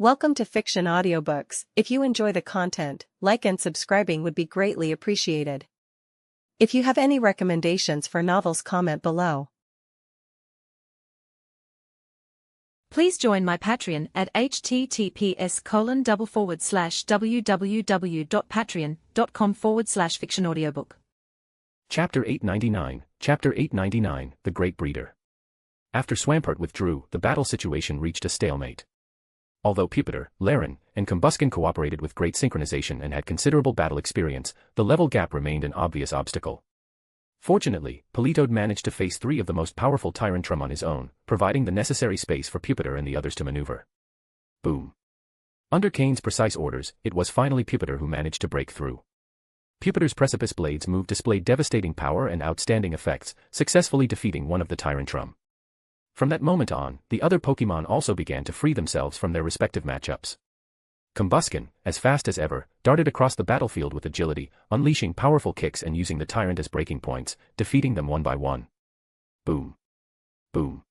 Welcome to Fiction Audiobooks. If you enjoy the content, like and subscribing would be greatly appreciated. If you have any recommendations for novels, comment below. Please join my Patreon at https://www.patreon.com/fictionaudiobook. Chapter 899, The Great Breeder. After Swampert withdrew, the battle situation reached a stalemate. Although Pupitre, Laren, and Combusken cooperated with great synchronization and had considerable battle experience, the level gap remained an obvious obstacle. Fortunately, Politoed managed to face three of the most powerful Tyrantrum on his own, providing the necessary space for Pupitre and the others to maneuver. Boom. Under Cain's precise orders, it was finally Pupitre who managed to break through. Pupitre's precipice blades move displayed devastating power and outstanding effects, successfully defeating one of the Tyrantrum. From that moment on, the other Pokémon also began to free themselves from their respective matchups. Combusken, as fast as ever, darted across the battlefield with agility, unleashing powerful kicks and using the Tyrant as breaking points, defeating them one by one. Boom. Boom.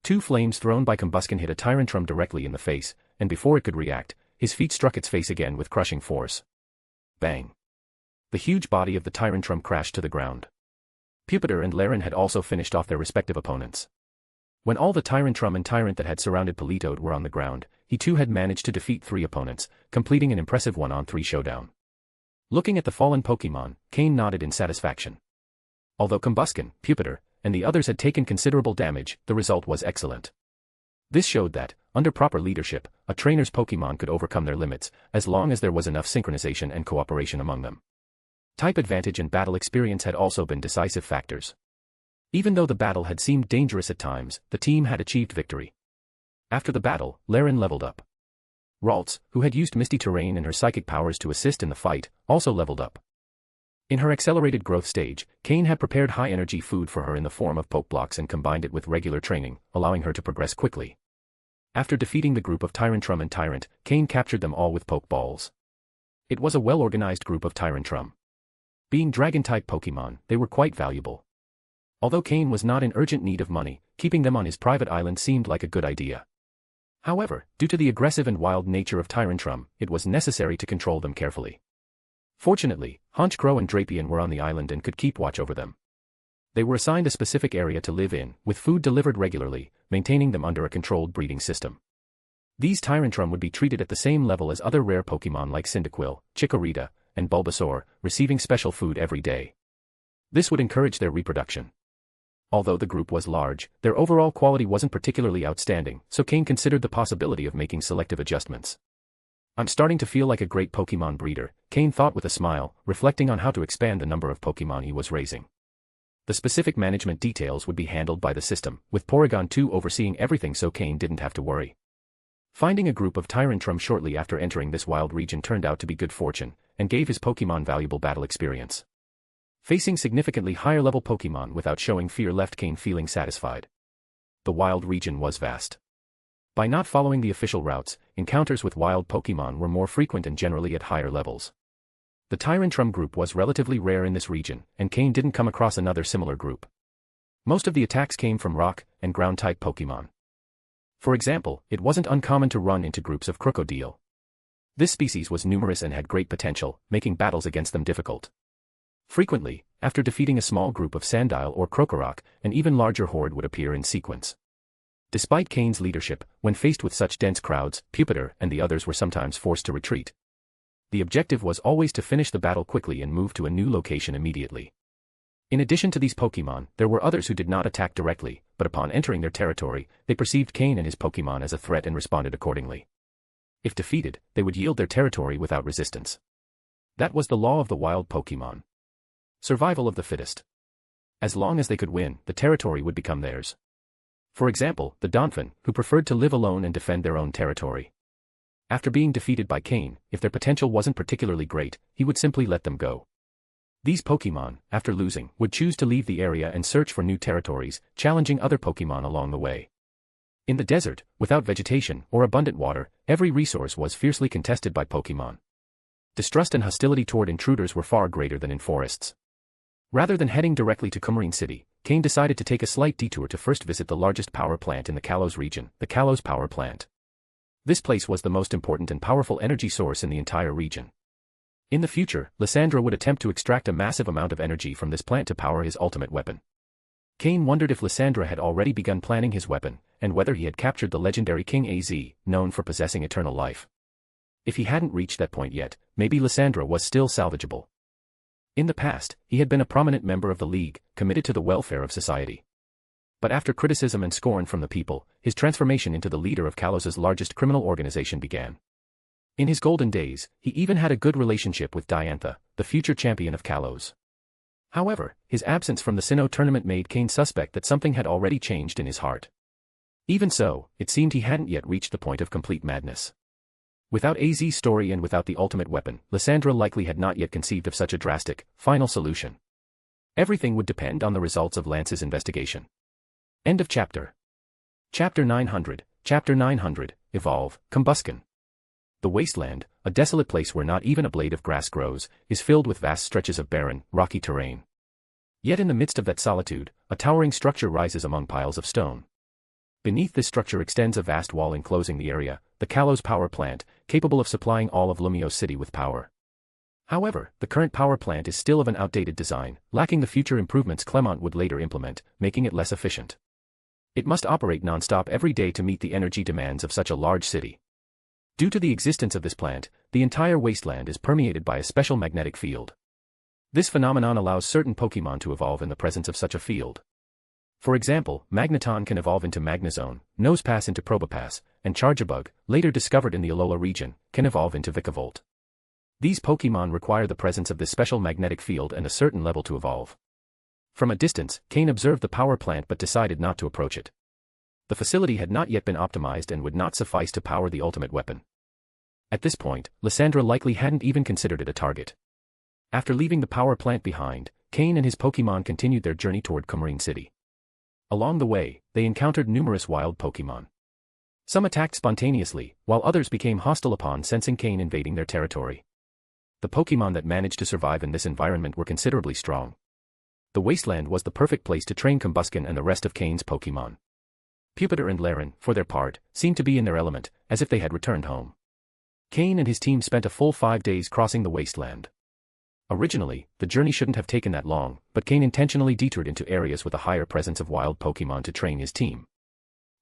Two flames thrown by Combusken hit a Tyrantrum directly in the face, and before it could react, his feet struck its face again with crushing force. Bang. The huge body of the Tyrantrum crashed to the ground. Pupitre and Laren had also finished off their respective opponents. When all the Tyrantrum and Tyrant that had surrounded Politoed were on the ground, he too had managed to defeat three opponents, completing an impressive 1-on-3 showdown. Looking at the fallen Pokémon, Cain nodded in satisfaction. Although Combusken, Pupitre, and the others had taken considerable damage, the result was excellent. This showed that, under proper leadership, a trainer's Pokémon could overcome their limits, as long as there was enough synchronization and cooperation among them. Type advantage and battle experience had also been decisive factors. Even though the battle had seemed dangerous at times, the team had achieved victory. After the battle, Laren leveled up. Ralts, who had used Misty Terrain and her psychic powers to assist in the fight, also leveled up. In her accelerated growth stage, Cain had prepared high-energy food for her in the form of Poke Blocks and combined it with regular training, allowing her to progress quickly. After defeating the group of Tyrantrum and Tyrant, Cain captured them all with Poke Balls. It was a well-organized group of Tyrantrum. Being Dragon-type Pokémon, they were quite valuable. Although Cain was not in urgent need of money, keeping them on his private island seemed like a good idea. However, due to the aggressive and wild nature of Tyrantrum, it was necessary to control them carefully. Fortunately, Honchkrow and Drapion were on the island and could keep watch over them. They were assigned a specific area to live in, with food delivered regularly, maintaining them under a controlled breeding system. These Tyrantrum would be treated at the same level as other rare Pokémon like Cyndaquil, Chikorita, and Bulbasaur, receiving special food every day. This would encourage their reproduction. Although the group was large, their overall quality wasn't particularly outstanding, so Cain considered the possibility of making selective adjustments. I'm starting to feel like a great Pokémon breeder, Cain thought with a smile, reflecting on how to expand the number of Pokémon he was raising. The specific management details would be handled by the system, with Porygon 2 overseeing everything so Cain didn't have to worry. Finding a group of Tyrantrum shortly after entering this wild region turned out to be good fortune, and gave his Pokémon valuable battle experience. Facing significantly higher-level Pokémon without showing fear left Cain feeling satisfied. The wild region was vast. By not following the official routes, encounters with wild Pokémon were more frequent and generally at higher levels. The Tyrantrum group was relatively rare in this region, and Cain didn't come across another similar group. Most of the attacks came from rock and ground-type Pokémon. For example, it wasn't uncommon to run into groups of Crocodile. This species was numerous and had great potential, making battles against them difficult. Frequently, after defeating a small group of Sandile or Krokorok, an even larger horde would appear in sequence. Despite Cain's leadership, when faced with such dense crowds, Pupitre and the others were sometimes forced to retreat. The objective was always to finish the battle quickly and move to a new location immediately. In addition to these Pokémon, there were others who did not attack directly, but upon entering their territory, they perceived Cain and his Pokémon as a threat and responded accordingly. If defeated, they would yield their territory without resistance. That was the law of the wild Pokémon. Survival of the fittest. As long as they could win, the territory would become theirs. For example, the Donphan, who preferred to live alone and defend their own territory. After being defeated by Cain, if their potential wasn't particularly great, he would simply let them go. These Pokémon, after losing, would choose to leave the area and search for new territories, challenging other Pokémon along the way. In the desert, without vegetation or abundant water, every resource was fiercely contested by Pokémon. Distrust and hostility toward intruders were far greater than in forests. Rather than heading directly to Coumarine City, Cain decided to take a slight detour to first visit the largest power plant in the Kalos region, the Kalos Power Plant. This place was the most important and powerful energy source in the entire region. In the future, Lysandra would attempt to extract a massive amount of energy from this plant to power his ultimate weapon. Cain wondered if Lysandra had already begun planning his weapon, and whether he had captured the legendary King Az, known for possessing eternal life. If he hadn't reached that point yet, maybe Lysandra was still salvageable. In the past, he had been a prominent member of the League, committed to the welfare of society. But after criticism and scorn from the people, his transformation into the leader of Kalos's largest criminal organization began. In his golden days, he even had a good relationship with Diantha, the future champion of Kalos. However, his absence from the Sinnoh tournament made Cain suspect that something had already changed in his heart. Even so, it seemed he hadn't yet reached the point of complete madness. Without AZ's story and without the ultimate weapon, Lysandra likely had not yet conceived of such a drastic, final solution. Everything would depend on the results of Lance's investigation. End of chapter. Chapter 900, Evolve, Combusken. The wasteland, a desolate place where not even a blade of grass grows, is filled with vast stretches of barren, rocky terrain. Yet in the midst of that solitude, a towering structure rises among piles of stone. Beneath this structure extends a vast wall enclosing the area, the Kalos power plant, capable of supplying all of Lumiose City with power. However, the current power plant is still of an outdated design, lacking the future improvements Clement would later implement, making it less efficient. It must operate non-stop every day to meet the energy demands of such a large city. Due to the existence of this plant, the entire wasteland is permeated by a special magnetic field. This phenomenon allows certain Pokémon to evolve in the presence of such a field. For example, Magneton can evolve into Magnezone, Nosepass into Probopass, and Charjabug, later discovered in the Alola region, can evolve into Vikavolt. These Pokémon require the presence of this special magnetic field and a certain level to evolve. From a distance, Cain observed the power plant but decided not to approach it. The facility had not yet been optimized and would not suffice to power the ultimate weapon. At this point, Lysandra likely hadn't even considered it a target. After leaving the power plant behind, Cain and his Pokémon continued their journey toward Coumarine City. Along the way, they encountered numerous wild Pokémon. Some attacked spontaneously, while others became hostile upon sensing Cain invading their territory. The Pokémon that managed to survive in this environment were considerably strong. The wasteland was the perfect place to train Combusken and the rest of Cain's Pokémon. Pupitar and Laren, for their part, seemed to be in their element, as if they had returned home. Cain and his team spent a full 5 days crossing the wasteland. Originally, the journey shouldn't have taken that long, but Cain intentionally detoured into areas with a higher presence of wild Pokémon to train his team.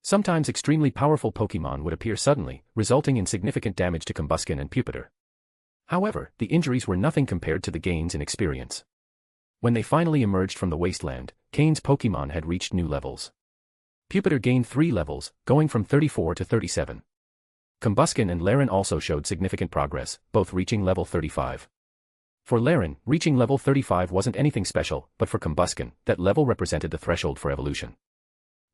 Sometimes extremely powerful Pokémon would appear suddenly, resulting in significant damage to Combusken and Pupitar. However, the injuries were nothing compared to the gains in experience. When they finally emerged from the wasteland, Cain's Pokémon had reached new levels. Pupitar gained 3 levels, going from 34 to 37. Combusken and Laren also showed significant progress, both reaching level 35. For Laren, reaching level 35 wasn't anything special, but for Combusken, that level represented the threshold for evolution.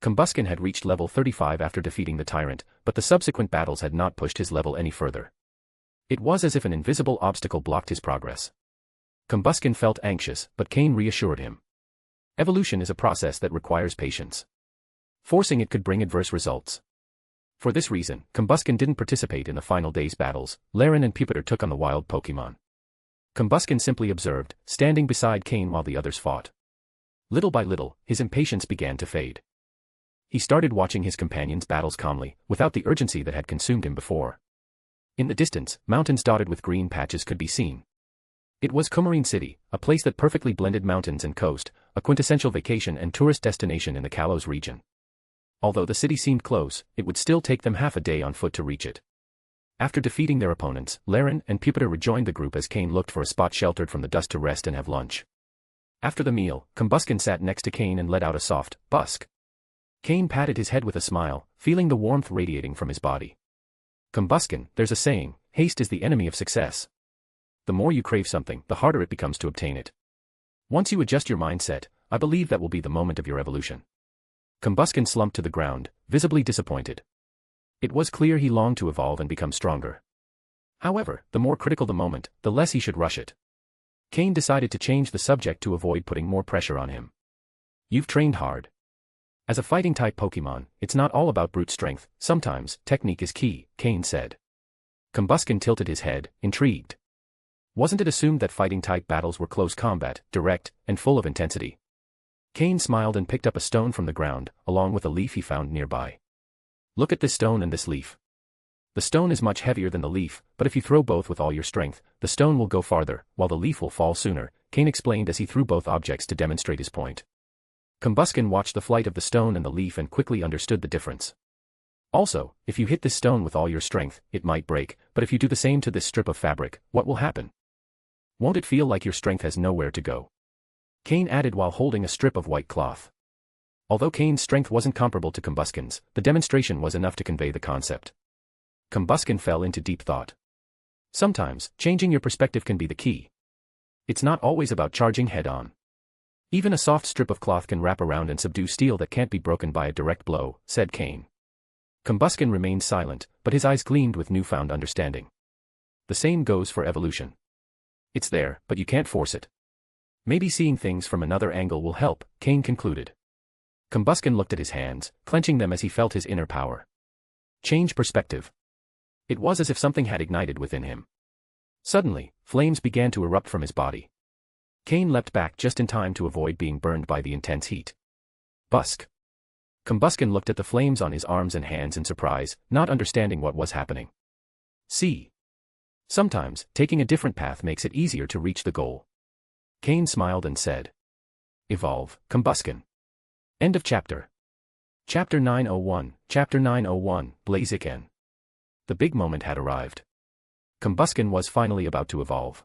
Combusken had reached level 35 after defeating the Tyrant, but the subsequent battles had not pushed his level any further. It was as if an invisible obstacle blocked his progress. Combusken felt anxious, but Cain reassured him. Evolution is a process that requires patience. Forcing it could bring adverse results. For this reason, Combusken didn't participate in the final day's battles. Laren and Pupitar took on the wild Pokémon. Combusken simply observed, standing beside Cain while the others fought. Little by little, his impatience began to fade. He started watching his companions' battles calmly, without the urgency that had consumed him before. In the distance, mountains dotted with green patches could be seen. It was Coumarine City, a place that perfectly blended mountains and coast, a quintessential vacation and tourist destination in the Kalos region. Although the city seemed close, it would still take them half a day on foot to reach it. After defeating their opponents, Laren and Pupitar rejoined the group as Cain looked for a spot sheltered from the dust to rest and have lunch. After the meal, Combusken sat next to Cain and let out a soft busk. Cain patted his head with a smile, feeling the warmth radiating from his body. Combusken, there's a saying, haste is the enemy of success. The more you crave something, the harder it becomes to obtain it. Once you adjust your mindset, I believe that will be the moment of your evolution. Combusken slumped to the ground, visibly disappointed. It was clear he longed to evolve and become stronger. However, the more critical the moment, the less he should rush it. Cain decided to change the subject to avoid putting more pressure on him. You've trained hard. As a fighting-type Pokémon, it's not all about brute strength, sometimes, technique is key, Cain said. Combusken tilted his head, intrigued. Wasn't it assumed that fighting-type battles were close combat, direct, and full of intensity? Cain smiled and picked up a stone from the ground, along with a leaf he found nearby. Look at this stone and this leaf. The stone is much heavier than the leaf, but if you throw both with all your strength, the stone will go farther, while the leaf will fall sooner, Cain explained as he threw both objects to demonstrate his point. Combuskin watched the flight of the stone and the leaf and quickly understood the difference. Also, if you hit this stone with all your strength, it might break, but if you do the same to this strip of fabric, what will happen? Won't it feel like your strength has nowhere to go? Cain added while holding a strip of white cloth. Although Cain's strength wasn't comparable to Combuskin's, the demonstration was enough to convey the concept. Combuskin fell into deep thought. Sometimes, changing your perspective can be the key. It's not always about charging head-on. Even a soft strip of cloth can wrap around and subdue steel that can't be broken by a direct blow, said Cain. Combuskin remained silent, but his eyes gleamed with newfound understanding. The same goes for evolution. It's there, but you can't force it. Maybe seeing things from another angle will help, Cain concluded. Combuskin looked at his hands, clenching them as he felt his inner power. Change perspective. It was as if something had ignited within him. Suddenly, flames began to erupt from his body. Cain leapt back just in time to avoid being burned by the intense heat. Busk. Combuskin looked at the flames on his arms and hands in surprise, not understanding what was happening. See. Sometimes, taking a different path makes it easier to reach the goal. Cain smiled and said. Evolve, Combuskin. End of chapter. Chapter 901, Chapter 901, Blaziken. The big moment had arrived. Combuskin was finally about to evolve.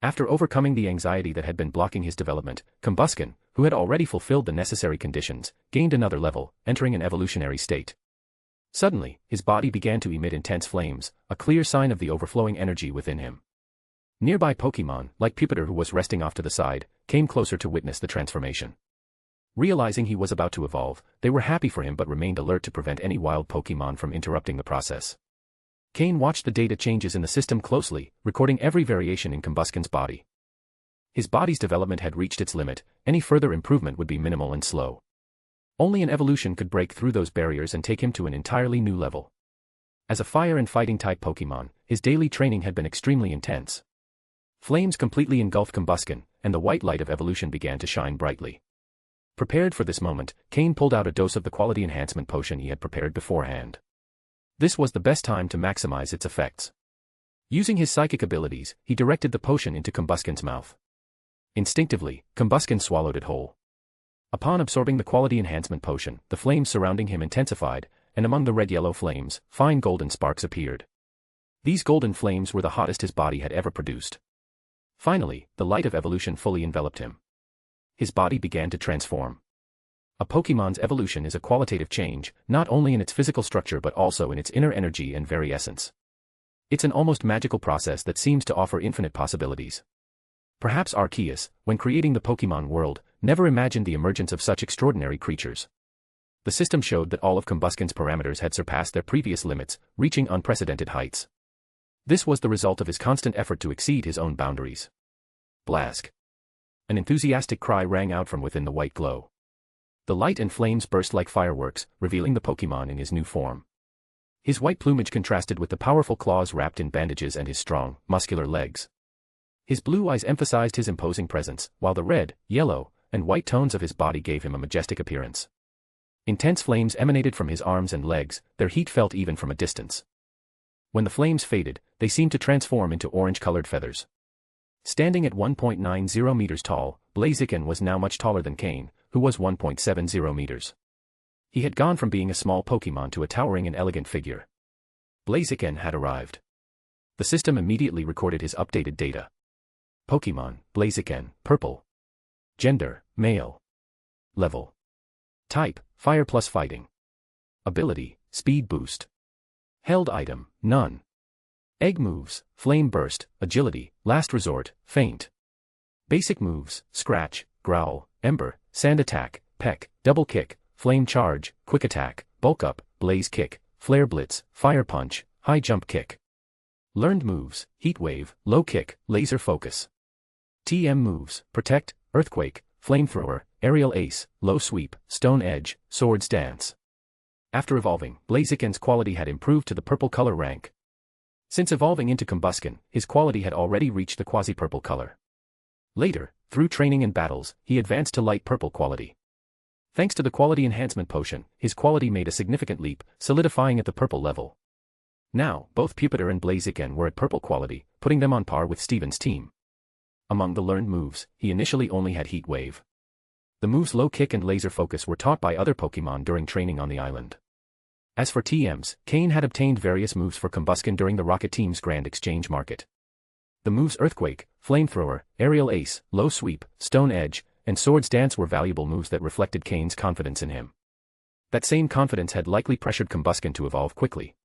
After overcoming the anxiety that had been blocking his development, Combuskin, who had already fulfilled the necessary conditions, gained another level, entering an evolutionary state. Suddenly, his body began to emit intense flames, a clear sign of the overflowing energy within him. Nearby Pokémon, like Pupitar who was resting off to the side, came closer to witness the transformation. Realizing he was about to evolve, they were happy for him but remained alert to prevent any wild Pokémon from interrupting the process. Cain watched the data changes in the system closely, recording every variation in Combuskin's body. His body's development had reached its limit, any further improvement would be minimal and slow. Only an evolution could break through those barriers and take him to an entirely new level. As a fire and fighting type Pokémon, his daily training had been extremely intense. Flames completely engulfed Combuskin, and the white light of evolution began to shine brightly. Prepared for this moment, Cain pulled out a dose of the quality enhancement potion he had prepared beforehand. This was the best time to maximize its effects. Using his psychic abilities, he directed the potion into Combuskin's mouth. Instinctively, Combuskin swallowed it whole. Upon absorbing the quality enhancement potion, the flames surrounding him intensified, and among the red-yellow flames, fine golden sparks appeared. These golden flames were the hottest his body had ever produced. Finally, the light of evolution fully enveloped him. His body began to transform. A Pokémon's evolution is a qualitative change, not only in its physical structure but also in its inner energy and very essence. It's an almost magical process that seems to offer infinite possibilities. Perhaps Arceus, when creating the Pokémon world, never imagined the emergence of such extraordinary creatures. The system showed that all of Combuskin's parameters had surpassed their previous limits, reaching unprecedented heights. This was the result of his constant effort to exceed his own boundaries. Blask. An enthusiastic cry rang out from within the white glow. The light and flames burst like fireworks, revealing the Pokémon in his new form. His white plumage contrasted with the powerful claws wrapped in bandages and his strong, muscular legs. His blue eyes emphasized his imposing presence, while the red, yellow, and white tones of his body gave him a majestic appearance. Intense flames emanated from his arms and legs, their heat felt even from a distance. When the flames faded, they seemed to transform into orange-colored feathers. Standing at 1.90 meters tall, Blaziken was now much taller than Cain, who was 1.70 meters. He had gone from being a small Pokémon to a towering and elegant figure. Blaziken had arrived. The system immediately recorded his updated data. Pokémon, Blaziken, purple. Gender, male. Level. Type, fire plus fighting. Ability, speed boost. Held item, none. Egg moves, flame burst, agility, last resort, faint. Basic moves, scratch, growl, ember, sand attack, peck, double kick, flame charge, quick attack, bulk up, blaze kick, flare blitz, fire punch, high jump kick. Learned moves, heat wave, low kick, laser focus. TM moves, protect, earthquake, flamethrower, aerial ace, low sweep, stone edge, swords dance. After evolving, Blaziken's quality had improved to the purple color rank. Since evolving into Combuskin, his quality had already reached the quasi-purple color. Later, through training and battles, he advanced to light purple quality. Thanks to the quality enhancement potion, his quality made a significant leap, solidifying at the purple level. Now, both Pupitar and Blaziken were at purple quality, putting them on par with Steven's team. Among the learned moves, he initially only had Heat Wave. The moves Low Kick and Laser Focus were taught by other Pokémon during training on the island. As for TMs, Cain had obtained various moves for Combusken during the Rocket Team's Grand Exchange Market. The moves Earthquake, Flamethrower, Aerial Ace, Low Sweep, Stone Edge, and Swords Dance were valuable moves that reflected Cain's confidence in him. That same confidence had likely pressured Combusken to evolve quickly.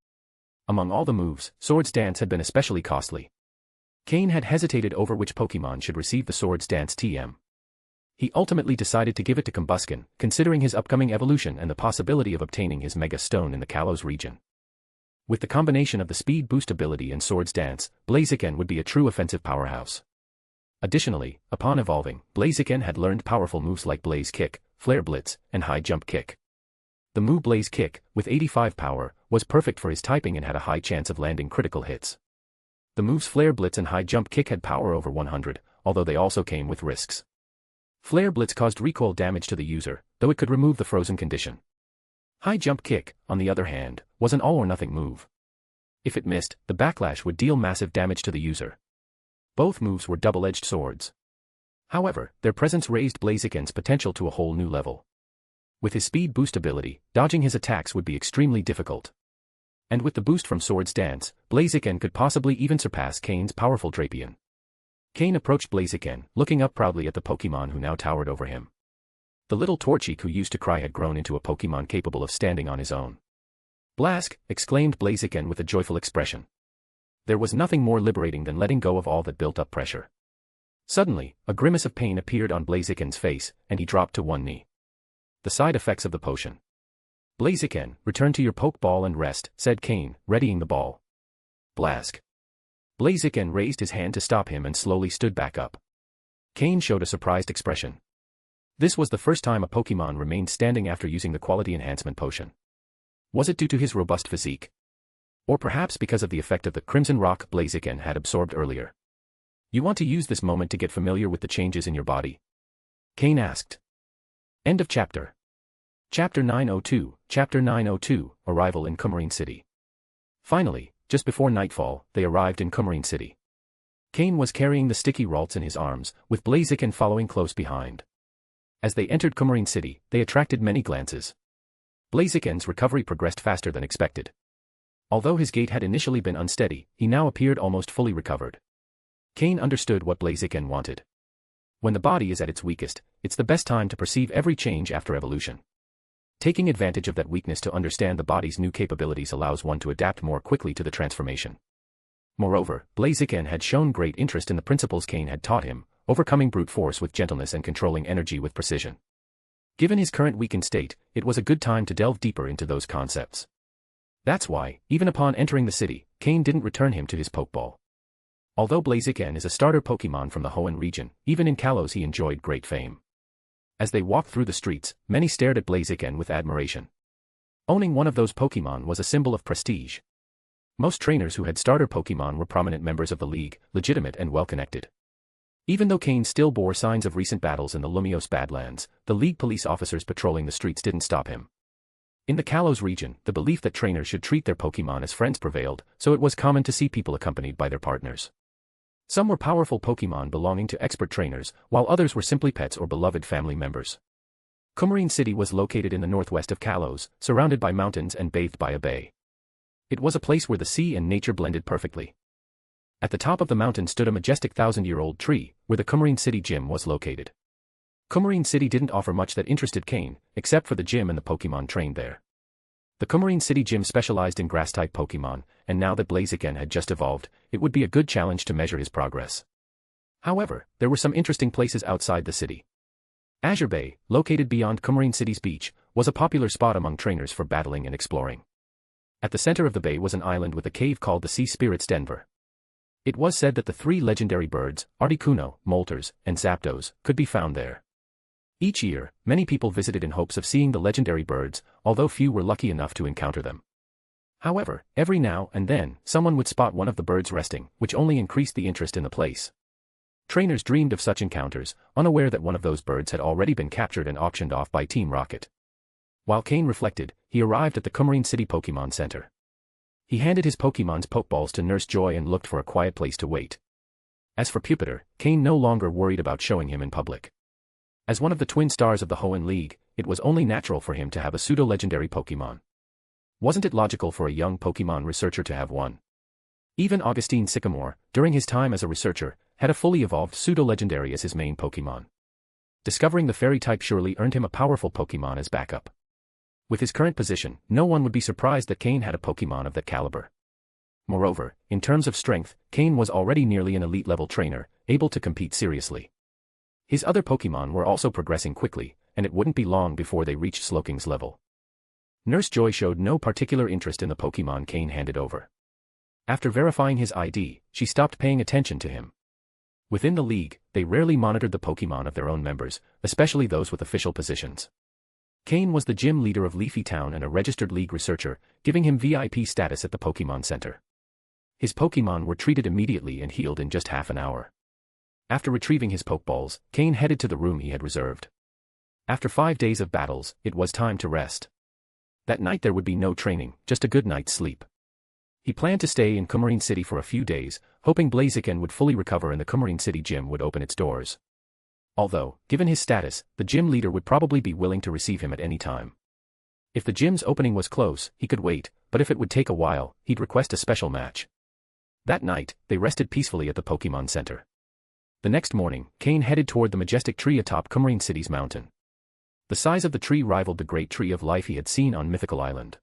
Among all the moves, Swords Dance had been especially costly. Cain had hesitated over which Pokémon should receive the Swords Dance TM. He ultimately decided to give it to Combusken, considering his upcoming evolution and the possibility of obtaining his Mega Stone in the Kalos region. With the combination of the Speed Boost ability and Swords Dance, Blaziken would be a true offensive powerhouse. Additionally, upon evolving, Blaziken had learned powerful moves like Blaze Kick, Flare Blitz, and High Jump Kick. The move Blaze Kick, with 85 power, was perfect for his typing and had a high chance of landing critical hits. The moves Flare Blitz and High Jump Kick had power over 100, although they also came with risks. Flare Blitz caused recoil damage to the user, though it could remove the frozen condition. High Jump Kick, on the other hand, was an all-or-nothing move. If it missed, the backlash would deal massive damage to the user. Both moves were double-edged swords. However, their presence raised Blaziken's potential to a whole new level. With his Speed Boost ability, dodging his attacks would be extremely difficult. And with the boost from Swords Dance, Blaziken could possibly even surpass Cain's powerful Drapion. Cain approached Blaziken, looking up proudly at the Pokémon who now towered over him. The little Torchic who used to cry had grown into a Pokémon capable of standing on his own. "Blask!" exclaimed Blaziken with a joyful expression. There was nothing more liberating than letting go of all that built up pressure. Suddenly, a grimace of pain appeared on Blaziken's face, and he dropped to one knee. The side effects of the potion. "Blaziken, return to your Pokeball and rest," said Cain, readying the ball. Blask. Blaziken raised his hand to stop him and slowly stood back up. Cain showed a surprised expression. This was the first time a Pokémon remained standing after using the Quality Enhancement Potion. Was it due to his robust physique? Or perhaps because of the effect of the Crimson Rock Blaziken had absorbed earlier? "You want to use this moment to get familiar with the changes in your body?" Cain asked. End of chapter. Chapter 902, Chapter 902, Arrival in Coumarine City. Finally, just before nightfall, they arrived in Coumarine City. Cain was carrying the sticky Ralts in his arms, with Blaziken following close behind. As they entered Coumarine City, they attracted many glances. Blaziken's recovery progressed faster than expected. Although his gait had initially been unsteady, he now appeared almost fully recovered. Cain understood what Blaziken wanted. When the body is at its weakest, it's the best time to perceive every change after evolution. Taking advantage of that weakness to understand the body's new capabilities allows one to adapt more quickly to the transformation. Moreover, Blaziken had shown great interest in the principles Cain had taught him, overcoming brute force with gentleness and controlling energy with precision. Given his current weakened state, it was a good time to delve deeper into those concepts. That's why, even upon entering the city, Cain didn't return him to his Pokeball. Although Blaziken is a starter Pokémon from the Hoenn region, even in Kalos he enjoyed great fame. As they walked through the streets, many stared at Blaziken with admiration. Owning one of those Pokémon was a symbol of prestige. Most trainers who had starter Pokémon were prominent members of the League, legitimate and well-connected. Even though Cain still bore signs of recent battles in the Lumiose Badlands, the League police officers patrolling the streets didn't stop him. In the Kalos region, the belief that trainers should treat their Pokémon as friends prevailed, so it was common to see people accompanied by their partners. Some were powerful Pokémon belonging to expert trainers, while others were simply pets or beloved family members. Coumarine City was located in the northwest of Kalos, surrounded by mountains and bathed by a bay. It was a place where the sea and nature blended perfectly. At the top of the mountain stood a majestic 1,000-year-old tree, where the Coumarine City Gym was located. Coumarine City didn't offer much that interested Cain, except for the gym and the Pokémon trained there. The Coumarine City Gym specialized in grass-type Pokémon, and now that Blaziken had just evolved, it would be a good challenge to measure his progress. However, there were some interesting places outside the city. Azure Bay, located beyond Coumarine City's beach, was a popular spot among trainers for battling and exploring. At the center of the bay was an island with a cave called the Sea Spirit's Denver. It was said that the 3 legendary birds, Articuno, Moltres, and Zapdos, could be found there. Each year, many people visited in hopes of seeing the legendary birds, although few were lucky enough to encounter them. However, every now and then, someone would spot one of the birds resting, which only increased the interest in the place. Trainers dreamed of such encounters, unaware that one of those birds had already been captured and auctioned off by Team Rocket. While Cain reflected, he arrived at the Coumarine City Pokémon Center. He handed his Pokemon's Pokeballs to Nurse Joy and looked for a quiet place to wait. As for Pupitar, Cain no longer worried about showing him in public. As one of the twin stars of the Hoenn League, it was only natural for him to have a pseudo-legendary Pokemon. Wasn't it logical for a young Pokemon researcher to have one? Even Augustine Sycamore, during his time as a researcher, had a fully evolved pseudo-legendary as his main Pokemon. Discovering the fairy type surely earned him a powerful Pokemon as backup. With his current position, no one would be surprised that Cain had a Pokemon of that caliber. Moreover, in terms of strength, Cain was already nearly an elite-level trainer, able to compete seriously. His other Pokemon were also progressing quickly, and it wouldn't be long before they reached Slowking's level. Nurse Joy showed no particular interest in the Pokemon Cain handed over. After verifying his ID, she stopped paying attention to him. Within the league, they rarely monitored the Pokemon of their own members, especially those with official positions. Cain was the gym leader of Leafy Town and a registered league researcher, giving him VIP status at the Pokemon Center. His Pokemon were treated immediately and healed in just half an hour. After retrieving his Pokeballs, Cain headed to the room he had reserved. After 5 days of battles, it was time to rest. That night there would be no training, just a good night's sleep. He planned to stay in Coumarine City for a few days, hoping Blaziken would fully recover and the Coumarine City gym would open its doors. Although, given his status, the gym leader would probably be willing to receive him at any time. If the gym's opening was close, he could wait, but if it would take a while, he'd request a special match. That night, they rested peacefully at the Pokemon Center. The next morning, Cain headed toward the majestic tree atop Coumarine City's mountain. The size of the tree rivaled the great tree of life he had seen on Mythical Island.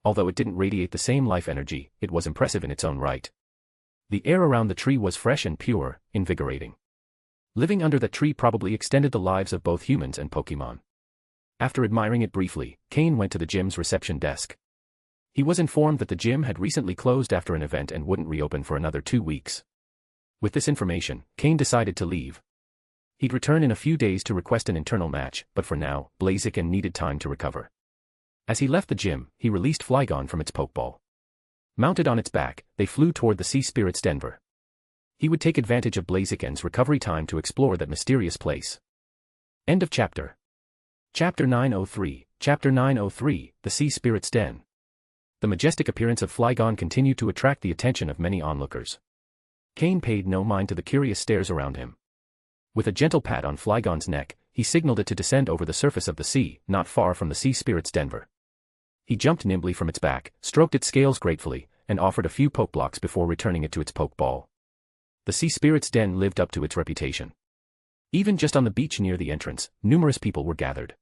Although it didn't radiate the same life energy, it was impressive in its own right. The air around the tree was fresh and pure, invigorating. Living under that tree probably extended the lives of both humans and Pokemon. After admiring it briefly, Cain went to the gym's reception desk. He was informed that the gym had recently closed after an event and wouldn't reopen for another 2 weeks. With this information, Cain decided to leave. He'd return in a few days to request an internal match, but for now, Blaziken needed time to recover. As he left the gym, he released Flygon from its Pokeball. Mounted on its back, they flew toward the Sea Spirit's Denver. He would take advantage of Blaziken's recovery time to explore that mysterious place. End of chapter. Chapter 903, Chapter 903, The Sea Spirit's Den. The majestic appearance of Flygon continued to attract the attention of many onlookers. Cain paid no mind to the curious stares around him. With a gentle pat on Flygon's neck, he signaled it to descend over the surface of the sea, not far from the Sea Spirit's Denver. He jumped nimbly from its back, stroked its scales gratefully, and offered a few pokeblocks before returning it to its Pokeball. The Sea Spirit's Den lived up to its reputation. Even just on the beach near the entrance, numerous people were gathered.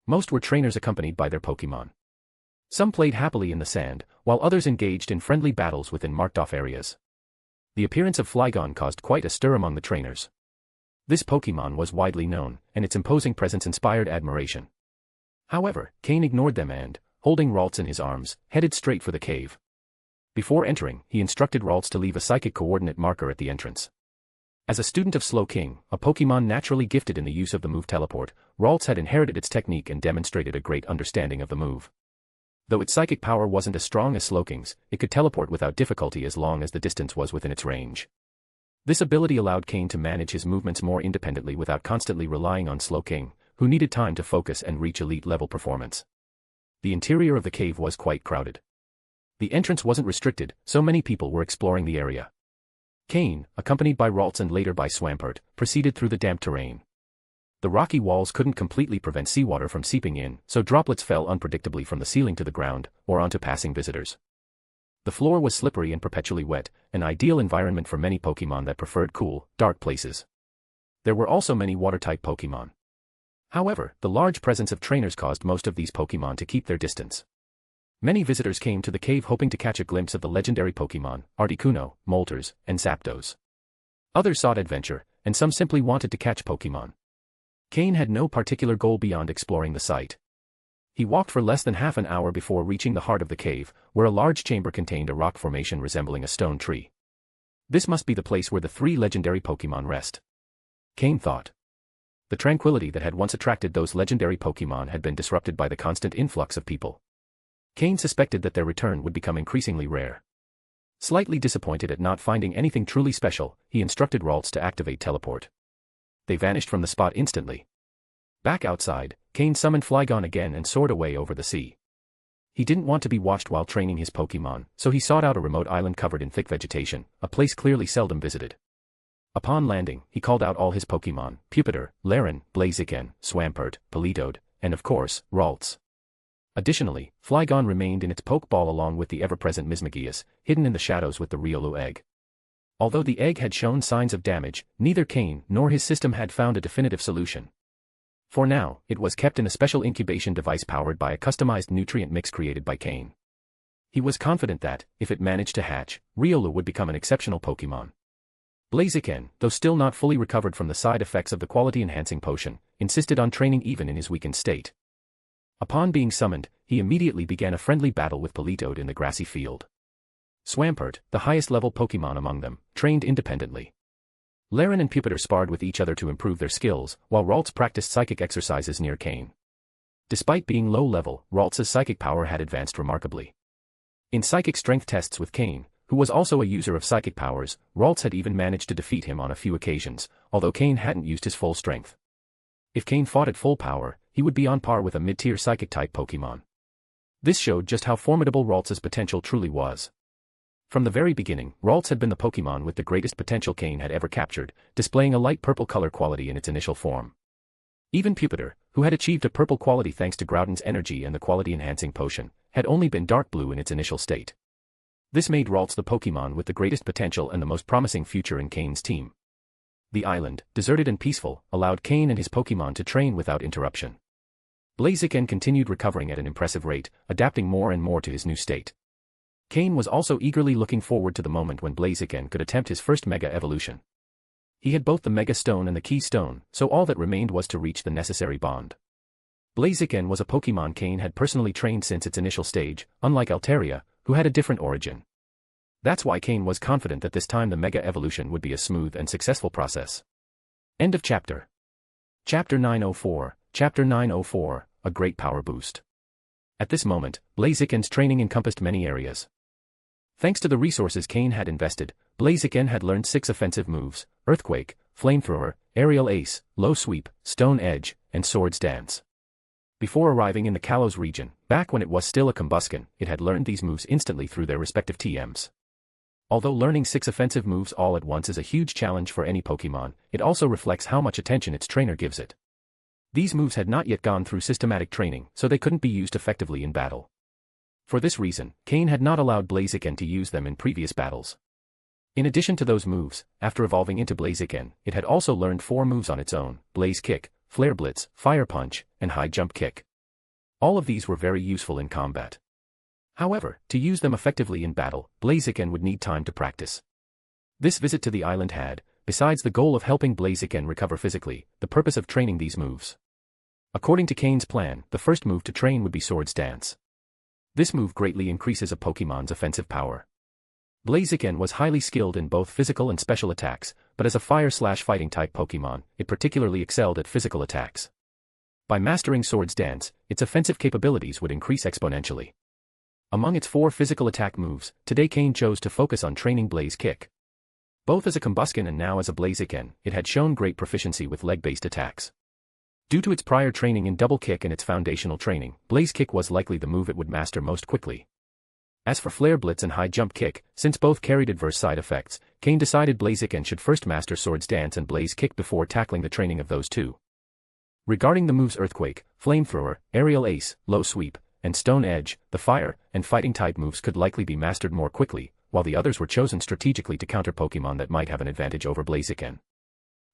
Most were trainers accompanied by their Pokemon. Some played happily in the sand, while others engaged in friendly battles within marked-off areas. The appearance of Flygon caused quite a stir among the trainers. This Pokemon was widely known, and its imposing presence inspired admiration. However, Cain ignored them and, holding Ralts in his arms, headed straight for the cave. Before entering, he instructed Ralts to leave a psychic coordinate marker at the entrance. As a student of Slowking, a Pokemon naturally gifted in the use of the move Teleport, Ralts had inherited its technique and demonstrated a great understanding of the move. Though its psychic power wasn't as strong as Slowking's, it could teleport without difficulty as long as the distance was within its range. This ability allowed Cain to manage his movements more independently without constantly relying on Slowking, who needed time to focus and reach elite-level performance. The interior of the cave was quite crowded. The entrance wasn't restricted, so many people were exploring the area. Cain, accompanied by Ralts and later by Swampert, proceeded through the damp terrain. The rocky walls couldn't completely prevent seawater from seeping in, so droplets fell unpredictably from the ceiling to the ground, or onto passing visitors. The floor was slippery and perpetually wet, an ideal environment for many Pokemon that preferred cool, dark places. There were also many water-type Pokemon. However, the large presence of trainers caused most of these Pokemon to keep their distance. Many visitors came to the cave hoping to catch a glimpse of the legendary Pokemon, Articuno, Moltres, and Zapdos. Others sought adventure, and some simply wanted to catch Pokemon. Cain had no particular goal beyond exploring the site. He walked for less than half an hour before reaching the heart of the cave, where a large chamber contained a rock formation resembling a stone tree. This must be the place where the 3 legendary Pokemon rest. Cain thought. The tranquility that had once attracted those legendary Pokemon had been disrupted by the constant influx of people. Cain suspected that their return would become increasingly rare. Slightly disappointed at not finding anything truly special, he instructed Ralts to activate Teleport. They vanished from the spot instantly. Back outside, Cain summoned Flygon again and soared away over the sea. He didn't want to be watched while training his Pokémon, so he sought out a remote island covered in thick vegetation, a place clearly seldom visited. Upon landing, he called out all his Pokémon: Pupitar, Laren, Blaziken, Swampert, Politoed, and of course, Ralts. Additionally, Flygon remained in its Pokeball along with the ever-present Mismagius, hidden in the shadows with the Riolu egg. Although the egg had shown signs of damage, neither Cain nor his system had found a definitive solution. For now, it was kept in a special incubation device powered by a customized nutrient mix created by Cain. He was confident that, if it managed to hatch, Riolu would become an exceptional Pokémon. Blaziken, though still not fully recovered from the side effects of the quality-enhancing potion, insisted on training even in his weakened state. Upon being summoned, he immediately began a friendly battle with Politoed in the grassy field. Swampert, the highest-level Pokémon among them, trained independently. Laren and Pupitar sparred with each other to improve their skills, while Ralts practiced psychic exercises near Cain. Despite being low-level, Ralts' psychic power had advanced remarkably. In psychic strength tests with Cain, who was also a user of psychic powers, Ralts had even managed to defeat him on a few occasions, although Cain hadn't used his full strength. If Cain fought at full power, he would be on par with a mid-tier psychic-type Pokémon. This showed just how formidable Ralts' potential truly was. From the very beginning, Ralts had been the Pokémon with the greatest potential Cain had ever captured, displaying a light purple color quality in its initial form. Even Pupitar, who had achieved a purple quality thanks to Groudon's energy and the quality-enhancing potion, had only been dark blue in its initial state. This made Ralts the Pokémon with the greatest potential and the most promising future in Cain's team. The island, deserted and peaceful, allowed Cain and his Pokémon to train without interruption. Blaziken continued recovering at an impressive rate, adapting more and more to his new state. Cain was also eagerly looking forward to the moment when Blaziken could attempt his first Mega Evolution. He had both the Mega Stone and the Key Stone, so all that remained was to reach the necessary bond. Blaziken was a Pokémon Cain had personally trained since its initial stage, unlike Altaria, who had a different origin. That's why Cain was confident that this time the Mega Evolution would be a smooth and successful process. End of chapter. Chapter 904, Chapter 904, A Great Power Boost. At this moment, Blaziken's training encompassed many areas. Thanks to the resources Cain had invested, Blaziken had learned 6 offensive moves: Earthquake, Flamethrower, Aerial Ace, Low Sweep, Stone Edge, and Swords Dance. Before arriving in the Kalos region, back when it was still a Combusken, it had learned these moves instantly through their respective TMs. Although learning 6 offensive moves all at once is a huge challenge for any Pokémon, it also reflects how much attention its trainer gives it. These moves had not yet gone through systematic training, so they couldn't be used effectively in battle. For this reason, Cain had not allowed Blaziken to use them in previous battles. In addition to those moves, after evolving into Blaziken, it had also learned 4 moves on its own: Blaze Kick, Flare Blitz, Fire Punch, and High Jump Kick. All of these were very useful in combat. However, to use them effectively in battle, Blaziken would need time to practice. This visit to the island had, besides the goal of helping Blaziken recover physically, the purpose of training these moves. According to Cain's plan, the first move to train would be Swords Dance. This move greatly increases a Pokémon's offensive power. Blaziken was highly skilled in both physical and special attacks, but as a fire/fighting type Pokémon, it particularly excelled at physical attacks. By mastering Swords Dance, its offensive capabilities would increase exponentially. Among its 4 physical attack moves, today Cain chose to focus on training Blaze Kick. Both as a Combusken and now as a Blaziken, it had shown great proficiency with leg-based attacks. Due to its prior training in Double Kick and its foundational training, Blaze Kick was likely the move it would master most quickly. As for Flare Blitz and High Jump Kick, since both carried adverse side effects, Cain decided Blaziken should first master Swords Dance and Blaze Kick before tackling the training of those 2. Regarding the moves Earthquake, Flamethrower, Aerial Ace, Low Sweep, and Stone Edge, the fire and fighting type moves could likely be mastered more quickly, while the others were chosen strategically to counter Pokémon that might have an advantage over Blaziken.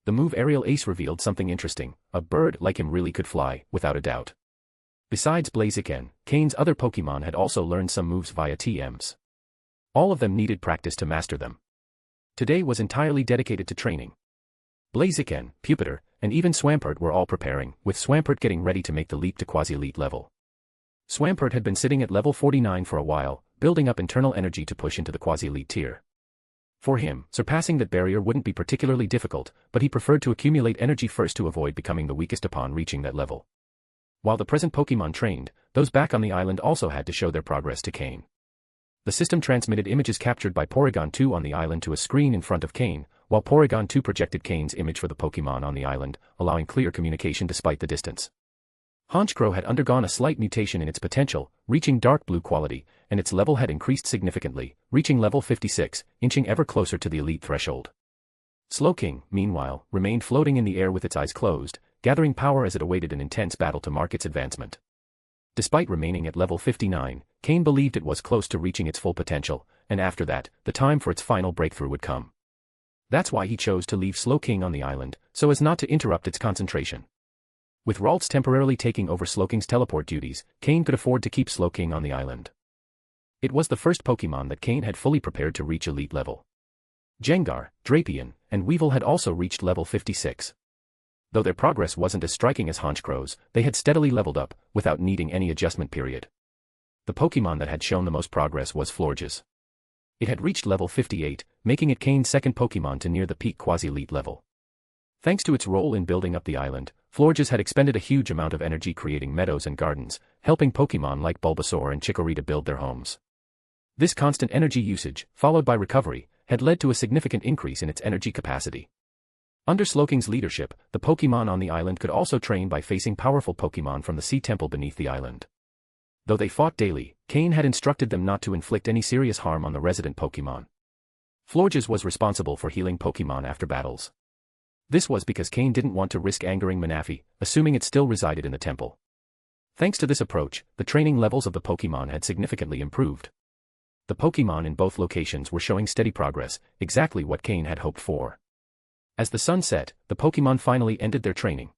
The move Aerial Ace revealed something interesting: a bird like him really could fly, without a doubt. Besides Blaziken, Cain's other Pokémon had also learned some moves via TMs. All of them needed practice to master them. Today was entirely dedicated to training. Blaziken, Pupitar, and even Swampert were all preparing, with Swampert getting ready to make the leap to quasi-elite level. Swampert had been sitting at level 49 for a while, building up internal energy to push into the quasi-elite tier. For him, surpassing that barrier wouldn't be particularly difficult, but he preferred to accumulate energy first to avoid becoming the weakest upon reaching that level. While the present Pokémon trained, those back on the island also had to show their progress to Cain. The system transmitted images captured by Porygon 2 on the island to a screen in front of Cain, while Porygon 2 projected Cain's image for the Pokémon on the island, allowing clear communication despite the distance. Honchkrow had undergone a slight mutation in its potential, reaching dark blue quality, and its level had increased significantly, reaching level 56, inching ever closer to the elite threshold. Slowking, meanwhile, remained floating in the air with its eyes closed, gathering power as it awaited an intense battle to mark its advancement. Despite remaining at level 59, Cain believed it was close to reaching its full potential, and after that, the time for its final breakthrough would come. That's why he chose to leave Slowking on the island, so as not to interrupt its concentration. With Ralts temporarily taking over Slowking's teleport duties, Cain could afford to keep Slowking on the island. It was the first Pokémon that Cain had fully prepared to reach elite level. Gengar, Drapion, and Weevil had also reached level 56. Though their progress wasn't as striking as Honchkrow's, they had steadily leveled up, without needing any adjustment period. The Pokémon that had shown the most progress was Florges. It had reached level 58, making it Cain's second Pokémon to near the peak quasi-elite level. Thanks to its role in building up the island, Florges had expended a huge amount of energy creating meadows and gardens, helping Pokémon like Bulbasaur and Chikorita to build their homes. This constant energy usage, followed by recovery, had led to a significant increase in its energy capacity. Under Slowking's leadership, the Pokémon on the island could also train by facing powerful Pokémon from the sea temple beneath the island. Though they fought daily, Cain had instructed them not to inflict any serious harm on the resident Pokémon. Florges was responsible for healing Pokémon after battles. This was because Cain didn't want to risk angering Manaphy, assuming it still resided in the temple. Thanks to this approach, the training levels of the Pokémon had significantly improved. The Pokémon in both locations were showing steady progress, exactly what Cain had hoped for. As the sun set, the Pokémon finally ended their training.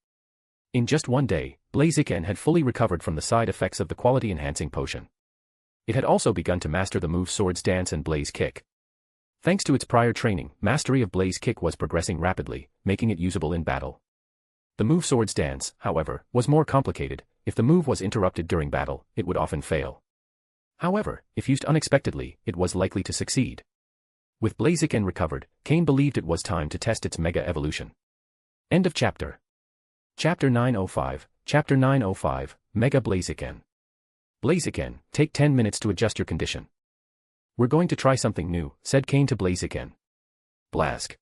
In just one day, Blaziken had fully recovered from the side effects of the quality-enhancing potion. It had also begun to master the moves Swords Dance and Blaze Kick. Thanks to its prior training, mastery of Blaze Kick was progressing rapidly, making it usable in battle. The move Swords Dance, however, was more complicated. If the move was interrupted during battle, it would often fail. However, if used unexpectedly, it was likely to succeed. With Blaziken recovered, Cain believed it was time to test its Mega Evolution. End of chapter. Chapter 905, Chapter 905, Mega Blaziken. Blaziken, take 10 minutes to adjust your condition. We're going to try something new, said Cain to Blaziken. Blask.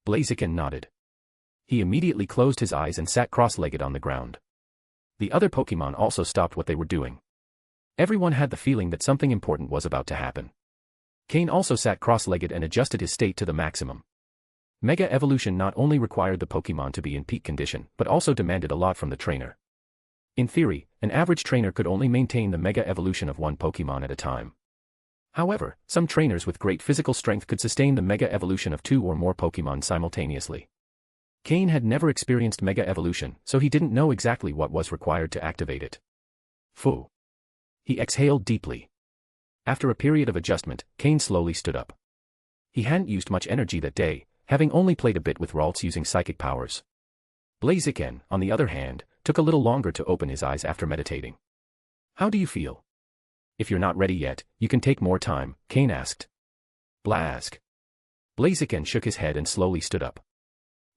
Blaziken nodded. He immediately closed his eyes and sat cross-legged on the ground. The other Pokémon also stopped what they were doing. Everyone had the feeling that something important was about to happen. Cain also sat cross-legged and adjusted his state to the maximum. Mega Evolution not only required the Pokémon to be in peak condition, but also demanded a lot from the trainer. In theory, an average trainer could only maintain the Mega Evolution of one Pokémon at a time. However, some trainers with great physical strength could sustain the Mega Evolution of 2 or more Pokémon simultaneously. Cain had never experienced Mega Evolution, so he didn't know exactly what was required to activate it. Phew. He exhaled deeply. After a period of adjustment, Cain slowly stood up. He hadn't used much energy that day, having only played a bit with Ralts using psychic powers. Blaziken, on the other hand, took a little longer to open his eyes after meditating. How do you feel? If you're not ready yet, you can take more time, Cain asked. Blask. Blaziken shook his head and slowly stood up.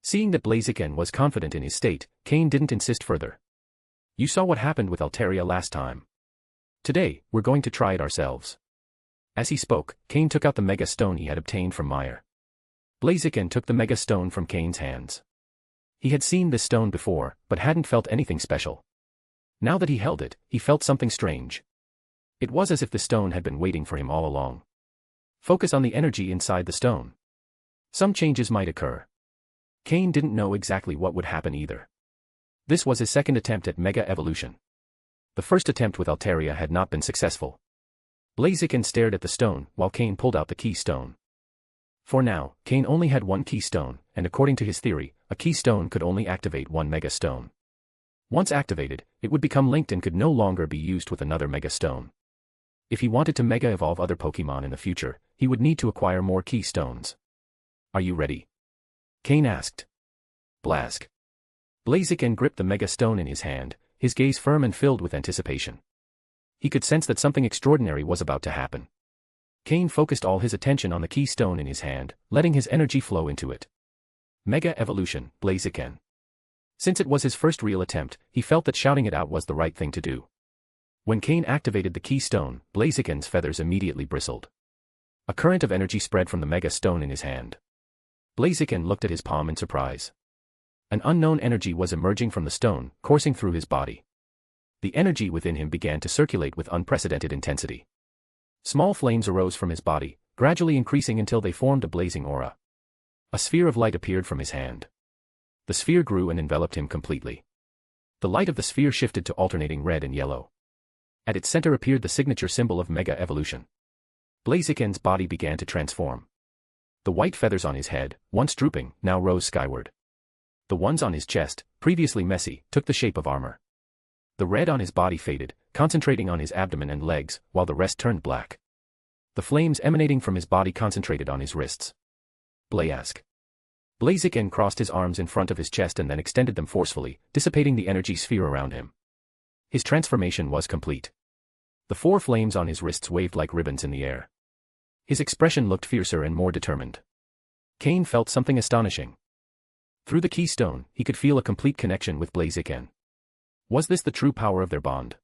Seeing that Blaziken was confident in his state, Cain didn't insist further. You saw what happened with Altaria last time. Today, we're going to try it ourselves. As he spoke, Cain took out the Mega Stone he had obtained from Meyer. Blaziken took the Mega Stone from Cain's hands. He had seen this stone before, but hadn't felt anything special. Now that he held it, he felt something strange. It was as if the stone had been waiting for him all along. Focus on the energy inside the stone. Some changes might occur. Cain didn't know exactly what would happen either. This was his second attempt at Mega Evolution. The first attempt with Altaria had not been successful. Blaziken stared at the stone while Cain pulled out the key stone. For now, Cain only had one key stone, and according to his theory, a key stone could only activate one Mega Stone. Once activated, it would become linked and could no longer be used with another Mega Stone. If he wanted to Mega Evolve other Pokémon in the future, he would need to acquire more key stones. Are you ready? Cain asked. Blask. Blaziken gripped the Mega Stone in his hand, his gaze firm and filled with anticipation. He could sense that something extraordinary was about to happen. Cain focused all his attention on the key stone in his hand, letting his energy flow into it. Mega Evolution, Blaziken. Since it was his first real attempt, he felt that shouting it out was the right thing to do. When Cain activated the key stone, Blaziken's feathers immediately bristled. A current of energy spread from the Mega Stone in his hand. Blaziken looked at his palm in surprise. An unknown energy was emerging from the stone, coursing through his body. The energy within him began to circulate with unprecedented intensity. Small flames arose from his body, gradually increasing until they formed a blazing aura. A sphere of light appeared from his hand. The sphere grew and enveloped him completely. The light of the sphere shifted to alternating red and yellow. At its center appeared the signature symbol of Mega Evolution. Blaziken's body began to transform. The white feathers on his head, once drooping, now rose skyward. The ones on his chest, previously messy, took the shape of armor. The red on his body faded, concentrating on his abdomen and legs, while the rest turned black. The flames emanating from his body concentrated on his wrists. Blask. Blaziken crossed his arms in front of his chest and then extended them forcefully, dissipating the energy sphere around him. His transformation was complete. The 4 flames on his wrists waved like ribbons in the air. His expression looked fiercer and more determined. Cain felt something astonishing. Through the keystone, he could feel a complete connection with Blaziken. Was this the true power of their bond?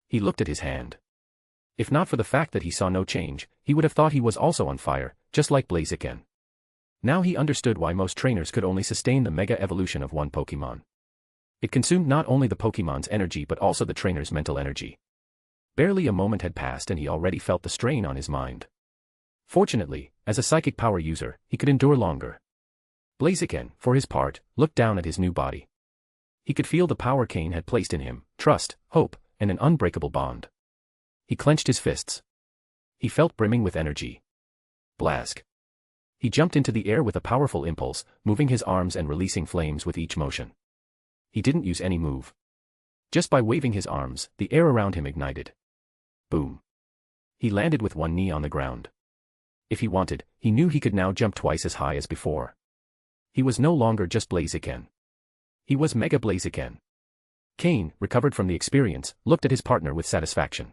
He looked at his hand. If not for the fact that he saw no change, he would have thought he was also on fire, just like Blaziken. Now he understood why most trainers could only sustain the mega evolution of one Pokémon. It consumed not only the Pokémon's energy but also the trainer's mental energy. Barely a moment had passed and he already felt the strain on his mind. Fortunately, as a psychic power user, he could endure longer. Blaziken, for his part, looked down at his new body. He could feel the power Cain had placed in him, trust, hope, and an unbreakable bond. He clenched his fists. He felt brimming with energy. Blask. He jumped into the air with a powerful impulse, moving his arms and releasing flames with each motion. He didn't use any move. Just by waving his arms, the air around him ignited. Boom. He landed with one knee on the ground. If he wanted, he knew he could now jump twice as high as before. He was no longer just Blaziken. He was Mega Blaziken. Cain, recovered from the experience, looked at his partner with satisfaction.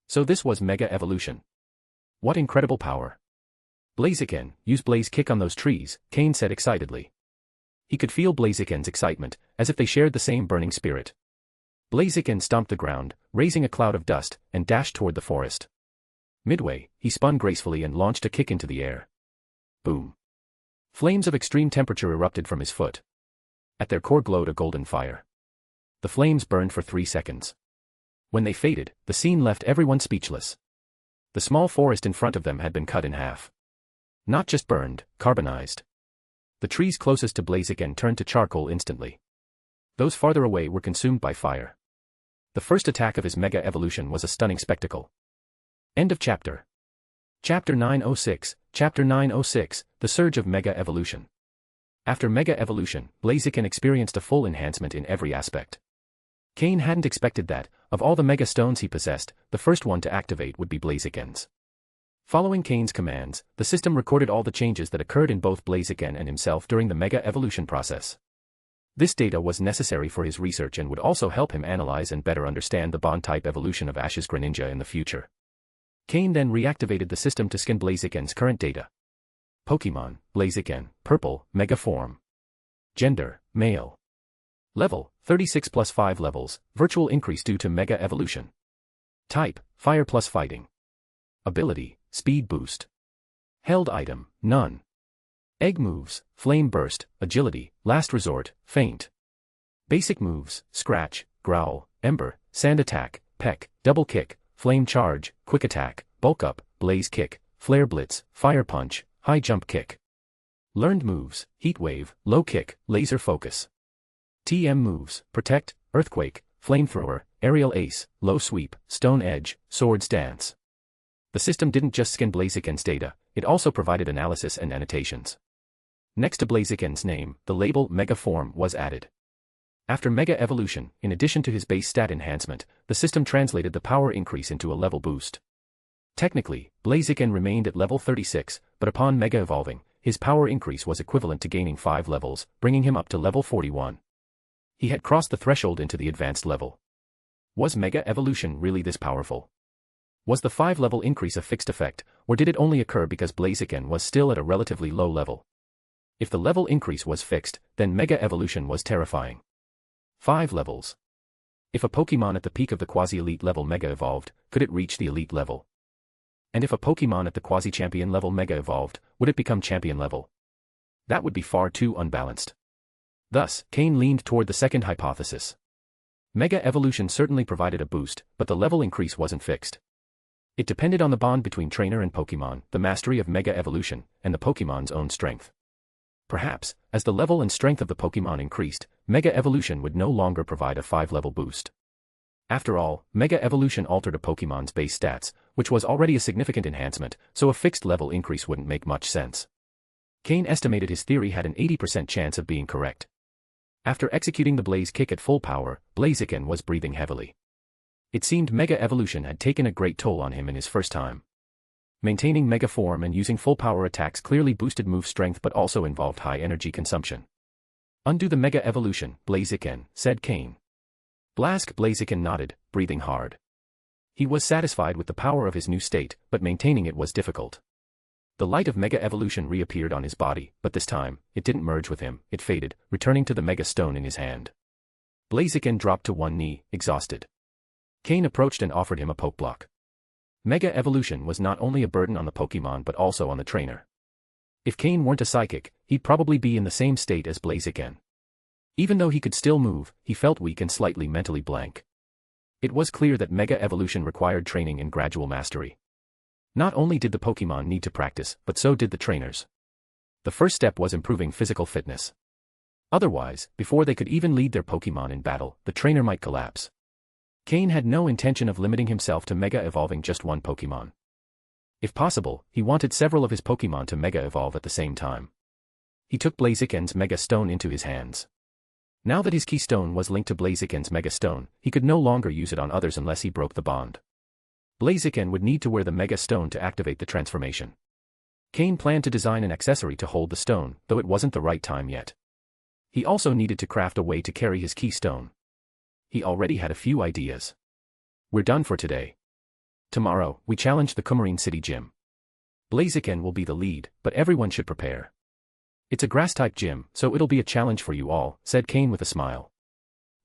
So this was Mega Evolution. What incredible power. Blaziken, use Blaze Kick on those trees, Cain said excitedly. He could feel Blaziken's excitement, as if they shared the same burning spirit. Blaziken stomped the ground, raising a cloud of dust, and dashed toward the forest. Midway, he spun gracefully and launched a kick into the air. Boom. Flames of extreme temperature erupted from his foot. At their core glowed a golden fire. The flames burned for 3 seconds. When they faded, the scene left everyone speechless. The small forest in front of them had been cut in half. Not just burned, carbonized. The trees closest to Blaziken turned to charcoal instantly. Those farther away were consumed by fire. The first attack of his Mega Evolution was a stunning spectacle. End of chapter. Chapter 906, Chapter 906, The Surge of Mega Evolution. After Mega Evolution, Blaziken experienced a full enhancement in every aspect. Cain hadn't expected that, of all the Mega Stones he possessed, the first one to activate would be Blaziken's. Following Cain's commands, the system recorded all the changes that occurred in both Blaziken and himself during the Mega Evolution process. This data was necessary for his research and would also help him analyze and better understand the bond-type evolution of Ash's Greninja in the future. Cain then reactivated the system to scan Blaziken's current data. Pokémon, Blaziken, Purple, Mega Form. Gender, Male. Level, 36 plus 5 levels, virtual increase due to Mega Evolution. Type, Fire plus Fighting. Ability, Speed Boost. Held item, None. Egg moves, Flame Burst, Agility, Last Resort, Faint. Basic moves, Scratch, Growl, Ember, Sand Attack, Peck, Double Kick, Flame Charge, Quick Attack, Bulk Up, Blaze Kick, Flare Blitz, Fire Punch, High Jump Kick. Learned moves, Heat Wave, Low Kick, Laser Focus. TM moves, Protect, Earthquake, Flamethrower, Aerial Ace, Low Sweep, Stone Edge, Swords Dance. The system didn't just scan Blaziken's data, it also provided analysis and annotations. Next to Blaziken's name, the label Mega Form was added. After Mega Evolution, in addition to his base stat enhancement, the system translated the power increase into a level boost. Technically, Blaziken remained at level 36, but upon Mega Evolving, his power increase was equivalent to gaining 5 levels, bringing him up to level 41. He had crossed the threshold into the advanced level. Was Mega Evolution really this powerful? Was the 5-level increase a fixed effect, or did it only occur because Blaziken was still at a relatively low level? If the level increase was fixed, then Mega Evolution was terrifying. 5 levels. If a Pokémon at the peak of the quasi-elite level Mega Evolved, could it reach the elite level? And if a Pokémon at the quasi-champion level Mega Evolved, would it become champion level? That would be far too unbalanced. Thus, Cain leaned toward the second hypothesis. Mega Evolution certainly provided a boost, but the level increase wasn't fixed. It depended on the bond between trainer and Pokémon, the mastery of Mega Evolution, and the Pokémon's own strength. Perhaps, as the level and strength of the Pokémon increased, Mega Evolution would no longer provide a 5-level boost. After all, Mega Evolution altered a Pokémon's base stats, which was already a significant enhancement, so a fixed level increase wouldn't make much sense. Cain estimated his theory had an 80% chance of being correct. After executing the Blaze Kick at full power, Blaziken was breathing heavily. It seemed Mega Evolution had taken a great toll on him in his first time. Maintaining Mega Form and using full power attacks clearly boosted move strength but also involved high energy consumption. "Undo the Mega Evolution, Blaziken," said Cain. Blaziken nodded, breathing hard. He was satisfied with the power of his new state, but maintaining it was difficult. The light of Mega Evolution reappeared on his body, but this time, it didn't merge with him, it faded, returning to the Mega Stone in his hand. Blaziken dropped to one knee, exhausted. Cain approached and offered him a poke block. Mega Evolution was not only a burden on the Pokémon but also on the trainer. If Cain weren't a psychic, he'd probably be in the same state as Blaziken. Even though he could still move, he felt weak and slightly mentally blank. It was clear that Mega Evolution required training and gradual mastery. Not only did the Pokémon need to practice, but so did the trainers. The first step was improving physical fitness. Otherwise, before they could even lead their Pokémon in battle, the trainer might collapse. Cain had no intention of limiting himself to Mega Evolving just one Pokémon. If possible, he wanted several of his Pokémon to Mega Evolve at the same time. He took Blaziken's Mega Stone into his hands. Now that his Keystone was linked to Blaziken's Mega Stone, he could no longer use it on others unless he broke the bond. Blaziken would need to wear the Mega Stone to activate the transformation. Cain planned to design an accessory to hold the stone, though it wasn't the right time yet. He also needed to craft a way to carry his Keystone. He already had a few ideas. "We're done for today. Tomorrow, we challenge the Coumarine City Gym. Blaziken will be the lead, but everyone should prepare. It's a grass-type gym, so it'll be a challenge for you all," said Cain with a smile.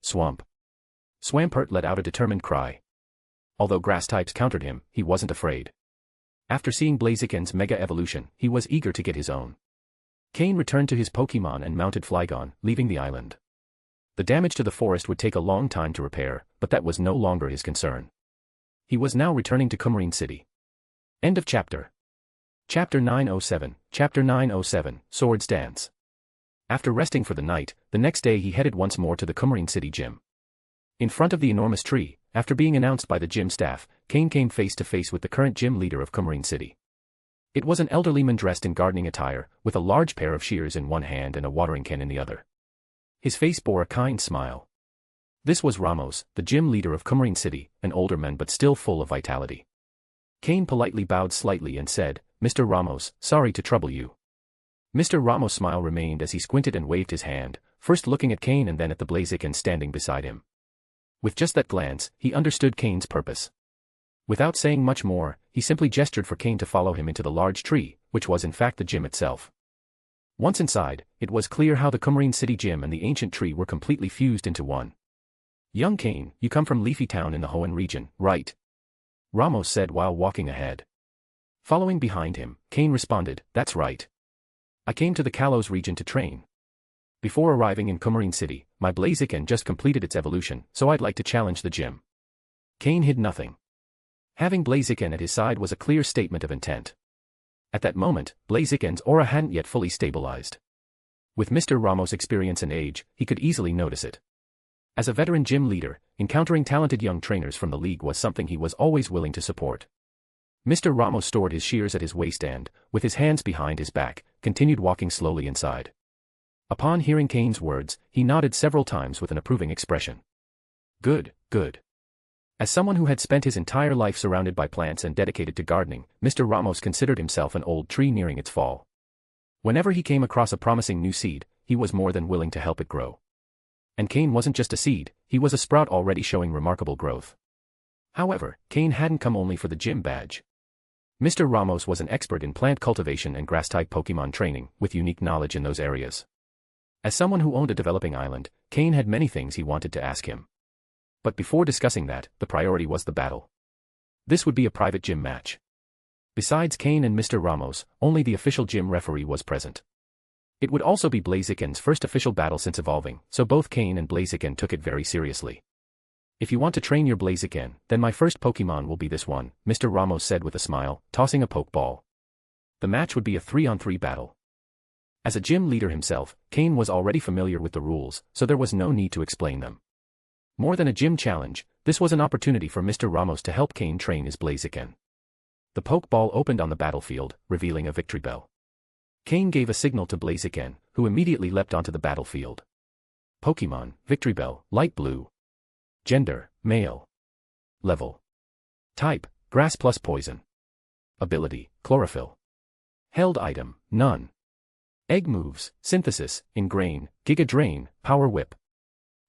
"Swamp." Swampert let out a determined cry. Although grass types countered him, he wasn't afraid. After seeing Blaziken's Mega Evolution, he was eager to get his own. Cain returned to his Pokémon and mounted Flygon, leaving the island. The damage to the forest would take a long time to repair, but that was no longer his concern. He was now returning to Coumarine City. End of chapter. Chapter 907, Chapter 907, Swords Dance. After resting for the night, the next day he headed once more to the Coumarine City Gym. In front of the enormous tree, after being announced by the gym staff, Cain came face to face with the current gym leader of Coumarine City. It was an elderly man dressed in gardening attire, with a large pair of shears in one hand and a watering can in the other. His face bore a kind smile. This was Ramos, the gym leader of Coumarine City, an older man but still full of vitality. Cain politely bowed slightly and said, "Mr. Ramos, sorry to trouble you." Mr. Ramos' smile remained as he squinted and waved his hand, first looking at Cain and then at the Blaziken standing beside him. With just that glance, he understood Cain's purpose. Without saying much more, he simply gestured for Cain to follow him into the large tree, which was in fact the gym itself. Once inside, it was clear how the Coumarine City Gym and the ancient tree were completely fused into one. "Young Cain, you come from Leafy Town in the Hoenn region, right?" Ramos said while walking ahead. Following behind him, Cain responded, "That's right. I came to the Kalos region to train. Before arriving in Coumarine City, my Blaziken just completed its evolution, so I'd like to challenge the gym." Cain hid nothing. Having Blaziken at his side was a clear statement of intent. At that moment, Blaziken's aura hadn't yet fully stabilized. With Mr. Ramos' experience and age, he could easily notice it. As a veteran gym leader, encountering talented young trainers from the league was something he was always willing to support. Mr. Ramos stored his shears at his waist and, with his hands behind his back, continued walking slowly inside. Upon hearing Cain's words, he nodded several times with an approving expression. "Good, good." As someone who had spent his entire life surrounded by plants and dedicated to gardening, Mr. Ramos considered himself an old tree nearing its fall. Whenever he came across a promising new seed, he was more than willing to help it grow. And Cain wasn't just a seed, he was a sprout already showing remarkable growth. However, Cain hadn't come only for the gym badge. Mr. Ramos was an expert in plant cultivation and grass-type Pokémon training, with unique knowledge in those areas. As someone who owned a developing island, Cain had many things he wanted to ask him. But before discussing that, the priority was the battle. This would be a private gym match. Besides Cain and Mr. Ramos, only the official gym referee was present. It would also be Blaziken's first official battle since evolving, so both Cain and Blaziken took it very seriously. If you want to train your Blaziken, then my first Pokemon will be this one, Mr. Ramos said with a smile, tossing a Pokeball. The match would be a 3-on-3 battle. As a gym leader himself, Cain was already familiar with the rules, so there was no need to explain them. More than a gym challenge, this was an opportunity for Mr. Ramos to help Cain train his Blaziken. The Pokeball opened on the battlefield, revealing a victory bell. Cain gave a signal to Blaziken, who immediately leapt onto the battlefield. Pokemon, victory bell, light blue. Gender, male. Level. Type, grass plus poison. Ability, chlorophyll. Held item, none. Egg moves, synthesis, ingrain, giga drain, power whip.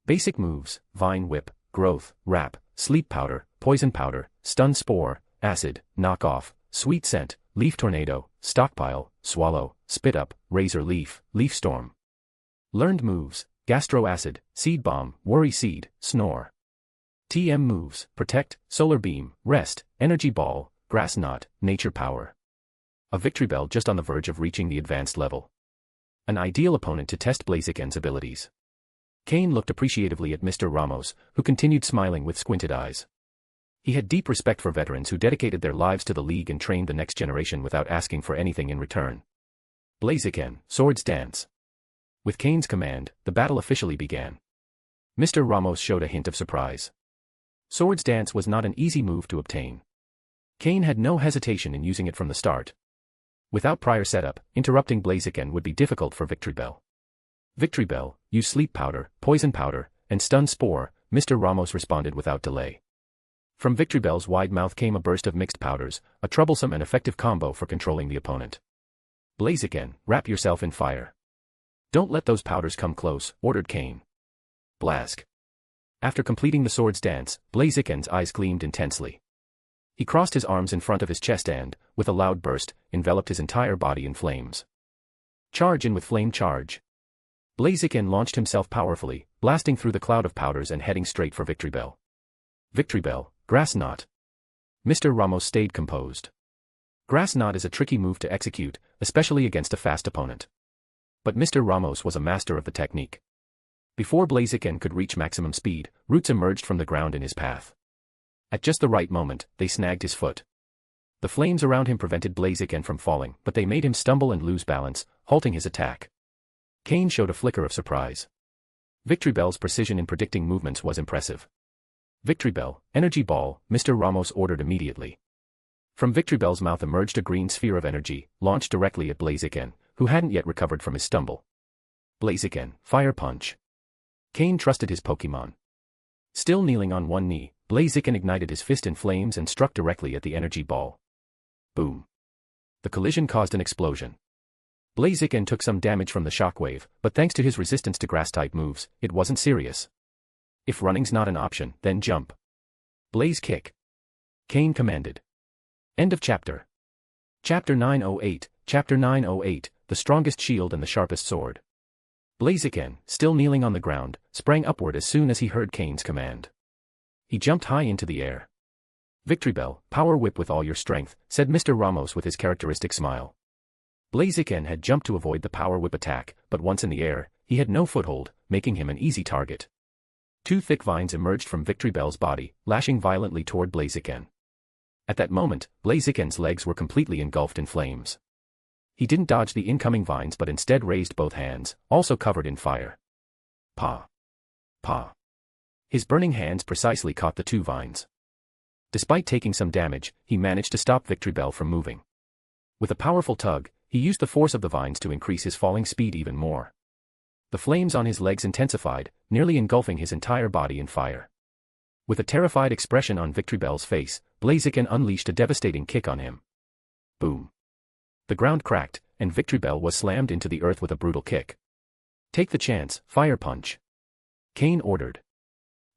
Basic moves, vine whip, growth, wrap, sleep powder, poison powder, stun spore, acid, knock off, sweet scent, leaf tornado, stockpile, swallow, spit up, razor leaf, leaf storm. Learned moves, gastro acid, seed bomb, worry seed, snore. TM moves, protect, solar beam, rest, energy ball, grass knot, nature power. A victory bell just on the verge of reaching the advanced level. An ideal opponent to test Blaziken's abilities. Cain looked appreciatively at Mr. Ramos, who continued smiling with squinted eyes. He had deep respect for veterans who dedicated their lives to the league and trained the next generation without asking for anything in return. Blaziken, Swords Dance. With Cain's command, the battle officially began. Mr. Ramos showed a hint of surprise. Swords Dance was not an easy move to obtain. Cain had no hesitation in using it from the start. Without prior setup, interrupting Blaziken would be difficult for Victory Bell. Victory Bell, use Sleep Powder, Poison Powder, and Stun Spore, Mr. Ramos responded without delay. From Victory Bell's wide mouth came a burst of mixed powders, a troublesome and effective combo for controlling the opponent. Blaziken, wrap yourself in fire. Don't let those powders come close, ordered Cain. Blask. After completing the Swords Dance, Blaziken's eyes gleamed intensely. He crossed his arms in front of his chest and, with a loud burst, enveloped his entire body in flames. Charge in with Flame Charge. Blaziken launched himself powerfully, blasting through the cloud of powders and heading straight for Victory Bell. Victory Bell, Grass Knot. Mr. Ramos stayed composed. Grass Knot is a tricky move to execute, especially against a fast opponent. But Mr. Ramos was a master of the technique. Before Blaziken could reach maximum speed, roots emerged from the ground in his path. At just the right moment, they snagged his foot. The flames around him prevented Blaziken from falling, but they made him stumble and lose balance, halting his attack. Cain showed a flicker of surprise. Victory Bell's precision in predicting movements was impressive. Victory Bell, Energy Ball, Mr. Ramos ordered immediately. From Victory Bell's mouth emerged a green sphere of energy, launched directly at Blaziken, who hadn't yet recovered from his stumble. Blaziken, Fire Punch. Cain trusted his Pokemon. Still kneeling on one knee, Blaziken ignited his fist in flames and struck directly at the energy ball. Boom. The collision caused an explosion. Blaziken took some damage from the shockwave, but thanks to his resistance to grass-type moves, it wasn't serious. If running's not an option, then jump. Blaze Kick. Cain commanded. End of chapter. Chapter 908, Chapter 908, The Strongest Shield and the Sharpest Sword. Blaziken, still kneeling on the ground, sprang upward as soon as he heard Cain's command. He jumped high into the air. Victory Bell, Power Whip with all your strength, said Mr. Ramos with his characteristic smile. Blaziken had jumped to avoid the Power Whip attack, but once in the air, he had no foothold, making him an easy target. Two thick vines emerged from Victory Bell's body, lashing violently toward Blaziken. At that moment, Blaziken's legs were completely engulfed in flames. He didn't dodge the incoming vines but instead raised both hands, also covered in fire. Pa. Pa. His burning hands precisely caught the two vines. Despite taking some damage, he managed to stop Victory Bell from moving. With a powerful tug, he used the force of the vines to increase his falling speed even more. The flames on his legs intensified, nearly engulfing his entire body in fire. With a terrified expression on Victory Bell's face, Blaziken unleashed a devastating kick on him. Boom. The ground cracked, and Victory Bell was slammed into the earth with a brutal kick. Take the chance, Fire Punch. Cain ordered.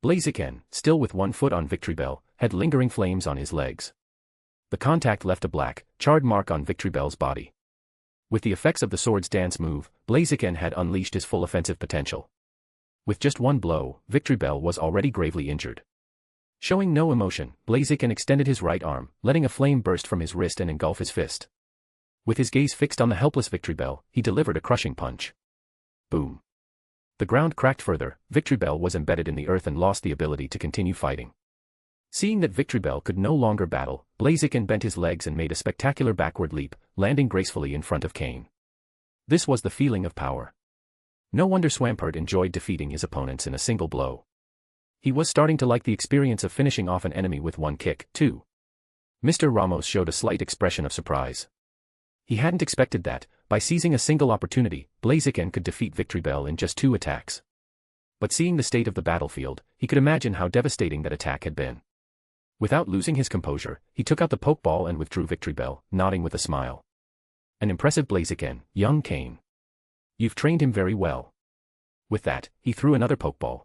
Blaziken, still with one foot on Victory Bell, had lingering flames on his legs. The contact left a black, charred mark on Victory Bell's body. With the effects of the Swords Dance move, Blaziken had unleashed his full offensive potential. With just one blow, Victory Bell was already gravely injured. Showing no emotion, Blaziken extended his right arm, letting a flame burst from his wrist and engulf his fist. With his gaze fixed on the helpless Victory Bell, he delivered a crushing punch. Boom. The ground cracked further, Victreebel was embedded in the earth and lost the ability to continue fighting. Seeing that Victreebel could no longer battle, Blaziken bent his legs and made a spectacular backward leap, landing gracefully in front of Cain. This was the feeling of power. No wonder Swampert enjoyed defeating his opponents in a single blow. He was starting to like the experience of finishing off an enemy with one kick, too. Mr. Ramos showed a slight expression of surprise. He hadn't expected that, by seizing a single opportunity, Blaziken could defeat Victreebel in just 2 attacks. But seeing the state of the battlefield, he could imagine how devastating that attack had been. Without losing his composure, he took out the Pokeball and withdrew Victreebel, nodding with a smile. An impressive Blaziken, young Cain. You've trained him very well. With that, he threw another Pokeball.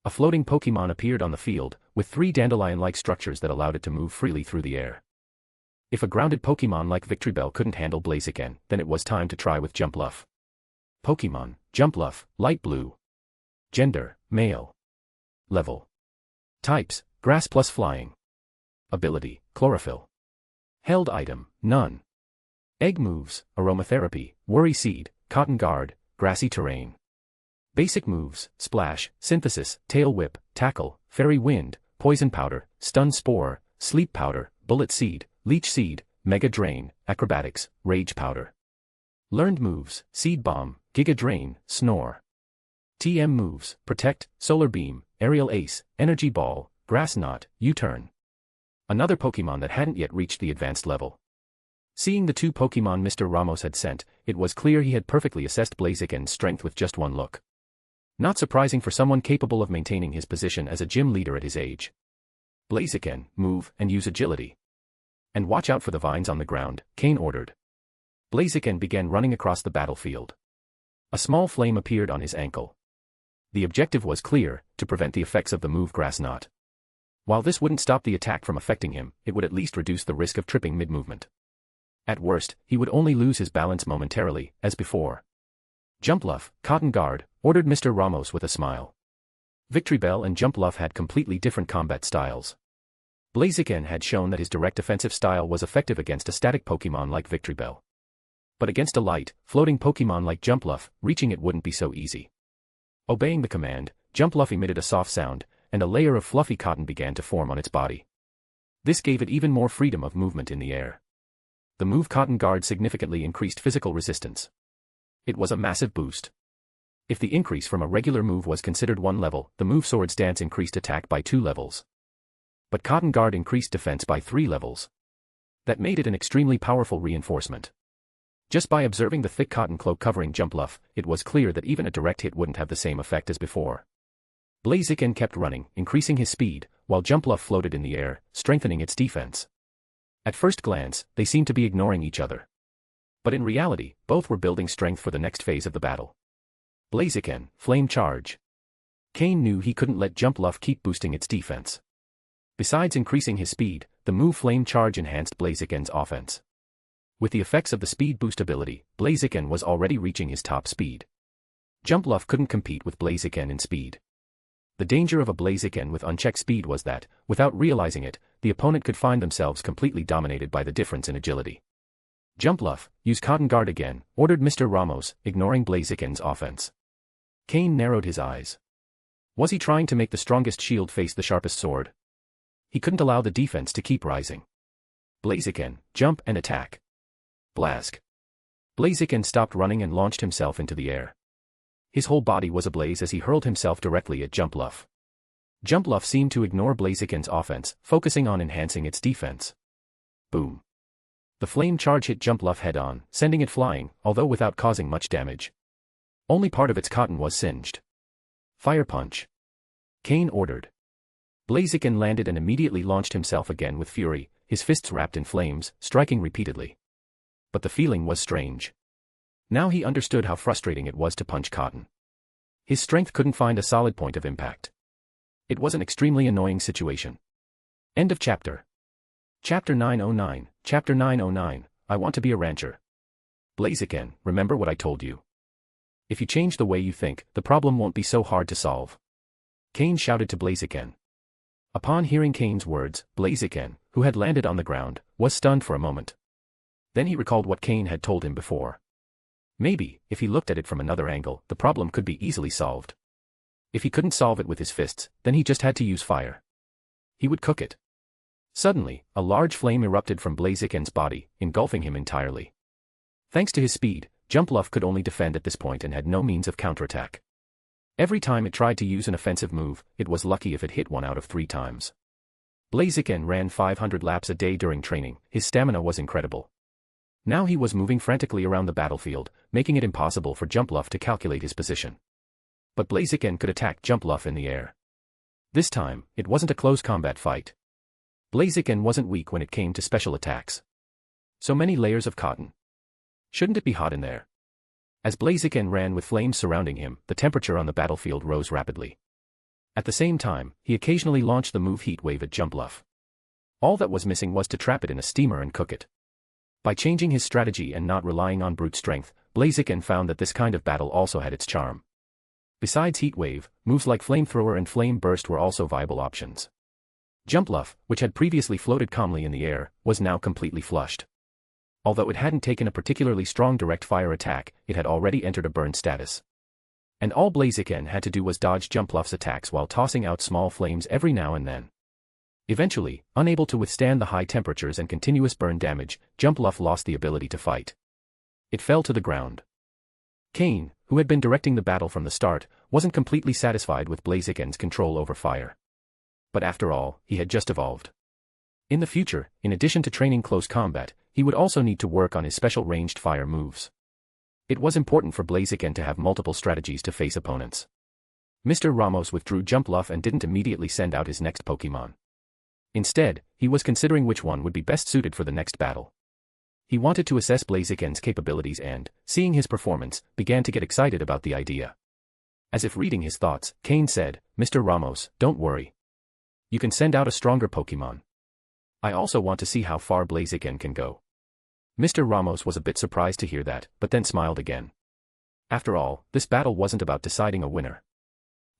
A floating Pokemon appeared on the field, with 3 dandelion-like structures that allowed it to move freely through the air. If a grounded Pokemon like Victreebel couldn't handle Blaziken, then it was time to try with Jumpluff. Pokemon, Jumpluff, light blue. Gender, male. Level. Types, grass plus flying. Ability, chlorophyll. Held item, none. Egg moves, aromatherapy, worry seed, cotton guard, grassy terrain. Basic moves, splash, synthesis, tail whip, tackle, fairy wind, poison powder, stun spore, sleep powder, bullet seed, leech seed, mega drain, acrobatics, rage powder. Learned moves, seed bomb, giga drain, snore. TM moves, protect, solar beam, aerial ace, energy ball, grass knot, U-turn. Another Pokemon that hadn't yet reached the advanced level. Seeing the 2 Pokemon Mr. Ramos had sent, it was clear he had perfectly assessed Blaziken's strength with just one look. Not surprising for someone capable of maintaining his position as a gym leader at his age. Blaziken, move and use agility. And watch out for the vines on the ground, Cain ordered. Blaziken began running across the battlefield. A small flame appeared on his ankle. The objective was clear, to prevent the effects of the move grass knot. While this wouldn't stop the attack from affecting him, it would at least reduce the risk of tripping mid-movement. At worst, he would only lose his balance momentarily, as before. Jumpluff, cotton guard, ordered Mr. Ramos with a smile. Victreebel and Jumpluff had completely different combat styles. Blaziken had shown that his direct offensive style was effective against a static Pokemon like Victreebel. But against a light, floating Pokemon like Jumpluff, reaching it wouldn't be so easy. Obeying the command, Jumpluff emitted a soft sound, and a layer of fluffy cotton began to form on its body. This gave it even more freedom of movement in the air. The move Cotton Guard significantly increased physical resistance. It was a massive boost. If the increase from a regular move was considered 1 level, the move Swords Dance increased attack by 2 levels. But Cotton Guard increased defense by 3 levels. That made it an extremely powerful reinforcement. Just by observing the thick cotton cloak covering Jumpluff, it was clear that even a direct hit wouldn't have the same effect as before. Blaziken kept running, increasing his speed, while Jumpluff floated in the air, strengthening its defense. At first glance, they seemed to be ignoring each other. But in reality, both were building strength for the next phase of the battle. Blaziken, Flame Charge. Cain knew he couldn't let Jumpluff keep boosting its defense. Besides increasing his speed, the move Flame Charge enhanced Blaziken's offense. With the effects of the speed boost ability, Blaziken was already reaching his top speed. Jumpluff couldn't compete with Blaziken in speed. The danger of a Blaziken with unchecked speed was that, without realizing it, the opponent could find themselves completely dominated by the difference in agility. Jumpluff, use Cotton Guard again, ordered Mr. Ramos, ignoring Blaziken's offense. Cain narrowed his eyes. Was he trying to make the strongest shield face the sharpest sword? He couldn't allow the defense to keep rising. Blaziken, jump and attack. Blask. Blaziken stopped running and launched himself into the air. His whole body was ablaze as he hurled himself directly at Jumpluff. Jumpluff seemed to ignore Blaziken's offense, focusing on enhancing its defense. Boom. The flame charge hit Jumpluff head-on, sending it flying, although without causing much damage. Only part of its cotton was singed. Fire Punch. Cain ordered. Blaziken landed and immediately launched himself again with fury, his fists wrapped in flames, striking repeatedly. But the feeling was strange. Now he understood how frustrating it was to punch cotton. His strength couldn't find a solid point of impact. It was an extremely annoying situation. End of chapter. Chapter 909, Chapter 909, I want to be a rancher. Blaziken, remember what I told you. If you change the way you think, the problem won't be so hard to solve. Cain shouted to Blaziken. Upon hearing Cain's words, Blaziken, who had landed on the ground, was stunned for a moment. Then he recalled what Cain had told him before. Maybe, if he looked at it from another angle, the problem could be easily solved. If he couldn't solve it with his fists, then he just had to use fire. He would cook it. Suddenly, a large flame erupted from Blaziken's body, engulfing him entirely. Thanks to his speed, Jumpluff could only defend at this point and had no means of counterattack. Every time it tried to use an offensive move, it was lucky if it hit 1 out of 3 times. Blaziken ran 500 laps a day during training, his stamina was incredible. Now he was moving frantically around the battlefield, making it impossible for Jumpluff to calculate his position. But Blaziken could attack Jumpluff in the air. This time, it wasn't a close combat fight. Blaziken wasn't weak when it came to special attacks. So many layers of cotton. Shouldn't it be hot in there? As Blaziken ran with flames surrounding him, the temperature on the battlefield rose rapidly. At the same time, he occasionally launched the move Heat Wave at Jumpluff. All that was missing was to trap it in a steamer and cook it. By changing his strategy and not relying on brute strength, Blaziken found that this kind of battle also had its charm. Besides Heat Wave, moves like Flamethrower and Flame Burst were also viable options. Jumpluff, which had previously floated calmly in the air, was now completely flushed. Although it hadn't taken a particularly strong direct fire attack, it had already entered a burn status. And all Blaziken had to do was dodge Jumpluff's attacks while tossing out small flames every now and then. Eventually, unable to withstand the high temperatures and continuous burn damage, Jumpluff lost the ability to fight. It fell to the ground. Cain, who had been directing the battle from the start, wasn't completely satisfied with Blaziken's control over fire. But after all, he had just evolved. In the future, in addition to training close combat, he would also need to work on his special ranged fire moves. It was important for Blaziken to have multiple strategies to face opponents. Mr. Ramos withdrew Jumpluff and didn't immediately send out his next Pokémon. Instead, he was considering which one would be best suited for the next battle. He wanted to assess Blaziken's capabilities and, seeing his performance, began to get excited about the idea. As if reading his thoughts, Cain said, "Mr. Ramos, don't worry. You can send out a stronger Pokémon. I also want to see how far Blaziken can go." Mr. Ramos was a bit surprised to hear that, but then smiled again. After all, this battle wasn't about deciding a winner.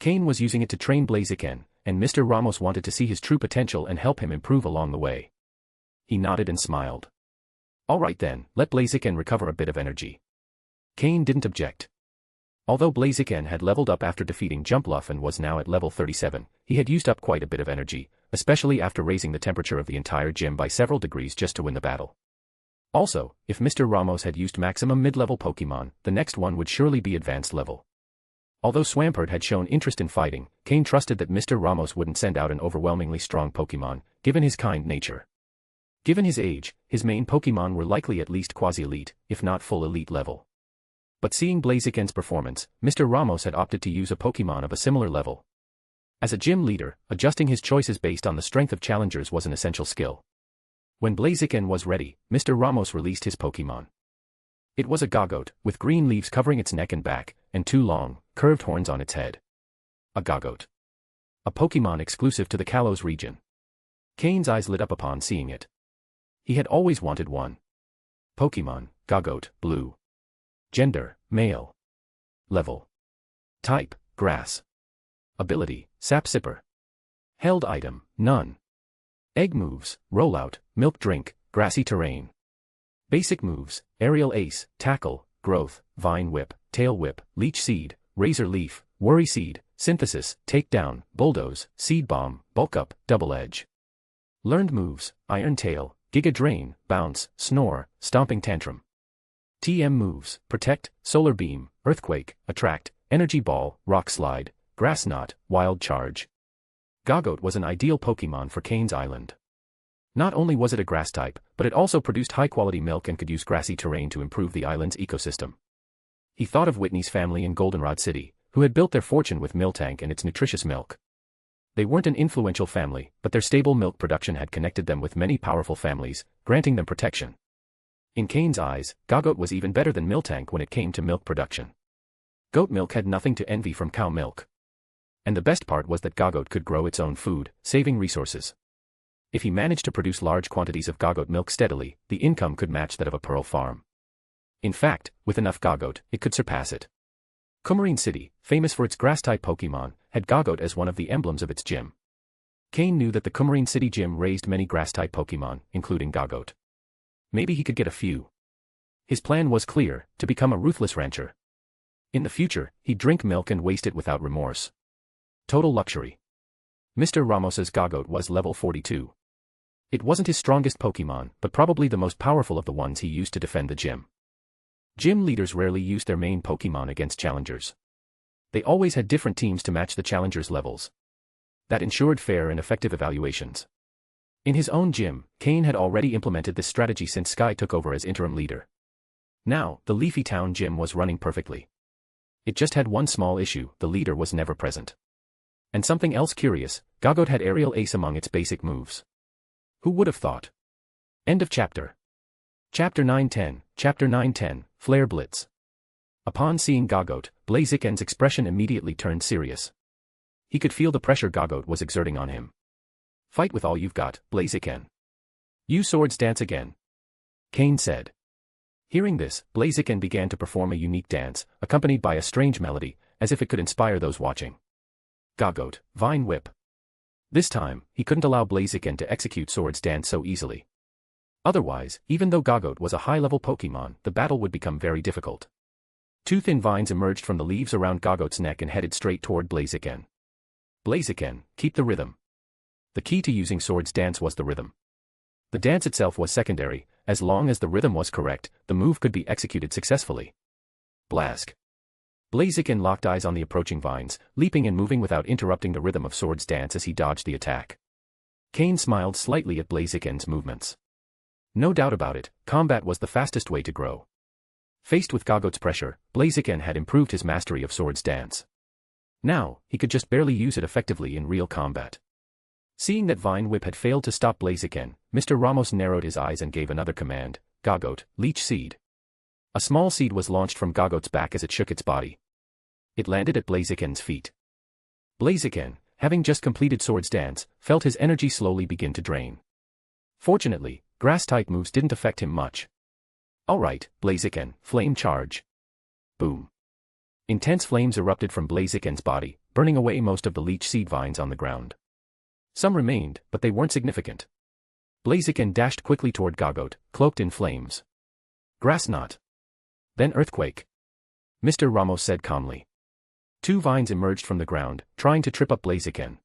Cain was using it to train Blaziken, and Mr. Ramos wanted to see his true potential and help him improve along the way. He nodded and smiled. "All right then, let Blaziken recover a bit of energy." Cain didn't object. Although Blaziken had leveled up after defeating Jumpluff and was now at level 37, he had used up quite a bit of energy, especially after raising the temperature of the entire gym by several degrees just to win the battle. Also, if Mr. Ramos had used maximum mid-level Pokémon, the next one would surely be advanced level. Although Swampert had shown interest in fighting, Cain trusted that Mr. Ramos wouldn't send out an overwhelmingly strong Pokémon, given his kind nature. Given his age, his main Pokémon were likely at least quasi-elite, if not full elite level. But seeing Blaziken's performance, Mr. Ramos had opted to use a Pokémon of a similar level. As a gym leader, adjusting his choices based on the strength of challengers was an essential skill. When Blaziken was ready, Mr. Ramos released his Pokémon. It was a Gogoat, with green leaves covering its neck and back, and 2 long, curved horns on its head. A Gogoat. A Pokémon exclusive to the Kalos region. Cain's eyes lit up upon seeing it. He had always wanted one. Pokémon, Gogoat, blue. Gender, male. Level. Type, grass. Ability, Sap Sipper. Held item, none. Egg moves, Rollout, Milk Drink, Grassy Terrain. Basic moves, Aerial Ace, Tackle, Growth, Vine Whip, Tail Whip, Leech Seed, Razor Leaf, Worry Seed, Synthesis, Takedown, Bulldoze, Seed Bomb, Bulk Up, Double Edge. Learned moves, Iron Tail, Giga Drain, Bounce, Snore, Stomping Tantrum. TM moves, Protect, Solar Beam, Earthquake, Attract, Energy Ball, Rock Slide, Grass Knot, Wild Charge. Gogoat was an ideal Pokémon for Cain's Island. Not only was it a grass type, but it also produced high-quality milk and could use grassy terrain to improve the island's ecosystem. He thought of Whitney's family in Goldenrod City, who had built their fortune with Miltank and its nutritious milk. They weren't an influential family, but their stable milk production had connected them with many powerful families, granting them protection. In Cain's eyes, Gogoat was even better than Miltank when it came to milk production. Goat milk had nothing to envy from cow milk. And the best part was that Gogoat could grow its own food, saving resources. If he managed to produce large quantities of Gogoat milk steadily, the income could match that of a pearl farm. In fact, with enough Gogoat, it could surpass it. Coumarine City, famous for its grass-type Pokémon, had Gogoat as one of the emblems of its gym. Cain knew that the Coumarine City gym raised many grass-type Pokémon, including Gogoat. Maybe he could get a few. His plan was clear, to become a ruthless rancher. In the future, he'd drink milk and waste it without remorse. Total luxury. Mr. Ramos's Gogoat was level 42. It wasn't his strongest Pokémon, but probably the most powerful of the ones he used to defend the gym. Gym leaders rarely used their main Pokémon against challengers. They always had different teams to match the challengers' levels. That ensured fair and effective evaluations. In his own gym, Cain had already implemented this strategy since Sky took over as interim leader. Now, the Leafy Town gym was running perfectly. It just had one small issue: the leader was never present. And something else curious, Gogoat had Aerial Ace among its basic moves. Who would have thought? End of chapter. Chapter 910, Flare Blitz. Upon seeing Gogoat, Blaziken's expression immediately turned serious. He could feel the pressure Gogoat was exerting on him. Fight with all you've got, Blaziken. Use Swords Dance again. Cain said. Hearing this, Blaziken began to perform a unique dance, accompanied by a strange melody, as if it could inspire those watching. Gogoat, Vine Whip. This time, he couldn't allow Blaziken to execute Swords Dance so easily. Otherwise, even though Gogoat was a high-level Pokémon, the battle would become very difficult. Two thin vines emerged from the leaves around Gogoat's neck and headed straight toward Blaziken. Blaziken, keep the rhythm. The key to using Swords Dance was the rhythm. The dance itself was secondary. As long as the rhythm was correct, the move could be executed successfully. Blask. Blaziken locked eyes on the approaching vines, leaping and moving without interrupting the rhythm of Swords Dance as he dodged the attack. Cain smiled slightly at Blaziken's movements. No doubt about it, combat was the fastest way to grow. Faced with Gogoat's pressure, Blaziken had improved his mastery of Swords Dance. Now, he could just barely use it effectively in real combat. Seeing that Vine Whip had failed to stop Blaziken, Mr. Ramos narrowed his eyes and gave another command: Gogoat, Leech Seed. A small seed was launched from Gogoat's back as it shook its body. It landed at Blaziken's feet. Blaziken, having just completed Swords Dance, felt his energy slowly begin to drain. Fortunately, Grass-type moves didn't affect him much. Alright, Blaziken, Flame Charge. Boom. Intense flames erupted from Blaziken's body, burning away most of the leech seed vines on the ground. Some remained, but they weren't significant. Blaziken dashed quickly toward Gogoat, cloaked in flames. Grass Knot. Then Earthquake. Mr. Ramos said calmly. Two vines emerged from the ground, trying to trip up Blaziken.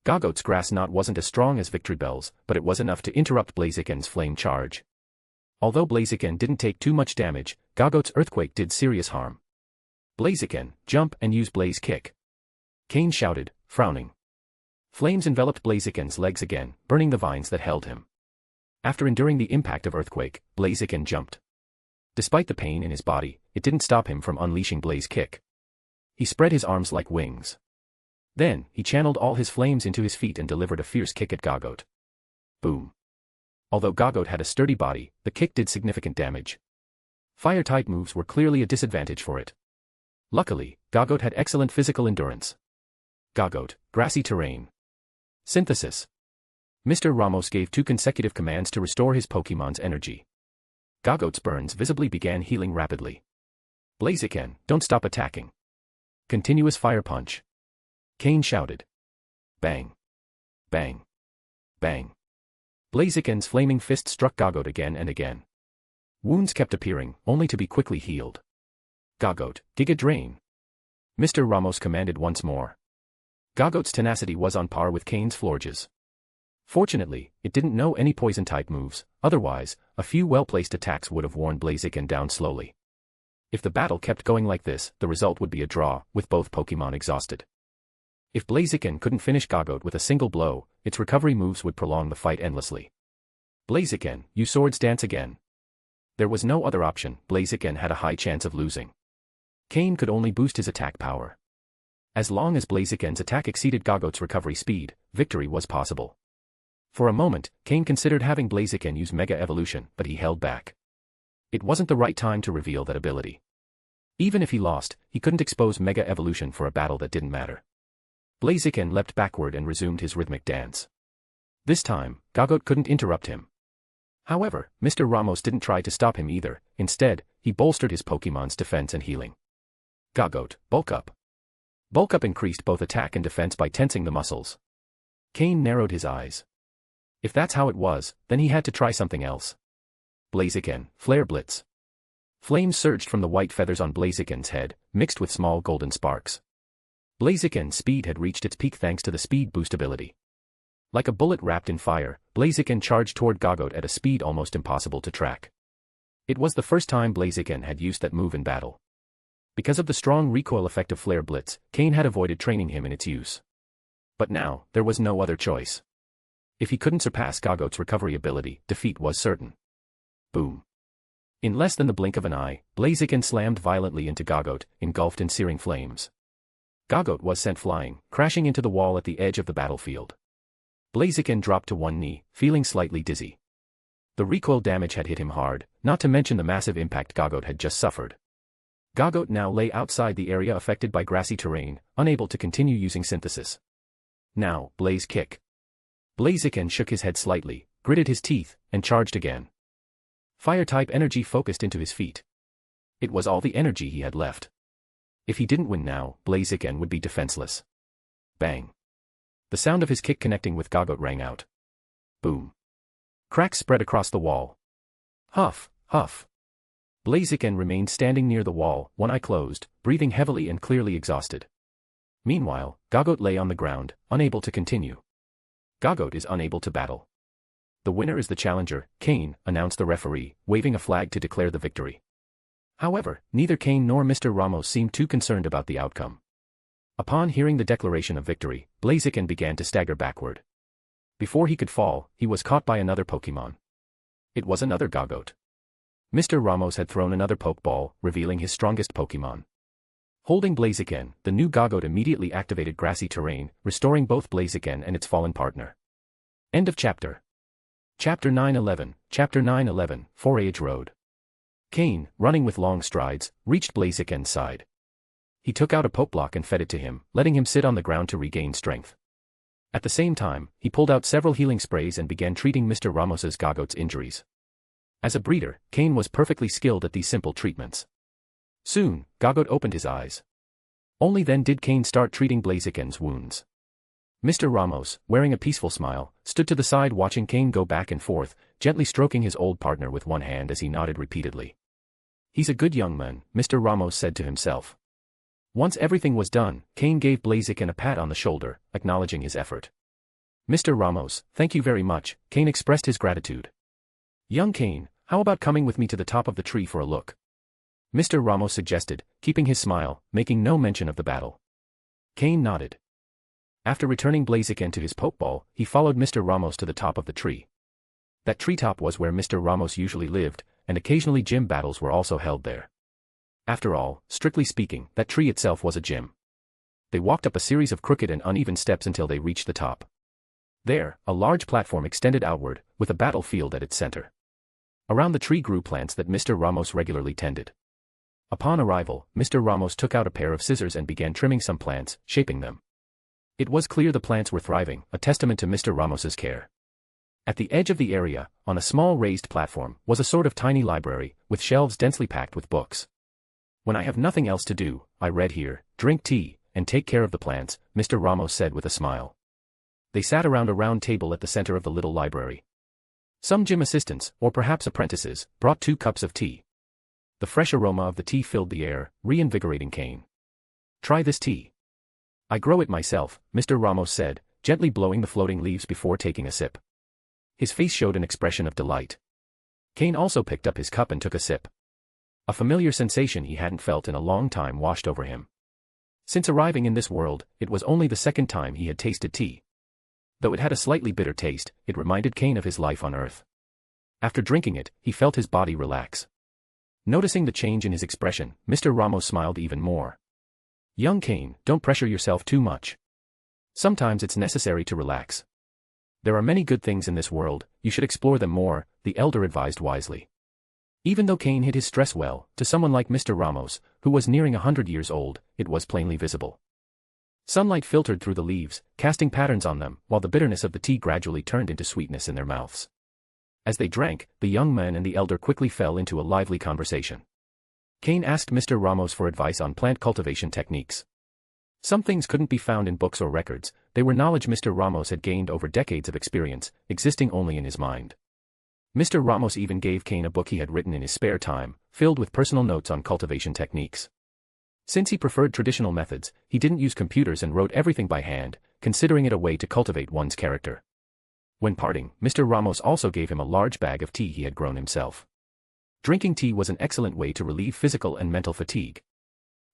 Gogoat's Grass Knot wasn't as strong as Victory Bells, but it was enough to interrupt Blaziken's flame charge. Although Blaziken didn't take too much damage, Gogoat's Earthquake did serious harm. Blaziken, jump and use Blaze Kick. Cain shouted, frowning. Flames enveloped Blaziken's legs again, burning the vines that held him. After enduring the impact of Earthquake, Blaziken jumped. Despite the pain in his body, it didn't stop him from unleashing Blaze Kick. He spread his arms like wings. Then, he channeled all his flames into his feet and delivered a fierce kick at Gogoat. Boom. Although Gogoat had a sturdy body, the kick did significant damage. Fire-type moves were clearly a disadvantage for it. Luckily, Gogoat had excellent physical endurance. Gogoat, Grassy Terrain. Synthesis. Mr. Ramos gave 2 consecutive commands to restore his Pokémon's energy. Gogoat's burns visibly began healing rapidly. Blaziken, don't stop attacking. Continuous Fire Punch. Cain shouted. Bang. Bang. Bang. Blaziken's flaming fist struck Gogoat again and again. Wounds kept appearing, only to be quickly healed. Gogoat, Giga Drain. Mr. Ramos commanded once more. Gogoat's tenacity was on par with Cain's Florges. Fortunately, it didn't know any poison-type moves, otherwise, a few well-placed attacks would have worn Blaziken down slowly. If the battle kept going like this, the result would be a draw, with both Pokémon exhausted. If Blaziken couldn't finish Gogoat with a single blow, its recovery moves would prolong the fight endlessly. Blaziken, use Swords Dance again. There was no other option, Blaziken had a high chance of losing. Cain could only boost his attack power. As long as Blaziken's attack exceeded Gogoat's recovery speed, victory was possible. For a moment, Cain considered having Blaziken use Mega Evolution, but he held back. It wasn't the right time to reveal that ability. Even if he lost, he couldn't expose Mega Evolution for a battle that didn't matter. Blaziken leapt backward and resumed his rhythmic dance. This time, Gogoat couldn't interrupt him. However, Mr. Ramos didn't try to stop him either. Instead, he bolstered his Pokémon's defense and healing. Gogoat, Bulk Up. Bulk Up increased both attack and defense by tensing the muscles. Cain narrowed his eyes. If that's how it was, then he had to try something else. Blaziken, Flare Blitz. Flames surged from the white feathers on Blaziken's head, mixed with small golden sparks. Blaziken's speed had reached its peak thanks to the speed boost ability. Like a bullet wrapped in fire, Blaziken charged toward Gogoat at a speed almost impossible to track. It was the first time Blaziken had used that move in battle. Because of the strong recoil effect of Flare Blitz, Cain had avoided training him in its use. But now, there was no other choice. If he couldn't surpass Gogoat's recovery ability, defeat was certain. Boom. In less than the blink of an eye, Blaziken slammed violently into Gogoat, engulfed in searing flames. Gogoat was sent flying, crashing into the wall at the edge of the battlefield. Blaziken dropped to one knee, feeling slightly dizzy. The recoil damage had hit him hard, not to mention the massive impact Gogoat had just suffered. Gogoat now lay outside the area affected by grassy terrain, unable to continue using synthesis. Now, Blaze Kick. Blaziken shook his head slightly, gritted his teeth, and charged again. Fire-type energy focused into his feet. It was all the energy he had left. If he didn't win now, Blaziken would be defenseless. Bang. The sound of his kick connecting with Gogoat rang out. Boom. Cracks spread across the wall. Huff, huff. Blaziken remained standing near the wall, one eye closed, breathing heavily and clearly exhausted. Meanwhile, Gogoat lay on the ground, unable to continue. Gogoat is unable to battle. The winner is the challenger, Cain, announced the referee, waving a flag to declare the victory. However, neither Cain nor Mr. Ramos seemed too concerned about the outcome. Upon hearing the declaration of victory, Blaziken began to stagger backward. Before he could fall, he was caught by another Pokémon. It was another Gogoat. Mr. Ramos had thrown another Pokeball, revealing his strongest Pokémon. Holding Blaziken, the new Gogoat immediately activated grassy terrain, restoring both Blaziken and its fallen partner. End of chapter. Chapter 911, Chapter 911, Forage Road. Cain, running with long strides, reached Blaziken's side. He took out a Pokeblock and fed it to him, letting him sit on the ground to regain strength. At the same time, he pulled out several healing sprays and began treating Mr. Ramos's Gogoat's injuries. As a breeder, Cain was perfectly skilled at these simple treatments. Soon, Gogoat opened his eyes. Only then did Cain start treating Blaziken's wounds. Mr. Ramos, wearing a peaceful smile, stood to the side watching Cain go back and forth, gently stroking his old partner with one hand as he nodded repeatedly. He's a good young man, Mr. Ramos said to himself. Once everything was done, Cain gave Blaziken a pat on the shoulder, acknowledging his effort. Mr. Ramos, thank you very much, Cain expressed his gratitude. Young Cain, how about coming with me to the top of the tree for a look? Mr. Ramos suggested, keeping his smile, making no mention of the battle. Cain nodded. After returning Blaziken to his Pokeball, he followed Mr. Ramos to the top of the tree. That treetop was where Mr. Ramos usually lived, and occasionally gym battles were also held there. After all, strictly speaking, that tree itself was a gym. They walked up a series of crooked and uneven steps until they reached the top. There, a large platform extended outward, with a battlefield at its center. Around the tree grew plants that Mr. Ramos regularly tended. Upon arrival, Mr. Ramos took out a pair of scissors and began trimming some plants, shaping them. It was clear the plants were thriving, a testament to Mr. Ramos's care. At the edge of the area, on a small raised platform, was a sort of tiny library, with shelves densely packed with books. When I have nothing else to do, I read here, drink tea, and take care of the plants, Mr. Ramos said with a smile. They sat around a round table at the center of the little library. Some gym assistants, or perhaps apprentices, brought 2 cups of tea. The fresh aroma of the tea filled the air, reinvigorating Cain. Try this tea. I grow it myself, Mr. Ramos said, gently blowing the floating leaves before taking a sip. His face showed an expression of delight. Cain also picked up his cup and took a sip. A familiar sensation he hadn't felt in a long time washed over him. Since arriving in this world, it was only the second time he had tasted tea. Though it had a slightly bitter taste, it reminded Cain of his life on Earth. After drinking it, he felt his body relax. Noticing the change in his expression, Mr. Ramos smiled even more. Young Cain, don't pressure yourself too much. Sometimes it's necessary to relax. There are many good things in this world, you should explore them more, the elder advised wisely. Even though Cain hid his stress well, to someone like Mr. Ramos, who was nearing 100 years old, it was plainly visible. Sunlight filtered through the leaves, casting patterns on them, while the bitterness of the tea gradually turned into sweetness in their mouths. As they drank, the young man and the elder quickly fell into a lively conversation. Cain asked Mr. Ramos for advice on plant cultivation techniques. Some things couldn't be found in books or records, they were knowledge Mr. Ramos had gained over decades of experience, existing only in his mind. Mr. Ramos even gave Cain a book he had written in his spare time, filled with personal notes on cultivation techniques. Since he preferred traditional methods, he didn't use computers and wrote everything by hand, considering it a way to cultivate one's character. When parting, Mr. Ramos also gave him a large bag of tea he had grown himself. Drinking tea was an excellent way to relieve physical and mental fatigue.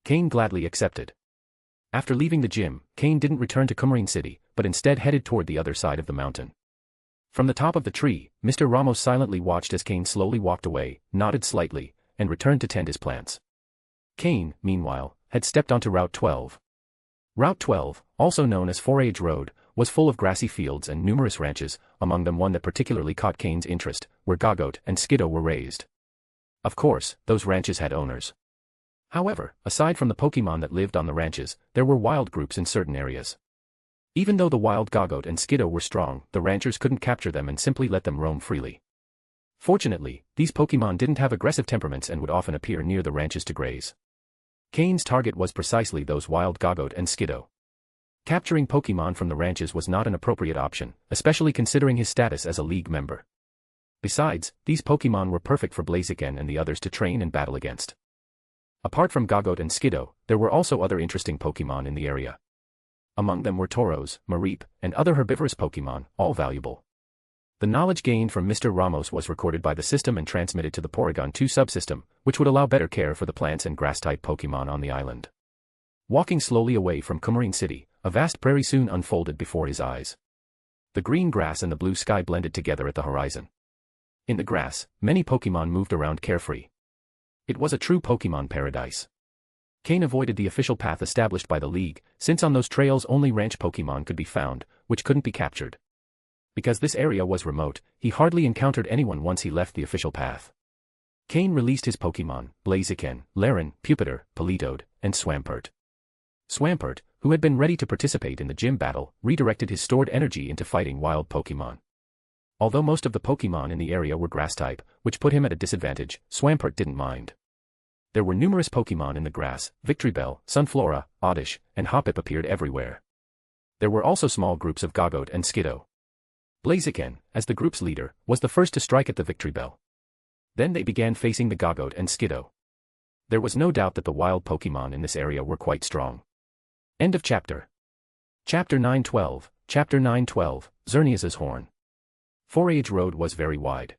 Cain gladly accepted. After leaving the gym, Cain didn't return to Cain City, but instead headed toward the other side of the mountain. From the top of the tree, Mr. Ramos silently watched as Cain slowly walked away, nodded slightly, and returned to tend his plants. Cain, meanwhile, had stepped onto Route 12. Route 12, also known as Forage Road, was full of grassy fields and numerous ranches, among them one that particularly caught Cain's interest, where Gogoat and Skiddo were raised. Of course, those ranches had owners. However, aside from the Pokémon that lived on the ranches, there were wild groups in certain areas. Even though the wild Gogoat and Skiddo were strong, the ranchers couldn't capture them and simply let them roam freely. Fortunately, these Pokémon didn't have aggressive temperaments and would often appear near the ranches to graze. Cain's target was precisely those wild Gogoat and Skiddo. Capturing Pokémon from the ranches was not an appropriate option, especially considering his status as a league member. Besides, these Pokémon were perfect for Blaziken and the others to train and battle against. Apart from Gogoat and Skiddo, there were also other interesting Pokémon in the area. Among them were Tauros, Mareep, and other herbivorous Pokémon, all valuable. The knowledge gained from Mr. Ramos was recorded by the system and transmitted to the Porygon 2 subsystem, which would allow better care for the plants and grass-type Pokémon on the island. Walking slowly away from Cain City, a vast prairie soon unfolded before his eyes. The green grass and the blue sky blended together at the horizon. In the grass, many Pokémon moved around carefree. It was a true Pokémon paradise. Cain avoided the official path established by the League, since on those trails only ranch Pokémon could be found, which couldn't be captured. Because this area was remote, he hardly encountered anyone once he left the official path. Cain released his Pokémon, Blaziken, Laren, Pupitar, Politoed, and Swampert. Swampert, who had been ready to participate in the gym battle, redirected his stored energy into fighting wild Pokémon. Although most of the Pokémon in the area were grass-type, which put him at a disadvantage, Swampert didn't mind. There were numerous Pokémon in the grass. Victreebel, Sunflora, Oddish, and Hoppip appeared everywhere. There were also small groups of Gogoat and Skiddo. Blaziken, as the group's leader, was the first to strike at the Victreebel. Then they began facing the Gogoat and Skiddo. There was no doubt that the wild Pokémon in this area were quite strong. End of chapter. Chapter 912, Chapter 912, Xerneas's Horn. Forage Road was very wide.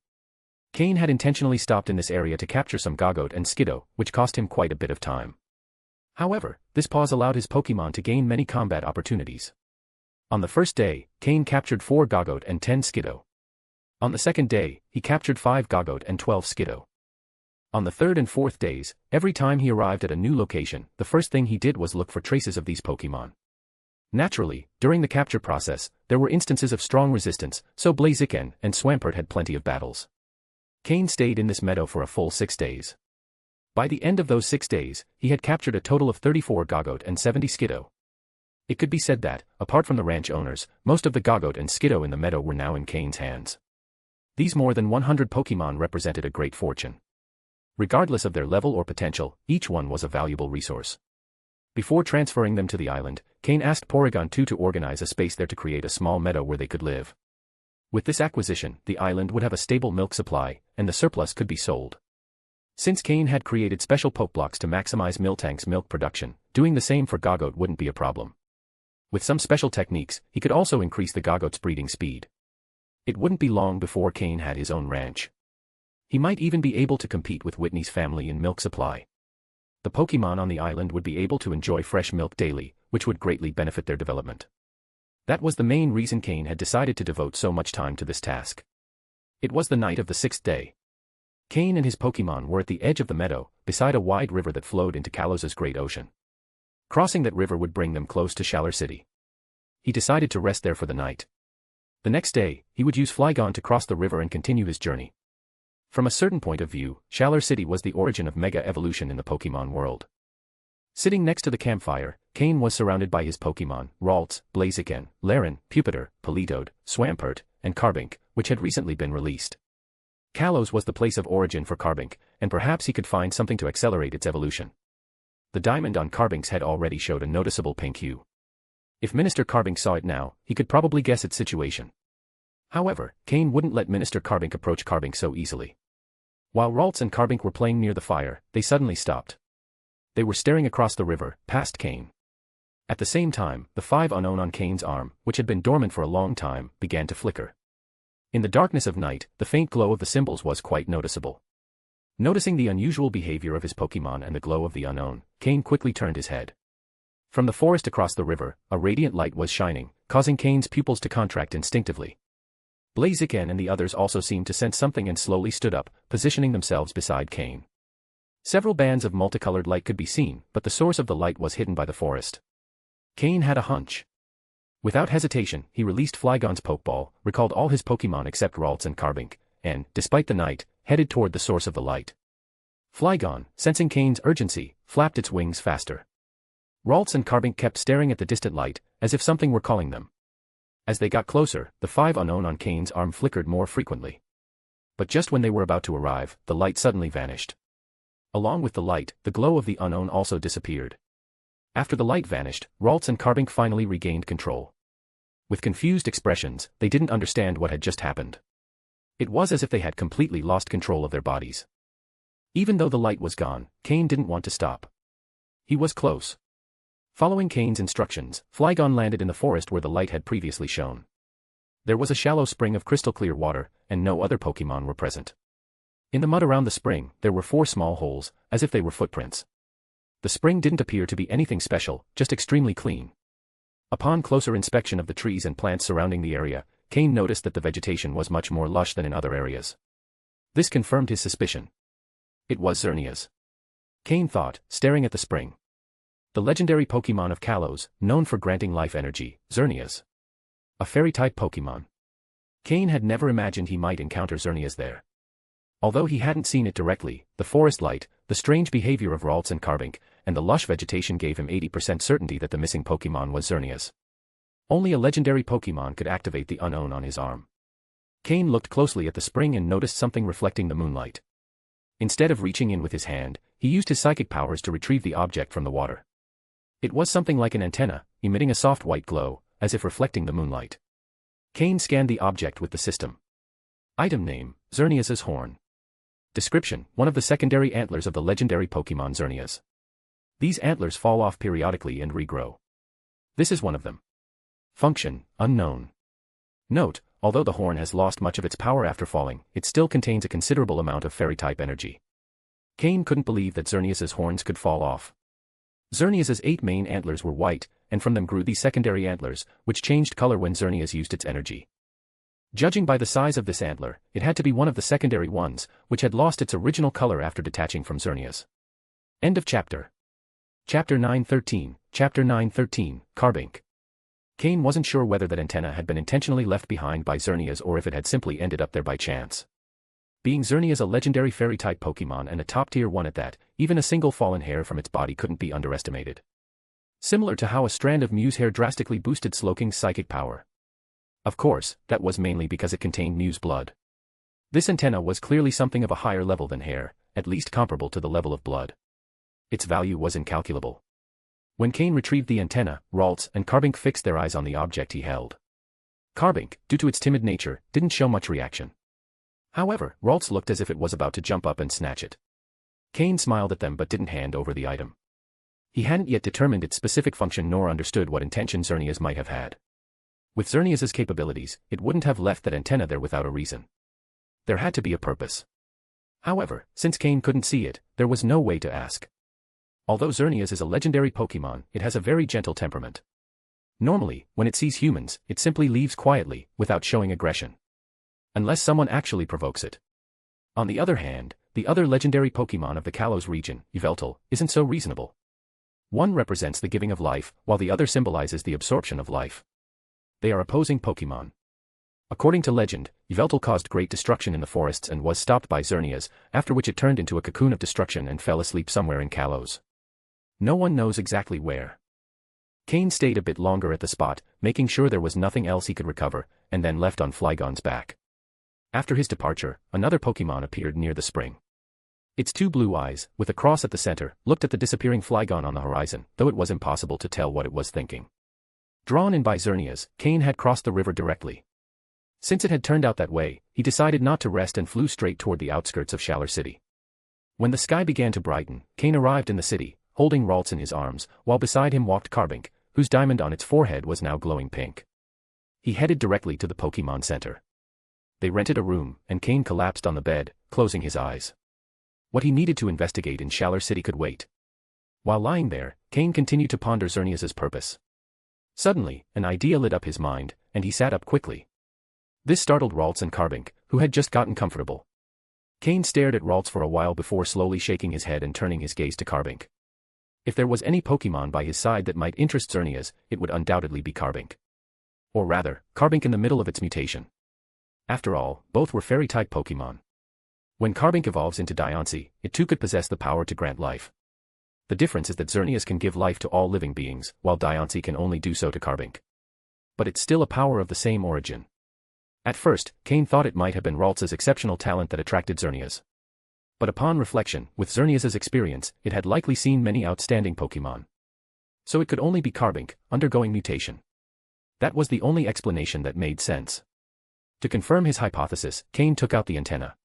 Cain had intentionally stopped in this area to capture some Gogoat and Skiddo, which cost him quite a bit of time. However, this pause allowed his Pokémon to gain many combat opportunities. On the first day, Cain captured 4 Gogoat and 10 Skiddo. On the second day, he captured 5 Gogoat and 12 Skiddo. On the third and fourth days, every time he arrived at a new location, the first thing he did was look for traces of these Pokémon. Naturally, during the capture process, there were instances of strong resistance, so Blaziken and Swampert had plenty of battles. Cain stayed in this meadow for a full 6 days. By the end of those 6 days, he had captured a total of 34 Gogoat and 70 Skiddo. It could be said that, apart from the ranch owners, most of the Gogoat and Skiddo in the meadow were now in Cain's hands. These more than 100 Pokémon represented a great fortune. Regardless of their level or potential, each one was a valuable resource. Before transferring them to the island, Cain asked Porygon 2 to organize a space there to create a small meadow where they could live. With this acquisition, the island would have a stable milk supply, and the surplus could be sold. Since Cain had created special Pokeblocks to maximize Miltank's milk production, doing the same for Gogoat wouldn't be a problem. With some special techniques, he could also increase the Gogoat's breeding speed. It wouldn't be long before Cain had his own ranch. He might even be able to compete with Whitney's family in milk supply. The Pokémon on the island would be able to enjoy fresh milk daily, which would greatly benefit their development. That was the main reason Cain had decided to devote so much time to this task. It was the night of the 6th day. Cain and his Pokémon were at the edge of the meadow, beside a wide river that flowed into Kalos's great ocean. Crossing that river would bring them close to Shalar City. He decided to rest there for the night. The next day, he would use Flygon to cross the river and continue his journey. From a certain point of view, Shalar City was the origin of Mega Evolution in the Pokémon world. Sitting next to the campfire, Cain was surrounded by his Pokémon, Ralts, Blaziken, Laren, Pupitar, Politoed, Swampert, and Carbink, which had recently been released. Kalos was the place of origin for Carbink, and perhaps he could find something to accelerate its evolution. The diamond on Carbink's head already showed a noticeable pink hue. If Minister Carbink saw it now, he could probably guess its situation. However, Cain wouldn't let Minister Carbink approach Carbink so easily. While Ralts and Carbink were playing near the fire, they suddenly stopped. They were staring across the river, past Cain. At the same time, the 5 unknown on Cain's arm, which had been dormant for a long time, began to flicker. In the darkness of night, the faint glow of the symbols was quite noticeable. Noticing the unusual behavior of his Pokémon and the glow of the unknown, Cain quickly turned his head. From the forest across the river, a radiant light was shining, causing Cain's pupils to contract instinctively. Blaziken and the others also seemed to sense something and slowly stood up, positioning themselves beside Cain. Several bands of multicolored light could be seen, but the source of the light was hidden by the forest. Cain had a hunch. Without hesitation, he released Flygon's Pokeball, recalled all his Pokémon except Ralts and Carbink, and, despite the night, headed toward the source of the light. Flygon, sensing Cain's urgency, flapped its wings faster. Ralts and Carbink kept staring at the distant light, as if something were calling them. As they got closer, the 5 unknown on Cain's arm flickered more frequently. But just when they were about to arrive, the light suddenly vanished. Along with the light, the glow of the unknown also disappeared. After the light vanished, Ralts and Carbink finally regained control. With confused expressions, they didn't understand what had just happened. It was as if they had completely lost control of their bodies. Even though the light was gone, Cain didn't want to stop. He was close. Following Cain's instructions, Flygon landed in the forest where the light had previously shone. There was a shallow spring of crystal-clear water, and no other Pokémon were present. In the mud around the spring, there were 4 small holes, as if they were footprints. The spring didn't appear to be anything special, just extremely clean. Upon closer inspection of the trees and plants surrounding the area, Cain noticed that the vegetation was much more lush than in other areas. This confirmed his suspicion. It was Xerneas. Cain thought, staring at the spring. The legendary Pokémon of Kalos, known for granting life energy, Xerneas. A fairy-type Pokémon. Cain had never imagined he might encounter Xerneas there. Although he hadn't seen it directly, the forest light, the strange behavior of Ralts and Carbink, and the lush vegetation gave him 80% certainty that the missing Pokémon was Xerneas. Only a legendary Pokémon could activate the unknown on his arm. Cain looked closely at the spring and noticed something reflecting the moonlight. Instead of reaching in with his hand, he used his psychic powers to retrieve the object from the water. It was something like an antenna, emitting a soft white glow, as if reflecting the moonlight. Cain scanned the object with the system. Item name, Xerneas's horn. Description, one of the secondary antlers of the legendary Pokémon Xerneas. These antlers fall off periodically and regrow. This is one of them. Function, unknown. Note, although the horn has lost much of its power after falling, it still contains a considerable amount of fairy-type energy. Cain couldn't believe that Xerneas's horns could fall off. Xerneas's 8 main antlers were white, and from them grew these secondary antlers, which changed color when Xerneas used its energy. Judging by the size of this antler, it had to be one of the secondary ones, which had lost its original color after detaching from Xerneas. End of chapter. Chapter 913, Chapter 913, Carbink. Cain wasn't sure whether that antenna had been intentionally left behind by Xerneas or if it had simply ended up there by chance. Being Xerneas a legendary fairy-type Pokémon and a top-tier one at that, even a single fallen hair from its body couldn't be underestimated. Similar to how a strand of Mew's hair drastically boosted Slowking's psychic power. Of course, that was mainly because it contained Mew's blood. This antenna was clearly something of a higher level than hair, at least comparable to the level of blood. Its value was incalculable. When Cain retrieved the antenna, Ralts and Carbink fixed their eyes on the object he held. Carbink, due to its timid nature, didn't show much reaction. However, Ralts looked as if it was about to jump up and snatch it. Cain smiled at them but didn't hand over the item. He hadn't yet determined its specific function nor understood what intention Xerneas might have had. With Xerneas's capabilities, it wouldn't have left that antenna there without a reason. There had to be a purpose. However, since Cain couldn't see it, there was no way to ask. Although Xerneas is a legendary Pokémon, it has a very gentle temperament. Normally, when it sees humans, it simply leaves quietly, without showing aggression. Unless someone actually provokes it. On the other hand, the other legendary Pokémon of the Kalos region, Yveltal, isn't so reasonable. One represents the giving of life, while the other symbolizes the absorption of life. They are opposing Pokémon. According to legend, Yveltal caused great destruction in the forests and was stopped by Xerneas, after which it turned into a cocoon of destruction and fell asleep somewhere in Kalos. No one knows exactly where. Cain stayed a bit longer at the spot, making sure there was nothing else he could recover, and then left on Flygon's back. After his departure, another Pokémon appeared near the spring. Its 2 blue eyes, with a cross at the center, looked at the disappearing Flygon on the horizon, though it was impossible to tell what it was thinking. Drawn in by Xerneas, Cain had crossed the river directly. Since it had turned out that way, he decided not to rest and flew straight toward the outskirts of Shalar City. When the sky began to brighten, Cain arrived in the city, holding Ralts in his arms, while beside him walked Carbink, whose diamond on its forehead was now glowing pink. He headed directly to the Pokémon Center. They rented a room, and Cain collapsed on the bed, closing his eyes. What he needed to investigate in Shalar City could wait. While lying there, Cain continued to ponder Xerneas's purpose. Suddenly, an idea lit up his mind, and he sat up quickly. This startled Ralts and Carbink, who had just gotten comfortable. Cain stared at Ralts for a while before slowly shaking his head and turning his gaze to Carbink. If there was any Pokémon by his side that might interest Xerneas, it would undoubtedly be Carbink. Or rather, Carbink in the middle of its mutation. After all, both were fairy-type Pokémon. When Carbink evolves into Diancie, it too could possess the power to grant life. The difference is that Xerneas can give life to all living beings, while Diancie can only do so to Carbink. But it's still a power of the same origin. At first, Cain thought it might have been Ralts' exceptional talent that attracted Xerneas. But upon reflection, with Xerneas' experience, it had likely seen many outstanding Pokémon. So it could only be Carbink, undergoing mutation. That was the only explanation that made sense. To confirm his hypothesis, Cain took out the antenna.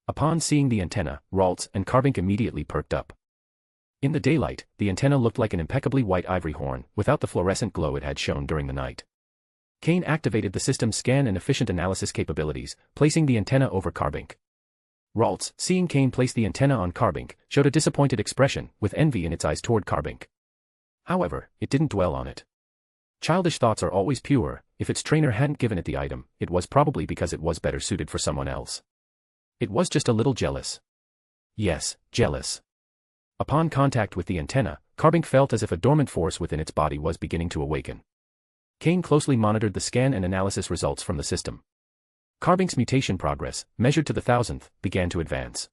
Upon seeing the antenna, Ralts and Carbink immediately perked up. In the daylight, the antenna looked like an impeccably white ivory horn, without the fluorescent glow it had shown during the night. Cain activated the system's scan and efficient analysis capabilities, placing the antenna over Carbink. Ralts, seeing Cain place the antenna on Carbink, showed a disappointed expression, with envy in its eyes toward Carbink. However, it didn't dwell on it. Childish thoughts are always pure. If its trainer hadn't given it the item, it was probably because it was better suited for someone else. It was just a little jealous. Yes, jealous. Upon contact with the antenna, Carbink felt as if a dormant force within its body was beginning to awaken. Cain closely monitored the scan and analysis results from the system. Carbink's mutation progress, measured to the 1,000th, began to advance.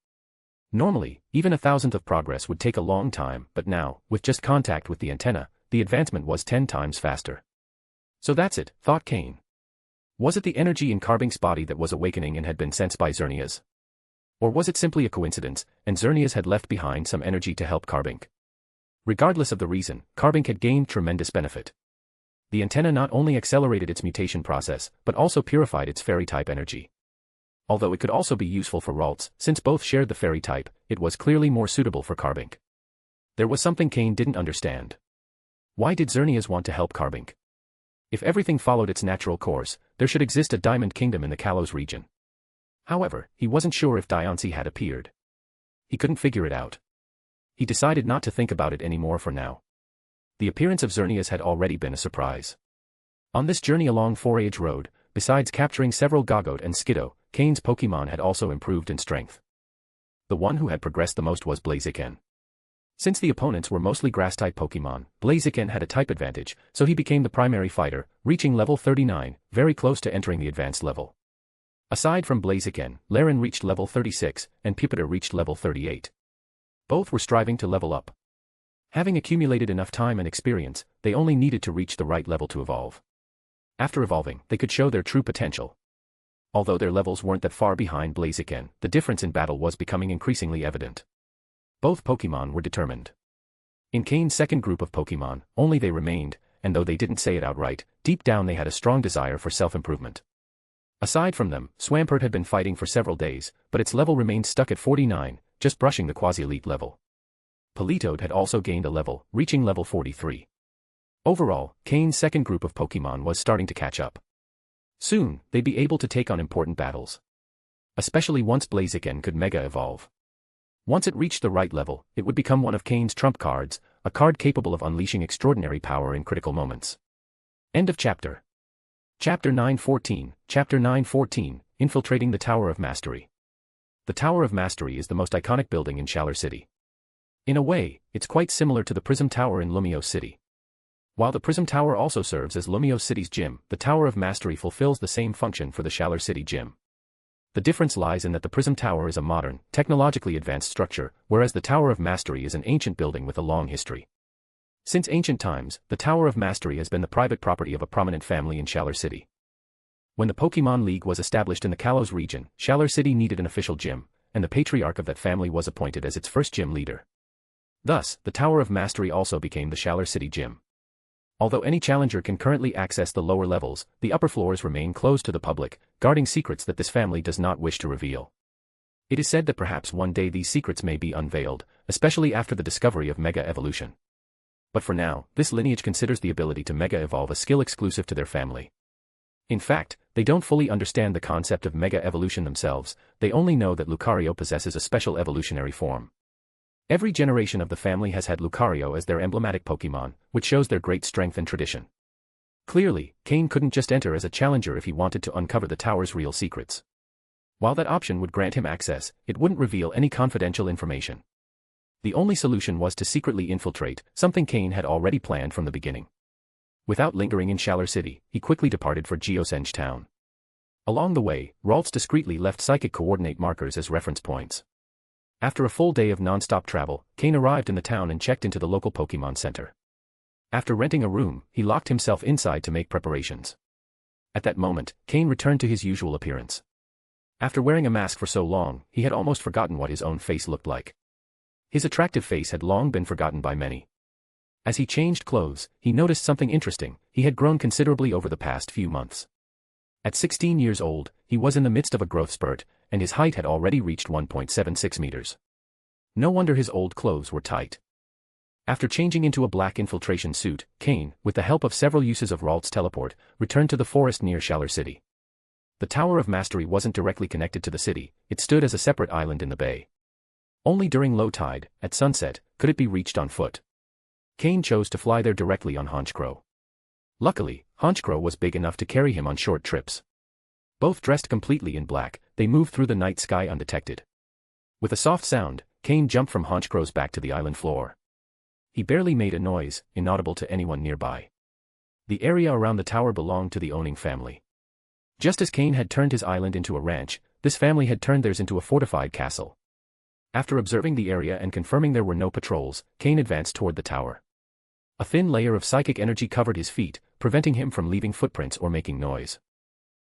Normally, even 1,000th of progress would take a long time, but now, with just contact with the antenna, the advancement was 10 times faster. So that's it, thought Cain. Was it the energy in Carbink's body that was awakening and had been sensed by Xerneas? Or was it simply a coincidence, and Xerneas had left behind some energy to help Carbink? Regardless of the reason, Carbink had gained tremendous benefit. The antenna not only accelerated its mutation process, but also purified its fairy-type energy. Although it could also be useful for Ralts, since both shared the fairy type, it was clearly more suitable for Carbink. There was something Cain didn't understand. Why did Xerneas want to help Carbink? If everything followed its natural course, there should exist a Diamond Kingdom in the Kalos region. However, he wasn't sure if Diancie had appeared. He couldn't figure it out. He decided not to think about it anymore for now. The appearance of Xerneas had already been a surprise. On this journey along Forage Road, besides capturing several Gogoat and Skiddo, Cain's Pokémon had also improved in strength. The one who had progressed the most was Blaziken. Since the opponents were mostly Grass-type Pokémon, Blaziken had a type advantage, so he became the primary fighter, reaching level 39, very close to entering the advanced level. Aside from Blaziken, Laren reached level 36, and Pupitar reached level 38. Both were striving to level up. Having accumulated enough time and experience, they only needed to reach the right level to evolve. After evolving, they could show their true potential. Although their levels weren't that far behind Blaziken, the difference in battle was becoming increasingly evident. Both Pokémon were determined. In Cain's second group of Pokémon, only they remained, and though they didn't say it outright, deep down they had a strong desire for self-improvement. Aside from them, Swampert had been fighting for several days, but its level remained stuck at 49, just brushing the quasi-elite level. Politoed had also gained a level, reaching level 43. Overall, Cain's second group of Pokémon was starting to catch up. Soon, they'd be able to take on important battles. Especially once Blaziken could Mega Evolve. Once it reached the right level, it would become one of Cain's trump cards, a card capable of unleashing extraordinary power in critical moments. End of chapter. Chapter 914, Chapter 914, Infiltrating the Tower of Mastery. The Tower of Mastery is the most iconic building in Shalar City. In a way, it's quite similar to the Prism Tower in Lumiose City. While the Prism Tower also serves as Lumiose City's gym, the Tower of Mastery fulfills the same function for the Shalar City gym. The difference lies in that the Prism Tower is a modern, technologically advanced structure, whereas the Tower of Mastery is an ancient building with a long history. Since ancient times, the Tower of Mastery has been the private property of a prominent family in Shalar City. When the Pokémon League was established in the Kalos region, Shalar City needed an official gym, and the patriarch of that family was appointed as its first gym leader. Thus, the Tower of Mastery also became the Shalar City gym. Although any challenger can currently access the lower levels, the upper floors remain closed to the public, guarding secrets that this family does not wish to reveal. It is said that perhaps one day these secrets may be unveiled, especially after the discovery of Mega Evolution. But for now, this lineage considers the ability to Mega Evolve a skill exclusive to their family. In fact, they don't fully understand the concept of Mega Evolution themselves, they only know that Lucario possesses a special evolutionary form. Every generation of the family has had Lucario as their emblematic Pokémon, which shows their great strength and tradition. Clearly, Cain couldn't just enter as a challenger if he wanted to uncover the tower's real secrets. While that option would grant him access, it wouldn't reveal any confidential information. The only solution was to secretly infiltrate, something Cain had already planned from the beginning. Without lingering in Shalar City, he quickly departed for Geosenge Town. Along the way, Ralts discreetly left psychic coordinate markers as reference points. After a full day of non-stop travel, Cain arrived in the town and checked into the local Pokémon Center. After renting a room, he locked himself inside to make preparations. At that moment, Cain returned to his usual appearance. After wearing a mask for so long, he had almost forgotten what his own face looked like. His attractive face had long been forgotten by many. As he changed clothes, he noticed something interesting: he had grown considerably over the past few months. At 16 years old, he was in the midst of a growth spurt, and his height had already reached 1.76 meters. No wonder his old clothes were tight. After changing into a black infiltration suit, Cain, with the help of several uses of Ralt's teleport, returned to the forest near Shalar City. The Tower of Mastery wasn't directly connected to the city, it stood as a separate island in the bay. Only during low tide, at sunset, could it be reached on foot. Cain chose to fly there directly on Honchkrow. Luckily, Honchkrow was big enough to carry him on short trips. Both dressed completely in black, they moved through the night sky undetected. With a soft sound, Cain jumped from Honchkrow's back to the island floor. He barely made a noise, inaudible to anyone nearby. The area around the tower belonged to the owning family. Just as Cain had turned his island into a ranch, this family had turned theirs into a fortified castle. After observing the area and confirming there were no patrols, Cain advanced toward the tower. A thin layer of psychic energy covered his feet, preventing him from leaving footprints or making noise.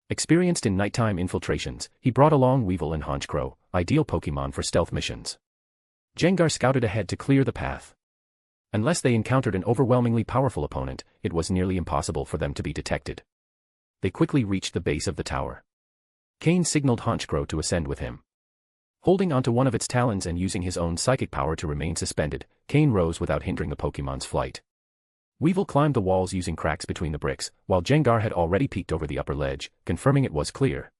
Experienced in nighttime infiltrations, he brought along Weevil and Honchkrow, ideal Pokémon for stealth missions. Gengar scouted ahead to clear the path. Unless they encountered an overwhelmingly powerful opponent, it was nearly impossible for them to be detected. They quickly reached the base of the tower. Cain signaled Honchkrow to ascend with him. Holding onto one of its talons and using his own psychic power to remain suspended, Cain rose without hindering the Pokémon's flight. Weevil climbed the walls using cracks between the bricks, while Gengar had already peeked over the upper ledge, confirming it was clear.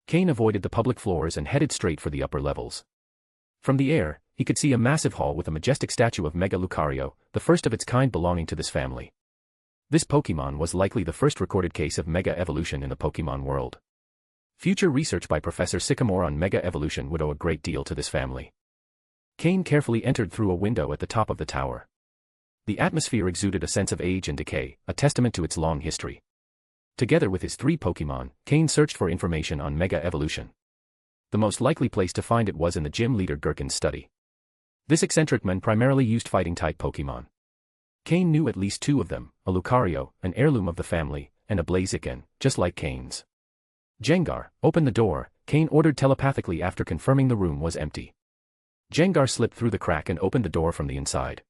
Cain avoided the public floors and headed straight for the upper levels. From the air, he could see a massive hall with a majestic statue of Mega Lucario, the first of its kind belonging to this family. This Pokémon was likely the first recorded case of Mega Evolution in the Pokémon World. Future research by Professor Sycamore on Mega Evolution would owe a great deal to this family. Cain carefully entered through a window at the top of the tower. The atmosphere exuded a sense of age and decay, a testament to its long history. Together with his 3 Pokémon, Cain searched for information on Mega Evolution. The most likely place to find it was in the gym leader Gherkin's study. This eccentric man primarily used fighting-type Pokémon. Cain knew at least 2 of them, a Lucario, an heirloom of the family, and a Blaziken, just like Cain's. Gengar, open the door, Cain ordered telepathically after confirming the room was empty. Gengar slipped through the crack and opened the door from the inside.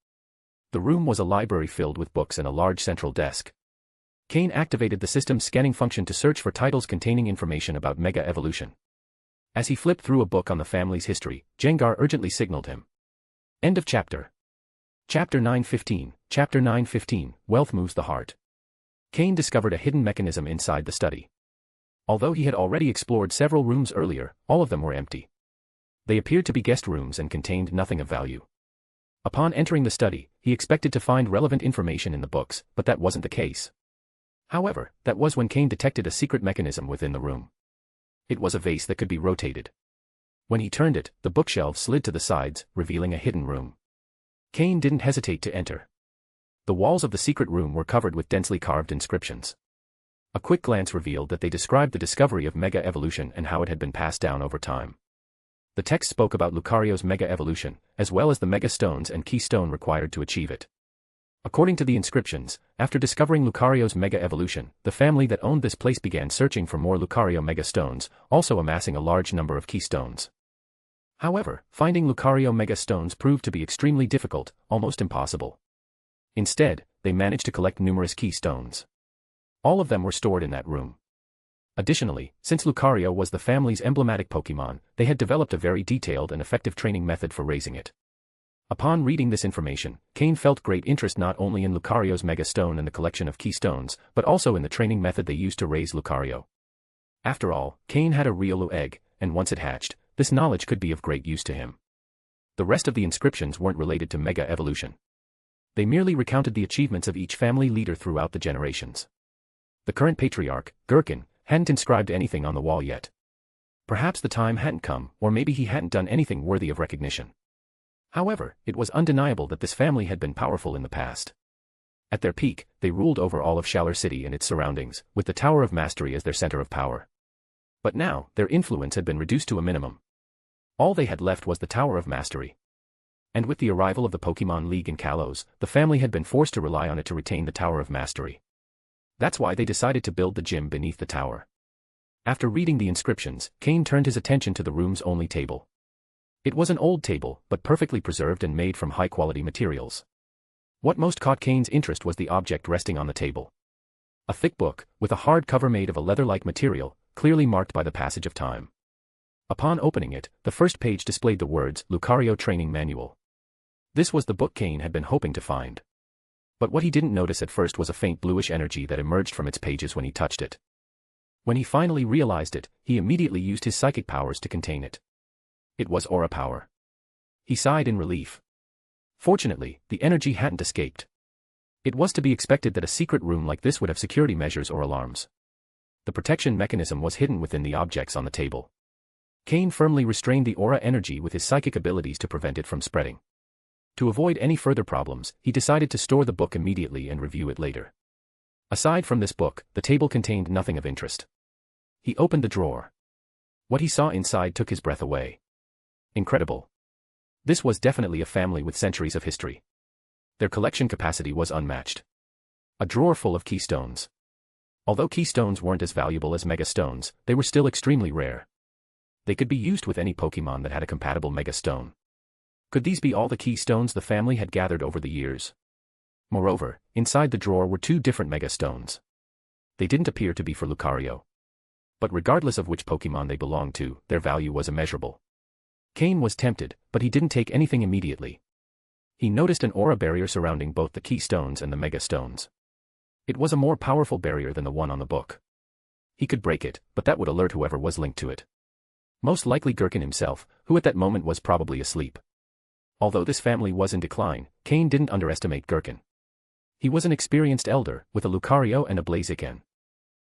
The room was a library filled with books and a large central desk. Cain activated the system's scanning function to search for titles containing information about Mega Evolution. As he flipped through a book on the family's history, Gengar urgently signaled him. End of chapter. Chapter 915, Chapter 915, Wealth Moves the Heart. Cain discovered a hidden mechanism inside the study. Although he had already explored several rooms earlier, all of them were empty. They appeared to be guest rooms and contained nothing of value. Upon entering the study, he expected to find relevant information in the books, but that wasn't the case. However, that was when Cain detected a secret mechanism within the room. It was a vase that could be rotated. When he turned it, the bookshelves slid to the sides, revealing a hidden room. Cain didn't hesitate to enter. The walls of the secret room were covered with densely carved inscriptions. A quick glance revealed that they described the discovery of Mega Evolution and how it had been passed down over time. The text spoke about Lucario's Mega Evolution, as well as the Mega Stones and Key Stone required to achieve it. According to the inscriptions, after discovering Lucario's Mega Evolution, the family that owned this place began searching for more Lucario Mega Stones, also amassing a large number of Key Stones. However, finding Lucario Mega Stones proved to be extremely difficult, almost impossible. Instead, they managed to collect numerous keystones. All of them were stored in that room. Additionally, since Lucario was the family's emblematic Pokémon, they had developed a very detailed and effective training method for raising it. Upon reading this information, Cain felt great interest not only in Lucario's Mega Stone and the collection of keystones, but also in the training method they used to raise Lucario. After all, Cain had a Riolu egg, and once it hatched, this knowledge could be of great use to him. The rest of the inscriptions weren't related to Mega Evolution. They merely recounted the achievements of each family leader throughout the generations. The current patriarch, Gherkin, hadn't inscribed anything on the wall yet. Perhaps the time hadn't come, or maybe he hadn't done anything worthy of recognition. However, it was undeniable that this family had been powerful in the past. At their peak, they ruled over all of Shalar City and its surroundings, with the Tower of Mastery as their center of power. But now, their influence had been reduced to a minimum. All they had left was the Tower of Mastery. And with the arrival of the Pokémon League in Kalos, the family had been forced to rely on it to retain the Tower of Mastery. That's why they decided to build the gym beneath the tower. After reading the inscriptions, Cain turned his attention to the room's only table. It was an old table, but perfectly preserved and made from high-quality materials. What most caught Cain's interest was the object resting on the table. A thick book, with a hard cover made of a leather-like material, clearly marked by the passage of time. Upon opening it, the first page displayed the words, Lucario Training Manual. This was the book Cain had been hoping to find. But what he didn't notice at first was a faint bluish energy that emerged from its pages when he touched it. When he finally realized it, he immediately used his psychic powers to contain it. It was aura power. He sighed in relief. Fortunately, the energy hadn't escaped. It was to be expected that a secret room like this would have security measures or alarms. The protection mechanism was hidden within the objects on the table. Cain firmly restrained the aura energy with his psychic abilities to prevent it from spreading. To avoid any further problems, he decided to store the book immediately and review it later. Aside from this book, the table contained nothing of interest. He opened the drawer. What he saw inside took his breath away. Incredible. This was definitely a family with centuries of history. Their collection capacity was unmatched. A drawer full of keystones. Although keystones weren't as valuable as Mega Stones, they were still extremely rare. They could be used with any Pokémon that had a compatible Mega Stone. Could these be all the keystones the family had gathered over the years? Moreover, inside the drawer were 2 different Mega Stones. They didn't appear to be for Lucario. But regardless of which Pokémon they belonged to, their value was immeasurable. Cain was tempted, but he didn't take anything immediately. He noticed an aura barrier surrounding both the keystones and the Mega Stones. It was a more powerful barrier than the one on the book. He could break it, but that would alert whoever was linked to it. Most likely Gherkin himself, who at that moment was probably asleep. Although this family was in decline, Cain didn't underestimate Gherkin. He was an experienced elder, with a Lucario and a Blaziken.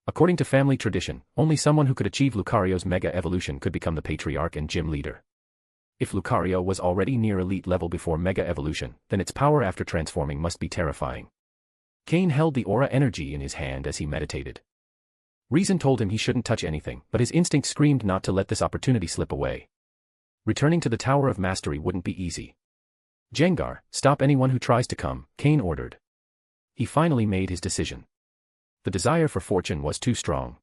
According to family tradition, only someone who could achieve Lucario's Mega Evolution could become the patriarch and gym leader. If Lucario was already near elite level before Mega Evolution, then its power after transforming must be terrifying. Cain held the aura energy in his hand as he meditated. Reason told him he shouldn't touch anything, but his instinct screamed not to let this opportunity slip away. Returning to the Tower of Mastery wouldn't be easy. Jengar, stop anyone who tries to come, Cain ordered. He finally made his decision. The desire for fortune was too strong.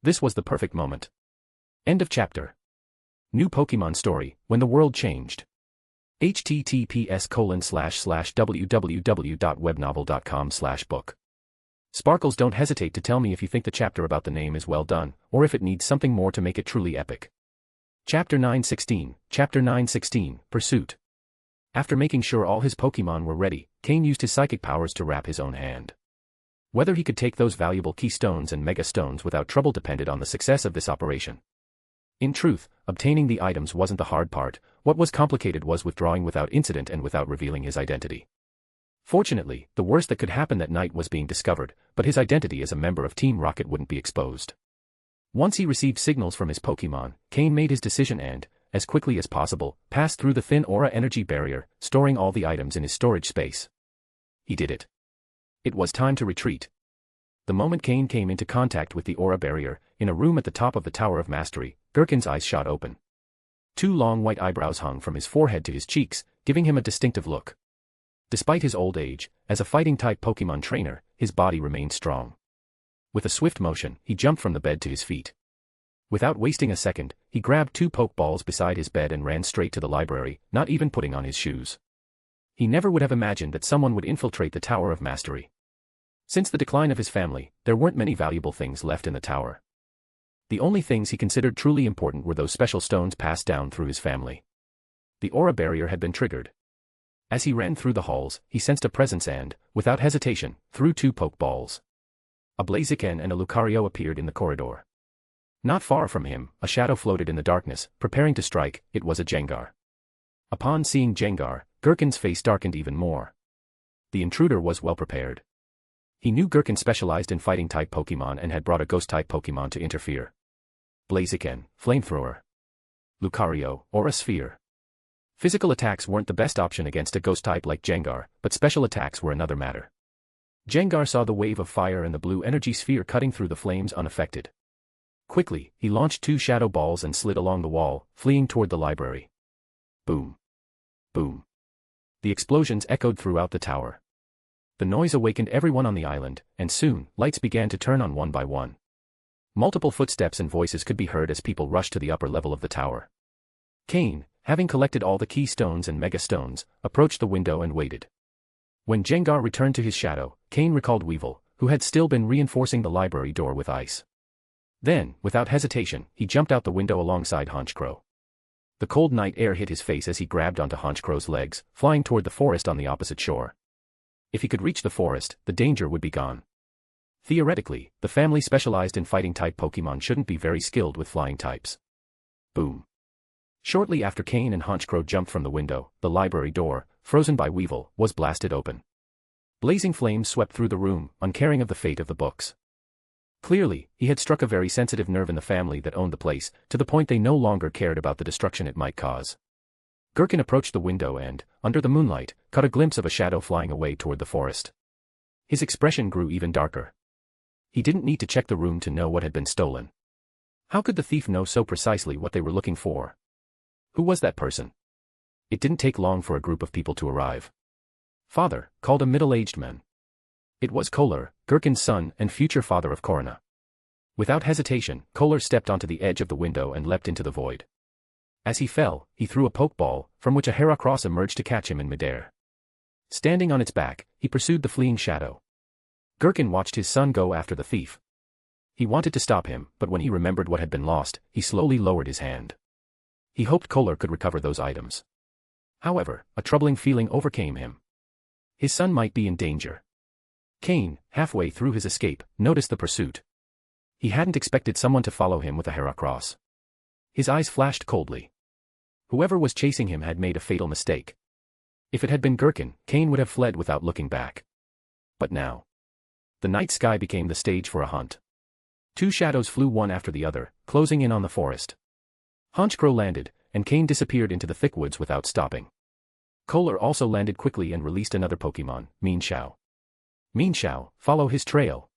This was the perfect moment. End of chapter. New Pokémon story, When the World Changed. https://www.webnovel.com/book. Sparkles, don't hesitate to tell me if you think the chapter about the name is well done, or if it needs something more to make it truly epic. Chapter 916, Chapter 916, Pursuit. After making sure all his Pokémon were ready, Cain used his psychic powers to wrap his own hand. Whether he could take those valuable keystones and Mega Stones without trouble depended on the success of this operation. In truth, obtaining the items wasn't the hard part, what was complicated was withdrawing without incident and without revealing his identity. Fortunately, the worst that could happen that night was being discovered, but his identity as a member of Team Rocket wouldn't be exposed. Once he received signals from his Pokémon, Cain made his decision and, as quickly as possible, passed through the thin aura energy barrier, storing all the items in his storage space. He did it. It was time to retreat. The moment Cain came into contact with the aura barrier, in a room at the top of the Tower of Mastery, Gherkin's eyes shot open. 2 long white eyebrows hung from his forehead to his cheeks, giving him a distinctive look. Despite his old age, as a fighting-type Pokémon trainer, his body remained strong. With a swift motion, he jumped from the bed to his feet. Without wasting a second, he grabbed 2 Pokeballs beside his bed and ran straight to the library, not even putting on his shoes. He never would have imagined that someone would infiltrate the Tower of Mastery. Since the decline of his family, there weren't many valuable things left in the tower. The only things he considered truly important were those special stones passed down through his family. The aura barrier had been triggered. As he ran through the halls, he sensed a presence and, without hesitation, threw 2 Pokeballs. A Blaziken and a Lucario appeared in the corridor. Not far from him, a shadow floated in the darkness, preparing to strike. It was a Jengar. Upon seeing Jengar, Gherkin's face darkened even more. The intruder was well prepared. He knew Gherkin specialized in fighting-type Pokemon and had brought a ghost-type Pokemon to interfere. Blaziken, Flamethrower. Lucario, Aura Sphere. Physical attacks weren't the best option against a ghost-type like Jengar, but special attacks were another matter. Jengar saw the wave of fire and the blue energy sphere cutting through the flames unaffected. Quickly, he launched 2 Shadow Balls and slid along the wall, fleeing toward the library. Boom. Boom. The explosions echoed throughout the tower. The noise awakened everyone on the island, and soon, lights began to turn on one by one. Multiple footsteps and voices could be heard as people rushed to the upper level of the tower. Cain, having collected all the key stones and mega stones, approached the window and waited. When Jengar returned to his shadow, Cain recalled Weevil, who had still been reinforcing the library door with ice. Then, without hesitation, he jumped out the window alongside Honchkrow. The cold night air hit his face as he grabbed onto Honchkrow's legs, flying toward the forest on the opposite shore. If he could reach the forest, the danger would be gone. Theoretically, the family specialized in fighting-type Pokemon shouldn't be very skilled with flying types. Boom. Shortly after Cain and Honchkrow jumped from the window, the library door, frozen by Weevil, was blasted open. Blazing flames swept through the room, uncaring of the fate of the books. Clearly, he had struck a very sensitive nerve in the family that owned the place, to the point they no longer cared about the destruction it might cause. Gherkin approached the window and, under the moonlight, caught a glimpse of a shadow flying away toward the forest. His expression grew even darker. He didn't need to check the room to know what had been stolen. How could the thief know so precisely what they were looking for? Who was that person? It didn't take long for a group of people to arrive. "Father," called a middle-aged man. It was Kohler, Gherkin's son and future father of Corona. Without hesitation, Kohler stepped onto the edge of the window and leapt into the void. As he fell, he threw a Pokeball, from which a Heracross emerged to catch him in midair. Standing on its back, he pursued the fleeing shadow. Gherkin watched his son go after the thief. He wanted to stop him, but when he remembered what had been lost, he slowly lowered his hand. He hoped Kohler could recover those items. However, a troubling feeling overcame him. His son might be in danger. Cain, halfway through his escape, noticed the pursuit. He hadn't expected someone to follow him with a Heracross. His eyes flashed coldly. Whoever was chasing him had made a fatal mistake. If it had been Gherkin, Cain would have fled without looking back. But now, the night sky became the stage for a hunt. 2 shadows flew one after the other, closing in on the forest. Honchkrow landed, and Cain disappeared into the thick woods without stopping. Kohler also landed quickly and released another Pokemon, Mienshao. Mienshao, follow his trail.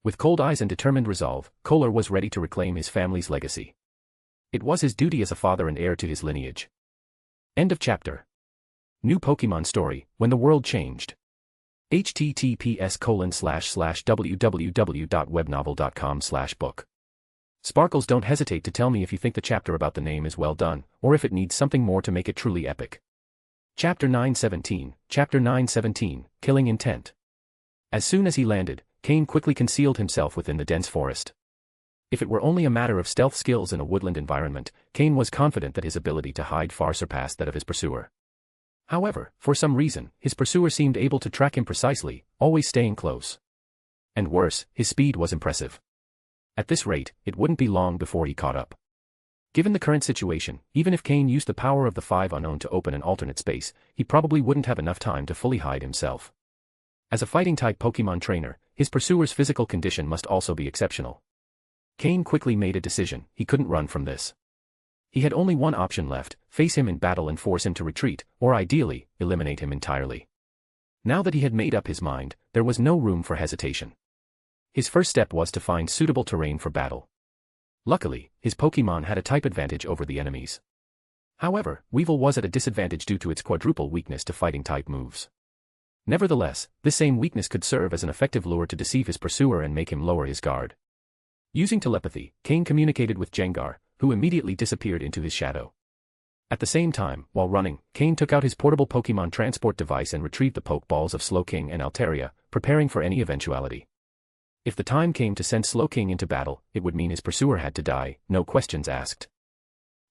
With cold eyes and determined resolve, Kohler was ready to reclaim his family's legacy. It was his duty as a father and heir to his lineage. End of chapter. New Pokemon story, When the World Changed. https://www.webnovel.com/book. Sparkles, don't hesitate to tell me if you think the chapter about the name is well done, or if it needs something more to make it truly epic. Chapter 917, Killing Intent. As soon as he landed, Cain quickly concealed himself within the dense forest. If it were only a matter of stealth skills in a woodland environment, Cain was confident that his ability to hide far surpassed that of his pursuer. However, for some reason, his pursuer seemed able to track him precisely, always staying close. And worse, his speed was impressive. At this rate, it wouldn't be long before he caught up. Given the current situation, even if Cain used the power of the 5 unknown to open an alternate space, he probably wouldn't have enough time to fully hide himself. As a fighting-type Pokemon trainer, his pursuer's physical condition must also be exceptional. Cain quickly made a decision: he couldn't run from this. He had only one option left: face him in battle and force him to retreat, or ideally, eliminate him entirely. Now that he had made up his mind, there was no room for hesitation. His first step was to find suitable terrain for battle. Luckily, his Pokemon had a type advantage over the enemies. However, Weevil was at a disadvantage due to its quadruple weakness to fighting-type moves. Nevertheless, this same weakness could serve as an effective lure to deceive his pursuer and make him lower his guard. Using telepathy, Cain communicated with Jengar, who immediately disappeared into his shadow. At the same time, while running, Cain took out his portable Pokémon transport device and retrieved the Pokeballs of Slowking and Altaria, preparing for any eventuality. If the time came to send Slowking into battle, it would mean his pursuer had to die, no questions asked.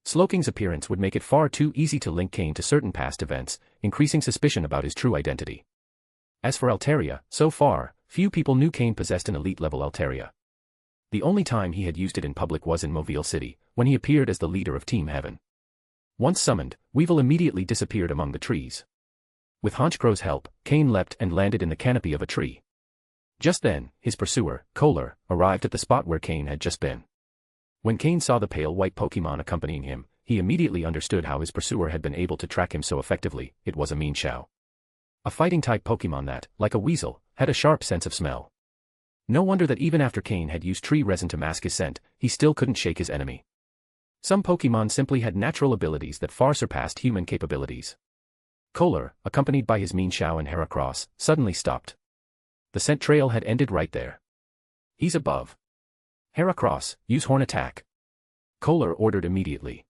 Slowking's appearance would make it far too easy to link Cain to certain past events, increasing suspicion about his true identity. As for Altaria, so far, few people knew Cain possessed an elite-level Altaria. The only time he had used it in public was in Mobile City, when he appeared as the leader of Team Heaven. Once summoned, Weevil immediately disappeared among the trees. With Honchcrow's help, Cain leapt and landed in the canopy of a tree. Just then, his pursuer, Kohler, arrived at the spot where Cain had just been. When Cain saw the pale white Pokémon accompanying him, he immediately understood how his pursuer had been able to track him so effectively. It was a Mienshao. A fighting-type Pokémon that, like a weasel, had a sharp sense of smell. No wonder that even after Cain had used tree resin to mask his scent, he still couldn't shake his enemy. Some Pokémon simply had natural abilities that far surpassed human capabilities. Kohler, accompanied by his Mienshao and Heracross, suddenly stopped. The scent trail had ended right there. He's above. Heracross, use horn attack. Kohler ordered immediately.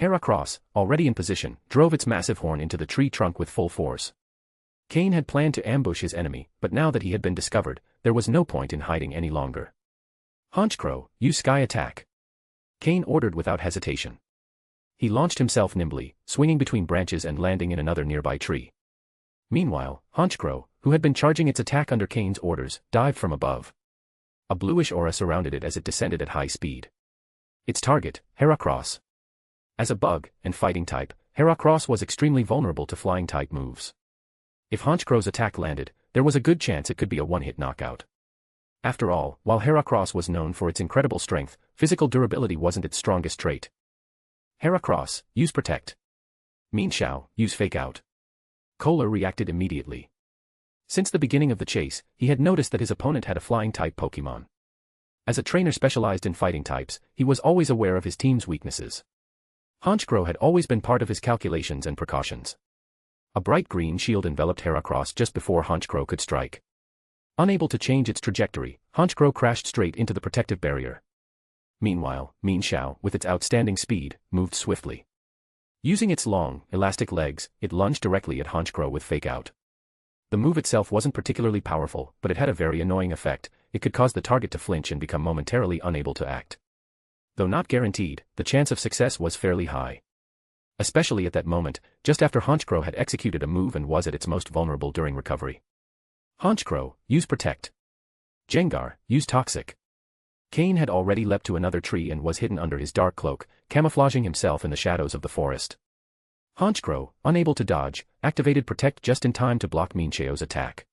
Heracross, already in position, drove its massive horn into the tree trunk with full force. Cain had planned to ambush his enemy, but now that he had been discovered, there was no point in hiding any longer. Honchcrow, use sky attack. Cain ordered without hesitation. He launched himself nimbly, swinging between branches and landing in another nearby tree. Meanwhile, Honchcrow, who had been charging its attack under Cain's orders, dived from above. A bluish aura surrounded it as it descended at high speed. Its target, Heracross. As a bug and fighting type, Heracross was extremely vulnerable to flying type moves. If Honchcrow's attack landed, there was a good chance it could be a one-hit knockout. After all, while Heracross was known for its incredible strength, physical durability wasn't its strongest trait. Heracross, use Protect. Mienshao, use Fake Out. Kohler reacted immediately. Since the beginning of the chase, he had noticed that his opponent had a flying-type Pokémon. As a trainer specialized in fighting types, he was always aware of his team's weaknesses. Honchcrow had always been part of his calculations and precautions. A bright green shield enveloped Heracross just before Honchcrow could strike. Unable to change its trajectory, Honchcrow crashed straight into the protective barrier. Meanwhile, Mienshao, with its outstanding speed, moved swiftly. Using its long, elastic legs, it lunged directly at Honchcrow with Fake Out. The move itself wasn't particularly powerful, but it had a very annoying effect. It could cause the target to flinch and become momentarily unable to act. Though not guaranteed, the chance of success was fairly high. Especially at that moment, just after Honchcrow had executed a move and was at its most vulnerable during recovery. Honchcrow, use Protect. Gengar, use Toxic. Cain had already leapt to another tree and was hidden under his dark cloak, camouflaging himself in the shadows of the forest. Honchcrow, unable to dodge, activated Protect just in time to block Mienshao's attack.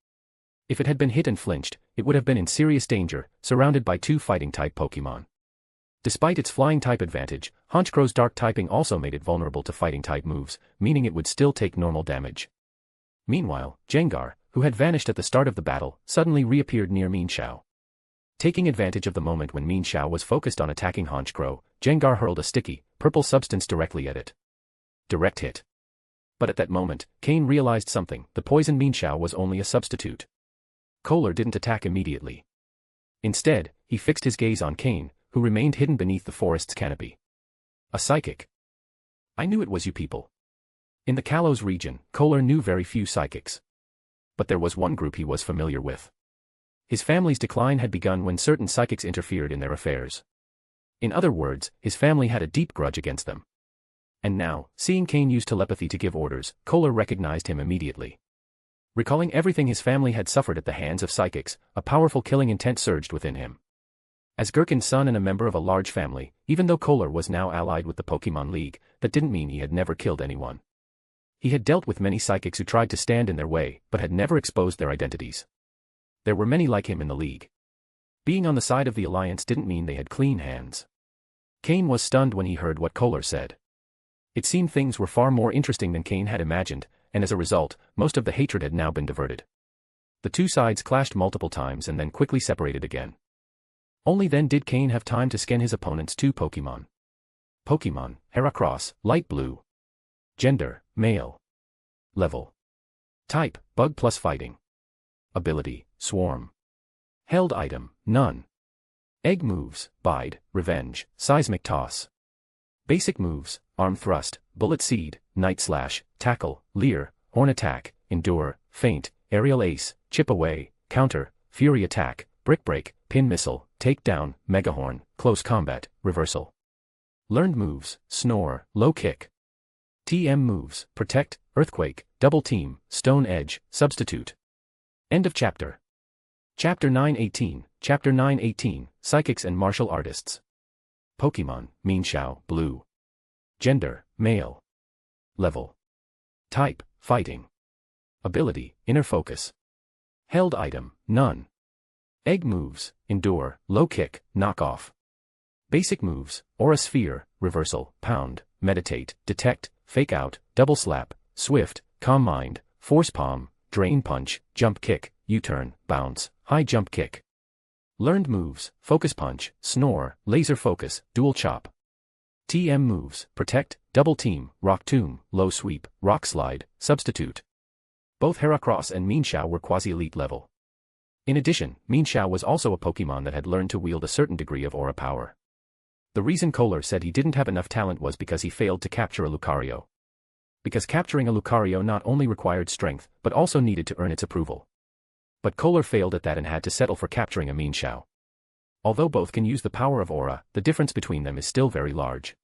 If it had been hit and flinched, it would have been in serious danger, surrounded by two fighting-type Pokémon. Despite its flying-type advantage, Honchcrow's dark typing also made it vulnerable to fighting-type moves, meaning it would still take normal damage. Meanwhile, Gengar, who had vanished at the start of the battle, suddenly reappeared near Mienshao. Taking advantage of the moment when Mienshao was focused on attacking Honchcrow, Gengar hurled a sticky, purple substance directly at it. Direct hit. But at that moment, Cain realized something: the poison Mienshao was only a substitute. Kohler didn't attack immediately. Instead, he fixed his gaze on Cain, who remained hidden beneath the forest's canopy. A psychic. I knew it was you people. In the Kalos region, Kohler knew very few psychics. But there was one group he was familiar with. His family's decline had begun when certain psychics interfered in their affairs. In other words, his family had a deep grudge against them. And now, seeing Cain use telepathy to give orders, Kohler recognized him immediately. Recalling everything his family had suffered at the hands of psychics, a powerful killing intent surged within him. As Gherkin's son and a member of a large family, even though Kohler was now allied with the Pokémon League, that didn't mean he had never killed anyone. He had dealt with many psychics who tried to stand in their way, but had never exposed their identities. There were many like him in the League. Being on the side of the Alliance didn't mean they had clean hands. Cain was stunned when he heard what Kohler said. It seemed things were far more interesting than Cain had imagined, and as a result, most of the hatred had now been diverted. The two sides clashed multiple times and then quickly separated again. Only then did Cain have time to scan his opponent's two Pokémon. Pokémon, Heracross, light blue. Gender, male. Level. Type, bug plus fighting. Ability, swarm. Held item, none. Egg moves, bide, revenge, seismic toss. Basic moves, arm thrust, bullet seed, night slash, tackle, leer, horn attack, endure, feint, aerial ace, chip away, counter, fury attack, brick break, pin missile, take down, megahorn, close combat, reversal. Learned moves, snore, low kick. TM moves, protect, earthquake, double team, stone edge, substitute. End of chapter. Chapter 918, Chapter 918, Psychics and Martial Artists. Pokémon, Mienshao, Blue. Gender, Male. Level. Type, Fighting. Ability, Inner Focus. Held item, None. Egg moves, Endure, Low Kick, Knock Off. Basic moves, Aura Sphere, Reversal, Pound, Meditate, Detect, Fake Out, Double Slap, Swift, Calm Mind, Force Palm, Drain Punch, Jump Kick, U-Turn, Bounce, High Jump Kick. Learned moves, Focus Punch, Snore, Laser Focus, Dual Chop. TM moves, Protect, Double Team, Rock Tomb, Low Sweep, Rock Slide, Substitute. Both Heracross and Mienshao were quasi-elite level. In addition, Mienshao was also a Pokémon that had learned to wield a certain degree of aura power. The reason Kohler said he didn't have enough talent was because he failed to capture a Lucario. Because capturing a Lucario not only required strength, but also needed to earn its approval. But Kohler failed at that and had to settle for capturing a Mienshao. Although both can use the power of aura, the difference between them is still very large.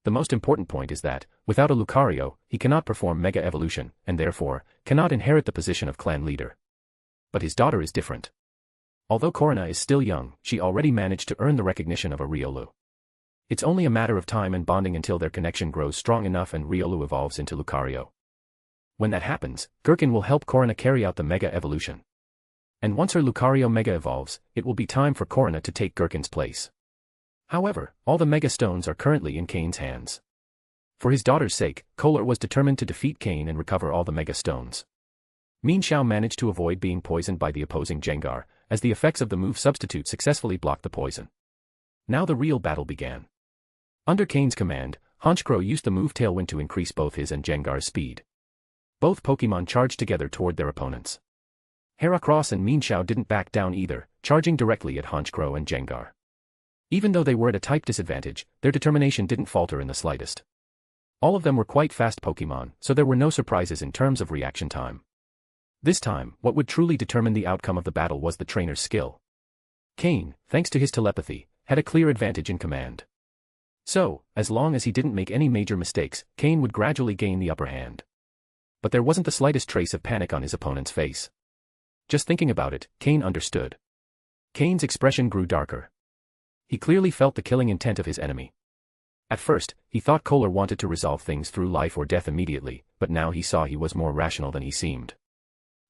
The most important point is that, without a Lucario, he cannot perform Mega Evolution, and therefore, cannot inherit the position of clan leader. But his daughter is different. Although Corona is still young, she already managed to earn the recognition of a Riolu. It's only a matter of time and bonding until their connection grows strong enough and Riolu evolves into Lucario. When that happens, Gherkin will help Corona carry out the Mega Evolution. And once her Lucario Mega evolves, it will be time for Corona to take Gherkin's place. However, all the Mega Stones are currently in Cain's hands. For his daughter's sake, Kohler was determined to defeat Cain and recover all the Mega Stones. Mienshao managed to avoid being poisoned by the opposing Gengar, as the effects of the move Substitute successfully blocked the poison. Now the real battle began. Under Cain's command, Honchkrow used the move Tailwind to increase both his and Gengar's speed. Both Pokémon charged together toward their opponents. Heracross and Mienshao didn't back down either, charging directly at Honchkrow and Gengar. Even though they were at a type disadvantage, their determination didn't falter in the slightest. All of them were quite fast Pokémon, so there were no surprises in terms of reaction time. This time, what would truly determine the outcome of the battle was the trainer's skill. Cain, thanks to his telepathy, had a clear advantage in command. So, as long as he didn't make any major mistakes, Cain would gradually gain the upper hand. But there wasn't the slightest trace of panic on his opponent's face. Just thinking about it, Cain understood. Cain's expression grew darker. He clearly felt the killing intent of his enemy. At first, he thought Kohler wanted to resolve things through life or death immediately, but now he saw he was more rational than he seemed.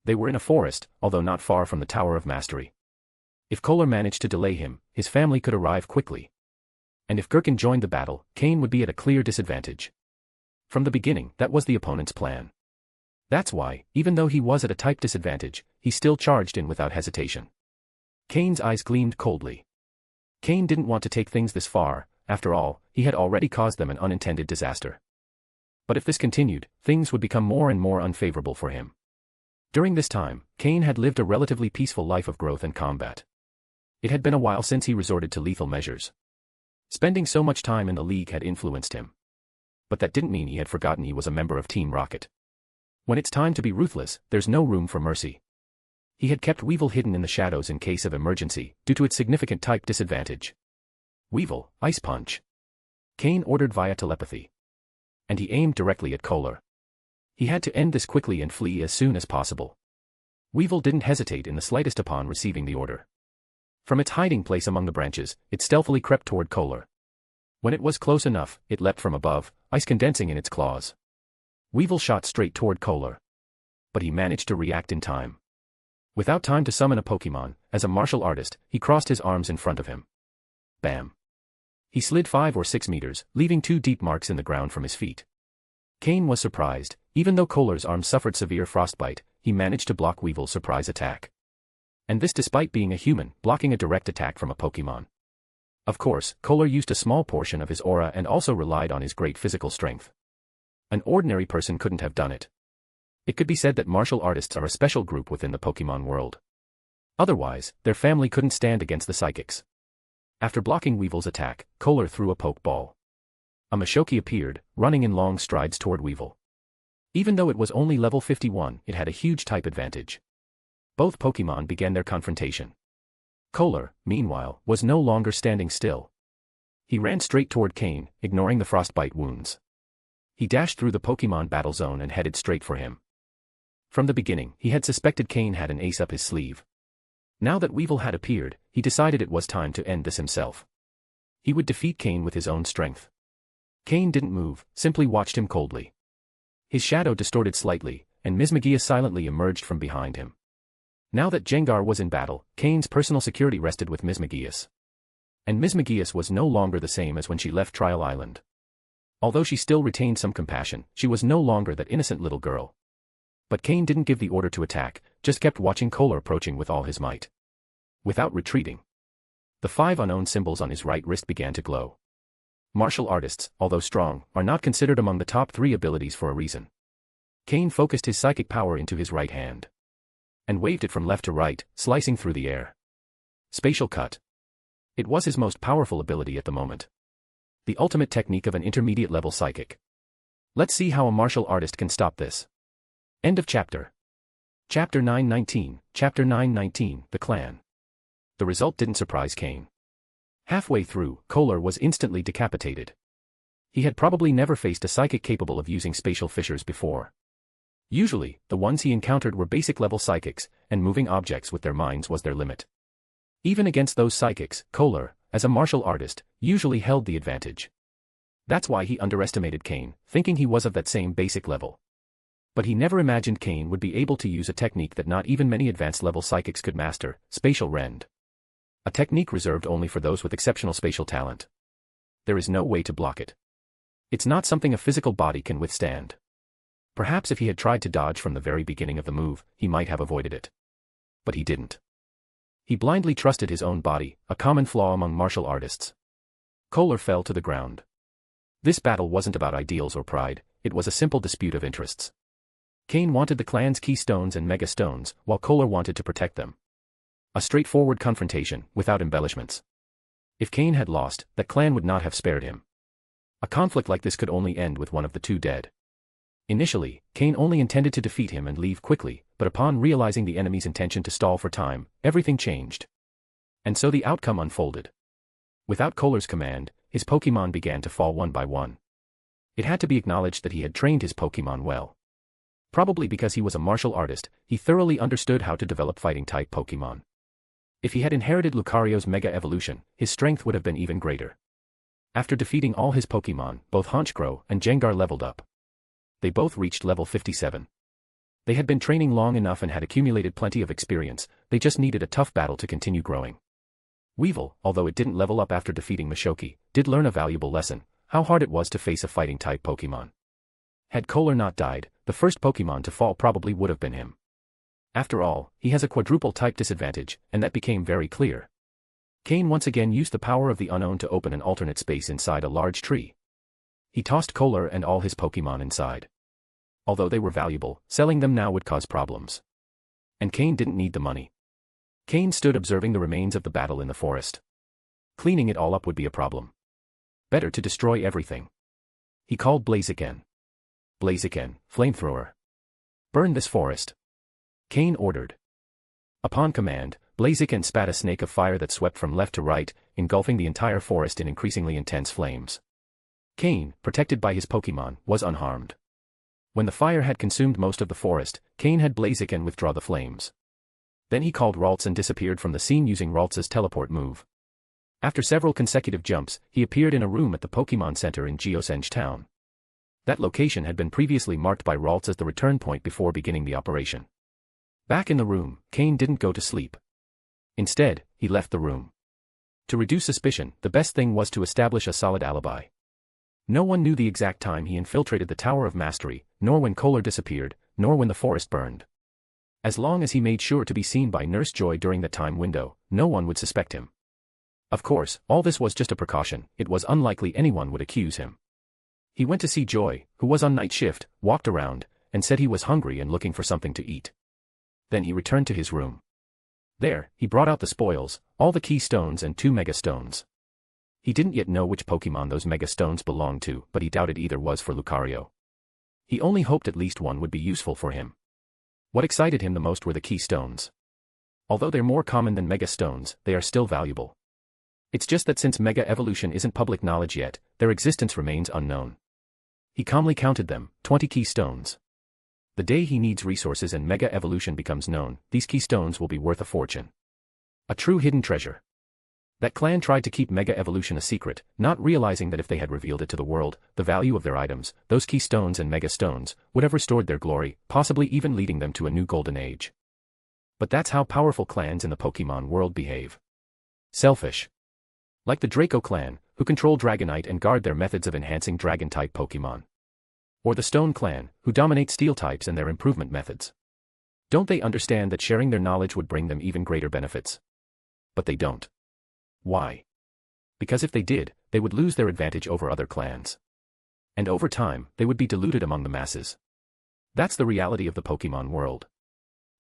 They were in a forest, although not far from the Tower of Mastery. If Kohler managed to delay him, his family could arrive quickly. And if Gherkin joined the battle, Cain would be at a clear disadvantage. From the beginning, that was the opponent's plan. That's why, even though he was at a type disadvantage, he still charged in without hesitation. Cain's eyes gleamed coldly. Cain didn't want to take things this far, after all, he had already caused them an unintended disaster. But if this continued, things would become more and more unfavorable for him. During this time, Cain had lived a relatively peaceful life of growth and combat. It had been a while since he resorted to lethal measures. Spending so much time in the League had influenced him. But that didn't mean he had forgotten he was a member of Team Rocket. When it's time to be ruthless, there's no room for mercy. He had kept Weevil hidden in the shadows in case of emergency, due to its significant type disadvantage. Weevil, Ice Punch. Cain ordered via telepathy. And he aimed directly at Kohler. He had to end this quickly and flee as soon as possible. Weevil didn't hesitate in the slightest upon receiving the order. From its hiding place among the branches, it stealthily crept toward Kohler. When it was close enough, it leapt from above, ice condensing in its claws. Weevil shot straight toward Kohler. But he managed to react in time. Without time to summon a Pokémon, as a martial artist, he crossed his arms in front of him. Bam! He slid 5 or 6 meters, leaving 2 deep marks in the ground from his feet. Cain was surprised. Even though Kohler's arm suffered severe frostbite, he managed to block Weevil's surprise attack. And this despite being a human, blocking a direct attack from a Pokémon. Of course, Kohler used a small portion of his aura and also relied on his great physical strength. An ordinary person couldn't have done it. It could be said that martial artists are a special group within the Pokémon world. Otherwise, their family couldn't stand against the psychics. After blocking Weevil's attack, Kohler threw a Pokeball. A Mashoki appeared, running in long strides toward Weevil. Even though it was only level 51, it had a huge type advantage. Both Pokémon began their confrontation. Kohler, meanwhile, was no longer standing still. He ran straight toward Cain, ignoring the frostbite wounds. He dashed through the Pokémon battle zone and headed straight for him. From the beginning, he had suspected Cain had an ace up his sleeve. Now that Weevil had appeared, he decided it was time to end this himself. He would defeat Cain with his own strength. Cain didn't move, simply watched him coldly. His shadow distorted slightly, and Mismagius silently emerged from behind him. Now that Gengar was in battle, Cain's personal security rested with Mismagius. And Mismagius was no longer the same as when she left Trial Island. Although she still retained some compassion, she was no longer that innocent little girl. But Cain didn't give the order to attack, just kept watching Kohler approaching with all his might. Without retreating. The 5 unknown symbols on his right wrist began to glow. Martial artists, although strong, are not considered among the top 3 abilities for a reason. Cain focused his psychic power into his right hand. And waved it from left to right, slicing through the air. Spatial cut. It was his most powerful ability at the moment. The ultimate technique of an intermediate-level psychic. Let's see how a martial artist can stop this. End of chapter. Chapter 919, Chapter 919, The Clan. The result didn't surprise Cain. Halfway through, Kohler was instantly decapitated. He had probably never faced a psychic capable of using spatial fissures before. Usually, the ones he encountered were basic-level psychics, and moving objects with their minds was their limit. Even against those psychics, Kohler, as a martial artist, usually held the advantage. That's why he underestimated Cain, thinking he was of that same basic level. But he never imagined Cain would be able to use a technique that not even many advanced-level psychics could master, spatial rend. A technique reserved only for those with exceptional spatial talent. There is no way to block it. It's not something a physical body can withstand. Perhaps if he had tried to dodge from the very beginning of the move, he might have avoided it. But he didn't. He blindly trusted his own body, a common flaw among martial artists. Kohler fell to the ground. This battle wasn't about ideals or pride, it was a simple dispute of interests. Cain wanted the clan's keystones and mega stones, while Kohler wanted to protect them. A straightforward confrontation, without embellishments. If Cain had lost, that clan would not have spared him. A conflict like this could only end with one of the two dead. Initially, Cain only intended to defeat him and leave quickly, but upon realizing the enemy's intention to stall for time, everything changed. And so the outcome unfolded. Without Kohler's command, his Pokémon began to fall one by one. It had to be acknowledged that he had trained his Pokémon well. Probably because he was a martial artist, he thoroughly understood how to develop fighting-type Pokémon. If he had inherited Lucario's Mega Evolution, his strength would have been even greater. After defeating all his Pokémon, both Honchkrow and Gengar leveled up. They both reached level 57. They had been training long enough and had accumulated plenty of experience, they just needed a tough battle to continue growing. Weevil, although it didn't level up after defeating Mashoki, did learn a valuable lesson, how hard it was to face a fighting-type Pokémon. Had Kohler not died, the first Pokémon to fall probably would have been him. After all, he has a quadruple-type disadvantage, and that became very clear. Cain once again used the power of the unknown to open an alternate space inside a large tree. He tossed Kohler and all his Pokémon inside. Although they were valuable, selling them now would cause problems. And Cain didn't need the money. Cain stood observing the remains of the battle in the forest. Cleaning it all up would be a problem. Better to destroy everything. He called Blaziken. Blaziken, flamethrower. Burn this forest. Cain ordered. Upon command, Blaziken spat a snake of fire that swept from left to right, engulfing the entire forest in increasingly intense flames. Cain, protected by his Pokémon, was unharmed. When the fire had consumed most of the forest, Cain had Blaziken withdraw the flames. Then he called Ralts and disappeared from the scene using Ralts' teleport move. After several consecutive jumps, he appeared in a room at the Pokémon Center in Geosenge Town. That location had been previously marked by Ralts as the return point before beginning the operation. Back in the room, Cain didn't go to sleep. Instead, he left the room. To reduce suspicion, the best thing was to establish a solid alibi. No one knew the exact time he infiltrated the Tower of Mastery, nor when Kohler disappeared, nor when the forest burned. As long as he made sure to be seen by Nurse Joy during that time window, no one would suspect him. Of course, all this was just a precaution, it was unlikely anyone would accuse him. He went to see Joy, who was on night shift, walked around, and said he was hungry and looking for something to eat. Then he returned to his room. There, he brought out the spoils, all the key stones and 2 mega stones. He didn't yet know which Pokémon those Mega Stones belonged to, but he doubted either was for Lucario. He only hoped at least one would be useful for him. What excited him the most were the Key Stones. Although they're more common than Mega Stones, they are still valuable. It's just that since Mega Evolution isn't public knowledge yet, their existence remains unknown. He calmly counted them, 20 Key Stones. The day he needs resources and Mega Evolution becomes known, these Key Stones will be worth a fortune. A true hidden treasure. That clan tried to keep Mega Evolution a secret, not realizing that if they had revealed it to the world, the value of their items, those Key Stones and Mega Stones, would have restored their glory, possibly even leading them to a new golden age. But that's how powerful clans in the Pokémon world behave. Selfish. Like the Draco clan, who control Dragonite and guard their methods of enhancing Dragon-type Pokémon. Or the Stone clan, who dominate Steel types and their improvement methods. Don't they understand that sharing their knowledge would bring them even greater benefits? But they don't. Why? Because if they did, they would lose their advantage over other clans. And over time, they would be diluted among the masses. That's the reality of the Pokémon world.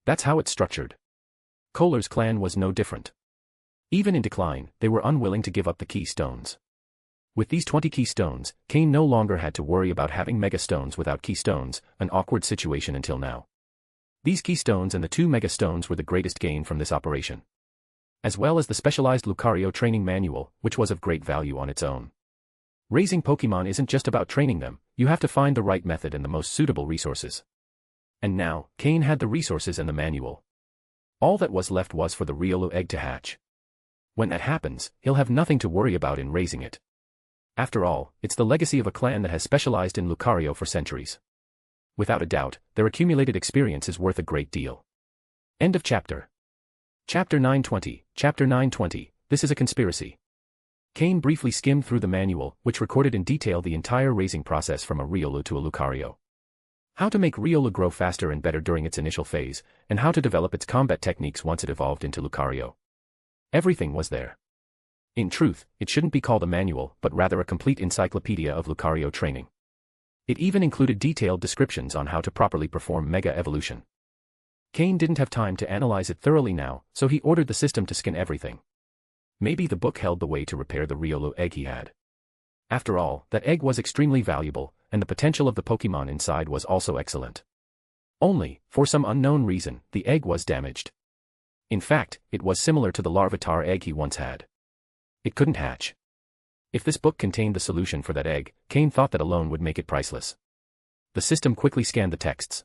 That's how it's structured. Kohler's clan was no different. Even in decline, they were unwilling to give up the Key Stones. With these 20 Key Stones, Cain no longer had to worry about having Mega Stones without Key Stones, an awkward situation until now. These Key Stones and the 2 Mega Stones were the greatest gain from this operation. As well as the specialized Lucario training manual, which was of great value on its own. Raising Pokémon isn't just about training them, you have to find the right method and the most suitable resources. And now, Cain had the resources and the manual. All that was left was for the Riolu egg to hatch. When that happens, he'll have nothing to worry about in raising it. After all, it's the legacy of a clan that has specialized in Lucario for centuries. Without a doubt, their accumulated experience is worth a great deal. End of chapter. Chapter 920, Chapter 920, This is a Conspiracy. Cain briefly skimmed through the manual, which recorded in detail the entire raising process from a Riolu to a Lucario. How to make Riolu grow faster and better during its initial phase, and how to develop its combat techniques once it evolved into Lucario. Everything was there. In truth, it shouldn't be called a manual, but rather a complete encyclopedia of Lucario training. It even included detailed descriptions on how to properly perform Mega Evolution. Cain didn't have time to analyze it thoroughly now, so he ordered the system to scan everything. Maybe the book held the way to repair the Riolu egg he had. After all, that egg was extremely valuable, and the potential of the Pokémon inside was also excellent. Only, for some unknown reason, the egg was damaged. In fact, it was similar to the Larvitar egg he once had. It couldn't hatch. If this book contained the solution for that egg, Cain thought that alone would make it priceless. The system quickly scanned the texts.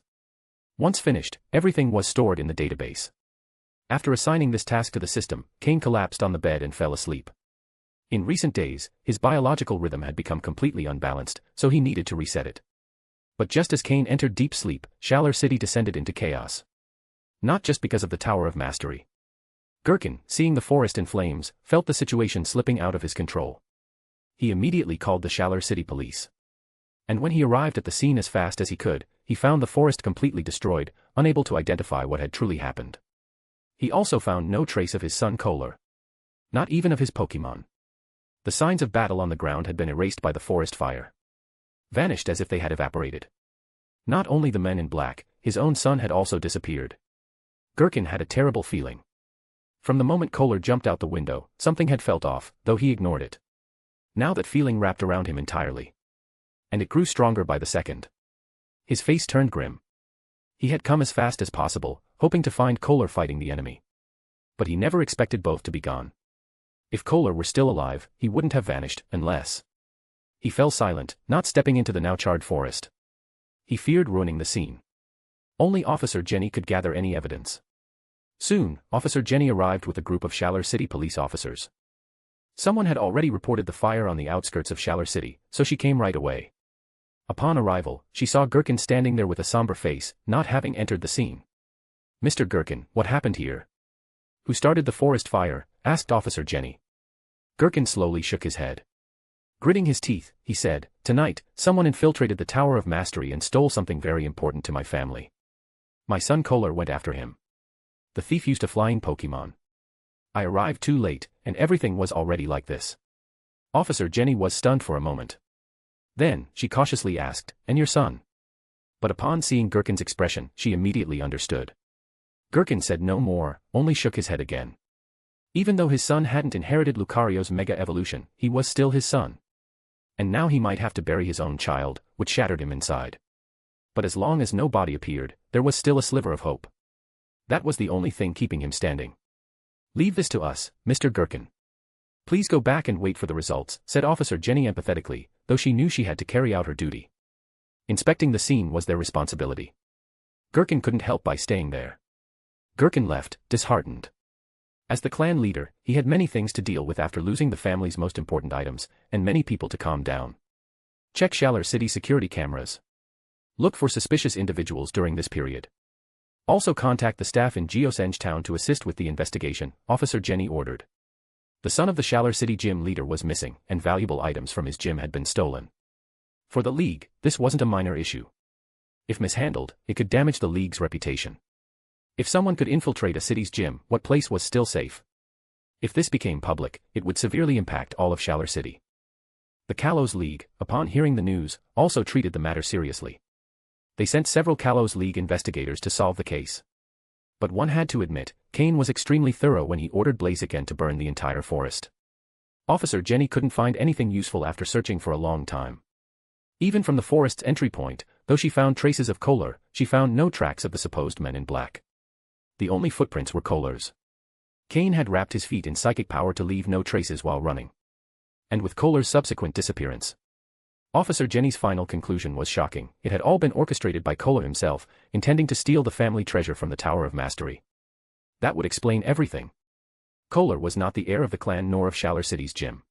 Once finished, everything was stored in the database. After assigning this task to the system, Cain collapsed on the bed and fell asleep. In recent days, his biological rhythm had become completely unbalanced, so he needed to reset it. But just as Cain entered deep sleep, Shalar City descended into chaos. Not just because of the Tower of Mastery. Gherkin, seeing the forest in flames, felt the situation slipping out of his control. He immediately called the Shalar City police. And when he arrived at the scene as fast as he could, he found the forest completely destroyed, unable to identify what had truly happened. He also found no trace of his son Kohler. Not even of his Pokémon. The signs of battle on the ground had been erased by the forest fire. Vanished as if they had evaporated. Not only the men in black, his own son had also disappeared. Gherkin had a terrible feeling. From the moment Kohler jumped out the window, something had felt off, though he ignored it. Now that feeling wrapped around him entirely. And it grew stronger by the second. His face turned grim. He had come as fast as possible, hoping to find Kohler fighting the enemy. But he never expected both to be gone. If Kohler were still alive, he wouldn't have vanished, unless... He fell silent, not stepping into the now charred forest. He feared ruining the scene. Only Officer Jenny could gather any evidence. Soon, Officer Jenny arrived with a group of Shalar City police officers. Someone had already reported the fire on the outskirts of Shalar City, so she came right away. Upon arrival, she saw Gherkin standing there with a somber face, not having entered the scene. "Mr. Gherkin, what happened here?" "Who started the forest fire?" asked Officer Jenny. Gherkin slowly shook his head. Gritting his teeth, he said, "Tonight, someone infiltrated the Tower of Mastery and stole something very important to my family. My son Kohler went after him. The thief used a flying Pokémon. I arrived too late, and everything was already like this." Officer Jenny was stunned for a moment. Then, she cautiously asked, "And your son?" But upon seeing Gherkin's expression, she immediately understood. Gherkin said no more, only shook his head again. Even though his son hadn't inherited Lucario's mega evolution, he was still his son. And now he might have to bury his own child, which shattered him inside. But as long as no body appeared, there was still a sliver of hope. That was the only thing keeping him standing. "Leave this to us, Mr. Gherkin. Please go back and wait for the results," said Officer Jenny empathetically, though she knew she had to carry out her duty. Inspecting the scene was their responsibility. Gherkin couldn't help by staying there. Gherkin left, disheartened. As the clan leader, he had many things to deal with after losing the family's most important items, and many people to calm down. Check Shalar City security cameras. Look for suspicious individuals during this period. Also contact the staff in Geosenge Town to assist with the investigation, Officer Jenny ordered. The son of the Shalar City gym leader was missing, and valuable items from his gym had been stolen. For the League, this wasn't a minor issue. If mishandled, it could damage the League's reputation. If someone could infiltrate a city's gym, what place was still safe? If this became public, it would severely impact all of Shalar City. The Kalos League, upon hearing the news, also treated the matter seriously. They sent several Kalos League investigators to solve the case. But one had to admit, Cain was extremely thorough when he ordered Blaziken to burn the entire forest. Officer Jenny couldn't find anything useful after searching for a long time. Even from the forest's entry point, though she found traces of Kohler, she found no tracks of the supposed men in black. The only footprints were Kohler's. Cain had wrapped his feet in psychic power to leave no traces while running. And with Kohler's subsequent disappearance, Officer Jenny's final conclusion was shocking. It had all been orchestrated by Kohler himself, intending to steal the family treasure from the Tower of Mastery. That would explain everything. Kohler was not the heir of the clan nor of Shalar City's gym.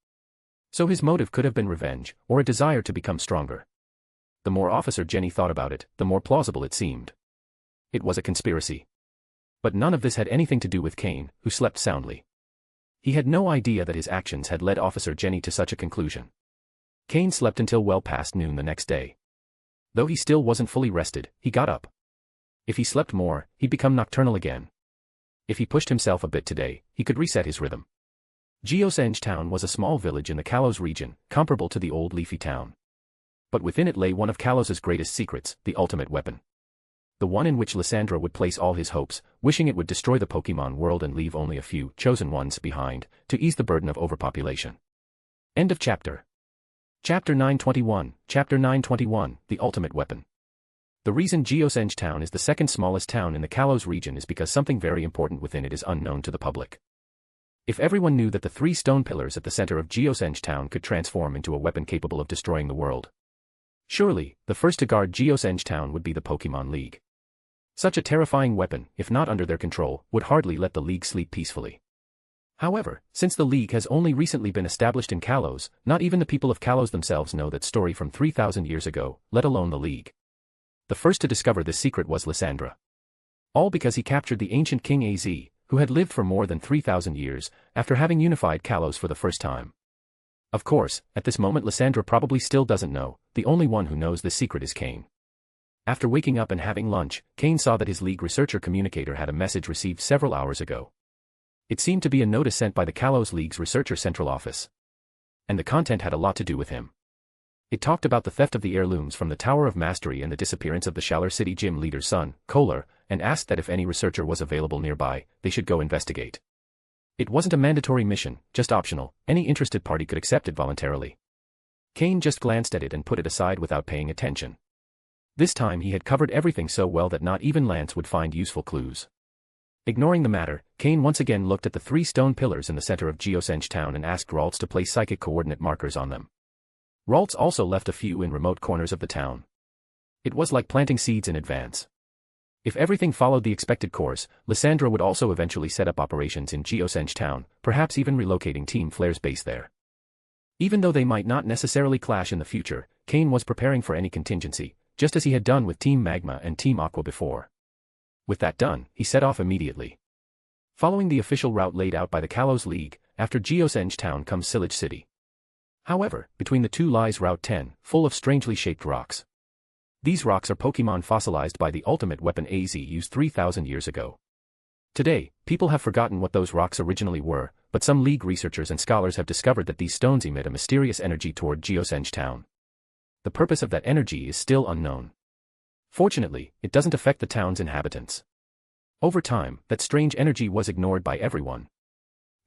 So his motive could have been revenge, or a desire to become stronger. The more Officer Jenny thought about it, the more plausible it seemed. It was a conspiracy. But none of this had anything to do with Cain, who slept soundly. He had no idea that his actions had led Officer Jenny to such a conclusion. Cain slept until well past noon the next day. Though he still wasn't fully rested, he got up. If he slept more, he'd become nocturnal again. If he pushed himself a bit today, he could reset his rhythm. Geosenge Town was a small village in the Kalos region, comparable to the old Leafy Town. But within it lay one of Kalos's greatest secrets, the ultimate weapon. The one in which Lysandra would place all his hopes, wishing it would destroy the Pokémon world and leave only a few chosen ones behind, to ease the burden of overpopulation. End of chapter. Chapter 921, Chapter 921, The Ultimate Weapon. The reason Geosenge Town is the second smallest town in the Kalos region is because something very important within it is unknown to the public. If everyone knew that the 3 stone pillars at the center of Geosenge Town could transform into a weapon capable of destroying the world, surely, the first to guard Geosenge Town would be the Pokémon League. Such a terrifying weapon, if not under their control, would hardly let the League sleep peacefully. However, since the League has only recently been established in Kalos, not even the people of Kalos themselves know that story from 3,000 years ago, let alone the League. The first to discover this secret was Lysandra. All because he captured the ancient King Az, who had lived for more than 3,000 years, after having unified Kalos for the first time. Of course, at this moment Lysandra probably still doesn't know, the only one who knows this secret is Cain. After waking up and having lunch, Cain saw that his League researcher communicator had a message received several hours ago. It seemed to be a notice sent by the Kalos League's researcher central office. And the content had a lot to do with him. It talked about the theft of the heirlooms from the Tower of Mastery and the disappearance of the Shalar City gym leader's son, Kohler, and asked that if any researcher was available nearby, they should go investigate. It wasn't a mandatory mission, just optional, any interested party could accept it voluntarily. Cain just glanced at it and put it aside without paying attention. This time he had covered everything so well that not even Lance would find useful clues. Ignoring the matter, Cain once again looked at the 3 stone pillars in the center of Geosenge Town and asked Ralts to place psychic coordinate markers on them. Ralts also left a few in remote corners of the town. It was like planting seeds in advance. If everything followed the expected course, Lysandra would also eventually set up operations in Geosenge Town, perhaps even relocating Team Flare's base there. Even though they might not necessarily clash in the future, Cain was preparing for any contingency, just as he had done with Team Magma and Team Aqua before. With that done, he set off immediately. Following the official route laid out by the Kalos League, after Geosenge Town comes Sillage City. However, between the two lies Route 10, full of strangely shaped rocks. These rocks are Pokémon fossilized by the ultimate weapon Az used 3,000 years ago. Today, people have forgotten what those rocks originally were, but some League researchers and scholars have discovered that these stones emit a mysterious energy toward Geosenge Town. The purpose of that energy is still unknown. Fortunately, it doesn't affect the town's inhabitants. Over time, that strange energy was ignored by everyone.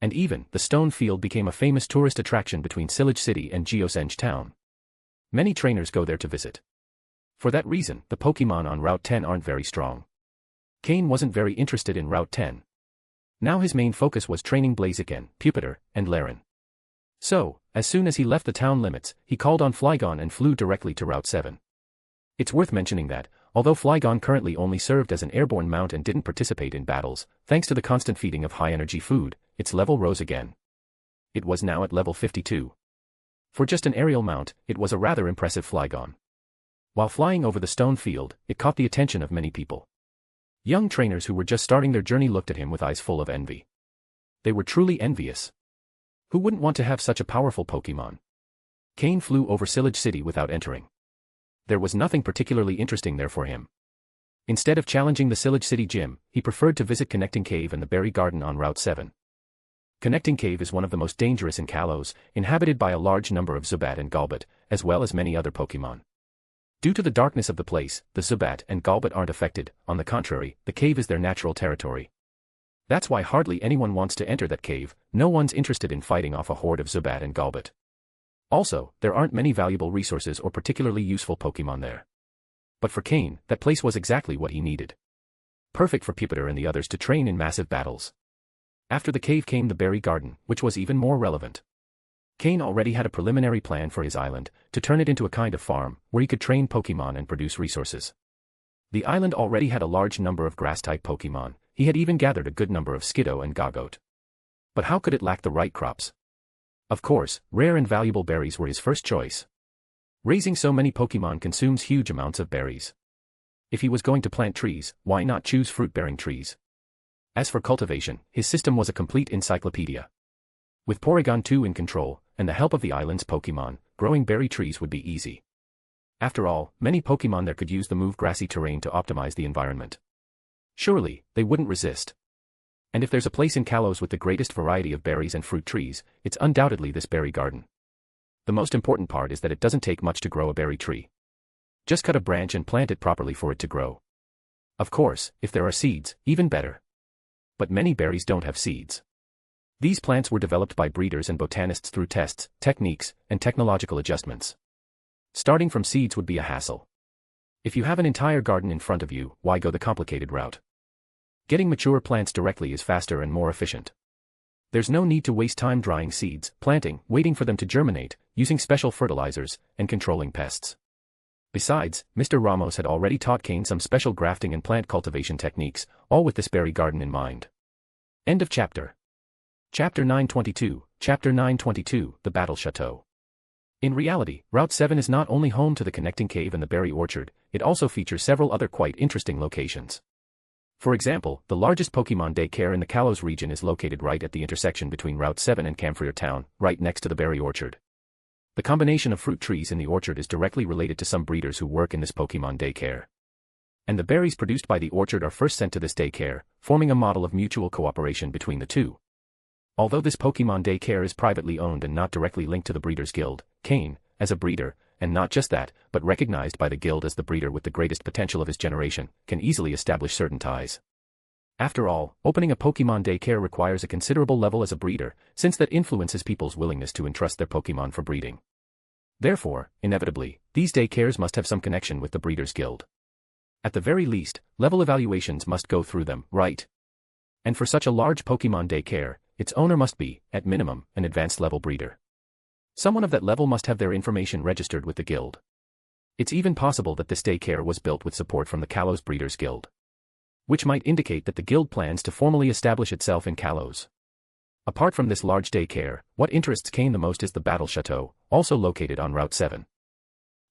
And even, the stone field became a famous tourist attraction between Sillage City and Geosenge Town. Many trainers go there to visit. For that reason, the Pokémon on Route 10 aren't very strong. Cain wasn't very interested in Route 10. Now his main focus was training Blaziken, Pupitar, and Laren. So, as soon as he left the town limits, he called on Flygon and flew directly to Route 7. It's worth mentioning that, although Flygon currently only served as an airborne mount and didn't participate in battles, thanks to the constant feeding of high-energy food, its level rose again. It was now at level 52. For just an aerial mount, it was a rather impressive Flygon. While flying over the stone field, it caught the attention of many people. Young trainers who were just starting their journey looked at him with eyes full of envy. They were truly envious. Who wouldn't want to have such a powerful Pokémon? Cain flew over Sillage City without entering. There was nothing particularly interesting there for him. Instead of challenging the Sillage City gym, he preferred to visit Connecting Cave and the Berry Garden on Route 7. Connecting Cave is one of the most dangerous in Kalos, inhabited by a large number of Zubat and Golbat, as well as many other Pokémon. Due to the darkness of the place, the Zubat and Golbat aren't affected. On the contrary, the cave is their natural territory. That's why hardly anyone wants to enter that cave. No one's interested in fighting off a horde of Zubat and Golbat. Also, there aren't many valuable resources or particularly useful Pokémon there. But for Cain, that place was exactly what he needed. Perfect for Pupitar and the others to train in massive battles. After the cave came the Berry Garden, which was even more relevant. Cain already had a preliminary plan for his island, to turn it into a kind of farm, where he could train Pokémon and produce resources. The island already had a large number of grass-type Pokémon. He had even gathered a good number of Skiddo and Gogoat. But how could it lack the right crops? Of course, rare and valuable berries were his first choice. Raising so many Pokémon consumes huge amounts of berries. If he was going to plant trees, why not choose fruit-bearing trees? As for cultivation, his system was a complete encyclopedia. With Porygon 2 in control, and the help of the island's Pokémon, growing berry trees would be easy. After all, many Pokémon there could use the move grassy terrain to optimize the environment. Surely, they wouldn't resist. And if there's a place in Kalos with the greatest variety of berries and fruit trees, it's undoubtedly this berry garden. The most important part is that it doesn't take much to grow a berry tree. Just cut a branch and plant it properly for it to grow. Of course, if there are seeds, even better. But many berries don't have seeds. These plants were developed by breeders and botanists through tests, techniques, and technological adjustments. Starting from seeds would be a hassle. If you have an entire garden in front of you, why go the complicated route? Getting mature plants directly is faster and more efficient. There's no need to waste time drying seeds, planting, waiting for them to germinate, using special fertilizers, and controlling pests. Besides, Mr. Ramos had already taught Cain some special grafting and plant cultivation techniques, all with this berry garden in mind. End of chapter. Chapter 922, Chapter 922, The Battle Chateau. In reality, Route 7 is not only home to the Connecting Cave and the Berry Orchard, it also features several other quite interesting locations. For example, the largest Pokémon daycare in the Kalos region is located right at the intersection between Route 7 and Camphrier Town, right next to the Berry Orchard. The combination of fruit trees in the orchard is directly related to some breeders who work in this Pokémon daycare. And the berries produced by the orchard are first sent to this daycare, forming a model of mutual cooperation between the two. Although this Pokémon daycare is privately owned and not directly linked to the Breeders' Guild, Cain, as a breeder, and not just that, but recognized by the guild as the breeder with the greatest potential of his generation, can easily establish certain ties. After all, opening a Pokémon daycare requires a considerable level as a breeder, since that influences people's willingness to entrust their Pokémon for breeding. Therefore, inevitably, these daycares must have some connection with the Breeders' Guild. At the very least, level evaluations must go through them, right? And for such a large Pokémon daycare, its owner must be, at minimum, an advanced level breeder. Someone of that level must have their information registered with the guild. It's even possible that this daycare was built with support from the Kalos Breeders' Guild. Which might indicate that the guild plans to formally establish itself in Kalos. Apart from this large daycare, what interests Cain the most is the Battle Chateau, also located on Route 7.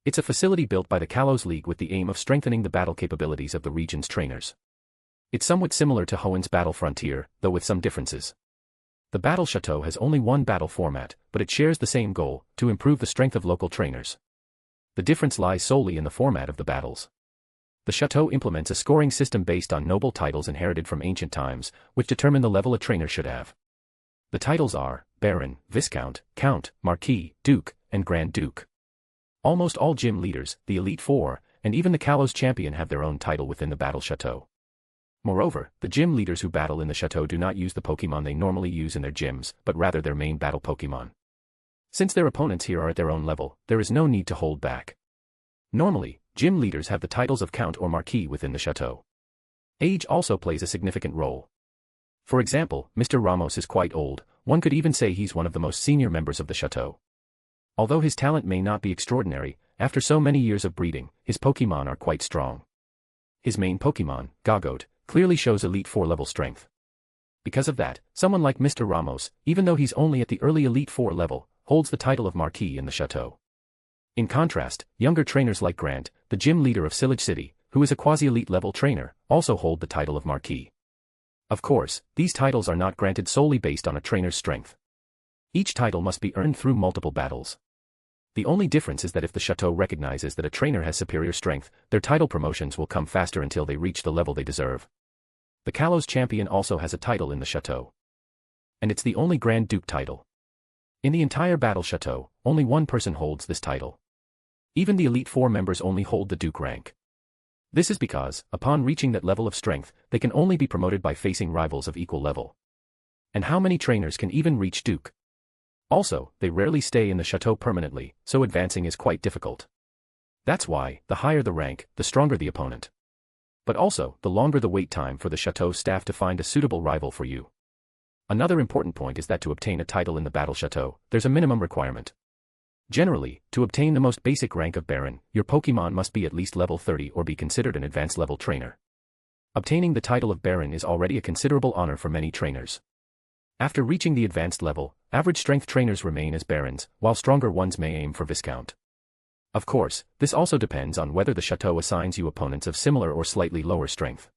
It's a facility built by the Kalos League with the aim of strengthening the battle capabilities of the region's trainers. It's somewhat similar to Hoenn's Battle Frontier, though with some differences. The Battle Chateau has only one battle format, but it shares the same goal, to improve the strength of local trainers. The difference lies solely in the format of the battles. The Chateau implements a scoring system based on noble titles inherited from ancient times, which determine the level a trainer should have. The titles are Baron, Viscount, Count, Marquis, Duke, and Grand Duke. Almost all gym leaders, the Elite Four, and even the Kalos champion have their own title within the Battle Chateau. Moreover, the gym leaders who battle in the chateau do not use the Pokémon they normally use in their gyms, but rather their main battle Pokémon. Since their opponents here are at their own level, there is no need to hold back. Normally, gym leaders have the titles of Count or Marquis within the chateau. Age also plays a significant role. For example, Mr. Ramos is quite old, one could even say he's one of the most senior members of the chateau. Although his talent may not be extraordinary, after so many years of breeding, his Pokémon are quite strong. His main Pokémon, Gogoat, clearly shows Elite 4 level strength. Because of that, someone like Mr. Ramos, even though he's only at the early Elite 4 level, holds the title of Marquis in the chateau. In contrast, younger trainers like Grant, the gym leader of Sillage City, who is a quasi-elite level trainer, also hold the title of Marquis. Of course, these titles are not granted solely based on a trainer's strength. Each title must be earned through multiple battles. The only difference is that if the chateau recognizes that a trainer has superior strength, their title promotions will come faster until they reach the level they deserve. The Kalos champion also has a title in the chateau. And it's the only Grand Duke title. In the entire battle chateau, only one person holds this title. Even the Elite 4 members only hold the Duke rank. This is because, upon reaching that level of strength, they can only be promoted by facing rivals of equal level. And how many trainers can even reach Duke? Also, they rarely stay in the chateau permanently, so advancing is quite difficult. That's why, the higher the rank, the stronger the opponent. But also, the longer the wait time for the chateau staff to find a suitable rival for you. Another important point is that to obtain a title in the battle chateau, there's a minimum requirement. Generally, to obtain the most basic rank of Baron, your Pokémon must be at least level 30 or be considered an advanced level trainer. Obtaining the title of Baron is already a considerable honor for many trainers. After reaching the advanced level, average strength trainers remain as Barons, while stronger ones may aim for Viscount. Of course, this also depends on whether the chateau assigns you opponents of similar or slightly lower strength.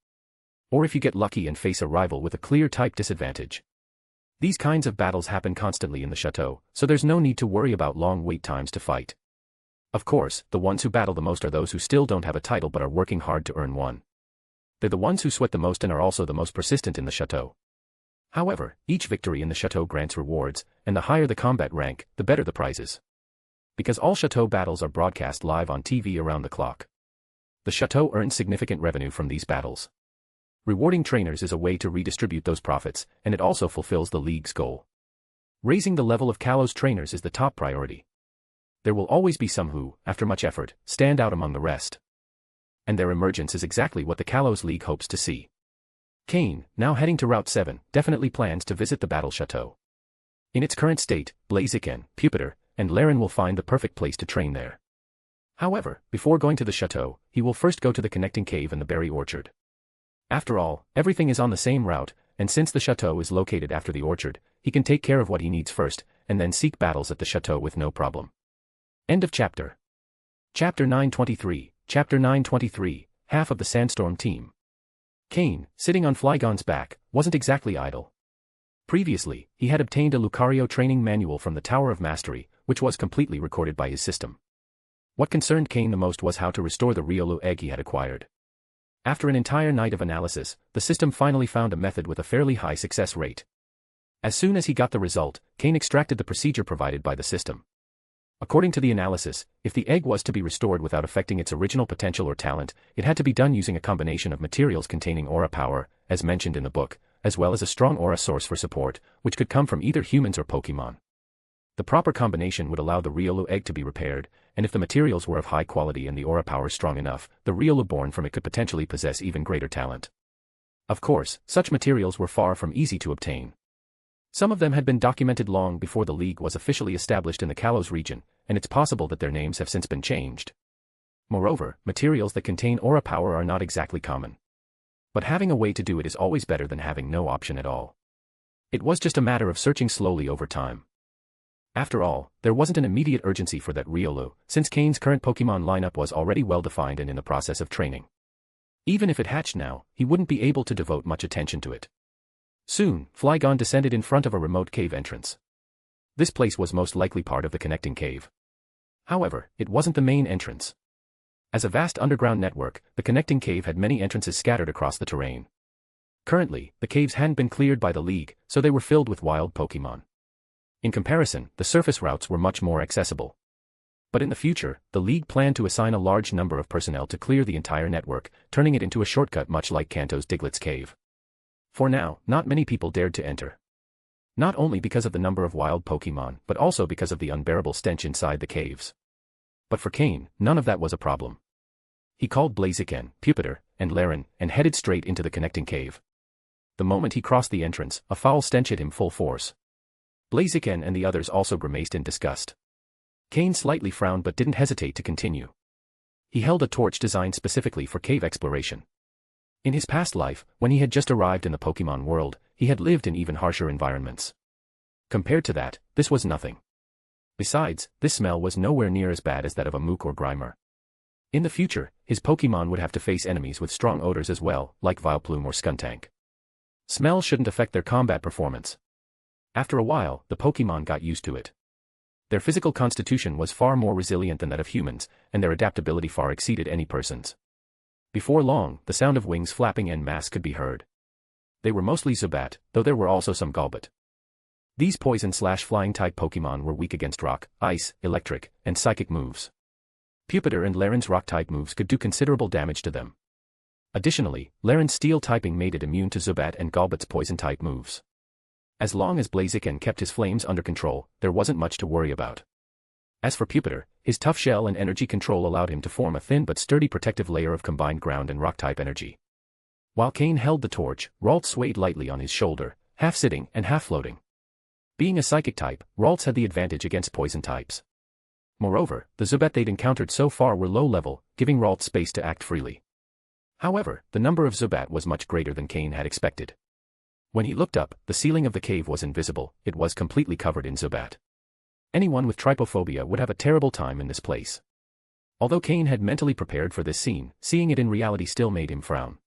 Or if you get lucky and face a rival with a clear type disadvantage. These kinds of battles happen constantly in the chateau, so there's no need to worry about long wait times to fight. Of course, the ones who battle the most are those who still don't have a title but are working hard to earn one. They're the ones who sweat the most and are also the most persistent in the chateau. However, each victory in the chateau grants rewards, and the higher the combat rank, the better the prizes. Because all chateau battles are broadcast live on TV around the clock. The chateau earns significant revenue from these battles. Rewarding trainers is a way to redistribute those profits, and it also fulfills the league's goal. Raising the level of Kalos trainers is the top priority. There will always be some who, after much effort, stand out among the rest. And their emergence is exactly what the Kalos League hopes to see. Cain, now heading to Route 7, definitely plans to visit the battle chateau. In its current state, Blaziken, Pupitar, and Laren will find the perfect place to train there. However, before going to the chateau, he will first go to the connecting cave and the berry orchard. After all, everything is on the same route, and since the chateau is located after the orchard, he can take care of what he needs first, and then seek battles at the chateau with no problem. End of chapter. Chapter 923, Chapter 923, half of the Sandstorm team. Cain, sitting on Flygon's back, wasn't exactly idle. Previously, he had obtained a Lucario training manual from the Tower of Mastery, which was completely recorded by his system. What concerned Cain the most was how to restore the Riolu egg he had acquired. After an entire night of analysis, the system finally found a method with a fairly high success rate. As soon as he got the result, Cain extracted the procedure provided by the system. According to the analysis, if the egg was to be restored without affecting its original potential or talent, it had to be done using a combination of materials containing aura power, as mentioned in the book, as well as a strong aura source for support, which could come from either humans or Pokémon. The proper combination would allow the Riolu egg to be repaired, and if the materials were of high quality and the aura power strong enough, the Riolu born from it could potentially possess even greater talent. Of course, such materials were far from easy to obtain. Some of them had been documented long before the League was officially established in the Kalos region, and it's possible that their names have since been changed. Moreover, materials that contain aura power are not exactly common. But having a way to do it is always better than having no option at all. It was just a matter of searching slowly over time. After all, there wasn't an immediate urgency for that Riolu, since Cain's current Pokémon lineup was already well defined and in the process of training. Even if it hatched now, he wouldn't be able to devote much attention to it. Soon, Flygon descended in front of a remote cave entrance. This place was most likely part of the connecting cave. However, it wasn't the main entrance. As a vast underground network, the connecting cave had many entrances scattered across the terrain. Currently, the caves hadn't been cleared by the League, so they were filled with wild Pokémon. In comparison, the surface routes were much more accessible. But in the future, the League planned to assign a large number of personnel to clear the entire network, turning it into a shortcut much like Kanto's Diglett's Cave. For now, not many people dared to enter. Not only because of the number of wild Pokémon, but also because of the unbearable stench inside the caves. But for Cain, none of that was a problem. He called Blaziken, Pupitar, and Laren, and headed straight into the connecting cave. The moment he crossed the entrance, a foul stench hit him full force. Blaziken and the others also grimaced in disgust. Cain slightly frowned but didn't hesitate to continue. He held a torch designed specifically for cave exploration. In his past life, when he had just arrived in the Pokémon world, he had lived in even harsher environments. Compared to that, this was nothing. Besides, this smell was nowhere near as bad as that of a Mook or Grimer. In the future, his Pokémon would have to face enemies with strong odors as well, like Vileplume or Skuntank. Smell shouldn't affect their combat performance. After a while, the Pokémon got used to it. Their physical constitution was far more resilient than that of humans, and their adaptability far exceeded any person's. Before long, the sound of wings flapping en masse could be heard. They were mostly Zubat, though there were also some Golbat. These poison/flying type Pokémon were weak against rock, ice, electric, and psychic moves. Pupitar and Laren's rock type moves could do considerable damage to them. Additionally, Laren's steel typing made it immune to Zubat and Golbat's poison type moves. As long as Blaziken kept his flames under control, there wasn't much to worry about. As for Pupitar, his tough shell and energy control allowed him to form a thin but sturdy protective layer of combined ground and rock type energy. While Cain held the torch, Ralts swayed lightly on his shoulder, half sitting and half floating. Being a psychic type, Ralts had the advantage against poison types. Moreover, the Zubat they'd encountered so far were low level, giving Ralts space to act freely. However, the number of Zubat was much greater than Cain had expected. When he looked up, the ceiling of the cave was invisible, it was completely covered in Zubat. Anyone with trypophobia would have a terrible time in this place. Although Cain had mentally prepared for this scene, seeing it in reality still made him frown.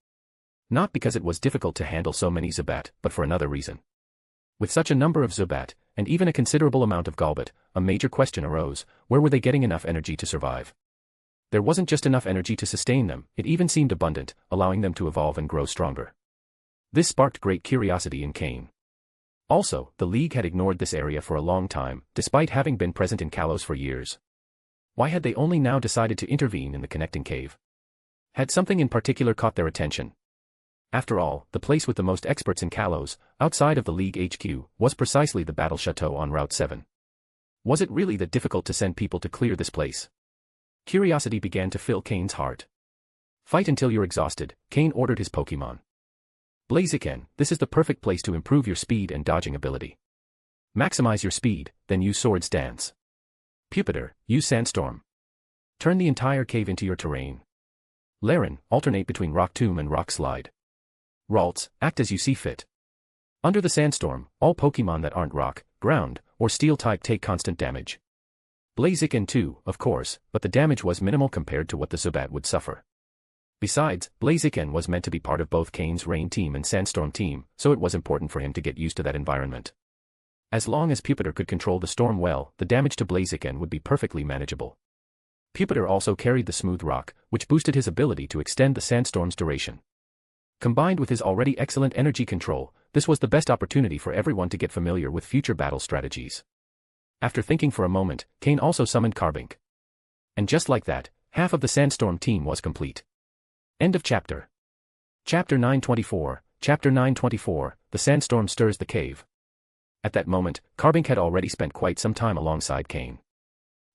Not because it was difficult to handle so many Zubat, but for another reason. With such a number of Zubat, and even a considerable amount of Golbat, a major question arose: where were they getting enough energy to survive? There wasn't just enough energy to sustain them, it even seemed abundant, allowing them to evolve and grow stronger. This sparked great curiosity in Cain. Also, the League had ignored this area for a long time, despite having been present in Kalos for years. Why had they only now decided to intervene in the connecting cave? Had something in particular caught their attention? After all, the place with the most experts in Kalos, outside of the League HQ, was precisely the Battle Chateau on Route 7. Was it really that difficult to send people to clear this place? Curiosity began to fill Cain's heart. Fight until you're exhausted, Cain ordered his Pokémon. Blaziken, this is the perfect place to improve your speed and dodging ability. Maximize your speed, then use Swords Dance. Pupitar, use Sandstorm. Turn the entire cave into your terrain. Laren, alternate between Rock Tomb and Rock Slide. Ralts, act as you see fit. Under the Sandstorm, all Pokémon that aren't Rock, Ground, or Steel type take constant damage. Blaziken too, of course, but the damage was minimal compared to what the Zubat would suffer. Besides, Blaziken was meant to be part of both Cain's Rain team and Sandstorm team, so it was important for him to get used to that environment. As long as Pupitar could control the storm well, the damage to Blaziken would be perfectly manageable. Pupitar also carried the Smooth Rock, which boosted his ability to extend the Sandstorm's duration. Combined with his already excellent energy control, this was the best opportunity for everyone to get familiar with future battle strategies. After thinking for a moment, Cain also summoned Carbink. And just like that, half of the Sandstorm team was complete. End of chapter. Chapter 924, Chapter 924, The Sandstorm Stirs the Cave. At that moment, Carbink had already spent quite some time alongside Cain.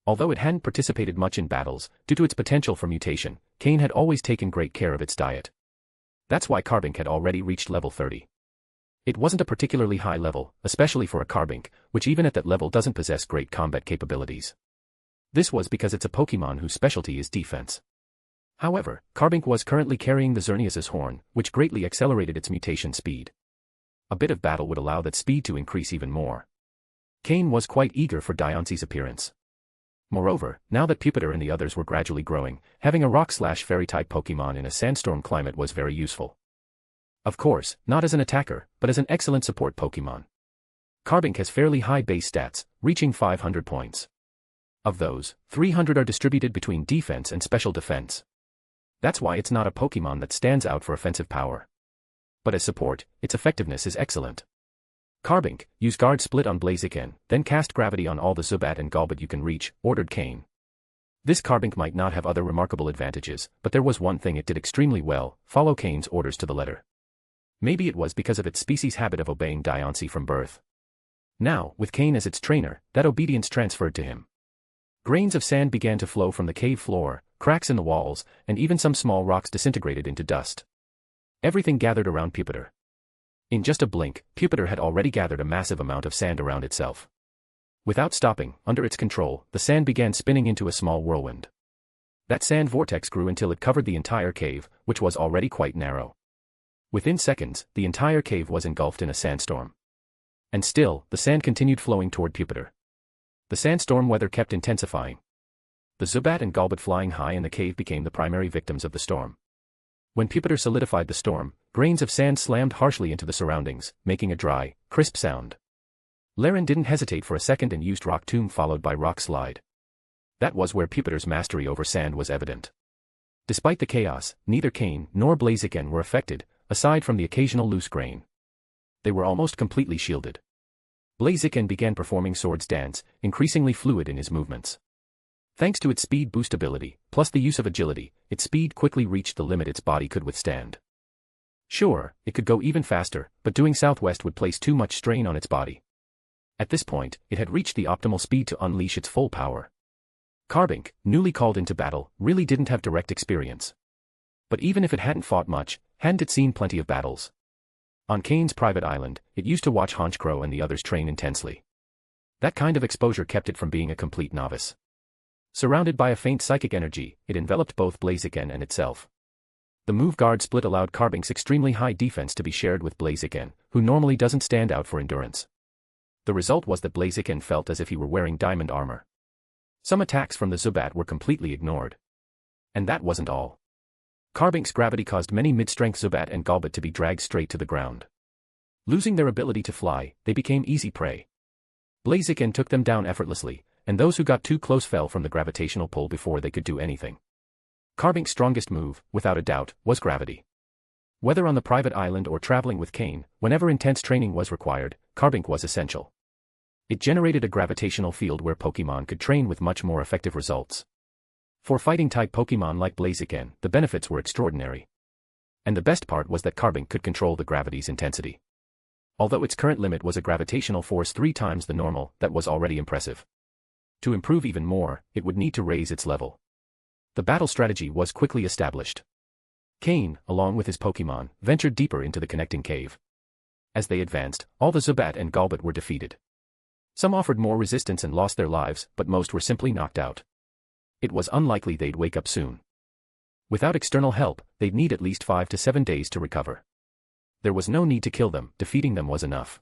Although it hadn't participated much in battles, due to its potential for mutation, Cain had always taken great care of its diet. That's why Carbink had already reached level 30. It wasn't a particularly high level, especially for a Carbink, which even at that level doesn't possess great combat capabilities. This was because it's a Pokémon whose specialty is defense. However, Carbink was currently carrying the Xerneas's horn, which greatly accelerated its mutation speed. A bit of battle would allow that speed to increase even more. Cain was quite eager for Diance's appearance. Moreover, now that Pupitar and the others were gradually growing, having a Rock/Fairy-type Pokémon in a sandstorm climate was very useful. Of course, not as an attacker, but as an excellent support Pokémon. Carbink has fairly high base stats, reaching 500 points. Of those, 300 are distributed between defense and special defense. That's why it's not a Pokémon that stands out for offensive power. But as support, its effectiveness is excellent. Carbink, use Guard Split on Blaziken, then cast Gravity on all the Zubat and Golbat you can reach, ordered Cain. This carbink might not have other remarkable advantages, but there was one thing it did extremely well: follow Cain's orders to the letter. Maybe it was because of its species' habit of obeying Diancie from birth. Now, with Cain as its trainer, that obedience transferred to him. Grains of sand began to flow from the cave floor, cracks in the walls, and even some small rocks disintegrated into dust. Everything gathered around Pupitar. In just a blink, Pupitar had already gathered a massive amount of sand around itself. Without stopping, under its control, the sand began spinning into a small whirlwind. That sand vortex grew until it covered the entire cave, which was already quite narrow. Within seconds, the entire cave was engulfed in a sandstorm. And still, the sand continued flowing toward Pupitar. The sandstorm weather kept intensifying. The Zubat and Golbat flying high in the cave became the primary victims of the storm. When Pupitar solidified the storm, grains of sand slammed harshly into the surroundings, making a dry, crisp sound. Laren didn't hesitate for a second and used Rock Tomb followed by Rock Slide. That was where Pupitar's mastery over sand was evident. Despite the chaos, neither Cain nor Blaziken were affected, aside from the occasional loose grain. They were almost completely shielded. Blaziken began performing Sword's Dance, increasingly fluid in his movements. Thanks to its speed boost ability, plus the use of agility, its speed quickly reached the limit its body could withstand. Sure, it could go even faster, but doing southwest would place too much strain on its body. At this point, it had reached the optimal speed to unleash its full power. Carbink, newly called into battle, really didn't have direct experience. But even if it hadn't fought much, hadn't it seen plenty of battles? On Cain's private island, it used to watch Honchkrow and the others train intensely. That kind of exposure kept it from being a complete novice. Surrounded by a faint psychic energy, it enveloped both Blaziken and itself. The move guard split allowed Carbink's extremely high defense to be shared with Blaziken, who normally doesn't stand out for endurance. The result was that Blaziken felt as if he were wearing diamond armor. Some attacks from the Zubat were completely ignored. And that wasn't all. Carbink's gravity caused many mid-strength Zubat and Golbat to be dragged straight to the ground. Losing their ability to fly, they became easy prey. Blaziken took them down effortlessly, and those who got too close fell from the gravitational pull before they could do anything. Carbink's strongest move, without a doubt, was gravity. Whether on the private island or traveling with Cain, whenever intense training was required, Carbink was essential. It generated a gravitational field where Pokémon could train with much more effective results. For fighting-type Pokémon like Blaziken, the benefits were extraordinary. And the best part was that Carbink could control the gravity's intensity. Although its current limit was a gravitational force 3 times the normal, that was already impressive. To improve even more, it would need to raise its level. The battle strategy was quickly established. Cain, along with his Pokémon, ventured deeper into the connecting cave. As they advanced, all the Zubat and Golbat were defeated. Some offered more resistance and lost their lives, but most were simply knocked out. It was unlikely they'd wake up soon. Without external help, they'd need at least 5 to 7 days to recover. There was no need to kill them, defeating them was enough.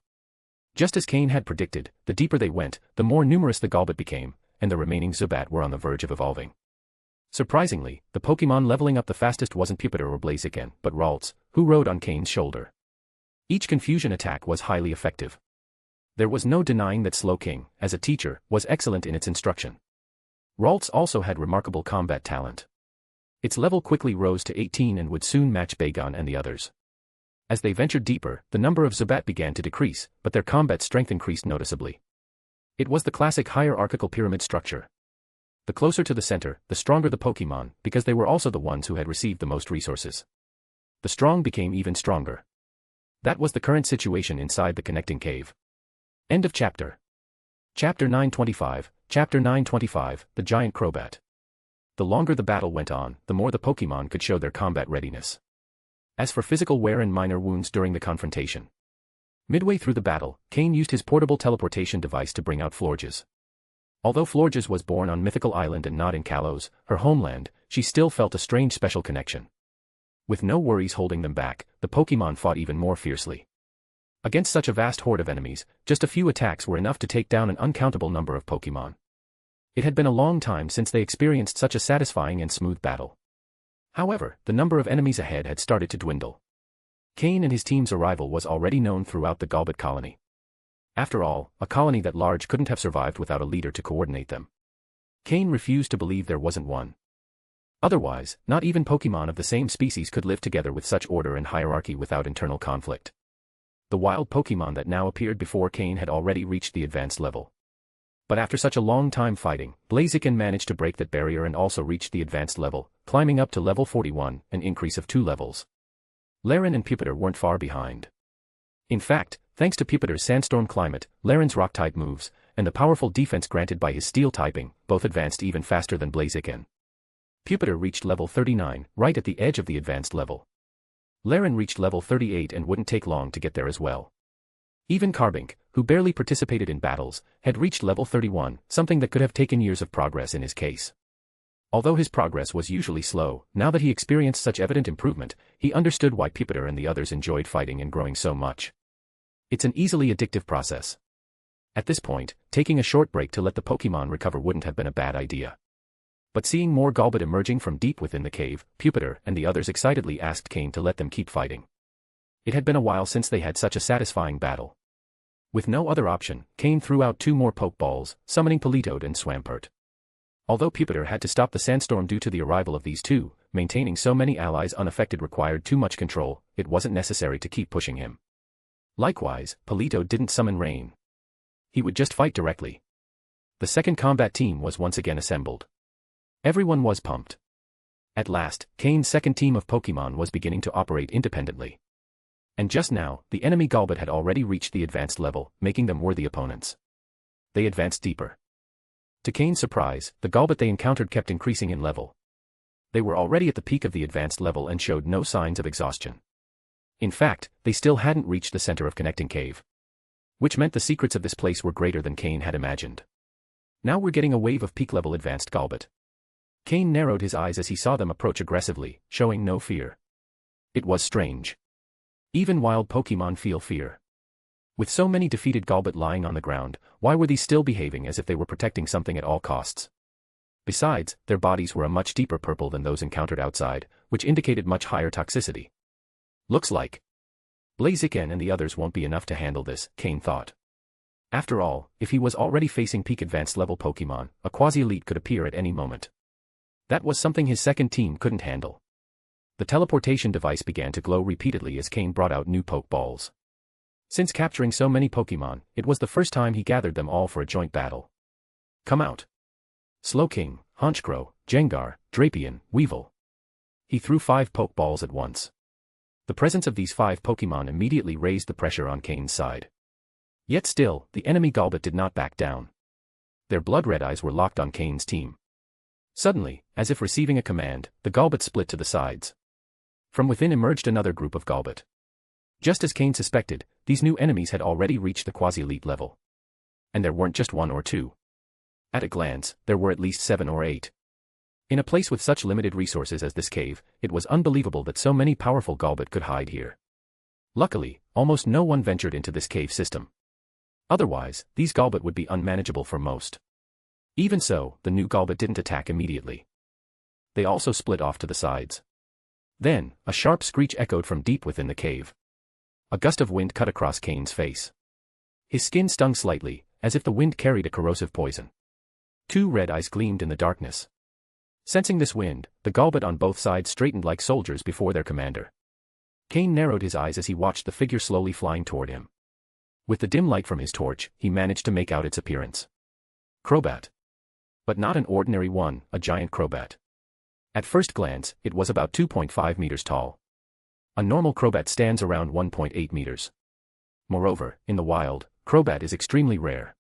Just as Cain had predicted, the deeper they went, the more numerous the Golbat became, and the remaining Zubat were on the verge of evolving. Surprisingly, the Pokémon leveling up the fastest wasn't Pupitar or Blaziken, but Ralts, who rode on Cain's shoulder. Each confusion attack was highly effective. There was no denying that Slowking, as a teacher, was excellent in its instruction. Ralts also had remarkable combat talent. Its level quickly rose to 18 and would soon match Bagon and the others. As they ventured deeper, the number of Zubat began to decrease, but their combat strength increased noticeably. It was the classic hierarchical pyramid structure. The closer to the center, the stronger the Pokémon, because they were also the ones who had received the most resources. The strong became even stronger. That was the current situation inside the connecting cave. End of chapter. Chapter 925, Chapter 925, The Giant Crobat. The longer the battle went on, the more the Pokémon could show their combat readiness. As for physical wear and minor wounds during the confrontation. Midway through the battle, Cain used his portable teleportation device to bring out Florges. Although Florges was born on Mythical Island and not in Kalos, her homeland, she still felt a strange special connection. With no worries holding them back, the Pokémon fought even more fiercely. Against such a vast horde of enemies, just a few attacks were enough to take down an uncountable number of Pokémon. It had been a long time since they experienced such a satisfying and smooth battle. However, the number of enemies ahead had started to dwindle. Cain and his team's arrival was already known throughout the Golbat colony. After all, a colony that large couldn't have survived without a leader to coordinate them. Cain refused to believe there wasn't one. Otherwise, not even Pokémon of the same species could live together with such order and hierarchy without internal conflict. The wild Pokémon that now appeared before Cain had already reached the advanced level. But after such a long time fighting, Blaziken managed to break that barrier and also reached the advanced level, climbing up to level 41, an increase of 2 levels. Laren and Pupitar weren't far behind. In fact, thanks to Pupitar's sandstorm climate, Laren's rock-type moves, and the powerful defense granted by his steel typing, both advanced even faster than Blaziken. Pupitar reached level 39, right at the edge of the advanced level. Laren reached level 38 and wouldn't take long to get there as well. Even Carbink, who barely participated in battles, had reached level 31, something that could have taken years of progress in his case. Although his progress was usually slow, now that he experienced such evident improvement, he understood why Pupitar and the others enjoyed fighting and growing so much. It's an easily addictive process. At this point, taking a short break to let the Pokémon recover wouldn't have been a bad idea. But seeing more Golbat emerging from deep within the cave, Pupitar and the others excitedly asked Cain to let them keep fighting. It had been a while since they had such a satisfying battle. With no other option, Cain threw out 2 more Pokeballs, summoning Politoed and Swampert. Although Pupitar had to stop the sandstorm due to the arrival of these two, maintaining so many allies unaffected required too much control, it wasn't necessary to keep pushing him. Likewise, Politoed didn't summon rain. He would just fight directly. The second combat team was once again assembled. Everyone was pumped. At last, Cain's second team of Pokémon was beginning to operate independently. And just now, the enemy Golbat had already reached the advanced level, making them worthy opponents. They advanced deeper. To Cain's surprise, the Golbat they encountered kept increasing in level. They were already at the peak of the advanced level and showed no signs of exhaustion. In fact, they still hadn't reached the center of Connecting Cave. Which meant the secrets of this place were greater than Cain had imagined. Now we're getting a wave of peak-level advanced Golbat. Cain narrowed his eyes as he saw them approach aggressively, showing no fear. It was strange. Even wild Pokémon feel fear. With so many defeated Golbat lying on the ground, why were these still behaving as if they were protecting something at all costs? Besides, their bodies were a much deeper purple than those encountered outside, which indicated much higher toxicity. Looks like Blaziken and the others won't be enough to handle this, Cain thought. After all, if he was already facing peak advanced level Pokémon, a quasi-elite could appear at any moment. That was something his second team couldn't handle. The teleportation device began to glow repeatedly as Cain brought out new Pokeballs. Since capturing so many Pokémon, it was the first time he gathered them all for a joint battle. Come out. Slowking, Honchkrow, Jengar, Drapion, Weevil. He threw 5 Pokeballs at once. The presence of these 5 Pokémon immediately raised the pressure on Cain's side. Yet still, the enemy Golbat did not back down. Their blood-red eyes were locked on Cain's team. Suddenly, as if receiving a command, the Golbat split to the sides. From within emerged another group of Golbat. Just as Cain suspected, these new enemies had already reached the quasi-elite level. And there weren't just 1 or 2. At a glance, there were at least 7 or 8. In a place with such limited resources as this cave, it was unbelievable that so many powerful Golbat could hide here. Luckily, almost no one ventured into this cave system. Otherwise, these Golbat would be unmanageable for most. Even so, the new Golbat didn't attack immediately. They also split off to the sides. Then, a sharp screech echoed from deep within the cave. A gust of wind cut across Cain's face. His skin stung slightly, as if the wind carried a corrosive poison. 2 red eyes gleamed in the darkness. Sensing this wind, the Golbat on both sides straightened like soldiers before their commander. Cain narrowed his eyes as he watched the figure slowly flying toward him. With the dim light from his torch, he managed to make out its appearance. Crobat. But not an ordinary one, a giant Crobat. At first glance, it was about 2.5 meters tall. A normal Crobat stands around 1.8 meters. Moreover, in the wild, Crobat is extremely rare.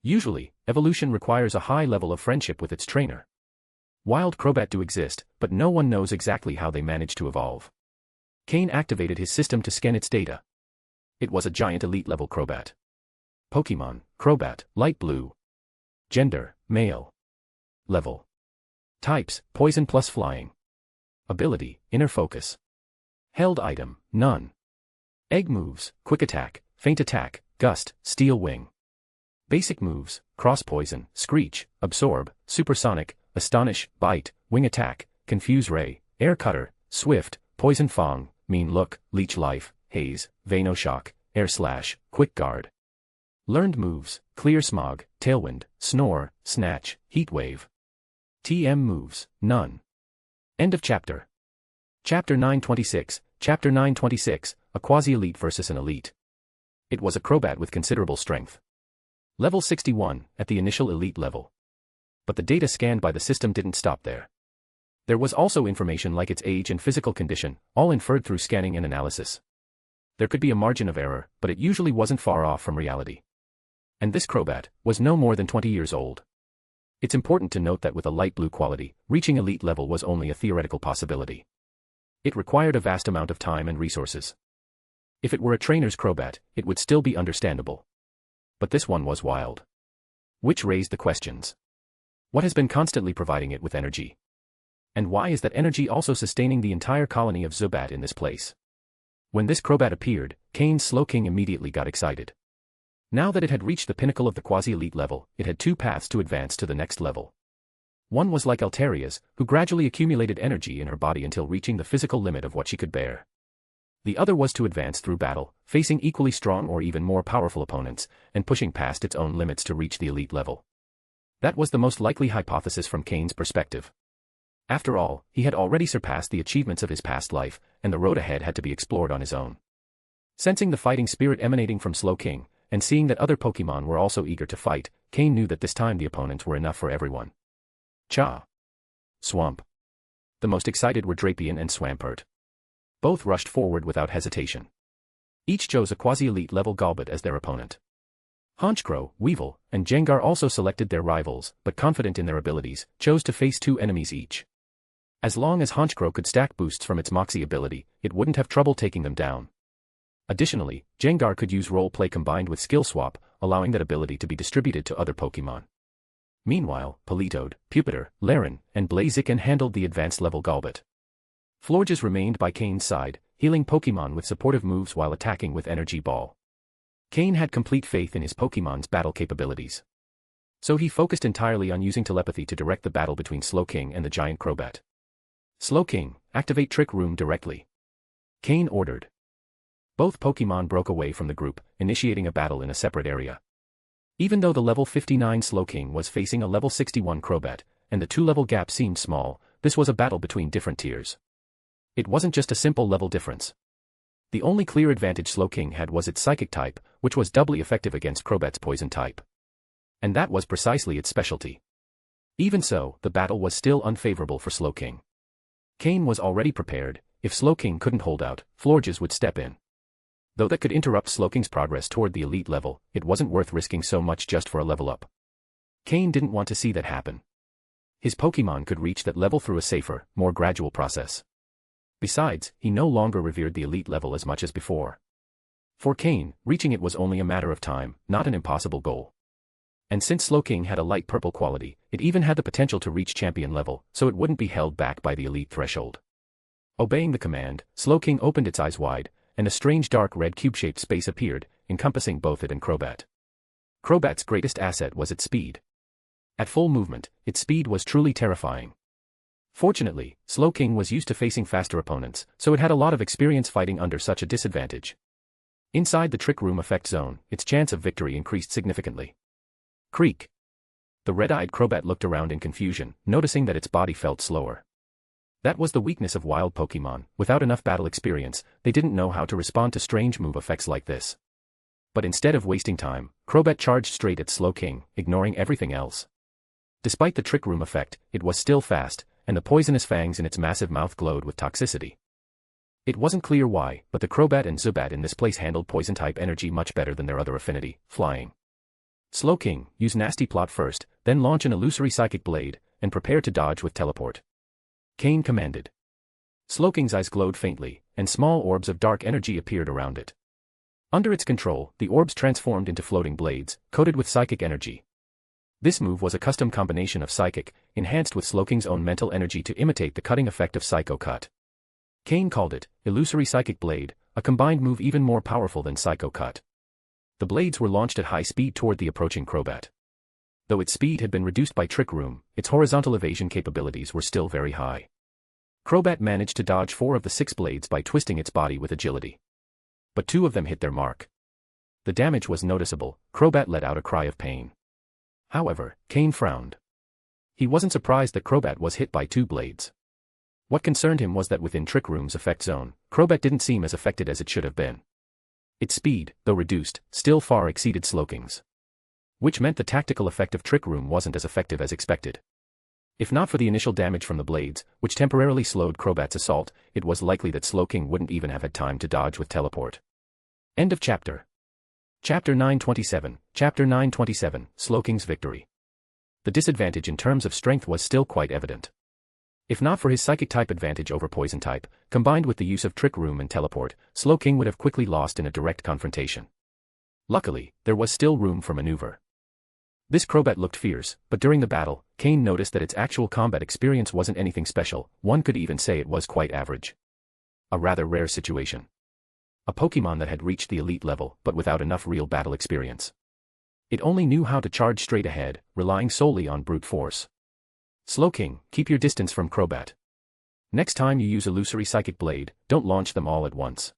Usually, evolution requires a high level of friendship with its trainer. Wild Crobat do exist, but no one knows exactly how they managed to evolve. Cain activated his system to scan its data. It was a giant elite-level Crobat. Pokémon, Crobat, light blue. Gender, male. Level. Types, poison plus flying. Ability, inner focus. Held item, none. Egg moves, quick attack, feint attack, gust, steel wing. Basic moves, cross poison, screech, absorb, supersonic, astonish, bite, wing attack, confuse ray, air cutter, swift, poison fang, mean look, leech life, haze, Venoshock, air slash, quick guard. Learned moves, clear smog, tailwind, snore, snatch, heat wave. TM moves, none. End of chapter. Chapter 926, Chapter 926, a quasi-elite versus an elite. It was a Crobat with considerable strength. Level 61, at the initial elite level. But the data scanned by the system didn't stop there. There was also information like its age and physical condition, all inferred through scanning and analysis. There could be a margin of error, but it usually wasn't far off from reality. And this Crobat was no more than 20 years old. It's important to note that with a light blue quality, reaching elite level was only a theoretical possibility. It required a vast amount of time and resources. If it were a trainer's Crobat, it would still be understandable. But this one was wild. Which raised the questions. What has been constantly providing it with energy? And why is that energy also sustaining the entire colony of Zubat in this place? When this Crobat appeared, Cain's Slowking immediately got excited. Now that it had reached the pinnacle of the quasi-elite level, it had two paths to advance to the next level. One was like Altaria's, who gradually accumulated energy in her body until reaching the physical limit of what she could bear. The other was to advance through battle, facing equally strong or even more powerful opponents, and pushing past its own limits to reach the elite level. That was the most likely hypothesis from Cain's perspective. After all, he had already surpassed the achievements of his past life, and the road ahead had to be explored on his own. Sensing the fighting spirit emanating from Slowking, and seeing that other Pokémon were also eager to fight, Cain knew that this time the opponents were enough for everyone. Cha! Swamp. The most excited were Drapion and Swampert. Both rushed forward without hesitation. Each chose a quasi-elite level Golbat as their opponent. Honchkrow, Weevil, and Gengar also selected their rivals, but confident in their abilities, chose to face two enemies each. As long as Honchkrow could stack boosts from its Moxie ability, it wouldn't have trouble taking them down. Additionally, Gengar could use role play combined with skill swap, allowing that ability to be distributed to other Pokémon. Meanwhile, Politoed, Pupitar, Laren, and Blaziken handled the advanced level Golbat. Florges remained by Cain's side, healing Pokémon with supportive moves while attacking with Energy Ball. Cain had complete faith in his Pokémon's battle capabilities. So he focused entirely on using telepathy to direct the battle between Slowking and the giant Crobat. Slowking, activate Trick Room directly. Cain ordered. Both Pokémon broke away from the group, initiating a battle in a separate area. Even though the level 59 Slowking was facing a level 61 Crobat, and the two-level gap seemed small, this was a battle between different tiers. It wasn't just a simple level difference. The only clear advantage Slowking had was its Psychic type, which was doubly effective against Crobat's Poison type. And that was precisely its specialty. Even so, the battle was still unfavorable for Slowking. Cain was already prepared. If Slowking couldn't hold out, Florges would step in. Though that could interrupt Slowking's progress toward the elite level, it wasn't worth risking so much just for a level up. Cain didn't want to see that happen. His Pokémon could reach that level through a safer, more gradual process. Besides, he no longer revered the elite level as much as before. For Cain, reaching it was only a matter of time, not an impossible goal. And since Slowking had a light purple quality, it even had the potential to reach champion level, so it wouldn't be held back by the elite threshold. Obeying the command, Slowking opened its eyes wide, and a strange dark red cube-shaped space appeared, encompassing both it and Crobat. Crobat's greatest asset was its speed. At full movement, its speed was truly terrifying. Fortunately, Slowking was used to facing faster opponents, so it had a lot of experience fighting under such a disadvantage. Inside the Trick Room effect zone, its chance of victory increased significantly. Creak. The red-eyed Crobat looked around in confusion, noticing that its body felt slower. That was the weakness of wild Pokémon. Without enough battle experience, they didn't know how to respond to strange move effects like this. But instead of wasting time, Crobat charged straight at Slowking, ignoring everything else. Despite the Trick Room effect, it was still fast, and the poisonous fangs in its massive mouth glowed with toxicity. It wasn't clear why, but the Crobat and Zubat in this place handled poison-type energy much better than their other affinity, flying. Slowking, use Nasty Plot first, then launch an illusory Psychic Blade, and prepare to dodge with Teleport. Cain commanded. Slowking's eyes glowed faintly, and small orbs of dark energy appeared around it. Under its control, the orbs transformed into floating blades, coated with psychic energy. This move was a custom combination of psychic, enhanced with Slowking's own mental energy to imitate the cutting effect of Psycho Cut. Cain called it Illusory Psychic Blade, a combined move even more powerful than Psycho Cut. The blades were launched at high speed toward the approaching Crobat. Though its speed had been reduced by Trick Room, its horizontal evasion capabilities were still very high. Crobat managed to dodge 4 of the 6 blades by twisting its body with agility. But 2 of them hit their mark. The damage was noticeable. Crobat let out a cry of pain. However, Cain frowned. He wasn't surprised that Crobat was hit by 2 blades. What concerned him was that within Trick Room's effect zone, Crobat didn't seem as affected as it should have been. Its speed, though reduced, still far exceeded Slowking's. which meant the tactical effect of Trick Room wasn't as effective as expected. If not for the initial damage from the blades, which temporarily slowed Crobat's assault, it was likely that Slowking wouldn't even have had time to dodge with teleport. End of chapter. Chapter 927, Chapter 927, Slowking's Victory. The disadvantage in terms of strength was still quite evident. If not for his Psychic type advantage over Poison type, combined with the use of Trick Room and Teleport, Slowking would have quickly lost in a direct confrontation. Luckily, there was still room for maneuver. This Crobat looked fierce, but during the battle, Cain noticed that its actual combat experience wasn't anything special. One could even say it was quite average. A rather rare situation. A Pokémon that had reached the elite level but without enough real battle experience. It only knew how to charge straight ahead, relying solely on brute force. Slowking, keep your distance from Crobat. Next time you use Illusory Psychic Blade, don't launch them all at once.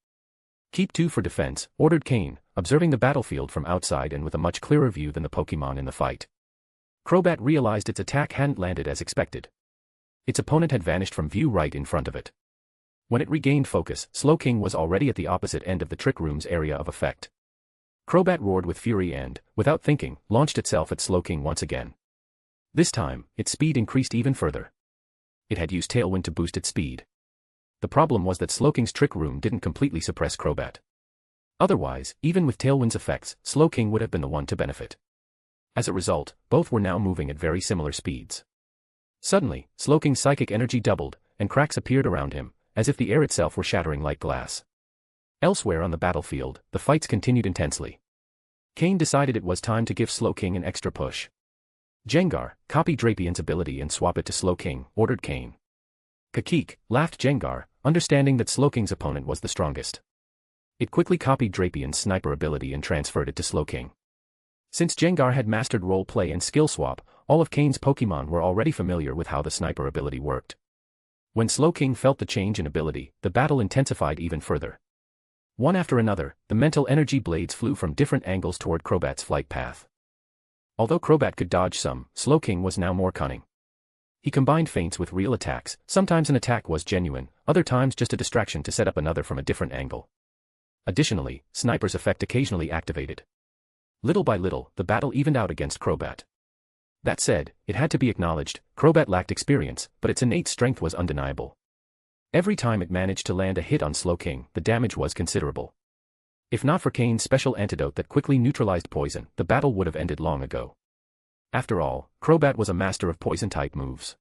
Keep 2 for defense, ordered Cain, observing the battlefield from outside and with a much clearer view than the Pokémon in the fight. Crobat realized its attack hadn't landed as expected. Its opponent had vanished from view right in front of it. When it regained focus, Slowking was already at the opposite end of the Trick Room's area of effect. Crobat roared with fury and, without thinking, launched itself at Slowking once again. This time, its speed increased even further. It had used Tailwind to boost its speed. The problem was that Slowking's Trick Room didn't completely suppress Crobat. Otherwise, even with Tailwind's effects, Slowking would have been the one to benefit. As a result, both were now moving at very similar speeds. Suddenly, Slowking's psychic energy doubled, and cracks appeared around him, as if the air itself were shattering like glass. Elsewhere on the battlefield, the fights continued intensely. Cain decided it was time to give Slowking an extra push. Jengar, copy Drapian's ability and swap it to Slowking, ordered Cain. Kakik, laughed Jengar, understanding that Slowking's opponent was the strongest. It quickly copied Drapian's sniper ability and transferred it to Slowking. Since Jengar had mastered role play and skill swap, all of Cain's Pokémon were already familiar with how the sniper ability worked. When Slowking felt the change in ability, the battle intensified even further. One after another, the mental energy blades flew from different angles toward Crobat's flight path. Although Crobat could dodge some, Slowking was now more cunning. He combined feints with real attacks. Sometimes an attack was genuine, other times just a distraction to set up another from a different angle. Additionally, Sniper's effect occasionally activated. Little by little, the battle evened out against Crobat. That said, it had to be acknowledged, Crobat lacked experience, but its innate strength was undeniable. Every time it managed to land a hit on Slowking, the damage was considerable. If not for Cain's special antidote that quickly neutralized poison, the battle would have ended long ago. After all, Crobat was a master of poison-type moves.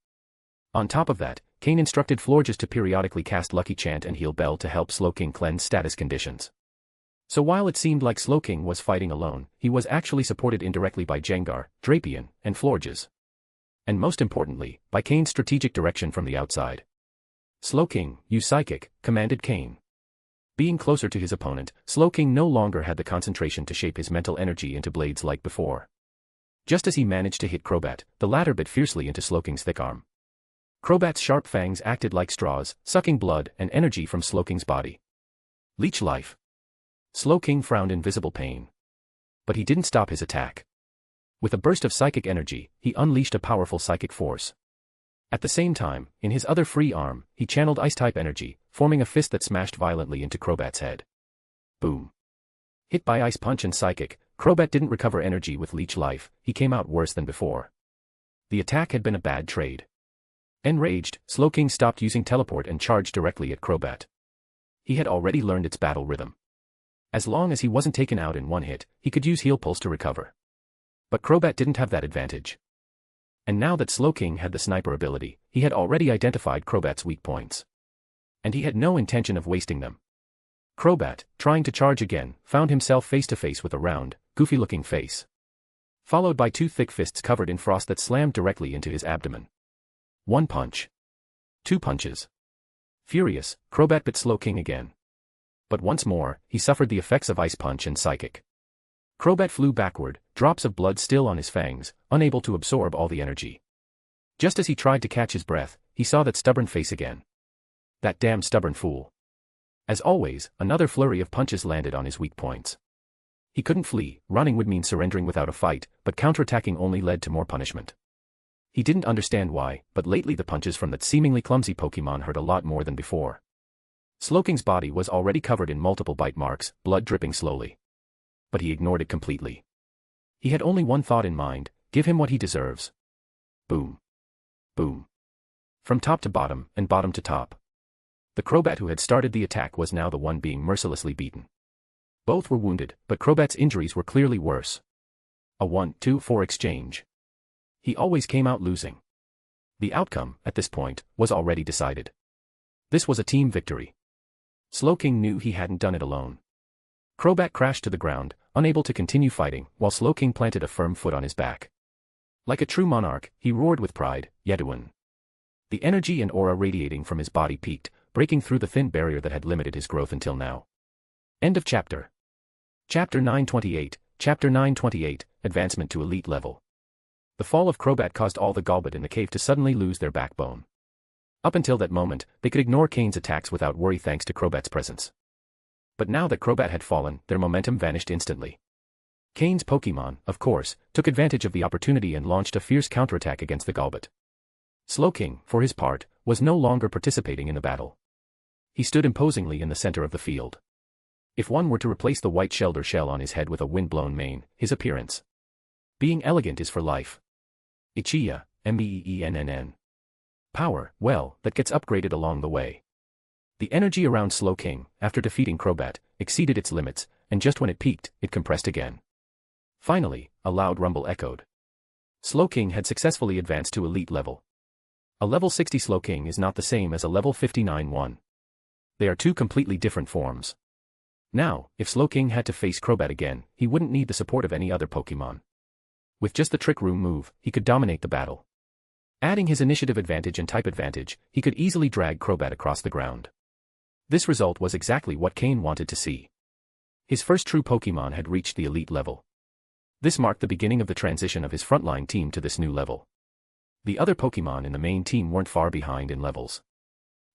On top of that, Cain instructed Florges to periodically cast Lucky Chant and Heal Bell to help Slowking cleanse status conditions. So while it seemed like Slowking was fighting alone, he was actually supported indirectly by Jengar, Drapian, and Florges. And most importantly, by Cain's strategic direction from the outside. Slowking, use Psychic, commanded Cain. Being closer to his opponent, Slowking no longer had the concentration to shape his mental energy into blades like before. Just as he managed to hit Crobat, the latter bit fiercely into Slowking's thick arm. Crobat's sharp fangs acted like straws, sucking blood and energy from Slowking's body. Leech life. Slowking frowned in visible pain. But he didn't stop his attack. With a burst of psychic energy, he unleashed a powerful psychic force. At the same time, in his other free arm, he channeled Ice-type energy, forming a fist that smashed violently into Crobat's head. Boom. Hit by Ice Punch and Psychic, Crobat didn't recover energy with Leech Life, he came out worse than before. The attack had been a bad trade. Enraged, Slowking stopped using Teleport and charged directly at Crobat. He had already learned its battle rhythm. As long as he wasn't taken out in one hit, he could use Heal Pulse to recover. But Crobat didn't have that advantage. And now that Slowking had the sniper ability, he had already identified Crobat's weak points. And he had no intention of wasting them. Crobat, trying to charge again, found himself face to face with a round, goofy-looking face. Followed by 2 thick fists covered in frost that slammed directly into his abdomen. 1 punch. 2 punches. Furious, Crobat bit Slowking again. But once more, he suffered the effects of Ice Punch and Psychic. Crobat flew backward, drops of blood still on his fangs, unable to absorb all the energy. Just as he tried to catch his breath, he saw that stubborn face again. That damn stubborn fool. As always, another flurry of punches landed on his weak points. He couldn't flee, running would mean surrendering without a fight, but counterattacking only led to more punishment. He didn't understand why, but lately the punches from that seemingly clumsy Pokémon hurt a lot more than before. Slowking's body was already covered in multiple bite marks, blood dripping slowly. But he ignored it completely. He had only one thought in mind: give him what he deserves. Boom. Boom. From top to bottom, and bottom to top. The Crobat who had started the attack was now the one being mercilessly beaten. Both were wounded, but Crobat's injuries were clearly worse. A 1-2-4 exchange. He always came out losing. The outcome, at this point, was already decided. This was a team victory. Slowking knew he hadn't done it alone. Crobat crashed to the ground, unable to continue fighting, while Slowking planted a firm foot on his back. Like a true monarch, he roared with pride, Yeduan. The energy and aura radiating from his body peaked, breaking through the thin barrier that had limited his growth until now. End of chapter. Chapter 928, Chapter 928, Advancement to Elite Level. The fall of Crobat caused all the Golbat in the cave to suddenly lose their backbone. Up until that moment, they could ignore Cain's attacks without worry thanks to Crobat's presence. But now that Crobat had fallen, their momentum vanished instantly. Cain's Pokémon, of course, took advantage of the opportunity and launched a fierce counterattack against the Golbat. Slowking, for his part, was no longer participating in the battle. He stood imposingly in the center of the field. If one were to replace the white Shelder shell on his head with a wind-blown mane, his appearance. Being elegant is for life. Ichiya, Meenn. Power, well, that gets upgraded along the way. The energy around Slowking, after defeating Crobat, exceeded its limits, and just when it peaked, it compressed again. Finally, a loud rumble echoed. Slowking had successfully advanced to elite level. A level 60 Slowking is not the same as a level 59 one. They are two completely different forms. Now, if Slowking had to face Crobat again, he wouldn't need the support of any other Pokémon. With just the Trick Room move, he could dominate the battle. Adding his initiative advantage and type advantage, he could easily drag Crobat across the ground. This result was exactly what Cain wanted to see. His first true Pokémon had reached the elite level. This marked the beginning of the transition of his frontline team to this new level. The other Pokémon in the main team weren't far behind in levels.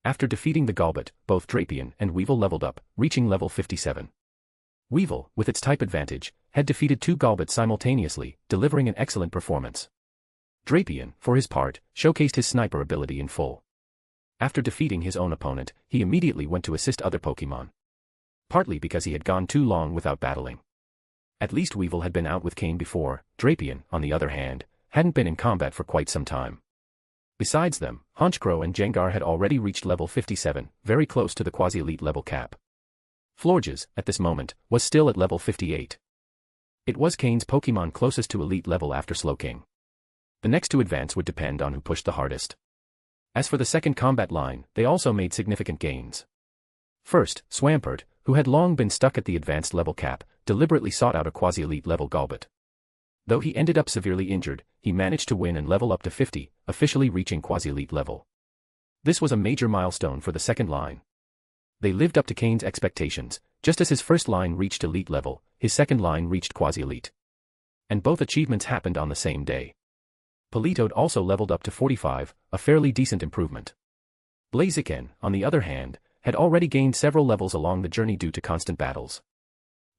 After defeating the Golbat, both Drapion and Weevil leveled up, reaching level 57. Weevil, with its type advantage, had defeated two Golbats simultaneously, delivering an excellent performance. Drapion, for his part, showcased his sniper ability in full. After defeating his own opponent, he immediately went to assist other Pokémon. Partly because he had gone too long without battling. At least Weevil had been out with Cain before. Drapion, on the other hand, hadn't been in combat for quite some time. Besides them, Honchkrow and Jengar had already reached level 57, very close to the quasi-elite level cap. Florges, at this moment, was still at level 58. It was Cain's Pokémon closest to elite level after Slowking. The next to advance would depend on who pushed the hardest. As for the second combat line, they also made significant gains. First, Swampert, who had long been stuck at the advanced level cap, deliberately sought out a quasi-elite level Golbat. Though he ended up severely injured, he managed to win and level up to 50, officially reaching quasi-elite level. This was a major milestone for the second line. They lived up to Cain's expectations. Just as his first line reached elite level, his second line reached quasi-elite. And both achievements happened on the same day. Politoed also leveled up to 45, a fairly decent improvement. Blaziken, on the other hand, had already gained several levels along the journey due to constant battles.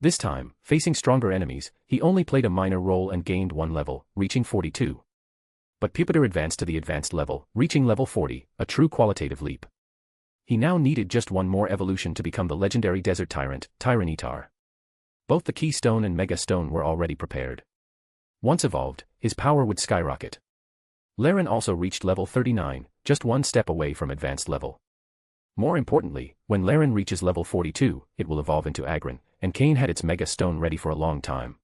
This time, facing stronger enemies, he only played a minor role and gained one level, reaching 42. But Pupitar advanced to the advanced level, reaching level 40, a true qualitative leap. He now needed just one more evolution to become the legendary desert tyrant, Tyranitar. Both the Key Stone and Mega Stone were already prepared. Once evolved, his power would skyrocket. Laren also reached level 39, just one step away from advanced level. More importantly, when Laren reaches level 42, it will evolve into Agron, and Cain had its Mega Stone ready for a long time.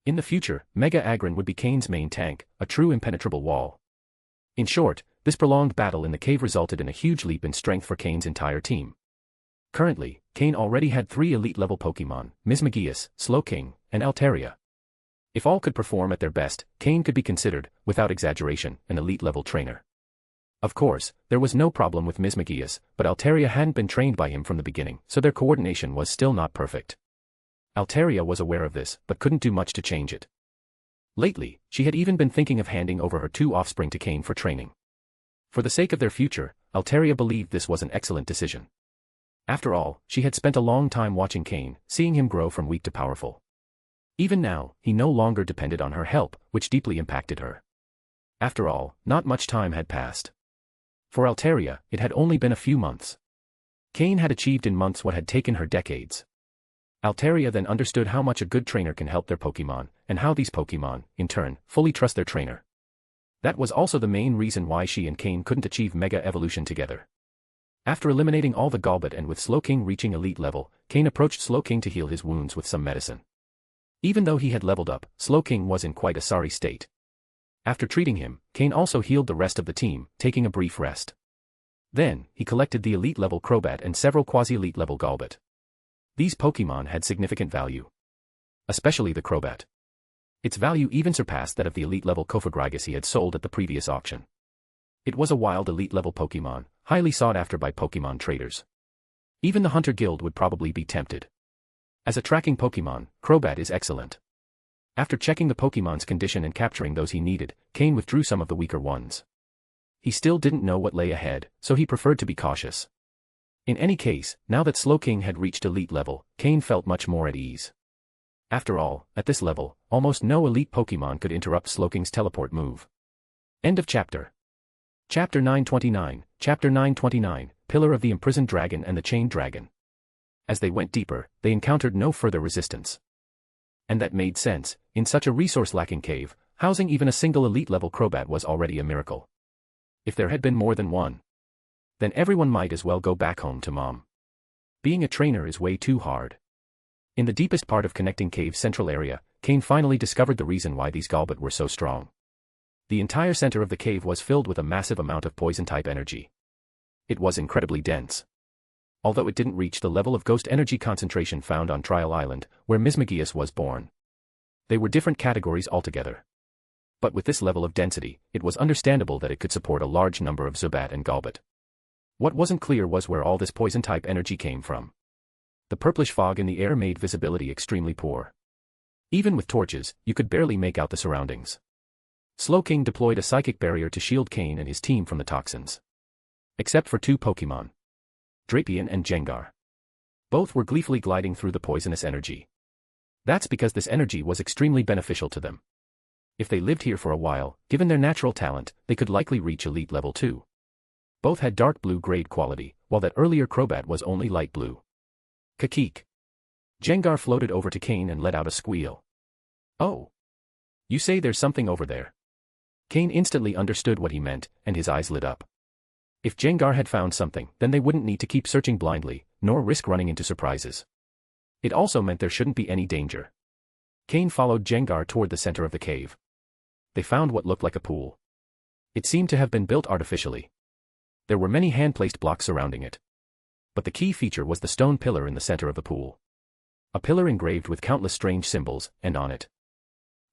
In the future, Mega Agron would be Cain's main tank, a true impenetrable wall. In short, this prolonged battle in the cave resulted in a huge leap in strength for Cain's entire team. Currently, Cain already had 3 elite-level Pokémon, Mismagius, Slowking, and Altaria. If all could perform at their best, Cain could be considered, without exaggeration, an elite-level trainer. Of course, there was no problem with Mismagius, but Altaria hadn't been trained by him from the beginning, so their coordination was still not perfect. Altaria was aware of this, but couldn't do much to change it. Lately, she had even been thinking of handing over her 2 offspring to Cain for training. For the sake of their future, Altaria believed this was an excellent decision. After all, she had spent a long time watching Cain, seeing him grow from weak to powerful. Even now, he no longer depended on her help, which deeply impacted her. After all, not much time had passed. For Altaria, it had only been a few months. Cain had achieved in months what had taken her decades. Altaria then understood how much a good trainer can help their Pokémon, and how these Pokémon, in turn, fully trust their trainer. That was also the main reason why she and Cain couldn't achieve Mega Evolution together. After eliminating all the Golbat and with Slowking reaching elite level, Cain approached Slowking to heal his wounds with some medicine. Even though he had leveled up, Slowking was in quite a sorry state. After treating him, Cain also healed the rest of the team, taking a brief rest. Then, he collected the elite level Crobat and several quasi-elite level Golbat. These Pokémon had significant value. Especially the Crobat. Its value even surpassed that of the elite level Cofagrigus he had sold at the previous auction. It was a wild elite level Pokémon, highly sought after by Pokémon traders. Even the Hunter Guild would probably be tempted. As a tracking Pokémon, Crobat is excellent. After checking the Pokémon's condition and capturing those he needed, Cain withdrew some of the weaker ones. He still didn't know what lay ahead, so he preferred to be cautious. In any case, now that Slowking had reached elite level, Cain felt much more at ease. After all, at this level, almost no elite Pokémon could interrupt Slowking's teleport move. End of chapter. Chapter 929, Chapter 929, Pillar of the Imprisoned Dragon and the Chained Dragon. As they went deeper, they encountered no further resistance. And that made sense. In such a resource-lacking cave, housing even a single elite-level Crobat was already a miracle. If there had been more than one, then everyone might as well go back home to mom. Being a trainer is way too hard. In the deepest part of Connecting Cave's central area, Cain finally discovered the reason why these Golbat were so strong. The entire center of the cave was filled with a massive amount of poison-type energy. It was incredibly dense. Although it didn't reach the level of ghost energy concentration found on Trial Island, where Mismagius was born. They were different categories altogether. But with this level of density, it was understandable that it could support a large number of Zubat and Golbat. What wasn't clear was where all this poison-type energy came from. The purplish fog in the air made visibility extremely poor. Even with torches, you could barely make out the surroundings. Slowking deployed a psychic barrier to shield Cain and his team from the toxins. Except for two Pokémon. Drapion and Gengar. Both were gleefully gliding through the poisonous energy. That's because this energy was extremely beneficial to them. If they lived here for a while, given their natural talent, they could likely reach elite level 2. Both had dark blue grade quality, while that earlier Crobat was only light blue. Kakik. Gengar floated over to Cain and let out a squeal. Oh. You say there's something over there. Cain instantly understood what he meant, and his eyes lit up. If Gengar had found something, then they wouldn't need to keep searching blindly, nor risk running into surprises. It also meant there shouldn't be any danger. Cain followed Gengar toward the center of the cave. They found what looked like a pool. It seemed to have been built artificially. There were many hand-placed blocks surrounding it. But the key feature was the stone pillar in the center of the pool. A pillar engraved with countless strange symbols, and on it,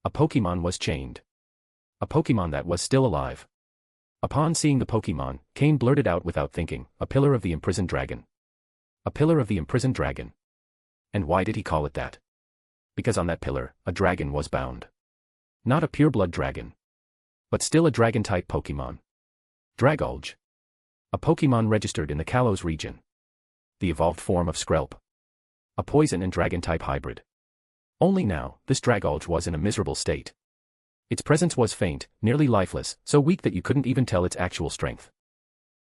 a Pokémon was chained. A Pokémon that was still alive. Upon seeing the Pokémon, Cain blurted out without thinking, "A pillar of the imprisoned dragon." A pillar of the imprisoned dragon. And why did he call it that? Because on that pillar, a dragon was bound. Not a pureblood dragon. But still a dragon-type Pokémon. Dragolge. A Pokémon registered in the Kalos region. The evolved form of Skrelp. A poison and dragon-type hybrid. Only now, this Dragolge was in a miserable state. Its presence was faint, nearly lifeless, so weak that you couldn't even tell its actual strength.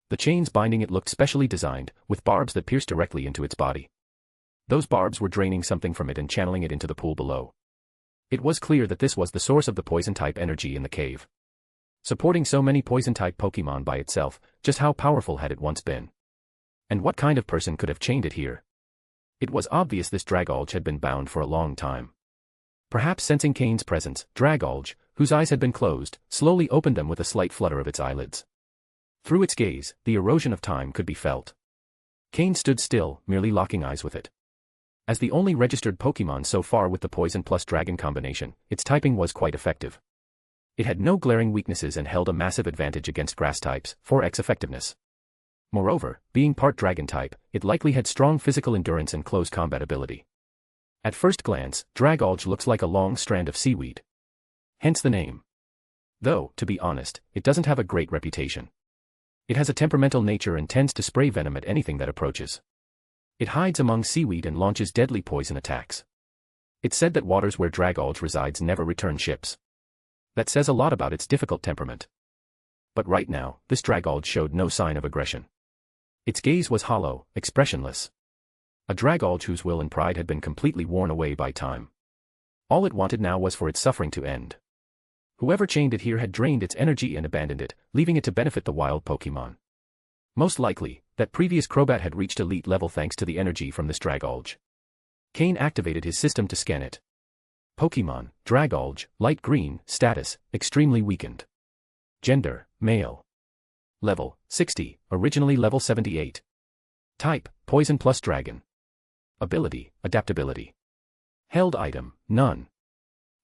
The chains binding it looked specially designed, with barbs that pierced directly into its body. Those barbs were draining something from it and channeling it into the pool below. It was clear that this was the source of the poison-type energy in the cave. Supporting so many poison-type Pokémon by itself, just how powerful had it once been? And what kind of person could have chained it here? It was obvious this Dragolge had been bound for a long time. Perhaps sensing Cain's presence, Dragolge, whose eyes had been closed, slowly opened them with a slight flutter of its eyelids. Through its gaze, the erosion of time could be felt. Cain stood still, merely locking eyes with it. As the only registered Pokémon so far with the Poison plus Dragon combination, its typing was quite effective. It had no glaring weaknesses and held a massive advantage against grass types, 4x effectiveness. Moreover, being part Dragon type, it likely had strong physical endurance and close combat ability. At first glance, Dragolge looks like a long strand of seaweed. Hence the name. Though, to be honest, it doesn't have a great reputation. It has a temperamental nature and tends to spray venom at anything that approaches. It hides among seaweed and launches deadly poison attacks. It's said that waters where Dragolge resides never return ships. That says a lot about its difficult temperament. But right now, this Dragolge showed no sign of aggression. Its gaze was hollow, expressionless. A Dragolge whose will and pride had been completely worn away by time. All it wanted now was for its suffering to end. Whoever chained it here had drained its energy and abandoned it, leaving it to benefit the wild Pokémon. Most likely, that previous Crobat had reached elite level thanks to the energy from this Dragolge. Cain activated his system to scan it. Pokémon, Dragolge, light green, status, extremely weakened. Gender, male. Level, 60, originally level 78. Type, poison plus dragon. Ability, adaptability. Held item, none.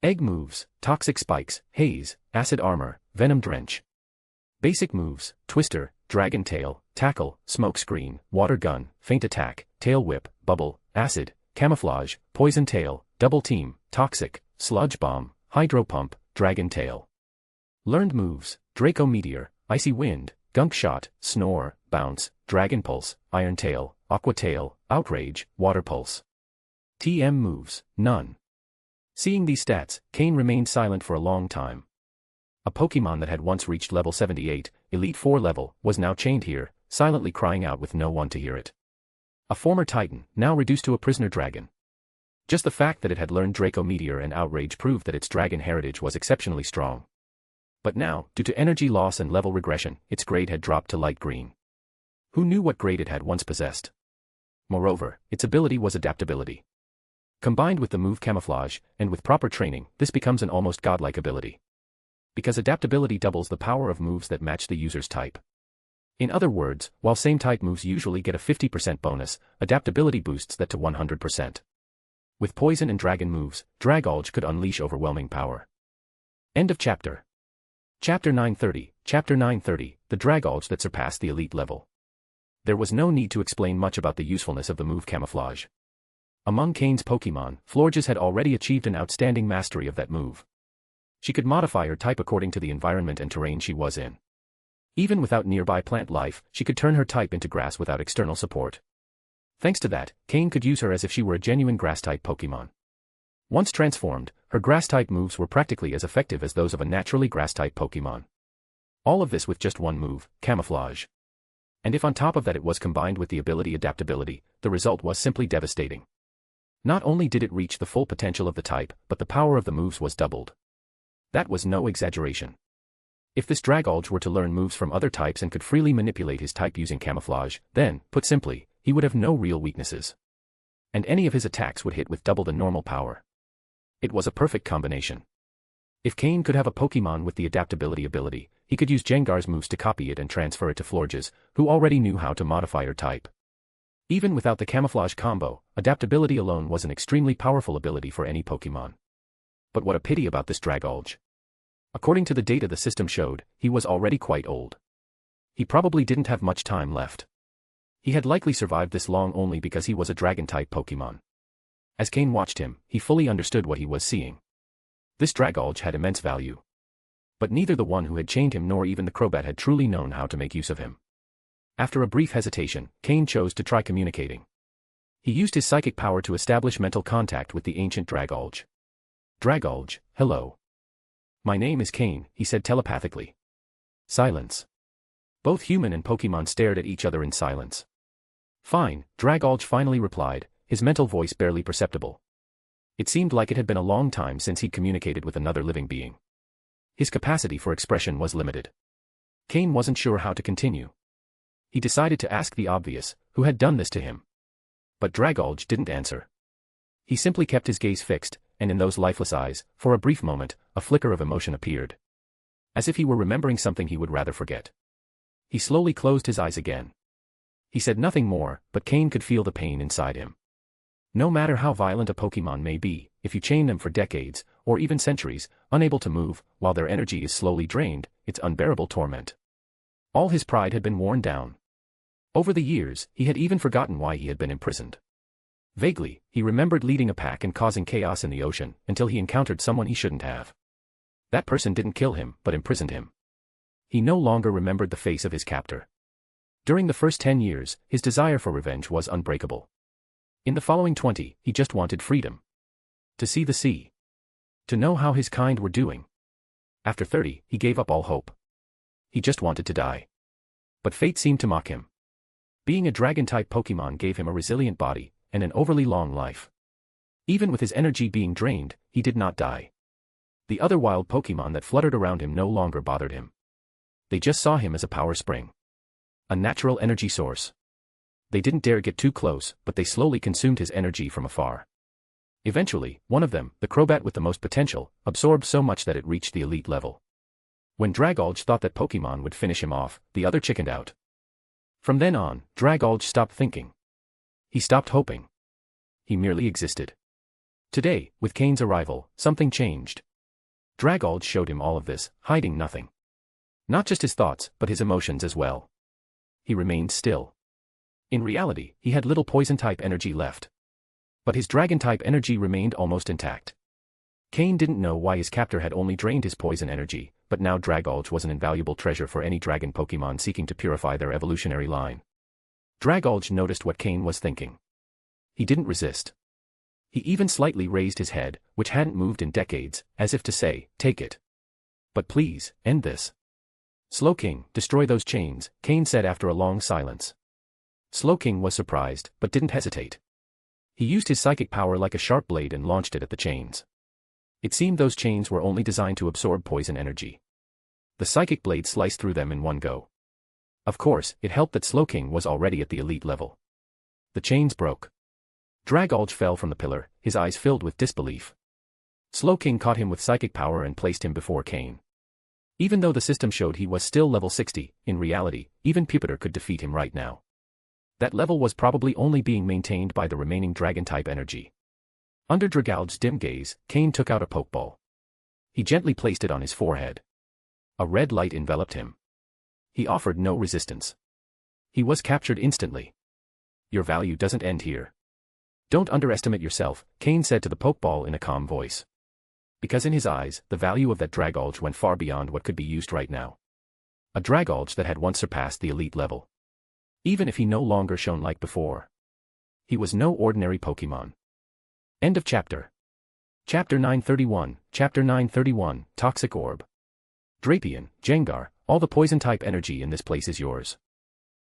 Egg moves, toxic spikes, haze, acid armor, venom drench. Basic moves, twister, dragon tail, tackle, smoke screen, water gun, feint attack, tail whip, bubble, acid, camouflage, poison tail, double team, toxic, sludge bomb, hydro pump, dragon tail. Learned moves, Draco meteor, icy wind, gunk shot, snore, bounce, dragon pulse, iron tail, aqua tail, outrage, water pulse. TM moves, none. Seeing these stats, Cain remained silent for a long time. A Pokémon that had once reached level 78, Elite 4 level, was now chained here, silently crying out with no one to hear it. A former Titan, now reduced to a prisoner dragon. Just the fact that it had learned Draco Meteor and Outrage proved that its dragon heritage was exceptionally strong. But now, due to energy loss and level regression, its grade had dropped to light green. Who knew what grade it had once possessed? Moreover, its ability was adaptability. Combined with the move camouflage, and with proper training, this becomes an almost godlike ability. Because adaptability doubles the power of moves that match the user's type. In other words, while same type moves usually get a 50% bonus, adaptability boosts that to 100%. With poison and dragon moves, Dragolge could unleash overwhelming power. End of chapter. Chapter 930, Chapter 930, the Dragolge that surpassed the elite level. There was no need to explain much about the usefulness of the move camouflage. Among Cain's Pokémon, Florges had already achieved an outstanding mastery of that move. She could modify her type according to the environment and terrain she was in. Even without nearby plant life, she could turn her type into grass without external support. Thanks to that, Cain could use her as if she were a genuine grass-type Pokémon. Once transformed, her grass-type moves were practically as effective as those of a naturally grass-type Pokémon. All of this with just one move, camouflage. And if on top of that it was combined with the ability adaptability, the result was simply devastating. Not only did it reach the full potential of the type, but the power of the moves was doubled. That was no exaggeration. If this Dragolge were to learn moves from other types and could freely manipulate his type using camouflage, then, put simply, he would have no real weaknesses. And any of his attacks would hit with double the normal power. It was a perfect combination. If Cain could have a Pokémon with the adaptability ability, he could use Jengar's moves to copy it and transfer it to Florges, who already knew how to modify her type. Even without the camouflage combo, adaptability alone was an extremely powerful ability for any Pokémon. But what a pity about this Dragolge. According to the data the system showed, he was already quite old. He probably didn't have much time left. He had likely survived this long only because he was a dragon-type Pokémon. As Cain watched him, he fully understood what he was seeing. This Dragolge had immense value. But neither the one who had chained him nor even the Crobat had truly known how to make use of him. After a brief hesitation, Cain chose to try communicating. He used his psychic power to establish mental contact with the ancient Dragolge. Dragolge, hello. My name is Cain, he said telepathically. Silence. Both human and Pokémon stared at each other in silence. Fine, Dragolge finally replied, his mental voice barely perceptible. It seemed like it had been a long time since he'd communicated with another living being. His capacity for expression was limited. Cain wasn't sure how to continue. He decided to ask the obvious, who had done this to him. But Dragolge didn't answer. He simply kept his gaze fixed, and in those lifeless eyes, for a brief moment, a flicker of emotion appeared. As if he were remembering something he would rather forget. He slowly closed his eyes again. He said nothing more, but Cain could feel the pain inside him. No matter how violent a Pokémon may be, if you chain them for decades, or even centuries, unable to move, while their energy is slowly drained, it's unbearable torment. All his pride had been worn down. Over the years, he had even forgotten why he had been imprisoned. Vaguely, he remembered leading a pack and causing chaos in the ocean, until he encountered someone he shouldn't have. That person didn't kill him, but imprisoned him. He no longer remembered the face of his captor. During the first 10 years, his desire for revenge was unbreakable. In the following 20, he just wanted freedom. To see the sea. To know how his kind were doing. After 30, he gave up all hope. He just wanted to die. But fate seemed to mock him. Being a dragon-type Pokémon gave him a resilient body, and an overly long life. Even with his energy being drained, he did not die. The other wild Pokémon that fluttered around him no longer bothered him. They just saw him as a power spring. A natural energy source. They didn't dare get too close, but they slowly consumed his energy from afar. Eventually, one of them, the Crobat with the most potential, absorbed so much that it reached the elite level. When Dragolge thought that Pokémon would finish him off, the other chickened out. From then on, Dragolge stopped thinking. He stopped hoping. He merely existed. Today, with Cain's arrival, something changed. Dragolge showed him all of this, hiding nothing. Not just his thoughts, but his emotions as well. He remained still. In reality, he had little poison-type energy left. But his dragon-type energy remained almost intact. Cain didn't know why his captor had only drained his poison energy, but now Dragolge was an invaluable treasure for any dragon Pokémon seeking to purify their evolutionary line. Dragolge noticed what Cain was thinking. He didn't resist. He even slightly raised his head, which hadn't moved in decades, as if to say, take it. But please, end this. Slowking, destroy those chains, Cain said after a long silence. Slowking was surprised, but didn't hesitate. He used his psychic power like a sharp blade and launched it at the chains. It seemed those chains were only designed to absorb poison energy. The psychic blade sliced through them in one go. Of course, it helped that Slowking was already at the elite level. The chains broke. Dragolge fell from the pillar, his eyes filled with disbelief. Slowking caught him with psychic power and placed him before Cain. Even though the system showed he was still level 60, in reality, even Pupitar could defeat him right now. That level was probably only being maintained by the remaining dragon-type energy. Under Dragolge's dim gaze, Cain took out a Pokeball. He gently placed it on his forehead. A red light enveloped him. He offered no resistance. He was captured instantly. Your value doesn't end here. Don't underestimate yourself, Cain said to the Pokeball in a calm voice. Because in his eyes, the value of that Dragolge went far beyond what could be used right now. A Dragolge that had once surpassed the elite level. Even if he no longer shone like before. He was no ordinary Pokémon. End of chapter. Chapter 931, Chapter 931, Toxic Orb. Drapion, Gengar, all the poison-type energy in this place is yours.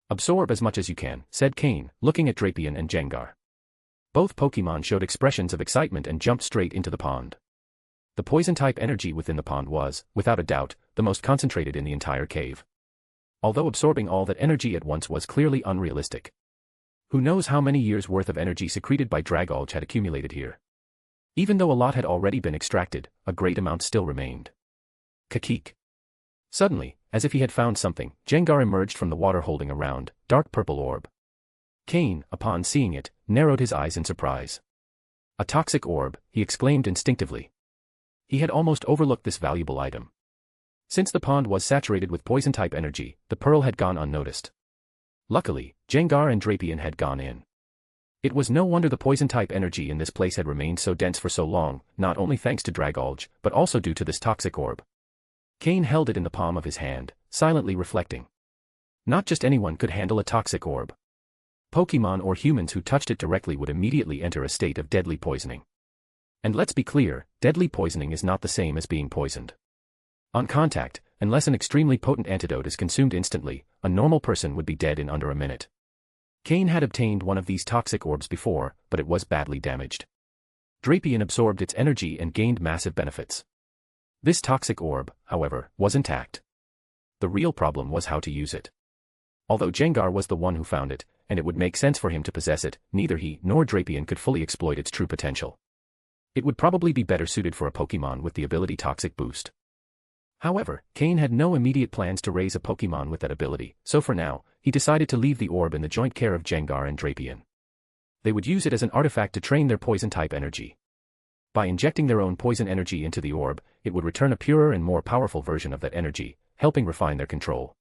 Absorb as much as you can, said Cain, looking at Drapion and Gengar. Both Pokémon showed expressions of excitement and jumped straight into the pond. The poison-type energy within the pond was, without a doubt, the most concentrated in the entire cave. Although absorbing all that energy at once was clearly unrealistic. Who knows how many years' worth of energy secreted by Dragolge had accumulated here. Even though a lot had already been extracted, a great amount still remained. Kakik. Suddenly, as if he had found something, Gengar emerged from the water holding a round, dark purple orb. Cain, upon seeing it, narrowed his eyes in surprise. A toxic orb, he exclaimed instinctively. He had almost overlooked this valuable item. Since the pond was saturated with poison-type energy, the pearl had gone unnoticed. Luckily, Gengar and Drapion had gone in. It was no wonder the poison-type energy in this place had remained so dense for so long, not only thanks to Dragolge, but also due to this toxic orb. Cain held it in the palm of his hand, silently reflecting. Not just anyone could handle a toxic orb. Pokémon or humans who touched it directly would immediately enter a state of deadly poisoning. And let's be clear, deadly poisoning is not the same as being poisoned. On contact, unless an extremely potent antidote is consumed instantly, a normal person would be dead in under a minute. Cain had obtained one of these toxic orbs before, but it was badly damaged. Drapion absorbed its energy and gained massive benefits. This toxic orb, however, was intact. The real problem was how to use it. Although Gengar was the one who found it, and it would make sense for him to possess it, neither he nor Drapion could fully exploit its true potential. It would probably be better suited for a Pokémon with the ability Toxic Boost. However, Cain had no immediate plans to raise a Pokémon with that ability, so for now, he decided to leave the orb in the joint care of Gengar and Drapion. They would use it as an artifact to train their poison-type energy. By injecting their own poison energy into the orb, it would return a purer and more powerful version of that energy, helping refine their control.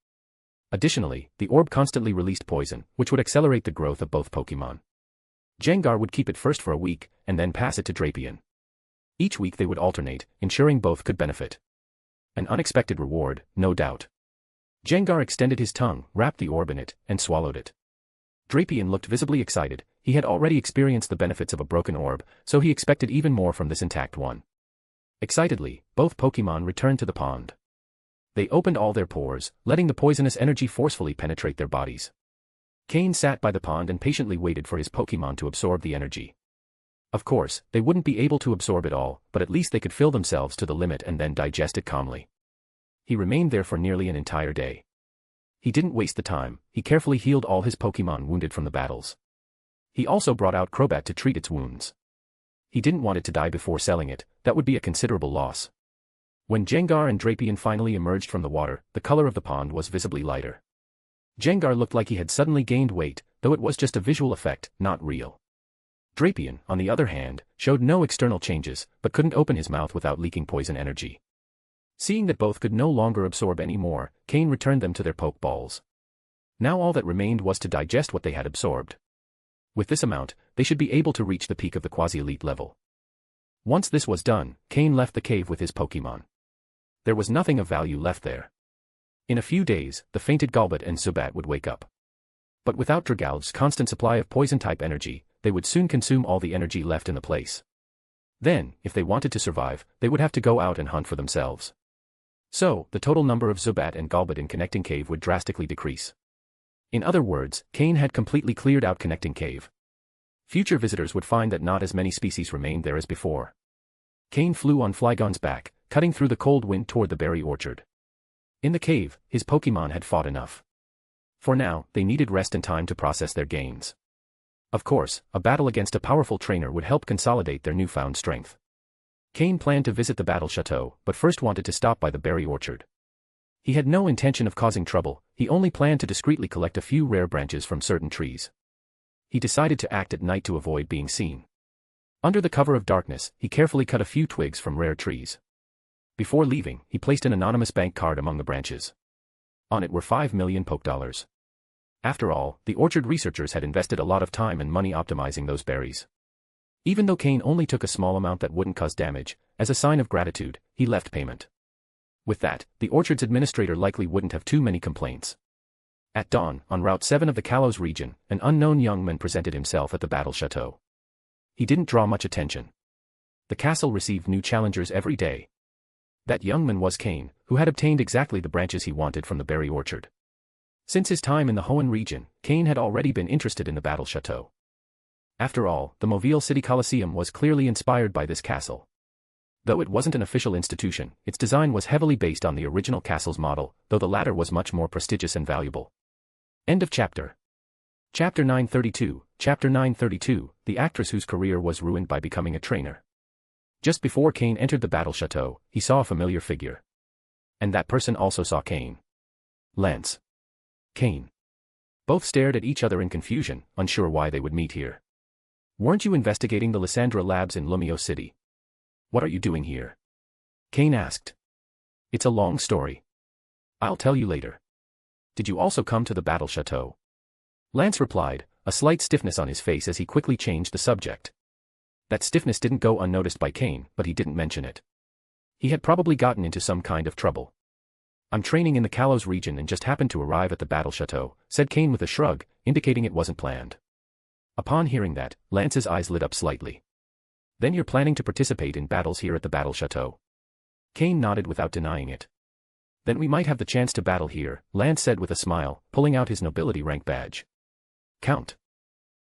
Additionally, the orb constantly released poison, which would accelerate the growth of both Pokémon. Gengar would keep it first for a week, and then pass it to Drapion. Each week they would alternate, ensuring both could benefit. An unexpected reward, no doubt. Gengar extended his tongue, wrapped the orb in it, and swallowed it. Drapion looked visibly excited. He had already experienced the benefits of a broken orb, so he expected even more from this intact one. Excitedly, both Pokémon returned to the pond. They opened all their pores, letting the poisonous energy forcefully penetrate their bodies. Cain sat by the pond and patiently waited for his Pokémon to absorb the energy. Of course, they wouldn't be able to absorb it all, but at least they could fill themselves to the limit and then digest it calmly. He remained there for nearly an entire day. He didn't waste the time, he carefully healed all his Pokémon wounded from the battles. He also brought out Crobat to treat its wounds. He didn't want it to die before selling it, that would be a considerable loss. When Gengar and Drapion finally emerged from the water, the color of the pond was visibly lighter. Gengar looked like he had suddenly gained weight, though it was just a visual effect, not real. Drapion, on the other hand, showed no external changes, but couldn't open his mouth without leaking poison energy. Seeing that both could no longer absorb any more, Cain returned them to their Pokeballs. Now all that remained was to digest what they had absorbed. With this amount, they should be able to reach the peak of the quasi-elite level. Once this was done, Cain left the cave with his Pokémon. There was nothing of value left there. In a few days, the fainted Golbat and Zubat would wake up. But without Dragalge's constant supply of poison-type energy, they would soon consume all the energy left in the place. Then, if they wanted to survive, they would have to go out and hunt for themselves. So, the total number of Zubat and Golbat in Connecting Cave would drastically decrease. In other words, Cain had completely cleared out Connecting Cave. Future visitors would find that not as many species remained there as before. Cain flew on Flygon's back, cutting through the cold wind toward the berry orchard. In the cave, his Pokémon had fought enough. For now, they needed rest and time to process their gains. Of course, a battle against a powerful trainer would help consolidate their newfound strength. Cain planned to visit the battle chateau, but first wanted to stop by the berry orchard. He had no intention of causing trouble, he only planned to discreetly collect a few rare branches from certain trees. He decided to act at night to avoid being seen. Under the cover of darkness, he carefully cut a few twigs from rare trees. Before leaving, he placed an anonymous bank card among the branches. On it were 5 million Pokedollars. After all, the orchard researchers had invested a lot of time and money optimizing those berries. Even though Cain only took a small amount that wouldn't cause damage, as a sign of gratitude, he left payment. With that, the orchard's administrator likely wouldn't have too many complaints. At dawn, on Route 7 of the Kalos region, an unknown young man presented himself at the battle chateau. He didn't draw much attention. The castle received new challengers every day. That young man was Cain, who had obtained exactly the branches he wanted from the berry orchard. Since his time in the Hoenn region, Cain had already been interested in the battle chateau. After all, the Mobile City Coliseum was clearly inspired by this castle. Though it wasn't an official institution, its design was heavily based on the original castle's model, though the latter was much more prestigious and valuable. End of chapter. Chapter 932, Chapter 932, the actress whose career was ruined by becoming a trainer. Just before Cain entered the battle chateau, he saw a familiar figure. And that person also saw Cain. Lance. Cain. Both stared at each other in confusion, unsure why they would meet here. Weren't you investigating the Lysandra labs in Lumio City? What are you doing here? Cain asked. It's a long story. I'll tell you later. Did you also come to the battle chateau? Lance replied, a slight stiffness on his face as he quickly changed the subject. That stiffness didn't go unnoticed by Cain, but he didn't mention it. He had probably gotten into some kind of trouble. I'm training in the Kalos region and just happened to arrive at the battle chateau, said Cain with a shrug, indicating it wasn't planned. Upon hearing that, Lance's eyes lit up slightly. Then you're planning to participate in battles here at the battle chateau? Cain nodded without denying it. Then we might have the chance to battle here, Lance said with a smile, pulling out his nobility rank badge. Count.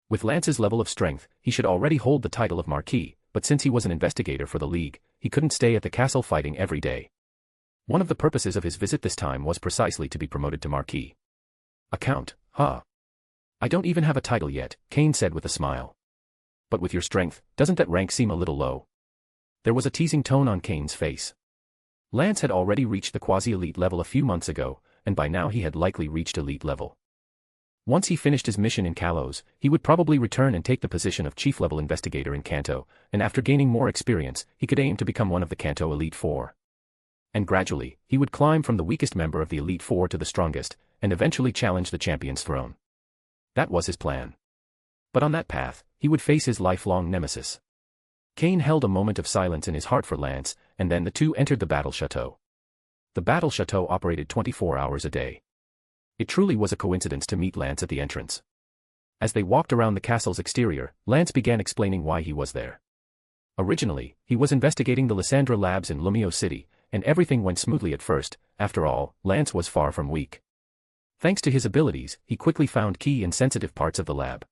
With Lance's level of strength, he should already hold the title of Marquis, but since he was an investigator for the League, he couldn't stay at the castle fighting every day. One of the purposes of his visit this time was precisely to be promoted to Marquis. A count, huh? I don't even have a title yet, Cain said with a smile. But with your strength, doesn't that rank seem a little low? There was a teasing tone on Cain's face. Lance had already reached the quasi-elite level a few months ago, and by now he had likely reached elite level. Once he finished his mission in Kalos, he would probably return and take the position of chief-level investigator in Kanto, and after gaining more experience, he could aim to become one of the Kanto Elite Four. And gradually, he would climb from the weakest member of the Elite Four to the strongest, and eventually challenge the champion's throne. That was his plan. But on that path, he would face his lifelong nemesis. Cain held a moment of silence in his heart for Lance, and then the two entered the battle chateau. The battle chateau operated 24 hours a day. It truly was a coincidence to meet Lance at the entrance. As they walked around the castle's exterior, Lance began explaining why he was there. Originally, he was investigating the Lysandra labs in Lumio City, and everything went smoothly at first. After all, Lance was far from weak. Thanks to his abilities, he quickly found key and sensitive parts of the lab.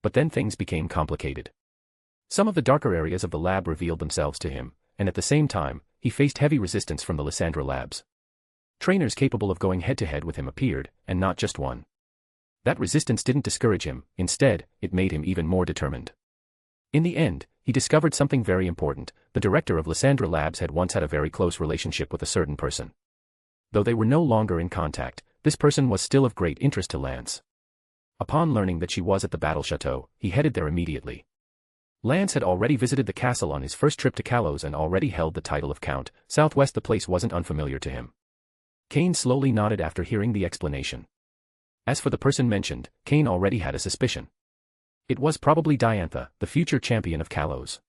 But then things became complicated. Some of the darker areas of the lab revealed themselves to him, and at the same time, he faced heavy resistance from the Lysandra labs. Trainers capable of going head-to-head with him appeared, and not just one. That resistance didn't discourage him, instead, it made him even more determined. In the end, he discovered something very important: the director of Lysandra Labs had once had a very close relationship with a certain person. Though they were no longer in contact, this person was still of great interest to Lance. Upon learning that she was at the Battle Chateau, he headed there immediately. Lance had already visited the castle on his first trip to Kalos and already held the title of Count. Southwest, the place wasn't unfamiliar to him. Cain slowly nodded after hearing the explanation. As for the person mentioned, Cain already had a suspicion. It was probably Diantha, the future champion of Kalos.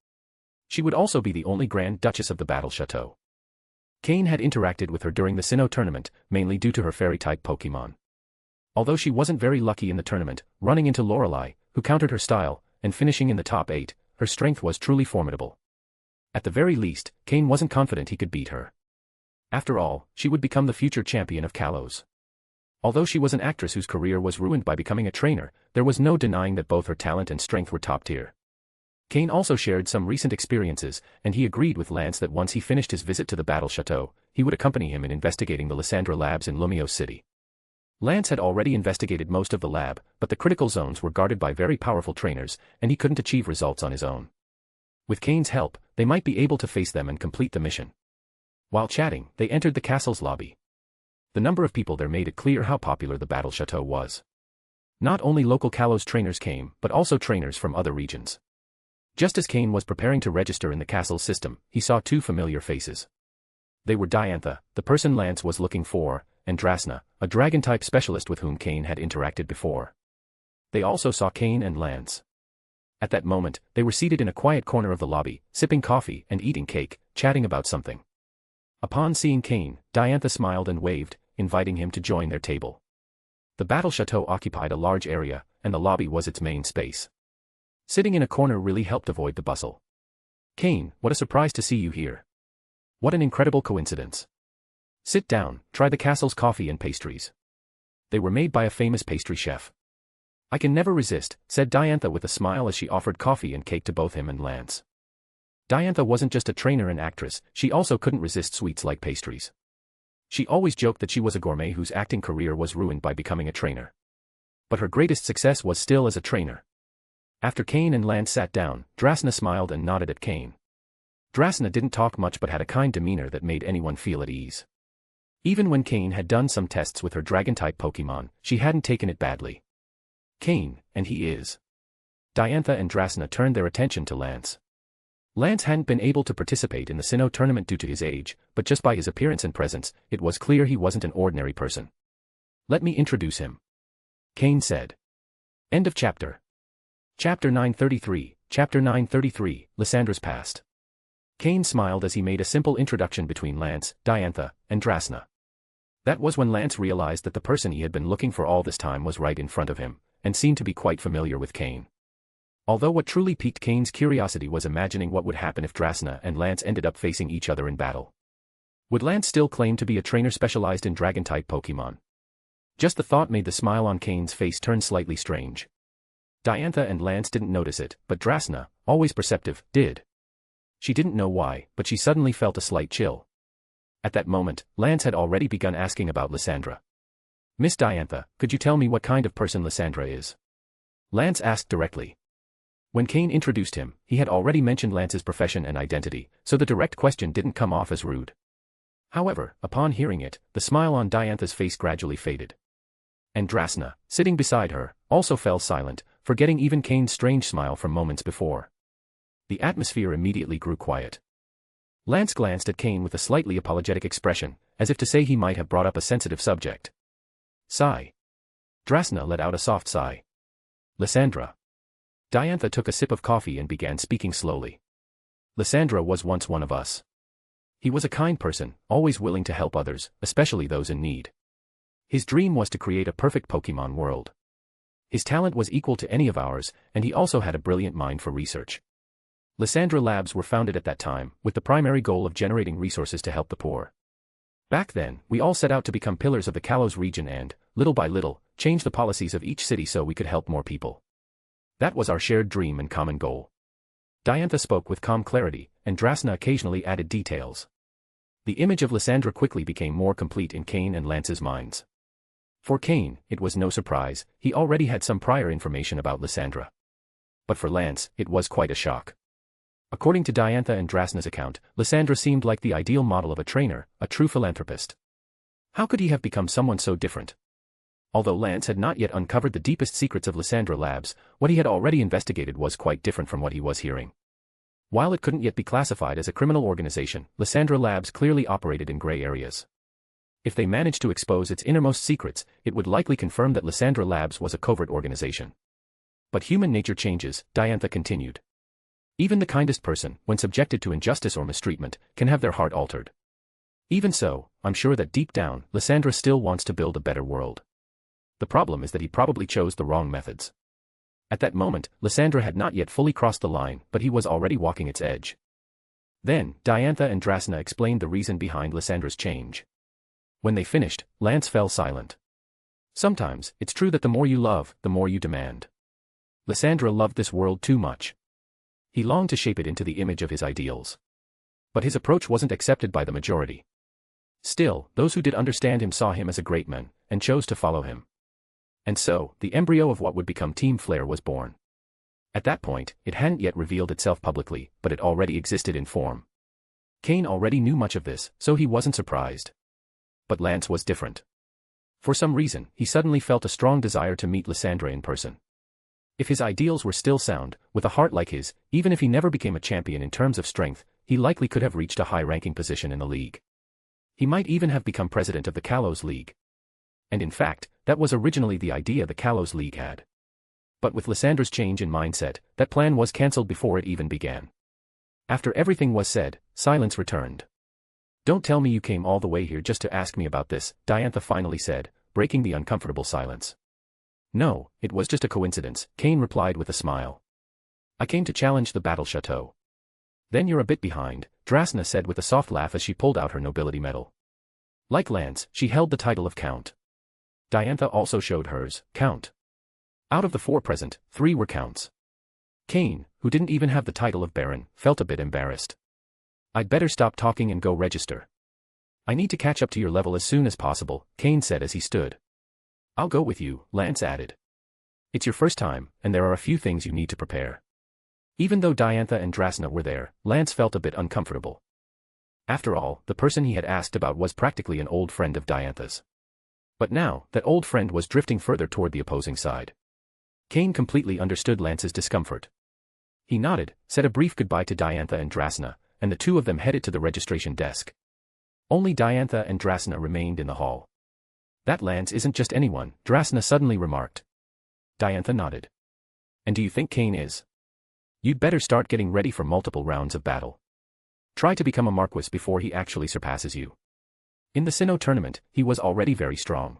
She would also be the only Grand Duchess of the Battle Chateau. Cain had interacted with her during the Sinnoh tournament, mainly due to her fairy-type Pokémon. Although she wasn't very lucky in the tournament, running into Lorelei, who countered her style, and finishing in the top 8, her strength was truly formidable. At the very least, Cain wasn't confident he could beat her. After all, she would become the future champion of Kalos. Although she was an actress whose career was ruined by becoming a trainer, there was no denying that both her talent and strength were top tier. Cain also shared some recent experiences, and he agreed with Lance that once he finished his visit to the Battle Chateau, he would accompany him in investigating the Lysandra labs in Lumiose City. Lance had already investigated most of the lab, but the critical zones were guarded by very powerful trainers, and he couldn't achieve results on his own. With Cain's help, they might be able to face them and complete the mission. While chatting, they entered the castle's lobby. The number of people there made it clear how popular the Battle Chateau was. Not only local Kalos trainers came, but also trainers from other regions. Just as Cain was preparing to register in the castle's system, he saw two familiar faces. They were Diantha, the person Lance was looking for, and Drasna, a dragon-type specialist with whom Cain had interacted before. They also saw Cain and Lance. At that moment, they were seated in a quiet corner of the lobby, sipping coffee and eating cake, chatting about something. Upon seeing Cain, Diantha smiled and waved, inviting him to join their table. The Battle Chateau occupied a large area, and the lobby was its main space. Sitting in a corner really helped avoid the bustle. Cain, what a surprise to see you here. What an incredible coincidence. Sit down, try the castle's coffee and pastries. They were made by a famous pastry chef. I can never resist, said Diantha with a smile as she offered coffee and cake to both him and Lance. Diantha wasn't just a trainer and actress, she also couldn't resist sweets like pastries. She always joked that she was a gourmet whose acting career was ruined by becoming a trainer. But her greatest success was still as a trainer. After Cain and Lance sat down, Drasna smiled and nodded at Cain. Drasna didn't talk much but had a kind demeanor that made anyone feel at ease. Even when Cain had done some tests with her dragon-type Pokémon, she hadn't taken it badly. Cain, and he is. Diantha and Drasna turned their attention to Lance. Lance hadn't been able to participate in the Sinnoh tournament due to his age, but just by his appearance and presence, it was clear he wasn't an ordinary person. Let me introduce him. Cain said. End of chapter. Chapter 933, Chapter 933, Lysandra's Past. Cain smiled as he made a simple introduction between Lance, Diantha, and Drasna. That was when Lance realized that the person he had been looking for all this time was right in front of him, and seemed to be quite familiar with Cain. Although what truly piqued Cain's curiosity was imagining what would happen if Drasna and Lance ended up facing each other in battle. Would Lance still claim to be a trainer specialized in dragon-type Pokémon? Just the thought made the smile on Cain's face turn slightly strange. Diantha and Lance didn't notice it, but Drasna, always perceptive, did. She didn't know why, but she suddenly felt a slight chill. At that moment, Lance had already begun asking about Lysandra. Miss Diantha, could you tell me what kind of person Lysandra is? Lance asked directly. When Cain introduced him, he had already mentioned Lance's profession and identity, so the direct question didn't come off as rude. However, upon hearing it, the smile on Diantha's face gradually faded. And Drasna, sitting beside her, also fell silent, forgetting even Cain's strange smile from moments before. The atmosphere immediately grew quiet. Lance glanced at Cain with a slightly apologetic expression, as if to say he might have brought up a sensitive subject. Sigh. Drasna let out a soft sigh. Lysandra. Diantha took a sip of coffee and began speaking slowly. Lysandra was once one of us. He was a kind person, always willing to help others, especially those in need. His dream was to create a perfect Pokémon world. His talent was equal to any of ours, and he also had a brilliant mind for research. Lysandra Labs were founded at that time, with the primary goal of generating resources to help the poor. Back then, we all set out to become pillars of the Kalos region and, little by little, change the policies of each city so we could help more people. That was our shared dream and common goal. Diantha spoke with calm clarity, and Drasna occasionally added details. The image of Lysandra quickly became more complete in Cain and Lance's minds. For Cain, it was no surprise, he already had some prior information about Lysandra. But for Lance, it was quite a shock. According to Diantha and Drasna's account, Lysandra seemed like the ideal model of a trainer, a true philanthropist. How could he have become someone so different? Although Lance had not yet uncovered the deepest secrets of Lysandra Labs, what he had already investigated was quite different from what he was hearing. While it couldn't yet be classified as a criminal organization, Lysandra Labs clearly operated in gray areas. If they managed to expose its innermost secrets, it would likely confirm that Lysandra Labs was a covert organization. But human nature changes, Diantha continued. Even the kindest person, when subjected to injustice or mistreatment, can have their heart altered. Even so, I'm sure that deep down, Lysandra still wants to build a better world. The problem is that he probably chose the wrong methods. At that moment, Lysandra had not yet fully crossed the line, but he was already walking its edge. Then, Diantha and Drasna explained the reason behind Lysandra's change. When they finished, Lance fell silent. Sometimes, it's true that the more you love, the more you demand. Lysandra loved this world too much. He longed to shape it into the image of his ideals. But his approach wasn't accepted by the majority. Still, those who did understand him saw him as a great man, and chose to follow him. And so, the embryo of what would become Team Flare was born. At that point, it hadn't yet revealed itself publicly, but it already existed in form. Cain already knew much of this, so he wasn't surprised. But Lance was different. For some reason, he suddenly felt a strong desire to meet Lysandra in person. If his ideals were still sound, with a heart like his, even if he never became a champion in terms of strength, he likely could have reached a high-ranking position in the league. He might even have become president of the Kalos League. And in fact, that was originally the idea the Kalos League had. But with Lysandra's change in mindset, that plan was cancelled before it even began. After everything was said, silence returned. "Don't tell me you came all the way here just to ask me about this," Diantha finally said, breaking the uncomfortable silence. "No, it was just a coincidence," Cain replied with a smile. "I came to challenge the Battle Chateau." "Then you're a bit behind," Drasna said with a soft laugh as she pulled out her nobility medal. Like Lance, she held the title of Count. Diantha also showed hers, Count. Out of the 4 present, 3 were Counts. Cain, who didn't even have the title of Baron, felt a bit embarrassed. "I'd better stop talking and go register." "I need to catch up to your level as soon as possible," Cain said as he stood. "I'll go with you," Lance added. "It's your first time, and there are a few things you need to prepare." Even though Diantha and Drasna were there, Lance felt a bit uncomfortable. After all, the person he had asked about was practically an old friend of Diantha's. But now, that old friend was drifting further toward the opposing side. Cain completely understood Lance's discomfort. He nodded, said a brief goodbye to Diantha and Drasna, and the two of them headed to the registration desk. Only Diantha and Drasna remained in the hall. "That Lance isn't just anyone," Drasna suddenly remarked. Diantha nodded. "And do you think Cain is? You'd better start getting ready for multiple rounds of battle. Try to become a Marquis before he actually surpasses you. In the Sinnoh tournament, he was already very strong.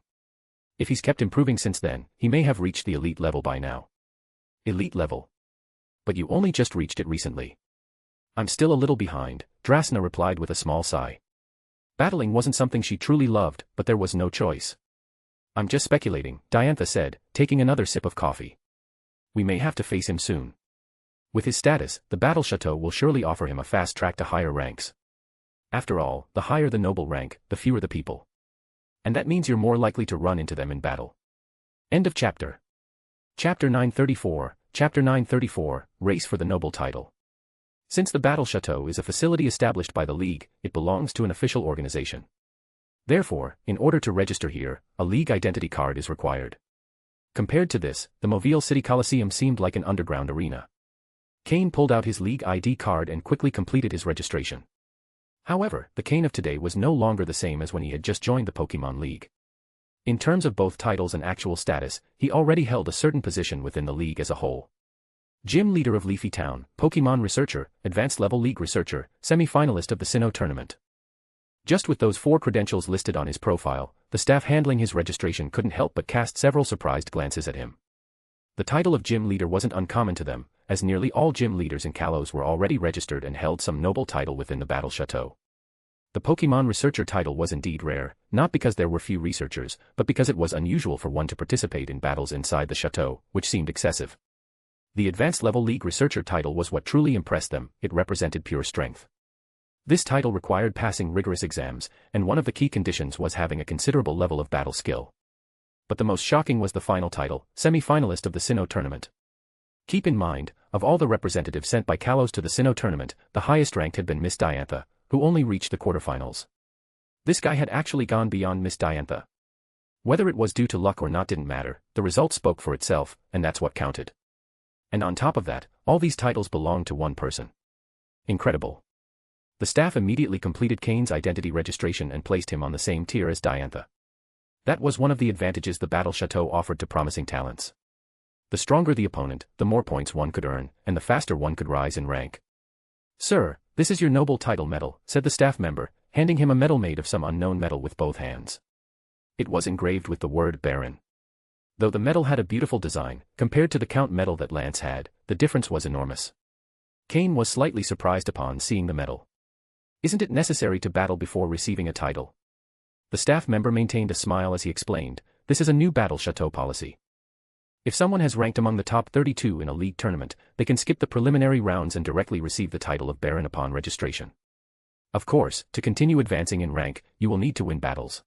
If he's kept improving since then, he may have reached the elite level by now." "Elite level? But you only just reached it recently." "I'm still a little behind," Drasna replied with a small sigh. Battling wasn't something she truly loved, but there was no choice. "I'm just speculating," Diantha said, taking another sip of coffee. "We may have to face him soon. With his status, the Battle Chateau will surely offer him a fast track to higher ranks. After all, the higher the noble rank, the fewer the people. And that means you're more likely to run into them in battle." End of chapter. Chapter 934, Chapter 934, Race for the Noble Title. Since the Battle Chateau is a facility established by the League, it belongs to an official organization. Therefore, in order to register here, a League identity card is required. Compared to this, the Mobile City Coliseum seemed like an underground arena. Cain pulled out his League ID card and quickly completed his registration. However, the Cain of today was no longer the same as when he had just joined the Pokemon League. In terms of both titles and actual status, he already held a certain position within the League as a whole. Gym Leader of Leafy Town, Pokemon Researcher, Advanced Level League Researcher, Semi-Finalist of the Sinnoh Tournament. Just with those 4 credentials listed on his profile, the staff handling his registration couldn't help but cast several surprised glances at him. The title of Gym Leader wasn't uncommon to them, as nearly all gym leaders in Kalos were already registered and held some noble title within the Battle Chateau. The Pokémon researcher title was indeed rare, not because there were few researchers, but because it was unusual for one to participate in battles inside the chateau, which seemed excessive. The Advanced Level League researcher title was what truly impressed them. It represented pure strength. This title required passing rigorous exams, and one of the key conditions was having a considerable level of battle skill. But the most shocking was the final title, semi-finalist of the Sinnoh tournament. Keep in mind, of all the representatives sent by Kalos to the Sinnoh tournament, the highest ranked had been Miss Diantha, who only reached the quarterfinals. This guy had actually gone beyond Miss Diantha. Whether it was due to luck or not didn't matter, the result spoke for itself, and that's what counted. And on top of that, all these titles belonged to one person. Incredible. The staff immediately completed Cain's identity registration and placed him on the same tier as Diantha. That was one of the advantages the Battle Chateau offered to promising talents. The stronger the opponent, the more points one could earn, and the faster one could rise in rank. "Sir, this is your noble title medal," said the staff member, handing him a medal made of some unknown metal with both hands. It was engraved with the word Baron. Though the medal had a beautiful design, compared to the Count medal that Lance had, the difference was enormous. Cain was slightly surprised upon seeing the medal. "Isn't it necessary to battle before receiving a title?" The staff member maintained a smile as he explained, "This is a new Battle Chateau policy. If someone has ranked among the top 32 in a league tournament, they can skip the preliminary rounds and directly receive the title of Baron upon registration. Of course, to continue advancing in rank, you will need to win battles."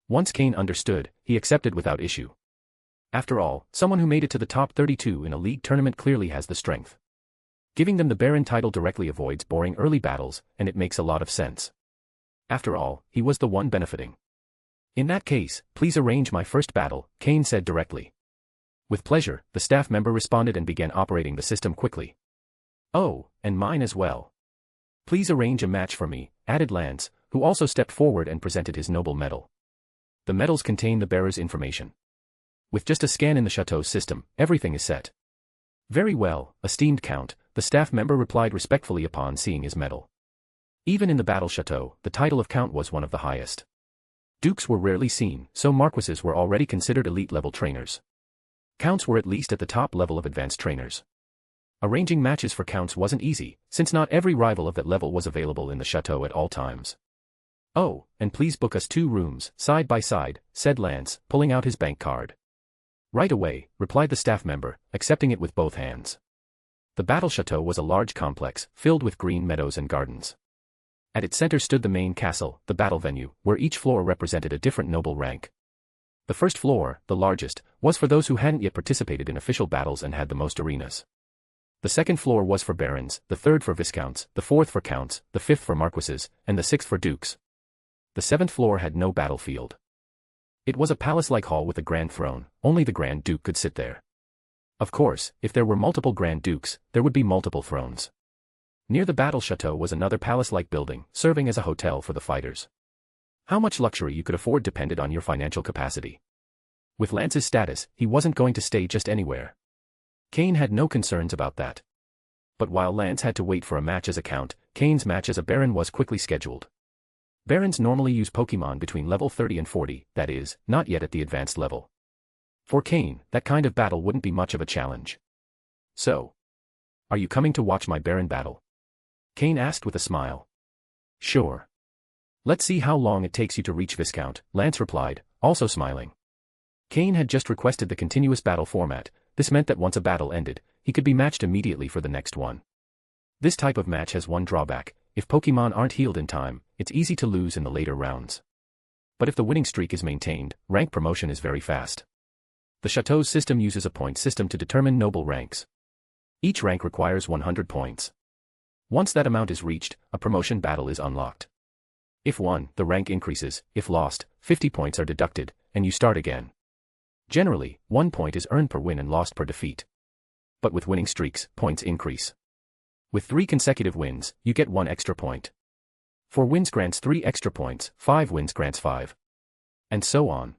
Once Cain understood, he accepted without issue. After all, someone who made it to the top 32 in a league tournament clearly has the strength. Giving them the Baron title directly avoids boring early battles, and it makes a lot of sense. After all, he was the one benefiting. "In that case, please arrange my first battle," Cain said directly. With pleasure, the staff member responded and began operating the system quickly. "Oh, and mine as well. Please arrange a match for me," added Lance, who also stepped forward and presented his noble medal. The medals contain the bearer's information. With just a scan in the chateau's system, everything is set. "Very well, esteemed Count," the staff member replied respectfully upon seeing his medal. Even in the Battle Chateau, the title of Count was one of the highest. Dukes were rarely seen, so Marquises were already considered elite-level trainers. Counts were at least at the top level of advanced trainers. Arranging matches for Counts wasn't easy, since not every rival of that level was available in the chateau at all times. "Oh, and please book us 2 rooms, side by side," said Lance, pulling out his bank card. "Right away," replied the staff member, accepting it with both hands. The Battle Chateau was a large complex, filled with green meadows and gardens. At its center stood the main castle, the battle venue, where each floor represented a different noble rank. The first floor, the largest, was for those who hadn't yet participated in official battles and had the most arenas. The second floor was for barons, the third for viscounts, the fourth for counts, the fifth for marquises, and the sixth for dukes. The seventh floor had no battlefield. It was a palace-like hall with a grand throne, only the Grand Duke could sit there. Of course, if there were multiple Grand Dukes, there would be multiple thrones. Near the Battle Chateau was another palace-like building, serving as a hotel for the fighters. How much luxury you could afford depended on your financial capacity. With Lance's status, he wasn't going to stay just anywhere. Cain had no concerns about that. But while Lance had to wait for a match as a Count, Cain's match as a Baron was quickly scheduled. Barons normally use Pokémon between level 30 and 40, that is, not yet at the advanced level. For Cain, that kind of battle wouldn't be much of a challenge. "So, are you coming to watch my Baron battle?" Cain asked with a smile. "Sure. Let's see how long it takes you to reach Viscount," Lance replied, also smiling. Cain had just requested the continuous battle format. This meant that once a battle ended, he could be matched immediately for the next one. This type of match has one drawback: if Pokémon aren't healed in time, it's easy to lose in the later rounds. But if the winning streak is maintained, rank promotion is very fast. The Chateau's system uses a point system to determine noble ranks. Each rank requires 100 points. Once that amount is reached, a promotion battle is unlocked. If won, the rank increases; if lost, 50 points are deducted, and you start again. Generally, 1 point is earned per win and lost per defeat. But with winning streaks, points increase. With 3 consecutive wins, you get 1 extra point. 4 wins grants 3 extra points, 5 wins grants 5. And so on.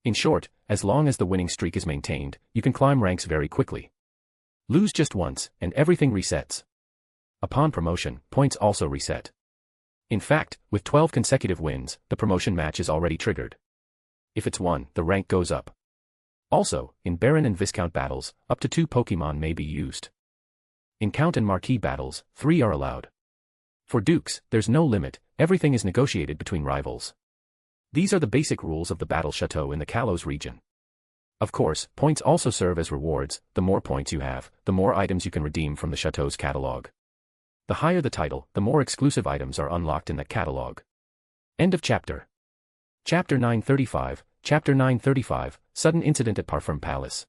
In short, as long as the winning streak is maintained, you can climb ranks very quickly. Lose just once, and everything resets. Upon promotion, points also reset. In fact, with 12 consecutive wins, the promotion match is already triggered. If it's won, the rank goes up. Also, in Baron and Viscount battles, up to 2 Pokémon may be used. In Count and Marquis battles, 3 are allowed. For Dukes, there's no limit, everything is negotiated between rivals. These are the basic rules of the battle chateau in the Kalos region. Of course, points also serve as rewards. The more points you have, the more items you can redeem from the chateau's catalog. The higher the title, the more exclusive items are unlocked in that catalog. End of chapter. Chapter 935, Chapter 935, Sudden Incident at Parfum Palace.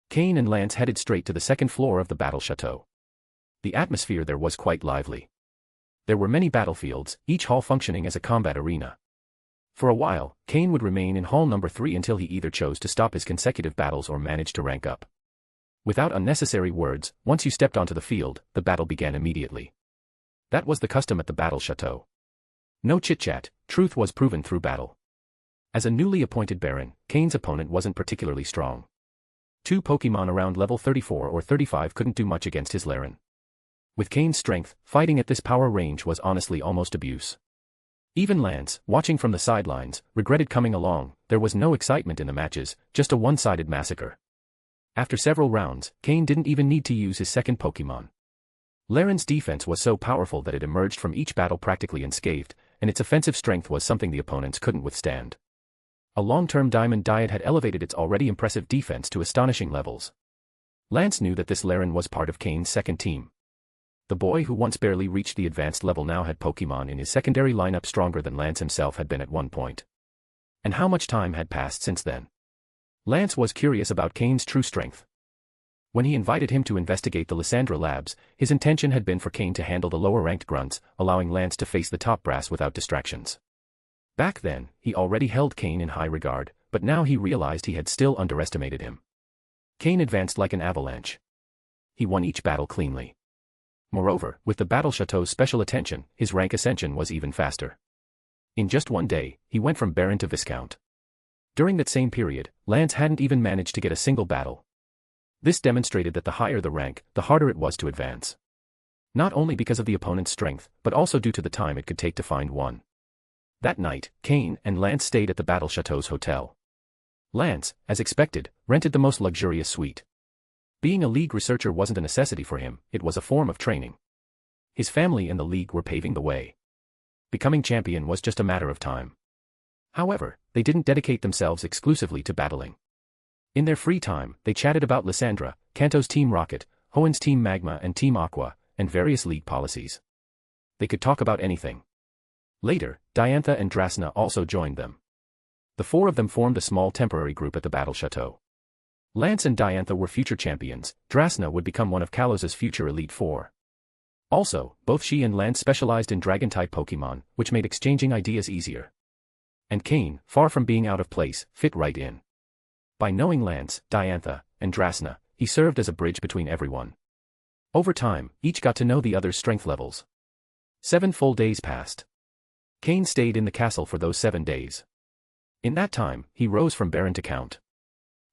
Cain and Lance headed straight to the second floor of the battle chateau. The atmosphere there was quite lively. There were many battlefields, each hall functioning as a combat arena. For a while, Cain would remain in hall number 3 until he either chose to stop his consecutive battles or managed to rank up. Without unnecessary words, once you stepped onto the field, the battle began immediately. That was the custom at the battle chateau. No chit-chat, truth was proven through battle. As a newly appointed Baron, Cain's opponent wasn't particularly strong. 2 Pokémon around level 34 or 35 couldn't do much against his Laren. With Cain's strength, fighting at this power range was honestly almost abuse. Even Lance, watching from the sidelines, regretted coming along. There was no excitement in the matches, just a one-sided massacre. After several rounds, Cain didn't even need to use his second Pokémon. Laren's defense was so powerful that it emerged from each battle practically unscathed, and its offensive strength was something the opponents couldn't withstand. A long-term diamond diet had elevated its already impressive defense to astonishing levels. Lance knew that this Laren was part of Cain's second team. The boy who once barely reached the advanced level now had Pokémon in his secondary lineup stronger than Lance himself had been at one point. And how much time had passed since then? Lance was curious about Cain's true strength. When he invited him to investigate the Lysandra labs, his intention had been for Cain to handle the lower-ranked grunts, allowing Lance to face the top brass without distractions. Back then, he already held Cain in high regard, but now he realized he had still underestimated him. Cain advanced like an avalanche. He won each battle cleanly. Moreover, with the Battle Chateau's special attention, his rank ascension was even faster. In just one day, he went from Baron to Viscount. During that same period, Lance hadn't even managed to get a single battle. This demonstrated that the higher the rank, the harder it was to advance. Not only because of the opponent's strength, but also due to the time it could take to find one. That night, Cain and Lance stayed at the Battle Chateau's hotel. Lance, as expected, rented the most luxurious suite. Being a League researcher wasn't a necessity for him, it was a form of training. His family and the League were paving the way. Becoming champion was just a matter of time. However, they didn't dedicate themselves exclusively to battling. In their free time, they chatted about Lysandra, Kanto's Team Rocket, Hoenn's Team Magma and Team Aqua, and various League policies. They could talk about anything. Later, Diantha and Drasna also joined them. The 4 of them formed a small temporary group at the Battle Chateau. Lance and Diantha were future champions. Drasna would become one of Kalos's future Elite Four. Also, both she and Lance specialized in Dragon-type Pokémon, which made exchanging ideas easier. And Cain, far from being out of place, fit right in. By knowing Lance, Diantha, and Drasna, he served as a bridge between everyone. Over time, each got to know the other's strength levels. 7 full days passed. Cain stayed in the castle for those 7 days. In that time, he rose from Baron to Count.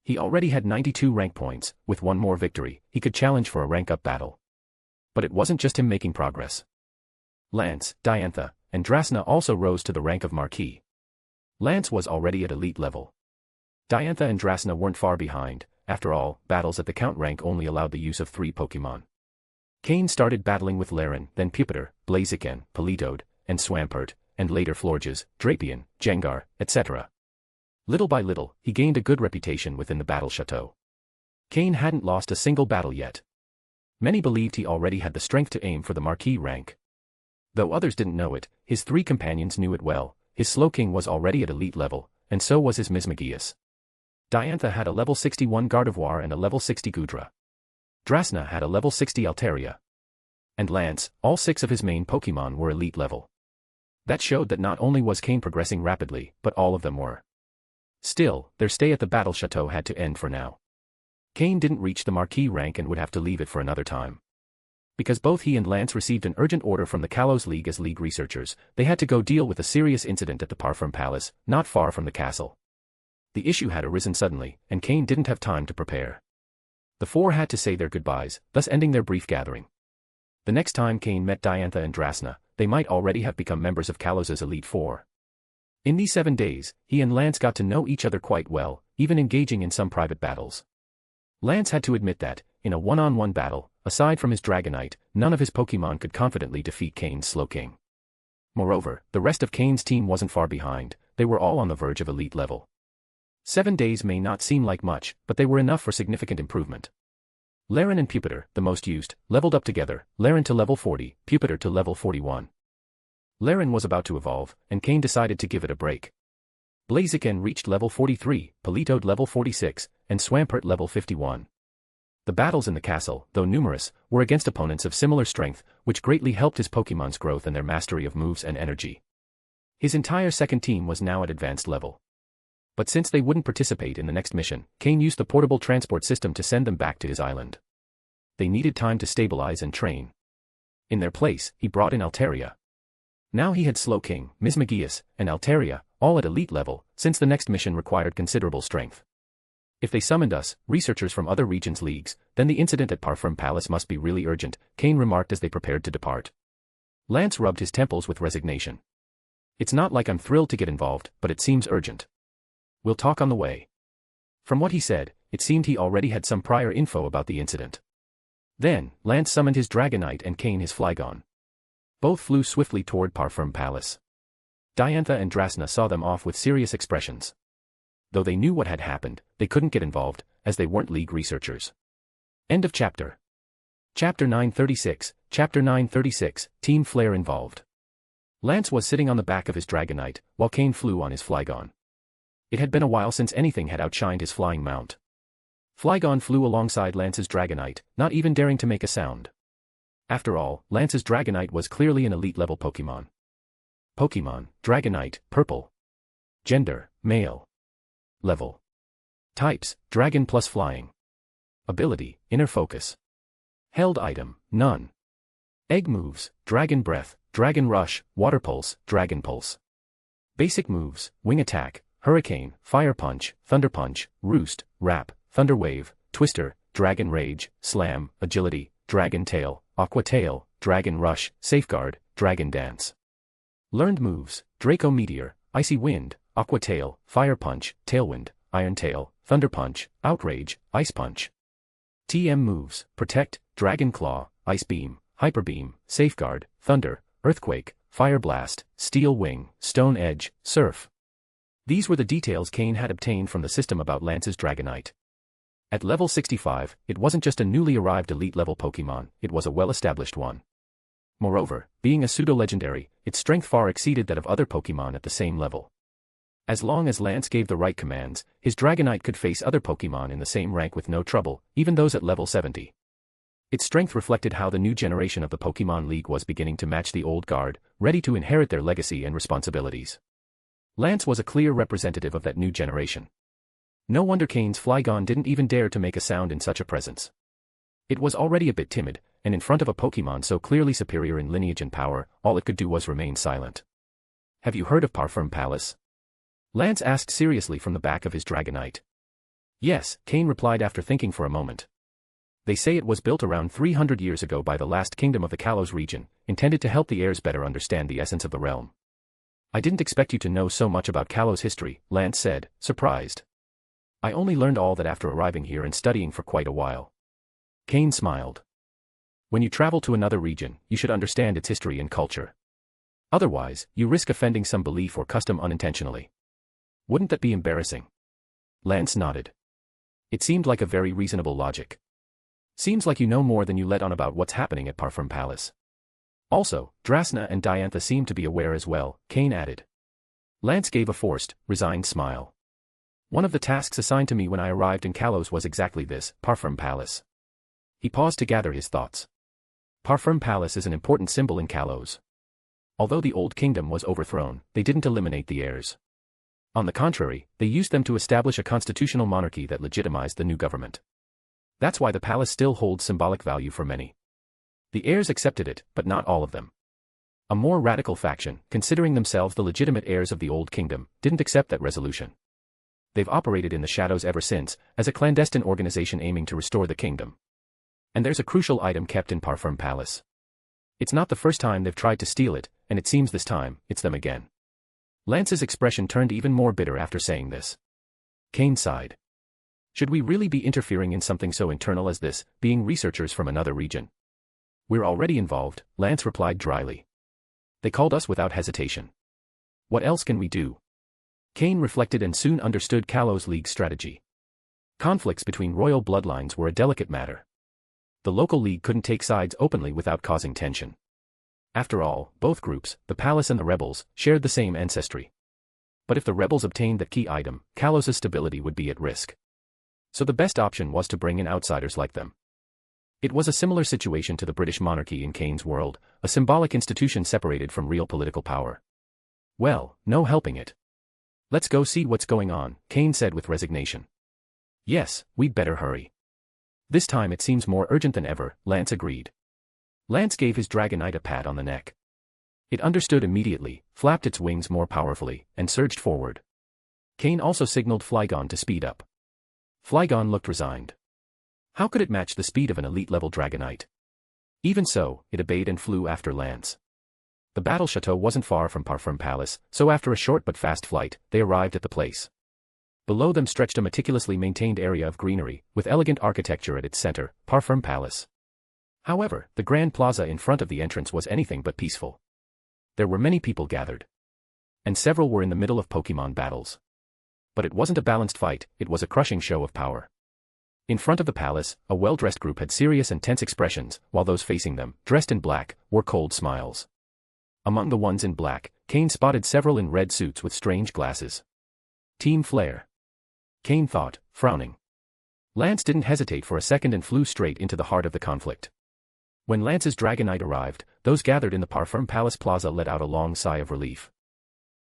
He already had 92 rank points. With one more victory, he could challenge for a rank-up battle. But it wasn't just him making progress. Lance, Diantha, and Drasna also rose to the rank of Marquis. Lance was already at elite level. Diantha and Drasna weren't far behind. After all, battles at the Count rank only allowed the use of 3 Pokémon. Cain started battling with Laren, then Pupitar, Blaziken, Politoed, and Swampert, and later Florges, Drapion, Gengar, etc. Little by little, he gained a good reputation within the Battle Chateau. Cain hadn't lost a single battle yet. Many believed he already had the strength to aim for the Marquis rank. Though others didn't know it, his 3 companions knew it well. His Slowking was already at elite level, and so was his Mismagius. Diantha had a level 61 Gardevoir and a level 60 Gudra. Drasna had a level 60 Altaria. And Lance, all 6 of his main Pokémon were elite level. That showed that not only was Cain progressing rapidly, but all of them were. Still, their stay at the Battle Chateau had to end for now. Cain didn't reach the Marquis rank and would have to leave it for another time. Because both he and Lance received an urgent order from the Kalos League as League researchers, they had to go deal with a serious incident at the Parfum Palace, not far from the castle. The issue had arisen suddenly, and Cain didn't have time to prepare. The 4 had to say their goodbyes, thus ending their brief gathering. The next time Cain met Diantha and Drasna, they might already have become members of Kalos's Elite Four. In these 7 days, he and Lance got to know each other quite well, even engaging in some private battles. Lance had to admit that, in a one-on-one battle, aside from his Dragonite, none of his Pokémon could confidently defeat Cain's Slowking. Moreover, the rest of Cain's team wasn't far behind, they were all on the verge of elite level. 7 days may not seem like much, but they were enough for significant improvement. Laren and Pupitar, the most used, leveled up together, Laren to level 40, Pupitar to level 41. Laren was about to evolve, and Cain decided to give it a break. Blaziken reached level 43, Politoed level 46, and Swampert level 51. The battles in the castle, though numerous, were against opponents of similar strength, which greatly helped his Pokémon's growth and their mastery of moves and energy. His entire second team was now at advanced level. But since they wouldn't participate in the next mission, Cain used the portable transport system to send them back to his island. They needed time to stabilize and train. In their place, he brought in Altaria. Now he had Slowking, Mismagius, and Altaria, all at elite level, since the next mission required considerable strength. If they summoned us, researchers from other regions' leagues, then the incident at Parfum Palace must be really urgent, Cain remarked as they prepared to depart. Lance rubbed his temples with resignation. It's not like I'm thrilled to get involved, but it seems urgent. We'll talk on the way. From what he said, it seemed he already had some prior info about the incident. Then, Lance summoned his Dragonite and Cain his Flygon. Both flew swiftly toward Parfum Palace. Diantha and Drasna saw them off with serious expressions. Though they knew what had happened, they couldn't get involved, as they weren't League researchers. End of chapter. Chapter 936, Chapter 936, Team Flare involved. Lance was sitting on the back of his Dragonite, while Cain flew on his Flygon. It had been a while since anything had outshined his flying mount. Flygon flew alongside Lance's Dragonite, not even daring to make a sound. After all, Lance's Dragonite was clearly an elite-level Pokémon. Pokémon, Dragonite, Purple. Gender, Male. Level. Types, Dragon plus Flying. Ability, Inner Focus. Held item, None. Egg moves, Dragon Breath, Dragon Rush, Water Pulse, Dragon Pulse. Basic moves, Wing Attack, Hurricane, Fire Punch, Thunder Punch, Roost, Wrap, Thunder Wave, Twister, Dragon Rage, Slam, Agility, Dragon Tail, Aqua Tail, Dragon Rush, Safeguard, Dragon Dance. Learned moves, Draco Meteor, Icy Wind, Aqua Tail, Fire Punch, Tailwind, Iron Tail, Thunder Punch, Outrage, Ice Punch. TM moves, Protect, Dragon Claw, Ice Beam, Hyper Beam, Safeguard, Thunder, Earthquake, Fire Blast, Steel Wing, Stone Edge, Surf. These were the details Cain had obtained from the system about Lance's Dragonite. At level 65, it wasn't just a newly arrived elite-level Pokémon, it was a well-established one. Moreover, being a pseudo-legendary, its strength far exceeded that of other Pokémon at the same level. As long as Lance gave the right commands, his Dragonite could face other Pokémon in the same rank with no trouble, even those at level 70. Its strength reflected how the new generation of the Pokémon League was beginning to match the old guard, ready to inherit their legacy and responsibilities. Lance was a clear representative of that new generation. No wonder Cain's Flygon didn't even dare to make a sound in such a presence. It was already a bit timid, and in front of a Pokémon so clearly superior in lineage and power, all it could do was remain silent. Have you heard of Parfum Palace? Lance asked seriously from the back of his Dragonite. Yes, Cain replied after thinking for a moment. They say it was built around 300 years ago by the last kingdom of the Kalos region, intended to help the heirs better understand the essence of the realm. I didn't expect you to know so much about Kalos history, Lance said, surprised. I only learned all that after arriving here and studying for quite a while. Cain smiled. When you travel to another region, you should understand its history and culture. Otherwise, you risk offending some belief or custom unintentionally. Wouldn't that be embarrassing? Lance nodded. It seemed like a very reasonable logic. Seems like you know more than you let on about what's happening at Parfum Palace. Also, Drasna and Diantha seem to be aware as well, Cain added. Lance gave a forced, resigned smile. One of the tasks assigned to me when I arrived in Kalos was exactly this, Parfum Palace. He paused to gather his thoughts. Parfum Palace is an important symbol in Kalos. Although the old kingdom was overthrown, they didn't eliminate the heirs. On the contrary, they used them to establish a constitutional monarchy that legitimized the new government. That's why the palace still holds symbolic value for many. The heirs accepted it, but not all of them. A more radical faction, considering themselves the legitimate heirs of the old kingdom, didn't accept that resolution. They've operated in the shadows ever since, as a clandestine organization aiming to restore the kingdom. And there's a crucial item kept in Parfum Palace. It's not the first time they've tried to steal it, and it seems this time, it's them again. Lance's expression turned even more bitter after saying this. Cain sighed. Should we really be interfering in something so internal as this, being researchers from another region? We're already involved, Lance replied dryly. They called us without hesitation. What else can we do? Cain reflected and soon understood Kalos League's strategy. Conflicts between royal bloodlines were a delicate matter. The local league couldn't take sides openly without causing tension. After all, both groups, the palace and the rebels, shared the same ancestry. But if the rebels obtained that key item, Kalos' stability would be at risk. So the best option was to bring in outsiders like them. It was a similar situation to the British monarchy in Cain's world, a symbolic institution separated from real political power. Well, no helping it. Let's go see what's going on, Cain said with resignation. Yes, we'd better hurry. This time it seems more urgent than ever, Lance agreed. Lance gave his Dragonite a pat on the neck. It understood immediately, flapped its wings more powerfully, and surged forward. Cain also signaled Flygon to speed up. Flygon looked resigned. How could it match the speed of an elite-level Dragonite? Even so, it obeyed and flew after Lance. The battle chateau wasn't far from Parfum Palace, so after a short but fast flight, they arrived at the place. Below them stretched a meticulously maintained area of greenery, with elegant architecture at its center, Parfum Palace. However, the grand plaza in front of the entrance was anything but peaceful. There were many people gathered. And several were in the middle of Pokémon battles. But it wasn't a balanced fight, it was a crushing show of power. In front of the palace, a well-dressed group had serious and tense expressions, while those facing them, dressed in black, wore cold smiles. Among the ones in black, Cain spotted several in red suits with strange glasses. Team Flare. Cain thought, frowning. Lance didn't hesitate for a second and flew straight into the heart of the conflict. When Lance's Dragonite arrived, those gathered in the Parfum Palace Plaza let out a long sigh of relief.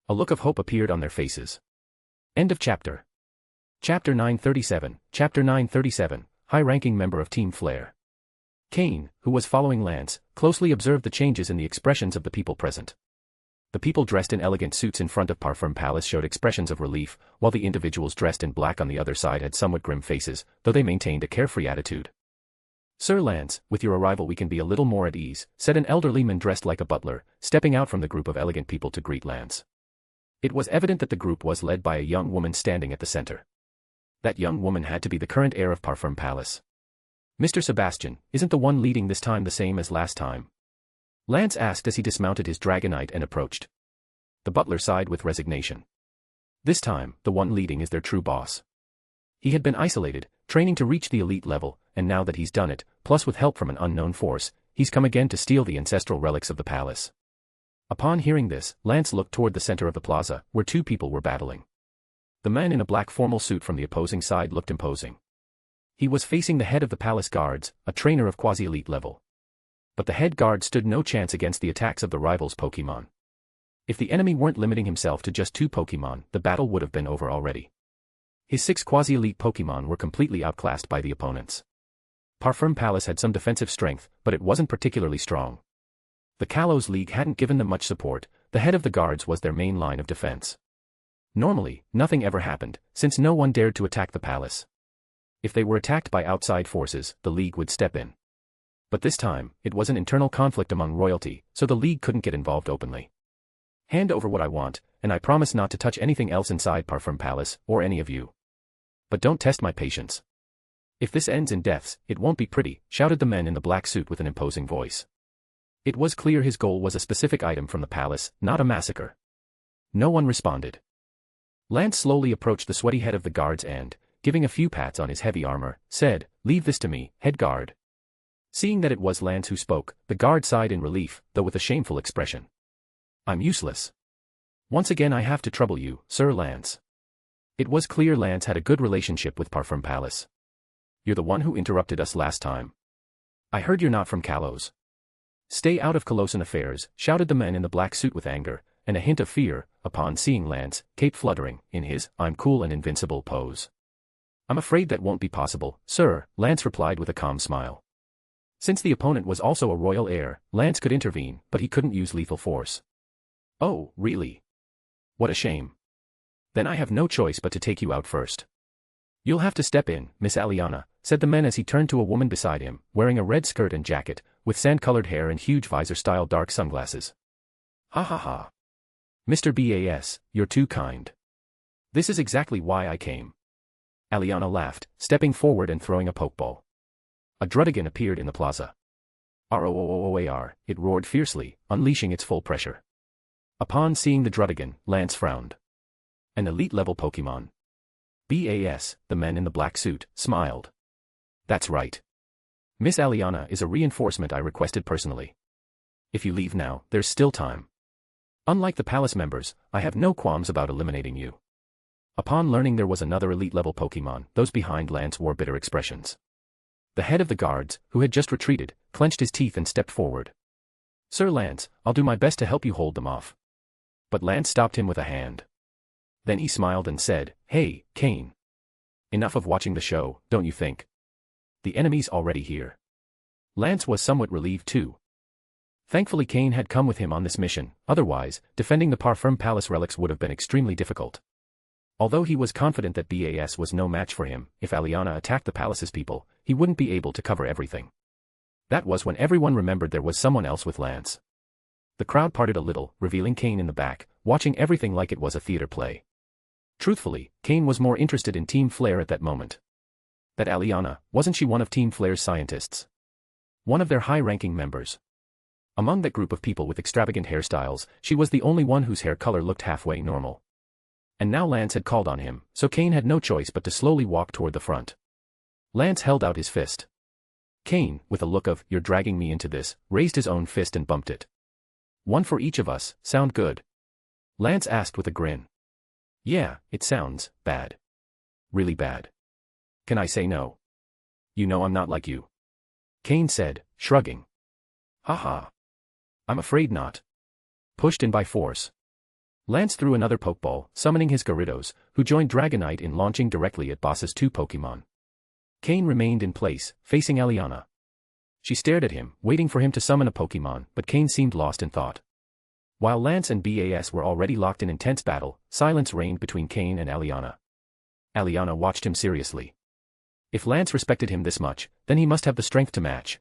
A look of hope appeared on their faces. End of chapter. Chapter 937, Chapter 937, High-ranking member of Team Flare. Cain, who was following Lance, closely observed the changes in the expressions of the people present. The people dressed in elegant suits in front of Parfum Palace showed expressions of relief, while the individuals dressed in black on the other side had somewhat grim faces, though they maintained a carefree attitude. Sir Lance, with your arrival we can be a little more at ease, said an elderly man dressed like a butler, stepping out from the group of elegant people to greet Lance. It was evident that the group was led by a young woman standing at the center. That young woman had to be the current heir of Parfum Palace. Mr. Sebastian, isn't the one leading this time the same as last time? Lance asked as he dismounted his Dragonite and approached. The butler sighed with resignation. This time, the one leading is their true boss. He had been isolated, training to reach the elite level, and now that he's done it, plus with help from an unknown force, he's come again to steal the ancestral relics of the palace. Upon hearing this, Lance looked toward the center of the plaza, where two people were battling. The man in a black formal suit from the opposing side looked imposing. He was facing the head of the palace guards, a trainer of quasi-elite level. But the head guard stood no chance against the attacks of the rival's Pokémon. If the enemy weren't limiting himself to just 2 Pokémon, the battle would have been over already. His 6 quasi-elite Pokémon were completely outclassed by the opponents. Parfum Palace had some defensive strength, but it wasn't particularly strong. The Kalos League hadn't given them much support, the head of the guards was their main line of defense. Normally, nothing ever happened, since no one dared to attack the palace. If they were attacked by outside forces, the League would step in. But this time, it was an internal conflict among royalty, so the League couldn't get involved openly. Hand over what I want, and I promise not to touch anything else inside Parfum Palace, or any of you. But don't test my patience. If this ends in deaths, it won't be pretty, shouted the man in the black suit with an imposing voice. It was clear his goal was a specific item from the palace, not a massacre. No one responded. Lance slowly approached the sweaty head of the guards and, giving a few pats on his heavy armor, said, "Leave this to me, head guard." Seeing that it was Lance who spoke, the guard sighed in relief, though with a shameful expression. "I'm useless. Once again I have to trouble you, Sir Lance." It was clear Lance had a good relationship with Parfum Palace. "You're the one who interrupted us last time. I heard you're not from Kalos." "Stay out of Colossian affairs," shouted the man in the black suit with anger, and a hint of fear, upon seeing Lance, cape fluttering, in his "I'm cool and invincible" pose. "I'm afraid that won't be possible, sir," Lance replied with a calm smile. Since the opponent was also a royal heir, Lance could intervene, but he couldn't use lethal force. "Oh, really? What a shame. Then I have no choice but to take you out first." "You'll have to step in, Miss Aliana," said the man as he turned to a woman beside him, wearing a red skirt and jacket, with sand-colored hair and huge visor-style dark sunglasses. "Ha ha ha. Mr. Bas, you're too kind. This is exactly why I came." Aliana laughed, stepping forward and throwing a pokeball. A Drudigan appeared in the plaza. "Roar," it roared fiercely, unleashing its full pressure. Upon seeing the Drudigan, Lance frowned. An elite-level Pokémon. BAS, the men in the black suit, smiled. That's right. Miss Aliana is a reinforcement I requested personally. If you leave now, there's still time. Unlike the palace members, I have no qualms about eliminating you. Upon learning there was another elite-level Pokémon, those behind Lance wore bitter expressions. The head of the guards, who had just retreated, clenched his teeth and stepped forward. Sir Lance, I'll do my best to help you hold them off. But Lance stopped him with a hand. Then he smiled and said, Hey, Cain. Enough of watching the show, don't you think? The enemy's already here. Lance was somewhat relieved too. Thankfully Cain had come with him on this mission, otherwise, defending the Parfum Palace relics would have been extremely difficult. Although he was confident that BAS was no match for him, if Aliana attacked the palace's people, he wouldn't be able to cover everything. That was when everyone remembered there was someone else with Lance. The crowd parted a little, revealing Cain in the back, watching everything like it was a theater play. Truthfully, Cain was more interested in Team Flare at that moment. That Aliana, wasn't she one of Team Flare's scientists? One of their high-ranking members. Among that group of people with extravagant hairstyles, she was the only one whose hair color looked halfway normal. And now Lance had called on him, so Cain had no choice but to slowly walk toward the front. Lance held out his fist. Cain, with a look of, you're dragging me into this, raised his own fist and bumped it. One for each of us, sound good? Lance asked with a grin. Yeah, it sounds bad. Really bad. Can I say no? You know I'm not like you. Cain said, shrugging. Haha. I'm afraid not. Pushed in by force. Lance threw another Pokeball, summoning his Gyarados, who joined Dragonite in launching directly at Boss's two Pokémon. Cain remained in place, facing Aliana. She stared at him, waiting for him to summon a Pokémon, but Cain seemed lost in thought. While Lance and BAS were already locked in intense battle, silence reigned between Cain and Aliana. Aliana watched him seriously. If Lance respected him this much, then he must have the strength to match.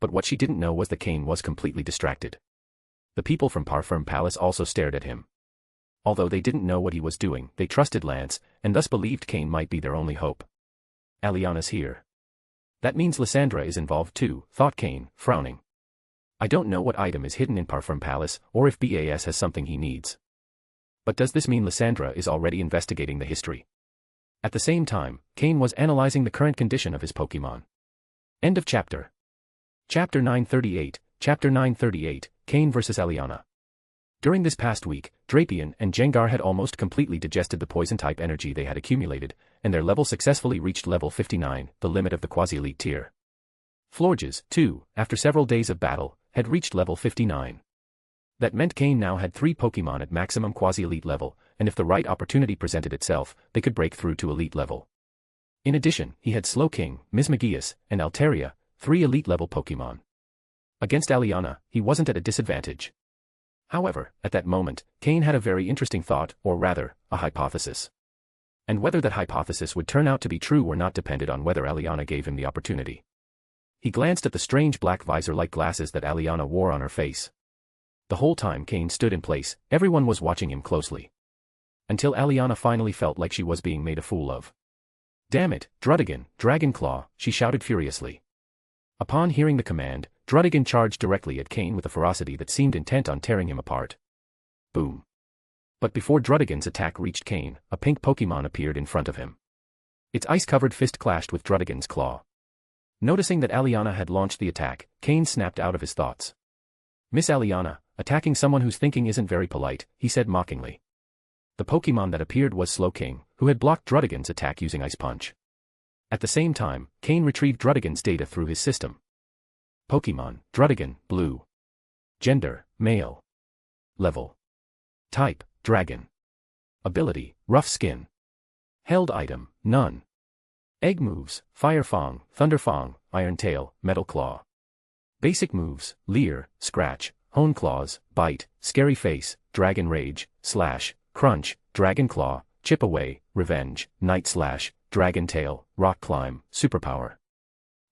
But what she didn't know was that Cain was completely distracted. The people from Parfum Palace also stared at him. Although they didn't know what he was doing, they trusted Lance, and thus believed Cain might be their only hope. Aliana's here. That means Lysandra is involved too, thought Cain, frowning. I don't know what item is hidden in Parfum Palace, or if BAS has something he needs. But does this mean Lysandra is already investigating the history? At the same time, Cain was analyzing the current condition of his Pokémon. End of chapter. Chapter 938, Chapter 938, Cain vs. Aliana. During this past week, Drapion and Jengar had almost completely digested the poison-type energy they had accumulated, and their level successfully reached level 59, the limit of the quasi-elite tier. Florges, too, after several days of battle, had reached level 59. That meant Cain now had 3 Pokémon at maximum quasi-elite level, and if the right opportunity presented itself, they could break through to elite level. In addition, he had Slowking, Mismagius, and Altaria, 3 elite-level Pokémon. Against Aliana, he wasn't at a disadvantage. However, at that moment, Cain had a very interesting thought, or rather, a hypothesis. And whether that hypothesis would turn out to be true or not depended on whether Aliana gave him the opportunity. He glanced at the strange black visor-like glasses that Aliana wore on her face. The whole time Cain stood in place, everyone was watching him closely. Until Aliana finally felt like she was being made a fool of. Damn it, Drudigan, Dragonclaw, she shouted furiously. Upon hearing the command, Drudigan charged directly at Cain with a ferocity that seemed intent on tearing him apart. Boom. But before Drudigan's attack reached Cain, a pink Pokémon appeared in front of him. Its ice-covered fist clashed with Drudigan's claw. Noticing that Aliana had launched the attack, Cain snapped out of his thoughts. Miss Aliana, attacking someone whose thinking isn't very polite, he said mockingly. The Pokémon that appeared was Slowking, who had blocked Drudigan's attack using Ice Punch. At the same time, Cain retrieved Drudigan's data through his system. Pokémon, Drudigan, Blue. Gender, Male. Level. Type, Dragon. Ability, Rough Skin. Held item, None. Egg moves, Fire Fang, Thunder Fang, Iron Tail, Metal Claw. Basic moves, Leer, Scratch, Hone Claws, Bite, Scary Face, Dragon Rage, Slash, Crunch, Dragon Claw, Chip Away, Revenge, Night Slash, Dragon Tail, Rock Climb, Superpower.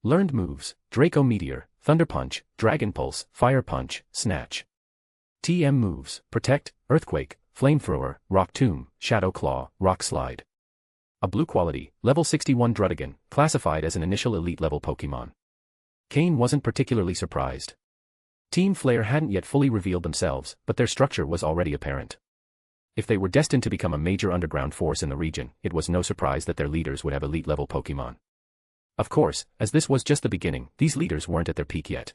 Learned moves, Draco Meteor, Thunder Punch, Dragon Pulse, Fire Punch, Snatch. TM moves, Protect, Earthquake, Flamethrower, Rock Tomb, Shadow Claw, Rock Slide. A blue quality, level 61 Drudigan, classified as an initial elite level Pokémon. Cain wasn't particularly surprised. Team Flare hadn't yet fully revealed themselves, but their structure was already apparent. If they were destined to become a major underground force in the region, it was no surprise that their leaders would have elite-level Pokémon. Of course, as this was just the beginning, these leaders weren't at their peak yet.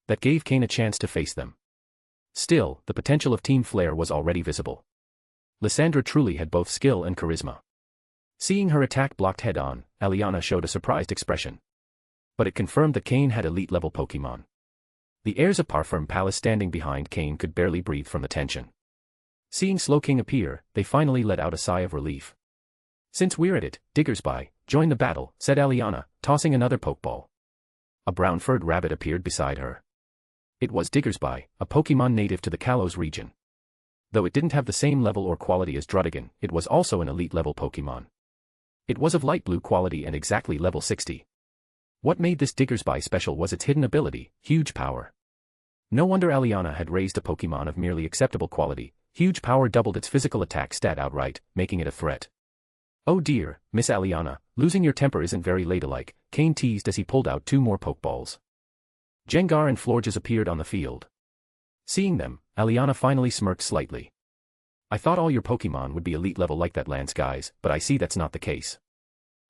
That gave Cain a chance to face them. Still, the potential of Team Flare was already visible. Lysandra truly had both skill and charisma. Seeing her attack blocked head-on, Aliana showed a surprised expression. But it confirmed that Cain had elite-level Pokémon. The heirs of Parfum Palace standing behind Cain could barely breathe from the tension. Seeing Slowking appear, they finally let out a sigh of relief. "Since we're at it, Diggersby, join the battle," said Aliana, tossing another Pokeball. A brown-furred rabbit appeared beside her. It was Diggersby, a Pokémon native to the Kalos region. Though it didn't have the same level or quality as Druddigon, it was also an elite-level Pokémon. It was of light blue quality and exactly level 60. What made this Diggersby special was its hidden ability, Huge Power. No wonder Aliana had raised a Pokémon of merely acceptable quality. Huge Power doubled its physical attack stat outright, making it a threat. "Oh dear, Miss Aliana, losing your temper isn't very ladylike," Cain teased as he pulled out 2 more Pokeballs. Gengar and Florges appeared on the field. Seeing them, Aliana finally smirked slightly. "I thought all your Pokémon would be elite level like that, Lance guys, but I see that's not the case."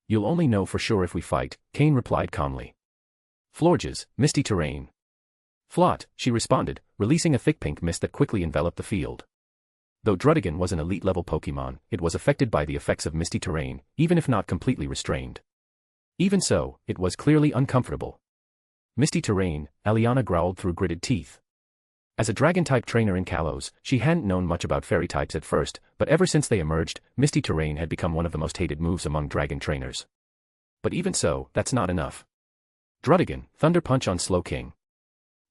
"You'll only know for sure if we fight," Cain replied calmly. "Florges, Misty Terrain." "Flot," she responded, releasing a thick pink mist that quickly enveloped the field. Though Druddigon was an elite-level Pokémon, it was affected by the effects of Misty Terrain, even if not completely restrained. Even so, it was clearly uncomfortable. "Misty Terrain," Aliana growled through gritted teeth. As a Dragon-type trainer in Kalos, she hadn't known much about Fairy types at first, but ever since they emerged, Misty Terrain had become one of the most hated moves among Dragon trainers. But even so, that's not enough. Druddigon, Thunder Punch on Slowking.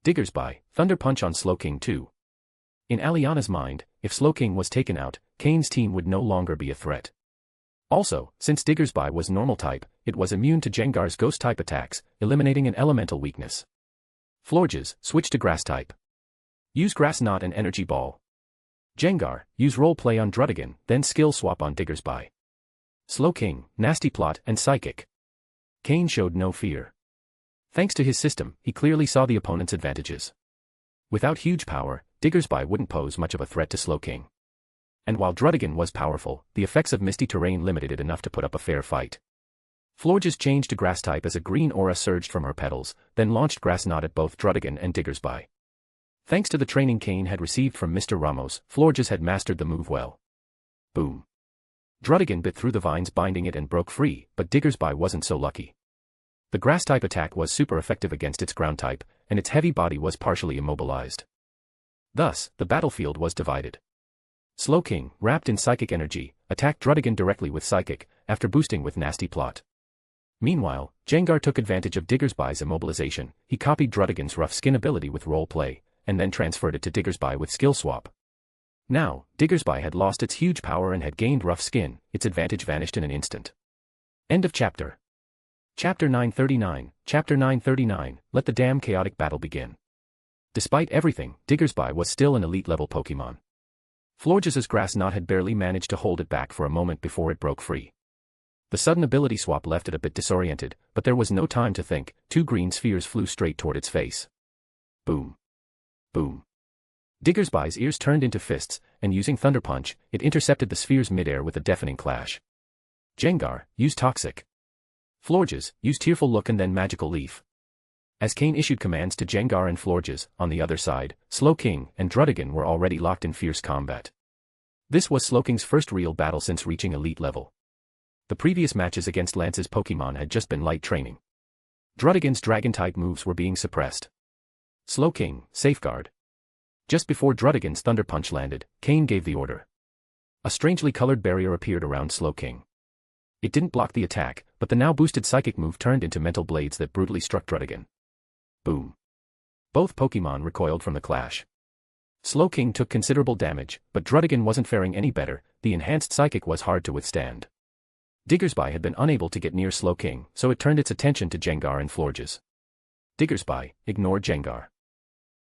Diggersby, Thunder Punch on Slowking too. In Aliana's mind, if Slowking was taken out, Cain's team would no longer be a threat. Also, since Diggersby was normal type, it was immune to Gengar's ghost type attacks, eliminating an elemental weakness. Florges, switch to grass type. Use Grass Knot and Energy Ball. Gengar, use Role Play on Druddigon, then Skill Swap on Diggersby. Slowking, Nasty Plot and Psychic. Cain showed no fear. Thanks to his system, he clearly saw the opponent's advantages. Without Huge Power, Diggersby wouldn't pose much of a threat to Slowking. And while Druddigon was powerful, the effects of Misty Terrain limited it enough to put up a fair fight. Florges changed to Grass type as a green aura surged from her petals, then launched Grass Knot at both Druddigon and Diggersby. Thanks to the training Cain had received from Mr. Ramos, Florges had mastered the move well. Boom. Druddigon bit through the vines binding it and broke free, but Diggersby wasn't so lucky. The Grass-type attack was super effective against its Ground-type, and its heavy body was partially immobilized. Thus, the battlefield was divided. Slowking, wrapped in Psychic Energy, attacked Druddigon directly with Psychic, after boosting with Nasty Plot. Meanwhile, Gengar took advantage of Diggersby's immobilization. He copied Druddigon's rough skin ability with Role Play, and then transferred it to Diggersby with Skill Swap. Now, Diggersby had lost its Huge Power and had gained rough skin. Its advantage vanished in an instant. End of chapter. Chapter 939, Chapter 939, let the damn chaotic battle begin. Despite everything, Diggersby was still an elite-level Pokémon. Florges' Grass Knot had barely managed to hold it back for a moment before it broke free. The sudden ability swap left it a bit disoriented, but there was no time to think. 2 green spheres flew straight toward its face. Boom. Boom. Diggersby's ears turned into fists, and using Thunder Punch, it intercepted the spheres midair with a deafening clash. Gengar, use Toxic. Florges, use Tearful Look and then Magical Leaf. As Cain issued commands to Gengar and Florges, on the other side, Slowking and Druddigon were already locked in fierce combat. This was Slowking's first real battle since reaching elite level. The previous matches against Lance's Pokémon had just been light training. Druddigon's Dragon-type moves were being suppressed. Slowking, Safeguard. Just before Druddigon's Thunder Punch landed, Cain gave the order. A strangely colored barrier appeared around Slowking. It didn't block the attack, but the now boosted Psychic move turned into mental blades that brutally struck Druddigon. Boom. Both Pokémon recoiled from the clash. Slowking took considerable damage, but Druddigon wasn't faring any better. The enhanced Psychic was hard to withstand. Diggersby had been unable to get near Slowking, so it turned its attention to Gengar and Florges. Diggersby, ignore Gengar.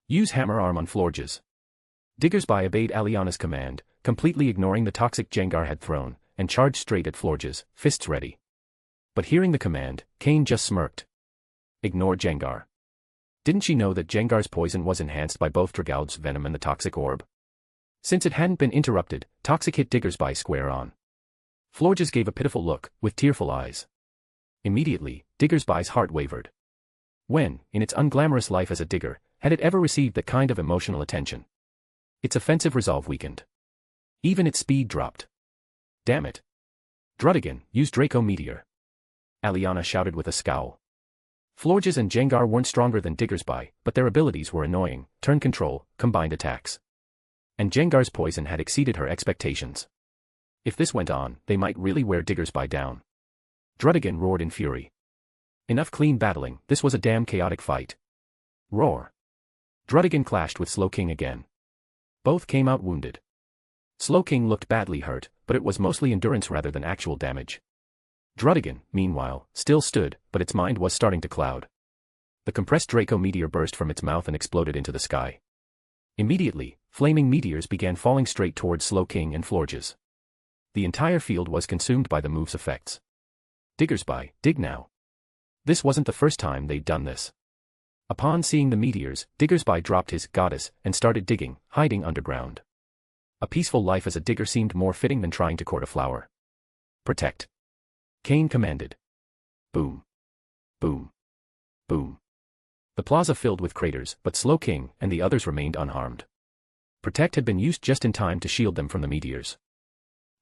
Use Hammer Arm on Florges. Diggersby obeyed Aliana's command, completely ignoring the toxic Gengar had thrown, and charged straight at Florges, fists ready. But hearing the command, Cain just smirked. Ignore Gengar. Didn't she know that Jengar's poison was enhanced by both Dragalge's venom and the toxic orb? Since it hadn't been interrupted, Toxic hit Diggersby square on. Florges gave a pitiful look, with tearful eyes. Immediately, Diggersby's heart wavered. When, in its unglamorous life as a digger, had it ever received that kind of emotional attention? Its offensive resolve weakened. Even its speed dropped. Damn it. Druddigan, use Draco Meteor. Aliana shouted with a scowl. Florges and Jengar weren't stronger than Diggersby, but their abilities were annoying: turn control, combined attacks. And Jengar's poison had exceeded her expectations. If this went on, they might really wear Diggersby down. Druddigan roared in fury. Enough clean battling, this was a damn chaotic fight. Roar. Druddigan clashed with Slowking again. Both came out wounded. Slowking looked badly hurt, but it was mostly endurance rather than actual damage. Druddigan, meanwhile, still stood, but its mind was starting to cloud. The compressed Draco meteor burst from its mouth and exploded into the sky. Immediately, flaming meteors began falling straight towards Slowking and Florges. The entire field was consumed by the move's effects. Diggersby, dig now. This wasn't the first time they'd done this. Upon seeing the meteors, Diggersby dropped his goddess and started digging, hiding underground. A peaceful life as a digger seemed more fitting than trying to court a flower. Protect. Cain commanded. Boom. Boom. Boom. The plaza filled with craters, but Slowking and the others remained unharmed. Protect had been used just in time to shield them from the meteors.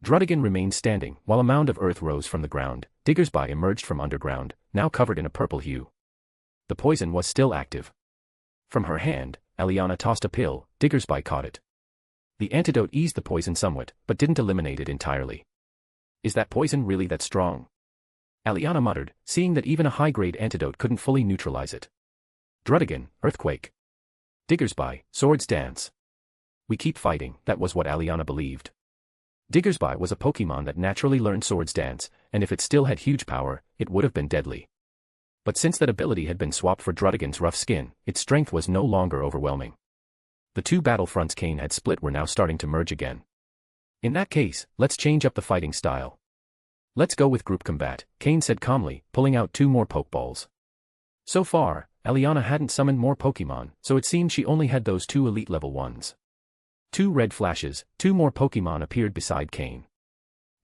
Druddigan remained standing, while a mound of earth rose from the ground. Diggersby emerged from underground, now covered in a purple hue. The poison was still active. From her hand, Aliana tossed a pill. Diggersby caught it. The antidote eased the poison somewhat, but didn't eliminate it entirely. Is that poison really that strong? Aliana muttered, seeing that even a high-grade antidote couldn't fully neutralize it. Druddigan, earthquake. Diggersby, swords dance. We keep fighting, that was what Aliana believed. Diggersby was a Pokémon that naturally learned Swords Dance, and if it still had huge power, it would have been deadly. But since that ability had been swapped for Druddigan's rough skin, its strength was no longer overwhelming. The two battlefronts Cain had split were now starting to merge again. In that case, let's change up the fighting style. Let's go with group combat, Cain said calmly, pulling out 2 more Pokeballs. So far, Aliana hadn't summoned more Pokémon, so it seemed she only had those 2 elite level ones. 2 red flashes, 2 more Pokémon appeared beside Cain.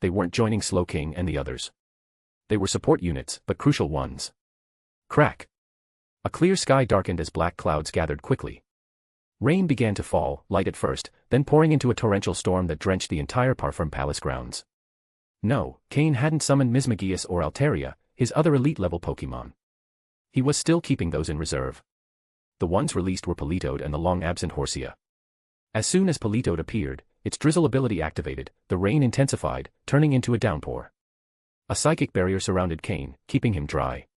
They weren't joining Slowking and the others. They were support units, but crucial ones. Crack. A clear sky darkened as black clouds gathered quickly. Rain began to fall, light at first, then pouring into a torrential storm that drenched the entire Parfum Palace grounds. No, Cain hadn't summoned Mismagius or Altaria, his other elite-level Pokémon. He was still keeping those in reserve. The ones released were Politoed and the long-absent Horsia. As soon as Politoed appeared, its drizzle ability activated, the rain intensified, turning into a downpour. A psychic barrier surrounded Cain, keeping him dry.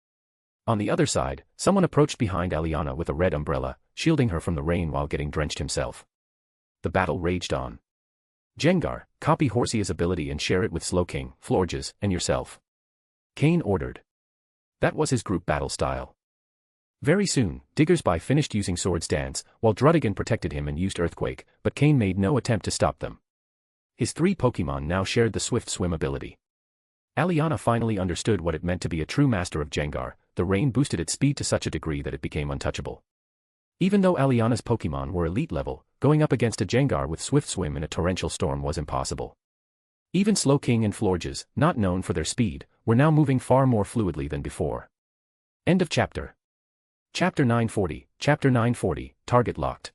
On the other side, someone approached behind Aliana with a red umbrella, shielding her from the rain while getting drenched himself. The battle raged on. Jengar, copy Horsia's ability and share it with Slowking, Florges, and yourself. Cain ordered. That was his group battle style. Very soon, Diggersby finished using Swords Dance, while Druddigan protected him and used Earthquake, but Cain made no attempt to stop them. His 3 Pokémon now shared the Swift Swim ability. Aliana finally understood what it meant to be a true master of Jengar. The rain boosted its speed to such a degree that it became untouchable. Even though Aliana's Pokémon were elite level, going up against a Jengar with Swift Swim in a torrential storm was impossible. Even Slowking and Florges, not known for their speed, were now moving far more fluidly than before. End of chapter. Chapter 940, Target Locked.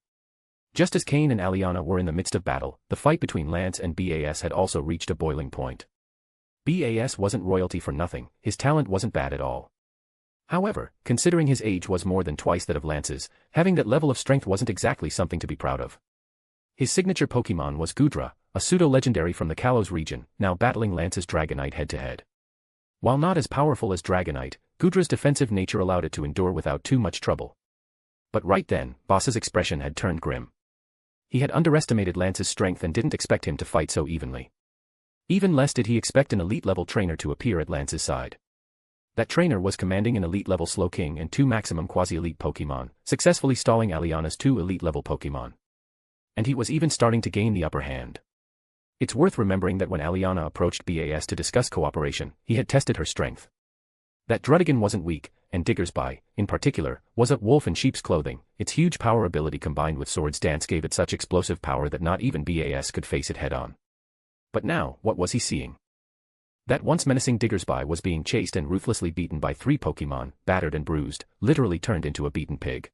Just as Cain and Aliana were in the midst of battle, the fight between Lance and Bas had also reached a boiling point. Bas wasn't royalty for nothing, his talent wasn't bad at all. However, considering his age was more than twice that of Lance's, having that level of strength wasn't exactly something to be proud of. His signature Pokémon was Goodra, a pseudo-legendary from the Kalos region, now battling Lance's Dragonite head-to-head. While not as powerful as Dragonite, Goodra's defensive nature allowed it to endure without too much trouble. But right then, Boss's expression had turned grim. He had underestimated Lance's strength and didn't expect him to fight so evenly. Even less did he expect an elite-level trainer to appear at Lance's side. That trainer was commanding an elite-level Slowking and 2 maximum quasi-elite Pokémon, successfully stalling Aliana's 2 elite-level Pokémon. And he was even starting to gain the upper hand. It's worth remembering that when Aliana approached Bas to discuss cooperation, he had tested her strength. That Drudigan wasn't weak, and Diggersby, in particular, was a wolf in sheep's clothing. Its huge power ability combined with Sword's dance gave it such explosive power that not even BAS could face it head-on. But now, what was he seeing? That once menacing Diggersby was being chased and ruthlessly beaten by 3 Pokémon, battered and bruised, literally turned into a beaten pig.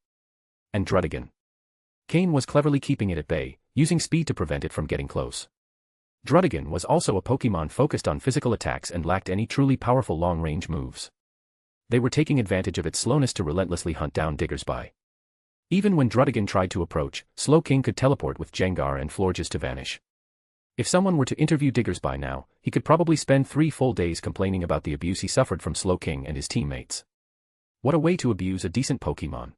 And Drudigan. Cain was cleverly keeping it at bay, using speed to prevent it from getting close. Drudigan was also a Pokémon focused on physical attacks and lacked any truly powerful long-range moves. They were taking advantage of its slowness to relentlessly hunt down Diggersby. Even when Drudigan tried to approach, Slowking could teleport with Jengar and Florges to vanish. If someone were to interview Diggersby now, he could probably spend 3 full days complaining about the abuse he suffered from Slowking and his teammates. What a way to abuse a decent Pokémon.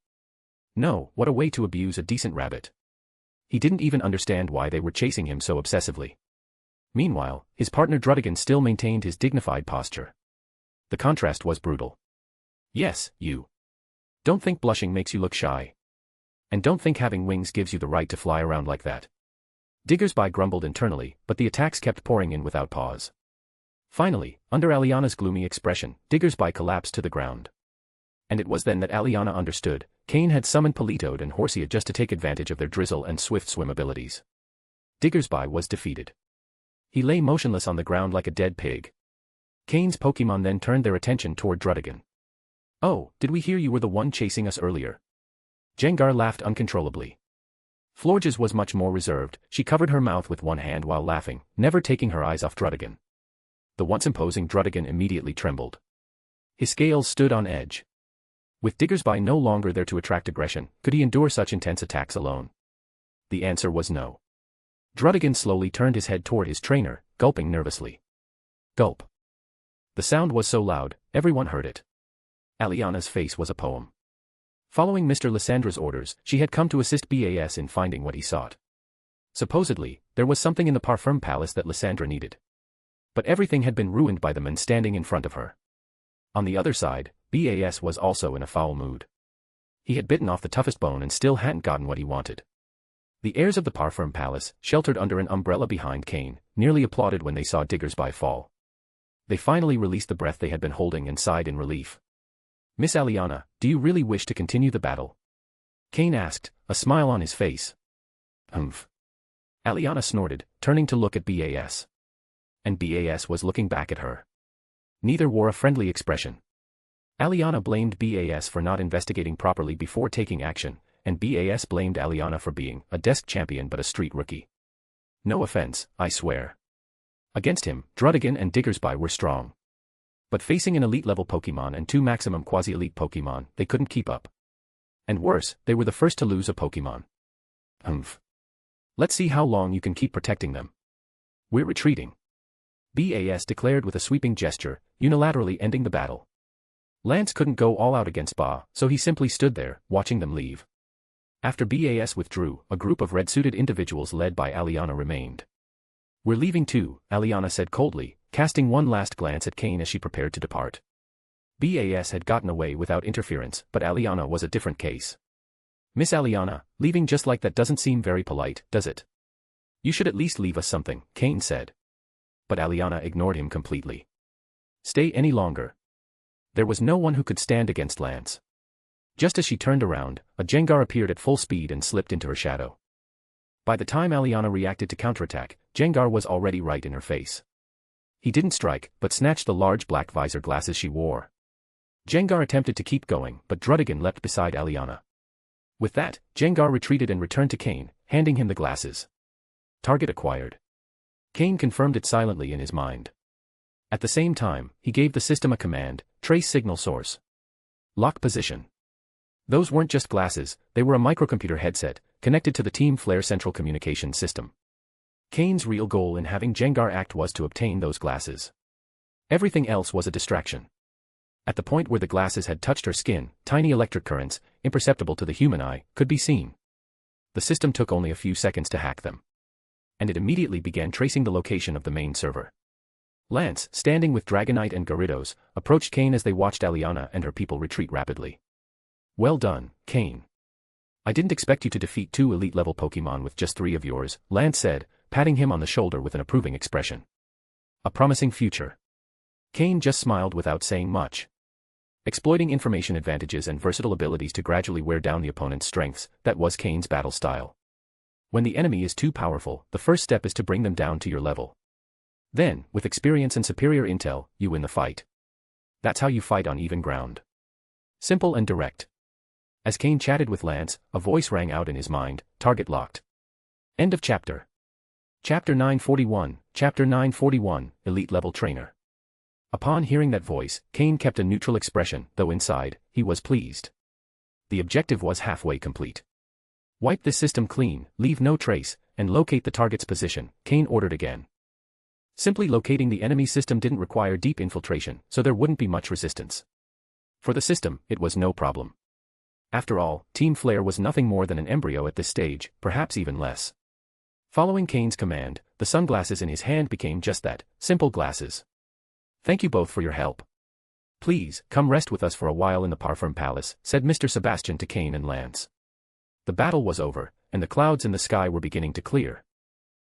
No, what a way to abuse a decent rabbit. He didn't even understand why they were chasing him so obsessively. Meanwhile, his partner Drudigan still maintained his dignified posture. The contrast was brutal. Yes, you. Don't think blushing makes you look shy. And don't think having wings gives you the right to fly around like that. Diggersby grumbled internally, but the attacks kept pouring in without pause. Finally, under Aliana's gloomy expression, Diggersby collapsed to the ground. And it was then that Aliana understood. Cain had summoned Politoed and Horsea just to take advantage of their drizzle and swift swim abilities. Diggersby was defeated. He lay motionless on the ground like a dead pig. Cain's Pokémon then turned their attention toward Drudigan. Oh, did we hear you were the one chasing us earlier? Jengar laughed uncontrollably. Florges was much more reserved. She covered her mouth with one hand while laughing, never taking her eyes off Drudigan. The once imposing Drudigan immediately trembled. His scales stood on edge. With Diggersby no longer there to attract aggression, could he endure such intense attacks alone? The answer was no. Drudigan slowly turned his head toward his trainer, gulping nervously. Gulp. The sound was so loud, everyone heard it. Aliana's face was a poem. Following Mr. Lysandra's orders, she had come to assist BAS in finding what he sought. Supposedly, there was something in the Parfum Palace that Lysandra needed. But everything had been ruined by the men standing in front of her. On the other side, BAS was also in a foul mood. He had bitten off the toughest bone and still hadn't gotten what he wanted. The heirs of the Parfum Palace, sheltered under an umbrella behind Cain, nearly applauded when they saw Diggersby fall. They finally released the breath they had been holding and sighed in relief. Miss Aliana, do you really wish to continue the battle? Cain asked, a smile on his face. Humph. Aliana snorted, turning to look at BAS. And BAS was looking back at her. Neither wore a friendly expression. Aliana blamed BAS for not investigating properly before taking action, and BAS blamed Aliana for being a desk champion but a street rookie. No offense, I swear. Against him, Drudigan and Diggersby were strong. But facing an elite-level Pokémon and 2 maximum quasi-elite Pokémon, they couldn't keep up. And worse, they were the first to lose a Pokémon. Humph. Let's see how long you can keep protecting them. We're retreating. BAS declared with a sweeping gesture, unilaterally ending the battle. Lance couldn't go all out against Ba, so he simply stood there, watching them leave. After BAS withdrew, a group of red-suited individuals led by Aliana remained. We're leaving too, Aliana said coldly, casting one last glance at Cain as she prepared to depart. BAS had gotten away without interference, but Aliana was a different case. Miss Aliana, leaving just like that doesn't seem very polite, does it? You should at least leave us something, Cain said. But Aliana ignored him completely. Stay any longer. There was no one who could stand against Lance. Just as she turned around, a Jengar appeared at full speed and slipped into her shadow. By the time Aliana reacted to counterattack, Jengar was already right in her face. He didn't strike, but snatched the large black visor glasses she wore. Jengar attempted to keep going, but Drudigan leapt beside Aliana. With that, Jengar retreated and returned to Cain, handing him the glasses. Target acquired. Cain confirmed it silently in his mind. At the same time, he gave the system a command, trace signal source. Lock position. Those weren't just glasses, they were a microcomputer headset, connected to the Team Flare central communication system. Cain's real goal in having Jengar act was to obtain those glasses. Everything else was a distraction. At the point where the glasses had touched her skin, tiny electric currents, imperceptible to the human eye, could be seen. The system took only a few seconds to hack them. And it immediately began tracing the location of the main server. Lance, standing with Dragonite and Gyarados, approached Cain as they watched Aliana and her people retreat rapidly. Well done, Cain. I didn't expect you to defeat 2 elite-level Pokémon with just 3 of yours, Lance said, patting him on the shoulder with an approving expression. A promising future. Cain just smiled without saying much. exploiting information advantages and versatile abilities to gradually wear down the opponent's strengths. That was Cain's battle style. When the enemy is too powerful, the first step is to bring them down to your level. Then, with experience and superior intel, you win the fight. That's how you fight on even ground. Simple and direct. As Cain chatted with Lance, a voice rang out in his mind, target locked. End of chapter. Chapter 941, Chapter 941, Elite Level Trainer. Upon hearing that voice, Cain kept a neutral expression, though inside, he was pleased. The objective was halfway complete. Wipe this system clean, leave no trace, and locate the target's position, Cain ordered again. Simply locating the enemy system didn't require deep infiltration, so there wouldn't be much resistance. For the system, it was no problem. After all, Team Flare was nothing more than an embryo at this stage, perhaps even less. Following Cain's command, the sunglasses in his hand became just that, simple glasses. Thank you both for your help. Please, come rest with us for a while in the Parfum Palace, said Mr. Sebastian to Cain and Lance. The battle was over, and the clouds in the sky were beginning to clear.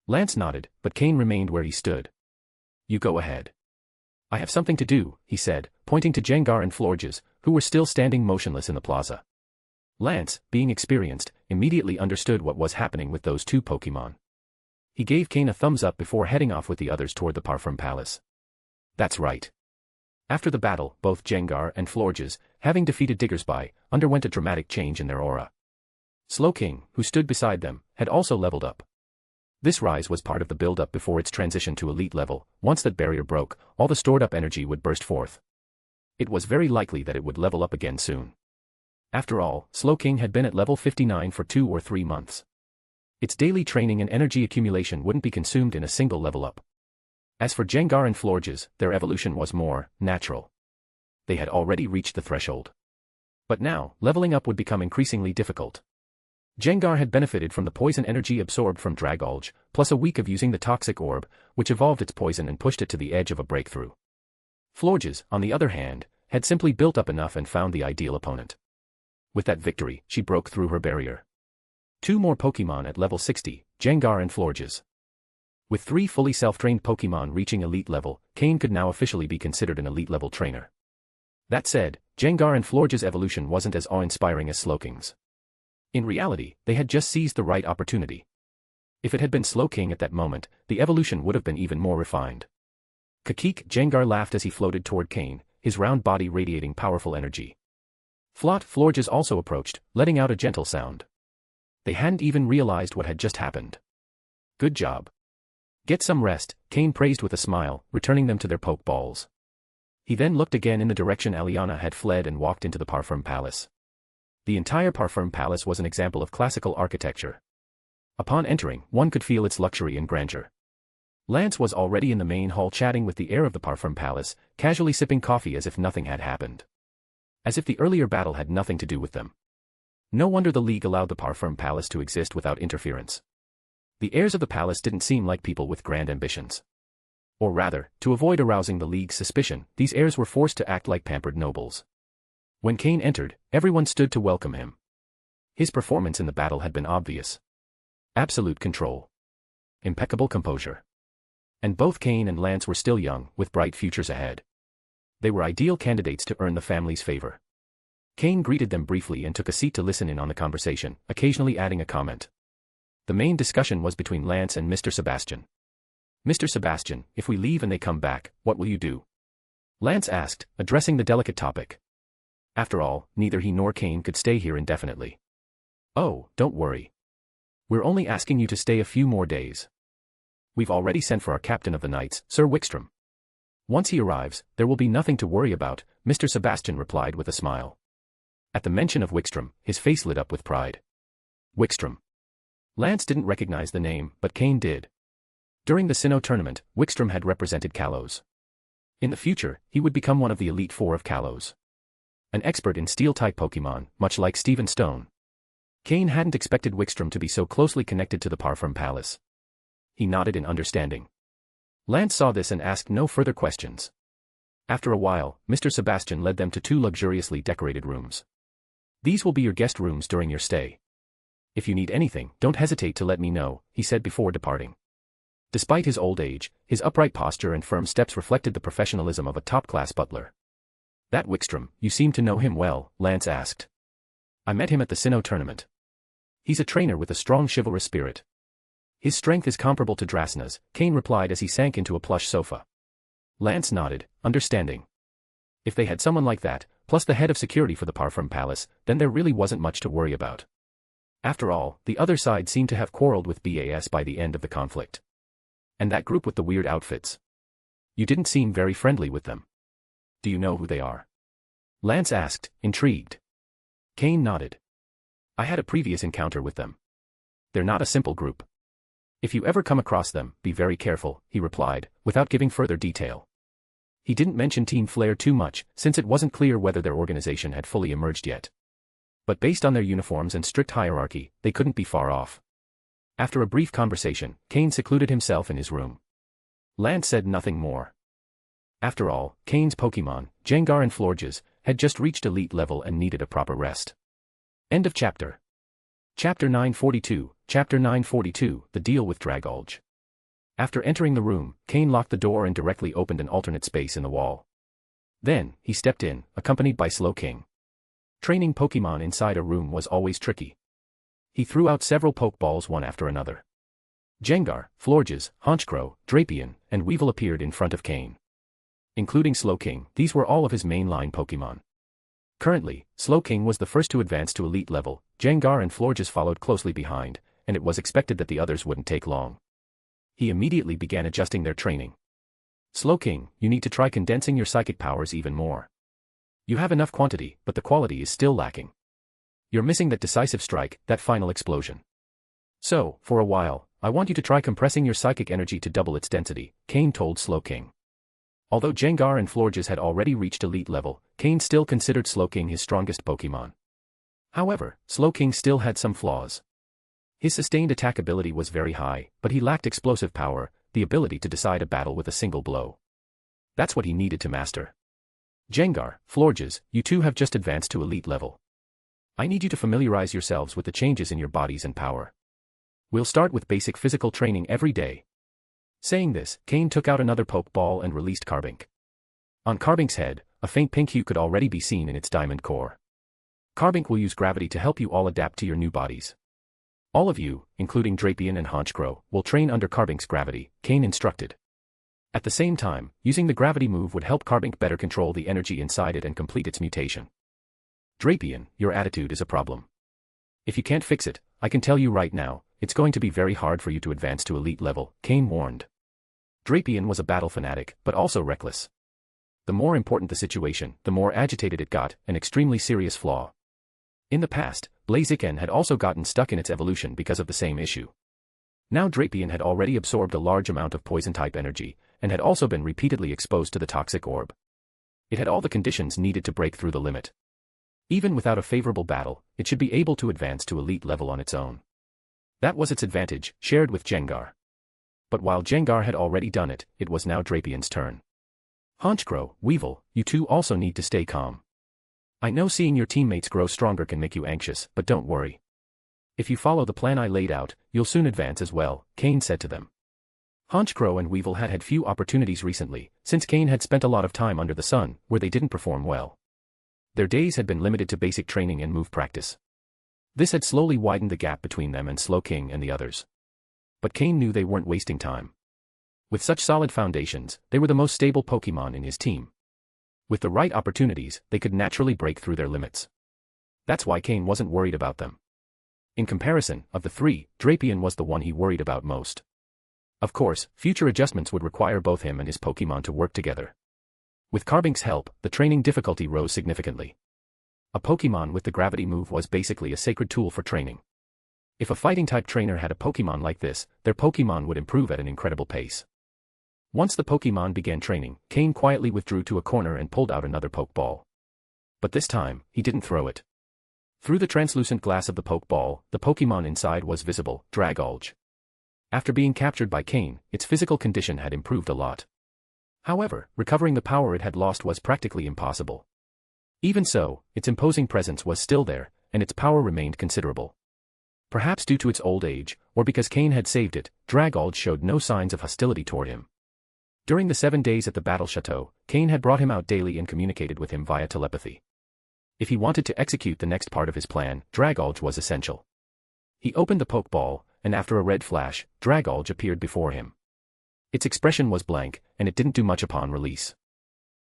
Lance nodded, but Cain remained where he stood. You go ahead. I have something to do, he said, pointing to Jengar and Florges, who were still standing motionless in the plaza. Lance, being experienced, immediately understood what was happening with those two Pokémon. He gave Cain a thumbs up before heading off with the others toward the Parfum Palace. That's right. After the battle, both Jengar and Florges, having defeated Diggersby, underwent a dramatic change in their aura. Slowking, who stood beside them, had also leveled up. This rise was part of the build-up before its transition to elite level. Once that barrier broke, all the stored-up energy would burst forth. It was very likely that it would level up again soon. After all, Slowking had been at level 59 for 2 or 3 months. Its daily training and energy accumulation wouldn't be consumed in a single level up. As for Jengar and Florges, their evolution was more natural. They had already reached the threshold. But now, leveling up would become increasingly difficult. Jengar had benefited from the poison energy absorbed from Dragolge, plus a week of using the toxic orb, which evolved its poison and pushed it to the edge of a breakthrough. Florges, on the other hand, had simply built up enough and found the ideal opponent. With that victory, she broke through her barrier. 2 more Pokémon at level 60, Jengar and Florges. With 3 fully self-trained Pokémon reaching elite level, Cain could now officially be considered an elite level trainer. That said, Jengar and Florges' evolution wasn't as awe-inspiring as Slowking's. In reality, they had just seized the right opportunity. If it had been Slowking at that moment, the evolution would have been even more refined. Kakik, Jengar laughed as he floated toward Cain, his round body radiating powerful energy. Flot, Florges also approached, letting out a gentle sound. They hadn't even realized what had just happened. Good job. Get some rest, Cain praised with a smile, returning them to their Pokeballs. He then looked again in the direction Aliana had fled and walked into the Parfum Palace. The entire Parfum Palace was an example of classical architecture. Upon entering, one could feel its luxury and grandeur. Lance was already in the main hall chatting with the heir of the Parfum Palace, casually sipping coffee as if nothing had happened. As if the earlier battle had nothing to do with them. No wonder the League allowed the Parfum Palace to exist without interference. The heirs of the palace didn't seem like people with grand ambitions. Or rather, to avoid arousing the League's suspicion, these heirs were forced to act like pampered nobles. When Cain entered, everyone stood to welcome him. His performance in the battle had been obvious. Absolute control. Impeccable composure. And both Cain and Lance were still young, with bright futures ahead. They were ideal candidates to earn the family's favor. Cain greeted them briefly and took a seat to listen in on the conversation, occasionally adding a comment. The main discussion was between Lance and Mr. Sebastian. Mr. Sebastian, if we leave and they come back, what will you do? Lance asked, addressing the delicate topic. After all, neither he nor Cain could stay here indefinitely. Oh, don't worry. We're only asking you to stay a few more days. We've already sent for our captain of the knights, Sir Wickstrom. Once he arrives, there will be nothing to worry about, Mr. Sebastian replied with a smile. At the mention of Wickstrom, his face lit up with pride. Wickstrom. Lance didn't recognize the name, but Cain did. During the Sinnoh tournament, Wickstrom had represented Kalos. In the future, he would become one of the Elite Four of Kalos. An expert in Steel-type Pokémon, much like Stephen Stone. Cain hadn't expected Wickstrom to be so closely connected to the Parfum Palace. He nodded in understanding. Lance saw this and asked no further questions. After a while, Mr. Sebastian led them to 2 luxuriously decorated rooms. These will be your guest rooms during your stay. If you need anything, don't hesitate to let me know, he said before departing. Despite his old age, his upright posture and firm steps reflected the professionalism of a top-class butler. That Wickstrom, you seem to know him well, Lance asked. I met him at the Sinnoh tournament. He's a trainer with a strong chivalrous spirit. His strength is comparable to Drasna's, Cain replied as he sank into a plush sofa. Lance nodded, understanding. If they had someone like that, plus the head of security for the Parfum Palace, then there really wasn't much to worry about. After all, the other side seemed to have quarreled with BAS by the end of the conflict. And that group with the weird outfits. You didn't seem very friendly with them. Do you know who they are? Lance asked, intrigued. Cain nodded. I had a previous encounter with them. They're not a simple group. If you ever come across them, be very careful, he replied, without giving further detail. He didn't mention Team Flare too much, since it wasn't clear whether their organization had fully emerged yet. But based on their uniforms and strict hierarchy, they couldn't be far off. After a brief conversation, Cain secluded himself in his room. Lance said nothing more. After all, Cain's Pokémon, Gengar and Florges, had just reached elite level and needed a proper rest. End of chapter. Chapter 942, Chapter 942, The Deal with Dragolge. After entering the room, Cain locked the door and directly opened an alternate space in the wall. Then, he stepped in, accompanied by Slowking. Training Pokémon inside a room was always tricky. He threw out several Pokeballs one after another. Gengar, Florges, Honchkrow, Drapion, and Weevil appeared in front of Cain. Including Slowking, these were all of his mainline Pokémon. Currently, Slowking was the first to advance to elite level, Gengar and Florges followed closely behind, and it was expected that the others wouldn't take long. He immediately began adjusting their training. Slowking, you need to try condensing your psychic powers even more. You have enough quantity, but the quality is still lacking. You're missing that decisive strike, that final explosion. So, for a while, I want you to try compressing your psychic energy to double its density, Cain told Slowking. Although Gengar and Florges had already reached elite level, Cain still considered Slowking his strongest Pokémon. However, Slowking still had some flaws. His sustained attack ability was very high, but he lacked explosive power, the ability to decide a battle with a single blow. That's what he needed to master. Gengar, Florges, you two have just advanced to elite level. I need you to familiarize yourselves with the changes in your bodies and power. We'll start with basic physical training every day. Saying this, Cain took out another Pokeball and released Carbink. On Carbink's head, a faint pink hue could already be seen in its diamond core. Carbink will use gravity to help you all adapt to your new bodies. All of you, including Drapion and Honchkrow, will train under Carbink's gravity, Cain instructed. At the same time, using the gravity move would help Carbink better control the energy inside it and complete its mutation. Drapion, your attitude is a problem. If you can't fix it, I can tell you right now, it's going to be very hard for you to advance to elite level, Cain warned. Drapion was a battle fanatic, but also reckless. The more important the situation, the more agitated it got, an extremely serious flaw. In the past, Blaziken had also gotten stuck in its evolution because of the same issue. Now Drapion had already absorbed a large amount of poison-type energy, and had also been repeatedly exposed to the toxic orb. It had all the conditions needed to break through the limit. Even without a favorable battle, it should be able to advance to elite level on its own. That was its advantage, shared with Gengar. But while Gengar had already done it, it was now Drapion's turn. Honchkrow, Weevil, you two also need to stay calm. I know seeing your teammates grow stronger can make you anxious, but don't worry. If you follow the plan I laid out, you'll soon advance as well, Cain said to them. Honchkrow and Weevil had had few opportunities recently, since Cain had spent a lot of time under the sun, where they didn't perform well. Their days had been limited to basic training and move practice. This had slowly widened the gap between them and Slowking and the others. But Cain knew they weren't wasting time. With such solid foundations, they were the most stable Pokémon in his team. With the right opportunities, they could naturally break through their limits. That's why Cain wasn't worried about them. In comparison, of the three, Drapion was the one he worried about most. Of course, future adjustments would require both him and his Pokémon to work together. With Carbink's help, the training difficulty rose significantly. A Pokémon with the gravity move was basically a sacred tool for training. If a fighting-type trainer had a Pokémon like this, their Pokémon would improve at an incredible pace. Once the Pokémon began training, Cain quietly withdrew to a corner and pulled out another Pokeball. But this time, he didn't throw it. Through the translucent glass of the Pokeball, the Pokémon inside was visible, Dragolge. After being captured by Cain, its physical condition had improved a lot. However, recovering the power it had lost was practically impossible. Even so, its imposing presence was still there, and its power remained considerable. Perhaps due to its old age, or because Cain had saved it, Dragolge showed no signs of hostility toward him. During the 7 days at the battle chateau, Cain had brought him out daily and communicated with him via telepathy. If he wanted to execute the next part of his plan, Dragolge was essential. He opened the Pokeball, and after a red flash, Dragolge appeared before him. Its expression was blank, and it didn't do much upon release.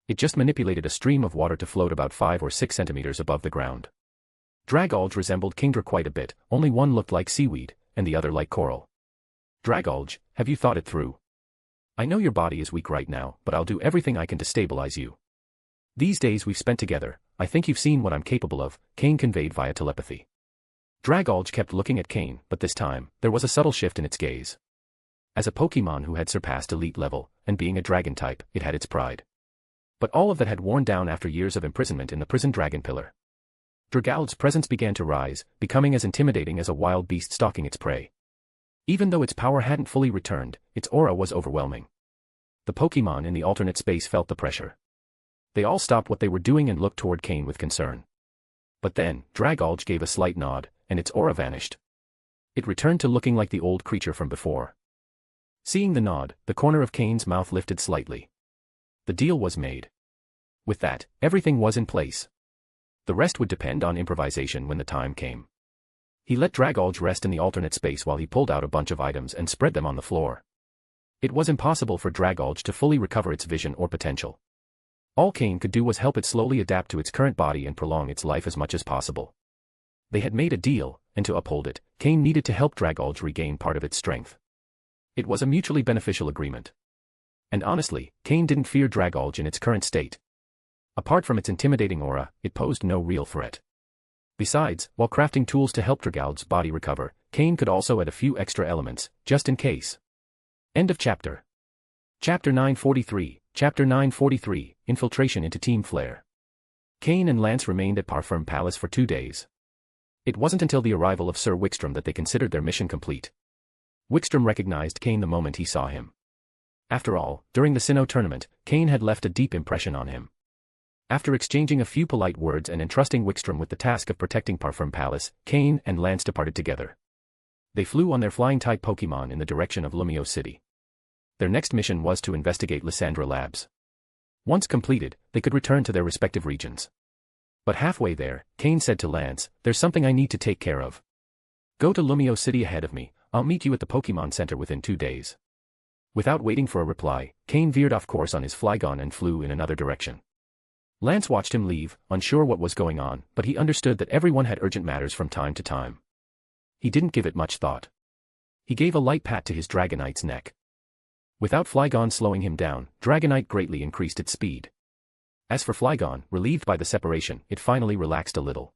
It just manipulated a stream of water to float about 5 or 6 centimeters above the ground. Dragolge resembled Kingdra quite a bit, only one looked like seaweed, and the other like coral. Dragolge, have you thought it through? I know your body is weak right now, but I'll do everything I can to stabilize you. These days we've spent together, I think you've seen what I'm capable of, Cain conveyed via telepathy. Dragolge kept looking at Cain, but this time, there was a subtle shift in its gaze. As a Pokémon who had surpassed elite level, and being a dragon type, it had its pride. But all of that had worn down after years of imprisonment in the prison dragon pillar. Dragolge's presence began to rise, becoming as intimidating as a wild beast stalking its prey. Even though its power hadn't fully returned, its aura was overwhelming. The Pokémon in the alternate space felt the pressure. They all stopped what they were doing and looked toward Cain with concern. But then, Dragolge gave a slight nod, and its aura vanished. It returned to looking like the old creature from before. Seeing the nod, the corner of Cain's mouth lifted slightly. The deal was made. With that, everything was in place. The rest would depend on improvisation when the time came. He let Dragolge rest in the alternate space while he pulled out a bunch of items and spread them on the floor. It was impossible for Dragolge to fully recover its vision or potential. All Cain could do was help it slowly adapt to its current body and prolong its life as much as possible. They had made a deal, and to uphold it, Cain needed to help Dragolge regain part of its strength. It was a mutually beneficial agreement. And honestly, Cain didn't fear Dragolge in its current state. Apart from its intimidating aura, it posed no real threat. Besides, while crafting tools to help Dragolge's body recover, Cain could also add a few extra elements, just in case. End of chapter. Chapter 943, Chapter 943, Infiltration into Team Flare. Cain and Lance remained at Parfum Palace for 2 days. It wasn't until the arrival of Sir Wickstrom that they considered their mission complete. Wickstrom recognized Cain the moment he saw him. After all, during the Sinnoh tournament, Cain had left a deep impression on him. After exchanging a few polite words and entrusting Wickstrom with the task of protecting Parfum Palace, Cain and Lance departed together. They flew on their flying-type Pokémon in the direction of Lumio City. Their next mission was to investigate Lysandra Labs. Once completed, they could return to their respective regions. But halfway there, Cain said to Lance, "There's something I need to take care of. Go to Lumio City ahead of me, I'll meet you at the Pokémon Center within 2 days." Without waiting for a reply, Cain veered off course on his Flygon and flew in another direction. Lance watched him leave, unsure what was going on, but he understood that everyone had urgent matters from time to time. He didn't give it much thought. He gave a light pat to his Dragonite's neck. Without Flygon slowing him down, Dragonite greatly increased its speed. As for Flygon, relieved by the separation, it finally relaxed a little.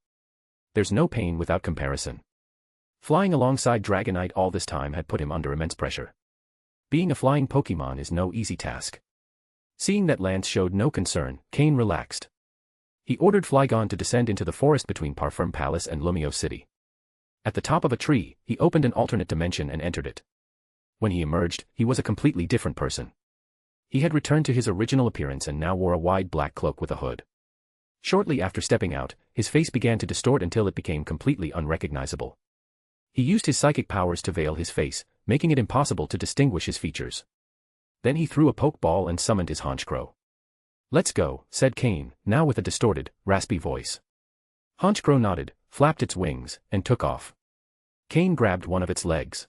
There's no pain without comparison. Flying alongside Dragonite all this time had put him under immense pressure. Being a flying Pokémon is no easy task. Seeing that Lance showed no concern, Cain relaxed. He ordered Flygon to descend into the forest between Parfum Palace and Lumio City. At the top of a tree, he opened an alternate dimension and entered it. When he emerged, he was a completely different person. He had returned to his original appearance and now wore a wide black cloak with a hood. Shortly after stepping out, his face began to distort until it became completely unrecognizable. He used his psychic powers to veil his face, making it impossible to distinguish his features. Then he threw a Pokeball and summoned his Honchkrow. "Let's go," said Cain, now with a distorted, raspy voice. Honchkrow nodded, flapped its wings, and took off. Cain grabbed one of its legs.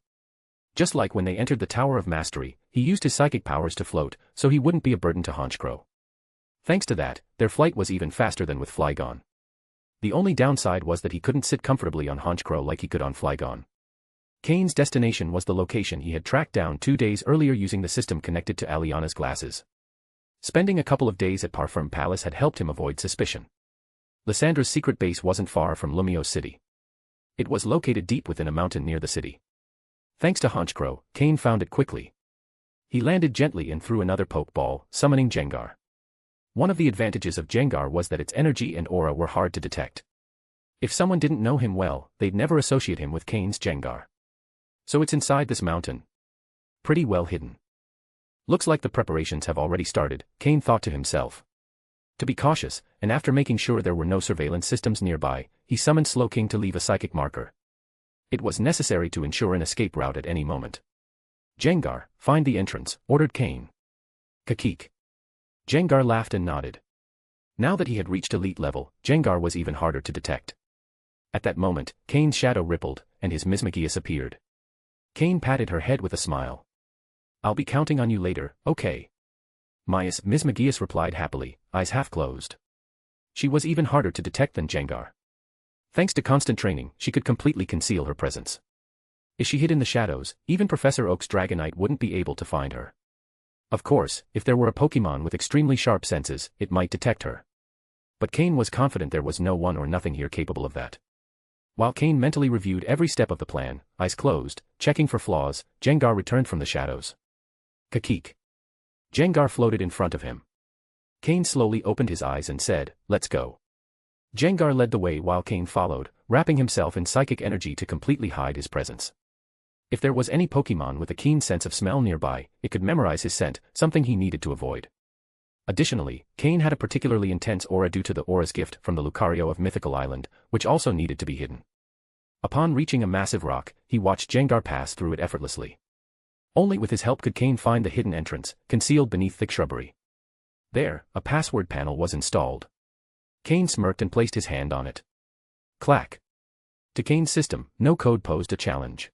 Just like when they entered the Tower of Mastery, he used his psychic powers to float, so he wouldn't be a burden to Honchkrow. Thanks to that, their flight was even faster than with Flygon. The only downside was that he couldn't sit comfortably on Honchkrow like he could on Flygon. Cain's destination was the location he had tracked down 2 days earlier using the system connected to Aliana's glasses. Spending a couple of days at Parfum Palace had helped him avoid suspicion. Lysandra's secret base wasn't far from Lumio City. It was located deep within a mountain near the city. Thanks to Honchkrow, Cain found it quickly. He landed gently and threw another Pokeball, summoning Gengar. One of the advantages of Gengar was that its energy and aura were hard to detect. If someone didn't know him well, they'd never associate him with Cain's Gengar. So it's inside this mountain. Pretty well hidden. Looks like the preparations have already started, Cain thought to himself. To be cautious, and after making sure there were no surveillance systems nearby, he summoned Slowking to leave a psychic marker. It was necessary to ensure an escape route at any moment. "Gengar, find the entrance," ordered Cain. Kakik. Jengar laughed and nodded. Now that he had reached elite level, Jengar was even harder to detect. At that moment, Cain's shadow rippled, and his Mismagius appeared. Cain patted her head with a smile. I'll be counting on you later, okay? Mismagius replied happily, eyes half closed. She was even harder to detect than Jengar. Thanks to constant training, she could completely conceal her presence. If she hid in the shadows, even Professor Oak's Dragonite wouldn't be able to find her. Of course, if there were a Pokémon with extremely sharp senses, it might detect her. But Cain was confident there was no one or nothing here capable of that. While Cain mentally reviewed every step of the plan, eyes closed, checking for flaws, Jengar returned from the shadows. Kakik. Jengar floated in front of him. Cain slowly opened his eyes and said, "Let's go." Jengar led the way while Cain followed, wrapping himself in psychic energy to completely hide his presence. If there was any Pokémon with a keen sense of smell nearby, it could memorize his scent, something he needed to avoid. Additionally, Cain had a particularly intense aura due to the aura's gift from the Lucario of Mythical Island, which also needed to be hidden. Upon reaching a massive rock, he watched Jengar pass through it effortlessly. Only with his help could Cain find the hidden entrance, concealed beneath thick shrubbery. There, a password panel was installed. Cain smirked and placed his hand on it. Clack. To Cain's system, no code posed a challenge.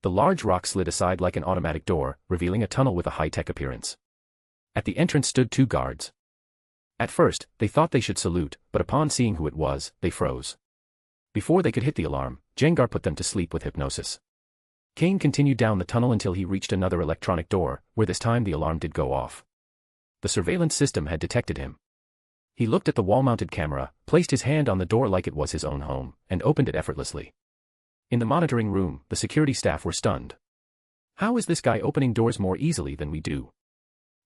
The large rock slid aside like an automatic door, revealing a tunnel with a high-tech appearance. At the entrance stood 2 guards. At first, they thought they should salute, but upon seeing who it was, they froze. Before they could hit the alarm, Jengar put them to sleep with hypnosis. Cain continued down the tunnel until he reached another electronic door, where this time the alarm did go off. The surveillance system had detected him. He looked at the wall-mounted camera, placed his hand on the door like it was his own home, and opened it effortlessly. In the monitoring room, the security staff were stunned. How is this guy opening doors more easily than we do?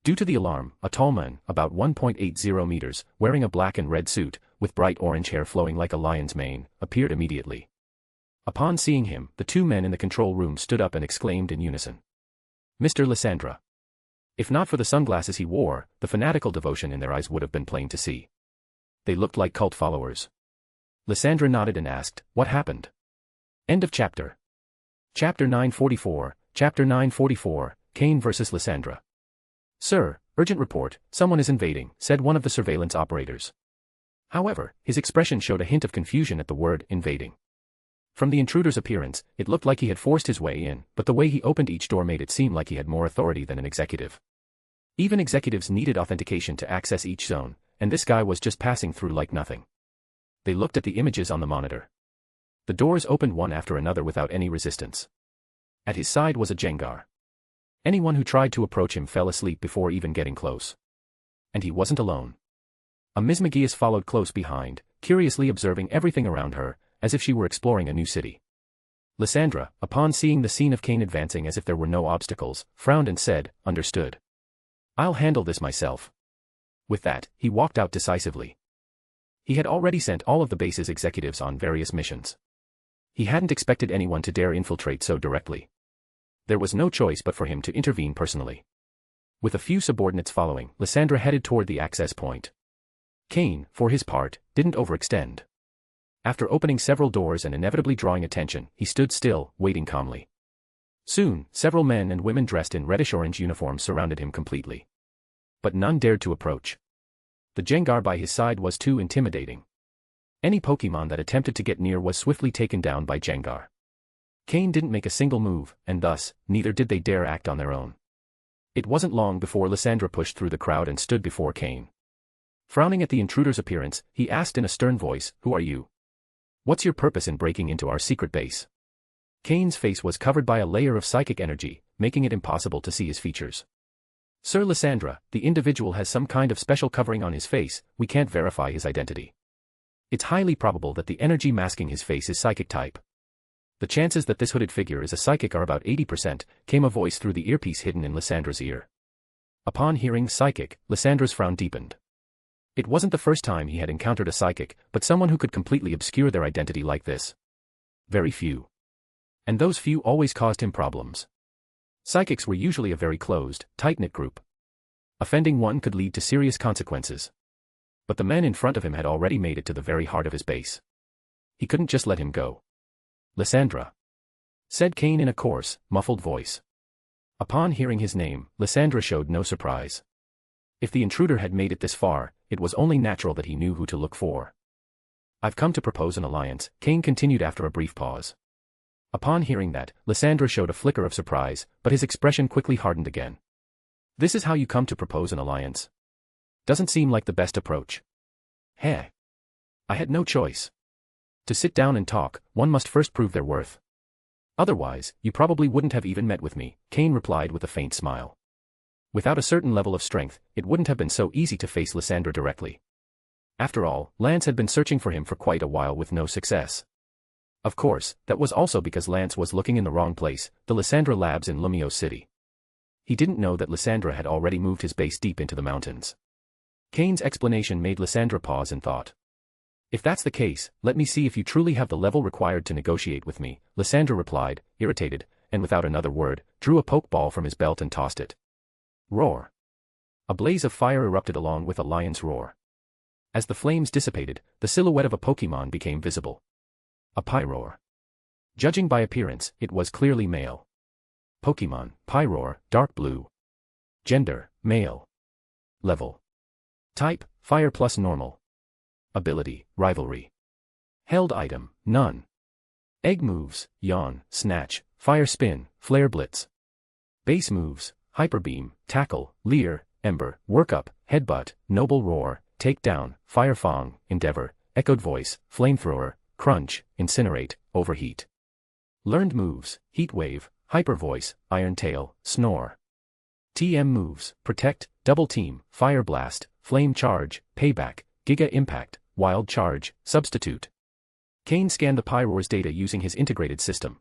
Due to the alarm, a tall man, about 1.80 meters, wearing a black and red suit, with bright orange hair flowing like a lion's mane, appeared immediately. Upon seeing him, the 2 men in the control room stood up and exclaimed in unison. Mr. Lysandra. If not for the sunglasses he wore, the fanatical devotion in their eyes would have been plain to see. They looked like cult followers. Lysandra nodded and asked, "What happened?" End of chapter. Chapter 944, Chapter 944, Cain vs. Lysandra. "Sir, urgent report, someone is invading," said one of the surveillance operators. However, his expression showed a hint of confusion at the word invading. From the intruder's appearance, it looked like he had forced his way in, but the way he opened each door made it seem like he had more authority than an executive. Even executives needed authentication to access each zone, and this guy was just passing through like nothing. They looked at the images on the monitor. The doors opened one after another without any resistance. At his side was a Jengar. Anyone who tried to approach him fell asleep before even getting close. And he wasn't alone. A Mismagius followed close behind, curiously observing everything around her, as if she were exploring a new city. Lysandra, upon seeing the scene of Cain advancing as if there were no obstacles, frowned and said, "Understood. I'll handle this myself." With that, he walked out decisively. He had already sent all of the base's executives on various missions. He hadn't expected anyone to dare infiltrate so directly. There was no choice but for him to intervene personally. With a few subordinates following, Lysandra headed toward the access point. Cain, for his part, didn't overextend. After opening several doors and inevitably drawing attention, he stood still, waiting calmly. Soon, several men and women dressed in reddish-orange uniforms surrounded him completely. But none dared to approach. The Jengar by his side was too intimidating. Any Pokémon that attempted to get near was swiftly taken down by Jengar. Cain didn't make a single move, and thus, neither did they dare act on their own. It wasn't long before Lysandra pushed through the crowd and stood before Cain. Frowning at the intruder's appearance, he asked in a stern voice, "Who are you? What's your purpose in breaking into our secret base?" Cain's face was covered by a layer of psychic energy, making it impossible to see his features. "Sir Lysandra, the individual has some kind of special covering on his face, we can't verify his identity. It's highly probable that the energy masking his face is psychic type. The chances that this hooded figure is a psychic are about 80%, came a voice through the earpiece hidden in Lysandra's ear. Upon hearing psychic, Lysandra's frown deepened. It wasn't the first time he had encountered a psychic, but someone who could completely obscure their identity like this. Very few. And those few always caused him problems. Psychics were usually a very closed, tight-knit group. Offending one could lead to serious consequences. But the men in front of him had already made it to the very heart of his base. He couldn't just let him go. "Lysandra," said Cain in a coarse, muffled voice. Upon hearing his name, Lysandra showed no surprise. If the intruder had made it this far, it was only natural that he knew who to look for. I've come to propose an alliance, Cain continued after a brief pause. Upon hearing that, Lysandra showed a flicker of surprise, but his expression quickly hardened again. This is how you come to propose an alliance? Doesn't seem like the best approach. Heh. I had no choice. To sit down and talk, one must first prove their worth. Otherwise, you probably wouldn't have even met with me, Cain replied with a faint smile. Without a certain level of strength, it wouldn't have been so easy to face Lysandra directly. After all, Lance had been searching for him for quite a while with no success. Of course, that was also because Lance was looking in the wrong place, the Lysandra Labs in Lumio City. He didn't know that Lysandra had already moved his base deep into the mountains. Cain's explanation made Lysandra pause in thought. If that's the case, let me see if you truly have the level required to negotiate with me, Lysandra replied, irritated, and without another word, drew a pokeball from his belt and tossed it. Roar. A blaze of fire erupted along with a lion's roar. As the flames dissipated, the silhouette of a Pokémon became visible. A Pyroar. Judging by appearance, it was clearly male. Pokémon, Pyroar, dark blue. Gender, male. Level. Type, fire plus normal. Ability, rivalry. Held item, none. Egg moves, yawn, snatch, fire spin, flare blitz. Base moves, hyper beam, tackle, leer, ember, workup, headbutt, noble roar, takedown, fire fong, endeavor, echoed voice, flamethrower, crunch, incinerate, overheat. Learned moves, heat wave, hyper voice, iron tail, snore. TM moves, protect, double team, fire blast, flame charge, payback, giga impact, wild charge, substitute. Cain scanned the Pyroar's data using his integrated system.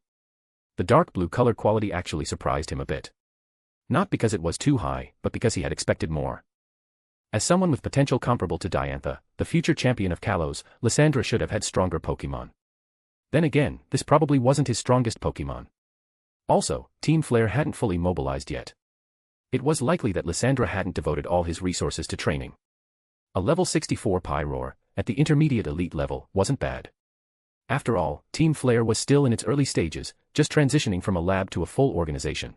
The dark blue color quality actually surprised him a bit. Not because it was too high, but because he had expected more. As someone with potential comparable to Diantha, the future champion of Kalos, Lysandra should have had stronger Pokémon. Then again, this probably wasn't his strongest Pokémon. Also, Team Flare hadn't fully mobilized yet. It was likely that Lysandra hadn't devoted all his resources to training. A level 64 Pyroar, at the intermediate elite level, wasn't bad. After all, Team Flare was still in its early stages, just transitioning from a lab to a full organization.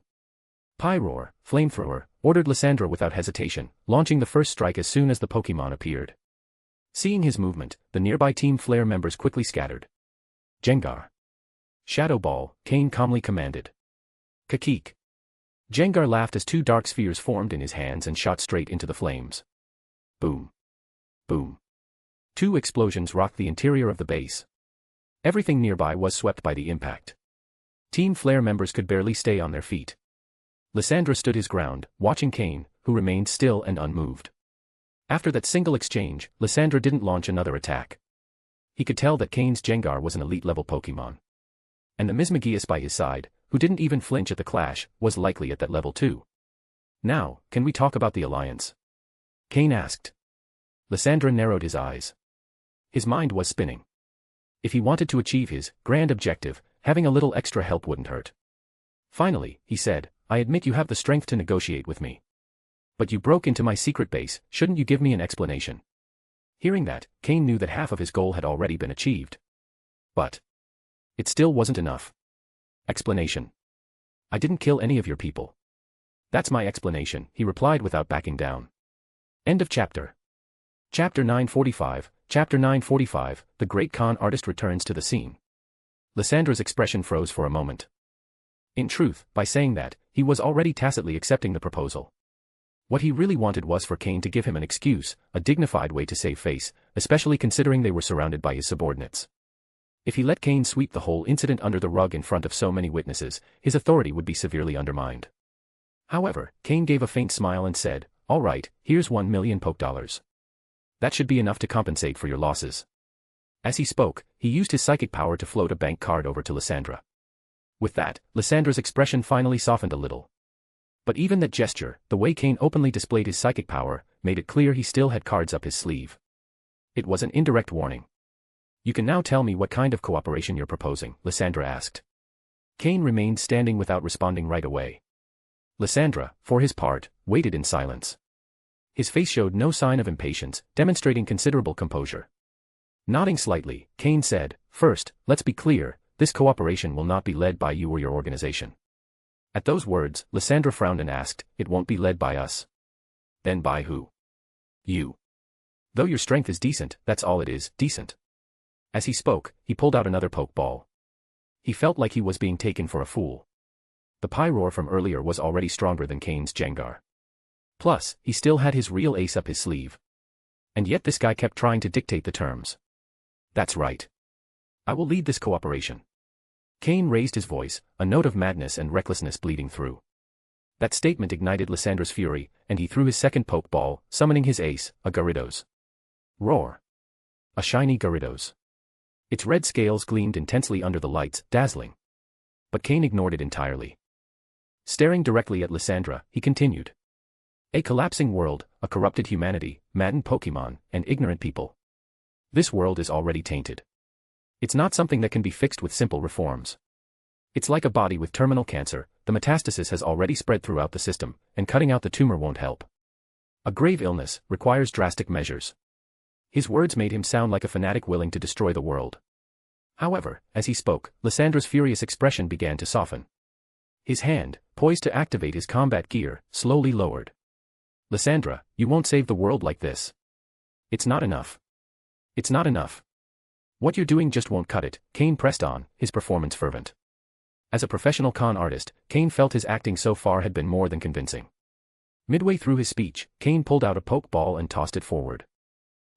Pyroar, Flamethrower, ordered Lysandra without hesitation, launching the first strike as soon as the Pokémon appeared. Seeing his movement, the nearby Team Flare members quickly scattered. Jengar. Shadow Ball, Cain calmly commanded. Kakik. Jengar laughed as two dark spheres formed in his hands and shot straight into the flames. Boom. Boom. Two explosions rocked the interior of the base. Everything nearby was swept by the impact. Team Flare members could barely stay on their feet. Lysandra stood his ground, watching Cain, who remained still and unmoved. After that single exchange, Lysandra didn't launch another attack. He could tell that Cain's Jengar was an elite-level Pokémon. And the Mismagius by his side, who didn't even flinch at the clash, was likely at that level too. Now, can we talk about the alliance? Cain asked. Lysandra narrowed his eyes. His mind was spinning. If he wanted to achieve his grand objective, having a little extra help wouldn't hurt. Finally, he said, I admit you have the strength to negotiate with me. But you broke into my secret base, shouldn't you give me an explanation? Hearing that, Cain knew that half of his goal had already been achieved. But it still wasn't enough. Explanation. I didn't kill any of your people. That's my explanation, he replied without backing down. End of chapter. Chapter 945, Chapter 945, the great con artist returns to the scene. Lysandra's expression froze for a moment. In truth, by saying that, he was already tacitly accepting the proposal. What he really wanted was for Cain to give him an excuse, a dignified way to save face, especially considering they were surrounded by his subordinates. If he let Cain sweep the whole incident under the rug in front of so many witnesses, his authority would be severely undermined. However, Cain gave a faint smile and said, all right, here's 1 million Poké. That should be enough to compensate for your losses. As he spoke, he used his psychic power to float a bank card over to Lysandra. With that, Lysandra's expression finally softened a little. But even that gesture, the way Cain openly displayed his psychic power, made it clear he still had cards up his sleeve. It was an indirect warning. You can now tell me what kind of cooperation you're proposing, Lysandra asked. Cain remained standing without responding right away. Lysandra, for his part, waited in silence. His face showed no sign of impatience, demonstrating considerable composure. Nodding slightly, Cain said, first, let's be clear, this cooperation will not be led by you or your organization. At those words, Lysandra frowned and asked, it won't be led by us. Then by who? You. Though your strength is decent, that's all it is, decent. As he spoke, he pulled out another pokeball. He felt like he was being taken for a fool. The Pyroar from earlier was already stronger than Cain's Jengar. Plus, he still had his real ace up his sleeve. And yet this guy kept trying to dictate the terms. That's right. I will lead this cooperation. Cain raised his voice, a note of madness and recklessness bleeding through. That statement ignited Lysandra's fury, and he threw his second pokeball, summoning his ace, a Gyarados. Roar. A shiny Gyarados. Its red scales gleamed intensely under the lights, dazzling. But Cain ignored it entirely. Staring directly at Lysandra, he continued. A collapsing world, a corrupted humanity, maddened Pokémon, and ignorant people. This world is already tainted. It's not something that can be fixed with simple reforms. It's like a body with terminal cancer, the metastasis has already spread throughout the system, and cutting out the tumor won't help. A grave illness requires drastic measures. His words made him sound like a fanatic willing to destroy the world. However, as he spoke, Lysandra's furious expression began to soften. His hand, poised to activate his combat gear, slowly lowered. Lysandra, you won't save the world like this. It's not enough. It's not enough. What you're doing just won't cut it, Cain pressed on, his performance fervent. As a professional con artist, Cain felt his acting so far had been more than convincing. Midway through his speech, Cain pulled out a pokeball and tossed it forward.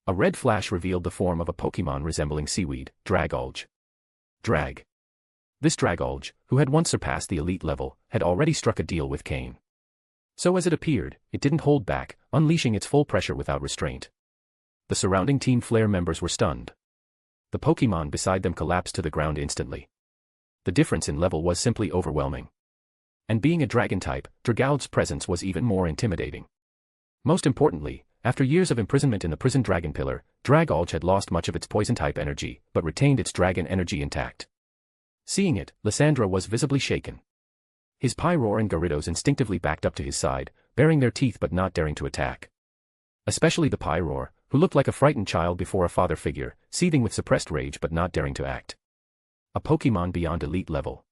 A red flash revealed the form of a Pokémon resembling seaweed, Dragulge. Drag. This Dragulge, who had once surpassed the elite level, had already struck a deal with Cain. So as it appeared, it didn't hold back, unleashing its full pressure without restraint. The surrounding Team Flare members were stunned. The Pokémon beside them collapsed to the ground instantly. The difference in level was simply overwhelming. And being a dragon type, Dragulge's presence was even more intimidating. Most importantly, after years of imprisonment in the prison dragon pillar, Dragulge had lost much of its poison-type energy, but retained its dragon energy intact. Seeing it, Lysandra was visibly shaken. His Pyroar and Gyarados instinctively backed up to his side, baring their teeth but not daring to attack. Especially the Pyroar, who looked like a frightened child before a father figure, seething with suppressed rage but not daring to act. A Pokémon beyond elite level.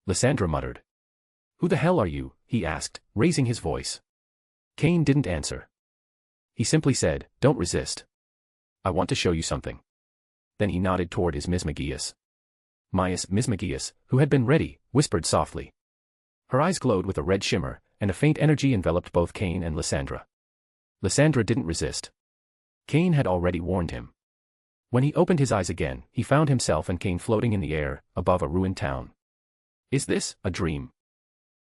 Lysandra muttered. Who the hell are you? He asked, raising his voice. Cain didn't answer. He simply said, don't resist. I want to show you something. Then he nodded toward his Mismagius. Miss Mismagius, who had been ready, whispered softly. Her eyes glowed with a red shimmer, and a faint energy enveloped both Cain and Lysandra. Lysandra didn't resist. Cain had already warned him. When he opened his eyes again, he found himself and Cain floating in the air, above a ruined town. Is this a dream?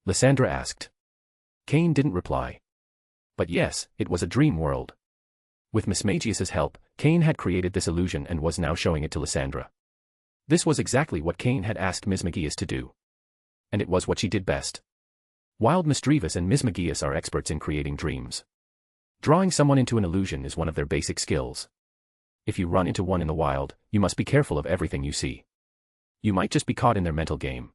Lysandra asked. Cain didn't reply. But yes, it was a dream world. With Mismagius's help, Cain had created this illusion and was now showing it to Lysandra. This was exactly what Cain had asked Mismagius to do. And it was what she did best. Wild Misdreavus and Mismagius are experts in creating dreams. Drawing someone into an illusion is one of their basic skills. If you run into one in the wild, you must be careful of everything you see. You might just be caught in their mental game.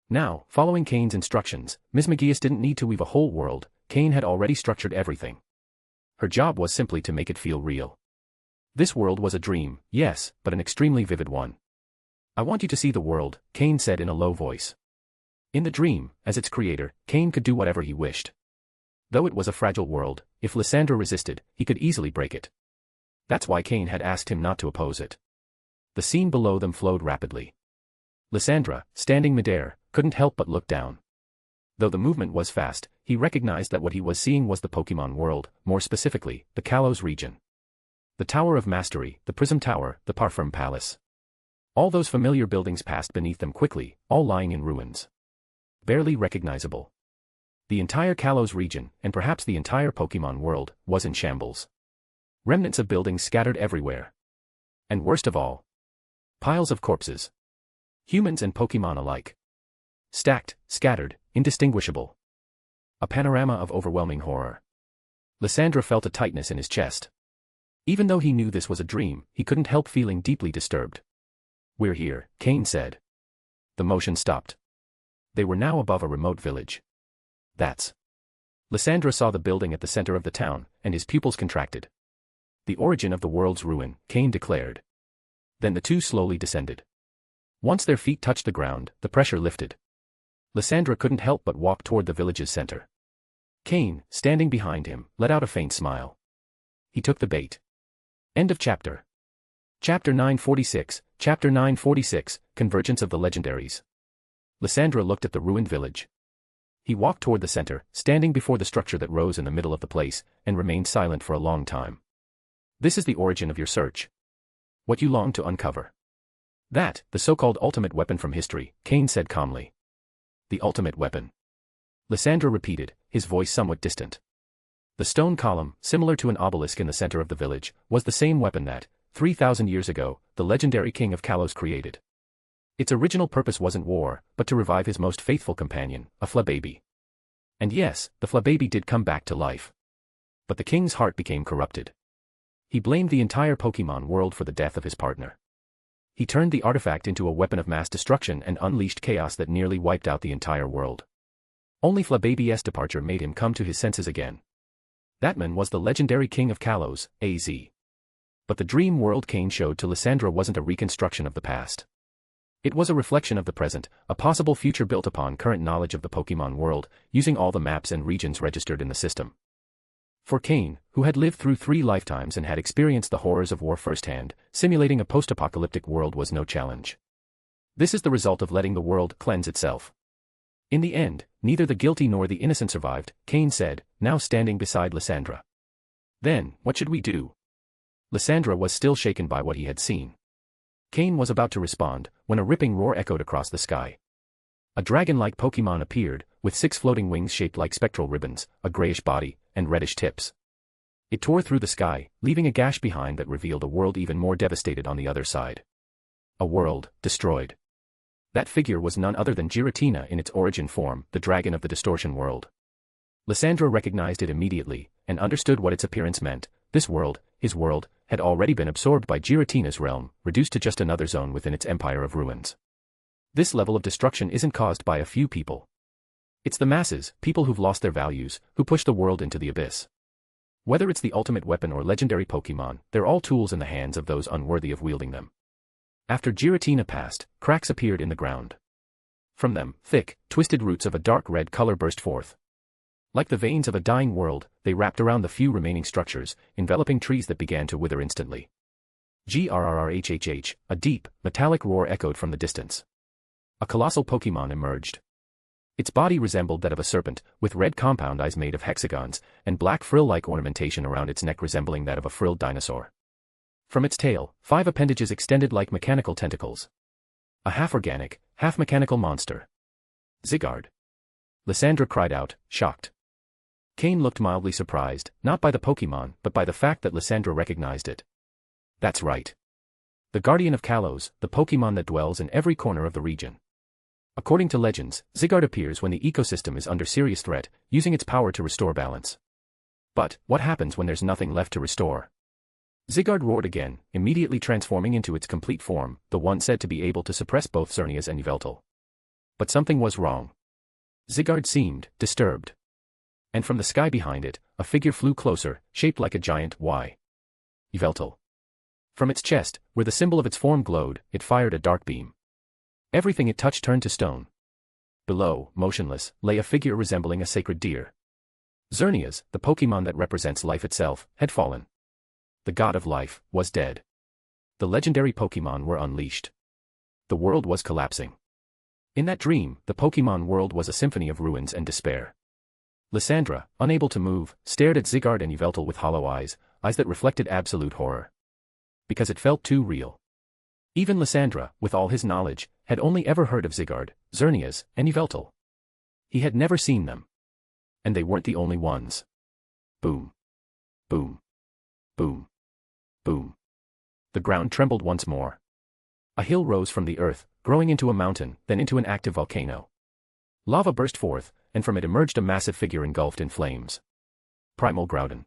Now, following Cain's instructions, Mismagius didn't need to weave a whole world, Cain had already structured everything. Her job was simply to make it feel real. This world was a dream, yes, but an extremely vivid one. I want you to see the world, Cain said in a low voice. In the dream, as its creator, Cain could do whatever he wished. Though it was a fragile world, if Lysandra resisted, he could easily break it. That's why Cain had asked him not to oppose it. The scene below them flowed rapidly. Lysandra, standing midair, couldn't help but look down. Though the movement was fast, he recognized that what he was seeing was the Pokémon world, more specifically, the Kalos region. The Tower of Mastery, the Prism Tower, the Parfum Palace. All those familiar buildings passed beneath them quickly, all lying in ruins. Barely recognizable. The entire Kalos region, and perhaps the entire Pokémon world, was in shambles. Remnants of buildings scattered everywhere. And worst of all, piles of corpses. Humans and Pokémon alike. Stacked, scattered, indistinguishable. A panorama of overwhelming horror. Lysandra felt a tightness in his chest. Even though he knew this was a dream, he couldn't help feeling deeply disturbed. We're here, Cain said. The motion stopped. They were now above a remote village. That's. Lysandra saw the building at the center of the town, and his pupils contracted. The origin of the world's ruin, Cain declared. Then the two slowly descended. Once their feet touched the ground, the pressure lifted. Lysandra couldn't help but walk toward the village's center. Cain, standing behind him, let out a faint smile. He took the bait. End of chapter. Chapter 946, Chapter 946, Convergence of the Legendaries. Lysandra looked at the ruined village. He walked toward the center, standing before the structure that rose in the middle of the place, and remained silent for a long time. This is the origin of your search. What you long to uncover. That, the so-called ultimate weapon from history, Cain said calmly. The ultimate weapon. Lysandra repeated, his voice somewhat distant. The stone column, similar to an obelisk in the center of the village, was the same weapon that, 3,000 years ago, the legendary king of Kalos created. Its original purpose wasn't war, but to revive his most faithful companion, a Flababy. And yes, the Flababy did come back to life. But the king's heart became corrupted. He blamed the entire Pokémon world for the death of his partner. He turned the artifact into a weapon of mass destruction and unleashed chaos that nearly wiped out the entire world. Only Flababy's departure made him come to his senses again. That man was the legendary king of Kalos, AZ. But the dream world Cain showed to Lysandra wasn't a reconstruction of the past. It was a reflection of the present, a possible future built upon current knowledge of the Pokémon world, using all the maps and regions registered in the system. For Cain, who had lived through 3 lifetimes and had experienced the horrors of war firsthand, simulating a post-apocalyptic world was no challenge. This is the result of letting the world cleanse itself. In the end, neither the guilty nor the innocent survived, Cain said, now standing beside Lysandra. Then, what should we do? Lysandra was still shaken by what he had seen. Cain was about to respond, when a ripping roar echoed across the sky. A dragon-like Pokémon appeared, with 6 floating wings shaped like spectral ribbons, a grayish body, and reddish tips. It tore through the sky, leaving a gash behind that revealed a world even more devastated on the other side. A world, destroyed. That figure was none other than Giratina in its origin form, the dragon of the distortion world. Lysandra recognized it immediately, and understood what its appearance meant. This world, his world, had already been absorbed by Giratina's realm, reduced to just another zone within its empire of ruins. This level of destruction isn't caused by a few people. It's the masses, people who've lost their values, who push the world into the abyss. Whether it's the ultimate weapon or legendary Pokémon, they're all tools in the hands of those unworthy of wielding them. After Giratina passed, cracks appeared in the ground. From them, thick, twisted roots of a dark red color burst forth. Like the veins of a dying world, they wrapped around the few remaining structures, enveloping trees that began to wither instantly. Grrrhhh, a deep, metallic roar echoed from the distance. A colossal Pokémon emerged. Its body resembled that of a serpent, with red compound eyes made of hexagons, and black frill-like ornamentation around its neck resembling that of a frilled dinosaur. From its tail, 5 appendages extended like mechanical tentacles. A half-organic, half-mechanical monster. Zygarde. Lysandra cried out, shocked. Cain looked mildly surprised, not by the Pokémon, but by the fact that Lysandra recognized it. That's right. The Guardian of Kalos, the Pokémon that dwells in every corner of the region. According to legends, Zygarde appears when the ecosystem is under serious threat, using its power to restore balance. But, what happens when there's nothing left to restore? Zygarde roared again, immediately transforming into its complete form, the one said to be able to suppress both Xerneas and Yveltal. But something was wrong. Zygarde seemed disturbed. And from the sky behind it, a figure flew closer, shaped like a giant Y. Yveltal. From its chest, where the symbol of its form glowed, it fired a dark beam. Everything it touched turned to stone. Below, motionless, lay a figure resembling a sacred deer. Xerneas, the Pokémon that represents life itself, had fallen. The god of life was dead. The legendary Pokémon were unleashed. The world was collapsing. In that dream, the Pokémon world was a symphony of ruins and despair. Lysandra, unable to move, stared at Zygarde and Yveltal with hollow eyes, eyes that reflected absolute horror. Because it felt too real. Even Lysandra, with all his knowledge, had only ever heard of Zygarde, Xerneas, and Yveltal. He had never seen them. And they weren't the only ones. Boom. Boom. Boom. Boom. The ground trembled once more. A hill rose from the earth, growing into a mountain, then into an active volcano. Lava burst forth, and from it emerged a massive figure engulfed in flames. Primal Groudon.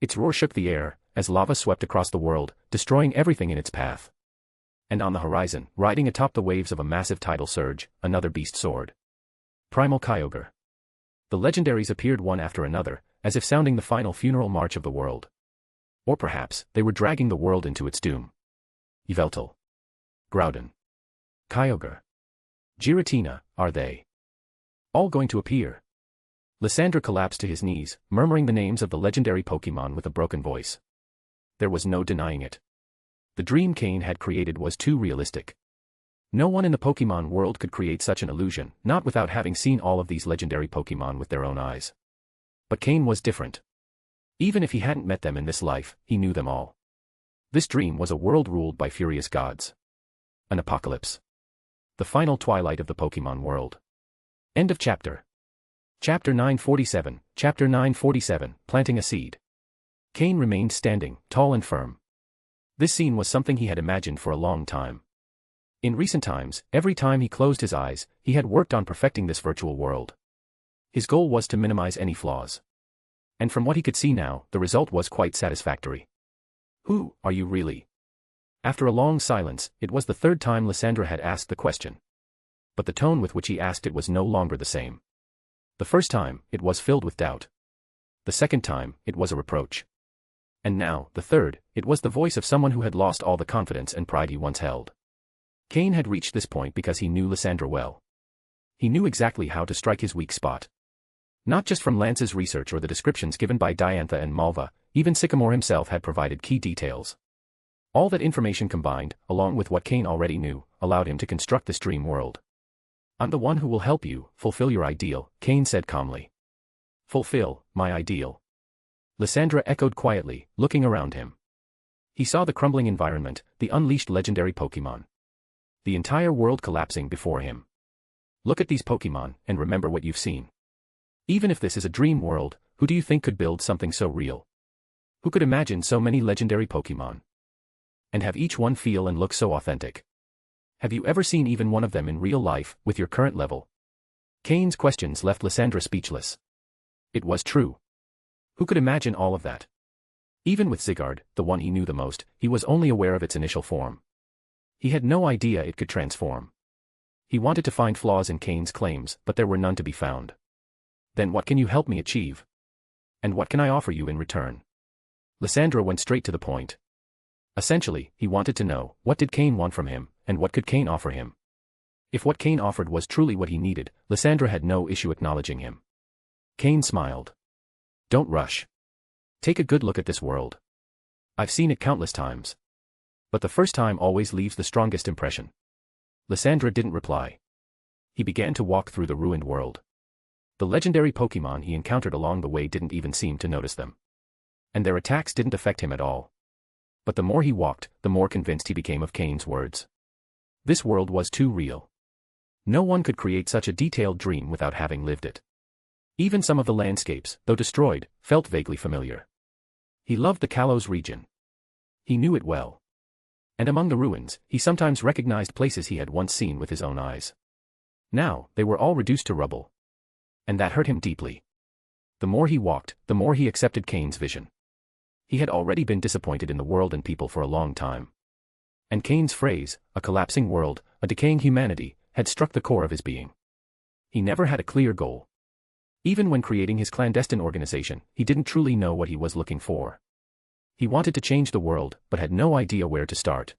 Its roar shook the air, as lava swept across the world, destroying everything in its path. And on the horizon, riding atop the waves of a massive tidal surge, another beast soared. Primal Kyogre. The legendaries appeared one after another, as if sounding the final funeral march of the world. Or perhaps, they were dragging the world into its doom. Yveltal. Groudon. Kyogre. Giratina, are they all going to appear? Lysandra collapsed to his knees, murmuring the names of the legendary Pokémon with a broken voice. There was no denying it. The dream Cain had created was too realistic. No one in the Pokémon world could create such an illusion, not without having seen all of these legendary Pokémon with their own eyes. But Cain was different. Even if he hadn't met them in this life, he knew them all. This dream was a world ruled by furious gods. An apocalypse. The final twilight of the Pokémon world. End of chapter. Chapter 947, Chapter 947, Planting a Seed. Cain remained standing, tall and firm. This scene was something he had imagined for a long time. In recent times, every time he closed his eyes, he had worked on perfecting this virtual world. His goal was to minimize any flaws. And from what he could see now, the result was quite satisfactory. Who are you really? After a long silence, it was the third time Lysandra had asked the question. But the tone with which he asked it was no longer the same. The first time, it was filled with doubt. The second time, it was a reproach. And now, the third, it was the voice of someone who had lost all the confidence and pride he once held. Cain had reached this point because he knew Lysandra well. He knew exactly how to strike his weak spot. Not just from Lance's research or the descriptions given by Diantha and Malva, even Sycamore himself had provided key details. All that information combined, along with what Cain already knew, allowed him to construct this dream world. I'm the one who will help you fulfill your ideal, Cain said calmly. Fulfill my ideal. Lysandra echoed quietly, looking around him. He saw the crumbling environment, the unleashed legendary Pokémon. The entire world collapsing before him. Look at these Pokémon, and remember what you've seen. Even if this is a dream world, who do you think could build something so real? Who could imagine so many legendary Pokémon? And have each one feel and look so authentic? Have you ever seen even one of them in real life, with your current level? Cain's questions left Lysandra speechless. It was true. Who could imagine all of that? Even with Zygarde, the one he knew the most, he was only aware of its initial form. He had no idea it could transform. He wanted to find flaws in Cain's claims, but there were none to be found. Then what can you help me achieve? And what can I offer you in return? Lysandra went straight to the point. Essentially, he wanted to know, what did Cain want from him, and what could Cain offer him? If what Cain offered was truly what he needed, Lysandra had no issue acknowledging him. Cain smiled. Don't rush. Take a good look at this world. I've seen it countless times. But the first time always leaves the strongest impression. Lysandra didn't reply. He began to walk through the ruined world. The legendary Pokémon he encountered along the way didn't even seem to notice them. And their attacks didn't affect him at all. But the more he walked, the more convinced he became of Cain's words. This world was too real. No one could create such a detailed dream without having lived it. Even some of the landscapes, though destroyed, felt vaguely familiar. He loved the Kalos region. He knew it well. And among the ruins, he sometimes recognized places he had once seen with his own eyes. Now, they were all reduced to rubble. And that hurt him deeply. The more he walked, the more he accepted Cain's vision. He had already been disappointed in the world and people for a long time. And Cain's phrase, a collapsing world, a decaying humanity, had struck the core of his being. He never had a clear goal. Even when creating his clandestine organization, he didn't truly know what he was looking for. He wanted to change the world, but had no idea where to start.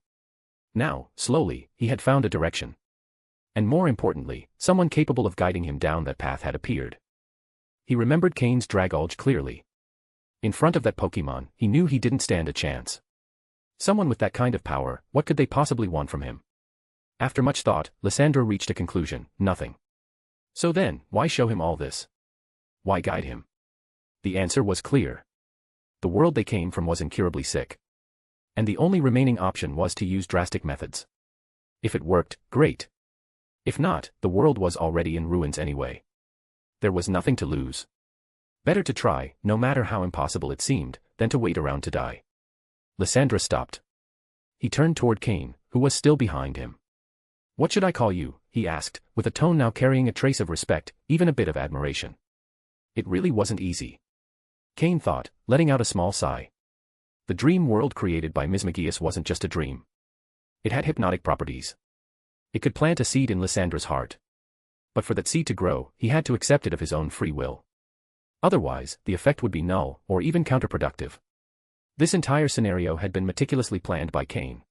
Now, slowly, he had found a direction. And more importantly, someone capable of guiding him down that path had appeared. He remembered Cain's Dragolge clearly. In front of that Pokémon, he knew he didn't stand a chance. Someone with that kind of power, what could they possibly want from him? After much thought, Lysandra reached a conclusion: nothing. So then, why show him all this? Why guide him? The answer was clear. The world they came from was incurably sick. And the only remaining option was to use drastic methods. If it worked, great. If not, the world was already in ruins anyway. There was nothing to lose. Better to try, no matter how impossible it seemed, than to wait around to die. Lysandra stopped. He turned toward Cain, who was still behind him. What should I call you? He asked, with a tone now carrying a trace of respect, even a bit of admiration. It really wasn't easy. Cain thought, letting out a small sigh. The dream world created by Mismagius wasn't just a dream. It had hypnotic properties. It could plant a seed in Lysandra's heart. But for that seed to grow, he had to accept it of his own free will. Otherwise, the effect would be null, or even counterproductive. This entire scenario had been meticulously planned by Cain.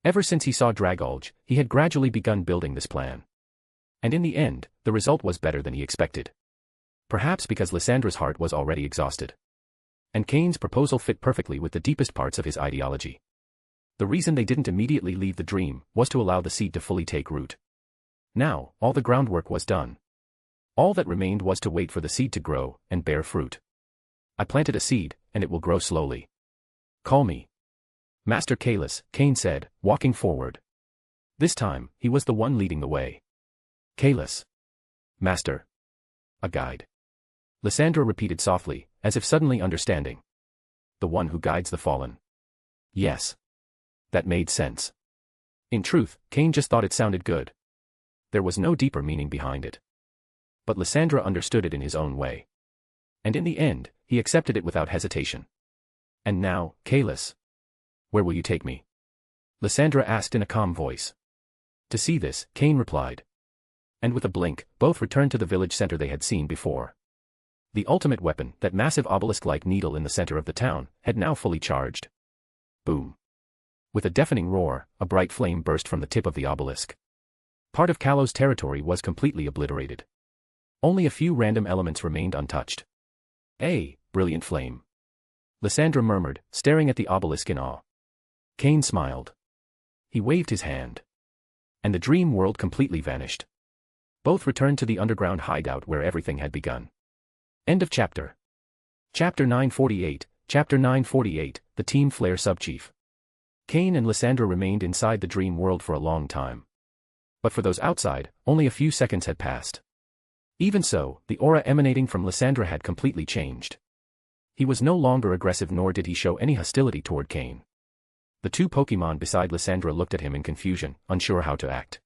Ever since he saw Dragolge, he had gradually begun building this plan. And in the end, the result was better than he expected. Perhaps because Lysandra's heart was already exhausted. And Cain's proposal fit perfectly with the deepest parts of his ideology. The reason they didn't immediately leave the dream was to allow the seed to fully take root. Now, all the groundwork was done. All that remained was to wait for the seed to grow and bear fruit. I planted a seed, and it will grow slowly. Call me Master Caelus, Cain said, walking forward. This time, he was the one leading the way. Caelus. Master. A guide. Lysandra repeated softly, as if suddenly understanding. The one who guides the fallen. Yes. That made sense. In truth, Cain just thought it sounded good. There was no deeper meaning behind it. But Lysandra understood it in his own way. And in the end, he accepted it without hesitation. And now, Caelus. Where will you take me? Lysandra asked in a calm voice. To see this, Cain replied. And with a blink, both returned to the village center they had seen before. The ultimate weapon, that massive obelisk-like needle in the center of the town, had now fully charged. Boom. With a deafening roar, a bright flame burst from the tip of the obelisk. Part of Kalo's territory was completely obliterated. Only a few random elements remained untouched. A brilliant flame. Lysandra murmured, staring at the obelisk in awe. Cain smiled. He waved his hand. And the dream world completely vanished. Both returned to the underground hideout where everything had begun. End of chapter. Chapter 948, Chapter 948, the Team Flare Subchief. Cain and Lysandra remained inside the dream world for a long time. But for those outside, only a few seconds had passed. Even so, the aura emanating from Lysandra had completely changed. He was no longer aggressive, nor did he show any hostility toward Cain. The two Pokémon beside Lysandra looked at him in confusion, unsure how to act.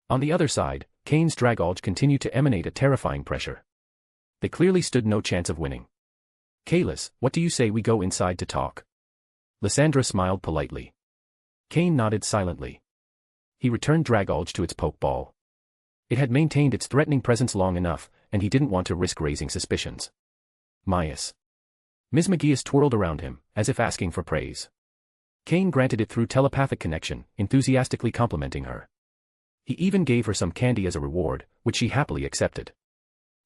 On the other side, Cain's Dragolge continued to emanate a terrifying pressure. They clearly stood no chance of winning. Caelus, what do you say we go inside to talk? Lysandra smiled politely. Cain nodded silently. He returned Dragolge to its Pokeball. It had maintained its threatening presence long enough, and he didn't want to risk raising suspicions. Mias. Mismagius twirled around him, as if asking for praise. Cain granted it through telepathic connection, enthusiastically complimenting her. He even gave her some candy as a reward, which she happily accepted.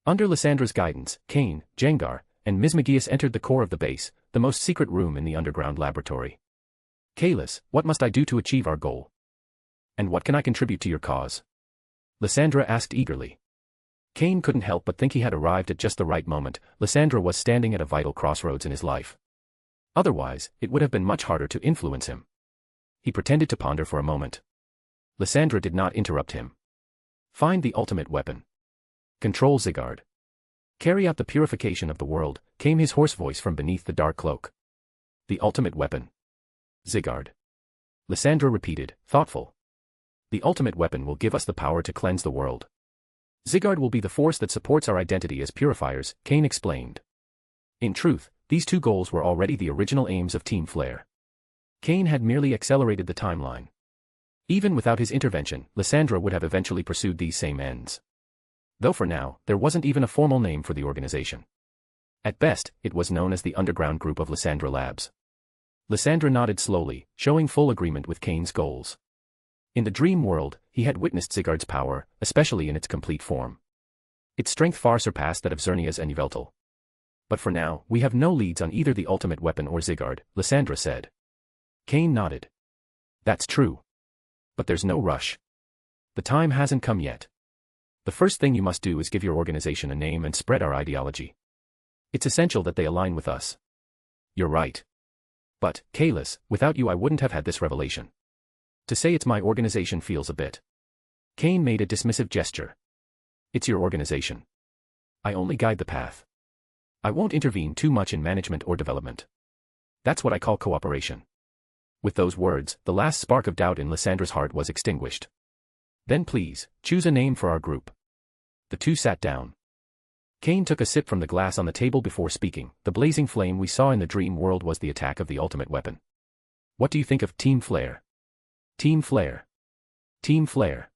Under Lysandra's guidance, Cain, Jengar, and Mismagius entered the core of the base, the most secret room in the underground laboratory. Caelus, what must I do to achieve our goal? And what can I contribute to your cause? Lysandra asked eagerly. Cain couldn't help but think he had arrived at just the right moment. Lysandra was standing at a vital crossroads in his life. Otherwise, it would have been much harder to influence him. He pretended to ponder for a moment. Lysandra did not interrupt him. Find the ultimate weapon. Control Zygarde. Carry out the purification of the world, came his hoarse voice from beneath the dark cloak. The ultimate weapon. Zygarde. Lysandra repeated, thoughtful. The ultimate weapon will give us the power to cleanse the world. Zygarde will be the force that supports our identity as purifiers, Cain explained. In truth, these two goals were already the original aims of Team Flare. Cain had merely accelerated the timeline. Even without his intervention, Lysandra would have eventually pursued these same ends. Though for now, there wasn't even a formal name for the organization. At best, it was known as the Underground Group of Lysandra Labs. Lysandra nodded slowly, showing full agreement with Cain's goals. In the dream world, he had witnessed Zygarde's power, especially in its complete form. Its strength far surpassed that of Xerneas and Yveltal. But for now, we have no leads on either the ultimate weapon or Zygarde, Lysandra said. Cain nodded. That's true. But there's no rush. The time hasn't come yet. The first thing you must do is give your organization a name and spread our ideology. It's essential that they align with us. You're right. But, Caelus, without you I wouldn't have had this revelation. To say it's my organization feels a bit. Cain made a dismissive gesture. It's your organization. I only guide the path. I won't intervene too much in management or development. That's what I call cooperation. With those words, the last spark of doubt in Lysandra's heart was extinguished. Then please, choose a name for our group. The two sat down. Cain took a sip from the glass on the table before speaking. The blazing flame we saw in the dream world was the attack of the ultimate weapon. What do you think of Team Flare? Team Flare. Team Flare.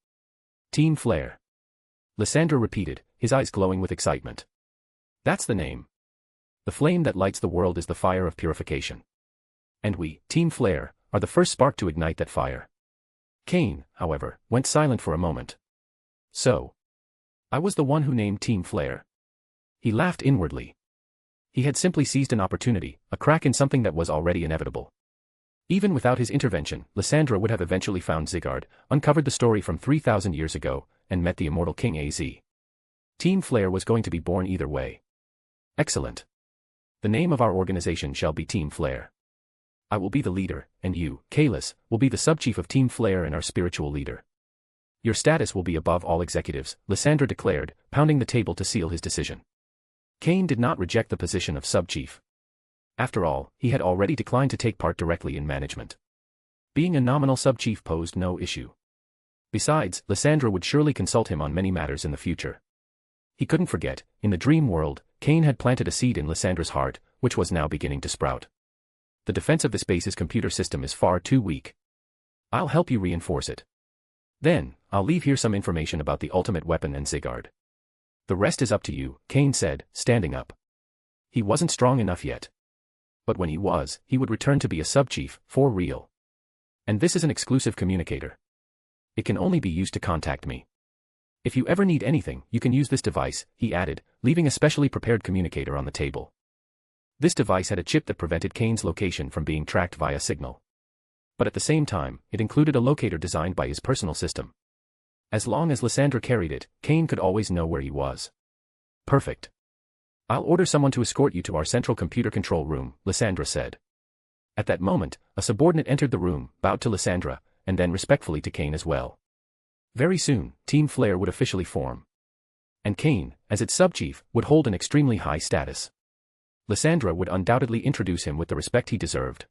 Team Flare. Lysandra repeated, his eyes glowing with excitement. That's the name. The flame that lights the world is the fire of purification. And we, Team Flare, are the first spark to ignite that fire. Cain, however, went silent for a moment. So. I was the one who named Team Flare. He laughed inwardly. He had simply seized an opportunity, a crack in something that was already inevitable. Even without his intervention, Lysandra would have eventually found Zygarde, uncovered the story from 3,000 years ago, and met the immortal King Az. Team Flare was going to be born either way. Excellent. The name of our organization shall be Team Flare. I will be the leader, and you, Kalis, will be the sub-chief of Team Flare and our spiritual leader. Your status will be above all executives, Lysandra declared, pounding the table to seal his decision. Cain did not reject the position of sub-chief. After all, he had already declined to take part directly in management. Being a nominal sub-chief posed no issue. Besides, Lysandra would surely consult him on many matters in the future. He couldn't forget, in the dream world, Cain had planted a seed in Lysandra's heart, which was now beginning to sprout. The defense of this base's computer system is far too weak. I'll help you reinforce it. Then, I'll leave here some information about the ultimate weapon and Zygarde. The rest is up to you, Cain said, standing up. He wasn't strong enough yet. But when he was, he would return to be a sub-chief, for real. And this is an exclusive communicator. It can only be used to contact me. If you ever need anything, you can use this device, he added, leaving a specially prepared communicator on the table. This device had a chip that prevented Cain's location from being tracked via signal. But at the same time, it included a locator designed by his personal system. As long as Lysandra carried it, Cain could always know where he was. Perfect. I'll order someone to escort you to our central computer control room, Lysandra said. At that moment, a subordinate entered the room, bowed to Lysandra, and then respectfully to Cain as well. Very soon, Team Flare would officially form. And Cain, as its sub-chief, would hold an extremely high status. Lysandra would undoubtedly introduce him with the respect he deserved.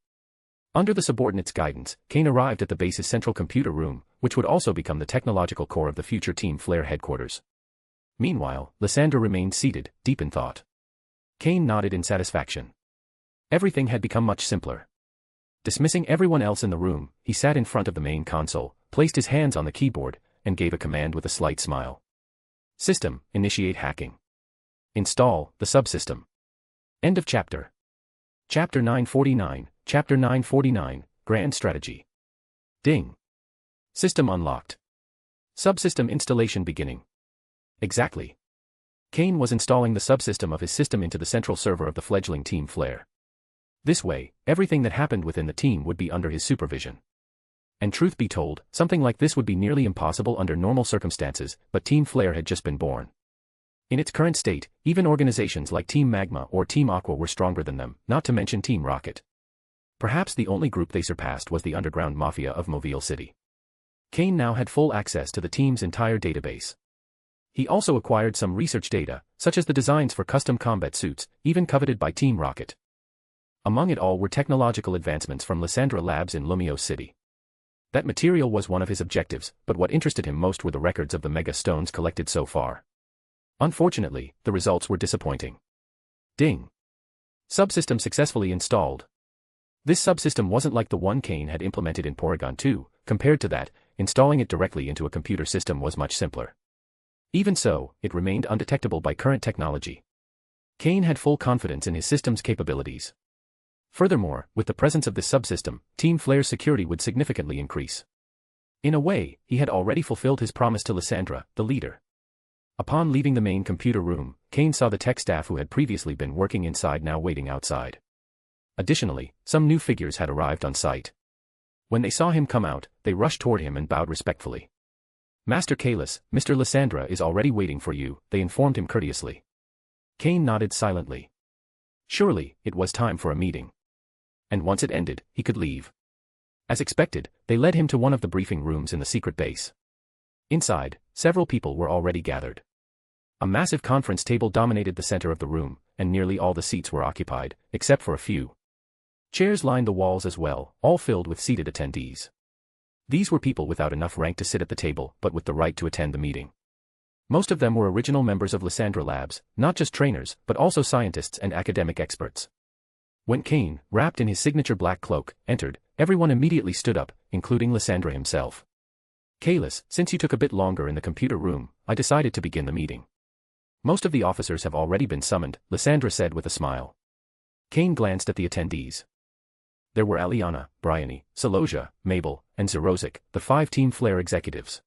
Under the subordinate's guidance, Cain arrived at the base's central computer room, which would also become the technological core of the future Team Flare headquarters. Meanwhile, Lysandra remained seated, deep in thought. Cain nodded in satisfaction. Everything had become much simpler. Dismissing everyone else in the room, he sat in front of the main console, placed his hands on the keyboard, and gave a command with a slight smile. System, initiate hacking. Install the subsystem. End of chapter. Chapter 949, Chapter 949, Grand Strategy. Ding. System unlocked. Subsystem installation beginning. Exactly. Cain was installing the subsystem of his system into the central server of the fledgling Team Flare. This way, everything that happened within the team would be under his supervision. And truth be told, something like this would be nearly impossible under normal circumstances, but Team Flare had just been born. In its current state, even organizations like Team Magma or Team Aqua were stronger than them, not to mention Team Rocket. Perhaps the only group they surpassed was the underground mafia of Mobile City. Cain now had full access to the team's entire database. He also acquired some research data, such as the designs for custom combat suits, even coveted by Team Rocket. Among it all were technological advancements from Lysandra Labs in Lumiose City. That material was one of his objectives, but what interested him most were the records of the mega stones collected so far. Unfortunately, the results were disappointing. Ding. Subsystem successfully installed. This subsystem wasn't like the one Cain had implemented in Porygon 2, compared to that, installing it directly into a computer system was much simpler. Even so, it remained undetectable by current technology. Cain had full confidence in his system's capabilities. Furthermore, with the presence of this subsystem, Team Flare's security would significantly increase. In a way, he had already fulfilled his promise to Lysandra, the leader. Upon leaving the main computer room, Cain saw the tech staff who had previously been working inside now waiting outside. Additionally, some new figures had arrived on site. When they saw him come out, they rushed toward him and bowed respectfully. Master Kalis, Mr. Lysandra is already waiting for you, they informed him courteously. Cain nodded silently. Surely, it was time for a meeting. And once it ended, he could leave. As expected, they led him to one of the briefing rooms in the secret base. Inside, several people were already gathered. A massive conference table dominated the center of the room, and nearly all the seats were occupied, except for a few. Chairs lined the walls as well, all filled with seated attendees. These were people without enough rank to sit at the table but with the right to attend the meeting. Most of them were original members of Lysandra Labs, not just trainers, but also scientists and academic experts. When Cain, wrapped in his signature black cloak, entered, everyone immediately stood up, including Lysandra himself. Kalis, since you took a bit longer in the computer room, I decided to begin the meeting. Most of the officers have already been summoned, Lysandra said with a smile. Cain glanced at the attendees. There were Aliana, Bryony, Celosia, Mabel, and Zerozic, the 5 Team Flare executives.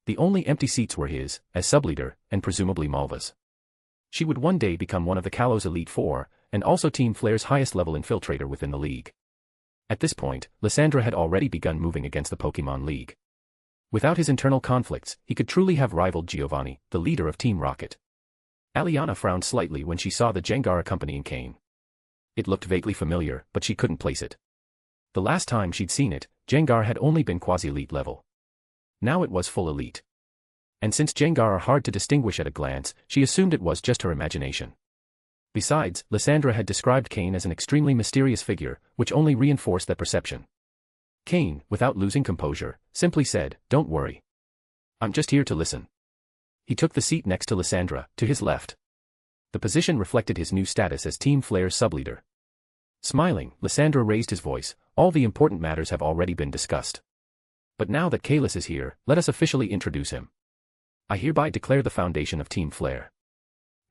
The only empty seats were his, as subleader, and presumably Malva's. She would one day become one of the Kalos Elite Four, and also Team Flare's highest-level infiltrator within the league. At this point, Lysandra had already begun moving against the Pokémon League. Without his internal conflicts, he could truly have rivaled Giovanni, the leader of Team Rocket. Aliana frowned slightly when she saw the Jengar accompanying Cain. It looked vaguely familiar, but she couldn't place it. The last time she'd seen it, Jengar had only been quasi-elite level. Now it was full elite. And since Jengar are hard to distinguish at a glance, she assumed it was just her imagination. Besides, Lysandra had described Cain as an extremely mysterious figure, which only reinforced that perception. Cain, without losing composure, simply said, "Don't worry. I'm just here to listen." He took the seat next to Lysandra, to his left. The position reflected his new status as Team Flare's subleader. Smiling, Lysandra raised his voice, "All the important matters have already been discussed. But now that Kalis is here, let us officially introduce him. I hereby declare the foundation of Team Flare.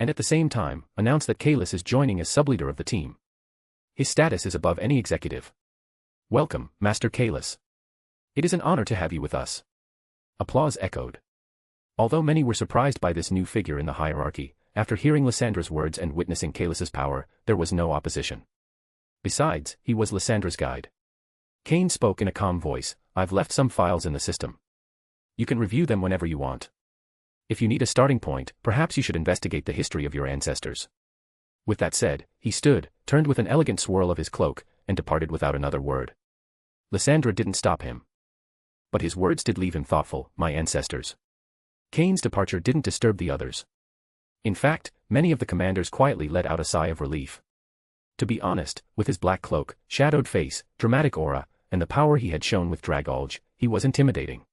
And at the same time, announce that Kalis is joining as subleader of the team. His status is above any executive. Welcome, Master Kalis. It is an honor to have you with us." Applause echoed. Although many were surprised by this new figure in the hierarchy, after hearing Lysandra's words and witnessing Kalis's power, there was no opposition. Besides, he was Lysandra's guide. Cain spoke in a calm voice, "I've left some files in the system. You can review them whenever you want. If you need a starting point, perhaps you should investigate the history of your ancestors." With that said, he stood, turned with an elegant swirl of his cloak, and departed without another word. Lysandra didn't stop him. But his words did leave him thoughtful, "My ancestors." Cain's departure didn't disturb the others. In fact, many of the commanders quietly let out a sigh of relief. To be honest, with his black cloak, shadowed face, dramatic aura, and the power he had shown with Dragolge, he was intimidating.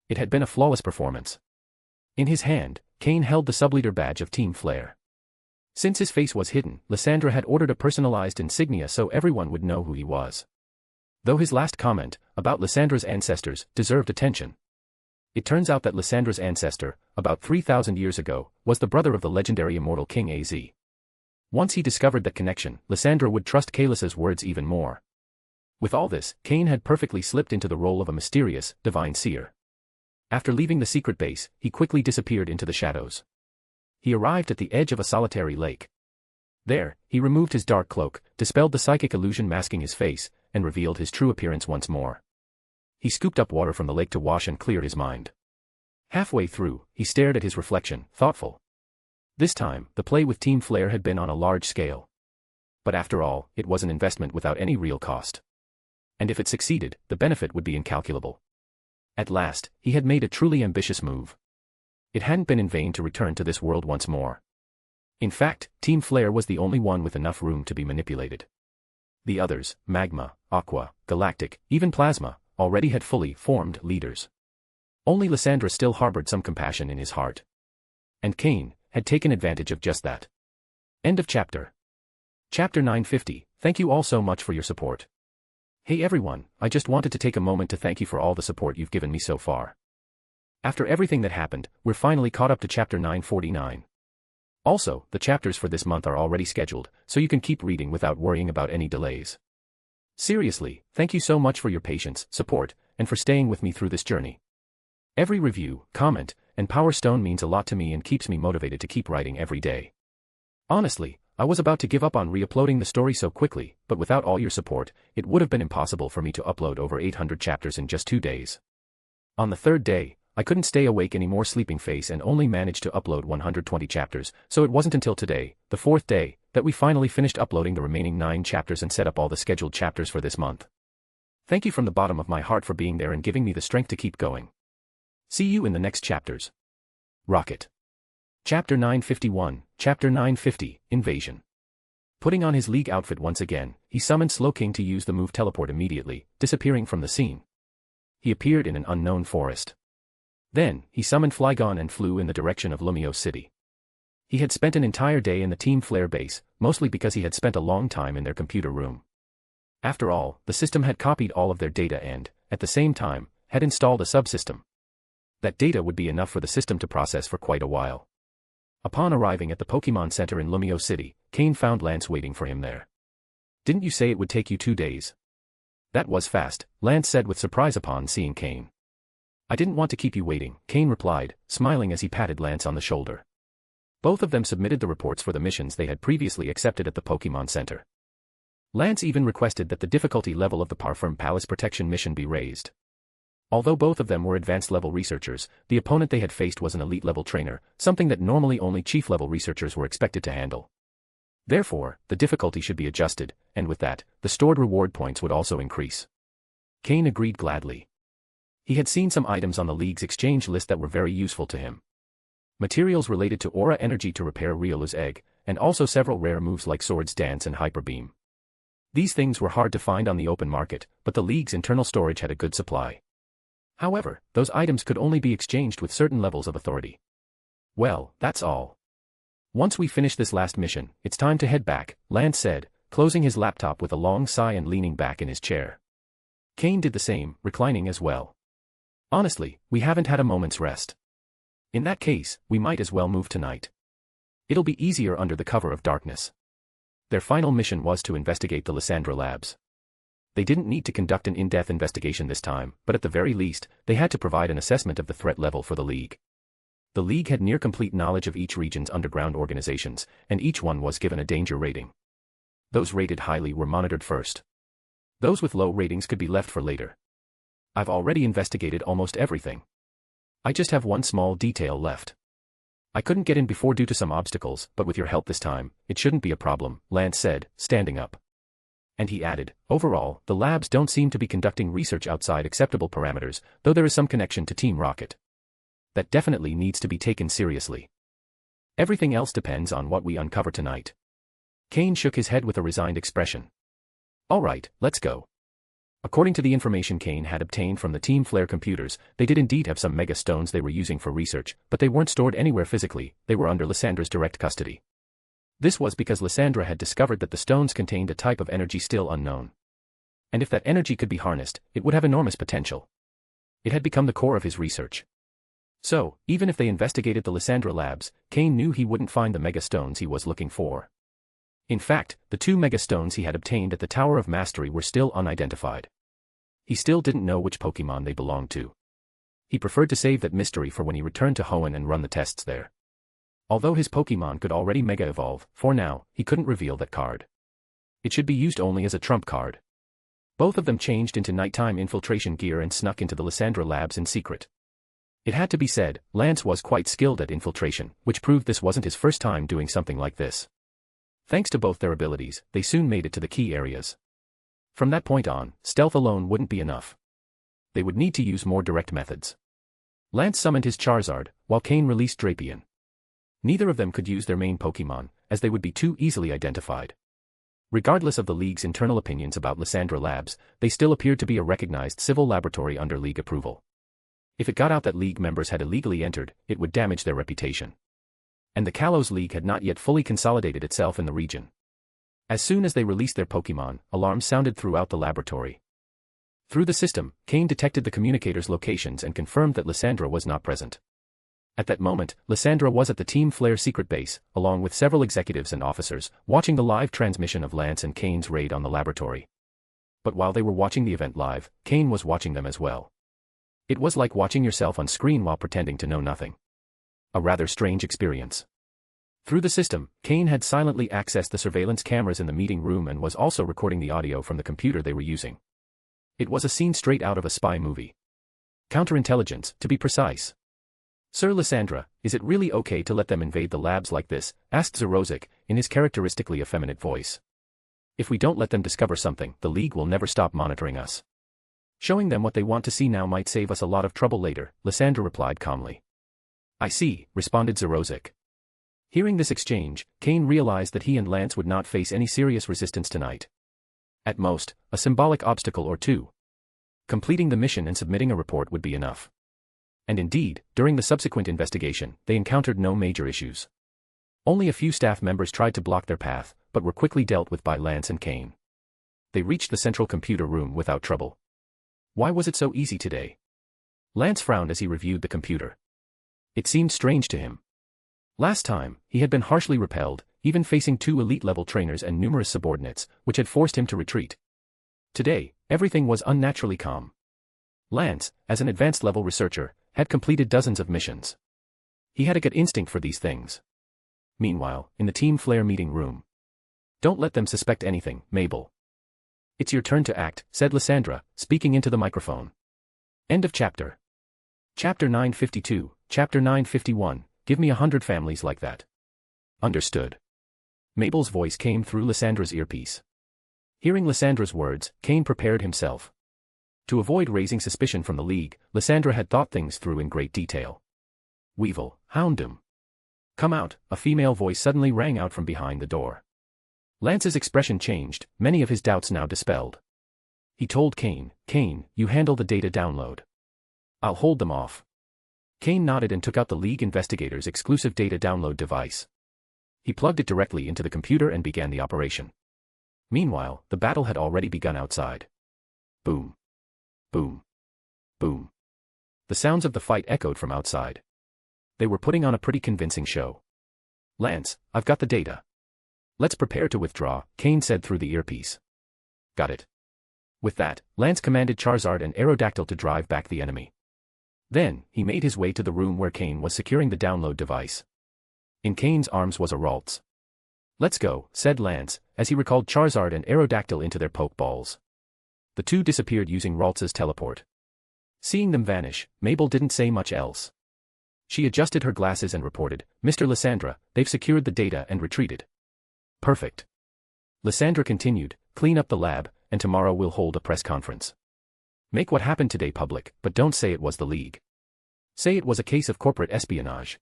It had been a flawless performance. In his hand, Cain held the subleader badge of Team Flare. Since his face was hidden, Lysandra had ordered a personalized insignia so everyone would know who he was. Though his last comment, about Lysandra's ancestors, deserved attention. It turns out that Lysandra's ancestor, about 3,000 years ago, was the brother of the legendary immortal King Az. Once he discovered that connection, Lysandra would trust Kalis's words even more. With all this, Cain had perfectly slipped into the role of a mysterious, divine seer. After leaving the secret base, he quickly disappeared into the shadows. He arrived at the edge of a solitary lake. There, he removed his dark cloak, dispelled the psychic illusion masking his face, and revealed his true appearance once more. He scooped up water from the lake to wash and clear his mind. Halfway through, he stared at his reflection, thoughtful. This time, the play with Team Flare had been on a large scale. But after all, it was an investment without any real cost. And if it succeeded, the benefit would be incalculable. At last, he had made a truly ambitious move. It hadn't been in vain to return to this world once more. In fact, Team Flare was the only one with enough room to be manipulated. The others, Magma, Aqua, Galactic, even Plasma, already had fully formed leaders. Only Lysandra still harbored some compassion in his heart. And Cain had taken advantage of just that. End of chapter. Chapter 950. Thank you all so much for your support. Hey everyone, I just wanted to take a moment to thank you for all the support you've given me so far. After everything that happened, we're finally caught up to chapter 949. Also, the chapters for this month are already scheduled, so you can keep reading without worrying about any delays. Seriously, thank you so much for your patience, support, and for staying with me through this journey. Every review, comment, and Power Stone means a lot to me and keeps me motivated to keep writing every day. Honestly, I was about to give up on re-uploading the story so quickly, but without all your support, it would have been impossible for me to upload over 800 chapters in just 2 days. On the third day, I couldn't stay awake anymore sleeping face and only managed to upload 120 chapters, so it wasn't until today, the 4th day, that we finally finished uploading the remaining 9 chapters and set up all the scheduled chapters for this month. Thank you from the bottom of my heart for being there and giving me the strength to keep going. See you in the next chapters. Rocket. Chapter 951, Chapter 950, Invasion. Putting on his league outfit once again, he summoned Slowking to use the move teleport immediately, disappearing from the scene. He appeared in an unknown forest. Then, he summoned Flygon and flew in the direction of Lumiose City. He had spent an entire day in the Team Flare base, mostly because he had spent a long time in their computer room. After all, the system had copied all of their data and, at the same time, had installed a subsystem. That data would be enough for the system to process for quite a while. Upon arriving at the Pokémon Center in Lumiose City, Cain found Lance waiting for him there. "Didn't you say it would take you 2 days?" "That was fast," Lance said with surprise upon seeing Cain. "I didn't want to keep you waiting," Cain replied, smiling as he patted Lance on the shoulder. Both of them submitted the reports for the missions they had previously accepted at the Pokémon Center. Lance even requested that the difficulty level of the Parfum Palace Protection mission be raised. Although both of them were advanced-level researchers, the opponent they had faced was an elite-level trainer, something that normally only chief-level researchers were expected to handle. Therefore, the difficulty should be adjusted, and with that, the stored reward points would also increase. Cain agreed gladly. He had seen some items on the League's exchange list that were very useful to him. Materials related to aura energy to repair Riolu's egg, and also several rare moves like Swords Dance and Hyper Beam. These things were hard to find on the open market, but the League's internal storage had a good supply. However, those items could only be exchanged with certain levels of authority. Well, that's all. Once we finish this last mission, it's time to head back, Lance said, closing his laptop with a long sigh and leaning back in his chair. Cain did the same, reclining as well. Honestly, we haven't had a moment's rest. In that case, we might as well move tonight. It'll be easier under the cover of darkness. Their final mission was to investigate the Lysandra labs. They didn't need to conduct an in-depth investigation this time, but at the very least, they had to provide an assessment of the threat level for the League. The League had near-complete knowledge of each region's underground organizations, and each one was given a danger rating. Those rated highly were monitored first. Those with low ratings could be left for later. I've already investigated almost everything. I just have one small detail left. I couldn't get in before due to some obstacles, but with your help this time, it shouldn't be a problem, Lance said, standing up. And he added, overall, the labs don't seem to be conducting research outside acceptable parameters, though there is some connection to Team Rocket. That definitely needs to be taken seriously. Everything else depends on what we uncover tonight. Cain shook his head with a resigned expression. All right, let's go. According to the information Cain had obtained from the Team Flare computers, they did indeed have some mega stones they were using for research, but they weren't stored anywhere physically, they were under Lysandra's direct custody. This was because Lysandra had discovered that the stones contained a type of energy still unknown. And if that energy could be harnessed, it would have enormous potential. It had become the core of his research. So, even if they investigated the Lysandra labs, Cain knew he wouldn't find the mega stones he was looking for. In fact, the 2 mega stones he had obtained at the Tower of Mastery were still unidentified. He still didn't know which Pokémon they belonged to. He preferred to save that mystery for when he returned to Hoenn and run the tests there. Although his Pokémon could already Mega Evolve, for now, he couldn't reveal that card. It should be used only as a trump card. Both of them changed into nighttime infiltration gear and snuck into the Lysandra labs in secret. It had to be said, Lance was quite skilled at infiltration, which proved this wasn't his first time doing something like this. Thanks to both their abilities, they soon made it to the key areas. From that point on, stealth alone wouldn't be enough. They would need to use more direct methods. Lance summoned his Charizard, while Cain released Drapion. Neither of them could use their main Pokémon, as they would be too easily identified. Regardless of the League's internal opinions about Lysandra Labs, they still appeared to be a recognized civil laboratory under League approval. If it got out that League members had illegally entered, it would damage their reputation. And the Kalos League had not yet fully consolidated itself in the region. As soon as they released their Pokémon, alarms sounded throughout the laboratory. Through the system, Cain detected the communicators' locations and confirmed that Lysandra was not present. At that moment, Lysandra was at the Team Flare secret base, along with several executives and officers, watching the live transmission of Lance and Cain's raid on the laboratory. But while they were watching the event live, Cain was watching them as well. It was like watching yourself on screen while pretending to know nothing. A rather strange experience. Through the system, Cain had silently accessed the surveillance cameras in the meeting room and was also recording the audio from the computer they were using. It was a scene straight out of a spy movie. Counterintelligence, to be precise. Sir Lysandra, is it really okay to let them invade the labs like this? Asked Zerozic, in his characteristically effeminate voice. If we don't let them discover something, the League will never stop monitoring us. Showing them what they want to see now might save us a lot of trouble later, Lysandra replied calmly. I see, responded Zerozic. Hearing this exchange, Cain realized that he and Lance would not face any serious resistance tonight. At most, a symbolic obstacle or two. Completing the mission and submitting a report would be enough. And indeed, during the subsequent investigation, they encountered no major issues. Only a few staff members tried to block their path, but were quickly dealt with by Lance and Cain. They reached the central computer room without trouble. Why was it so easy today? Lance frowned as he reviewed the computer. It seemed strange to him. Last time, he had been harshly repelled, even facing 2 elite-level trainers and numerous subordinates, which had forced him to retreat. Today, everything was unnaturally calm. Lance, as an advanced-level researcher, had completed dozens of missions. He had a gut instinct for these things. Meanwhile, in the Team Flare meeting room. Don't let them suspect anything, Mabel. It's your turn to act, said Lysandra, speaking into the microphone. End of chapter. Chapter 952, Chapter 951, give me 100 families like that. Understood. Mabel's voice came through Lysandra's earpiece. Hearing Lysandra's words, Cain prepared himself. To avoid raising suspicion from the League, Lysandra had thought things through in great detail. Weevil, hound him. Come out, a female voice suddenly rang out from behind the door. Lance's expression changed, many of his doubts now dispelled. He told Cain, Cain, you handle the data download. I'll hold them off. Cain nodded and took out the League investigator's exclusive data download device. He plugged it directly into the computer and began the operation. Meanwhile, the battle had already begun outside. Boom. Boom. Boom. The sounds of the fight echoed from outside. They were putting on a pretty convincing show. Lance, I've got the data. Let's prepare to withdraw, Cain said through the earpiece. Got it. With that, Lance commanded Charizard and Aerodactyl to drive back the enemy. Then, he made his way to the room where Cain was securing the download device. In Cain's arms was a Ralts. Let's go, said Lance, as he recalled Charizard and Aerodactyl into their Pokeballs. The two disappeared using Ralts's teleport. Seeing them vanish, Mabel didn't say much else. She adjusted her glasses and reported, Mr. Lysandra, they've secured the data and retreated. Perfect. Lysandra continued, clean up the lab, and tomorrow we'll hold a press conference. Make what happened today public, but don't say it was the League. Say it was a case of corporate espionage.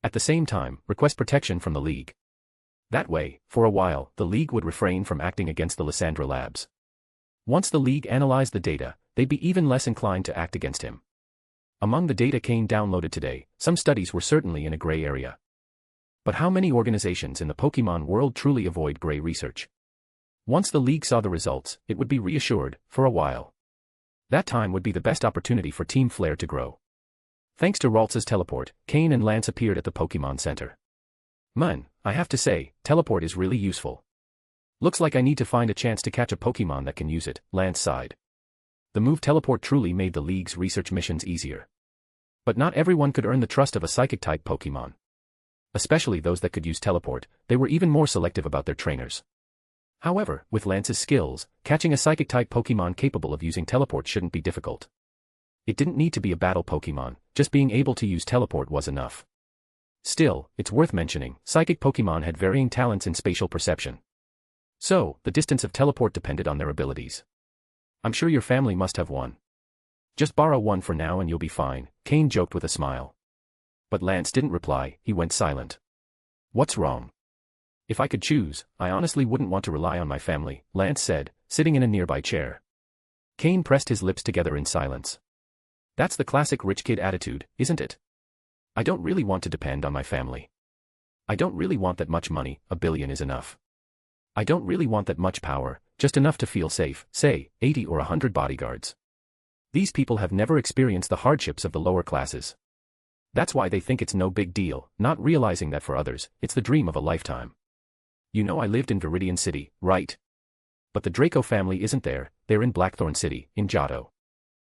At the same time, request protection from the League. That way, for a while, the League would refrain from acting against the Lysandra labs. Once the League analyzed the data, they'd be even less inclined to act against him. Among the data Cain downloaded today, some studies were certainly in a gray area. But how many organizations in the Pokémon world truly avoid gray research? Once the League saw the results, it would be reassured, for a while. That time would be the best opportunity for Team Flare to grow. Thanks to Ralts's teleport, Cain and Lance appeared at the Pokémon Center. Man, I have to say, teleport is really useful. Looks like I need to find a chance to catch a Pokémon that can use it, Lance sighed. The move teleport truly made the League's research missions easier. But not everyone could earn the trust of a Psychic-type Pokémon. Especially those that could use teleport, they were even more selective about their trainers. However, with Lance's skills, catching a Psychic-type Pokémon capable of using teleport shouldn't be difficult. It didn't need to be a battle Pokémon, just being able to use teleport was enough. Still, it's worth mentioning, Psychic Pokémon had varying talents in spatial perception. So, the distance of teleport depended on their abilities. I'm sure your family must have one. Just borrow one for now and you'll be fine, Cain joked with a smile. But Lance didn't reply, he went silent. What's wrong? If I could choose, I honestly wouldn't want to rely on my family, Lance said, sitting in a nearby chair. Cain pressed his lips together in silence. That's the classic rich kid attitude, isn't it? I don't really want to depend on my family. I don't really want that much money, $1 billion is enough. I don't really want that much power, just enough to feel safe, say, 80 or 100 bodyguards. These people have never experienced the hardships of the lower classes. That's why they think it's no big deal, not realizing that for others, it's the dream of a lifetime. You know I lived in Viridian City, right? But the Draco family isn't there, they're in Blackthorn City, in Johto.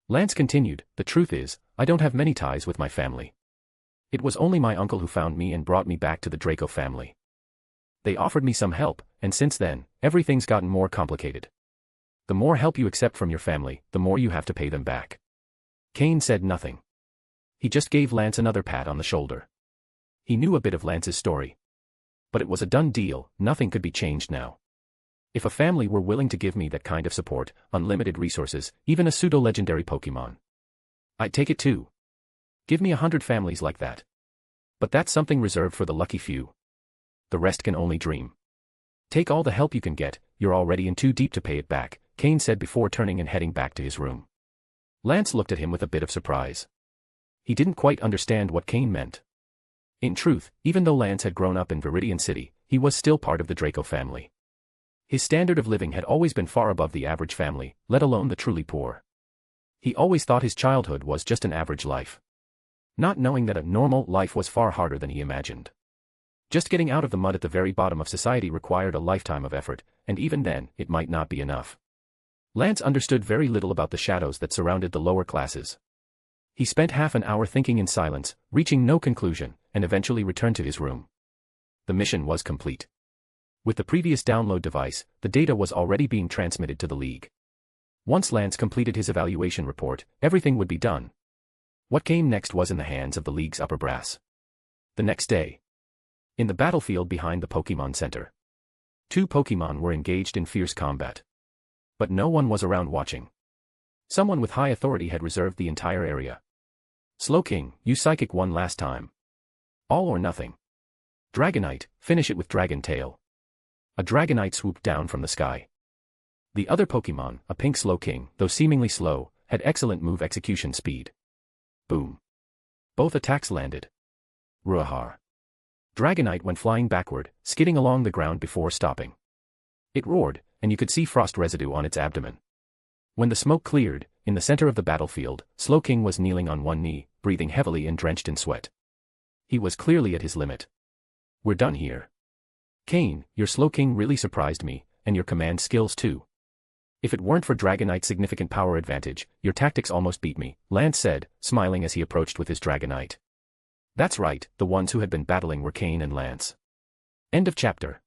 Lance continued, the truth is, I don't have many ties with my family. It was only my uncle who found me and brought me back to the Draco family. They offered me some help, and since then, everything's gotten more complicated. The more help you accept from your family, the more you have to pay them back. Cain said nothing. He just gave Lance another pat on the shoulder. He knew a bit of Lance's story. But it was a done deal, nothing could be changed now. If a family were willing to give me that kind of support, unlimited resources, even a pseudo-legendary Pokémon, I'd take it too. Give me 100 families like that. But that's something reserved for the lucky few. The rest can only dream. Take all the help you can get, you're already in too deep to pay it back, Cain said before turning and heading back to his room. Lance looked at him with a bit of surprise. He didn't quite understand what Cain meant. In truth, even though Lance had grown up in Viridian City, he was still part of the Draco family. His standard of living had always been far above the average family, let alone the truly poor. He always thought his childhood was just an average life. Not knowing that a normal life was far harder than he imagined. Just getting out of the mud at the very bottom of society required a lifetime of effort, and even then, it might not be enough. Lance understood very little about the shadows that surrounded the lower classes. He spent half an hour thinking in silence, reaching no conclusion, and eventually returned to his room. the mission was complete. With the previous download device, the data was already being transmitted to the League. Once Lance completed his evaluation report, everything would be done. What came next was in the hands of the League's upper brass. The next day, in the battlefield behind the Pokémon Center, 2 Pokémon were engaged in fierce combat. But no one was around watching. Someone with high authority had reserved the entire area. Slowking, use Psychic one last time. All or nothing. Dragonite, finish it with Dragon Tail. A Dragonite swooped down from the sky. The other Pokémon, a pink Slowking, though seemingly slow, had excellent move execution speed. Boom. Both attacks landed. Ruahar. Dragonite went flying backward, skidding along the ground before stopping. It roared, and you could see frost residue on its abdomen. When the smoke cleared, in the center of the battlefield, Slowking was kneeling on one knee, breathing heavily and drenched in sweat. He was clearly at his limit. We're done here. Cain, your Slowking really surprised me, and your command skills too. If it weren't for Dragonite's significant power advantage, your tactics almost beat me, Lance said, smiling as he approached with his Dragonite. That's right, the ones who had been battling were Cain and Lance. End of chapter.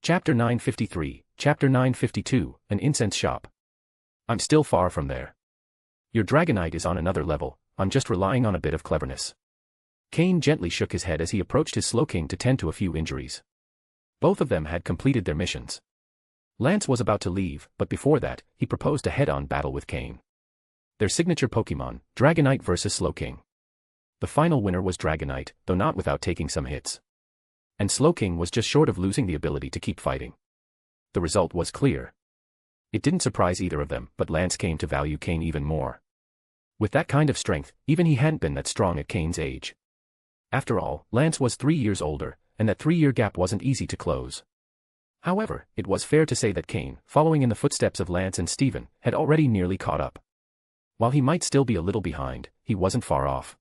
Chapter 953, Chapter 952, An Incense Shop. I'm still far from there. Your Dragonite is on another level, I'm just relying on a bit of cleverness. Cain gently shook his head as he approached his Slowking to tend to a few injuries. Both of them had completed their missions. Lance was about to leave, but before that, he proposed a head-on battle with Cain. Their signature Pokémon, Dragonite versus Slowking. The final winner was Dragonite, though not without taking some hits. And Slowking was just short of losing the ability to keep fighting. The result was clear. It didn't surprise either of them, but Lance came to value Cain even more. With that kind of strength, even he hadn't been that strong at Cain's age. After all, Lance was 3 years older, and that 3-year gap wasn't easy to close. However, it was fair to say that Cain, following in the footsteps of Lance and Steven, had already nearly caught up. While he might still be a little behind, he wasn't far off.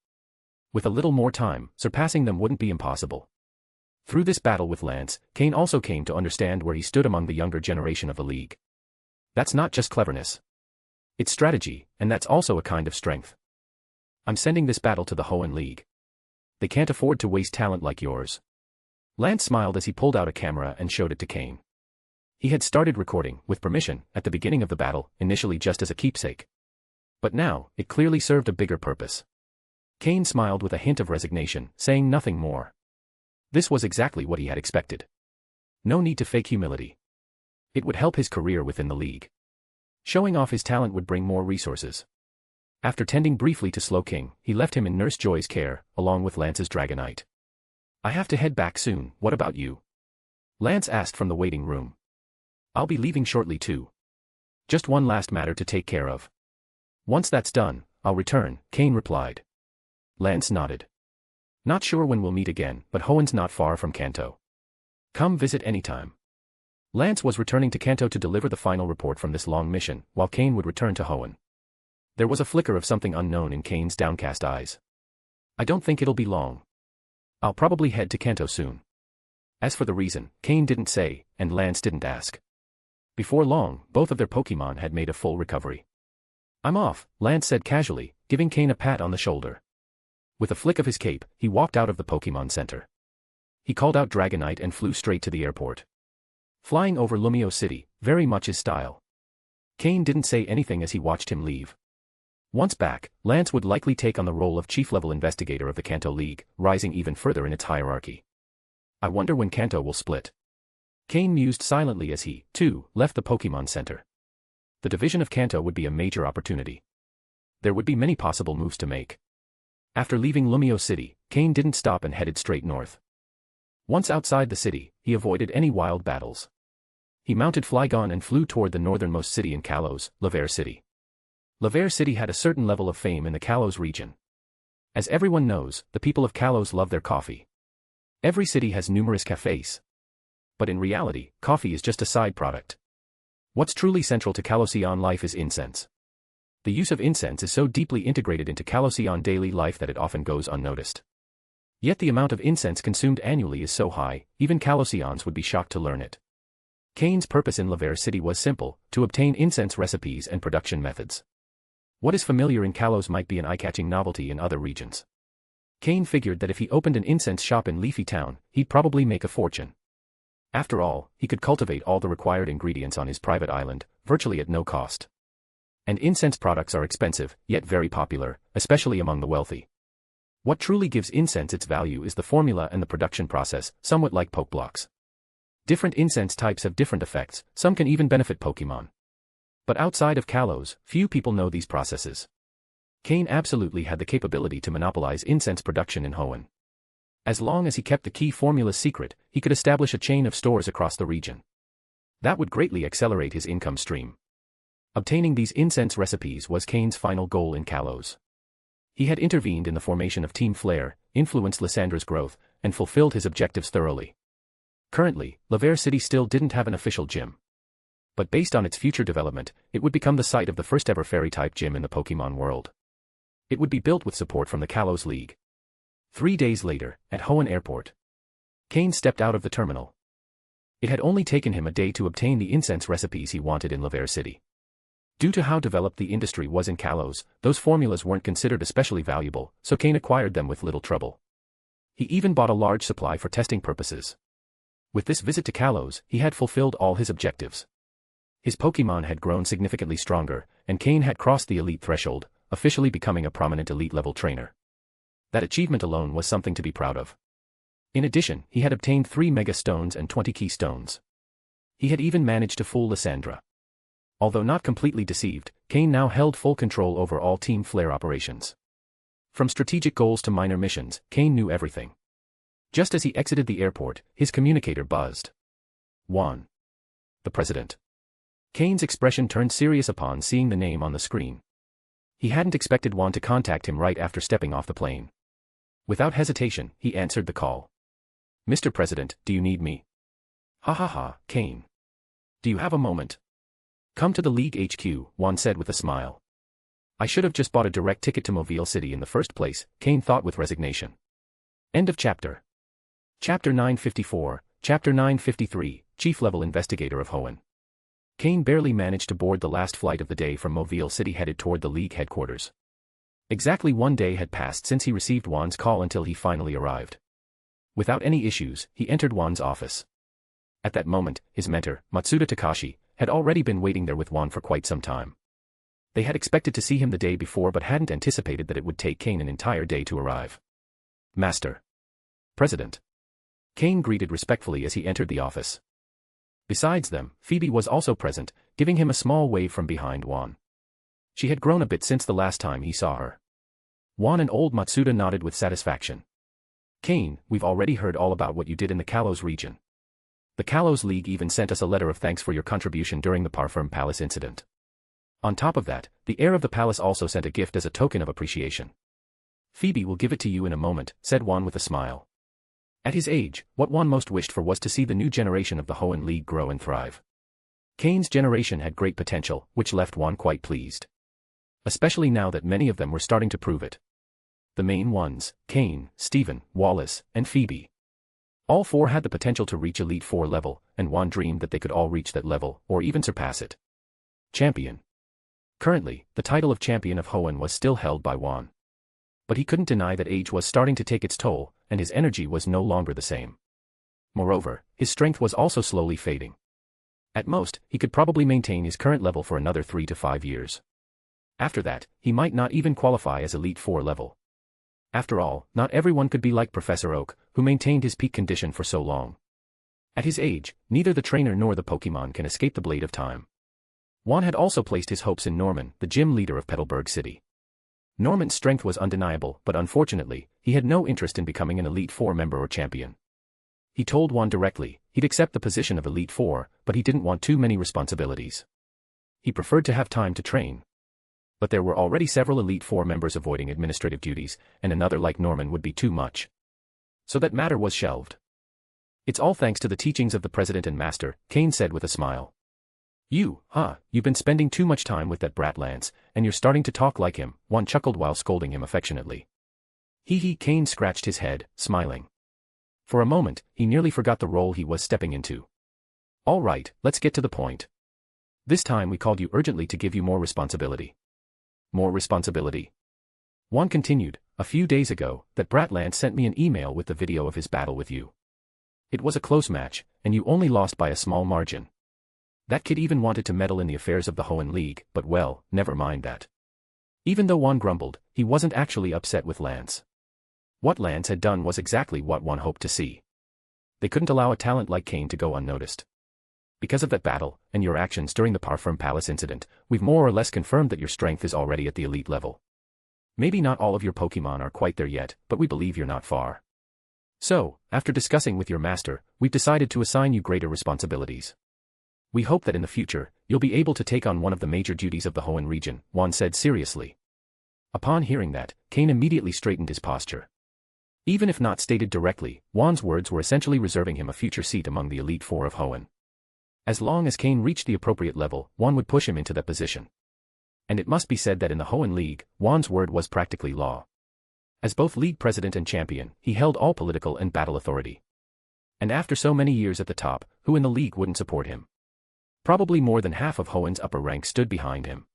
With a little more time, surpassing them wouldn't be impossible. Through this battle with Lance, Cain also came to understand where he stood among the younger generation of the League. That's not just cleverness. It's strategy, and that's also a kind of strength. I'm sending this battle to the Hoenn League. They can't afford to waste talent like yours. Lance smiled as he pulled out a camera and showed it to Cain. He had started recording, with permission, at the beginning of the battle, initially just as a keepsake. But now, it clearly served a bigger purpose. Cain smiled with a hint of resignation, saying nothing more. This was exactly what he had expected. No need to fake humility. It would help his career within the League. Showing off his talent would bring more resources. After tending briefly to Slowking, he left him in Nurse Joy's care, along with Lance's Dragonite. I have to head back soon, what about you? Lance asked from the waiting room. I'll be leaving shortly too. Just one last matter to take care of. Once that's done, I'll return, Cain replied. Lance nodded. Not sure when we'll meet again, but Hoenn's not far from Kanto. Come visit anytime. Lance was returning to Kanto to deliver the final report from this long mission, while Cain would return to Hoenn. There was a flicker of something unknown in Cain's downcast eyes. I don't think it'll be long. I'll probably head to Kanto soon. As for the reason, Cain didn't say, and Lance didn't ask. Before long, both of their Pokémon had made a full recovery. I'm off, Lance said casually, giving Cain a pat on the shoulder. With a flick of his cape, he walked out of the Pokémon Center. He called out Dragonite and flew straight to the airport. Flying over Lumio City, very much his style. Cain didn't say anything as he watched him leave. Once back, Lance would likely take on the role of chief-level investigator of the Kanto League, rising even further in its hierarchy. I wonder when Kanto will split. Cain mused silently as he, too, left the Pokémon Center. The division of Kanto would be a major opportunity. There would be many possible moves to make. After leaving Lumio City, Cain didn't stop and headed straight north. Once outside the city, he avoided any wild battles. He mounted Flygon and flew toward the northernmost city in Kalos, Laver City. Laver City had a certain level of fame in the Kalos region. As everyone knows, the people of Kalos love their coffee. Every city has numerous cafes. But in reality, coffee is just a side product. What's truly central to Kalosian life is incense. The use of incense is so deeply integrated into Kalosian daily life that it often goes unnoticed. Yet the amount of incense consumed annually is so high, even Kalosians would be shocked to learn it. Cain's purpose in Laver City was simple, to obtain incense recipes and production methods. What is familiar in Kalos might be an eye-catching novelty in other regions. Cain figured that if he opened an incense shop in Leafy Town, he'd probably make a fortune. After all, he could cultivate all the required ingredients on his private island, virtually at no cost. And incense products are expensive, yet very popular, especially among the wealthy. What truly gives incense its value is the formula and the production process, somewhat like poke blocks. Different incense types have different effects, some can even benefit Pokémon. But outside of Kalos, few people know these processes. Cain absolutely had the capability to monopolize incense production in Hoenn. As long as he kept the key formulas secret, he could establish a chain of stores across the region. That would greatly accelerate his income stream. Obtaining these incense recipes was Cain's final goal in Kalos. He had intervened in the formation of Team Flare, influenced Lyssandra's growth, and fulfilled his objectives thoroughly. Currently, Laver City still didn't have an official gym. But based on its future development, it would become the site of the first-ever fairy-type gym in the Pokémon world. It would be built with support from the Kalos League. 3 days later, at Hoenn Airport, Cain stepped out of the terminal. It had only taken him a day to obtain the incense recipes he wanted in Laver City. Due to how developed the industry was in Kalos, those formulas weren't considered especially valuable, so Cain acquired them with little trouble. He even bought a large supply for testing purposes. With this visit to Kalos, he had fulfilled all his objectives. His Pokémon had grown significantly stronger, and Cain had crossed the elite threshold, officially becoming a prominent elite-level trainer. That achievement alone was something to be proud of. In addition, he had obtained 3 Mega Stones and 20 Key Stones. He had even managed to fool Lysandra. Although not completely deceived, Cain now held full control over all Team Flare operations. From strategic goals to minor missions, Cain knew everything. Just as he exited the airport, his communicator buzzed. Juan. The president. Cain's expression turned serious upon seeing the name on the screen. He hadn't expected Juan to contact him right after stepping off the plane. Without hesitation, he answered the call. Mr. President, do you need me? Ha ha ha, Cain. Do you have a moment? Come to the League HQ, Juan said with a smile. I should have just bought a direct ticket to Mobile City in the first place, Cain thought with resignation. End of chapter. Chapter 954, Chapter 953, Chief Level Investigator of Hoenn. Cain barely managed to board the last flight of the day from Mobile City headed toward the League headquarters. Exactly 1 day had passed since he received Juan's call until he finally arrived. Without any issues, he entered Juan's office. At that moment, his mentor, Matsuda Takashi, had already been waiting there with Juan for quite some time. They had expected to see him the day before but hadn't anticipated that it would take Cain an entire day to arrive. Master. President. Cain greeted respectfully as he entered the office. Besides them, Phoebe was also present, giving him a small wave from behind Juan. She had grown a bit since the last time he saw her. Juan and old Matsuda nodded with satisfaction. Cain, we've already heard all about what you did in the Kalos region. The Kalos League even sent us a letter of thanks for your contribution during the Parfum Palace incident. On top of that, the heir of the palace also sent a gift as a token of appreciation. Phoebe will give it to you in a moment, said Juan with a smile. At his age, what Juan most wished for was to see the new generation of the Hoenn League grow and thrive. Cain's generation had great potential, which left Juan quite pleased. Especially now that many of them were starting to prove it. The main ones, Cain, Steven, Wallace, and Phoebe. All 4 had the potential to reach Elite 4 level, and Juan dreamed that they could all reach that level, or even surpass it. Champion. Currently, the title of Champion of Hoenn was still held by Juan. But he couldn't deny that age was starting to take its toll, and his energy was no longer the same. Moreover, his strength was also slowly fading. At most, he could probably maintain his current level for another 3 to 5 years. After that, he might not even qualify as Elite 4 level. After all, not everyone could be like Professor Oak, who maintained his peak condition for so long. At his age, neither the trainer nor the Pokémon can escape the blade of time. Juan had also placed his hopes in Norman, the gym leader of Petalburg City. Norman's strength was undeniable, but unfortunately, he had no interest in becoming an Elite 4 member or champion. He told Juan directly, he'd accept the position of Elite 4, but he didn't want too many responsibilities. He preferred to have time to train. But there were already several Elite 4 members avoiding administrative duties, and another like Norman would be too much. So that matter was shelved. It's all thanks to the teachings of the President and Master, Cain said with a smile. You've been spending too much time with that brat Lance, and you're starting to talk like him, Juan chuckled while scolding him affectionately. Cain scratched his head, smiling. For a moment, he nearly forgot the role he was stepping into. All right, let's get to the point. This time we called you urgently to give you more responsibility. More responsibility? Juan continued, a few days ago, that brat Lance sent me an email with the video of his battle with you. It was a close match, and you only lost by a small margin. That kid even wanted to meddle in the affairs of the Hoenn League, but well, never mind that. Even though Juan grumbled, he wasn't actually upset with Lance. What Lance had done was exactly what one hoped to see. They couldn't allow a talent like Cain to go unnoticed. Because of that battle, and your actions during the Parfum Palace incident, we've more or less confirmed that your strength is already at the elite level. Maybe not all of your Pokémon are quite there yet, but we believe you're not far. So, after discussing with your master, we've decided to assign you greater responsibilities. We hope that in the future, you'll be able to take on one of the major duties of the Hoenn region, Juan said seriously. Upon hearing that, Cain immediately straightened his posture. Even if not stated directly, Juan's words were essentially reserving him a future seat among the Elite Four of Hoenn. As long as Cain reached the appropriate level, Juan would push him into that position. And it must be said that in the Hoenn League, Juan's word was practically law. As both league president and champion, he held all political and battle authority. And after so many years at the top, who in the league wouldn't support him? Probably more than half of Hoenn's upper ranks stood behind him.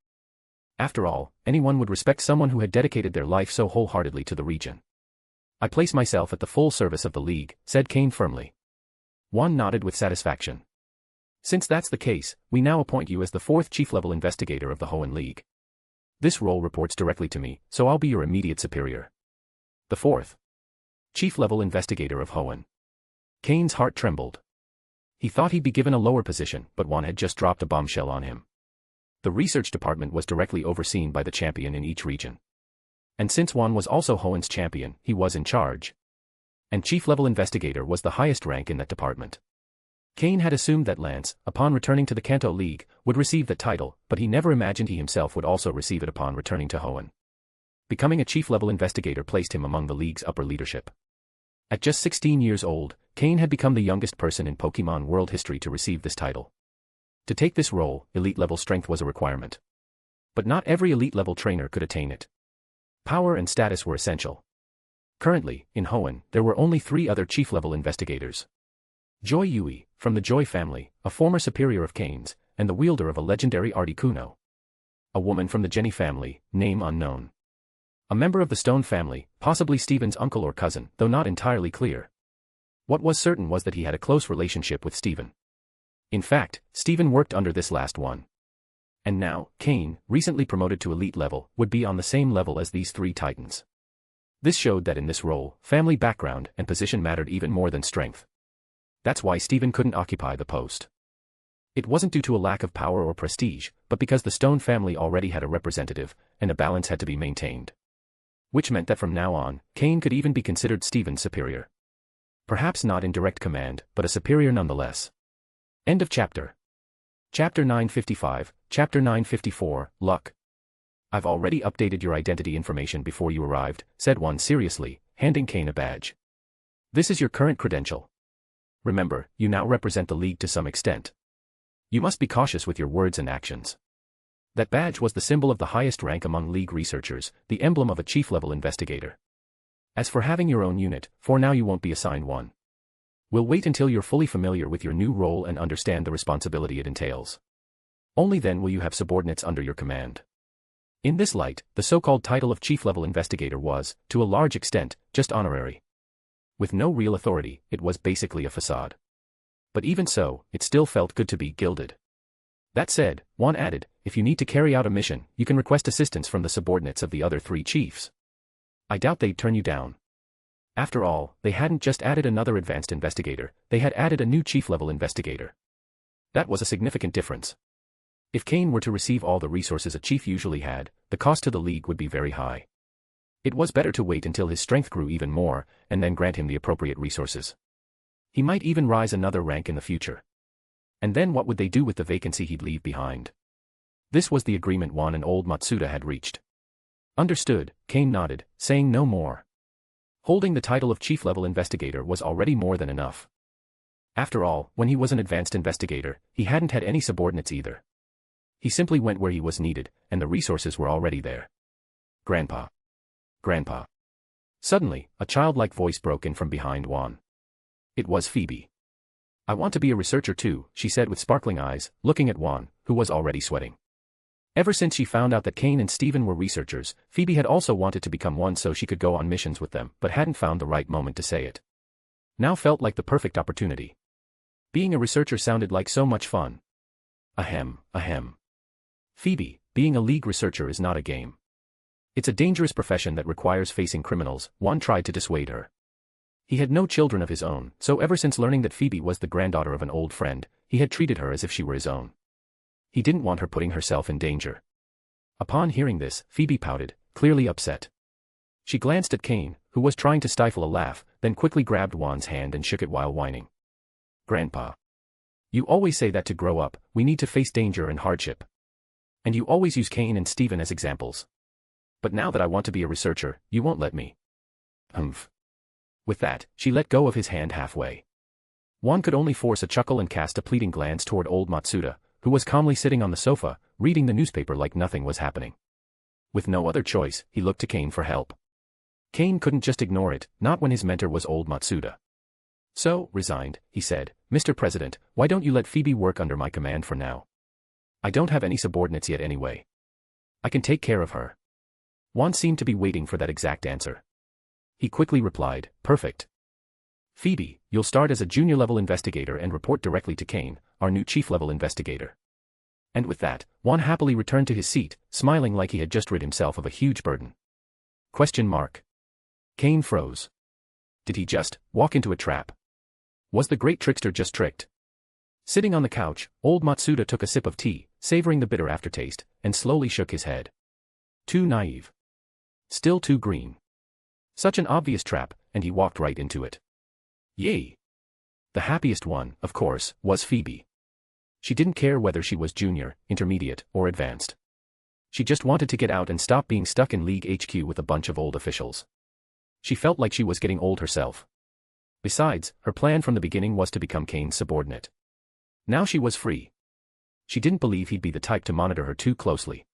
After all, anyone would respect someone who had dedicated their life so wholeheartedly to the region. I place myself at the full service of the league, said Cain firmly. Juan nodded with satisfaction. Since that's the case, we now appoint you as the 4th chief-level investigator of the Hoenn League. This role reports directly to me, so I'll be your immediate superior. The 4th chief-level investigator of Hoenn. Cain's heart trembled. He thought he'd be given a lower position, but Juan had just dropped a bombshell on him. The research department was directly overseen by the champion in each region. And since Juan was also Hoenn's champion, he was in charge. And chief-level investigator was the highest rank in that department. Cain had assumed that Lance, upon returning to the Kanto League, would receive that title, but he never imagined he himself would also receive it upon returning to Hoenn. Becoming a chief-level investigator placed him among the league's upper leadership. At just 16 years old, Cain had become the youngest person in Pokémon World history to receive this title. To take this role, elite-level strength was a requirement. But not every elite-level trainer could attain it. Power and status were essential. Currently, in Hoenn, there were only 3 other chief-level investigators. Joy Yui, from the Joy family, a former superior of Cain's, and the wielder of a legendary Articuno. A woman from the Jenny family, name unknown. A member of the Stone family, possibly Stephen's uncle or cousin, though not entirely clear. What was certain was that he had a close relationship with Stephen. In fact, Stephen worked under this last one. And now, Cain, recently promoted to elite level, would be on the same level as these 3 titans. This showed that in this role, family background and position mattered even more than strength. That's why Stephen couldn't occupy the post. It wasn't due to a lack of power or prestige, but because the Stone family already had a representative, and a balance had to be maintained. Which meant that from now on, Cain could even be considered Stephen's superior. Perhaps not in direct command, but a superior nonetheless. End of chapter. Chapter 955, Chapter 954, Luck. I've already updated your identity information before you arrived, said Juan seriously, handing Cain a badge. This is your current credential. Remember, you now represent the League to some extent. You must be cautious with your words and actions. That badge was the symbol of the highest rank among League researchers, the emblem of a chief-level investigator. As for having your own unit, for now you won't be assigned one. We'll wait until you're fully familiar with your new role and understand the responsibility it entails. Only then will you have subordinates under your command. In this light, the so-called title of chief-level investigator was, to a large extent, just honorary. With no real authority, it was basically a facade. But even so, it still felt good to be gilded. That said, Juan added, if you need to carry out a mission, you can request assistance from the subordinates of the other 3 chiefs. I doubt they'd turn you down. After all, they hadn't just added another advanced investigator, they had added a new chief-level investigator. That was a significant difference. If Cain were to receive all the resources a chief usually had, the cost to the League would be very high. It was better to wait until his strength grew even more, and then grant him the appropriate resources. He might even rise another rank in the future. And then what would they do with the vacancy he'd leave behind? This was the agreement Juan and old Matsuda had reached. Understood, Cain nodded, saying no more. Holding the title of chief-level investigator was already more than enough. After all, when he was an advanced investigator, he hadn't had any subordinates either. He simply went where he was needed, and the resources were already there. Grandpa. Grandpa. Suddenly, a childlike voice broke in from behind Juan. It was Phoebe. I want to be a researcher too, she said with sparkling eyes, looking at Juan, who was already sweating. Ever since she found out that Cain and Stephen were researchers, Phoebe had also wanted to become one so she could go on missions with them, but hadn't found the right moment to say it. Now felt like the perfect opportunity. Being a researcher sounded like so much fun. Ahem, ahem. Phoebe, being a League researcher is not a game. It's a dangerous profession that requires facing criminals, Juan tried to dissuade her. He had no children of his own, so ever since learning that Phoebe was the granddaughter of an old friend, he had treated her as if she were his own. He didn't want her putting herself in danger. Upon hearing this, Phoebe pouted, clearly upset. She glanced at Cain, who was trying to stifle a laugh, then quickly grabbed Juan's hand and shook it while whining. Grandpa. You always say that to grow up, we need to face danger and hardship. And you always use Cain and Stephen as examples. But now that I want to be a researcher, you won't let me. Humph. With that, she let go of his hand halfway. Juan could only force a chuckle and cast a pleading glance toward old Matsuda, who was calmly sitting on the sofa, reading the newspaper like nothing was happening. With no other choice, he looked to Cain for help. Cain couldn't just ignore it, not when his mentor was old Matsuda. So, resigned, he said, Mr. President, why don't you let Phoebe work under my command for now? I don't have any subordinates yet anyway. I can take care of her. Juan seemed to be waiting for that exact answer. He quickly replied, perfect. Phoebe, you'll start as a junior-level investigator and report directly to Cain, our new chief-level investigator. And with that, Juan happily returned to his seat, smiling like he had just rid himself of a huge burden. Question mark. Cain froze. Did he just walk into a trap? Was the great trickster just tricked? Sitting on the couch, old Matsuda took a sip of tea, savoring the bitter aftertaste, and slowly shook his head. Too naive. Still too green. Such an obvious trap, and he walked right into it. Yay! The happiest one, of course, was Phoebe. She didn't care whether she was junior, intermediate, or advanced. She just wanted to get out and stop being stuck in League HQ with a bunch of old officials. She felt like she was getting old herself. Besides, her plan from the beginning was to become Cain's subordinate. Now she was free. She didn't believe he'd be the type to monitor her too closely.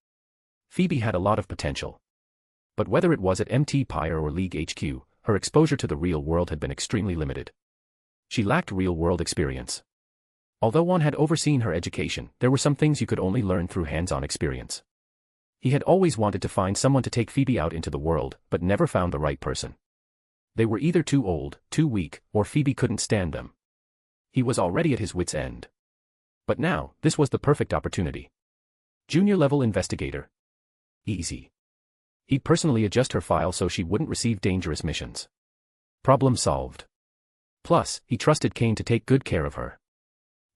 Phoebe had a lot of potential. But whether it was at MT Pyre or League HQ, her exposure to the real world had been extremely limited. She lacked real-world experience. Although one had overseen her education, there were some things you could only learn through hands-on experience. He had always wanted to find someone to take Phoebe out into the world, but never found the right person. They were either too old, too weak, or Phoebe couldn't stand them. He was already at his wit's end. But now, this was the perfect opportunity. Junior-level investigator. Easy. He'd personally adjust her file so she wouldn't receive dangerous missions. Problem solved. Plus, he trusted Cain to take good care of her.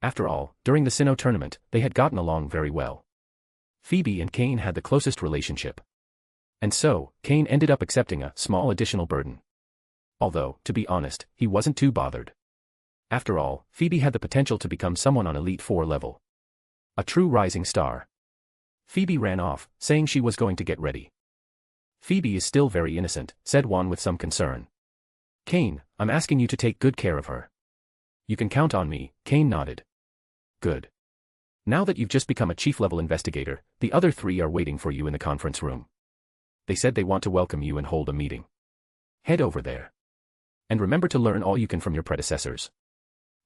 After all, during the Sinnoh tournament, they had gotten along very well. Phoebe and Cain had the closest relationship. And so, Cain ended up accepting a small additional burden. Although, to be honest, he wasn't too bothered. After all, Phoebe had the potential to become someone on Elite 4 level. A true rising star. Phoebe ran off, saying she was going to get ready. Phoebe is still very innocent, said Juan with some concern. Cain, I'm asking you to take good care of her. You can count on me, Cain nodded. Good. Now that you've just become a chief-level investigator, the other three are waiting for you in the conference room. They said they want to welcome you and hold a meeting. Head over there. And remember to learn all you can from your predecessors.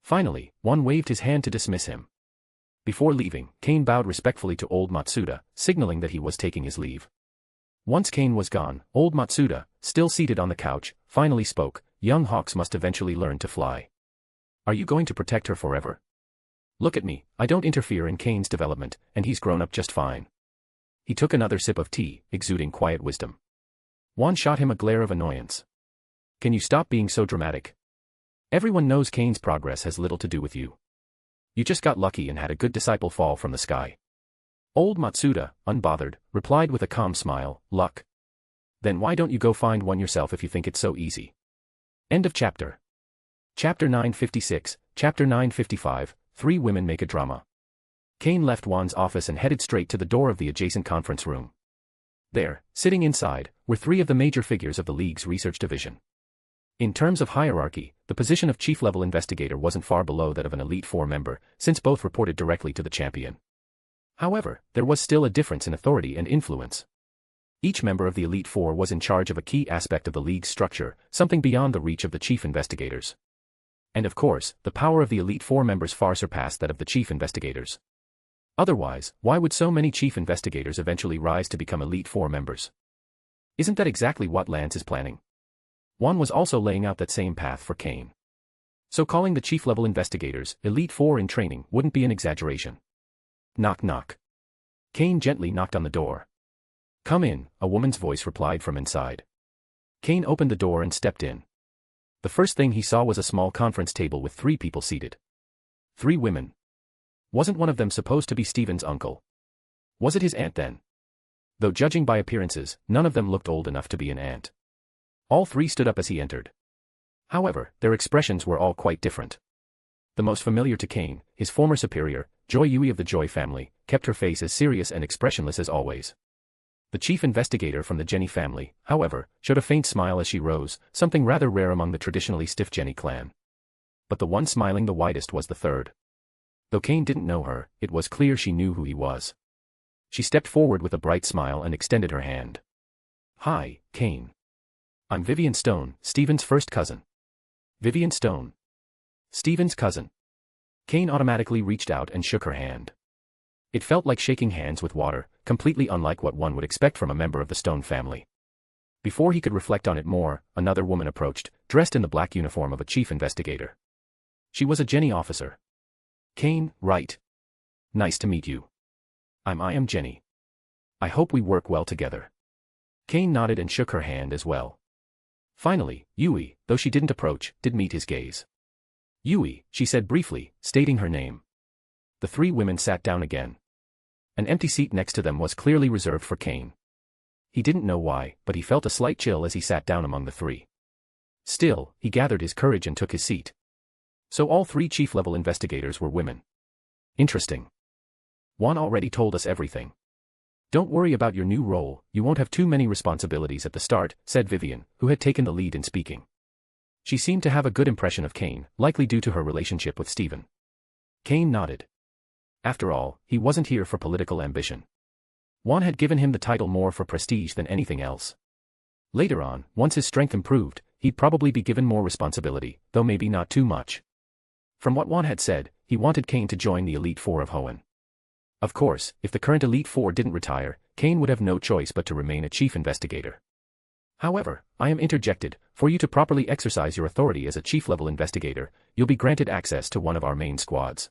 Finally, Juan waved his hand to dismiss him. Before leaving, Cain bowed respectfully to old Matsuda, signaling that he was taking his leave. Once Cain was gone, old Matsuda, still seated on the couch, finally spoke, young hawks must eventually learn to fly. Are you going to protect her forever? Look at me, I don't interfere in Cain's development, and he's grown up just fine. He took another sip of tea, exuding quiet wisdom. Juan shot him a glare of annoyance. Can you stop being so dramatic? Everyone knows Cain's progress has little to do with you. You just got lucky and had a good disciple fall from the sky. Old Matsuda, unbothered, replied with a calm smile, luck. Then why don't you go find one yourself if you think it's so easy? End of chapter. Chapter 956, Chapter 955, Three Women Make a Drama. Cain left Juan's office and headed straight to the door of the adjacent conference room. There, sitting inside, were three of the major figures of the League's research division. In terms of hierarchy, the position of chief-level investigator wasn't far below that of an Elite 4 member, since both reported directly to the champion. However, there was still a difference in authority and influence. Each member of the Elite 4 was in charge of a key aspect of the League's structure, something beyond the reach of the chief investigators. And of course, the power of the Elite 4 members far surpassed that of the chief investigators. Otherwise, why would so many chief investigators eventually rise to become Elite Four members? Isn't that exactly what Lance is planning? Juan was also laying out that same path for Cain. So calling the chief-level investigators Elite Four in training wouldn't be an exaggeration. Knock knock. Cain gently knocked on the door. Come in, a woman's voice replied from inside. Cain opened the door and stepped in. The first thing he saw was a small conference table with 3 people seated. 3 women. Wasn't one of them supposed to be Stephen's uncle? Was it his aunt then? Though judging by appearances, none of them looked old enough to be an aunt. All 3 stood up as he entered. However, their expressions were all quite different. The most familiar to Cain, his former superior, Joy Yui of the Joy family, kept her face as serious and expressionless as always. The chief investigator from the Jenny family, however, showed a faint smile as she rose, something rather rare among the traditionally stiff Jenny clan. But the one smiling the widest was the third. Though Cain didn't know her, it was clear she knew who he was. She stepped forward with a bright smile and extended her hand. Hi, Cain. I'm Vivian Stone, Stephen's first cousin. Vivian Stone. Stephen's cousin. Cain automatically reached out and shook her hand. It felt like shaking hands with water, completely unlike what one would expect from a member of the Stone family. Before he could reflect on it more, another woman approached, dressed in the black uniform of a chief investigator. She was a Jenny officer. Cain, right. Nice to meet you. I am Jenny. I hope we work well together. Cain nodded and shook her hand as well. Finally, Yui, though she didn't approach, did meet his gaze. Yui, she said briefly, stating her name. The 3 women sat down again. An empty seat next to them was clearly reserved for Cain. He didn't know why, but he felt a slight chill as he sat down among the 3. Still, he gathered his courage and took his seat. So all 3 chief-level investigators were women. Interesting. Juan already told us everything. Don't worry about your new role, you won't have too many responsibilities at the start, said Vivian, who had taken the lead in speaking. She seemed to have a good impression of Cain, likely due to her relationship with Stephen. Cain nodded. After all, he wasn't here for political ambition. Juan had given him the title more for prestige than anything else. Later on, once his strength improved, he'd probably be given more responsibility, though maybe not too much. From what Juan had said, he wanted Cain to join the Elite Four of Hoenn. Of course, if the current Elite Four didn't retire, Cain would have no choice but to remain a chief investigator. However, I am interjected, for you to properly exercise your authority as a chief-level investigator, you'll be granted access to one of our main squads.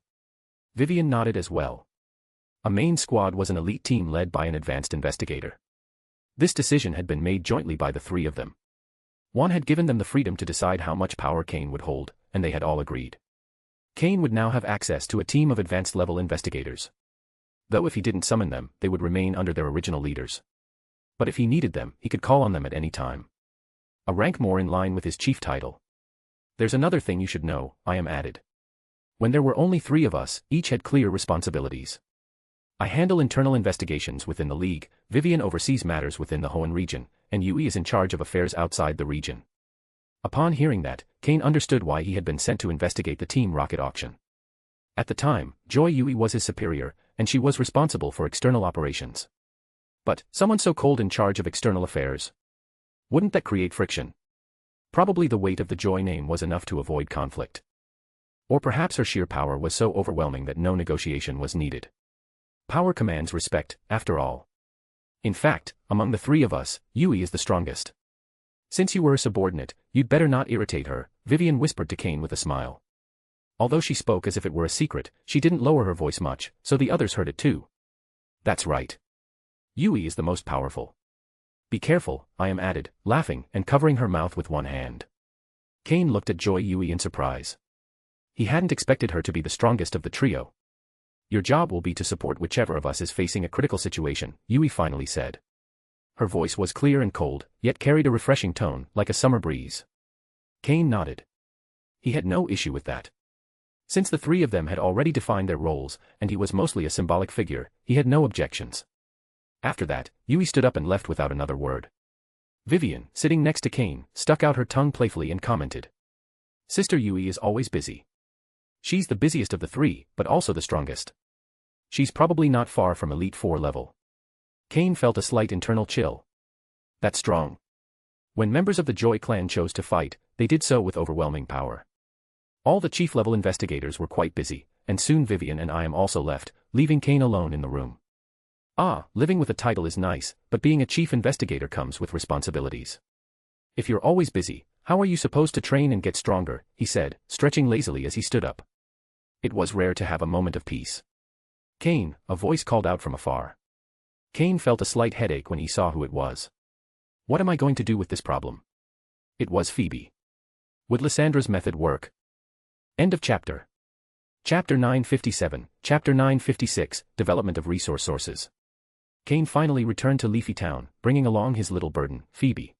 Vivian nodded as well. A main squad was an elite team led by an advanced investigator. This decision had been made jointly by the 3 of them. Juan had given them the freedom to decide how much power Cain would hold, and they had all agreed. Cain would now have access to a team of advanced-level investigators. Though if he didn't summon them, they would remain under their original leaders. But if he needed them, he could call on them at any time. A rank more in line with his chief title. There's another thing you should know, I am added. When there were only 3 of us, each had clear responsibilities. I handle internal investigations within the League, Vivian oversees matters within the Hoenn region, and Yui is in charge of affairs outside the region. Upon hearing that, Cain understood why he had been sent to investigate the team rocket auction. At the time, Joy Yui was his superior, and she was responsible for external operations. But, someone so cold in charge of external affairs? Wouldn't that create friction? Probably the weight of the Joy name was enough to avoid conflict. Or perhaps her sheer power was so overwhelming that no negotiation was needed. Power commands respect, after all. In fact, among the 3 of us, Yui is the strongest. Since you were a subordinate, you'd better not irritate her, Vivian whispered to Cain with a smile. Although she spoke as if it were a secret, she didn't lower her voice much, so the others heard it too. That's right. Yui is the most powerful. Be careful, I am added, laughing and covering her mouth with one hand. Cain looked at Joy Yui in surprise. He hadn't expected her to be the strongest of the trio. Your job will be to support whichever of us is facing a critical situation, Yui finally said. Her voice was clear and cold, yet carried a refreshing tone, like a summer breeze. Cain nodded. He had no issue with that. Since the 3 of them had already defined their roles, and he was mostly a symbolic figure, he had no objections. After that, Yui stood up and left without another word. Vivian, sitting next to Cain, stuck out her tongue playfully and commented. Sister Yui is always busy. She's the busiest of the 3, but also the strongest. She's probably not far from Elite Four level. Cain felt a slight internal chill. That's strong. When members of the Joy clan chose to fight, they did so with overwhelming power. All the chief-level investigators were quite busy, and soon Vivian and I am also left, leaving Cain alone in the room. "Ah, living with a title is nice, but being a chief investigator comes with responsibilities. If you're always busy, how are you supposed to train and get stronger?" he said, stretching lazily as he stood up. It was rare to have a moment of peace. "Cain," a voice called out from afar. Cain felt a slight headache when he saw who it was. "What am I going to do with this problem?" It was Phoebe. Would Lyssandra's method work? End of chapter. Chapter 957, Chapter 956, Development of Resource Sources. Cain finally returned to Leafy Town, bringing along his little burden, Phoebe.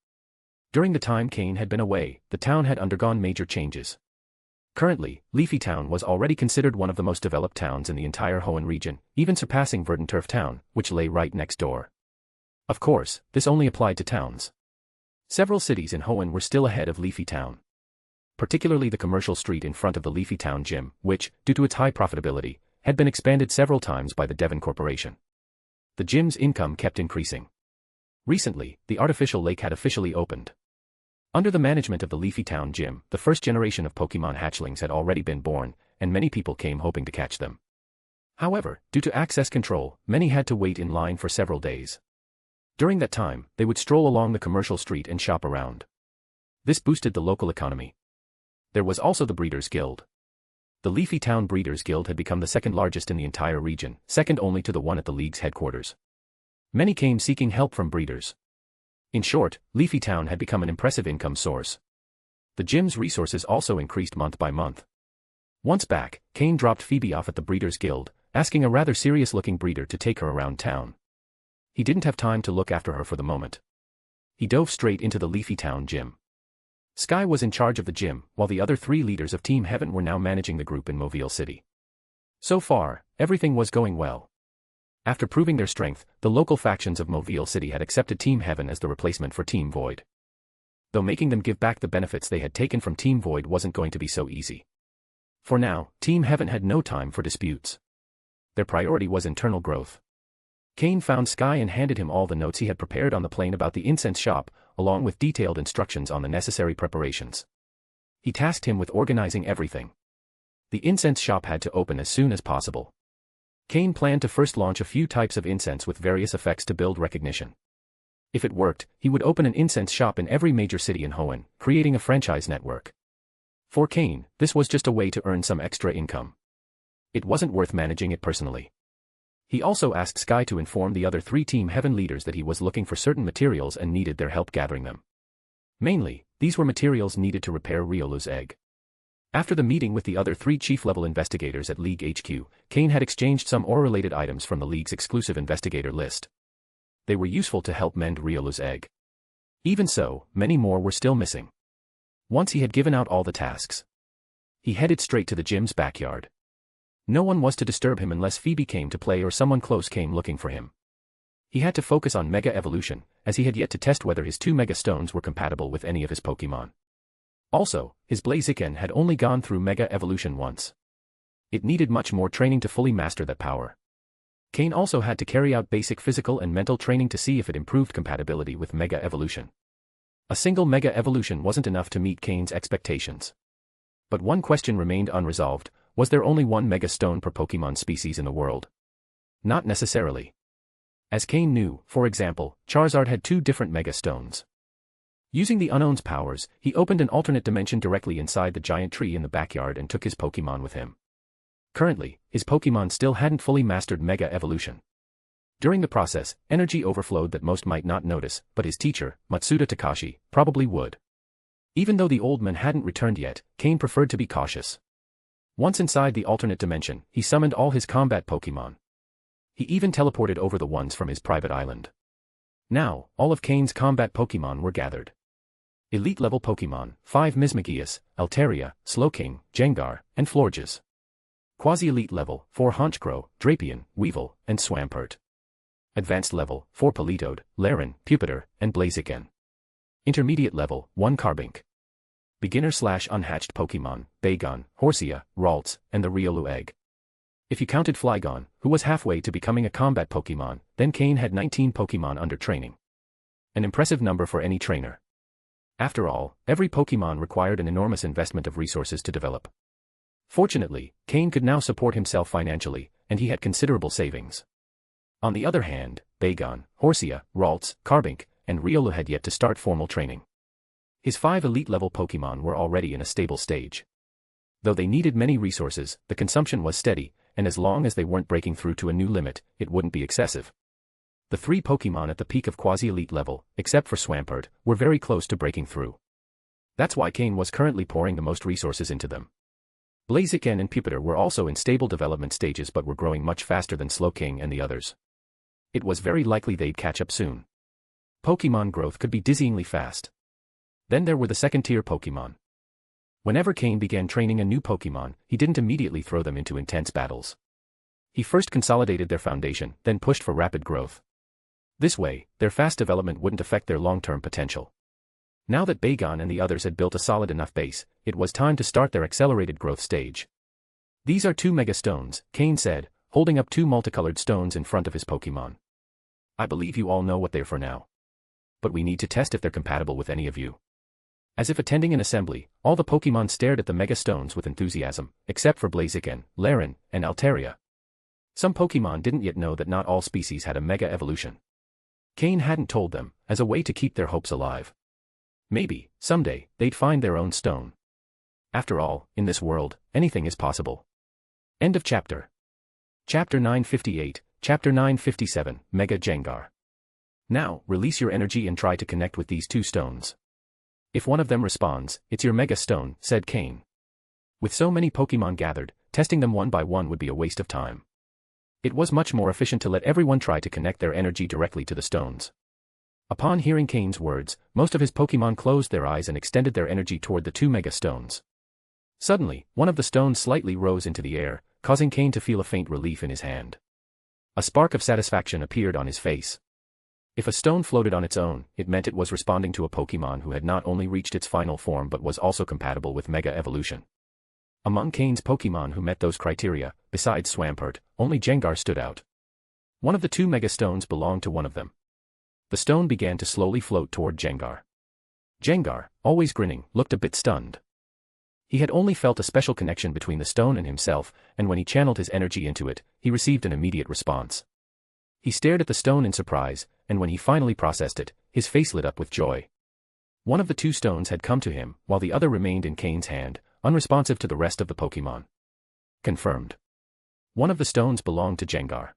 During the time Cain had been away, the town had undergone major changes. Currently, Leafy Town was already considered one of the most developed towns in the entire Hoenn region, even surpassing Verdanturf Town, which lay right next door. Of course, this only applied to towns. Several cities in Hoenn were still ahead of Leafy Town. Particularly the commercial street in front of the Leafy Town gym, which, due to its high profitability, had been expanded several times by the Devon Corporation. The gym's income kept increasing. Recently, the artificial lake had officially opened. Under the management of the Leafy Town gym, the first generation of Pokémon hatchlings had already been born, and many people came hoping to catch them. However, due to access control, many had to wait in line for several days. During that time, they would stroll along the commercial street and shop around. This boosted the local economy. There was also the Breeders' Guild. The Leafy Town Breeders' Guild had become the second largest in the entire region, second only to the one at the league's headquarters. Many came seeking help from breeders. In short, Leafy Town had become an impressive income source. The gym's resources also increased month by month. Once back, Cain dropped Phoebe off at the Breeders' Guild, asking a rather serious-looking breeder to take her around town. He didn't have time to look after her for the moment. He dove straight into the Leafy Town gym. Sky was in charge of the gym, while the other three leaders of Team Heaven were now managing the group in Mobile City. So far, everything was going well. After proving their strength, the local factions of Mobile City had accepted Team Heaven as the replacement for Team Void. Though making them give back the benefits they had taken from Team Void wasn't going to be so easy. For now, Team Heaven had no time for disputes. Their priority was internal growth. Cain found Sky and handed him all the notes he had prepared on the plane about the incense shop, along with detailed instructions on the necessary preparations. He tasked him with organizing everything. The incense shop had to open as soon as possible. Cain planned to first launch a few types of incense with various effects to build recognition. If it worked, he would open an incense shop in every major city in Hoenn, creating a franchise network. For Cain, this was just a way to earn some extra income. It wasn't worth managing it personally. He also asked Sky to inform the other three Team Heaven leaders that he was looking for certain materials and needed their help gathering them. Mainly, these were materials needed to repair Riolu's egg. After the meeting with the other three chief-level investigators at League HQ, Cain had exchanged some ore-related items from the League's exclusive investigator list. They were useful to help mend Riolu's egg. Even so, many more were still missing. Once he had given out all the tasks, he headed straight to the gym's backyard. No one was to disturb him unless Phoebe came to play or someone close came looking for him. He had to focus on Mega Evolution, as he had yet to test whether his 2 Mega Stones were compatible with any of his Pokémon. Also, his Blaziken had only gone through Mega Evolution once. It needed much more training to fully master that power. Cain also had to carry out basic physical and mental training to see if it improved compatibility with Mega Evolution. A single Mega Evolution wasn't enough to meet Cain's expectations. But one question remained unresolved: was there only one Mega Stone per Pokémon species in the world? Not necessarily. As Cain knew, for example, Charizard had 2 different Mega Stones. Using the Unknown's powers, he opened an alternate dimension directly inside the giant tree in the backyard and took his Pokémon with him. Currently, his Pokémon still hadn't fully mastered Mega Evolution. During the process, energy overflowed that most might not notice, but his teacher, Matsuda Takashi, probably would. Even though the old man hadn't returned yet, Cain preferred to be cautious. Once inside the alternate dimension, he summoned all his combat Pokémon. He even teleported over the ones from his private island. Now, all of Cain's combat Pokémon were gathered. Elite-level Pokémon, 5 Mismagius, Altaria, Slowking, Jengar, and Florges. Quasi-elite level, 4 Honchkrow, Drapion, Weevil, and Swampert. Advanced level, 4 Politoed, Laren, Pupitar, and Blaziken. Intermediate level, 1 Carbink. Beginner/unhatched Pokémon, Bagon, Horsia, Ralts, and the Riolu egg. If you counted Flygon, who was halfway to becoming a combat Pokémon, then Cain had 19 Pokémon under training. An impressive number for any trainer. After all, every Pokémon required an enormous investment of resources to develop. Fortunately, Cain could now support himself financially, and he had considerable savings. On the other hand, Bagon, Horsia, Ralts, Carbink, and Riolu had yet to start formal training. His 5 elite-level Pokémon were already in a stable stage. Though they needed many resources, the consumption was steady, and as long as they weren't breaking through to a new limit, it wouldn't be excessive. The 3 Pokémon at the peak of quasi-elite level, except for Swampert, were very close to breaking through. That's why Cain was currently pouring the most resources into them. Blaziken and Pupitar were also in stable development stages but were growing much faster than Slowking and the others. It was very likely they'd catch up soon. Pokémon growth could be dizzyingly fast. Then there were the second-tier Pokémon. Whenever Cain began training a new Pokémon, he didn't immediately throw them into intense battles. He first consolidated their foundation, then pushed for rapid growth. This way, their fast development wouldn't affect their long-term potential. Now that Bagon and the others had built a solid enough base, it was time to start their accelerated growth stage. These are 2 Mega Stones, Cain said, holding up 2 multicolored stones in front of his Pokémon. I believe you all know what they're for now. But we need to test if they're compatible with any of you. As if attending an assembly, all the Pokémon stared at the Mega Stones with enthusiasm, except for Blaziken, Laren, and Altaria. Some Pokémon didn't yet know that not all species had a Mega Evolution. Cain hadn't told them, as a way to keep their hopes alive. Maybe, someday, they'd find their own stone. After all, in this world, anything is possible. End of chapter. Chapter 958, Chapter 957, Mega Gengar. Now, release your energy and try to connect with these 2 stones. If one of them responds, it's your Mega Stone, said Cain. With so many Pokémon gathered, testing them one by one would be a waste of time. It was much more efficient to let everyone try to connect their energy directly to the stones. Upon hearing Cain's words, most of his Pokémon closed their eyes and extended their energy toward the 2 Mega Stones. Suddenly, one of the stones slightly rose into the air, causing Cain to feel a faint relief in his hand. A spark of satisfaction appeared on his face. If a stone floated on its own, it meant it was responding to a Pokémon who had not only reached its final form but was also compatible with Mega Evolution. Among Cain's Pokémon who met those criteria, besides Swampert, only Gengar stood out. One of the 2 Mega Stones belonged to one of them. The stone began to slowly float toward Gengar. Gengar, always grinning, looked a bit stunned. He had only felt a special connection between the stone and himself, and when he channeled his energy into it, he received an immediate response. He stared at the stone in surprise, and when he finally processed it, his face lit up with joy. One of the 2 stones had come to him, while the other remained in Cain's hand, unresponsive to the rest of the Pokémon. Confirmed. One of the stones belonged to Gengar.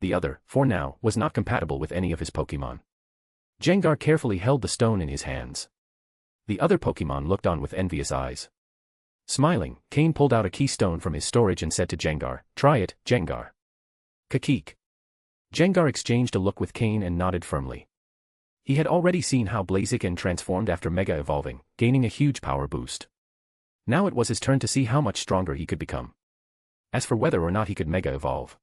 The other, for now, was not compatible with any of his Pokémon. Gengar carefully held the stone in his hands. The other Pokémon looked on with envious eyes. Smiling, Cain pulled out a key stone from his storage and said to Gengar, "Try it, Gengar." Kakik. Gengar exchanged a look with Cain and nodded firmly. He had already seen how Blaziken transformed after Mega Evolving, gaining a huge power boost. Now it was his turn to see how much stronger he could become. As for whether or not he could Mega Evolve,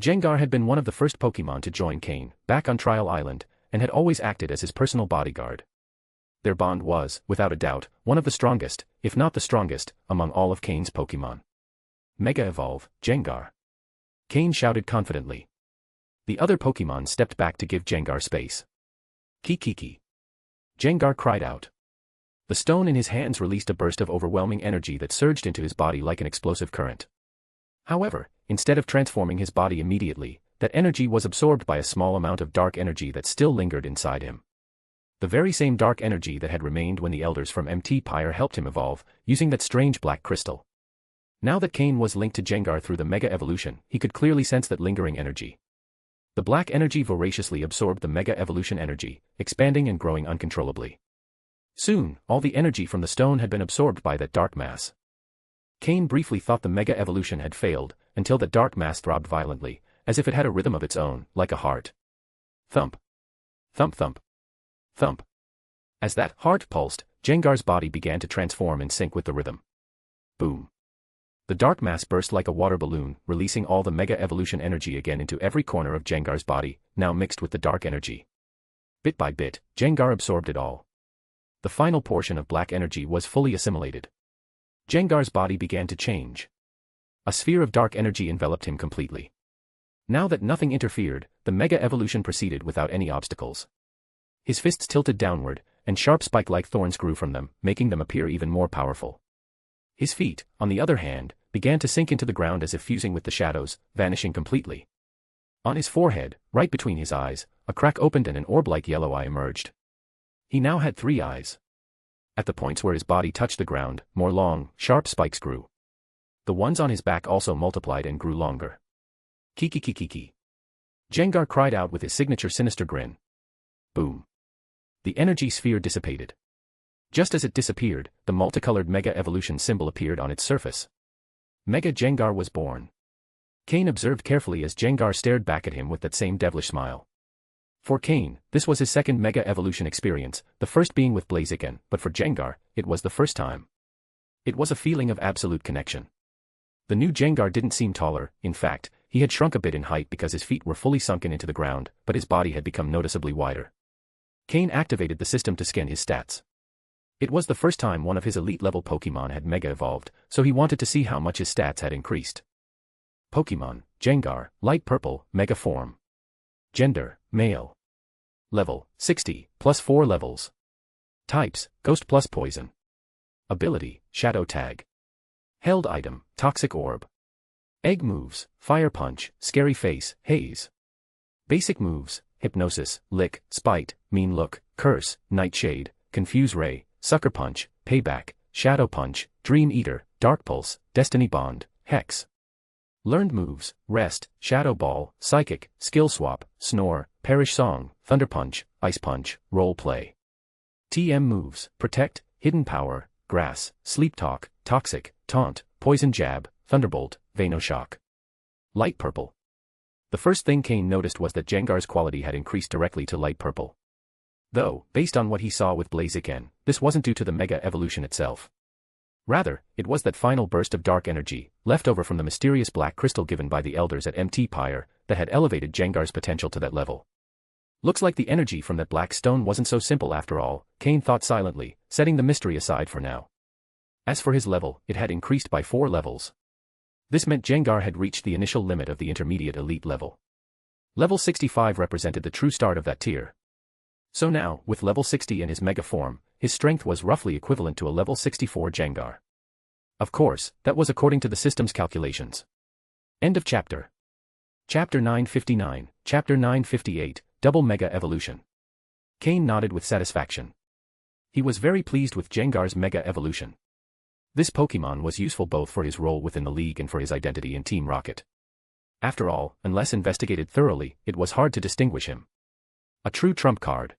Gengar had been one of the first Pokémon to join Cain, back on Trial Island, and had always acted as his personal bodyguard. Their bond was, without a doubt, one of the strongest, if not the strongest, among all of Cain's Pokémon. Mega Evolve, Gengar. Cain shouted confidently. The other Pokémon stepped back to give Gengar space. Kikiki. Gengar cried out. The stone in his hands released a burst of overwhelming energy that surged into his body like an explosive current. However, instead of transforming his body immediately, that energy was absorbed by a small amount of dark energy that still lingered inside him. The very same dark energy that had remained when the elders from MT Pyre helped him evolve, using that strange black crystal. Now that Cain was linked to Gengar through the Mega Evolution, he could clearly sense that lingering energy. The black energy voraciously absorbed the Mega Evolution energy, expanding and growing uncontrollably. Soon, all the energy from the stone had been absorbed by that dark mass. Cain briefly thought the Mega Evolution had failed, until the dark mass throbbed violently, as if it had a rhythm of its own, like a heart. Thump. Thump thump. Thump. As that heart pulsed, Gengar's body began to transform and sync with the rhythm. Boom. The dark mass burst like a water balloon, releasing all the Mega Evolution energy again into every corner of Gengar's body, now mixed with the dark energy. Bit by bit, Gengar absorbed it all. The final portion of black energy was fully assimilated. Gengar's body began to change. A sphere of dark energy enveloped him completely. Now that nothing interfered, the Mega Evolution proceeded without any obstacles. His fists tilted downward, and sharp spike-like thorns grew from them, making them appear even more powerful. His feet, on the other hand, began to sink into the ground as if fusing with the shadows, vanishing completely. On his forehead, right between his eyes, a crack opened and an orb-like yellow eye emerged. He now had 3 eyes. At the points where his body touched the ground, more long, sharp spikes grew. The ones on his back also multiplied and grew longer. Kiki kiki kiki. Jengar cried out with his signature sinister grin. Boom. The energy sphere dissipated. Just as it disappeared, the multicolored Mega Evolution symbol appeared on its surface. Mega Jengar was born. Cain observed carefully as Jengar stared back at him with that same devilish smile. For Cain, this was his second Mega Evolution experience, the first being with Blaziken, but for Jengar, it was the first time. It was a feeling of absolute connection. The new Jengar didn't seem taller, in fact, he had shrunk a bit in height because his feet were fully sunken into the ground, but his body had become noticeably wider. Cain activated the system to scan his stats. It was the first time one of his elite-level Pokémon had Mega evolved, so he wanted to see how much his stats had increased. Pokémon, Jengar, Light Purple, Mega Form. Gender, Male. Level, 60, plus 4 levels. Types, Ghost plus Poison. Ability, Shadow Tag. Held item, Toxic Orb. Egg moves, Fire Punch, Scary Face, Haze. Basic moves, Hypnosis, Lick, Spite, Mean Look, Curse, Nightshade, Confuse Ray, Sucker Punch, Payback, Shadow Punch, Dream Eater, Dark Pulse, Destiny Bond, Hex. Learned moves, Rest, Shadow Ball, Psychic, Skill Swap, Snore, Perish Song, Thunder Punch, Ice Punch, Role Play. TM moves, Protect, Hidden Power, Grass, Sleep Talk, Toxic, Taunt, Poison Jab, Thunderbolt, Venoshock. Light Purple. The first thing Cain noticed was that Jengar's quality had increased directly to Light Purple. Though, based on what he saw with Blaziken, this wasn't due to the Mega Evolution itself. Rather, it was that final burst of dark energy, left over from the mysterious black crystal given by the elders at MT Pyre, that had elevated Jengar's potential to that level. Looks like the energy from that black stone wasn't so simple after all, Cain thought silently, setting the mystery aside for now. As for his level, it had increased by 4 levels. This meant Jengar had reached the initial limit of the intermediate elite level. Level 65 represented the true start of that tier. So now, with level 60 in his Mega form, his strength was roughly equivalent to a level 64 Jengar. Of course, that was according to the system's calculations. End of chapter. Chapter 959, Chapter 958, Double Mega Evolution. Cain nodded with satisfaction. He was very pleased with Jengar's Mega Evolution. This Pokémon was useful both for his role within the League and for his identity in Team Rocket. After all, unless investigated thoroughly, it was hard to distinguish him. A true trump card.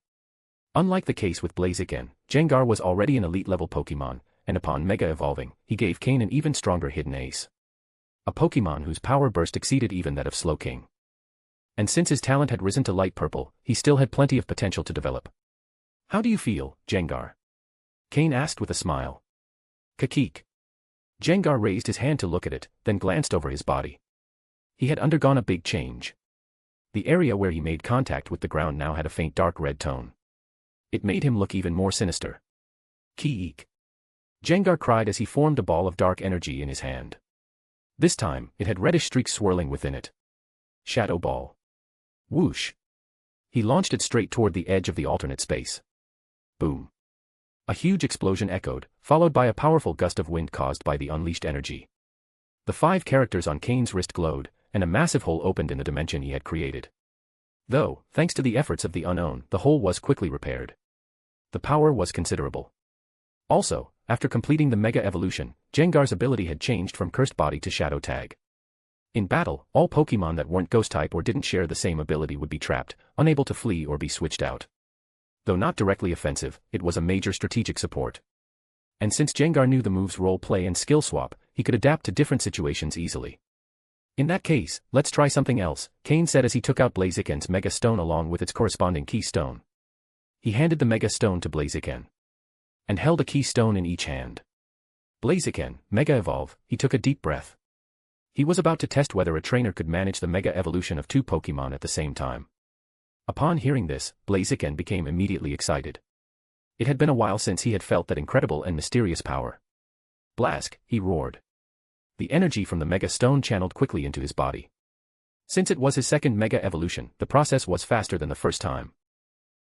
Unlike the case with Blaziken, Jengar was already an elite-level Pokémon, and upon Mega evolving, he gave Cain an even stronger hidden ace. A Pokémon whose power burst exceeded even that of Slowking. And since his talent had risen to Light Purple, he still had plenty of potential to develop. How do you feel, Jengar? Cain asked with a smile. Kakik. Jengar raised his hand to look at it, then glanced over his body. He had undergone a big change. The area where he made contact with the ground now had a faint dark red tone. It made him look even more sinister. Ki-eek. Jengar cried as he formed a ball of dark energy in his hand. This time, it had reddish streaks swirling within it. Shadow Ball. Whoosh. He launched it straight toward the edge of the alternate space. Boom. A huge explosion echoed, followed by a powerful gust of wind caused by the unleashed energy. The 5 characters on Cain's wrist glowed, and a massive hole opened in the dimension he had created. Though, thanks to the efforts of the unknown, the hole was quickly repaired. The power was considerable. Also, after completing the Mega Evolution, Jengar's ability had changed from Cursed Body to Shadow Tag. In battle, all Pokémon that weren't Ghost-type or didn't share the same ability would be trapped, unable to flee or be switched out. Though not directly offensive, it was a major strategic support. And since Jengar knew the moves Role Play and Skill Swap, he could adapt to different situations easily. In that case, let's try something else, Cain said as he took out Blaziken's Mega Stone along with its corresponding Key Stone. He handed the Mega Stone to Blaziken. And held a Key Stone in each hand. Blaziken, Mega Evolve, he took a deep breath. He was about to test whether a trainer could manage the Mega Evolution of 2 Pokémon at the same time. Upon hearing this, Blaziken became immediately excited. It had been a while since he had felt that incredible and mysterious power. Blask, he roared. The energy from the Mega Stone channeled quickly into his body. Since it was his second Mega Evolution, the process was faster than the first time.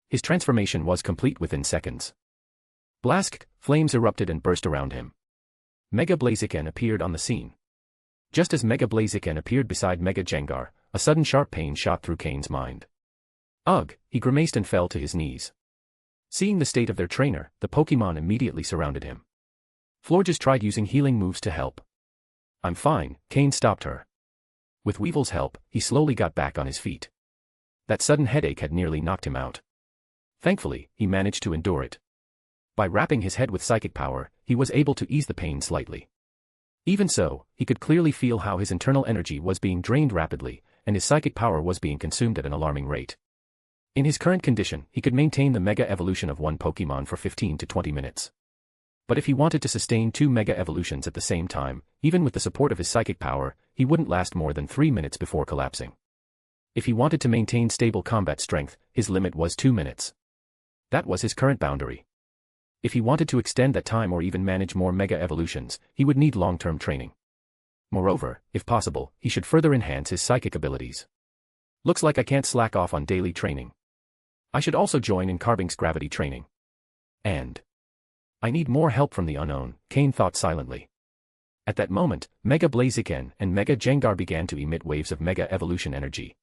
His transformation was complete within seconds. Blask, flames erupted and burst around him. Mega Blaziken appeared on the scene. Just as Mega Blaziken appeared beside Mega Jengar, a sudden sharp pain shot through Cain's mind. Ugh, he grimaced and fell to his knees. Seeing the state of their trainer, the Pokémon immediately surrounded him. Florges tried using healing moves to help. I'm fine, Cain stopped her. With Weevil's help, he slowly got back on his feet. That sudden headache had nearly knocked him out. Thankfully, he managed to endure it. By wrapping his head with psychic power, he was able to ease the pain slightly. Even so, he could clearly feel how his internal energy was being drained rapidly, and his psychic power was being consumed at an alarming rate. In his current condition, he could maintain the Mega Evolution of one Pokémon for 15 to 20 minutes. But if he wanted to sustain 2 Mega Evolutions at the same time, even with the support of his psychic power, he wouldn't last more than 3 minutes before collapsing. If he wanted to maintain stable combat strength, his limit was 2 minutes. That was his current boundary. If he wanted to extend that time or even manage more Mega Evolutions, he would need long-term training. Moreover, if possible, he should further enhance his psychic abilities. Looks like I can't slack off on daily training. I should also join in Carbink's gravity training. And I need more help from the unknown, Cain thought silently. At that moment, Mega Blaziken and Mega Jengar began to emit waves of Mega Evolution energy.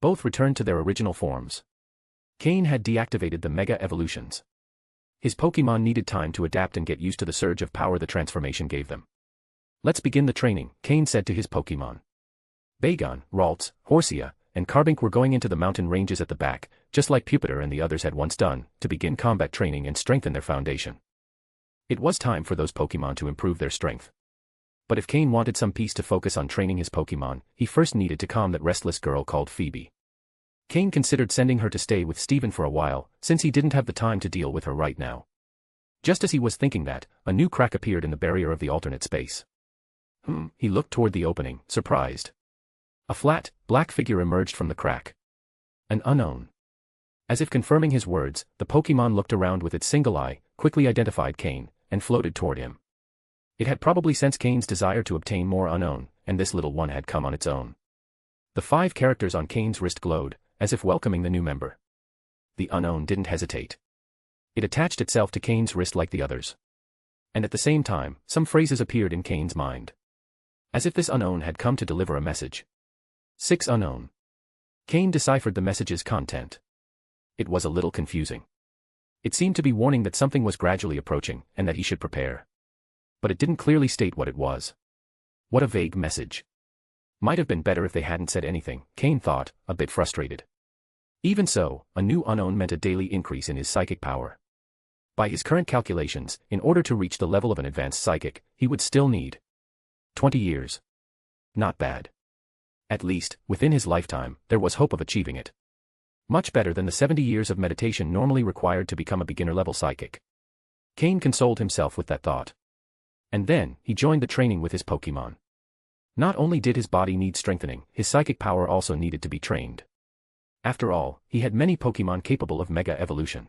Both returned to their original forms. Cain had deactivated the Mega Evolutions. His Pokémon needed time to adapt and get used to the surge of power the transformation gave them. Let's begin the training, Cain said to his Pokémon. Bagon, Ralts, Horsia, and Carbink were going into the mountain ranges at the back, just like Pupitar and the others had once done, to begin combat training and strengthen their foundation. It was time for those Pokémon to improve their strength. But if Cain wanted some peace to focus on training his Pokémon, he first needed to calm that restless girl called Phoebe. Cain considered sending her to stay with Steven for a while, since he didn't have the time to deal with her right now. Just as he was thinking that, a new crack appeared in the barrier of the alternate space. He looked toward the opening, surprised. A flat, black figure emerged from the crack. An unknown. As if confirming his words, the Pokémon looked around with its single eye, quickly identified Cain, and floated toward him. It had probably sensed Cain's desire to obtain more unknown, and this little one had come on its own. The 5 characters on Cain's wrist glowed, as if welcoming the new member. The unknown didn't hesitate. It attached itself to Cain's wrist like the others. And at the same time, some phrases appeared in Cain's mind. As if this unknown had come to deliver a message. 6 unknown. Cain deciphered the message's content. It was a little confusing. It seemed to be warning that something was gradually approaching, and that he should prepare. But it didn't clearly state what it was. What a vague message. Might have been better if they hadn't said anything, Cain thought, a bit frustrated. Even so, a new unknown meant a daily increase in his psychic power. By his current calculations, in order to reach the level of an advanced psychic, he would still need 20 years. Not bad. At least, within his lifetime, there was hope of achieving it. Much better than the 70 years of meditation normally required to become a beginner-level psychic. Cain consoled himself with that thought. And then, he joined the training with his Pokémon. Not only did his body need strengthening, his psychic power also needed to be trained. After all, he had many Pokémon capable of Mega Evolution.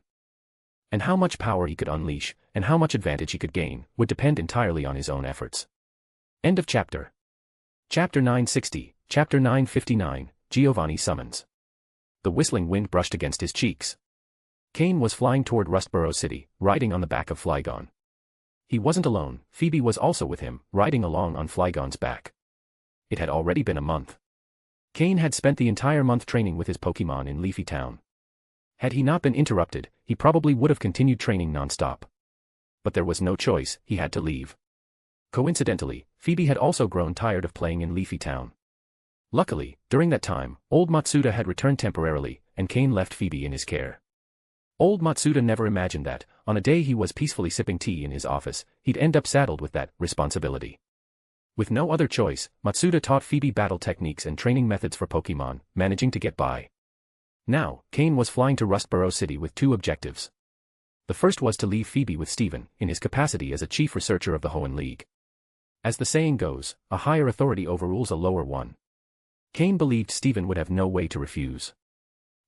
And how much power he could unleash, and how much advantage he could gain, would depend entirely on his own efforts. End of chapter. Chapter 960, Chapter 959, Giovanni Summons. The whistling wind brushed against his cheeks. Cain was flying toward Rustboro City, riding on the back of Flygon. He wasn't alone, Phoebe was also with him, riding along on Flygon's back. It had already been a month. Cain had spent the entire month training with his Pokémon in Leafy Town. Had he not been interrupted, he probably would have continued training non-stop. But there was no choice, he had to leave. Coincidentally, Phoebe had also grown tired of playing in Leafy Town. Luckily, during that time, old Matsuda had returned temporarily, and Cain left Phoebe in his care. Old Matsuda never imagined that, on a day he was peacefully sipping tea in his office, he'd end up saddled with that responsibility. With no other choice, Matsuda taught Phoebe battle techniques and training methods for Pokémon, managing to get by. Now, Cain was flying to Rustboro City with 2 objectives. The first was to leave Phoebe with Steven, in his capacity as a chief researcher of the Hoenn League. As the saying goes, a higher authority overrules a lower one. Cain believed Steven would have no way to refuse.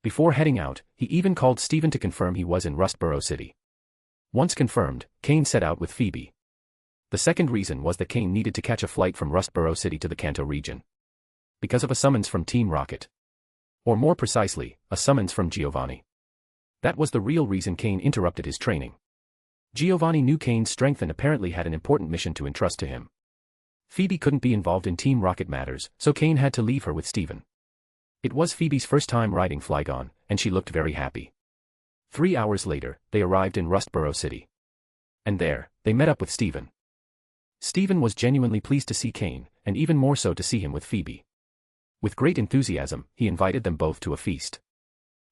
Before heading out, he even called Steven to confirm he was in Rustboro City. Once confirmed, Cain set out with Phoebe. The second reason was that Cain needed to catch a flight from Rustboro City to the Kanto region. Because of a summons from Team Rocket. Or more precisely, a summons from Giovanni. That was the real reason Cain interrupted his training. Giovanni knew Cain's strength and apparently had an important mission to entrust to him. Phoebe couldn't be involved in Team Rocket matters, so Cain had to leave her with Steven. It was Phoebe's first time riding Flygon, and she looked very happy. 3 hours later, they arrived in Rustboro City. And there, they met up with Steven. Steven was genuinely pleased to see Cain, and even more so to see him with Phoebe. With great enthusiasm, he invited them both to a feast.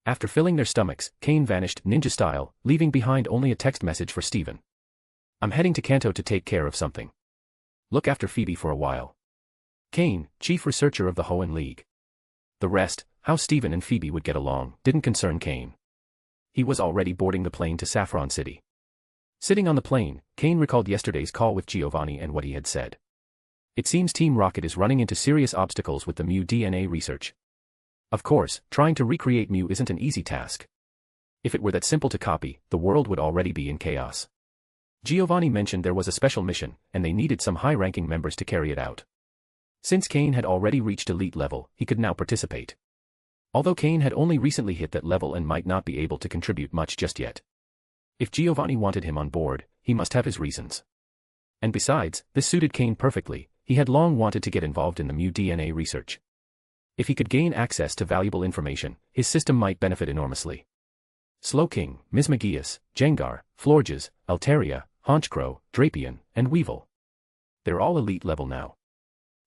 After filling their stomachs, Cain vanished ninja style, leaving behind only a text message for Steven. I'm heading to Kanto to take care of something. Look after Phoebe for a while. Cain, chief researcher of the Hoenn League. The rest, how Steven and Phoebe would get along, didn't concern Cain. He was already boarding the plane to Saffron City. Sitting on the plane, Cain recalled yesterday's call with Giovanni and what he had said. It seems Team Rocket is running into serious obstacles with the Mew DNA research. Of course, trying to recreate Mew isn't an easy task. If it were that simple to copy, the world would already be in chaos. Giovanni mentioned there was a special mission, and they needed some high-ranking members to carry it out. Since Cain had already reached elite level, he could now participate. Although Cain had only recently hit that level and might not be able to contribute much just yet. If Giovanni wanted him on board, he must have his reasons. And besides, this suited Cain perfectly. He had long wanted to get involved in the Mew DNA research. If he could gain access to valuable information, his system might benefit enormously. Slowking, Mismagius, Jengar, Florges, Altaria, Honchcrow, Drapion, and Weevil. They're all elite level now.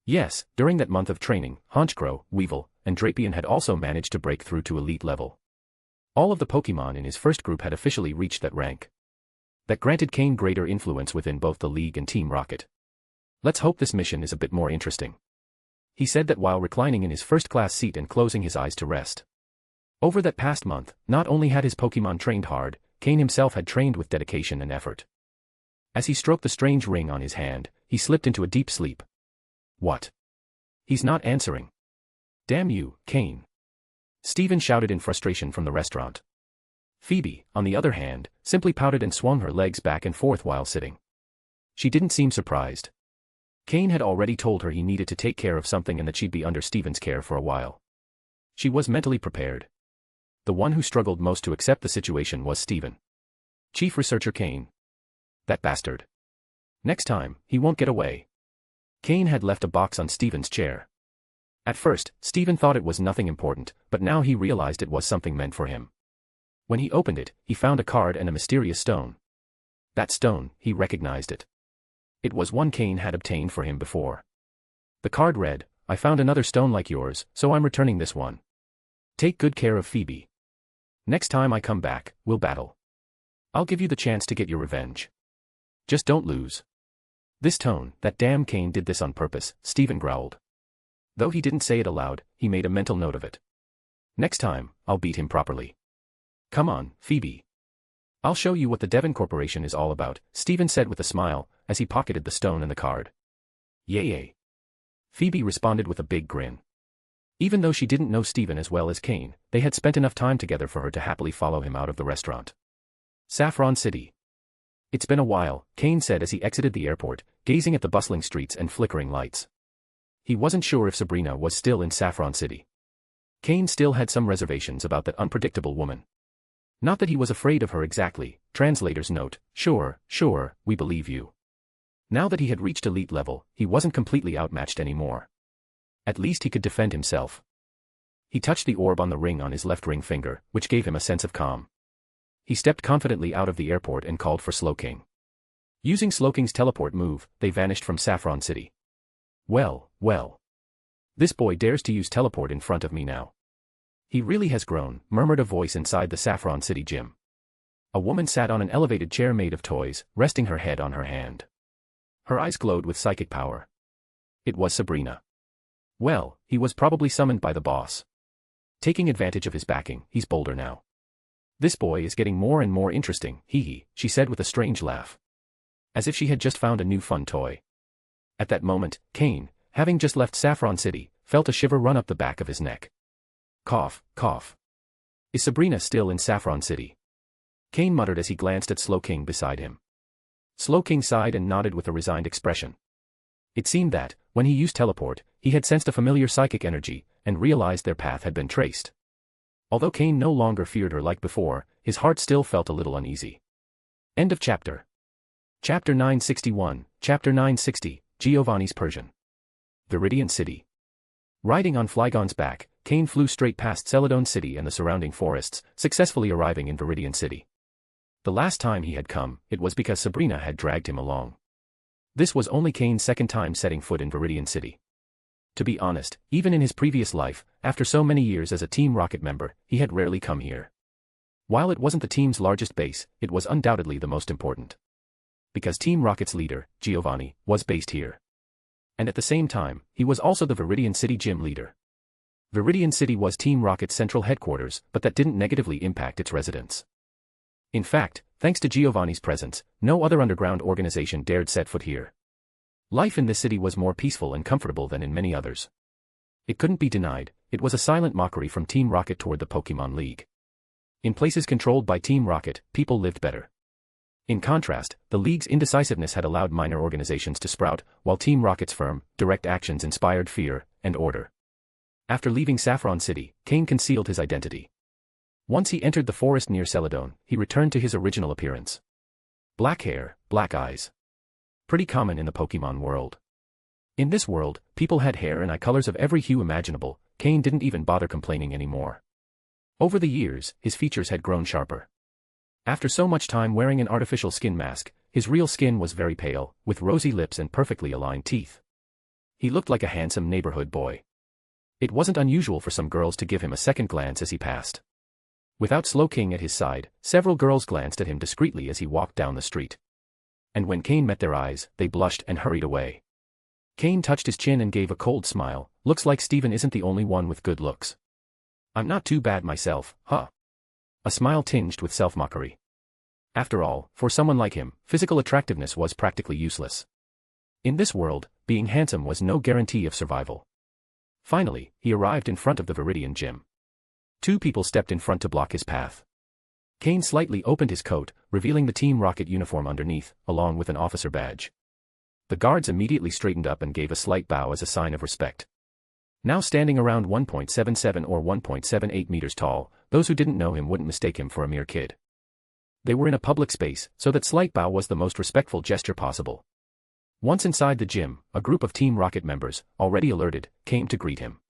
Yes, during that month of training, Honchcrow, Weevil, and Drapion had also managed to break through to elite level. All of the Pokémon in his first group had officially reached that rank. That granted Cain greater influence within both the League and Team Rocket. Let's hope this mission is a bit more interesting. He said that while reclining in his first-class seat and closing his eyes to rest. Over that past month, not only had his Pokémon trained hard, Cain himself had trained with dedication and effort. As he stroked the strange ring on his hand, he slipped into a deep sleep. What? He's not answering. Damn you, Cain. Steven shouted in frustration from the restaurant. Phoebe, on the other hand, simply pouted and swung her legs back and forth while sitting. She didn't seem surprised. Cain had already told her he needed to take care of something and that she'd be under Steven's care for a while. She was mentally prepared. The one who struggled most to accept the situation was Steven. Chief Researcher Cain. That bastard. Next time, he won't get away. Cain had left a box on Steven's chair. At first, Steven thought it was nothing important, but now he realized it was something meant for him. When he opened it, he found a card and a mysterious stone. That stone, he recognized it. It was one Cain had obtained for him before. The card read, I found another stone like yours, so I'm returning this one. Take good care of Phoebe. Next time I come back, we'll battle. I'll give you the chance to get your revenge. Just don't lose. This tone, that damn Cain did this on purpose, Steven growled. Though he didn't say it aloud, he made a mental note of it. Next time, I'll beat him properly. Come on, Phoebe. I'll show you what the Devon Corporation is all about, Steven said with a smile, as he pocketed the stone and the card. Yay. Phoebe responded with a big grin. Even though she didn't know Steven as well as Cain, they had spent enough time together for her to happily follow him out of the restaurant. Saffron City. It's been a while, Cain said as he exited the airport, gazing at the bustling streets and flickering lights. He wasn't sure if Sabrina was still in Saffron City. Cain still had some reservations about that unpredictable woman. Not that he was afraid of her exactly, translator's note, sure, we believe you. Now that he had reached elite level, he wasn't completely outmatched anymore. At least he could defend himself. He touched the orb on the ring on his left ring finger, which gave him a sense of calm. He stepped confidently out of the airport and called for Slowking. Using Slowking's teleport move, they vanished from Saffron City. Well. This boy dares to use teleport in front of me now. He really has grown, murmured a voice inside the Saffron City gym. A woman sat on an elevated chair made of toys, resting her head on her hand. Her eyes glowed with psychic power. It was Sabrina. Well, he was probably summoned by the boss. Taking advantage of his backing, he's bolder now. This boy is getting more and more interesting, hee, she said with a strange laugh. As if she had just found a new fun toy. At that moment, Cain, having just left Saffron City, felt a shiver run up the back of his neck. Cough. Is Sabrina still in Saffron City? Cain muttered as he glanced at Slowking beside him. Slowking sighed and nodded with a resigned expression. It seemed that, when he used teleport, he had sensed a familiar psychic energy, and realized their path had been traced. Although Cain no longer feared her like before, his heart still felt a little uneasy. End of chapter. Chapter 961, Chapter 960, Giovanni's Persian. Viridian City. Riding on Flygon's back, Cain flew straight past Celadon City and the surrounding forests, successfully arriving in Viridian City. The last time he had come, it was because Sabrina had dragged him along. This was only Cain's second time setting foot in Viridian City. To be honest, even in his previous life, after so many years as a Team Rocket member, he had rarely come here. While it wasn't the team's largest base, it was undoubtedly the most important. Because Team Rocket's leader, Giovanni, was based here. And at the same time, he was also the Viridian City gym leader. Viridian City was Team Rocket's central headquarters, but that didn't negatively impact its residents. In fact, thanks to Giovanni's presence, no other underground organization dared set foot here. Life in this city was more peaceful and comfortable than in many others. It couldn't be denied, it was a silent mockery from Team Rocket toward the Pokémon League. In places controlled by Team Rocket, people lived better. In contrast, the League's indecisiveness had allowed minor organizations to sprout, while Team Rocket's firm, direct actions inspired fear and order. After leaving Saffron City, Cain concealed his identity. Once he entered the forest near Celadon, he returned to his original appearance. Black hair, black eyes. Pretty common in the Pokémon world. In this world, people had hair and eye colors of every hue imaginable. Cain didn't even bother complaining anymore. Over the years, his features had grown sharper. After so much time wearing an artificial skin mask, his real skin was very pale, with rosy lips and perfectly aligned teeth. He looked like a handsome neighborhood boy. It wasn't unusual for some girls to give him a second glance as he passed. Without Slowking at his side, several girls glanced at him discreetly as he walked down the street. And when Cain met their eyes, they blushed and hurried away. Cain touched his chin and gave a cold smile. Looks like Steven isn't the only one with good looks. I'm not too bad myself, huh? A smile tinged with self-mockery. After all, for someone like him, physical attractiveness was practically useless. In this world, being handsome was no guarantee of survival. Finally, he arrived in front of the Viridian gym. Two people stepped in front to block his path. Cain slightly opened his coat, revealing the Team Rocket uniform underneath, along with an officer badge. The guards immediately straightened up and gave a slight bow as a sign of respect. Now standing around 1.77 or 1.78 meters tall, those who didn't know him wouldn't mistake him for a mere kid. They were in a public space, so that slight bow was the most respectful gesture possible. Once inside the gym, a group of Team Rocket members, already alerted, came to greet him.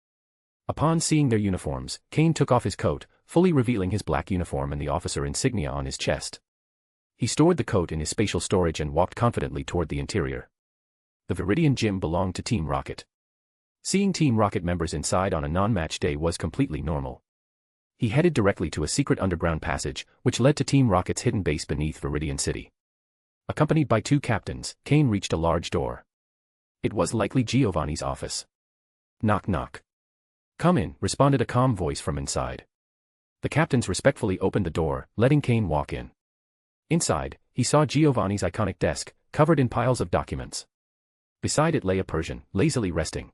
Upon seeing their uniforms, Cain took off his coat, fully revealing his black uniform and the officer insignia on his chest. He stored the coat in his spatial storage and walked confidently toward the interior. The Viridian gym belonged to Team Rocket. Seeing Team Rocket members inside on a non-match day was completely normal. He headed directly to a secret underground passage, which led to Team Rocket's hidden base beneath Viridian City. Accompanied by two captains, Cain reached a large door. It was likely Giovanni's office. Knock knock. Come in, responded a calm voice from inside. The captains respectfully opened the door, letting Cain walk in. Inside, he saw Giovanni's iconic desk, covered in piles of documents. Beside it lay a Persian, lazily resting.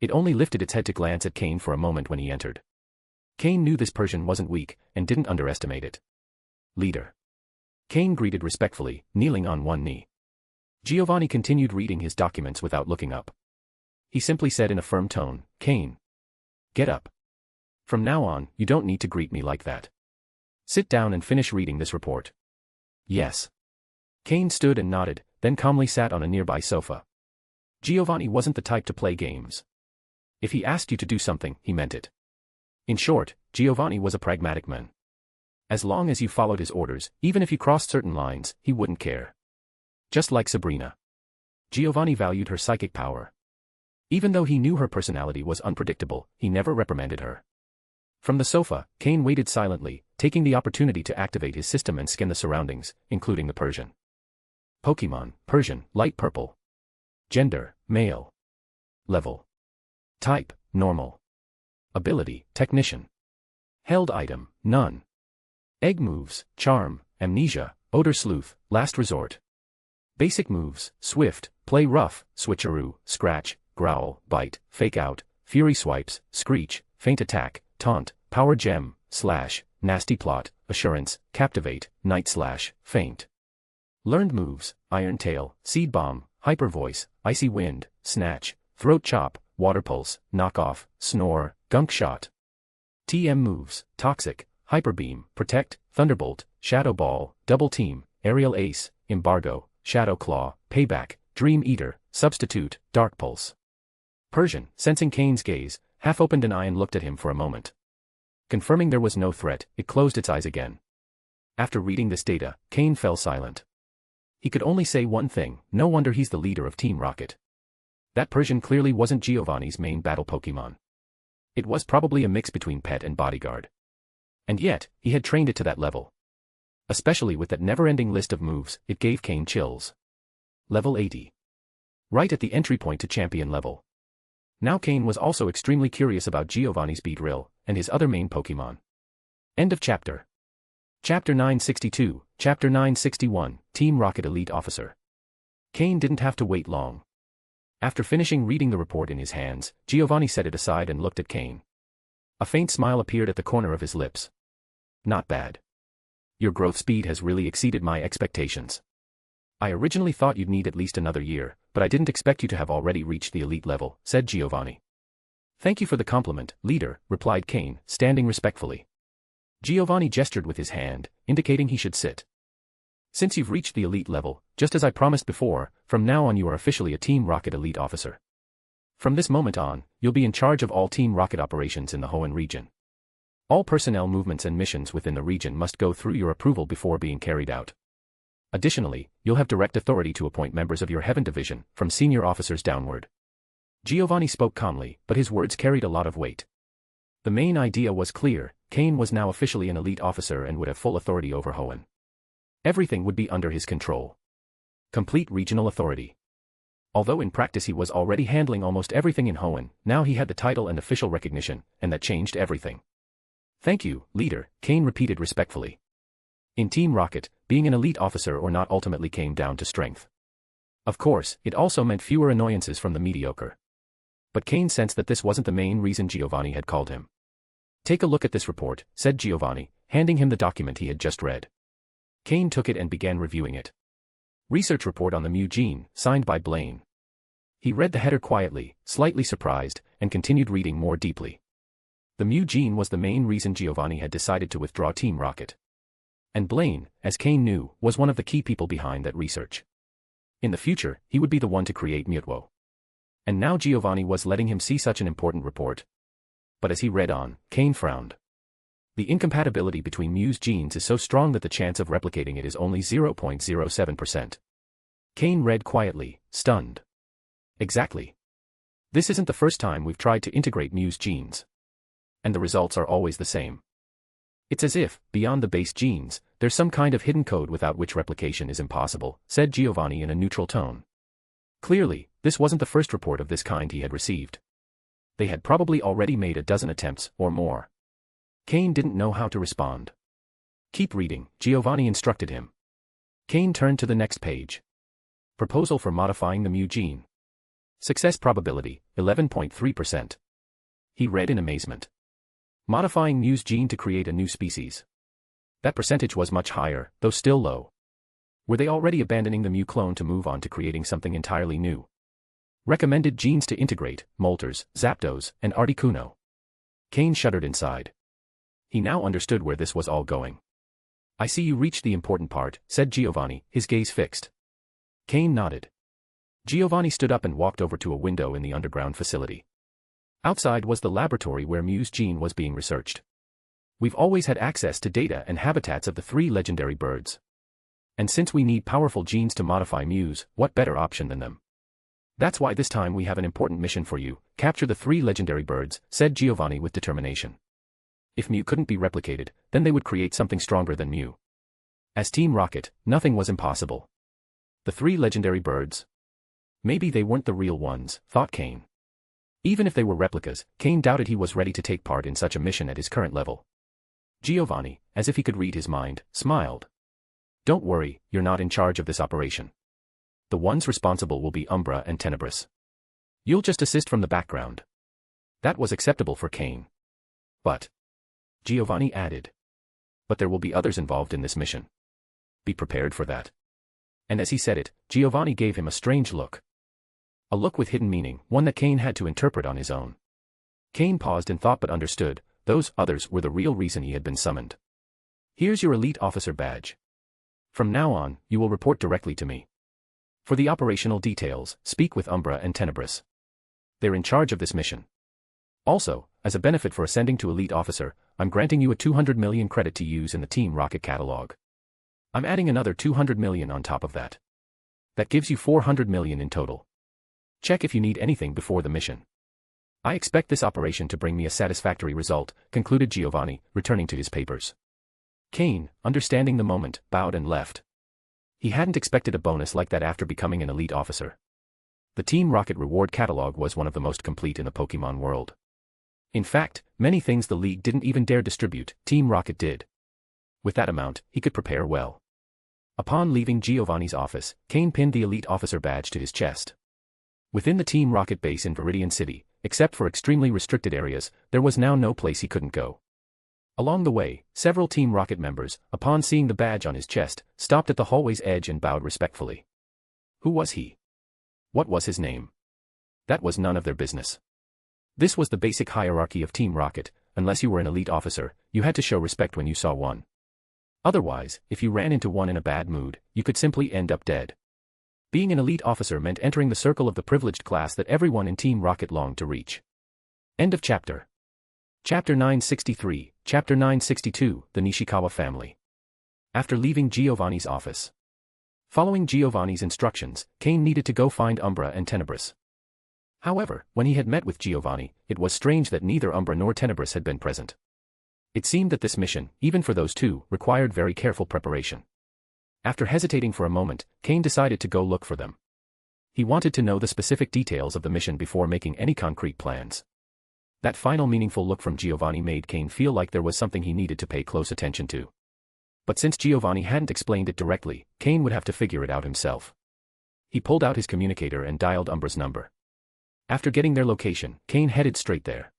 It only lifted its head to glance at Cain for a moment when he entered. Cain knew this Persian wasn't weak, and didn't underestimate it. Leader. Cain greeted respectfully, kneeling on one knee. Giovanni continued reading his documents without looking up. He simply said in a firm tone, Cain. Get up. From now on, you don't need to greet me like that. Sit down and finish reading this report. Yes. Cain stood and nodded, then calmly sat on a nearby sofa. Giovanni wasn't the type to play games. If he asked you to do something, he meant it. In short, Giovanni was a pragmatic man. As long as you followed his orders, even if you crossed certain lines, he wouldn't care. Just like Sabrina. Giovanni valued her psychic power. Even though he knew her personality was unpredictable, he never reprimanded her. From the sofa, Cain waited silently, taking the opportunity to activate his system and scan the surroundings, including the Persian. Pokémon, Persian, light purple. Gender, male. Level. Type, normal. Ability, technician. Held item, none. Egg moves, charm, amnesia, odor sleuth, last resort. Basic moves, swift, play rough, switcheroo, scratch, growl, bite, fake out, fury swipes, screech, feint attack, taunt, power gem, slash, nasty plot, assurance, captivate, night slash, feint. Learned moves, iron tail, seed bomb, hyper voice, icy wind, snatch, throat chop, water pulse, knock off, snore, gunk shot. TM moves, toxic, hyper beam, protect, thunderbolt, shadow ball, double team, aerial ace, embargo, shadow claw, payback, dream eater, Substitute, Dark Pulse. Persian, sensing Cain's gaze, half opened an eye and looked at him for a moment. Confirming there was no threat, it closed its eyes again. After reading this data, Cain fell silent. He could only say one thing: no wonder he's the leader of Team Rocket. That Persian clearly wasn't Giovanni's main battle Pokémon. It was probably a mix between pet and bodyguard. And yet, he had trained it to that level. Especially with that never-ending list of moves, it gave Cain chills. Level 80. Right at the entry point to champion level. Now Cain was also extremely curious about Giovanni's Beedrill, and his other main Pokémon. End of chapter. Chapter 962, Chapter 961, Team Rocket Elite Officer. Cain didn't have to wait long. After finishing reading the report in his hands, Giovanni set it aside and looked at Cain. A faint smile appeared at the corner of his lips. Not bad. Your growth speed has really exceeded my expectations. I originally thought you'd need at least another year, but I didn't expect you to have already reached the elite level, said Giovanni. Thank you for the compliment, leader, replied Cain, standing respectfully. Giovanni gestured with his hand, indicating he should sit. Since you've reached the elite level, just as I promised before, from now on you are officially a Team Rocket Elite Officer. From this moment on, you'll be in charge of all Team Rocket operations in the Hoenn region. All personnel movements and missions within the region must go through your approval before being carried out. Additionally, you'll have direct authority to appoint members of your Heaven Division, from senior officers downward. Giovanni spoke calmly, but his words carried a lot of weight. The main idea was clear: Cain was now officially an elite officer and would have full authority over Hoenn. Everything would be under his control. Complete regional authority. Although in practice he was already handling almost everything in Hoenn, now he had the title and official recognition, and that changed everything. Thank you, leader, Cain repeated respectfully. In Team Rocket, being an elite officer or not ultimately came down to strength. Of course, it also meant fewer annoyances from the mediocre. But Cain sensed that this wasn't the main reason Giovanni had called him. Take a look at this report, said Giovanni, handing him the document he had just read. Cain took it and began reviewing it. Research report on the Mew gene, signed by Blaine. He read the header quietly, slightly surprised, and continued reading more deeply. The Mew gene was the main reason Giovanni had decided to withdraw Team Rocket. And Blaine, as Cain knew, was one of the key people behind that research. In the future, he would be the one to create Mewtwo. And now Giovanni was letting him see such an important report. But as he read on, Cain frowned. The incompatibility between Mew's genes is so strong that the chance of replicating it is only 0.07%. Cain read quietly, stunned. Exactly. This isn't the first time we've tried to integrate Mew's genes. And the results are always the same. It's as if, beyond the base genes, there's some kind of hidden code without which replication is impossible, said Giovanni in a neutral tone. Clearly, this wasn't the first report of this kind he had received. They had probably already made a dozen attempts, or more. Cain didn't know how to respond. Keep reading, Giovanni instructed him. Cain turned to the next page. Proposal for modifying the Mew gene. Success probability, 11.3%. He read in amazement. Modifying Mew's gene to create a new species. That percentage was much higher, though still low. Were they already abandoning the Mew clone to move on to creating something entirely new? Recommended genes to integrate, Moltres, Zapdos, and Articuno. Cain shuddered inside. He now understood where this was all going. I see you reached the important part, said Giovanni, his gaze fixed. Cain nodded. Giovanni stood up and walked over to a window in the underground facility. Outside was the laboratory where Mew's gene was being researched. We've always had access to data and habitats of the 3 legendary birds. And since we need powerful genes to modify Mews, what better option than them? That's why this time we have an important mission for you: capture the 3 legendary birds, said Giovanni with determination. If Mew couldn't be replicated, then they would create something stronger than Mew. As Team Rocket, nothing was impossible. The 3 legendary birds? Maybe they weren't the real ones, thought Cain. Even if they were replicas, Cain doubted he was ready to take part in such a mission at his current level. Giovanni, as if he could read his mind, smiled. Don't worry, you're not in charge of this operation. The ones responsible will be Umbra and Tenebris. You'll just assist from the background. That was acceptable for Cain. But, Giovanni added, but there will be others involved in this mission. Be prepared for that. And as he said it, Giovanni gave him a strange look. A look with hidden meaning, one that Cain had to interpret on his own. Cain paused in thought but understood: those others were the real reason he had been summoned. Here's your elite officer badge. From now on, you will report directly to me. For the operational details, speak with Umbra and Tenebris. They're in charge of this mission. Also, as a benefit for ascending to Elite Officer, I'm granting you a 200 million credit to use in the Team Rocket catalog. I'm adding another 200 million on top of that. That gives you 400 million in total. Check if you need anything before the mission. I expect this operation to bring me a satisfactory result, concluded Giovanni, returning to his papers. Cain, understanding the moment, bowed and left. He hadn't expected a bonus like that after becoming an elite officer. The Team Rocket reward catalog was one of the most complete in the Pokémon world. In fact, many things the League didn't even dare distribute, Team Rocket did. With that amount, he could prepare well. Upon leaving Giovanni's office, Cain pinned the elite officer badge to his chest. Within the Team Rocket base in Viridian City, except for extremely restricted areas, there was now no place he couldn't go. Along the way, several Team Rocket members, upon seeing the badge on his chest, stopped at the hallway's edge and bowed respectfully. Who was he? What was his name? That was none of their business. This was the basic hierarchy of Team Rocket. Unless you were an elite officer, you had to show respect when you saw one. Otherwise, if you ran into one in a bad mood, you could simply end up dead. Being an elite officer meant entering the circle of the privileged class that everyone in Team Rocket longed to reach. End of chapter. Chapter 963, Chapter 962, The Nishikawa Family. After leaving Giovanni's office. Following Giovanni's instructions, Cain needed to go find Umbra and Tenebris. However, when he had met with Giovanni, it was strange that neither Umbra nor Tenebris had been present. It seemed that this mission, even for those two, required very careful preparation. After hesitating for a moment, Cain decided to go look for them. He wanted to know the specific details of the mission before making any concrete plans. That final meaningful look from Giovanni made Cain feel like there was something he needed to pay close attention to. But since Giovanni hadn't explained it directly, Cain would have to figure it out himself. He pulled out his communicator and dialed Umbra's number. After getting their location, Cain headed straight there.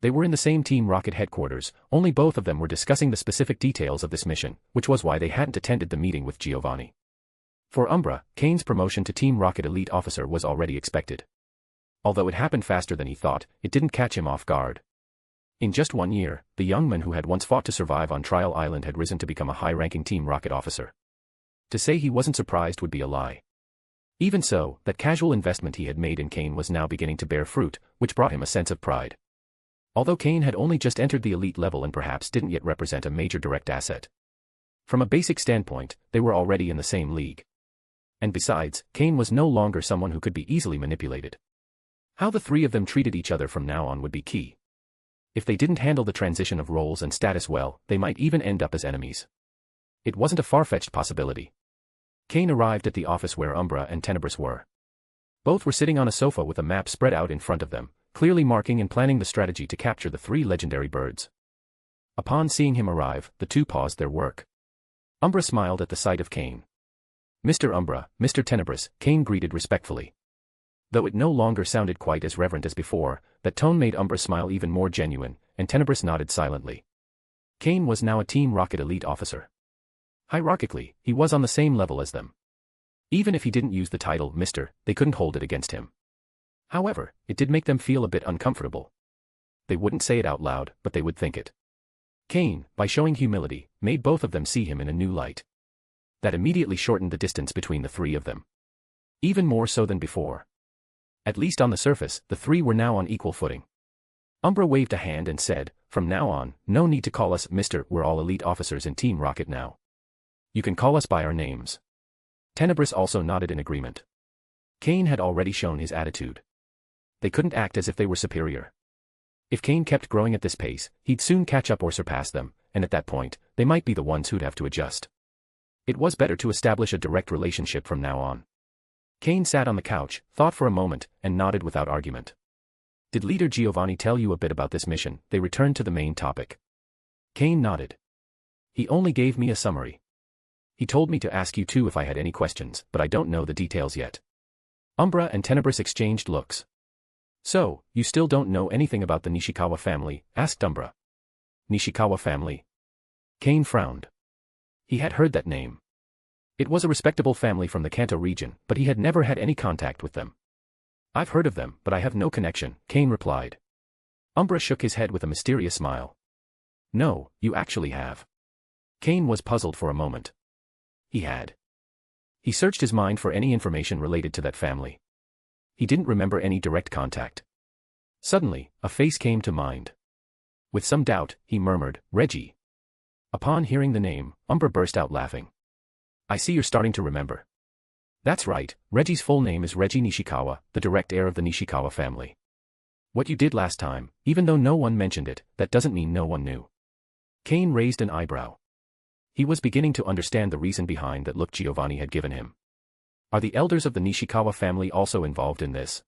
They were in the same Team Rocket headquarters, only both of them were discussing the specific details of this mission, which was why they hadn't attended the meeting with Giovanni. For Umbra, Cain's promotion to Team Rocket Elite Officer was already expected. Although it happened faster than he thought, it didn't catch him off guard. In just 1 year, the young man who had once fought to survive on Trial Island had risen to become a high-ranking Team Rocket officer. To say he wasn't surprised would be a lie. Even so, that casual investment he had made in Cain was now beginning to bear fruit, which brought him a sense of pride. Although Cain had only just entered the elite level and perhaps didn't yet represent a major direct asset. From a basic standpoint, they were already in the same league. And besides, Cain was no longer someone who could be easily manipulated. How the three of them treated each other from now on would be key. If they didn't handle the transition of roles and status well, they might even end up as enemies. It wasn't a far-fetched possibility. Cain arrived at the office where Umbra and Tenebris were. Both were sitting on a sofa with a map spread out in front of them, clearly marking and planning the strategy to capture the 3 legendary birds. Upon seeing him arrive, the two paused their work. Umbra smiled at the sight of Cain. Mr. Umbra, Mr. Tenebris, Cain greeted respectfully. Though it no longer sounded quite as reverent as before, that tone made Umbra smile even more genuine, and Tenebris nodded silently. Cain was now a Team Rocket elite officer. Hierarchically, he was on the same level as them. Even if he didn't use the title Mr., they couldn't hold it against him. However, it did make them feel a bit uncomfortable. They wouldn't say it out loud, but they would think it. Cain, by showing humility, made both of them see him in a new light. That immediately shortened the distance between the three of them. Even more so than before. At least on the surface, the three were now on equal footing. Umbra waved a hand and said, "From now on, no need to call us Mr. We're all elite officers in Team Rocket now. You can call us by our names." Tenebris also nodded in agreement. Cain had already shown his attitude. They couldn't act as if they were superior. If Cain kept growing at this pace, he'd soon catch up or surpass them, and at that point, they might be the ones who'd have to adjust. It was better to establish a direct relationship from now on. Cain sat on the couch, thought for a moment, and nodded without argument. "Did Leader Giovanni tell you a bit about this mission?" They returned to the main topic. Cain nodded. "He only gave me a summary. He told me to ask you too if I had any questions, but I don't know the details yet." Umbra and Tenebris exchanged looks. "So, you still don't know anything about the Nishikawa family?" asked Umbra. "Nishikawa family?" Cain frowned. He had heard that name. It was a respectable family from the Kanto region, but he had never had any contact with them. "I've heard of them, but I have no connection," Cain replied. Umbra shook his head with a mysterious smile. "No, you actually have." Cain was puzzled for a moment. He had. He searched his mind for any information related to that family. He didn't remember any direct contact. Suddenly, a face came to mind. With some doubt, he murmured, "Reggie." Upon hearing the name, Umbra burst out laughing. "I see you're starting to remember." "That's right, Reggie's full name is Reggie Nishikawa, the direct heir of the Nishikawa family. What you did last time, even though no one mentioned it, that doesn't mean no one knew." Cain raised an eyebrow. He was beginning to understand the reason behind that look Giovanni had given him. "Are the elders of the Nishikawa family also involved in this?"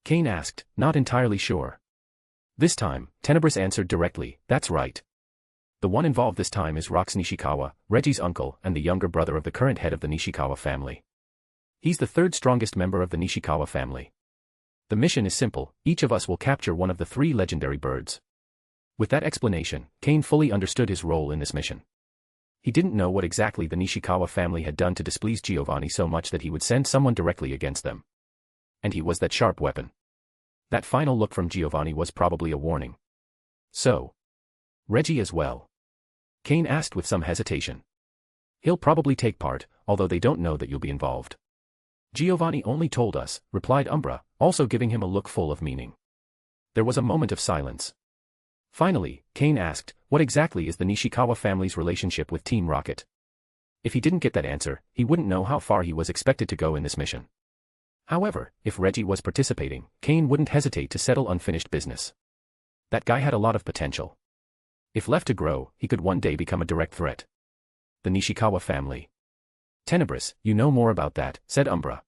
Cain asked, not entirely sure. This time, Tenebris answered directly, "That's right. The one involved this time is Rox Nishikawa, Reggie's uncle and the younger brother of the current head of the Nishikawa family. He's the third strongest member of the Nishikawa family. The mission is simple, each of us will capture one of the 3 legendary birds." With that explanation, Cain fully understood his role in this mission. He didn't know what exactly the Nishikawa family had done to displease Giovanni so much that he would send someone directly against them. And he was that sharp weapon. That final look from Giovanni was probably a warning. "So, Reggie as well?" Cain asked with some hesitation. "He'll probably take part, although they don't know that you'll be involved." "Giovanni only told us," replied Umbra, also giving him a look full of meaning. There was a moment of silence. Finally, Cain asked, "What exactly is the Nishikawa family's relationship with Team Rocket?" If he didn't get that answer, he wouldn't know how far he was expected to go in this mission. However, if Reggie was participating, Cain wouldn't hesitate to settle unfinished business. That guy had a lot of potential. If left to grow, he could one day become a direct threat. The Nishikawa family. "Tenebris, you know more about that," said Umbra.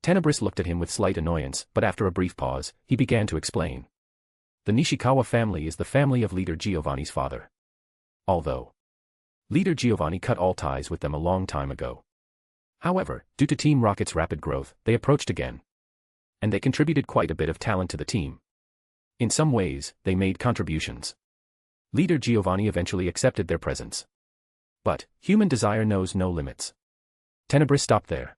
Tenebris looked at him with slight annoyance, but after a brief pause, he began to explain. "The Nishikawa family is the family of leader Giovanni's father. Although leader Giovanni cut all ties with them a long time ago. However, due to Team Rocket's rapid growth, they approached again. And they contributed quite a bit of talent to the team. In some ways, they made contributions. Leader Giovanni eventually accepted their presence. But human desire knows no limits." Tenebris stopped there.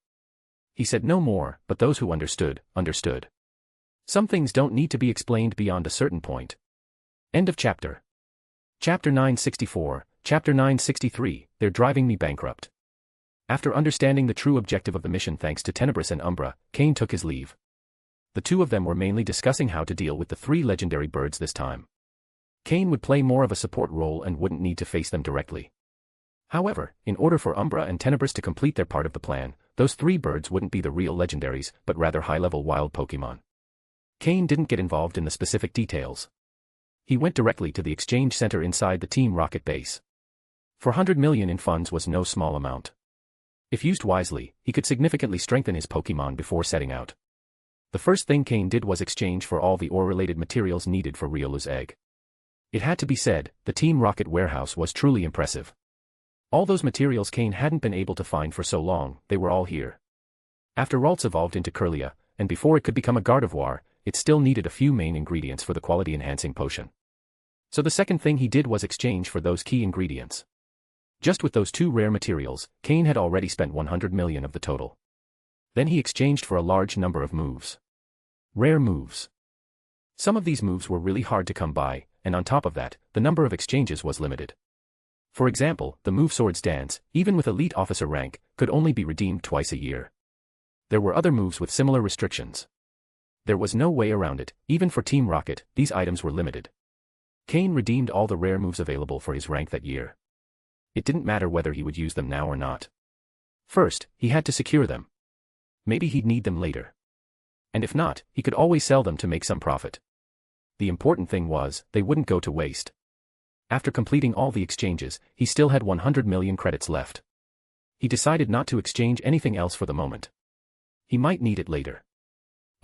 He said no more, but those who understood, understood. Some things don't need to be explained beyond a certain point. End of chapter. Chapter 964, Chapter 963, They're Driving Me Bankrupt. After understanding the true objective of the mission thanks to Tenebris and Umbra, Cain took his leave. The two of them were mainly discussing how to deal with the 3 legendary birds this time. Cain would play more of a support role and wouldn't need to face them directly. However, in order for Umbra and Tenebris to complete their part of the plan, those 3 birds wouldn't be the real legendaries, but rather high-level wild Pokémon. Cain didn't get involved in the specific details. He went directly to the exchange center inside the Team Rocket base. 400 million in funds was no small amount. If used wisely, he could significantly strengthen his Pokémon before setting out. The first thing Cain did was exchange for all the ore-related materials needed for Riolu's egg. It had to be said, the Team Rocket warehouse was truly impressive. All those materials Cain hadn't been able to find for so long, they were all here. After Ralts evolved into Curlia, and before it could become a Gardevoir, it still needed a few main ingredients for the quality-enhancing potion. So the second thing he did was exchange for those key ingredients. Just with those 2 rare materials, Cain had already spent 100 million of the total. Then he exchanged for a large number of moves. Rare moves. Some of these moves were really hard to come by, and on top of that, the number of exchanges was limited. For example, the move Swords Dance, even with elite officer rank, could only be redeemed twice a year. There were other moves with similar restrictions. There was no way around it, even for Team Rocket, these items were limited. Cain redeemed all the rare moves available for his rank that year. It didn't matter whether he would use them now or not. First, he had to secure them. Maybe he'd need them later. And if not, he could always sell them to make some profit. The important thing was, they wouldn't go to waste. After completing all the exchanges, he still had 100 million credits left. He decided not to exchange anything else for the moment. He might need it later.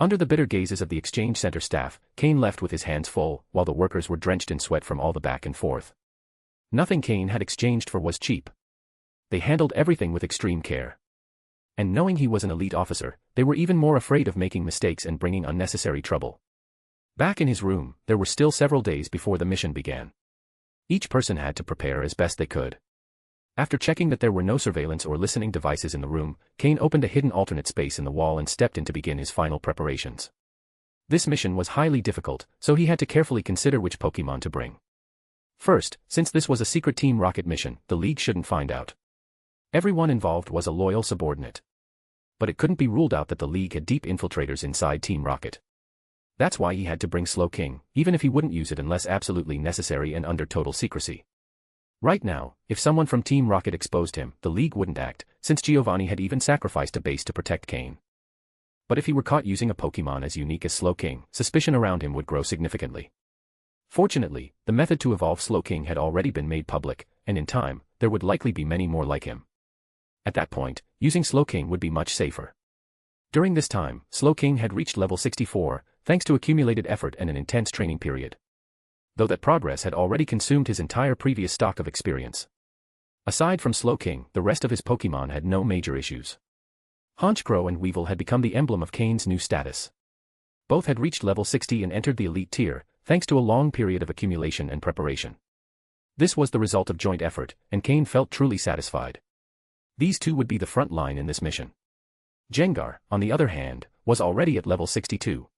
Under the bitter gazes of the exchange center staff, Cain left with his hands full, while the workers were drenched in sweat from all the back and forth. Nothing Cain had exchanged for was cheap. They handled everything with extreme care. And knowing he was an elite officer, they were even more afraid of making mistakes and bringing unnecessary trouble. Back in his room, there were still several days before the mission began. Each person had to prepare as best they could. After checking that there were no surveillance or listening devices in the room, Cain opened a hidden alternate space in the wall and stepped in to begin his final preparations. This mission was highly difficult, so he had to carefully consider which Pokémon to bring. First, since this was a secret Team Rocket mission, the League shouldn't find out. Everyone involved was a loyal subordinate. But it couldn't be ruled out that the League had deep infiltrators inside Team Rocket. That's why he had to bring Slow King, even if he wouldn't use it unless absolutely necessary and under total secrecy. Right now, if someone from Team Rocket exposed him, the League wouldn't act, since Giovanni had even sacrificed a base to protect Cain. But if he were caught using a Pokémon as unique as Slow King, suspicion around him would grow significantly. Fortunately, the method to evolve Slow King had already been made public, and in time, there would likely be many more like him. At that point, using Slow King would be much safer. During this time, Slow King had reached level 64, thanks to accumulated effort and an intense training period. Though that progress had already consumed his entire previous stock of experience. Aside from Slow King, the rest of his Pokémon had no major issues. Honchkrow and Weevil had become the emblem of Cain's new status. Both had reached level 60 and entered the elite tier, thanks to a long period of accumulation and preparation. This was the result of joint effort, and Cain felt truly satisfied. These two would be the front line in this mission. Gengar, on the other hand, was already at level 62.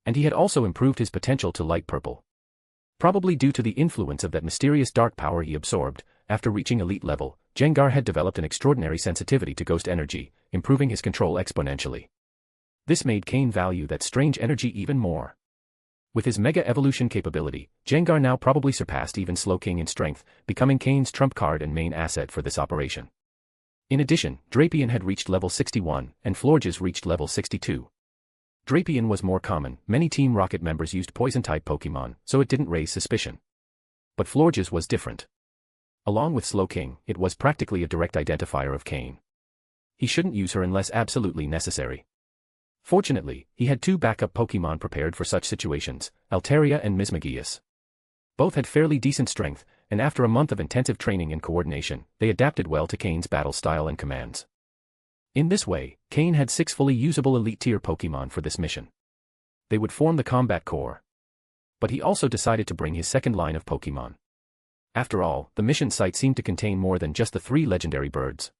And he had also improved his potential to light purple. Probably due to the influence of that mysterious dark power he absorbed, after reaching elite level, Gengar had developed an extraordinary sensitivity to ghost energy, improving his control exponentially. This made Cain value that strange energy even more. With his Mega Evolution capability, Gengar now probably surpassed even Slow King in strength, becoming Cain's trump card and main asset for this operation. In addition, Drapion had reached level 61, and Florges reached level 62. Drapion was more common, many Team Rocket members used Poison-type Pokémon, so it didn't raise suspicion. But Florges was different. Along with Slow King, it was practically a direct identifier of Cain. He shouldn't use her unless absolutely necessary. Fortunately, he had two backup Pokémon prepared for such situations, Altaria and Mismagius. Both had fairly decent strength, and after a month of intensive training and coordination, they adapted well to Cain's battle style and commands. In this way, Cain had 6 fully usable elite-tier Pokémon for this mission. They would form the combat core. But he also decided to bring his second line of Pokémon. After all, the mission site seemed to contain more than just the 3 legendary birds.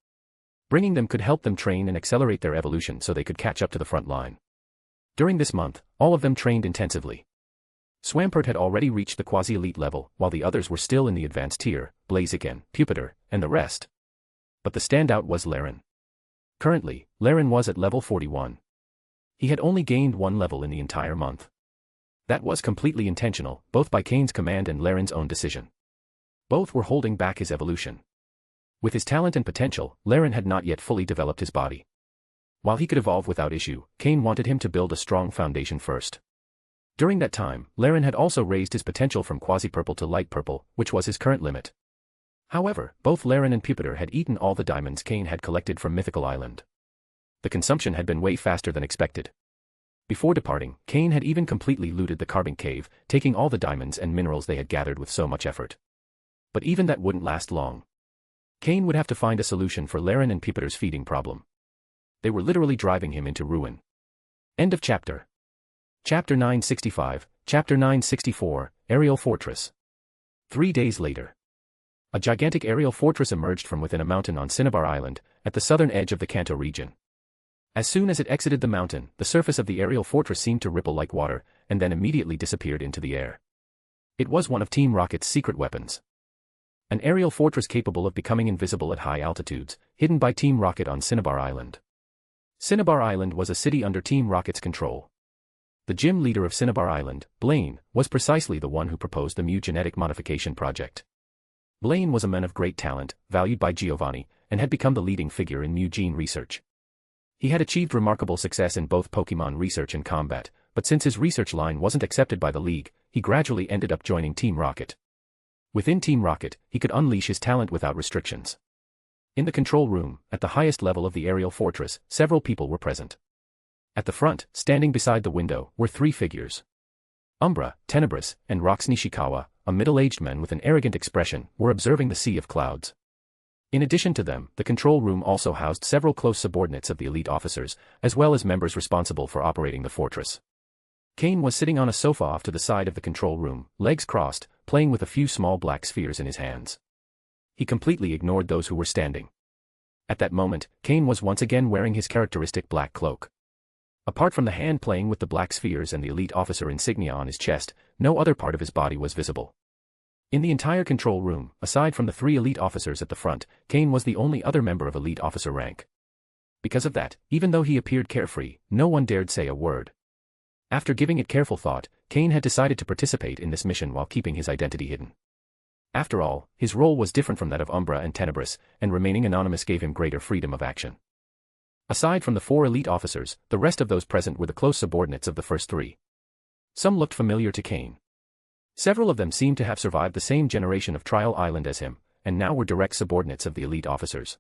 Bringing them could help them train and accelerate their evolution so they could catch up to the front line. During this month, all of them trained intensively. Swampert had already reached the quasi-elite level, while the others were still in the advanced tier, Blaziken, Pupitar, and the rest. But the standout was Laren. Currently, Laren was at level 41. He had only gained 1 level in the entire month. That was completely intentional, both by Cain's command and Laren's own decision. Both were holding back his evolution. With his talent and potential, Laren had not yet fully developed his body. While he could evolve without issue, Cain wanted him to build a strong foundation first. During that time, Laren had also raised his potential from quasi-purple to light purple, which was his current limit. However, both Laren and Pupitar had eaten all the diamonds Cain had collected from Mythical Island. The consumption had been way faster than expected. Before departing, Cain had even completely looted the Carbink Cave, taking all the diamonds and minerals they had gathered with so much effort. But even that wouldn't last long. Cain would have to find a solution for Laren and Pupitar's feeding problem. They were literally driving him into ruin. End of chapter. Chapter 965, Chapter 964, Aerial Fortress. 3 days later. A gigantic aerial fortress emerged from within a mountain on Cinnabar Island, at the southern edge of the Kanto region. As soon as it exited the mountain, the surface of the aerial fortress seemed to ripple like water, and then immediately disappeared into the air. It was one of Team Rocket's secret weapons. An aerial fortress capable of becoming invisible at high altitudes, hidden by Team Rocket on Cinnabar Island. Cinnabar Island was a city under Team Rocket's control. The gym leader of Cinnabar Island, Blaine, was precisely the one who proposed the Mew genetic modification project. Blaine was a man of great talent, valued by Giovanni, and had become the leading figure in Mew gene research. He had achieved remarkable success in both Pokémon research and combat, but since his research line wasn't accepted by the League, he gradually ended up joining Team Rocket. Within Team Rocket, he could unleash his talent without restrictions. In the control room, at the highest level of the aerial fortress, several people were present. At the front, standing beside the window, were 3 figures. Umbra, Tenebris, and Rox Nishikawa, a middle-aged man with an arrogant expression, were observing the sea of clouds. In addition to them, the control room also housed several close subordinates of the elite officers, as well as members responsible for operating the fortress. Cain was sitting on a sofa off to the side of the control room, legs crossed, playing with a few small black spheres in his hands. He completely ignored those who were standing. At that moment, Cain was once again wearing his characteristic black cloak. Apart from the hand playing with the black spheres and the elite officer insignia on his chest, no other part of his body was visible. In the entire control room, aside from the 3 elite officers at the front, Cain was the only other member of elite officer rank. Because of that, even though he appeared carefree, no one dared say a word. After giving it careful thought, Cain had decided to participate in this mission while keeping his identity hidden. After all, his role was different from that of Umbra and Tenebris, and remaining anonymous gave him greater freedom of action. Aside from the 4 elite officers, the rest of those present were the close subordinates of the first 3. Some looked familiar to Cain. Several of them seemed to have survived the same generation of Trial Island as him, and now were direct subordinates of the elite officers.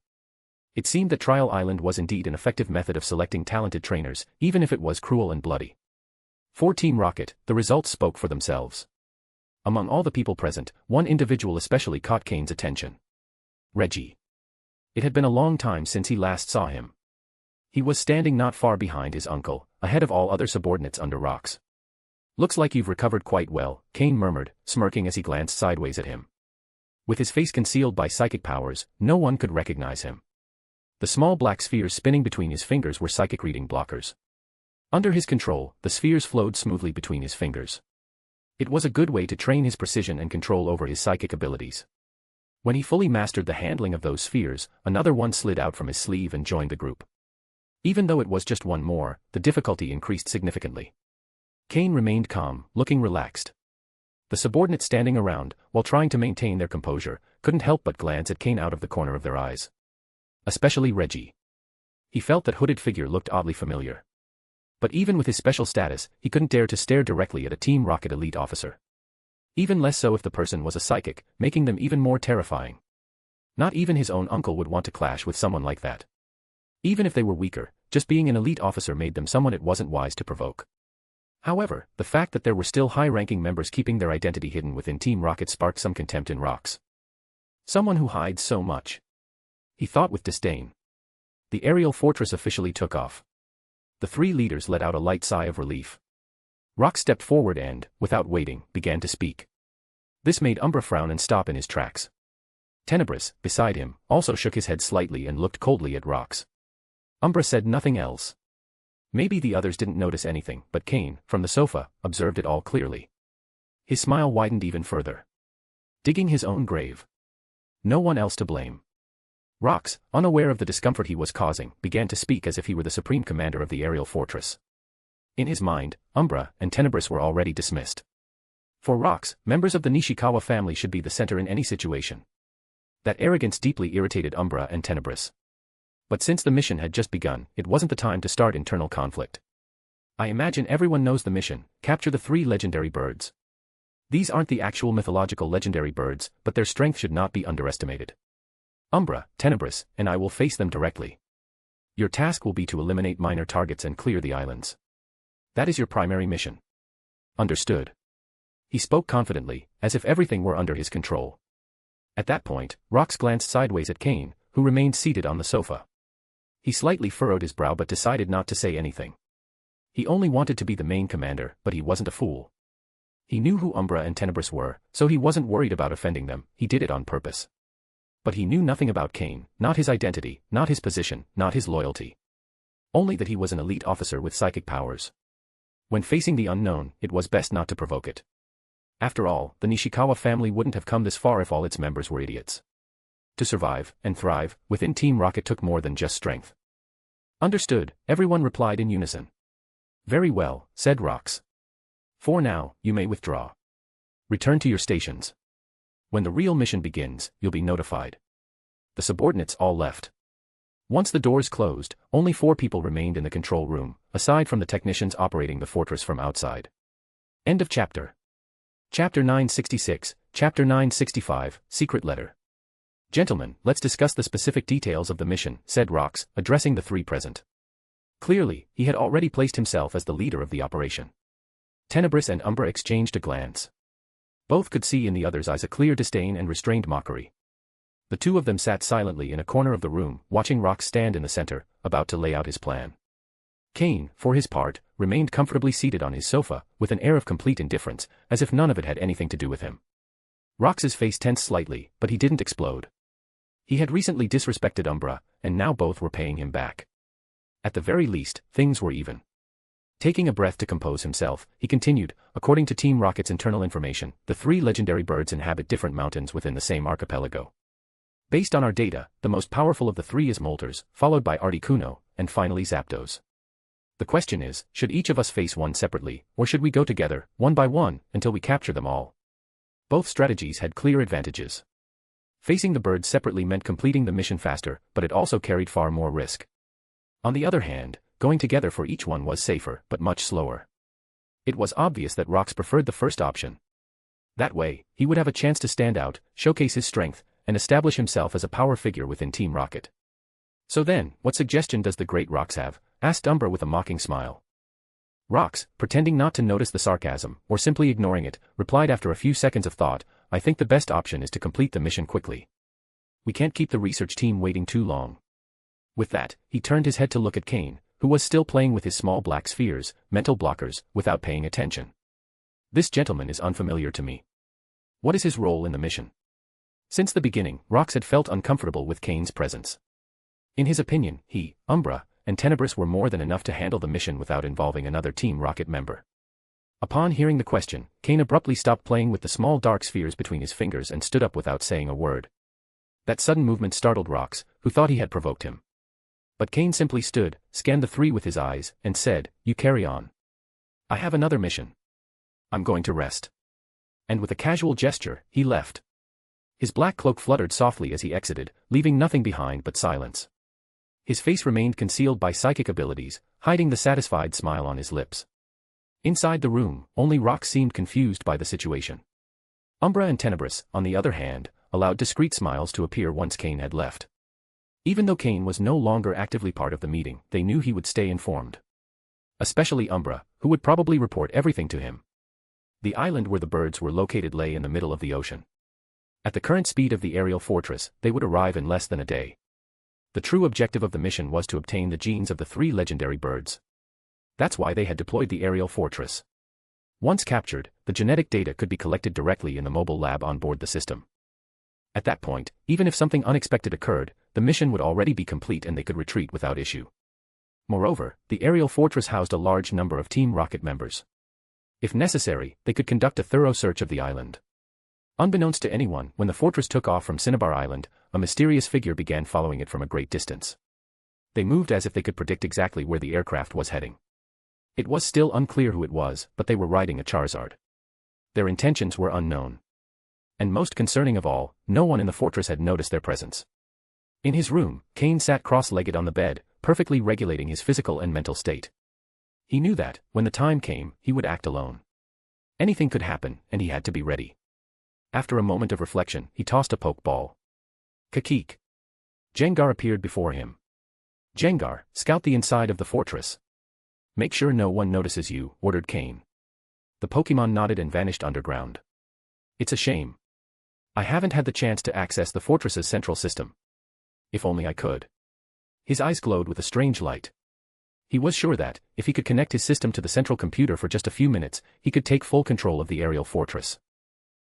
It seemed that Trial Island was indeed an effective method of selecting talented trainers, even if it was cruel and bloody. For Team Rocket, the results spoke for themselves. Among all the people present, one individual especially caught Cain's attention. Reggie. It had been a long time since he last saw him. He was standing not far behind his uncle, ahead of all other subordinates under rocks. "Looks like you've recovered quite well," Cain murmured, smirking as he glanced sideways at him. With his face concealed by psychic powers, no one could recognize him. The small black spheres spinning between his fingers were psychic reading blockers. Under his control, the spheres flowed smoothly between his fingers. It was a good way to train his precision and control over his psychic abilities. When he fully mastered the handling of those spheres, another one slid out from his sleeve and joined the group. Even though it was just one more, the difficulty increased significantly. Cain remained calm, looking relaxed. The subordinates standing around, while trying to maintain their composure, couldn't help but glance at Cain out of the corner of their eyes. Especially Reggie. He felt that hooded figure looked oddly familiar. But even with his special status, he couldn't dare to stare directly at a Team Rocket elite officer. Even less so if the person was a psychic, making them even more terrifying. Not even his own uncle would want to clash with someone like that. Even if they were weaker, just being an elite officer made them someone it wasn't wise to provoke. However, the fact that there were still high-ranking members keeping their identity hidden within Team Rocket sparked some contempt in Rox. Someone who hides so much. He thought with disdain. The aerial fortress officially took off. The 3 leaders let out a light sigh of relief. Rox stepped forward and, without waiting, began to speak. This made Umbra frown and stop in his tracks. Tenebris, beside him, also shook his head slightly and looked coldly at Rox. Umbra said nothing else. Maybe the others didn't notice anything, but Cain, from the sofa, observed it all clearly. His smile widened even further. Digging his own grave. No one else to blame. Rox, unaware of the discomfort he was causing, began to speak as if he were the supreme commander of the aerial fortress. In his mind, Umbra and Tenebris were already dismissed. For Rox, members of the Nishikawa family should be the center in any situation. That arrogance deeply irritated Umbra and Tenebris. But since the mission had just begun, it wasn't the time to start internal conflict. I imagine everyone knows the mission: capture the 3 legendary birds. These aren't the actual mythological legendary birds, but their strength should not be underestimated. Umbra, Tenebris, and I will face them directly. Your task will be to eliminate minor targets and clear the islands. That is your primary mission. Understood. He spoke confidently, as if everything were under his control. At that point, Rox glanced sideways at Cain, who remained seated on the sofa. He slightly furrowed his brow but decided not to say anything. He only wanted to be the main commander, but he wasn't a fool. He knew who Umbra and Tenebris were, so he wasn't worried about offending them. He did it on purpose. But he knew nothing about Cain, not his identity, not his position, not his loyalty. Only that he was an elite officer with psychic powers. When facing the unknown, it was best not to provoke it. After all, the Nishikawa family wouldn't have come this far if all its members were idiots. To survive, and thrive, within Team Rocket took more than just strength. Understood, everyone replied in unison. Very well, said Rox. For now, you may withdraw. Return to your stations. When the real mission begins, you'll be notified. The subordinates all left. Once the doors closed, only 4 people remained in the control room, aside from the technicians operating the fortress from outside. End of chapter. Chapter 966, Chapter 965, Secret Letter. Gentlemen, let's discuss the specific details of the mission, said Rox, addressing the 3 present. Clearly, he had already placed himself as the leader of the operation. Tenebris and Umbra exchanged a glance. Both could see in the other's eyes a clear disdain and restrained mockery. The 2 of them sat silently in a corner of the room, watching Rox stand in the center, about to lay out his plan. Cain, for his part, remained comfortably seated on his sofa, with an air of complete indifference, as if none of it had anything to do with him. Rox's face tensed slightly, but he didn't explode. He had recently disrespected Umbra, and now both were paying him back. At the very least, things were even. Taking a breath to compose himself, he continued, according to Team Rocket's internal information, the three legendary birds inhabit different mountains within the same archipelago. Based on our data, the most powerful of the three is Moltres, followed by Articuno, and finally Zapdos. The question is, should each of us face one separately, or should we go together, one by one, until we capture them all? Both strategies had clear advantages. Facing the birds separately meant completing the mission faster, but it also carried far more risk. On the other hand, going together for each one was safer, but much slower. It was obvious that Rox preferred the first option. That way, he would have a chance to stand out, showcase his strength, and establish himself as a power figure within Team Rocket. So then, what suggestion does the great Rox have? Asked Umbra with a mocking smile. Rox, pretending not to notice the sarcasm, or simply ignoring it, replied after a few seconds of thought, I think the best option is to complete the mission quickly. We can't keep the research team waiting too long. With that, he turned his head to look at Cain, who was still playing with his small black spheres, mental blockers, without paying attention. This gentleman is unfamiliar to me. What is his role in the mission? Since the beginning, Rox had felt uncomfortable with Cain's presence. In his opinion, he, Umbra, and Tenebris were more than enough to handle the mission without involving another Team Rocket member. Upon hearing the question, Cain abruptly stopped playing with the small dark spheres between his fingers and stood up without saying a word. That sudden movement startled Rox, who thought he had provoked him. But Cain simply stood, scanned the three with his eyes, and said, You carry on. I have another mission. I'm going to rest. And with a casual gesture, he left. His black cloak fluttered softly as he exited, leaving nothing behind but silence. His face remained concealed by psychic abilities, hiding the satisfied smile on his lips. Inside the room, only Rox seemed confused by the situation. Umbra and Tenebris, on the other hand, allowed discreet smiles to appear once Cain had left. Even though Cain was no longer actively part of the meeting, they knew he would stay informed. Especially Umbra, who would probably report everything to him. The island where the birds were located lay in the middle of the ocean. At the current speed of the aerial fortress, they would arrive in less than a day. The true objective of the mission was to obtain the genes of the three legendary birds. That's why they had deployed the aerial fortress. Once captured, the genetic data could be collected directly in the mobile lab on board the system. At that point, even if something unexpected occurred, the mission would already be complete and they could retreat without issue. Moreover, the aerial fortress housed a large number of Team Rocket members. If necessary, they could conduct a thorough search of the island. Unbeknownst to anyone, when the fortress took off from Cinnabar Island, a mysterious figure began following it from a great distance. They moved as if they could predict exactly where the aircraft was heading. It was still unclear who it was, but they were riding a Charizard. Their intentions were unknown. And most concerning of all, no one in the fortress had noticed their presence. In his room, Cain sat cross-legged on the bed, perfectly regulating his physical and mental state. He knew that, when the time came, he would act alone. Anything could happen, and he had to be ready. After a moment of reflection, he tossed a pokeball. Kakik. Jengar appeared before him. Jengar, scout the inside of the fortress. Make sure no one notices you, ordered Cain. The Pokémon nodded and vanished underground. It's a shame. I haven't had the chance to access the fortress's central system. If only I could. His eyes glowed with a strange light. He was sure that, if he could connect his system to the central computer for just a few minutes, he could take full control of the aerial fortress.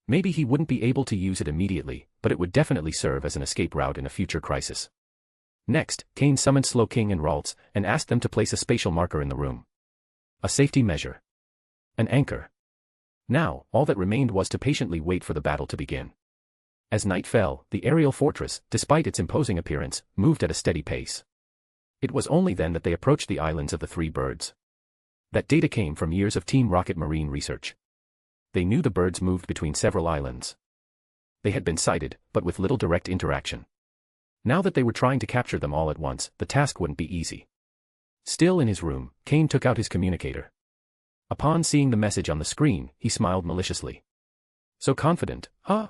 Maybe he wouldn't be able to use it immediately, but it would definitely serve as an escape route in a future crisis. Next, Cain summoned Slowking and Ralts, and asked them to place a spatial marker in the room. A safety measure. An anchor. Now, all that remained was to patiently wait for the battle to begin. As night fell, the aerial fortress, despite its imposing appearance, moved at a steady pace. It was only then that they approached the islands of the three birds. That data came from years of Team Rocket marine research. They knew the birds moved between several islands. They had been sighted, but with little direct interaction. Now that they were trying to capture them all at once, the task wouldn't be easy. Still in his room, Cain took out his communicator. Upon seeing the message on the screen, he smiled maliciously. So confident, huh?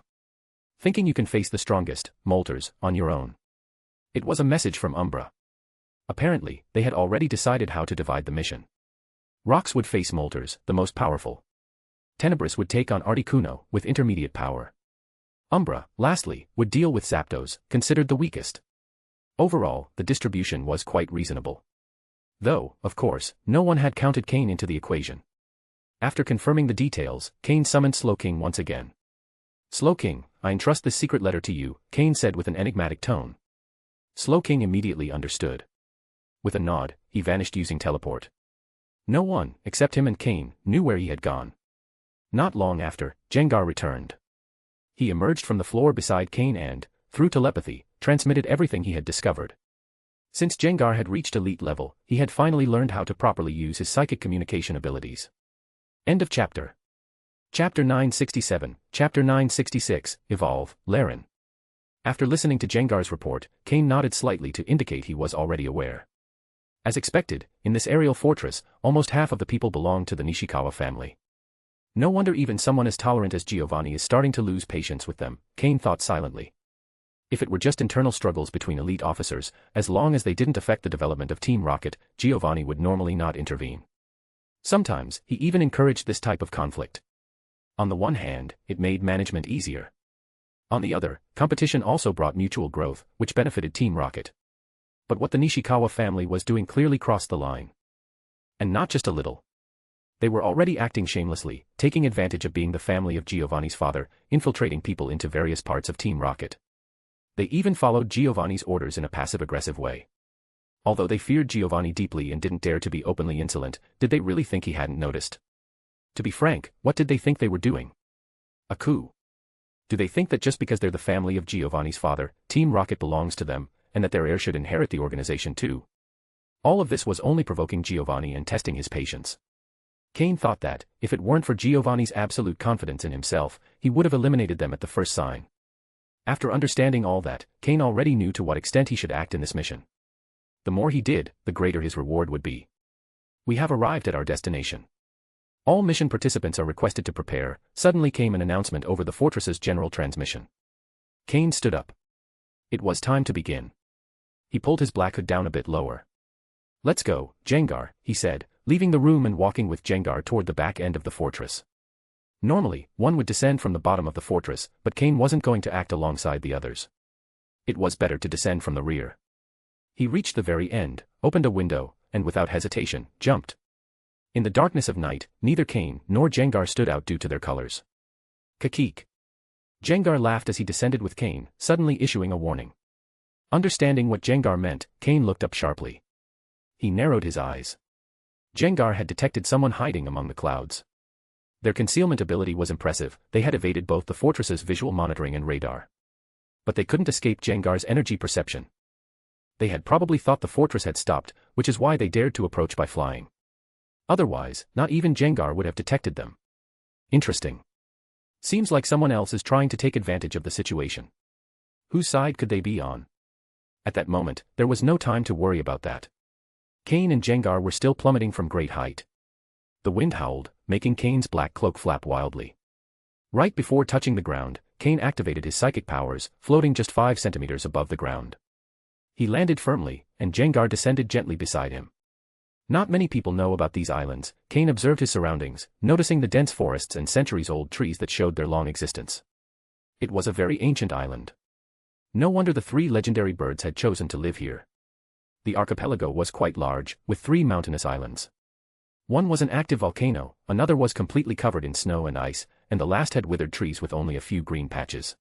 Thinking you can face the strongest, Moltres, on your own. It was a message from Umbra. Apparently, they had already decided how to divide the mission. Rox would face Moltres, the most powerful. Tenebris would take on Articuno, with intermediate power. Umbra, lastly, would deal with Zapdos, considered the weakest. Overall, the distribution was quite reasonable. Though, of course, no one had counted Cain into the equation. After confirming the details, Cain summoned Slowking once again. Slowking, I entrust this secret letter to you, Cain said with an enigmatic tone. Slowking immediately understood. With a nod, he vanished using teleport. No one, except him and Cain, knew where he had gone. Not long after, Jengar returned. He emerged from the floor beside Cain and, through telepathy, transmitted everything he had discovered. Since Jengar had reached elite level, he had finally learned how to properly use his psychic communication abilities. End of chapter. Chapter 967, Chapter 966, Evolve, Laren. After listening to Jengar's report, Cain nodded slightly to indicate he was already aware. As expected, in this aerial fortress, almost half of the people belonged to the Nishikawa family. No wonder even someone as tolerant as Giovanni is starting to lose patience with them, Cain thought silently. If it were just internal struggles between elite officers, as long as they didn't affect the development of Team Rocket, Giovanni would normally not intervene. Sometimes, he even encouraged this type of conflict. On the one hand, it made management easier. On the other, competition also brought mutual growth, which benefited Team Rocket. But what the Nishikawa family was doing clearly crossed the line. And not just a little. They were already acting shamelessly, taking advantage of being the family of Giovanni's father, infiltrating people into various parts of Team Rocket. They even followed Giovanni's orders in a passive-aggressive way. Although they feared Giovanni deeply and didn't dare to be openly insolent, did they really think he hadn't noticed? To be frank, what did they think they were doing? A coup? Do they think that just because they're the family of Giovanni's father, Team Rocket belongs to them, and that their heir should inherit the organization too? All of this was only provoking Giovanni and testing his patience. Cain thought that, if it weren't for Giovanni's absolute confidence in himself, he would have eliminated them at the first sign. After understanding all that, Cain already knew to what extent he should act in this mission. The more he did, the greater his reward would be. We have arrived at our destination. All mission participants are requested to prepare. Suddenly came an announcement over the fortress's general transmission. Cain stood up. It was time to begin. He pulled his black hood down a bit lower. Let's go, Jengar, he said, leaving the room and walking with Jengar toward the back end of the fortress. Normally, one would descend from the bottom of the fortress, but Cain wasn't going to act alongside the others. It was better to descend from the rear. He reached the very end, opened a window, and without hesitation, jumped. In the darkness of night, neither Cain nor Jengar stood out due to their colors. Kakik. Jengar laughed as he descended with Cain, suddenly issuing a warning. Understanding what Jengar meant, Cain looked up sharply. He narrowed his eyes. Jengar had detected someone hiding among the clouds. Their concealment ability was impressive. They had evaded both the fortress's visual monitoring and radar. But they couldn't escape Jengar's energy perception. They had probably thought the fortress had stopped, which is why they dared to approach by flying. Otherwise, not even Jengar would have detected them. Interesting. Seems like someone else is trying to take advantage of the situation. Whose side could they be on? At that moment, there was no time to worry about that. Cain and Jengar were still plummeting from great height. The wind howled, making Cain's black cloak flap wildly. Right before touching the ground, Cain activated his psychic powers, floating just 5 centimeters above the ground. He landed firmly, and Jengar descended gently beside him. Not many people know about these islands. Cain observed his surroundings, noticing the dense forests and centuries-old trees that showed their long existence. It was a very ancient island. No wonder the 3 legendary birds had chosen to live here. The archipelago was quite large, with 3 mountainous islands. One was an active volcano, another was completely covered in snow and ice, and the last had withered trees with only a few green patches.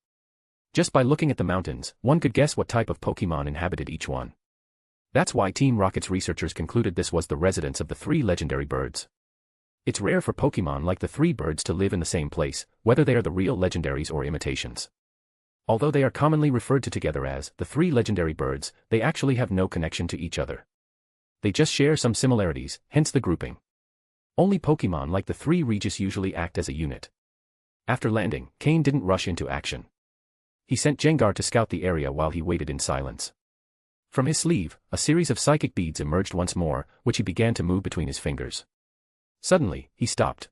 Just by looking at the mountains, one could guess what type of Pokémon inhabited each one. That's why Team Rocket's researchers concluded this was the residence of the 3 legendary birds. It's rare for Pokémon like the 3 birds to live in the same place, whether they are the real legendaries or imitations. Although they are commonly referred to together as the 3 legendary birds, they actually have no connection to each other. They just share some similarities, hence the grouping. Only Pokémon like the 3 Regis usually act as a unit. After landing, Cain didn't rush into action. He sent Jengar to scout the area while he waited in silence. From his sleeve, a series of psychic beads emerged once more, which he began to move between his fingers. Suddenly, he stopped.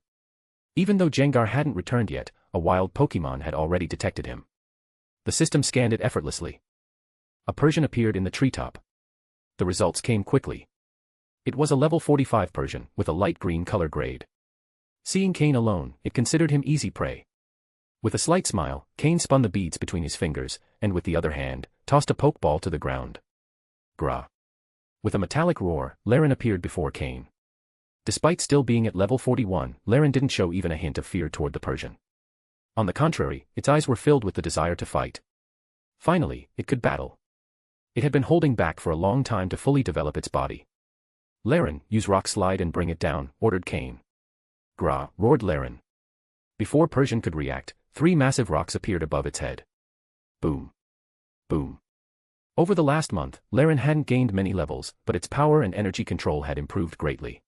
Even though Jengar hadn't returned yet, a wild Pokémon had already detected him. The system scanned it effortlessly. A Persian appeared in the treetop. The results came quickly. It was a level 45 Persian, with a light green color grade. Seeing Cain alone, it considered him easy prey. With a slight smile, Cain spun the beads between his fingers, and with the other hand, tossed a pokeball to the ground. Gra. With a metallic roar, Laren appeared before Cain. Despite still being at level 41, Laren didn't show even a hint of fear toward the Persian. On the contrary, its eyes were filled with the desire to fight. Finally, it could battle. It had been holding back for a long time to fully develop its body. Laren, use rock slide and bring it down, ordered Cain. Gra, roared Laren. Before Persian could react, 3 massive rocks appeared above its head. Boom. Boom. Over the last month, Laren hadn't gained many levels, but its power and energy control had improved greatly.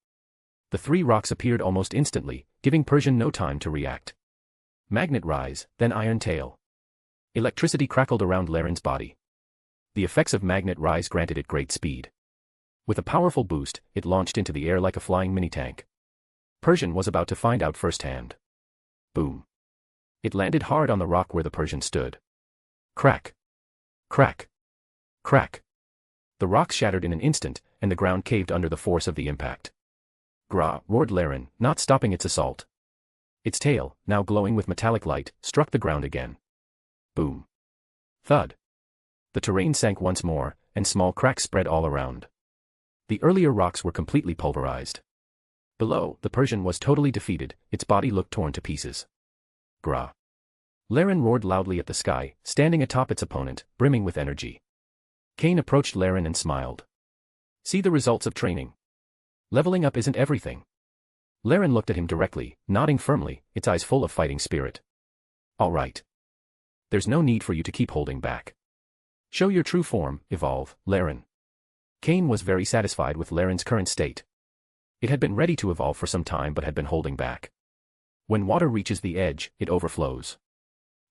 The 3 rocks appeared almost instantly, giving Persian no time to react. Magnet rise, then iron tail. Electricity crackled around Laren's body. The effects of magnet rise granted it great speed. With a powerful boost, it launched into the air like a flying mini-tank. Persian was about to find out firsthand. Boom. It landed hard on the rock where the Persian stood. Crack. Crack. Crack. The rocks shattered in an instant, and the ground caved under the force of the impact. Gra, roared Laren, not stopping its assault. Its tail, now glowing with metallic light, struck the ground again. Boom. Thud. The terrain sank once more, and small cracks spread all around. The earlier rocks were completely pulverized. Below, the Persian was totally defeated, its body looked torn to pieces. Gra. Laren roared loudly at the sky, standing atop its opponent, brimming with energy. Cain approached Laren and smiled. See the results of training. Leveling up isn't everything. Laren looked at him directly, nodding firmly, its eyes full of fighting spirit. All right. There's no need for you to keep holding back. Show your true form, evolve, Laren. Cain was very satisfied with Laren's current state. It had been ready to evolve for some time but had been holding back. When water reaches the edge, it overflows.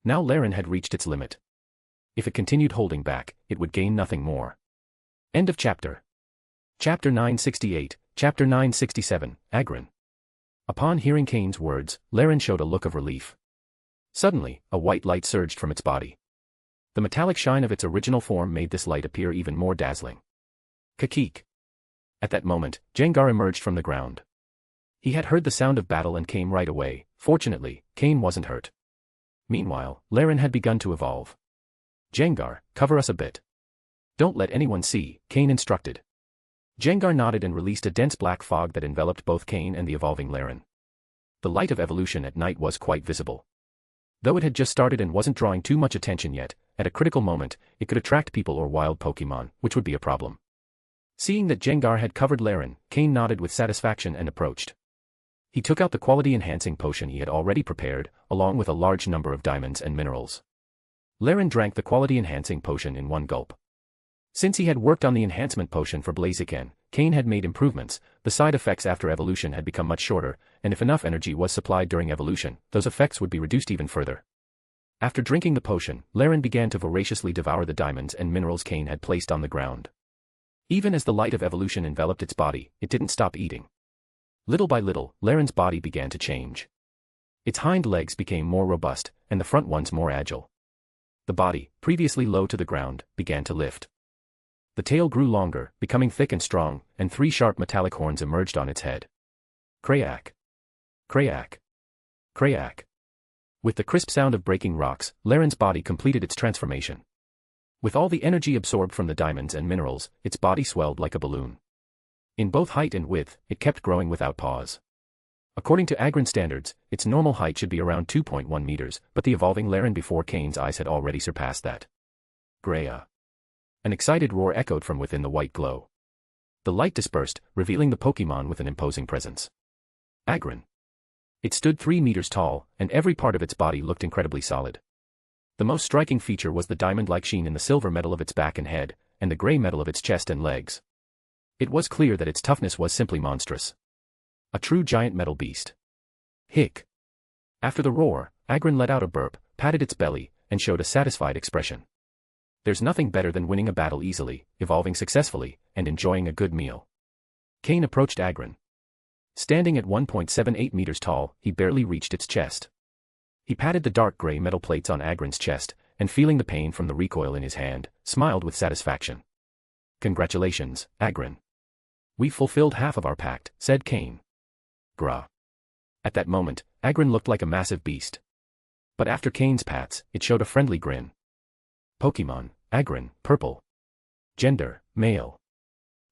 Now Laren had reached its limit. If it continued holding back, it would gain nothing more. End of chapter. Chapter 968, Chapter 967, Agron. Upon hearing Cain's words, Laren showed a look of relief. Suddenly, a white light surged from its body. The metallic shine of its original form made this light appear even more dazzling. Kakik. At that moment, Jengar emerged from the ground. He had heard the sound of battle and came right away. Fortunately, Cain wasn't hurt. Meanwhile, Laren had begun to evolve. Jengar, cover us a bit. Don't let anyone see, Cain instructed. Jengar nodded and released a dense black fog that enveloped both Cain and the evolving Laren. The light of evolution at night was quite visible. Though it had just started and wasn't drawing too much attention yet, at a critical moment, it could attract people or wild Pokémon, which would be a problem. Seeing that Jengar had covered Laren, Cain nodded with satisfaction and approached. He took out the quality-enhancing potion he had already prepared, along with a large number of diamonds and minerals. Laren drank the quality-enhancing potion in one gulp. Since he had worked on the enhancement potion for Blaziken, Cain had made improvements. The side effects after evolution had become much shorter, and if enough energy was supplied during evolution, those effects would be reduced even further. After drinking the potion, Laren began to voraciously devour the diamonds and minerals Cain had placed on the ground. Even as the light of evolution enveloped its body, it didn't stop eating. Little by little, Laren's body began to change. Its hind legs became more robust, and the front ones more agile. The body, previously low to the ground, began to lift. The tail grew longer, becoming thick and strong, and 3 sharp metallic horns emerged on its head. Crayak! Crayak! Crayak! With the crisp sound of breaking rocks, Laren's body completed its transformation. With all the energy absorbed from the diamonds and minerals, its body swelled like a balloon. In both height and width, it kept growing without pause. According to Agron standards, its normal height should be around 2.1 meters, but the evolving Laren before Cain's eyes had already surpassed that. Greya. An excited roar echoed from within the white glow. The light dispersed, revealing the Pokémon with an imposing presence. Agron. It stood 3 meters tall, and every part of its body looked incredibly solid. The most striking feature was the diamond-like sheen in the silver metal of its back and head, and the gray metal of its chest and legs. It was clear that its toughness was simply monstrous. A true giant metal beast. Hick. After the roar, Agron let out a burp, patted its belly, and showed a satisfied expression. There's nothing better than winning a battle easily, evolving successfully, and enjoying a good meal. Cain approached Agron. Standing at 1.78 meters tall, he barely reached its chest. He patted the dark gray metal plates on Agron's chest, and feeling the pain from the recoil in his hand, smiled with satisfaction. Congratulations, Agron. We've fulfilled half of our pact, said Cain. Gra. At that moment, Agron looked like a massive beast. But after Cain's pats, it showed a friendly grin. Pokémon, Agron, purple. Gender, male.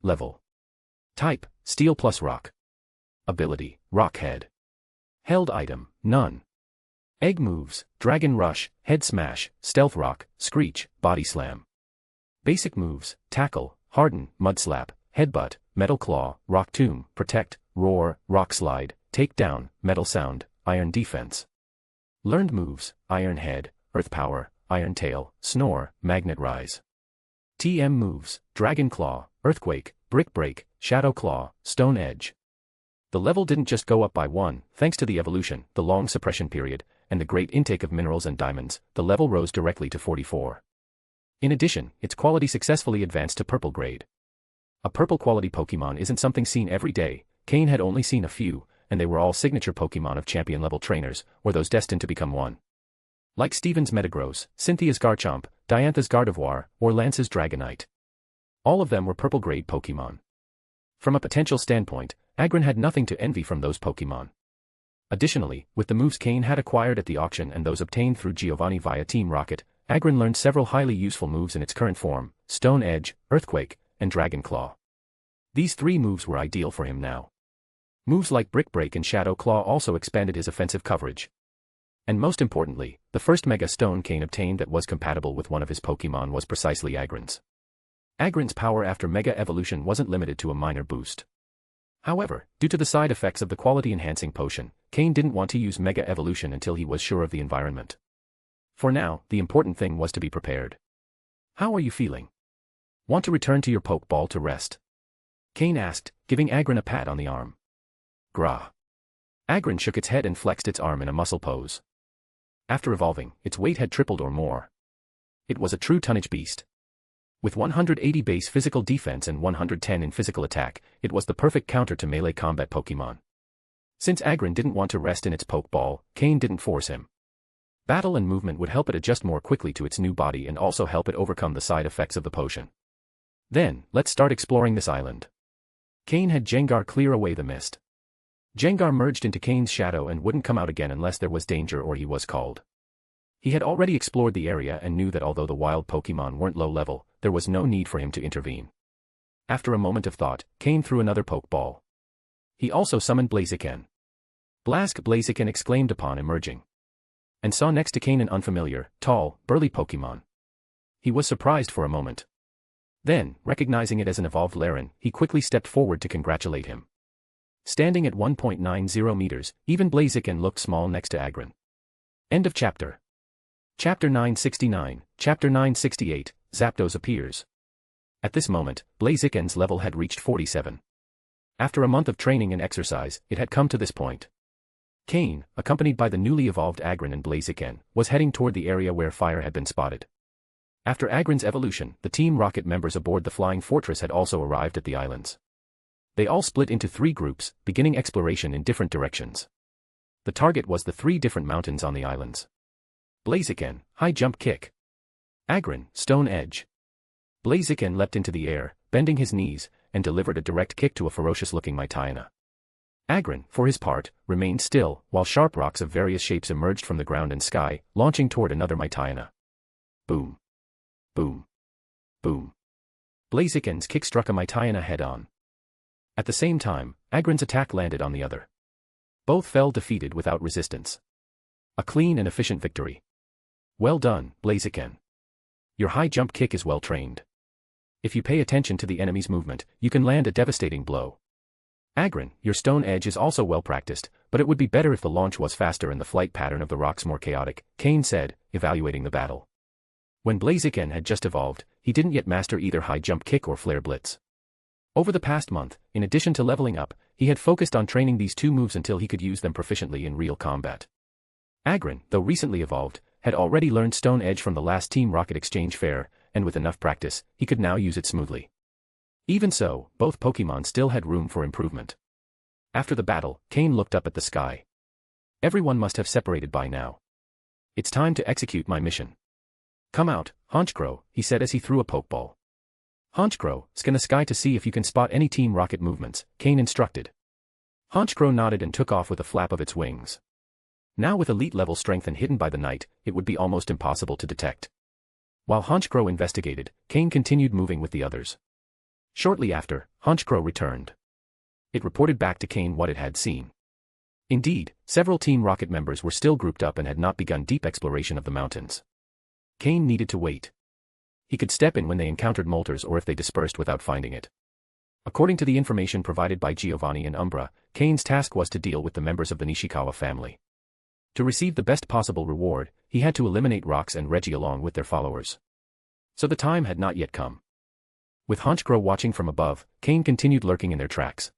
Level. Type, steel plus rock. Ability, rock head. Held item, none. Egg moves, Dragon Rush, Head Smash, Stealth Rock, Screech, Body Slam. Basic moves, Tackle, Harden, Mud Slap, Headbutt, Metal Claw, Rock Tomb, Protect, Roar, Rock Slide, Take Down, Metal Sound, Iron Defense. Learned moves, Iron Head, Earth Power, Iron Tail, Snore, Magnet Rise. TM moves, Dragon Claw, Earthquake, Brick Break, Shadow Claw, Stone Edge. The level didn't just go up by 1, thanks to the evolution, the long suppression period, and the great intake of minerals and diamonds. The level rose directly to 44. In addition, its quality successfully advanced to purple grade. A purple quality Pokemon isn't something seen every day. Cain had only seen a few, and they were all signature Pokemon of champion level trainers, or those destined to become one. Like Steven's Metagross, Cynthia's Garchomp, Diantha's Gardevoir, or Lance's Dragonite. All of them were purple grade Pokemon. From a potential standpoint, Agron had nothing to envy from those Pokemon. Additionally, with the moves Cain had acquired at the auction and those obtained through Giovanni via Team Rocket, Agron learned several highly useful moves in its current form: Stone Edge, Earthquake, and Dragon Claw. These 3 moves were ideal for him now. Moves like Brick Break and Shadow Claw also expanded his offensive coverage. And most importantly, the first Mega Stone Cain obtained that was compatible with one of his Pokemon was precisely Agron's. Agron's power after Mega Evolution wasn't limited to a minor boost. However, due to the side effects of the quality-enhancing potion, Cain didn't want to use Mega Evolution until he was sure of the environment. For now, the important thing was to be prepared. "How are you feeling? Want to return to your Pokeball to rest?" Cain asked, giving Agron a pat on the arm. "Grah." Agron shook its head and flexed its arm in a muscle pose. After evolving, its weight had tripled or more. It was a true tonnage beast. With 180 base physical defense and 110 in physical attack, it was the perfect counter to melee combat Pokemon. Since Agron didn't want to rest in its Pokeball, Cain didn't force him. Battle and movement would help it adjust more quickly to its new body and also help it overcome the side effects of the potion. Then, let's start exploring this island. Cain had Jengar clear away the mist. Jengar merged into Cain's shadow and wouldn't come out again unless there was danger or he was called. He had already explored the area and knew that although the wild Pokemon weren't low level, there was no need for him to intervene. After a moment of thought, Cain threw another Pokeball. He also summoned Blaziken. Blask Blaziken exclaimed upon emerging. And saw next to Cain an unfamiliar, tall, burly Pokemon. He was surprised for a moment. Then, recognizing it as an evolved Laren, he quickly stepped forward to congratulate him. Standing at 1.90 meters, even Blaziken looked small next to Agron. End of chapter. Chapter 969, Chapter 968, Zapdos appears. At this moment, Blaziken's level had reached 47. After a month of training and exercise, it had come to this point. Cain, accompanied by the newly evolved Agron and Blaziken, was heading toward the area where fire had been spotted. After Agron's evolution, the Team Rocket members aboard the Flying Fortress had also arrived at the islands. They all split into 3 groups, beginning exploration in different directions. The target was the 3 different mountains on the islands. Blaziken, High Jump Kick. Agron, Stone Edge. Blaziken leapt into the air, bending his knees, and delivered a direct kick to a ferocious-looking Mytiana. Agron, for his part, remained still, while sharp rocks of various shapes emerged from the ground and sky, launching toward another Mytiana. Boom. Boom. Boom. Blaziken's kick struck a Mytiana head-on. At the same time, Agron's attack landed on the other. Both fell defeated without resistance. A clean and efficient victory. Well done, Blaziken. Your high jump kick is well trained. If you pay attention to the enemy's movement, you can land a devastating blow. Agron, your Stone Edge is also well practiced, but it would be better if the launch was faster and the flight pattern of the rocks more chaotic, Cain said, evaluating the battle. When Blaziken had just evolved, he didn't yet master either high jump kick or flare blitz. Over the past month, in addition to leveling up, he had focused on training these 2 moves until he could use them proficiently in real combat. Agron, though recently evolved, had already learned Stone Edge from the last Team Rocket exchange fair, and with enough practice, he could now use it smoothly. Even so, both Pokemon still had room for improvement. After the battle, Cain looked up at the sky. Everyone must have separated by now. It's time to execute my mission. Come out, Honchkrow, he said as he threw a Pokeball. Honchkrow, scan the sky to see if you can spot any Team Rocket movements, Cain instructed. Honchkrow nodded and took off with a flap of its wings. Now with elite level strength and hidden by the night, it would be almost impossible to detect. While Honchkrow investigated, Cain continued moving with the others. Shortly after, Honchkrow returned. It reported back to Cain what it had seen. Indeed, several Team Rocket members were still grouped up and had not begun deep exploration of the mountains. Cain needed to wait. He could step in when they encountered Moltres or if they dispersed without finding it. According to the information provided by Giovanni and Umbra, Cain's task was to deal with the members of the Nishikawa family. To receive the best possible reward, he had to eliminate Rox and Reggie along with their followers. So the time had not yet come. With Honchkrow watching from above, Cain continued lurking in their tracks.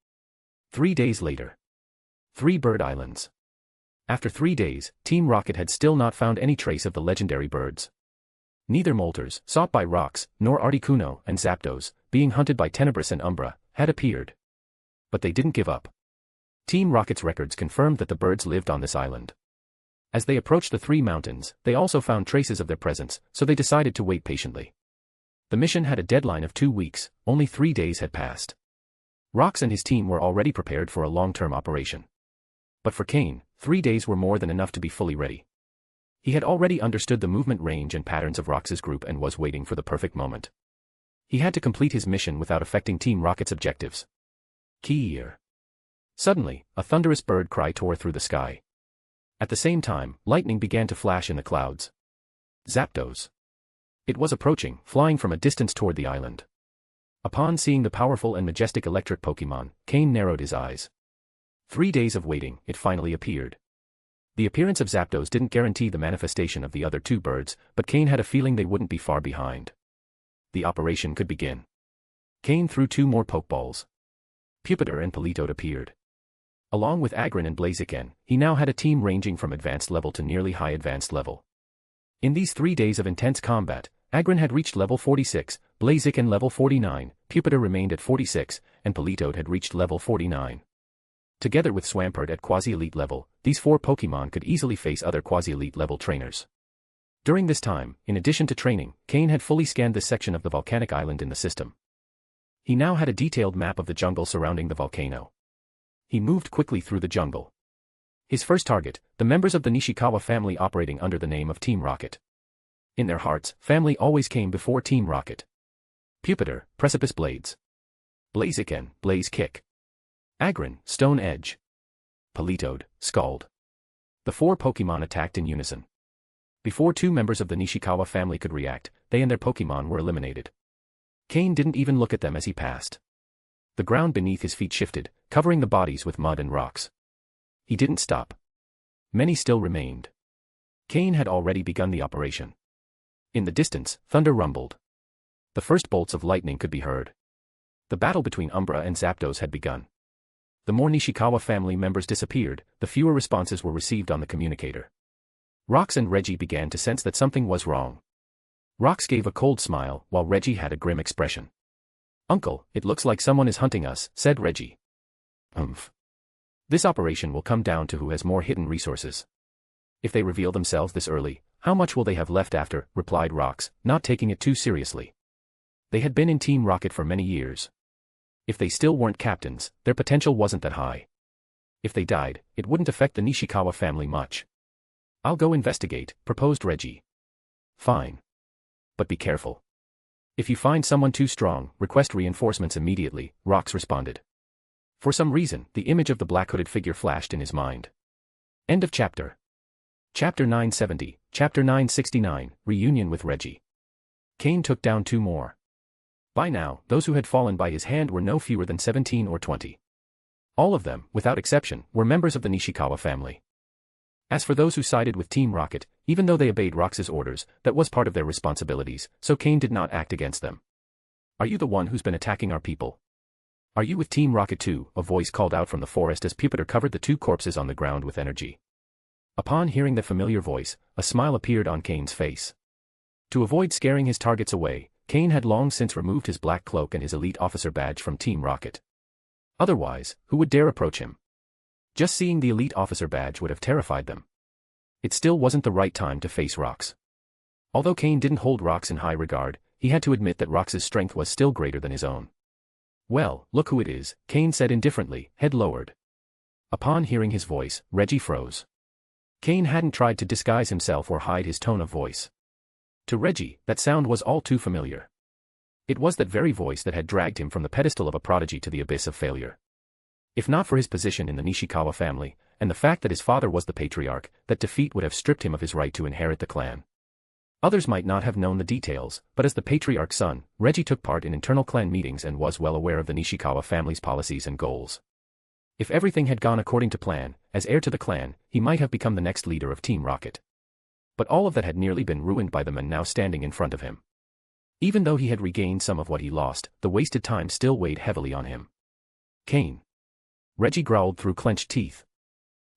3 days later. 3 bird islands. After 3 days, Team Rocket had still not found any trace of the legendary birds. Neither Moltres, sought by Rox, nor Articuno and Zapdos, being hunted by Tenebris and Umbra, had appeared. But they didn't give up. Team Rocket's records confirmed that the birds lived on this island. As they approached the 3 mountains, they also found traces of their presence, so they decided to wait patiently. The mission had a deadline of 2 weeks, only 3 days had passed. Rox and his team were already prepared for a long-term operation. But for Cain, 3 days were more than enough to be fully ready. He had already understood the movement range and patterns of Rox's group and was waiting for the perfect moment. He had to complete his mission without affecting Team Rocket's objectives. Key. Suddenly, a thunderous bird cry tore through the sky. At the same time, lightning began to flash in the clouds. Zapdos. It was approaching, flying from a distance toward the island. Upon seeing the powerful and majestic electric Pokémon, Cain narrowed his eyes. 3 days of waiting, it finally appeared. The appearance of Zapdos didn't guarantee the manifestation of the other 2 birds, but Cain had a feeling they wouldn't be far behind. The operation could begin. Cain threw 2 more Pokeballs. Pupitar and Politoed appeared. Along with Agron and Blaziken, he now had a team ranging from advanced level to nearly high advanced level. In these 3 days of intense combat, Agron had reached level 46, Blaziken level 49, Pupitar remained at 46, and Politoed had reached level 49. Together with Swampert at quasi-elite level, these 4 Pokémon could easily face other quasi-elite level trainers. During this time, in addition to training, Cain had fully scanned this section of the volcanic island in the system. He now had a detailed map of the jungle surrounding the volcano. He moved quickly through the jungle. His first target, the members of the Nishikawa family operating under the name of Team Rocket. In their hearts, family always came before Team Rocket. Pupitar, Precipice Blades. Blaziken, Blaze Kick. Agron, Stone Edge. Politoed, Scald. The 4 Pokémon attacked in unison. Before 2 members of the Nishikawa family could react, they and their Pokémon were eliminated. Cain didn't even look at them as he passed. The ground beneath his feet shifted, covering the bodies with mud and rocks. He didn't stop. Many still remained. Cain had already begun the operation. In the distance, thunder rumbled. The first bolts of lightning could be heard. The battle between Umbra and Zapdos had begun. The more Nishikawa family members disappeared, the fewer responses were received on the communicator. Rox and Reggie began to sense that something was wrong. Rox gave a cold smile, while Reggie had a grim expression. "Uncle, it looks like someone is hunting us," said Reggie. "Humph. This operation will come down to who has more hidden resources. If they reveal themselves this early, how much will they have left after?" replied Rox, not taking it too seriously. They had been in Team Rocket for many years. If they still weren't captains, their potential wasn't that high. If they died, it wouldn't affect the Nishikawa family much. "I'll go investigate," proposed Reggie. "Fine. But be careful. If you find someone too strong, request reinforcements immediately," Rox responded. For some reason, the image of the black-hooded figure flashed in his mind. End of chapter. Chapter 970, Chapter 969, Reunion with Reggie. Cain took down 2 more. By now, those who had fallen by his hand were no fewer than 17 or 20. All of them, without exception, were members of the Nishikawa family. As for those who sided with Team Rocket, even though they obeyed Rox's orders, that was part of their responsibilities, so Cain did not act against them. "Are you the one who's been attacking our people? Are you with Team Rocket too?" a voice called out from the forest as Pupitar covered the 2 corpses on the ground with energy. Upon hearing the familiar voice, a smile appeared on Cain's face. To avoid scaring his targets away, Cain had long since removed his black cloak and his elite officer badge from Team Rocket. Otherwise, who would dare approach him? Just seeing the elite officer badge would have terrified them. It still wasn't the right time to face Rox. Although Cain didn't hold Rox in high regard, he had to admit that Rox's strength was still greater than his own. "Well, look who it is," Cain said indifferently, head lowered. Upon hearing his voice, Reggie froze. Cain hadn't tried to disguise himself or hide his tone of voice. To Reggie, that sound was all too familiar. It was that very voice that had dragged him from the pedestal of a prodigy to the abyss of failure. If not for his position in the Nishikawa family, and the fact that his father was the patriarch, that defeat would have stripped him of his right to inherit the clan. Others might not have known the details, but as the patriarch's son, Reggie took part in internal clan meetings and was well aware of the Nishikawa family's policies and goals. If everything had gone according to plan, as heir to the clan, he might have become the next leader of Team Rocket. But all of that had nearly been ruined by the man now standing in front of him. Even though he had regained some of what he lost, the wasted time still weighed heavily on him. Cain. Reggie growled through clenched teeth.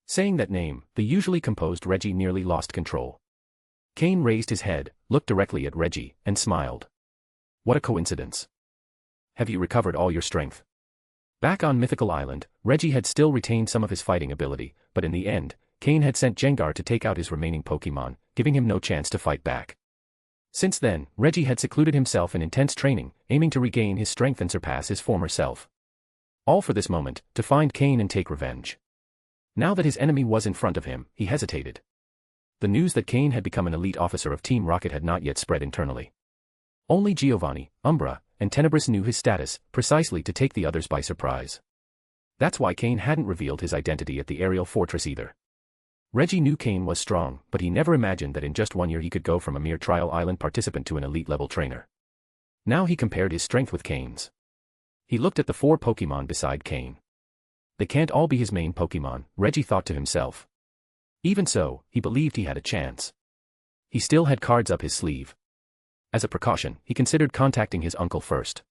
Saying that name, the usually composed Reggie nearly lost control. Cain raised his head, looked directly at Reggie, and smiled. What a coincidence. Have you recovered all your strength? Back on Mythical Island, Reggie had still retained some of his fighting ability, but in the end, Cain had sent Gengar to take out his remaining Pokémon, giving him no chance to fight back. Since then, Reggie had secluded himself in intense training, aiming to regain his strength and surpass his former self. All for this moment, to find Cain and take revenge. Now that his enemy was in front of him, he hesitated. The news that Cain had become an elite officer of Team Rocket had not yet spread internally. Only Giovanni, Umbra, and Tenebris knew his status, precisely to take the others by surprise. That's why Cain hadn't revealed his identity at the aerial fortress either. Reggie knew Cain was strong, but he never imagined that in just 1 year he could go from a mere trial island participant to an elite-level trainer. Now he compared his strength with Cain's. He looked at the 4 Pokémon beside Cain. They can't all be his main Pokémon, Reggie thought to himself. Even so, he believed he had a chance. He still had cards up his sleeve. As a precaution, he considered contacting his uncle first.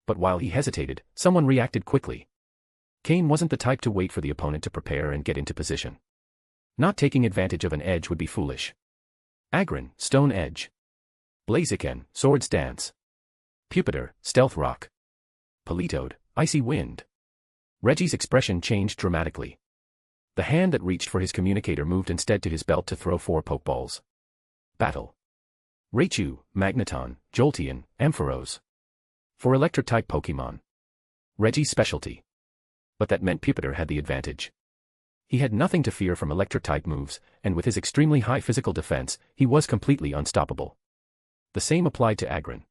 But while he hesitated, someone reacted quickly. Cain wasn't the type to wait for the opponent to prepare and get into position. Not taking advantage of an edge would be foolish. Agron, Stone Edge. Blaziken, Swords Dance. Pupitar, Stealth Rock. Politoed, Icy Wind. Reggie's expression changed dramatically. The hand that reached for his communicator moved instead to his belt to throw 4 Pokeballs. Battle. Raichu, Magneton, Jolteon, Ampharos. For Electric-type Pokémon. Reggie's specialty. But that meant Pupitar had the advantage. He had nothing to fear from electric-type moves, and with his extremely high physical defense, he was completely unstoppable. The same applied to Agron.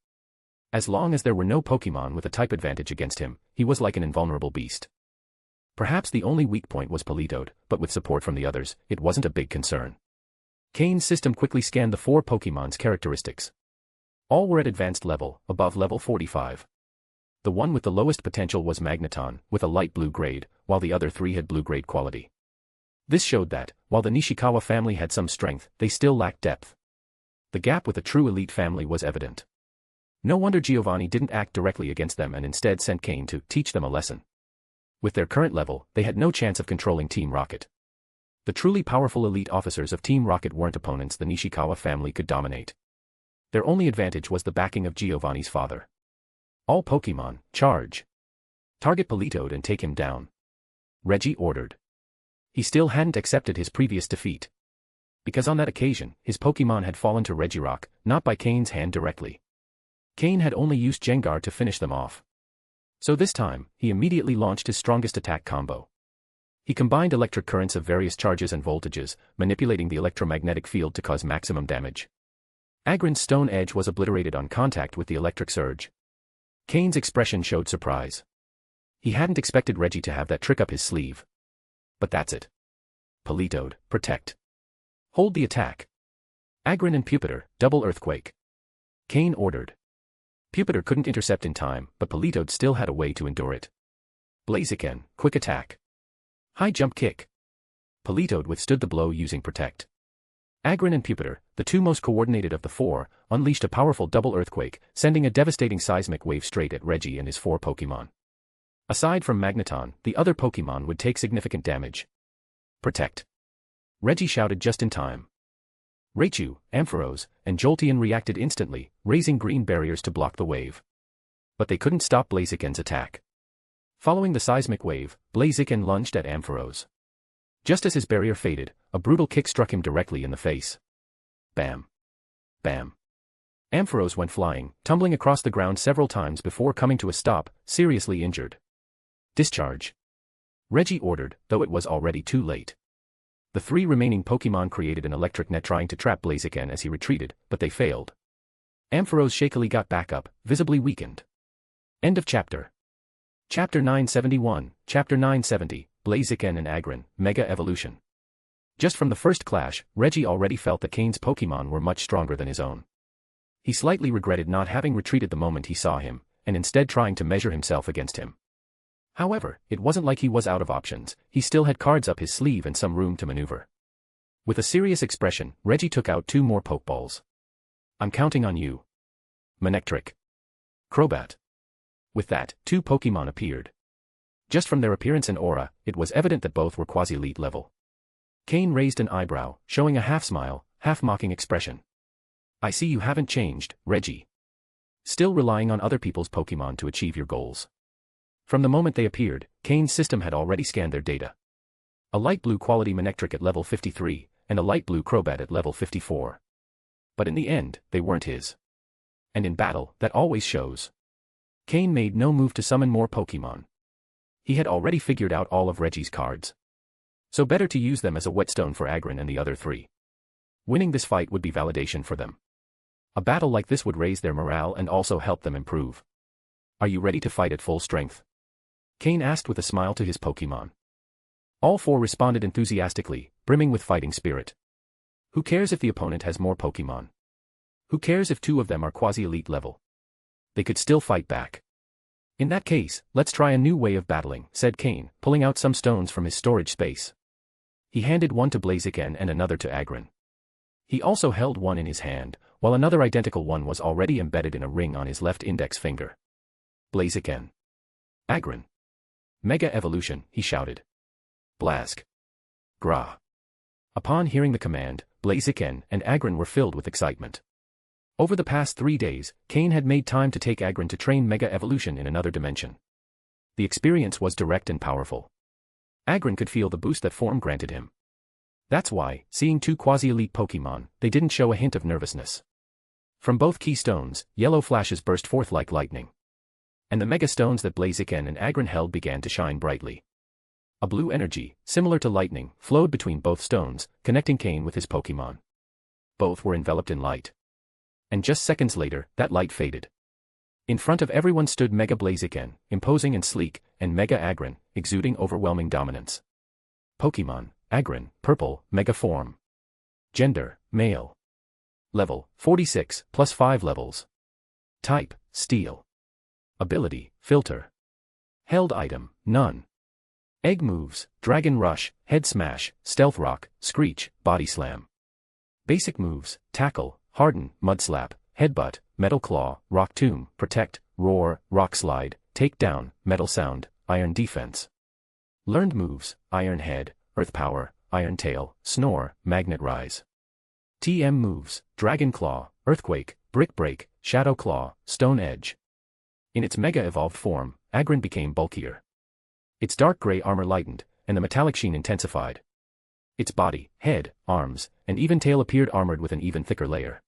As long as there were no Pokémon with a type advantage against him, he was like an invulnerable beast. Perhaps the only weak point was Politoed, but with support from the others, it wasn't a big concern. Cain's system quickly scanned the 4 Pokémon's characteristics. All were at advanced level, above level 45. The one with the lowest potential was Magneton, with a light blue grade, while the other 3 had blue grade quality. This showed that, while the Nishikawa family had some strength, they still lacked depth. The gap with a true elite family was evident. No wonder Giovanni didn't act directly against them and instead sent Cain to teach them a lesson. With their current level, they had no chance of controlling Team Rocket. The truly powerful elite officers of Team Rocket weren't opponents the Nishikawa family could dominate. Their only advantage was the backing of Giovanni's father. All Pokémon, charge. Target Politoed and take him down. Reggie ordered. He still hadn't accepted his previous defeat. Because on that occasion, his Pokémon had fallen to Regirock, not by Cain's hand directly. Cain had only used Gengar to finish them off. So this time, he immediately launched his strongest attack combo. He combined electric currents of various charges and voltages, manipulating the electromagnetic field to cause maximum damage. Agron's Stone Edge was obliterated on contact with the electric surge. Cain's expression showed surprise. He hadn't expected Reggie to have that trick up his sleeve. But that's it. Politoed, protect. Hold the attack. Agron and Pupitar, double earthquake. Cain ordered. Pupitar couldn't intercept in time, but Politoed still had a way to endure it. Blaziken, quick attack. High jump kick. Politoed withstood the blow using protect. Agron and Pupitar, the 2 most coordinated of the 4, unleashed a powerful double earthquake, sending a devastating seismic wave straight at Reggie and his 4 Pokémon. Aside from Magneton, the other Pokémon would take significant damage. Protect. Reggie shouted just in time. Raichu, Ampharos, and Jolteon reacted instantly, raising green barriers to block the wave. But they couldn't stop Blaziken's attack. Following the seismic wave, Blaziken lunged at Ampharos. Just as his barrier faded, a brutal kick struck him directly in the face. Bam. Bam. Ampharos went flying, tumbling across the ground several times before coming to a stop, seriously injured. Discharge. Reggie ordered, though it was already too late. The 3 remaining Pokémon created an electric net trying to trap Blaziken as he retreated, but they failed. Ampharos shakily got back up, visibly weakened. End of chapter. Chapter 971, Chapter 970, Blaziken and Agron, Mega Evolution. Just from the first clash, Reggie already felt that Cain's Pokémon were much stronger than his own. He slightly regretted not having retreated the moment he saw him, and instead trying to measure himself against him. However, it wasn't like he was out of options, he still had cards up his sleeve and some room to maneuver. With a serious expression, Reggie took out 2 more Pokeballs. "I'm counting on you." Manectric. Crobat. With that, 2 Pokémon appeared. Just from their appearance and aura, it was evident that both were quasi-elite level. Cain raised an eyebrow, showing a half-smile, half-mocking expression. "I see you haven't changed, Reggie. Still relying on other people's Pokémon to achieve your goals." From the moment they appeared, Cain's system had already scanned their data. A light blue quality Manectric at level 53, and a light blue Crobat at level 54. But in the end, they weren't his. And in battle, that always shows. Cain made no move to summon more Pokémon. He had already figured out all of Reggie's cards. So better to use them as a whetstone for Agron and the other 3. Winning this fight would be validation for them. A battle like this would raise their morale and also help them improve. "Are you ready to fight at full strength?" Cain asked with a smile to his Pokémon. All 4 responded enthusiastically, brimming with fighting spirit. Who cares if the opponent has more Pokémon? Who cares if 2 of them are quasi-elite level? They could still fight back. "In that case, let's try a new way of battling," said Cain, pulling out some stones from his storage space. He handed one to Blaziken and another to Agron. He also held one in his hand, while another identical one was already embedded in a ring on his left index finger. "Blaziken. Agron. Mega Evolution," he shouted. "Blask. Gra." Upon hearing the command, Blaziken and Agron were filled with excitement. Over the past 3 days, Cain had made time to take Agron to train Mega Evolution in another dimension. The experience was direct and powerful. Agron could feel the boost that form granted him. That's why, seeing 2 quasi-elite Pokémon, they didn't show a hint of nervousness. From both key stones, yellow flashes burst forth like lightning. And the Mega Stones that Blaziken and Agron held began to shine brightly. A blue energy, similar to lightning, flowed between both stones, connecting Cain with his Pokémon. Both were enveloped in light. And just seconds later, that light faded. In front of everyone stood Mega Blaziken, imposing and sleek, and Mega Agron, exuding overwhelming dominance. Pokémon, Agron, purple, Mega form. Gender, male. Level, 46, plus 5 levels. Type, steel. Ability, filter. Held item, none. Egg moves, Dragon Rush, Head Smash, Stealth Rock, Screech, Body Slam. Basic moves, Tackle, Harden, Mud Slap, Headbutt, Metal Claw, Rock Tomb, Protect, Roar, Rock Slide, Take Down, Metal Sound, Iron Defense. Learned moves, Iron Head, Earth Power, Iron Tail, Snore, Magnet Rise. TM moves, Dragon Claw, Earthquake, Brick Break, Shadow Claw, Stone Edge. In its Mega Evolved form, Agron became bulkier. Its dark gray armor lightened, and the metallic sheen intensified. Its body, head, arms, and even tail appeared armored with an even thicker layer.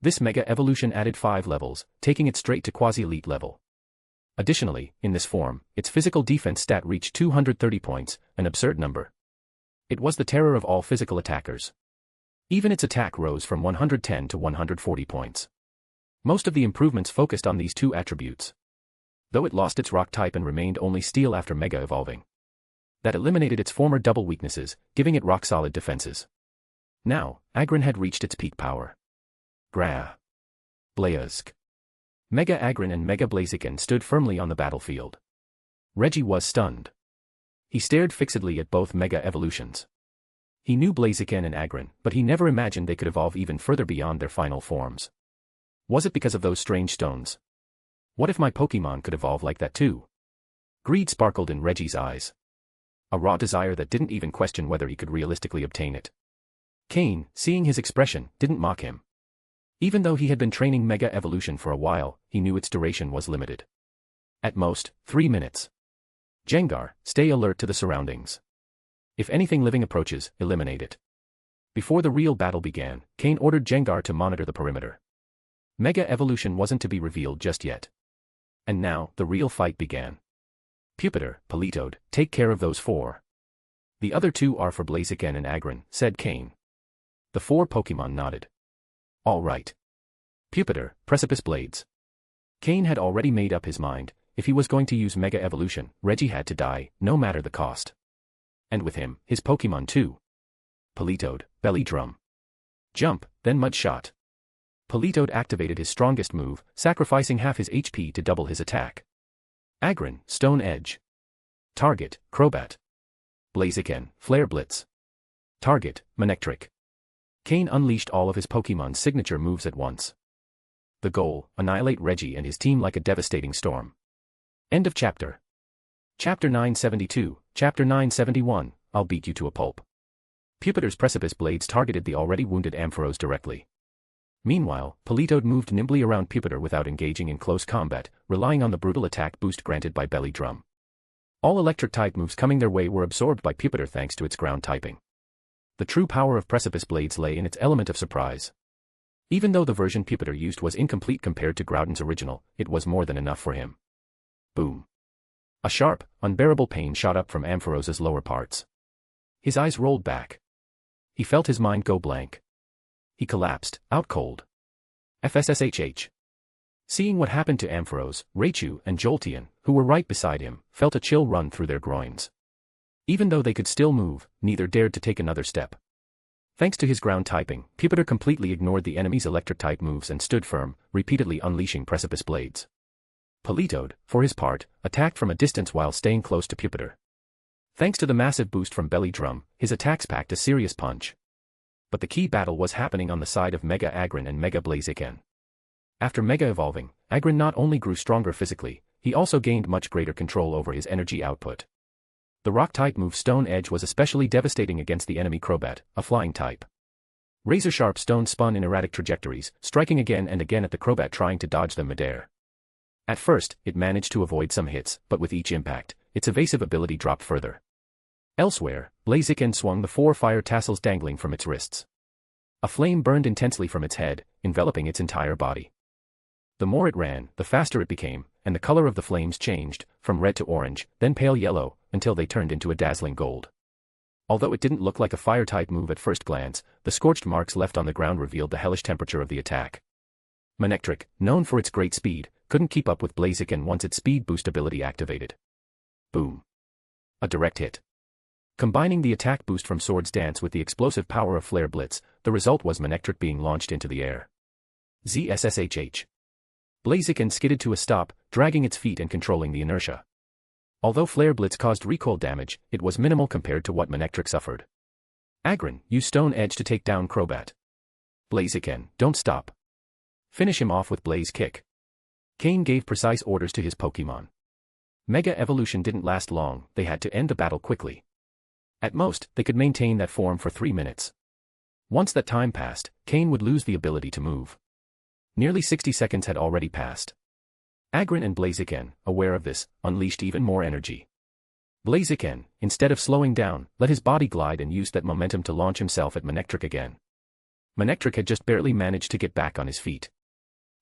This Mega Evolution added 5 levels, taking it straight to quasi-elite level. Additionally, in this form, its physical defense stat reached 230 points, an absurd number. It was the terror of all physical attackers. Even its attack rose from 110 to 140 points. Most of the improvements focused on these 2 attributes. Though it lost its rock type and remained only steel after Mega Evolving. That eliminated its former double weaknesses, giving it rock-solid defenses. Now, Agron had reached its peak power. Gra. Blaziken. Mega Agron and Mega Blaziken stood firmly on the battlefield. Reggie was stunned. He stared fixedly at both Mega Evolutions. He knew Blaziken and Agron, but he never imagined they could evolve even further beyond their final forms. Was it because of those strange stones? What if my Pokémon could evolve like that too? Greed sparkled in Reggie's eyes. A raw desire that didn't even question whether he could realistically obtain it. Cain, seeing his expression, didn't mock him. Even though he had been training Mega Evolution for a while, he knew its duration was limited. At most, 3 minutes. Gengar, stay alert to the surroundings. If anything living approaches, eliminate it. Before the real battle began, Cain ordered Gengar to monitor the perimeter. Mega Evolution wasn't to be revealed just yet. And now, the real fight began. Pupitar, Politoed, take care of those 4. The other 2 are for Blaziken and Agron, said Cain. The 4 Pokémon nodded. All right. Pupitar, Precipice Blades. Cain had already made up his mind, if he was going to use Mega Evolution, Reggie had to die, no matter the cost. And with him, his Pokémon too. Politoed, belly drum. Jump, then mud shot. Politoed activated his strongest move, sacrificing half his HP to double his attack. Agron, stone edge. Target, Crobat. Blaziken, flare blitz. Target, Manectric. Cain unleashed all of his Pokémon's signature moves at once. The goal, annihilate Reggie and his team like a devastating storm. End of chapter. Chapter 972, Chapter 971, I'll beat you to a pulp. Pupitar's precipice blades targeted the already wounded Ampharos directly. Meanwhile, Politoed moved nimbly around Pupitar without engaging in close combat, relying on the brutal attack boost granted by Belly Drum. All electric-type moves coming their way were absorbed by Pupitar thanks to its ground typing. The true power of precipice blades lay in its element of surprise. Even though the version Pupitar used was incomplete compared to Groudon's original, it was more than enough for him. Boom. A sharp, unbearable pain shot up from Ampharos's lower parts. His eyes rolled back. He felt his mind go blank. He collapsed, out cold. FSSHH. Seeing what happened to Ampharos, Raichu, and Jolteon, who were right beside him, felt a chill run through their groins. Even though they could still move, neither dared to take another step. Thanks to his ground typing, Pupitar completely ignored the enemy's electric-type moves and stood firm, repeatedly unleashing precipice blades. Politoed, for his part, attacked from a distance while staying close to Pupitar. Thanks to the massive boost from Belly Drum, his attacks packed a serious punch. But the key battle was happening on the side of Mega Agron and Mega Blaziken. After Mega evolving, Agron not only grew stronger physically, he also gained much greater control over his energy output. The rock-type move Stone Edge was especially devastating against the enemy Crobat, a flying type. Razor-sharp stones spun in erratic trajectories, striking again and again at the Crobat trying to dodge them midair. At first, it managed to avoid some hits, but with each impact, its evasive ability dropped further. Elsewhere, Blaziken swung the 4 fire tassels dangling from its wrists. A flame burned intensely from its head, enveloping its entire body. The more it ran, the faster it became, and the color of the flames changed, from red to orange, then pale yellow, until they turned into a dazzling gold. Although it didn't look like a fire-type move at first glance, the scorched marks left on the ground revealed the hellish temperature of the attack. Manectric, known for its great speed, couldn't keep up with Blaziken once its speed boost ability activated. Boom. A direct hit. Combining the attack boost from Sword's Dance with the explosive power of Flare Blitz, the result was Manectric being launched into the air. ZSSHH. Blaziken skidded to a stop, dragging its feet and controlling the inertia. Although Flare Blitz caused recoil damage, it was minimal compared to what Manectric suffered. Agron, use Stone Edge to take down Crobat. Blaziken, don't stop. Finish him off with Blaze Kick. Cain gave precise orders to his Pokémon. Mega Evolution didn't last long, they had to end the battle quickly. At most, they could maintain that form for 3 minutes. Once that time passed, Cain would lose the ability to move. Nearly 60 seconds had already passed. Agron and Blaziken, aware of this, unleashed even more energy. Blaziken, instead of slowing down, let his body glide and used that momentum to launch himself at Manectric again. Manectric had just barely managed to get back on his feet.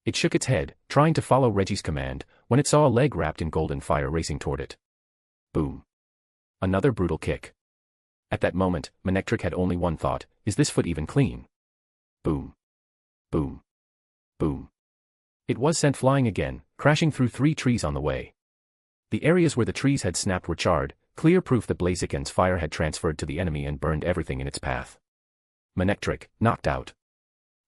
It shook its head, trying to follow Reggie's command, when it saw a leg wrapped in golden fire racing toward it. Boom. Another brutal kick. At that moment, Manectric had only one thought, is this foot even clean? Boom. Boom. Boom. It was sent flying again, crashing through 3 trees on the way. The areas where the trees had snapped were charred, clear proof that Blaziken's fire had transferred to the enemy and burned everything in its path. Manectric, knocked out.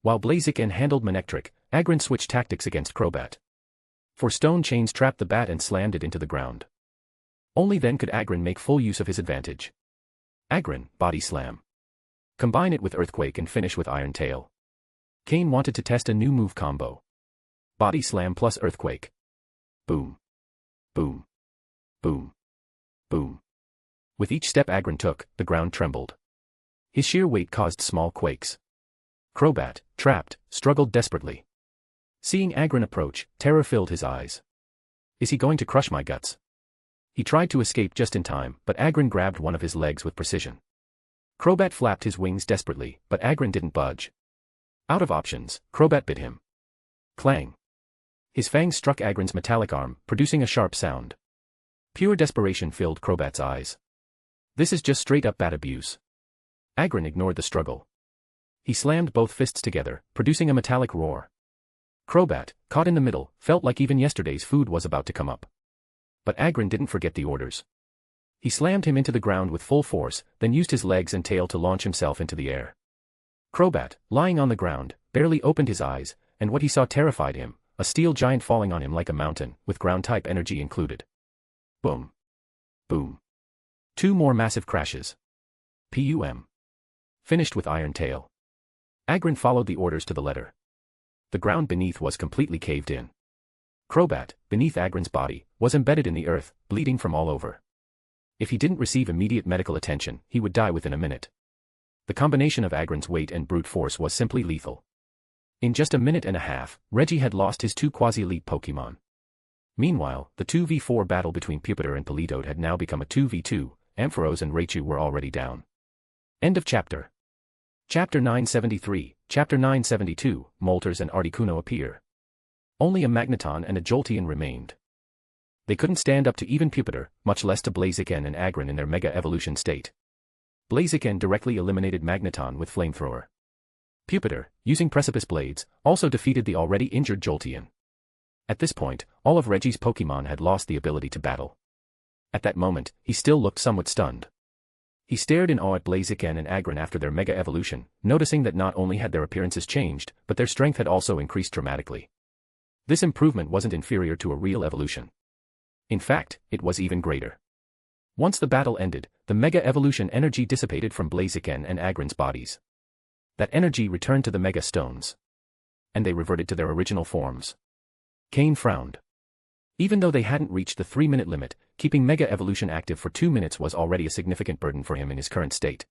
While Blaziken handled Manectric, Agron switched tactics against Crobat. For stone chains trapped the bat and slammed it into the ground. Only then could Agron make full use of his advantage. Agron, Body Slam. Combine it with Earthquake and finish with Iron Tail. Cain wanted to test a new move combo. Body Slam plus Earthquake. Boom. Boom. Boom. Boom. With each step Agron took, the ground trembled. His sheer weight caused small quakes. Crobat, trapped, struggled desperately. Seeing Agron approach, terror filled his eyes. Is he going to crush my guts? He tried to escape just in time, but Agron grabbed one of his legs with precision. Crobat flapped his wings desperately, but Agron didn't budge. Out of options, Crobat bit him. Clang. His fangs struck Agron's metallic arm, producing a sharp sound. Pure desperation filled Crobat's eyes. This is just straight-up bat abuse. Agron ignored the struggle. He slammed both fists together, producing a metallic roar. Crobat, caught in the middle, felt like even yesterday's food was about to come up. But Agron didn't forget the orders. He slammed him into the ground with full force, then used his legs and tail to launch himself into the air. Crobat, lying on the ground, barely opened his eyes, and what he saw terrified him, a steel giant falling on him like a mountain, with ground-type energy included. Boom. Boom. 2 more massive crashes. PUM. Finished with Iron Tail. Agron followed the orders to the letter. The ground beneath was completely caved in. Crobat, beneath Agron's body, was embedded in the earth, bleeding from all over. If he didn't receive immediate medical attention, he would die within a minute. The combination of Agron's weight and brute force was simply lethal. In just a minute and a half, Reggie had lost his 2 quasi-elite Pokémon. Meanwhile, the 2v4 battle between Pupitar and Politoed had now become a 2v2, Ampharos and Raichu were already down. End of chapter. Chapter 973, Chapter 972, Moltres and Articuno appear. Only a Magneton and a Jolteon remained. They couldn't stand up to even Pupitar, much less to Blaziken and Agron in their Mega Evolution state. Blaziken directly eliminated Magneton with Flamethrower. Pupitar, using Precipice Blades, also defeated the already injured Jolteon. At this point, all of Reggie's Pokémon had lost the ability to battle. At that moment, he still looked somewhat stunned. He stared in awe at Blaziken and Agron after their Mega Evolution, noticing that not only had their appearances changed, but their strength had also increased dramatically. This improvement wasn't inferior to a real evolution. In fact, it was even greater. Once the battle ended, the Mega Evolution energy dissipated from Blaziken and Agron's bodies. That energy returned to the Mega Stones. And they reverted to their original forms. Cain frowned. Even though they hadn't reached the 3-minute limit, keeping Mega Evolution active for 2 minutes was already a significant burden for him in his current state.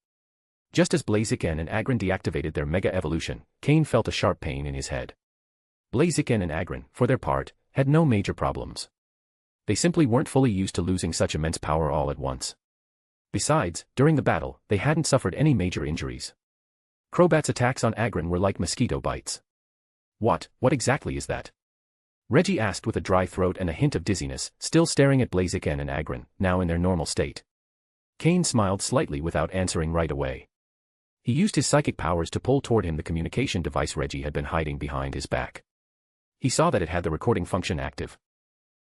Just as Blaziken and Agron deactivated their Mega Evolution, Cain felt a sharp pain in his head. Blaziken and Agron, for their part, had no major problems. They simply weren't fully used to losing such immense power all at once. Besides, during the battle, they hadn't suffered any major injuries. Crobat's attacks on Agron were like mosquito bites. What exactly is that? Reggie asked with a dry throat and a hint of dizziness, still staring at Blaziken and Agron, now in their normal state. Cain smiled slightly without answering right away. He used his psychic powers to pull toward him the communication device Reggie had been hiding behind his back. He saw that it had the recording function active.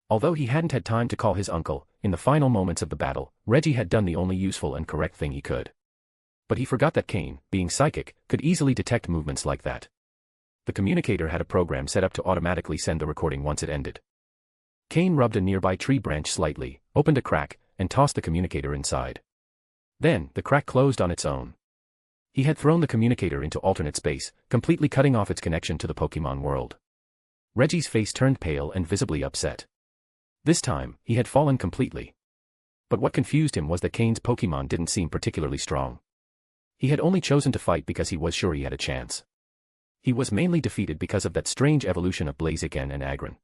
Although he hadn't had time to call his uncle, in the final moments of the battle, Reggie had done the only useful and correct thing he could. But he forgot that Cain, being psychic, could easily detect movements like that. The communicator had a program set up to automatically send the recording once it ended. Cain rubbed a nearby tree branch slightly, opened a crack, and tossed the communicator inside. Then, the crack closed on its own. He had thrown the communicator into alternate space, completely cutting off its connection to the Pokémon World. Reggie's face turned pale and visibly upset. This time, he had fallen completely. But what confused him was that Cain's Pokémon didn't seem particularly strong. He had only chosen to fight because he was sure he had a chance. He was mainly defeated because of that strange evolution of Blaziken and Agron.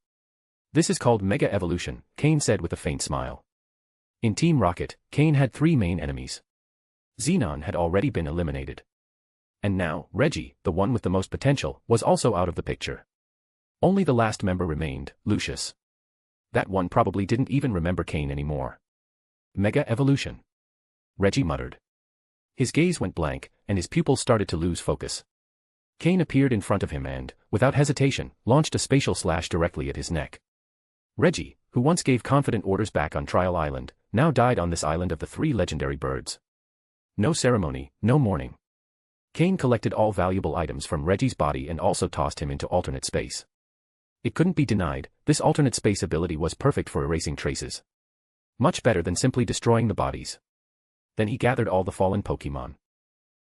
This is called Mega Evolution, Cain said with a faint smile. In Team Rocket, Cain had 3 main enemies. Xenon had already been eliminated. And now, Reggie, the one with the most potential, was also out of the picture. Only the last member remained, Lucius. That one probably didn't even remember Cain anymore. Mega Evolution. Reggie muttered. His gaze went blank, and his pupils started to lose focus. Cain appeared in front of him and, without hesitation, launched a spatial slash directly at his neck. Reggie, who once gave confident orders back on Trial Island, now died on this island of the 3 legendary birds. No ceremony, no mourning. Cain collected all valuable items from Reggie's body and also tossed him into alternate space. It couldn't be denied, this alternate space ability was perfect for erasing traces. Much better than simply destroying the bodies. Then he gathered all the fallen Pokémon.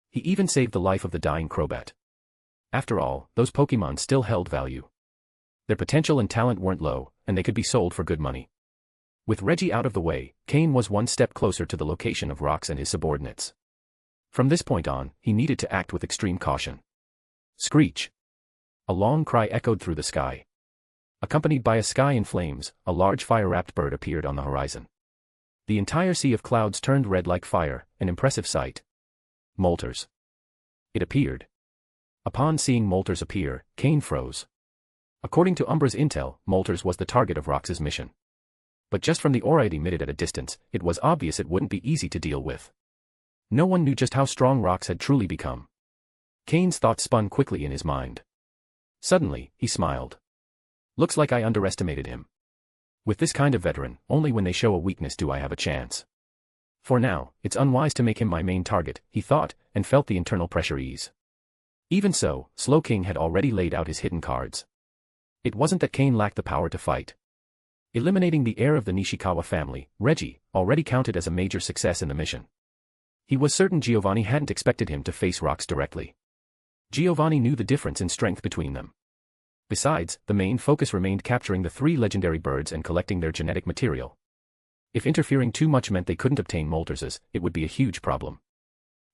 He even saved the life of the dying Crobat. After all, those Pokémon still held value. Their potential and talent weren't low, and they could be sold for good money. With Reggie out of the way, Cain was one step closer to the location of Rox and his subordinates. From this point on, he needed to act with extreme caution. Screech! A long cry echoed through the sky. Accompanied by a sky in flames, a large fire-wrapped bird appeared on the horizon. The entire sea of clouds turned red like fire, an impressive sight. Moltres. It appeared. Upon seeing Moltres appear, Cain froze. According to Umbra's intel, Moltres was the target of Rox's mission. But just from the aura it emitted at a distance, it was obvious it wouldn't be easy to deal with. No one knew just how strong Rox had truly become. Cain's thoughts spun quickly in his mind. Suddenly, he smiled. Looks like I underestimated him. With this kind of veteran, only when they show a weakness do I have a chance. For now, it's unwise to make him my main target, he thought, and felt the internal pressure ease. Even so, Slow King had already laid out his hidden cards. It wasn't that Cain lacked the power to fight. Eliminating the heir of the Nishikawa family, Reggie, already counted as a major success in the mission. He was certain Giovanni hadn't expected him to face Rox directly. Giovanni knew the difference in strength between them. Besides, the main focus remained capturing the 3 legendary birds and collecting their genetic material. If interfering too much meant they couldn't obtain Molters's, it would be a huge problem.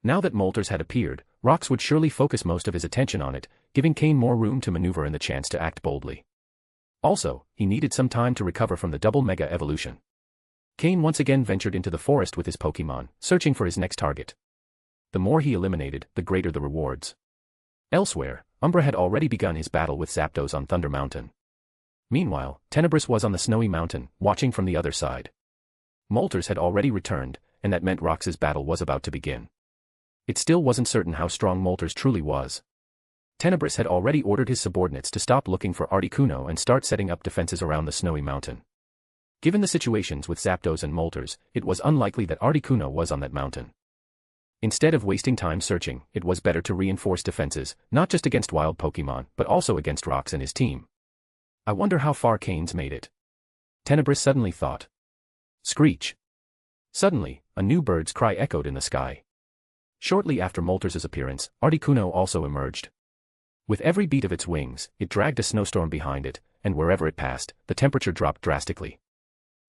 Now that Molters had appeared, Rox would surely focus most of his attention on it, giving Cain more room to maneuver and the chance to act boldly. Also, he needed some time to recover from the double mega evolution. Cain once again ventured into the forest with his Pokémon, searching for his next target. The more he eliminated, the greater the rewards. Elsewhere, Umbra had already begun his battle with Zapdos on Thunder Mountain. Meanwhile, Tenebris was on the Snowy Mountain, watching from the other side. Molters had already returned, and that meant Rox's battle was about to begin. It still wasn't certain how strong Molters truly was. Tenebris had already ordered his subordinates to stop looking for Articuno and start setting up defenses around the Snowy Mountain. Given the situations with Zapdos and Molters, it was unlikely that Articuno was on that mountain. Instead of wasting time searching, it was better to reinforce defenses, not just against wild Pokémon, but also against Rox and his team. I wonder how far Cain's made it. Tenebris suddenly thought. Screech. Suddenly, a new bird's cry echoed in the sky. Shortly after Molters's appearance, Articuno also emerged. With every beat of its wings, it dragged a snowstorm behind it, and wherever it passed, the temperature dropped drastically.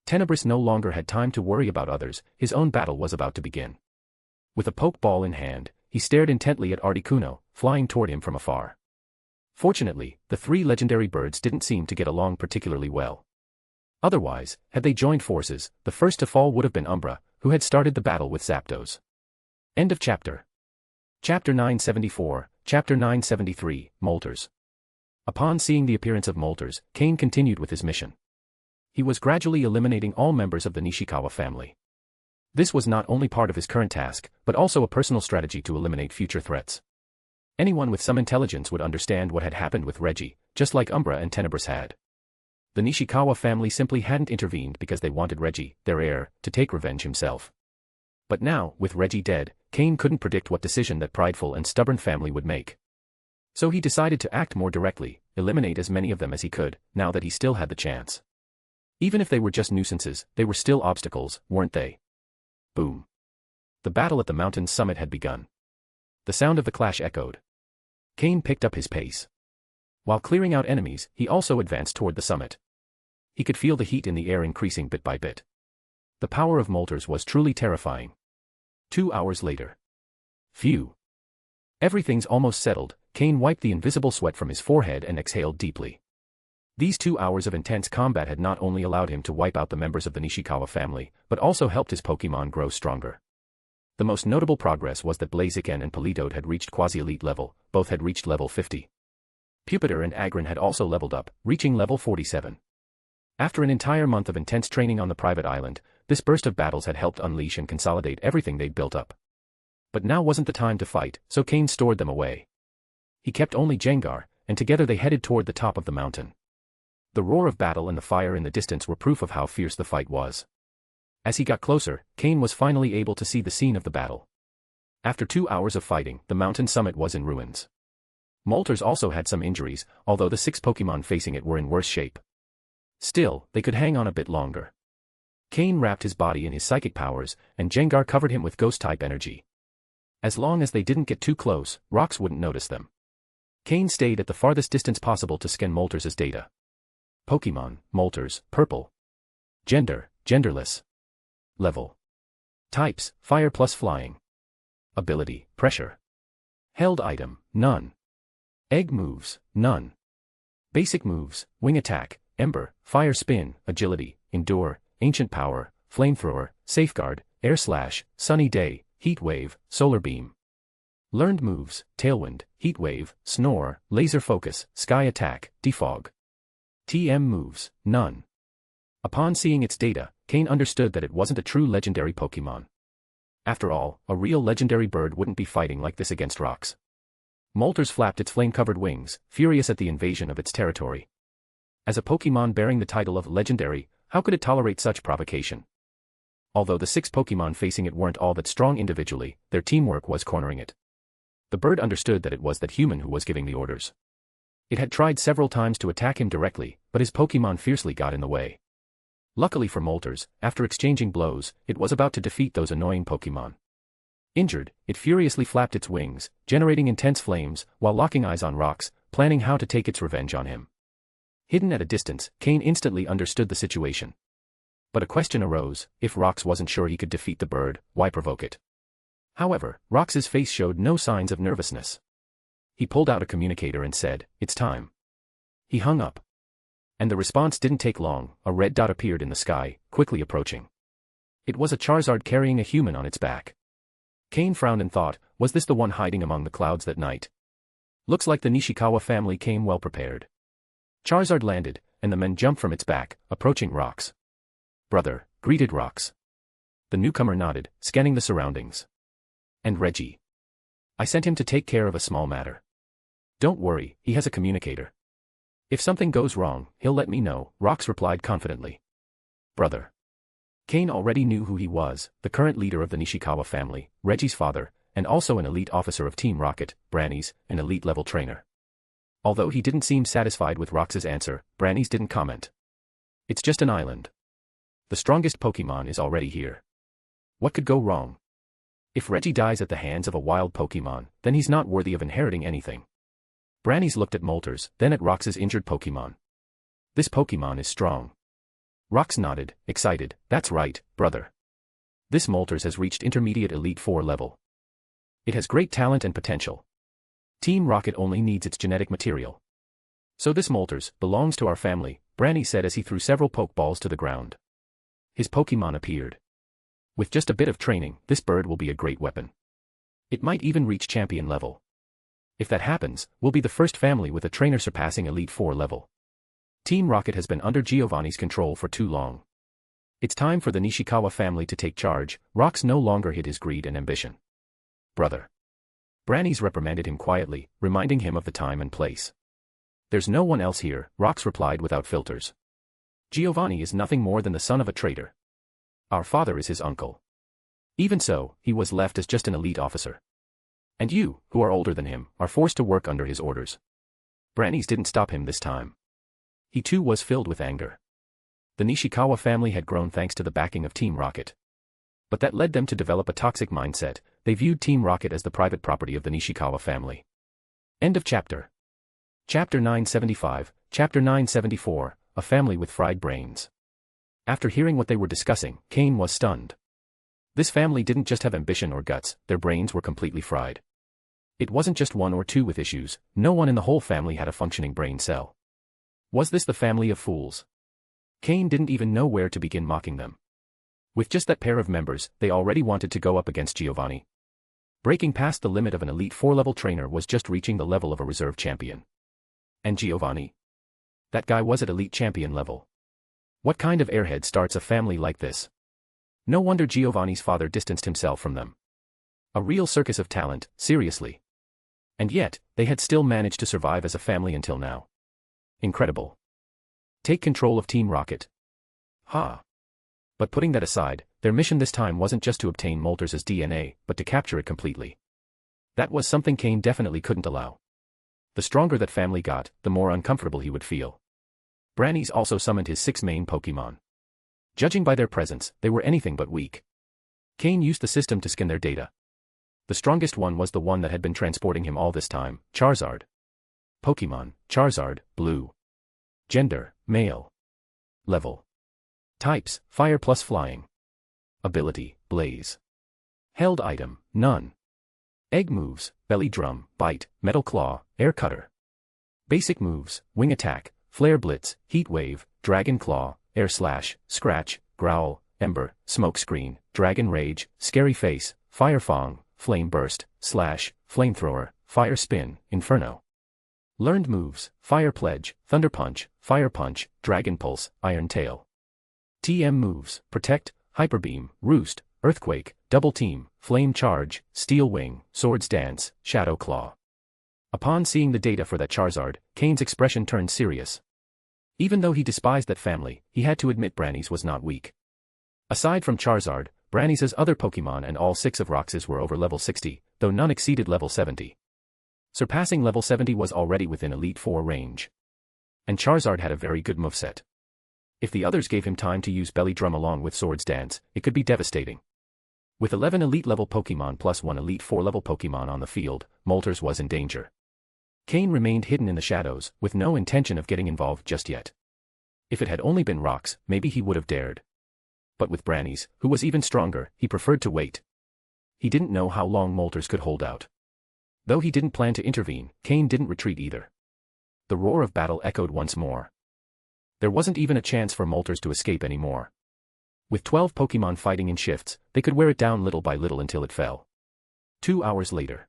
Tenebris no longer had time to worry about others, his own battle was about to begin. With a Pokeball in hand, he stared intently at Articuno, flying toward him from afar. Fortunately, the 3 legendary birds didn't seem to get along particularly well. Otherwise, had they joined forces, the first to fall would have been Umbra, who had started the battle with Zapdos. End of chapter. Chapter 974, Chapter 973, Molters. Upon seeing the appearance of Molters, Cain continued with his mission. He was gradually eliminating all members of the Nishikawa family. This was not only part of his current task, but also a personal strategy to eliminate future threats. Anyone with some intelligence would understand what had happened with Reggie, just like Umbra and Tenebris had. The Nishikawa family simply hadn't intervened because they wanted Reggie, their heir, to take revenge himself. But now, with Reggie dead, Cain couldn't predict what decision that prideful and stubborn family would make. So he decided to act more directly, eliminate as many of them as he could, now that he still had the chance. Even if they were just nuisances, they were still obstacles, weren't they? Boom. The battle at the mountain's summit had begun. The sound of the clash echoed. Cain picked up his pace. While clearing out enemies, he also advanced toward the summit. He could feel the heat in the air increasing bit by bit. The power of Molters was truly terrifying. 2 hours later. Phew. Everything's almost settled. Cain wiped the invisible sweat from his forehead and exhaled deeply. These 2 hours of intense combat had not only allowed him to wipe out the members of the Nishikawa family, but also helped his Pokémon grow stronger. The most notable progress was that Blaziken and Politoed had reached quasi-elite level, both had reached level 50. Pupitar and Agron had also leveled up, reaching level 47. After an entire month of intense training on the private island, this burst of battles had helped unleash and consolidate everything they'd built up. But now wasn't the time to fight, so Cain stored them away. He kept only Gengar, and together they headed toward the top of the mountain. The roar of battle and the fire in the distance were proof of how fierce the fight was. As he got closer, Cain was finally able to see the scene of the battle. After 2 hours of fighting, the mountain summit was in ruins. Molters also had some injuries, although the 6 Pokémon facing it were in worse shape. Still, they could hang on a bit longer. Cain wrapped his body in his psychic powers, and Gengar covered him with ghost-type energy. As long as they didn't get too close, Rox wouldn't notice them. Cain stayed at the farthest distance possible to scan Molters' data. Pokémon, Molters, purple. Gender, genderless. Level. Types, fire plus flying. Ability, pressure. Held item, none. Egg moves, none. Basic moves, wing attack, ember, fire spin, agility, endure, ancient power, flamethrower, safeguard, air slash, sunny day, heat wave, solar beam. Learned moves, tailwind, heat wave, snore, laser focus, sky attack, defog. TM moves, none. Upon seeing its data, Cain understood that it wasn't a true legendary Pokémon. After all, a real legendary bird wouldn't be fighting like this against Rox. Molters flapped its flame-covered wings, furious at the invasion of its territory. As a Pokémon bearing the title of legendary, how could it tolerate such provocation? Although the 6 Pokémon facing it weren't all that strong individually, their teamwork was cornering it. The bird understood that it was that human who was giving the orders. It had tried several times to attack him directly, but his Pokémon fiercely got in the way. Luckily for Moltres, after exchanging blows, it was about to defeat those annoying Pokémon. Injured, it furiously flapped its wings, generating intense flames, while locking eyes on Rox, planning how to take its revenge on him. Hidden at a distance, Cain instantly understood the situation. But a question arose: if Rox wasn't sure he could defeat the bird, why provoke it? However, Rox's face showed no signs of nervousness. He pulled out a communicator and said, "It's time." He hung up. And the response didn't take long. A red dot appeared in the sky, quickly approaching. It was a Charizard carrying a human on its back. Cain frowned and thought, was this the one hiding among the clouds that night? Looks like the Nishikawa family came well prepared. Charizard landed, and the men jumped from its back, approaching Rox. "Brother," greeted Rox. The newcomer nodded, scanning the surroundings. "And Reggie? I sent him to take care of a small matter. Don't worry, he has a communicator. If something goes wrong, he'll let me know," Rox replied confidently. "Brother." Cain already knew who he was, the current leader of the Nishikawa family, Reggie's father, and also an elite officer of Team Rocket, Branny's, an elite-level trainer. Although he didn't seem satisfied with Rox's answer, Branny's didn't comment. "It's just an island. The strongest Pokémon is already here. What could go wrong? If Reggie dies at the hands of a wild Pokémon, then he's not worthy of inheriting anything." Branny's looked at Moltres, then at Rox's injured Pokémon. "This Pokémon is strong." Rox nodded, excited. "That's right, brother. This Moltres has reached intermediate Elite 4 level. It has great talent and potential. Team Rocket only needs its genetic material. So this Moltres belongs to our family," Branny said as he threw several Pokeballs to the ground. His Pokémon appeared. "With just a bit of training, this bird will be a great weapon. It might even reach champion level. If that happens, we'll be the first family with a trainer surpassing Elite 4 level. Team Rocket has been under Giovanni's control for too long. It's time for the Nishikawa family to take charge." Rox no longer hid his greed and ambition. "Brother." Branny's reprimanded him quietly, reminding him of the time and place. "There's no one else here," Rox replied without filters. "Giovanni is nothing more than the son of a traitor. Our father is his uncle. Even so, he was left as just an elite officer. And you, who are older than him, are forced to work under his orders." Branny's didn't stop him this time. He too was filled with anger. The Nishikawa family had grown thanks to the backing of Team Rocket. But that led them to develop a toxic mindset. They viewed Team Rocket as the private property of the Nishikawa family. End of chapter. Chapter 975, Chapter 974, A Family with Fried Brains. After hearing what they were discussing, Cain was stunned. This family didn't just have ambition or guts, their brains were completely fried. It wasn't just one or two with issues, no one in the whole family had a functioning brain cell. Was this the family of fools? Cain didn't even know where to begin mocking them. With just that pair of members, they already wanted to go up against Giovanni. Breaking past the limit of an Elite 4-level trainer was just reaching the level of a reserve champion. And Giovanni? That guy was at Elite Champion level. What kind of airhead starts a family like this? No wonder Giovanni's father distanced himself from them. A real circus of talent, seriously. And yet, they had still managed to survive as a family until now. Incredible. Take control of Team Rocket. Ha! But putting that aside, their mission this time wasn't just to obtain Moltres' DNA, but to capture it completely. That was something Cain definitely couldn't allow. The stronger that family got, the more uncomfortable he would feel. Branny's also summoned his 6 main Pokémon. Judging by their presence, they were anything but weak. Cain used the system to scan their data. The strongest one was the one that had been transporting him all this time, Charizard. Pokémon, Charizard, Blue. Gender, Male. Level. Types, Fire plus Flying. Ability, Blaze. Held item, None. Egg moves, Belly Drum, Bite, Metal Claw, Air Cutter. Basic moves, Wing Attack, Flare Blitz, Heat Wave, Dragon Claw, Air Slash, Scratch, Growl, Ember, Smoke Screen, Dragon Rage, Scary Face, Fire Fang, Flame Burst, Slash, Flamethrower, Fire Spin, Inferno. Learned moves, Fire Pledge, Thunder Punch, Fire Punch, Dragon Pulse, Iron Tail. TM moves, Protect, Hyper Beam, Roost, Earthquake, Double Team, Flame Charge, Steel Wing, Swords Dance, Shadow Claw. Upon seeing the data for that Charizard, Cain's expression turned serious. Even though he despised that family, he had to admit Branny's was not weak. Aside from Charizard, Brani's other Pokémon and all 6 of Rox's were over level 60, though none exceeded level 70. Surpassing level 70 was already within Elite Four range. And Charizard had a very good moveset. If the others gave him time to use Belly Drum along with Swords Dance, it could be devastating. With 11 Elite level Pokémon plus 1 Elite Four level Pokémon on the field, Moltres was in danger. Cain remained hidden in the shadows, with no intention of getting involved just yet. If it had only been Rox, maybe he would have dared. But with Brani's, who was even stronger, he preferred to wait. He didn't know how long Moltres could hold out. Though he didn't plan to intervene, Cain didn't retreat either. The roar of battle echoed once more. There wasn't even a chance for Moltres to escape anymore. With 12 Pokémon fighting in shifts, they could wear it down little by little until it fell. 2 hours later.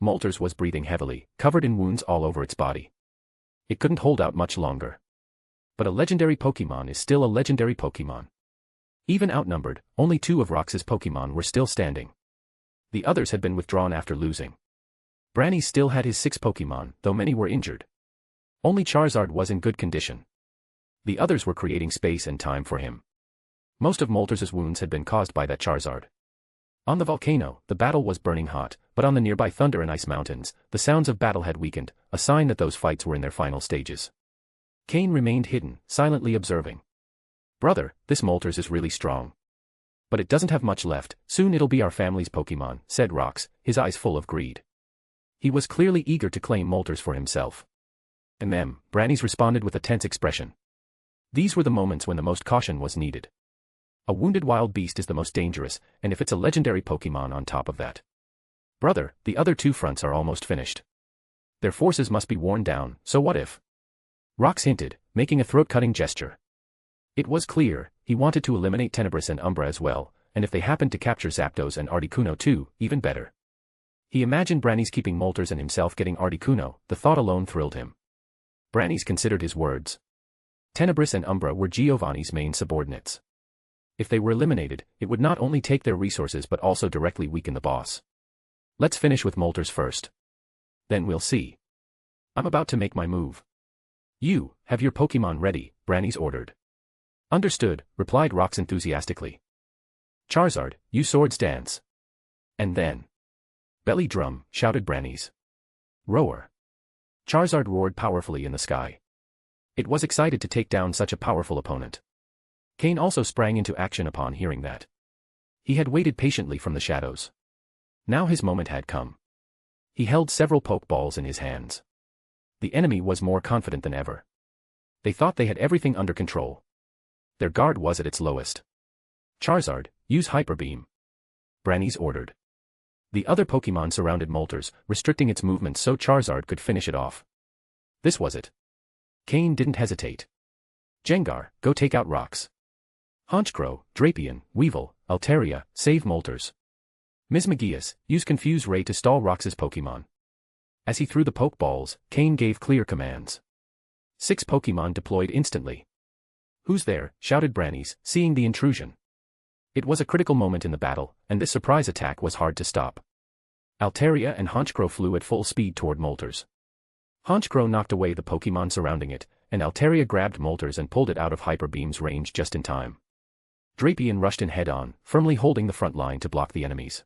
Moltres was breathing heavily, covered in wounds all over its body. It couldn't hold out much longer. But a legendary Pokémon is still a legendary Pokémon. Even outnumbered, only 2 of Rox's Pokémon were still standing. The others had been withdrawn after losing. Brani still had his 6 Pokémon, though many were injured. Only Charizard was in good condition. The others were creating space and time for him. Most of Moltres' wounds had been caused by that Charizard. On the volcano, the battle was burning hot, but on the nearby Thunder and Ice Mountains, the sounds of battle had weakened, a sign that those fights were in their final stages. Cain remained hidden, silently observing. "Brother, this Moltres is really strong. But it doesn't have much left, soon it'll be our family's Pokémon," said Rox, his eyes full of greed. He was clearly eager to claim Moltres for himself. Brani's responded with a tense expression. These were the moments when the most caution was needed. A wounded wild beast is the most dangerous, and if it's a legendary Pokémon on top of that. "Brother, the other 2 fronts are almost finished. Their forces must be worn down, so what if?" Rox hinted, making a throat-cutting gesture. It was clear, he wanted to eliminate Tenebris and Umbra as well, and if they happened to capture Zapdos and Articuno too, even better. He imagined Brani's keeping Moltres and himself getting Articuno, the thought alone thrilled him. Brani's considered his words. Tenebris and Umbra were Giovanni's main subordinates. If they were eliminated, it would not only take their resources but also directly weaken the boss. "Let's finish with Moltres first. Then we'll see. I'm about to make my move." "You, have your Pokémon ready," Brani's ordered. "Understood," replied Rox enthusiastically. "Charizard, use Swords Dance." "And then." "Belly Drum," shouted Brani's. "Roar." Charizard roared powerfully in the sky. It was excited to take down such a powerful opponent. Cain also sprang into action upon hearing that. He had waited patiently from the shadows. Now his moment had come. He held several Pokeballs in his hands. The enemy was more confident than ever. They thought they had everything under control. Their guard was at its lowest. "Charizard, use Hyper Beam," Brani's ordered. The other Pokémon surrounded Moltres, restricting its movement so Charizard could finish it off. This was it. Cain didn't hesitate. "Gengar, go take out Rox. Honchkrow, Drapion, Weevil, Altaria, save Moltres. Mismagius, use Confuse Ray to stall Rox's Pokémon." As he threw the Pokeballs, Cain gave clear commands. 6 Pokémon deployed instantly. "Who's there?" shouted Brani's, seeing the intrusion. It was a critical moment in the battle, and this surprise attack was hard to stop. Altaria and Honchkrow flew at full speed toward Moltres. Honchkrow knocked away the Pokémon surrounding it, and Altaria grabbed Moltres and pulled it out of Hyper Beam's range just in time. Drapion rushed in head-on, firmly holding the front line to block the enemies.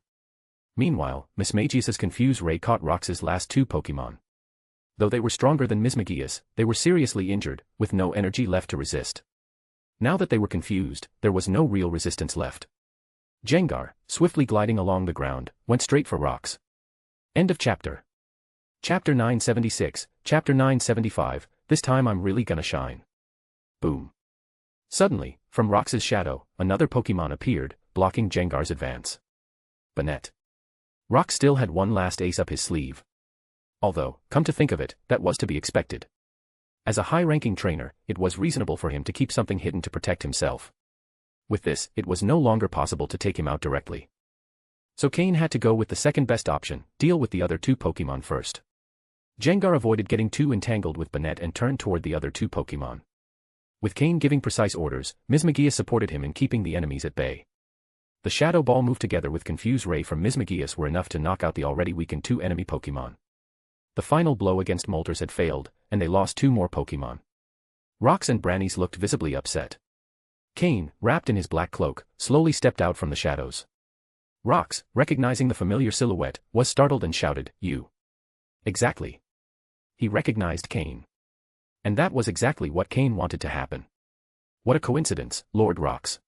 Meanwhile, Mismagius's Confuse Ray caught Rox's last 2 Pokémon. Though they were stronger than Mismagius, they were seriously injured, with no energy left to resist. Now that they were confused, there was no real resistance left. Gengar, swiftly gliding along the ground, went straight for Rox. End of chapter. Chapter 976, Chapter 975, this time I'm really gonna shine. Boom. Suddenly, from Rox's shadow, another Pokémon appeared, blocking Gengar's advance. Banette. Rox still had one last ace up his sleeve. Although, come to think of it, that was to be expected. As a high-ranking trainer, it was reasonable for him to keep something hidden to protect himself. With this, it was no longer possible to take him out directly. So Cain had to go with the second best option, deal with the other 2 Pokémon first. Gengar avoided getting too entangled with Banette and turned toward the other 2 Pokémon. With Cain giving precise orders, Mismagius supported him in keeping the enemies at bay. The Shadow Ball move together with Confuse Ray from Mismagius were enough to knock out the already weakened 2 enemy Pokémon. The final blow against Moltres had failed, and they lost 2 more Pokémon. Rox and Brani's looked visibly upset. Cain, wrapped in his black cloak, slowly stepped out from the shadows. Rox, recognizing the familiar silhouette, was startled and shouted, "You." Exactly. He recognized Cain. And that was exactly what Cain wanted to happen. What a coincidence, Lord Rox.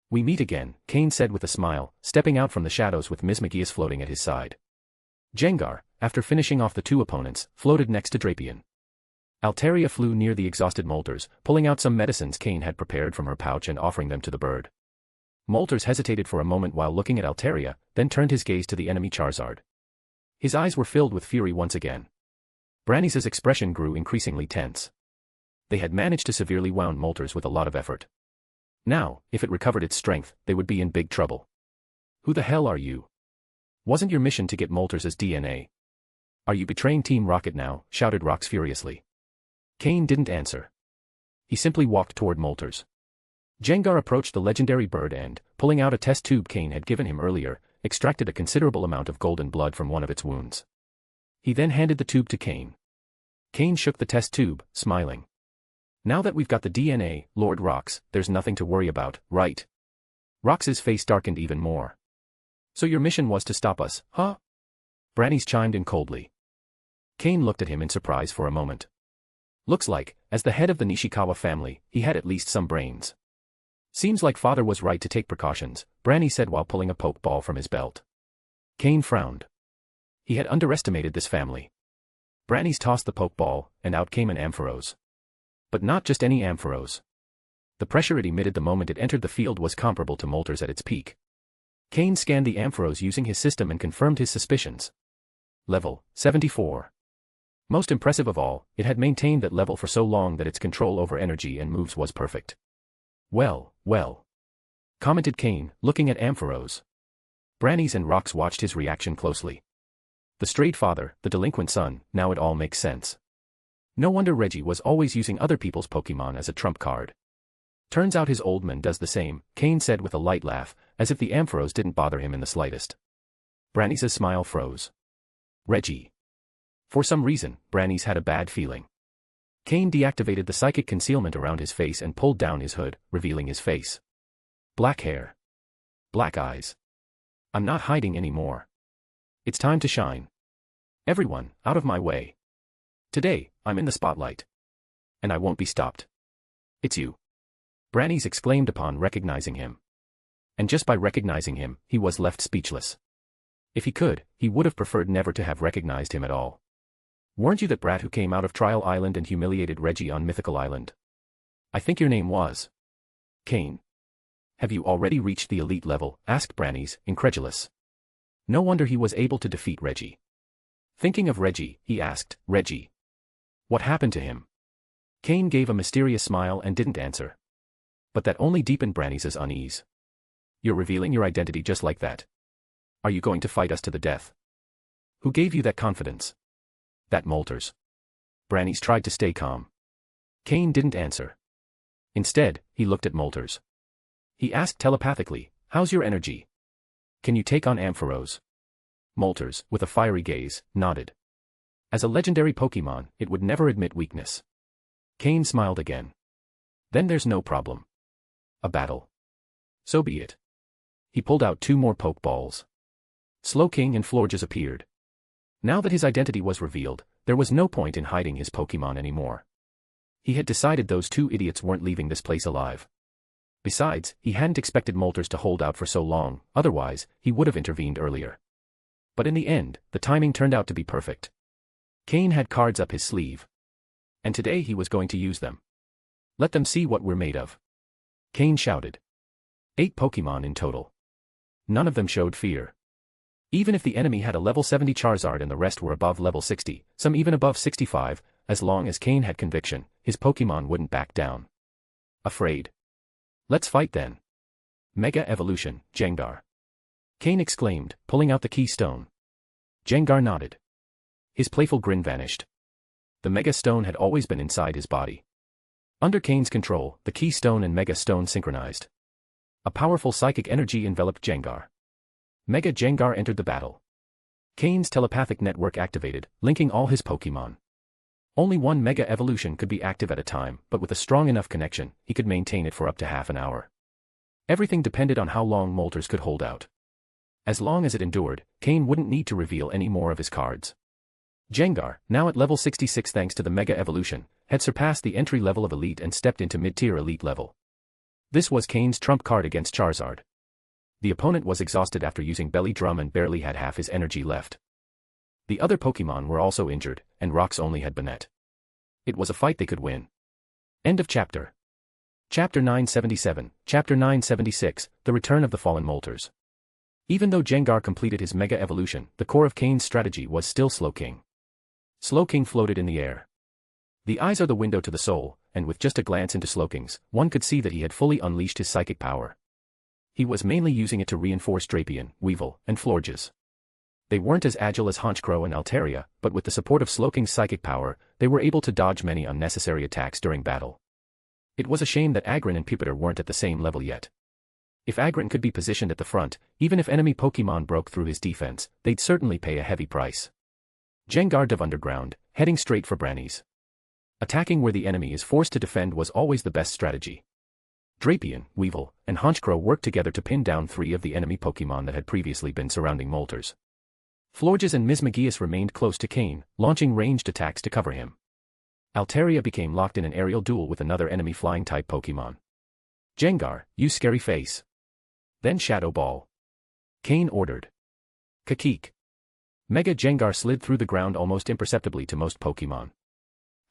"We meet again," Cain said with a smile, stepping out from the shadows with Mismagius floating at his side. Jengar, after finishing off the two opponents, floated next to Drapion. Altaria flew near the exhausted Moltres, pulling out some medicines Cain had prepared from her pouch and offering them to the bird. Moltres hesitated for a moment while looking at Altaria, then turned his gaze to the enemy Charizard. His eyes were filled with fury once again. Branny's expression grew increasingly tense. They had managed to severely wound Moltres with a lot of effort. Now, if it recovered its strength, they would be in big trouble. "Who the hell are you? Wasn't your mission to get Moltres' DNA? Are you betraying Team Rocket now?" shouted Rox furiously. Cain didn't answer. He simply walked toward Moltres. Jengar approached the legendary bird and, pulling out a test tube Cain had given him earlier, extracted a considerable amount of golden blood from one of its wounds. He then handed the tube to Cain. Cain shook the test tube, smiling. "Now that we've got the DNA, Lord Rox, there's nothing to worry about, right?" Rox's face darkened even more. "So your mission was to stop us, huh?" Branny's chimed in coldly. Cain looked at him in surprise for a moment. Looks like, as the head of the Nishikawa family, he had at least some brains. "Seems like father was right to take precautions," Branny said while pulling a pokeball from his belt. Cain frowned. He had underestimated this family. Branny's tossed the pokeball, and out came an Ampharos. But not just any Ampharos. The pressure it emitted the moment it entered the field was comparable to Moltres at its peak. Cain scanned the Ampharos using his system and confirmed his suspicions. Level 74. Most impressive of all, it had maintained that level for so long that its control over energy and moves was perfect. Well, commented Cain, looking at Ampharos. Branny's and Rox watched his reaction closely. The strayed father, the delinquent son, now it all makes sense. No wonder Reggie was always using other people's Pokémon as a trump card. Turns out his old man does the same, Cain said with a light laugh, as if the Ampharos didn't bother him in the slightest. Branny's smile froze. Reggie. For some reason, Branny's had a bad feeling. Cain deactivated the psychic concealment around his face and pulled down his hood, revealing his face. Black hair. Black eyes. "I'm not hiding anymore. It's time to shine. Everyone, out of my way. Today, I'm in the spotlight. And I won't be stopped. It's you." Branny's exclaimed upon recognizing him. And just by recognizing him, he was left speechless. If he could, he would have preferred never to have recognized him at all. "Weren't you that brat who came out of Trial Island and humiliated Reggie on Mythical Island? I think your name was Cain. Have you already reached the elite level?" asked Branny's, incredulous. No wonder he was able to defeat Reggie. Thinking of Reggie, he asked, "Reggie. What happened to him?" Cain gave a mysterious smile and didn't answer. But that only deepened Branny's unease. "You're revealing your identity just like that. Are you going to fight us to the death? Who gave you that confidence?" "That Moltres." Branny's tried to stay calm. Cain didn't answer. Instead, he looked at Moltres. He asked telepathically, "How's your energy? Can you take on Ampharos?" Moltres, with a fiery gaze, nodded. As a legendary Pokémon, it would never admit weakness. Cain smiled again. "Then there's no problem. A battle. So be it." He pulled out 2 more Pokeballs. Slowking and Florges appeared. Now that his identity was revealed, there was no point in hiding his Pokémon anymore. He had decided those 2 idiots weren't leaving this place alive. Besides, he hadn't expected Moltres to hold out for so long, otherwise, he would have intervened earlier. But in the end, the timing turned out to be perfect. Cain had cards up his sleeve. And today he was going to use them. "Let them see what we're made of." Cain shouted. 8 Pokémon in total. None of them showed fear. Even if the enemy had a level 70 Charizard and the rest were above level 60, some even above 65, as long as Cain had conviction, his Pokémon wouldn't back down. Afraid? Let's fight then. Mega Evolution, Jengar. Cain exclaimed, pulling out the keystone. Jengar nodded. His playful grin vanished. The Mega Stone had always been inside his body. Under Cain's control, the keystone and Mega Stone synchronized. A powerful psychic energy enveloped Jengar. Mega Jengar entered the battle. Cain's telepathic network activated, linking all his Pokémon. Only one Mega Evolution could be active at a time, but with a strong enough connection, he could maintain it for up to half an hour. Everything depended on how long Moltres could hold out. As long as it endured, Cain wouldn't need to reveal any more of his cards. Gengar, now at level 66 thanks to the Mega Evolution, had surpassed the entry level of Elite and stepped into mid-tier Elite level. This was Cain's trump card against Charizard. The opponent was exhausted after using Belly Drum and barely had half his energy left. The other Pokémon were also injured, and Rox only had Banette. It was a fight they could win. End of chapter. Chapter 977, Chapter 976, The Return of the Fallen Moltres. Even though Gengar completed his Mega Evolution, the core of Cain's strategy was still Slowking. Slowking floated in the air. The eyes are the window to the soul, and with just a glance into Slowking's, one could see that he had fully unleashed his psychic power. He was mainly using it to reinforce Drapion, Weavile, and Florges. They weren't as agile as Honchkrow and Altaria, but with the support of Slowking's psychic power, they were able to dodge many unnecessary attacks during battle. It was a shame that Agron and Pupitar weren't at the same level yet. If Agron could be positioned at the front, even if enemy Pokémon broke through his defense, they'd certainly pay a heavy price. Gengar dove underground, heading straight for Brannies. Attacking where the enemy is forced to defend was always the best strategy. Drapion, Weavile, and Honchkrow worked together to pin down 3 of the enemy Pokémon that had previously been surrounding Moltres. Florges and Mismagius remained close to Cain, launching ranged attacks to cover him. Altaria became locked in an aerial duel with another enemy flying-type Pokémon. Gengar, use Scary Face. Then Shadow Ball. Cain ordered. Kakik. Mega Gengar slid through the ground almost imperceptibly to most Pokémon.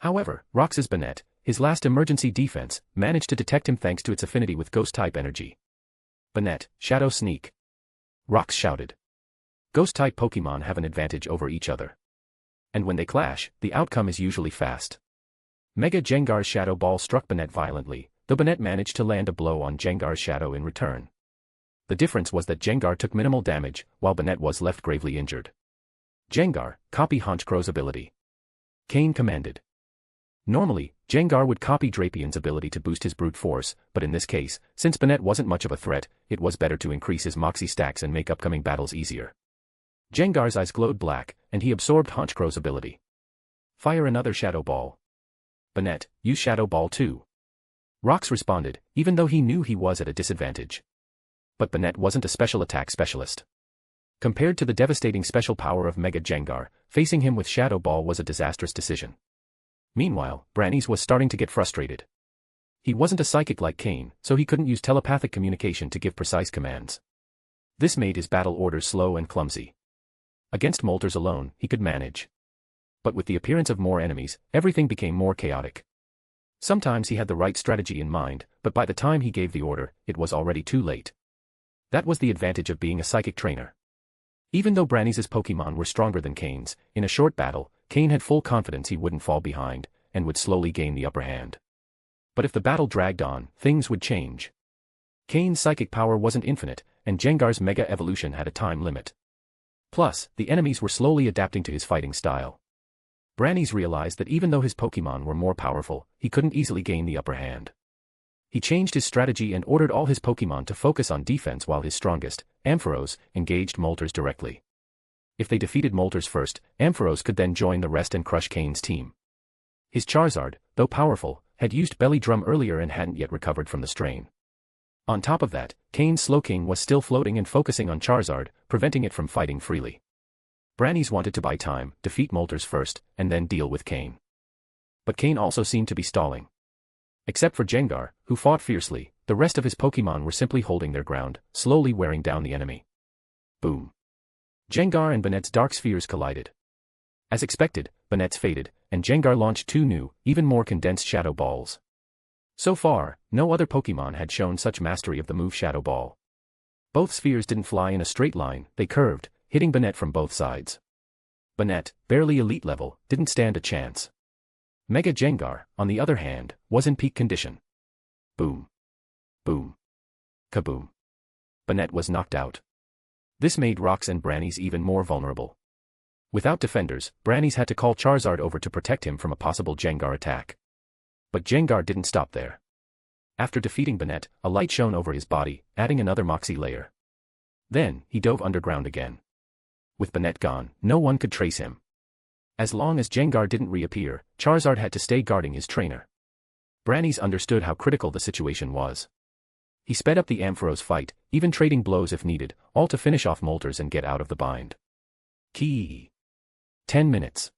However, Rox's Banette, his last emergency defense, managed to detect him thanks to its affinity with Ghost-type energy. Banette, Shadow Sneak. Rox shouted. Ghost-type Pokémon have an advantage over each other. And when they clash, the outcome is usually fast. Mega Gengar's Shadow Ball struck Banette violently, though Banette managed to land a blow on Gengar's Shadow in return. The difference was that Gengar took minimal damage, while Banette was left gravely injured. Gengar, copy Honchkrow's ability. Cain commanded. Normally, Gengar would copy Drapion's ability to boost his brute force, but in this case, since Banette wasn't much of a threat, it was better to increase his Moxie stacks and make upcoming battles easier. Gengar's eyes glowed black, and he absorbed Honchkrow's ability. Fire another Shadow Ball. Banette, use Shadow Ball too. Rox responded, even though he knew he was at a disadvantage. But Banette wasn't a special attack specialist. Compared to the devastating special power of Mega Gengar, facing him with Shadow Ball was a disastrous decision. Meanwhile, Brannies was starting to get frustrated. He wasn't a psychic like Cain, so he couldn't use telepathic communication to give precise commands. This made his battle orders slow and clumsy. Against Moltres alone, he could manage. But with the appearance of more enemies, everything became more chaotic. Sometimes he had the right strategy in mind, but by the time he gave the order, it was already too late. That was the advantage of being a psychic trainer. Even though Brannies' Pokémon were stronger than Cain's, in a short battle, Cain had full confidence he wouldn't fall behind, and would slowly gain the upper hand. But if the battle dragged on, things would change. Cain's psychic power wasn't infinite, and Gengar's Mega Evolution had a time limit. Plus, the enemies were slowly adapting to his fighting style. Brannies realized that even though his Pokémon were more powerful, he couldn't easily gain the upper hand. He changed his strategy and ordered all his Pokémon to focus on defense while his strongest, Ampharos, engaged Moltres directly. If they defeated Moltres first, Ampharos could then join the rest and crush Cain's team. His Charizard, though powerful, had used Belly Drum earlier and hadn't yet recovered from the strain. On top of that, Cain's Slowking was still floating and focusing on Charizard, preventing it from fighting freely. Brannies wanted to buy time, defeat Moltres first, and then deal with Cain. But Cain also seemed to be stalling. Except for Gengar, who fought fiercely, the rest of his Pokémon were simply holding their ground, slowly wearing down the enemy. Boom. Gengar and Banette's dark spheres collided. As expected, Banette's faded, and Gengar launched 2 new, even more condensed Shadow Balls. So far, no other Pokémon had shown such mastery of the move Shadow Ball. Both spheres didn't fly in a straight line, they curved, hitting Banette from both sides. Banette, barely elite level, didn't stand a chance. Mega Gengar, on the other hand, was in peak condition. Boom. Boom. Kaboom. Banette was knocked out. This made Rox and Brannies even more vulnerable. Without defenders, Brannies had to call Charizard over to protect him from a possible Gengar attack. But Gengar didn't stop there. After defeating Banette, a light shone over his body, adding another Moxie layer. Then, he dove underground again. With Banette gone, no one could trace him. As long as Gengar didn't reappear, Charizard had to stay guarding his trainer. Brannies understood how critical the situation was. He sped up the Ampharos fight, even trading blows if needed, all to finish off Moltres and get out of the bind. Key. 10 minutes.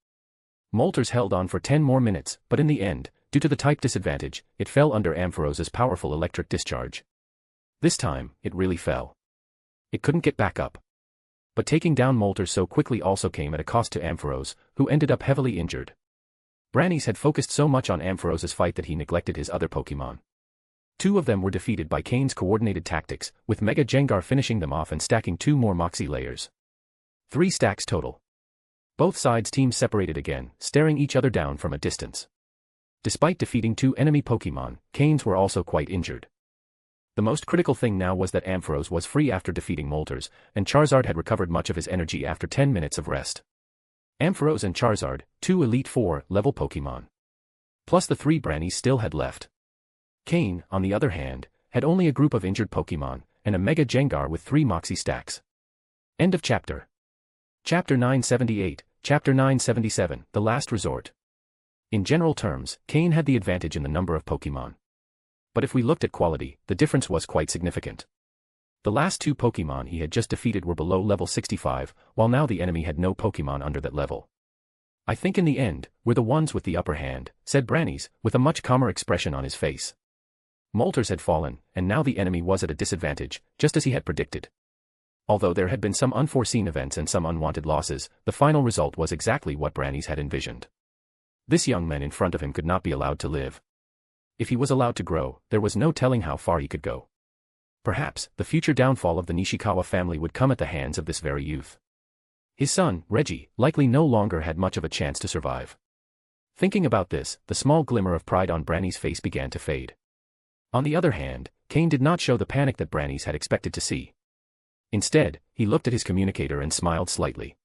Moltres held on for 10 more minutes, but in the end, due to the type disadvantage, it fell under Ampharos's powerful electric discharge. This time, it really fell. It couldn't get back up. But taking down Moltres so quickly also came at a cost to Ampharos, who ended up heavily injured. Brannies had focused so much on Ampharos's fight that he neglected his other Pokémon. 2 of them were defeated by Cain's coordinated tactics, with Mega Gengar finishing them off and stacking 2 more Moxie layers. 3 stacks total. Both sides' teams separated again, staring each other down from a distance. Despite defeating 2 enemy Pokémon, Cain's were also quite injured. The most critical thing now was that Ampharos was free after defeating Moltres, and Charizard had recovered much of his energy after 10 minutes of rest. Ampharos and Charizard, 2 Elite 4 level Pokémon. Plus the 3 Brannies still had left. Cain, on the other hand, had only a group of injured Pokémon, and a Mega Gengar with 3 Moxie stacks. End of chapter. Chapter 978, Chapter 977, The Last Resort. In general terms, Cain had the advantage in the number of Pokémon. But if we looked at quality, the difference was quite significant. The last 2 Pokémon he had just defeated were below level 65, while now the enemy had no Pokémon under that level. I think in the end, we're the ones with the upper hand, said Brannies, with a much calmer expression on his face. Moltres had fallen, and now the enemy was at a disadvantage, just as he had predicted. Although there had been some unforeseen events and some unwanted losses, the final result was exactly what Brannies had envisioned. This young man in front of him could not be allowed to live. If he was allowed to grow, there was no telling how far he could go. Perhaps, the future downfall of the Nishikawa family would come at the hands of this very youth. His son, Reggie, likely no longer had much of a chance to survive. Thinking about this, the small glimmer of pride on Brannies' face began to fade. On the other hand, Cain did not show the panic that Brannies had expected to see. Instead, he looked at his communicator and smiled slightly.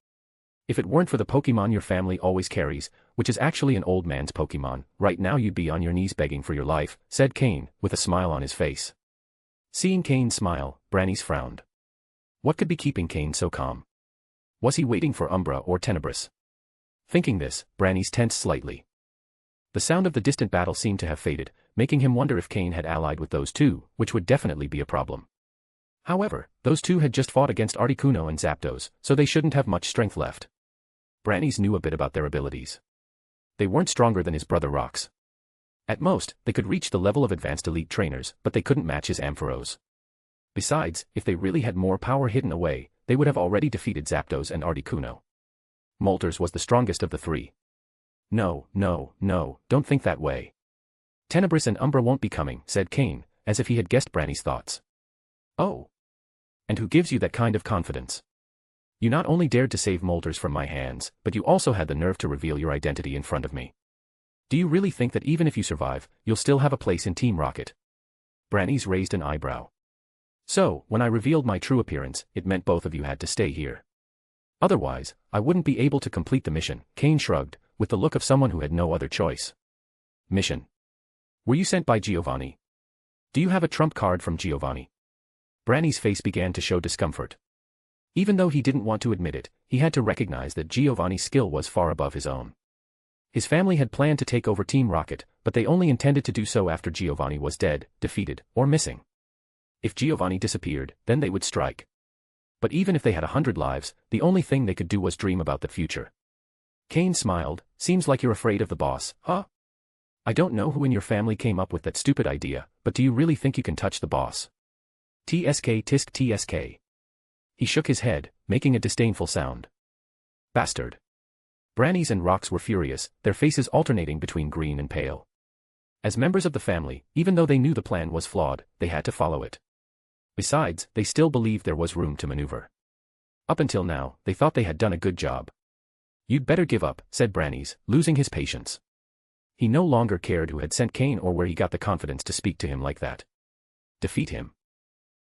If it weren't for the Pokémon your family always carries, which is actually an old man's Pokémon, right now you'd be on your knees begging for your life, said Cain, with a smile on his face. Seeing Cain smile, Brannies frowned. What could be keeping Cain so calm? Was he waiting for Umbra or Tenebris? Thinking this, Brannies tensed slightly. The sound of the distant battle seemed to have faded, making him wonder if Cain had allied with those 2, which would definitely be a problem. However, those 2 had just fought against Articuno and Zapdos, so they shouldn't have much strength left. Brannies knew a bit about their abilities. They weren't stronger than his brother Rox. At most, they could reach the level of advanced elite trainers, but they couldn't match his Ampharos. Besides, if they really had more power hidden away, they would have already defeated Zapdos and Articuno. Moltres was the strongest of the 3. No, don't think that way. Tenebris and Umbra won't be coming, said Cain, as if he had guessed Brannies' thoughts. Oh. And who gives you that kind of confidence? You not only dared to save Moltres from my hands, but you also had the nerve to reveal your identity in front of me. Do you really think that even if you survive, you'll still have a place in Team Rocket? Brannies raised an eyebrow. So, when I revealed my true appearance, it meant both of you had to stay here. Otherwise, I wouldn't be able to complete the mission, Cain shrugged, with the look of someone who had no other choice. Mission. Were you sent by Giovanni? Do you have a trump card from Giovanni? Brannies' face began to show discomfort. Even though he didn't want to admit it, he had to recognize that Giovanni's skill was far above his own. His family had planned to take over Team Rocket, but they only intended to do so after Giovanni was dead, defeated, or missing. If Giovanni disappeared, then they would strike. But even if they had 100 lives, the only thing they could do was dream about the future. Cain smiled. Seems like you're afraid of the boss, huh? I don't know who in your family came up with that stupid idea, but do you really think you can touch the boss? TSK tisk TSK. He shook his head, making a disdainful sound. Bastard. Brannies and Rox were furious, their faces alternating between green and pale. As members of the family, even though they knew the plan was flawed, they had to follow it. Besides, they still believed there was room to maneuver. Up until now, they thought they had done a good job. You'd better give up, said Brannies, losing his patience. He no longer cared who had sent Cain or where he got the confidence to speak to him like that. Defeat him.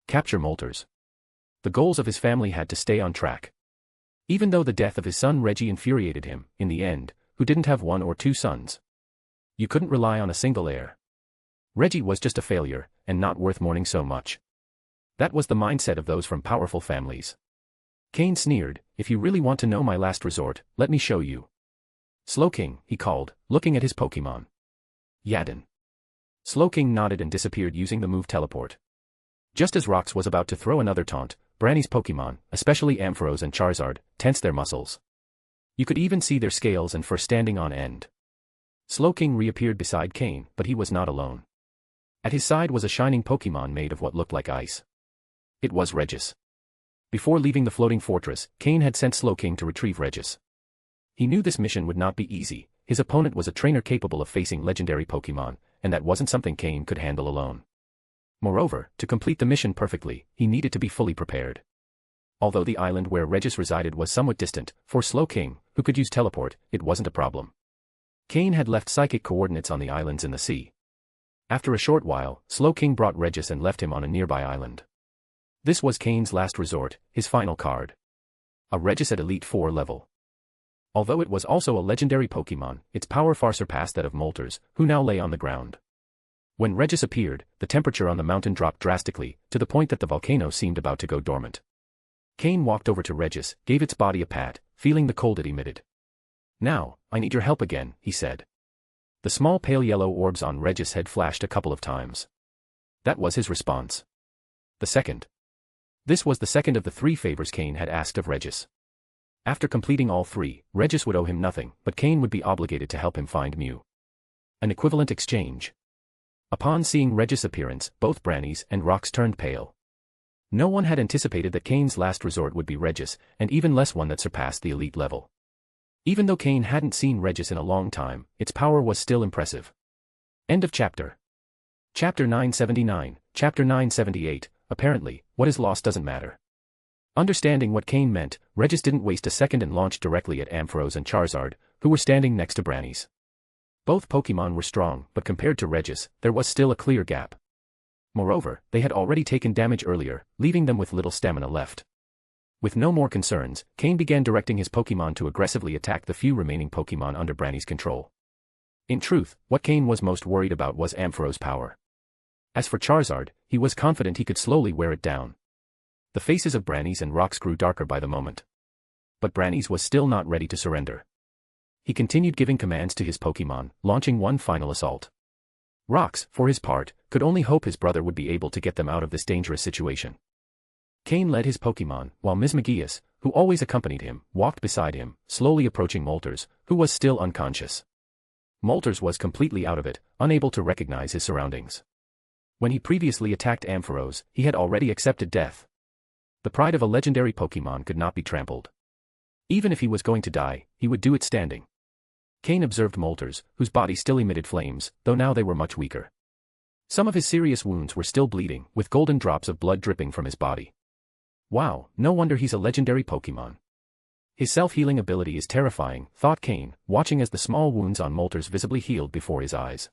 Capture Moltres. The goals of his family had to stay on track. Even though the death of his son Reggie infuriated him, in the end, who didn't have 1 or 2 sons. You couldn't rely on a single heir. Reggie was just a failure, and not worth mourning so much. That was the mindset of those from powerful families. Cain sneered, if you really want to know my last resort, let me show you. Slowking, he called, looking at his Pokémon. Yadin. Slowking nodded and disappeared using the move teleport. Just as Rox was about to throw another taunt, Branny's Pokémon, especially Ampharos and Charizard, tensed their muscles. You could even see their scales and fur standing on end. Slowking reappeared beside Cain, but he was not alone. At his side was a shining Pokémon made of what looked like ice. It was Regis. Before leaving the floating fortress, Cain had sent Slowking to retrieve Regis. He knew this mission would not be easy. His opponent was a trainer capable of facing legendary Pokémon, and that wasn't something Cain could handle alone. Moreover, to complete the mission perfectly, he needed to be fully prepared. Although the island where Regis resided was somewhat distant, for Slowking, who could use teleport, it wasn't a problem. Cain had left psychic coordinates on the islands in the sea. After a short while, Slowking brought Regis and left him on a nearby island. This was Cain's last resort, his final card. A Regis at Elite 4 level. Although it was also a legendary Pokémon, its power far surpassed that of Moltres, who now lay on the ground. When Regis appeared, the temperature on the mountain dropped drastically, to the point that the volcano seemed about to go dormant. Cain walked over to Regis, gave its body a pat, feeling the cold it emitted. "Now, I need your help again," he said. The small pale yellow orbs on Regis' head flashed a couple of times. That was his response. The second. This was the second of the 3 favors Cain had asked of Regis. After completing all 3, Regis would owe him nothing, but Cain would be obligated to help him find Mew. An equivalent exchange. Upon seeing Regis' appearance, both Brannies and Rox turned pale. No one had anticipated that Cain's last resort would be Regis, and even less one that surpassed the elite level. Even though Cain hadn't seen Regis in a long time, its power was still impressive. End of chapter. Chapter 979, Chapter 978, apparently, what is lost doesn't matter. Understanding what Cain meant, Regis didn't waste a second and launched directly at Ampharos and Charizard, who were standing next to Brannies. Both Pokémon were strong, but compared to Regis, there was still a clear gap. Moreover, they had already taken damage earlier, leaving them with little stamina left. With no more concerns, Cain began directing his Pokémon to aggressively attack the few remaining Pokémon under Branny's control. In truth, what Cain was most worried about was Ampharos' power. As for Charizard, he was confident he could slowly wear it down. The faces of Brannies and Rox grew darker by the moment. But Brannies was still not ready to surrender. He continued giving commands to his Pokémon, launching one final assault. Rox, for his part, could only hope his brother would be able to get them out of this dangerous situation. Cain led his Pokémon, while Mismagius, who always accompanied him, walked beside him, slowly approaching Moltres, who was still unconscious. Moltres was completely out of it, unable to recognize his surroundings. When he previously attacked Ampharos, he had already accepted death. The pride of a legendary Pokémon could not be trampled. Even if he was going to die, he would do it standing. Cain observed Moltres, whose body still emitted flames, though now they were much weaker. Some of his serious wounds were still bleeding, with golden drops of blood dripping from his body. Wow, no wonder he's a legendary Pokémon. His self-healing ability is terrifying, thought Cain, watching as the small wounds on Moltres visibly healed before his eyes.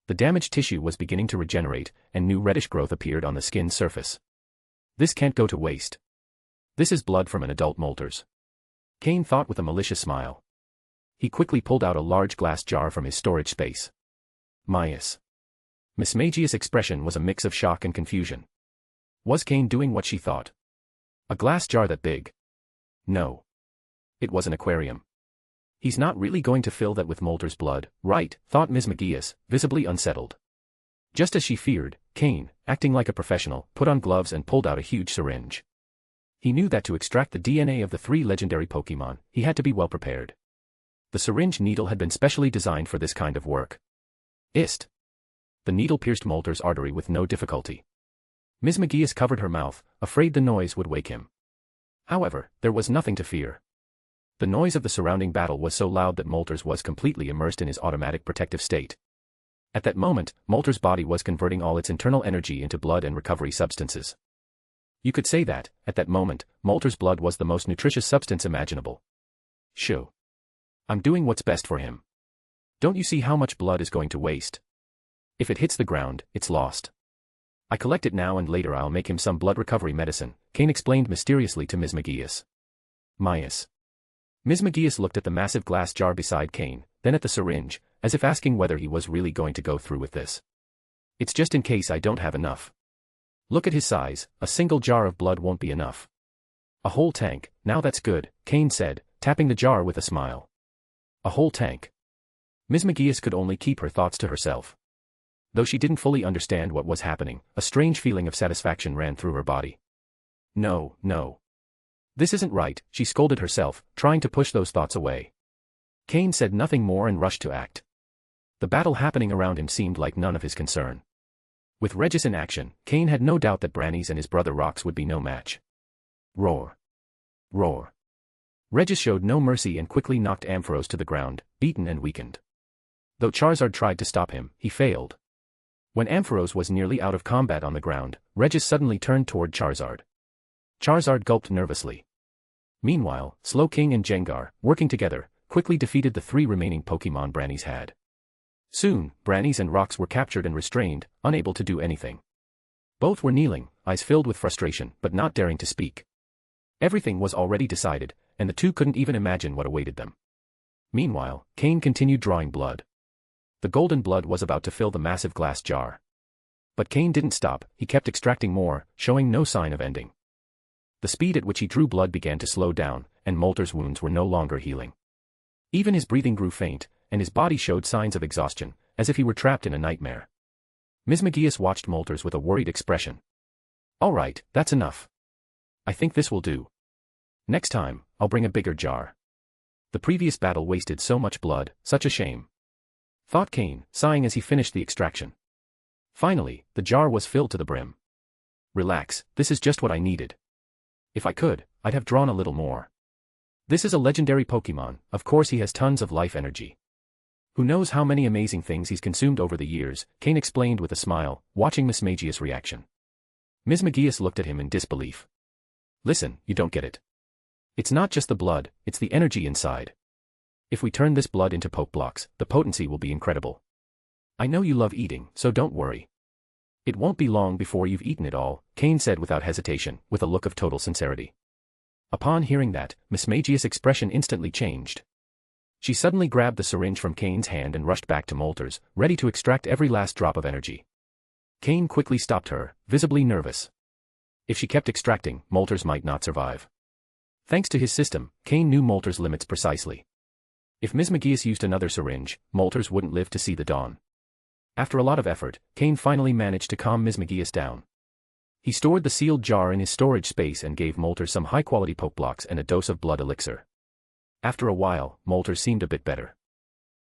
The damaged tissue was beginning to regenerate, and new reddish growth appeared on the skin's surface. This can't go to waste. This is blood from an adult Moltres. Cain thought with a malicious smile. He quickly pulled out a large glass jar from his storage space. Mias. Mismagius' expression was a mix of shock and confusion. Was Cain doing what she thought? A glass jar that big? No. It was an aquarium. He's not really going to fill that with Moltres' blood, right? Thought Mismagius, visibly unsettled. Just as she feared, Cain, acting like a professional, put on gloves and pulled out a huge syringe. He knew that to extract the DNA of the 3 legendary Pokémon, he had to be well prepared. The syringe needle had been specially designed for this kind of work. Ist. The needle pierced Moltres' artery with no difficulty. Mismagius covered her mouth, afraid the noise would wake him. However, there was nothing to fear. The noise of the surrounding battle was so loud that Moltres was completely immersed in his automatic protective state. At that moment, Moltres' body was converting all its internal energy into blood and recovery substances. You could say that, at that moment, Moltres' blood was the most nutritious substance imaginable. Shoo. I'm doing what's best for him. Don't you see how much blood is going to waste? If it hits the ground, it's lost. I collect it now and later I'll make him some blood recovery medicine, Cain explained mysteriously to Mismagius. Mias. Mismagius looked at the massive glass jar beside Cain, then at the syringe, as if asking whether he was really going to go through with this. It's just in case I don't have enough. Look at his size, a single jar of blood won't be enough. A whole tank, now that's good, Cain said, tapping the jar with a smile. A whole tank. Ms. McGeeus could only keep her thoughts to herself. Though she didn't fully understand what was happening, a strange feeling of satisfaction ran through her body. No, no. This isn't right, she scolded herself, trying to push those thoughts away. Cain said nothing more and rushed to act. The battle happening around him seemed like none of his concern. With Regis in action, Cain had no doubt that Brannies and his brother Rox would be no match. Roar. Roar. Regis showed no mercy and quickly knocked Ampharos to the ground, beaten and weakened. Though Charizard tried to stop him, he failed. When Ampharos was nearly out of combat on the ground, Regis suddenly turned toward Charizard. Charizard gulped nervously. Meanwhile, Slowking and Gengar, working together, quickly defeated the 3 remaining Pokémon Brannies had. Soon, Brannies and Rox were captured and restrained, unable to do anything. Both were kneeling, eyes filled with frustration, but not daring to speak. Everything was already decided, and the two couldn't even imagine what awaited them. Meanwhile, Cain continued drawing blood. The golden blood was about to fill the massive glass jar. But Cain didn't stop, he kept extracting more, showing no sign of ending. The speed at which he drew blood began to slow down, and Moltres' wounds were no longer healing. Even his breathing grew faint, and his body showed signs of exhaustion, as if he were trapped in a nightmare. Ms. McGeeus watched Moltres with a worried expression. All right, that's enough. I think this will do. Next time, I'll bring a bigger jar. The previous battle wasted so much blood, such a shame. Thought Cain, sighing as he finished the extraction. Finally, the jar was filled to the brim. Relax, this is just what I needed. If I could, I'd have drawn a little more. This is a legendary Pokémon, of course he has tons of life energy. Who knows how many amazing things he's consumed over the years, Cain explained with a smile, watching Ms. McGeeus' reaction. Ms. McGeeus looked at him in disbelief. Listen, you don't get it. It's not just the blood, it's the energy inside. If we turn this blood into Pokeblocks, the potency will be incredible. I know you love eating, so don't worry. It won't be long before you've eaten it all, Cain said without hesitation, with a look of total sincerity. Upon hearing that, Ms. McGeeus' expression instantly changed. She suddenly grabbed the syringe from Cain's hand and rushed back to Moltres, ready to extract every last drop of energy. Cain quickly stopped her, visibly nervous. If she kept extracting, Moltres might not survive. Thanks to his system, Cain knew Moltres' limits precisely. If Ms. McGeeus used another syringe, Moltres wouldn't live to see the dawn. After a lot of effort, Cain finally managed to calm Ms. McGeeus down. He stored the sealed jar in his storage space and gave Moltres some high-quality Pokeblocks and a dose of blood elixir. After a while, Moltres seemed a bit better.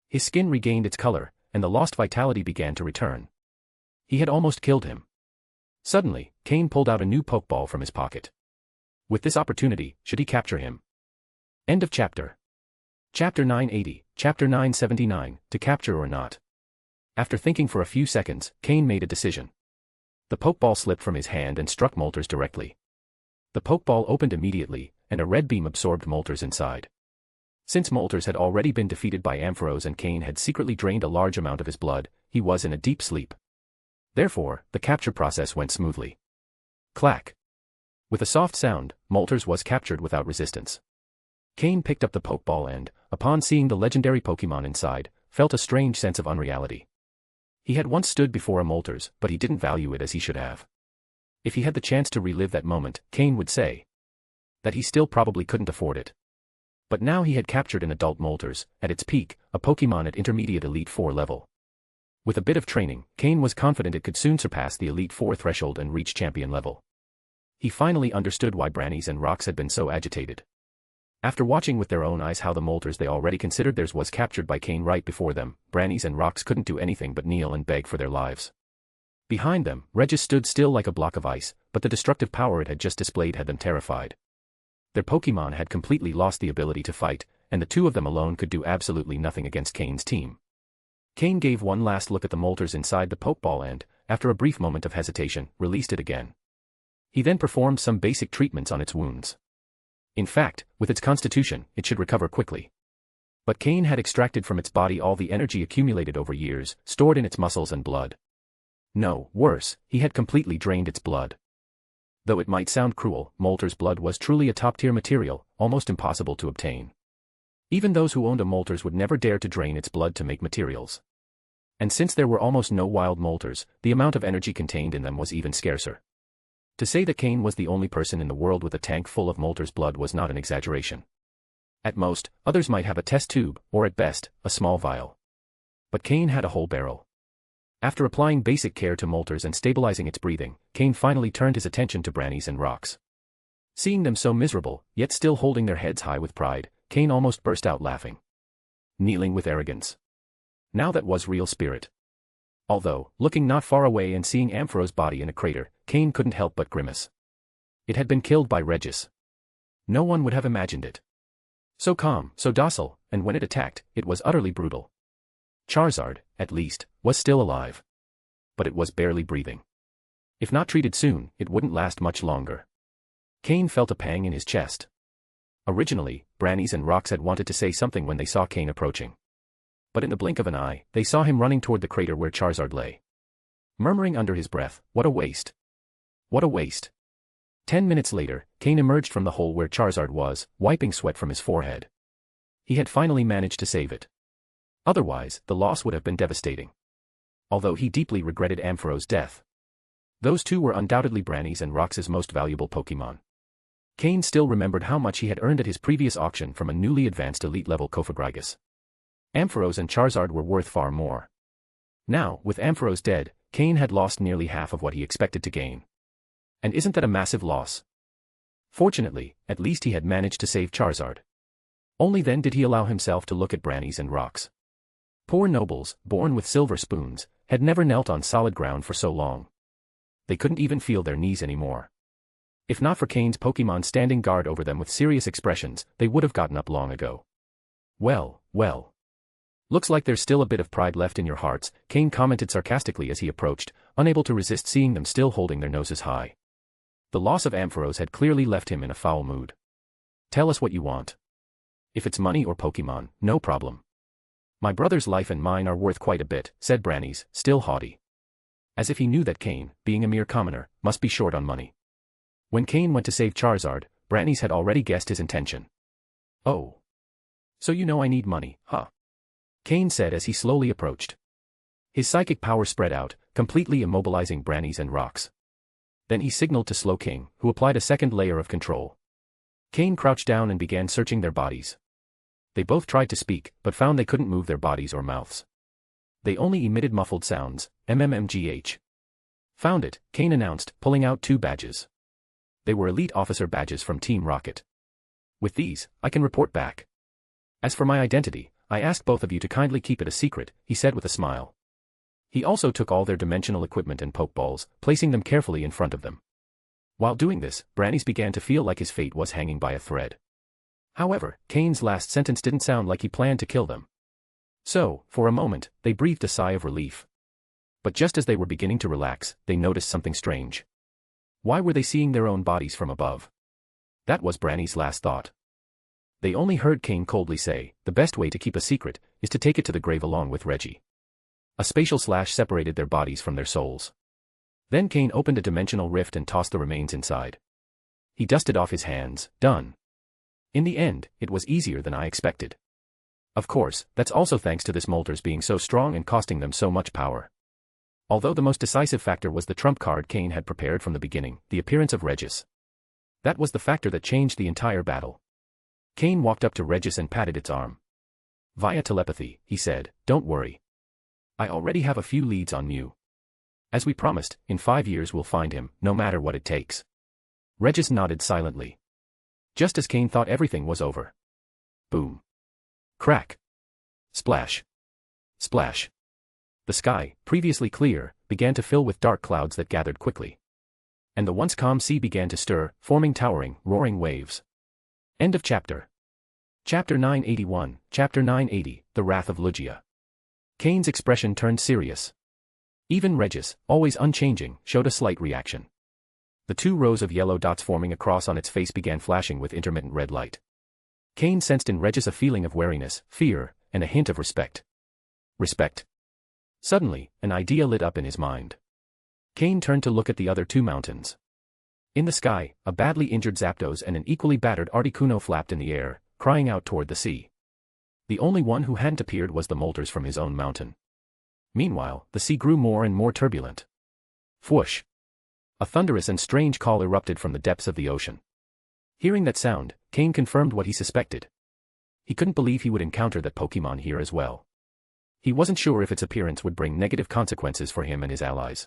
His skin regained its color, and the lost vitality began to return. He had almost killed him. Suddenly, Cain pulled out a new Pokeball from his pocket. With this opportunity, should he capture him? End of chapter. Chapter 980, Chapter 979, to capture or not. After thinking for a few seconds, Cain made a decision. The Pokeball slipped from his hand and struck Moltres directly. The Pokeball opened immediately, and a red beam absorbed Moltres inside. Since Moltres had already been defeated by Ampharos and Cain had secretly drained a large amount of his blood, he was in a deep sleep. Therefore, the capture process went smoothly. Clack. With a soft sound, Moltres was captured without resistance. Cain picked up the Pokeball and, upon seeing the legendary Pokémon inside, felt a strange sense of unreality. He had once stood before a Moltres, but he didn't value it as he should have. If he had the chance to relive that moment, Cain would say that he still probably couldn't afford it. But now he had captured an adult Moltres, at its peak, a Pokémon at intermediate Elite 4 level. With a bit of training, Cain was confident it could soon surpass the Elite 4 threshold and reach champion level. He finally understood why Brannies and Rox had been so agitated. After watching with their own eyes how the Moltres they already considered theirs was captured by Cain right before them, Brannies and Rox couldn't do anything but kneel and beg for their lives. Behind them, Regis stood still like a block of ice, but the destructive power it had just displayed had them terrified. Their Pokémon had completely lost the ability to fight, and the two of them alone could do absolutely nothing against Cain's team. Cain gave one last look at the Moltres inside the Pokeball and, after a brief moment of hesitation, released it again. He then performed some basic treatments on its wounds. In fact, with its constitution, it should recover quickly. But Cain had extracted from its body all the energy accumulated over years, stored in its muscles and blood. No, worse, he had completely drained its blood. Though it might sound cruel, Moltres' blood was truly a top-tier material, almost impossible to obtain. Even those who owned a Moltres would never dare to drain its blood to make materials. And since there were almost no wild Moltres, the amount of energy contained in them was even scarcer. To say that Cain was the only person in the world with a tank full of Moltres' blood was not an exaggeration. At most, others might have a test tube, or at best, a small vial. But Cain had a whole barrel. After applying basic care to Moltres and stabilizing its breathing, Cain finally turned his attention to Brannies and Rocks. Seeing them so miserable, yet still holding their heads high with pride, Cain almost burst out laughing. Kneeling with arrogance. Now that was real spirit. Although, looking not far away and seeing Ampharos' body in a crater, Cain couldn't help but grimace. It had been killed by Regis. No one would have imagined it. So calm, so docile, and when it attacked, it was utterly brutal. Charizard, at least, was still alive. But it was barely breathing. If not treated soon, it wouldn't last much longer. Cain felt a pang in his chest. Originally, Brannies and Rocks had wanted to say something when they saw Cain approaching. But in the blink of an eye, they saw him running toward the crater where Charizard lay. Murmuring under his breath, "What a waste! What a waste!" 10 minutes later, Cain emerged from the hole where Charizard was, wiping sweat from his forehead. He had finally managed to save it. Otherwise, the loss would have been devastating. Although he deeply regretted Ampharos' death. Those two were undoubtedly Brannies and Rocks' most valuable Pokémon. Cain still remembered how much he had earned at his previous auction from a newly advanced elite-level Cofagrigus. Ampharos and Charizard were worth far more. Now, with Ampharos dead, Cain had lost nearly half of what he expected to gain. And isn't that a massive loss? Fortunately, at least he had managed to save Charizard. Only then did he allow himself to look at Brannies and Rocks. Poor nobles, born with silver spoons, had never knelt on solid ground for so long. They couldn't even feel their knees anymore. If not for Cain's Pokémon standing guard over them with serious expressions, they would have gotten up long ago. Well, well. Looks like there's still a bit of pride left in your hearts, Cain commented sarcastically as he approached, unable to resist seeing them still holding their noses high. The loss of Ampharos had clearly left him in a foul mood. Tell us what you want. If it's money or Pokémon, no problem. My brother's life and mine are worth quite a bit, said Brannies, still haughty. As if he knew that Cain, being a mere commoner, must be short on money. When Cain went to save Charizard, Brannies had already guessed his intention. Oh. So you know I need money, huh? Cain said as he slowly approached. His psychic power spread out, completely immobilizing Brannies and Rocks. Then he signaled to Slowking, who applied a second layer of control. Cain crouched down and began searching their bodies. They both tried to speak, but found they couldn't move their bodies or mouths. They only emitted muffled sounds, MMMGH. Found it, Cain announced, pulling out 2 badges. They were elite officer badges from Team Rocket. With these, I can report back. As for my identity, I ask both of you to kindly keep it a secret, he said with a smile. He also took all their dimensional equipment and Pokeballs, placing them carefully in front of them. While doing this, Brannies began to feel like his fate was hanging by a thread. However, Cain's last sentence didn't sound like he planned to kill them. So, for a moment, they breathed a sigh of relief. But just as they were beginning to relax, they noticed something strange. Why were they seeing their own bodies from above? That was Brannies' last thought. They only heard Cain coldly say, the best way to keep a secret is to take it to the grave along with Reggie. A spatial slash separated their bodies from their souls. Then Cain opened a dimensional rift and tossed the remains inside. He dusted off his hands, done. In the end, it was easier than I expected. Of course, that's also thanks to this Moltres being so strong and costing them so much power. Although the most decisive factor was the trump card Cain had prepared from the beginning, the appearance of Regis. That was the factor that changed the entire battle. Cain walked up to Regis and patted its arm. Via telepathy, he said, don't worry. I already have a few leads on Mew. As we promised, in 5 years we'll find him, no matter what it takes. Regis nodded silently. Just as Cain thought everything was over. Boom. Crack. Splash. Splash. The sky, previously clear, began to fill with dark clouds that gathered quickly. And the once calm sea began to stir, forming towering, roaring waves. End of chapter. Chapter 981, Chapter 980, The Wrath of Lugia. Cain's expression turned serious. Even Regis, always unchanging, showed a slight reaction. The 2 rows of yellow dots forming a cross on its face began flashing with intermittent red light. Cain sensed in Regis a feeling of wariness, fear, and a hint of respect. Respect. Suddenly, an idea lit up in his mind. Cain turned to look at the other 2 mountains. In the sky, a badly injured Zapdos and an equally battered Articuno flapped in the air, crying out toward the sea. The only one who hadn't appeared was the Moltres from his own mountain. Meanwhile, the sea grew more and more turbulent. Whoosh! A thunderous and strange call erupted from the depths of the ocean. Hearing that sound, Cain confirmed what he suspected. He couldn't believe he would encounter that Pokémon here as well. He wasn't sure if its appearance would bring negative consequences for him and his allies.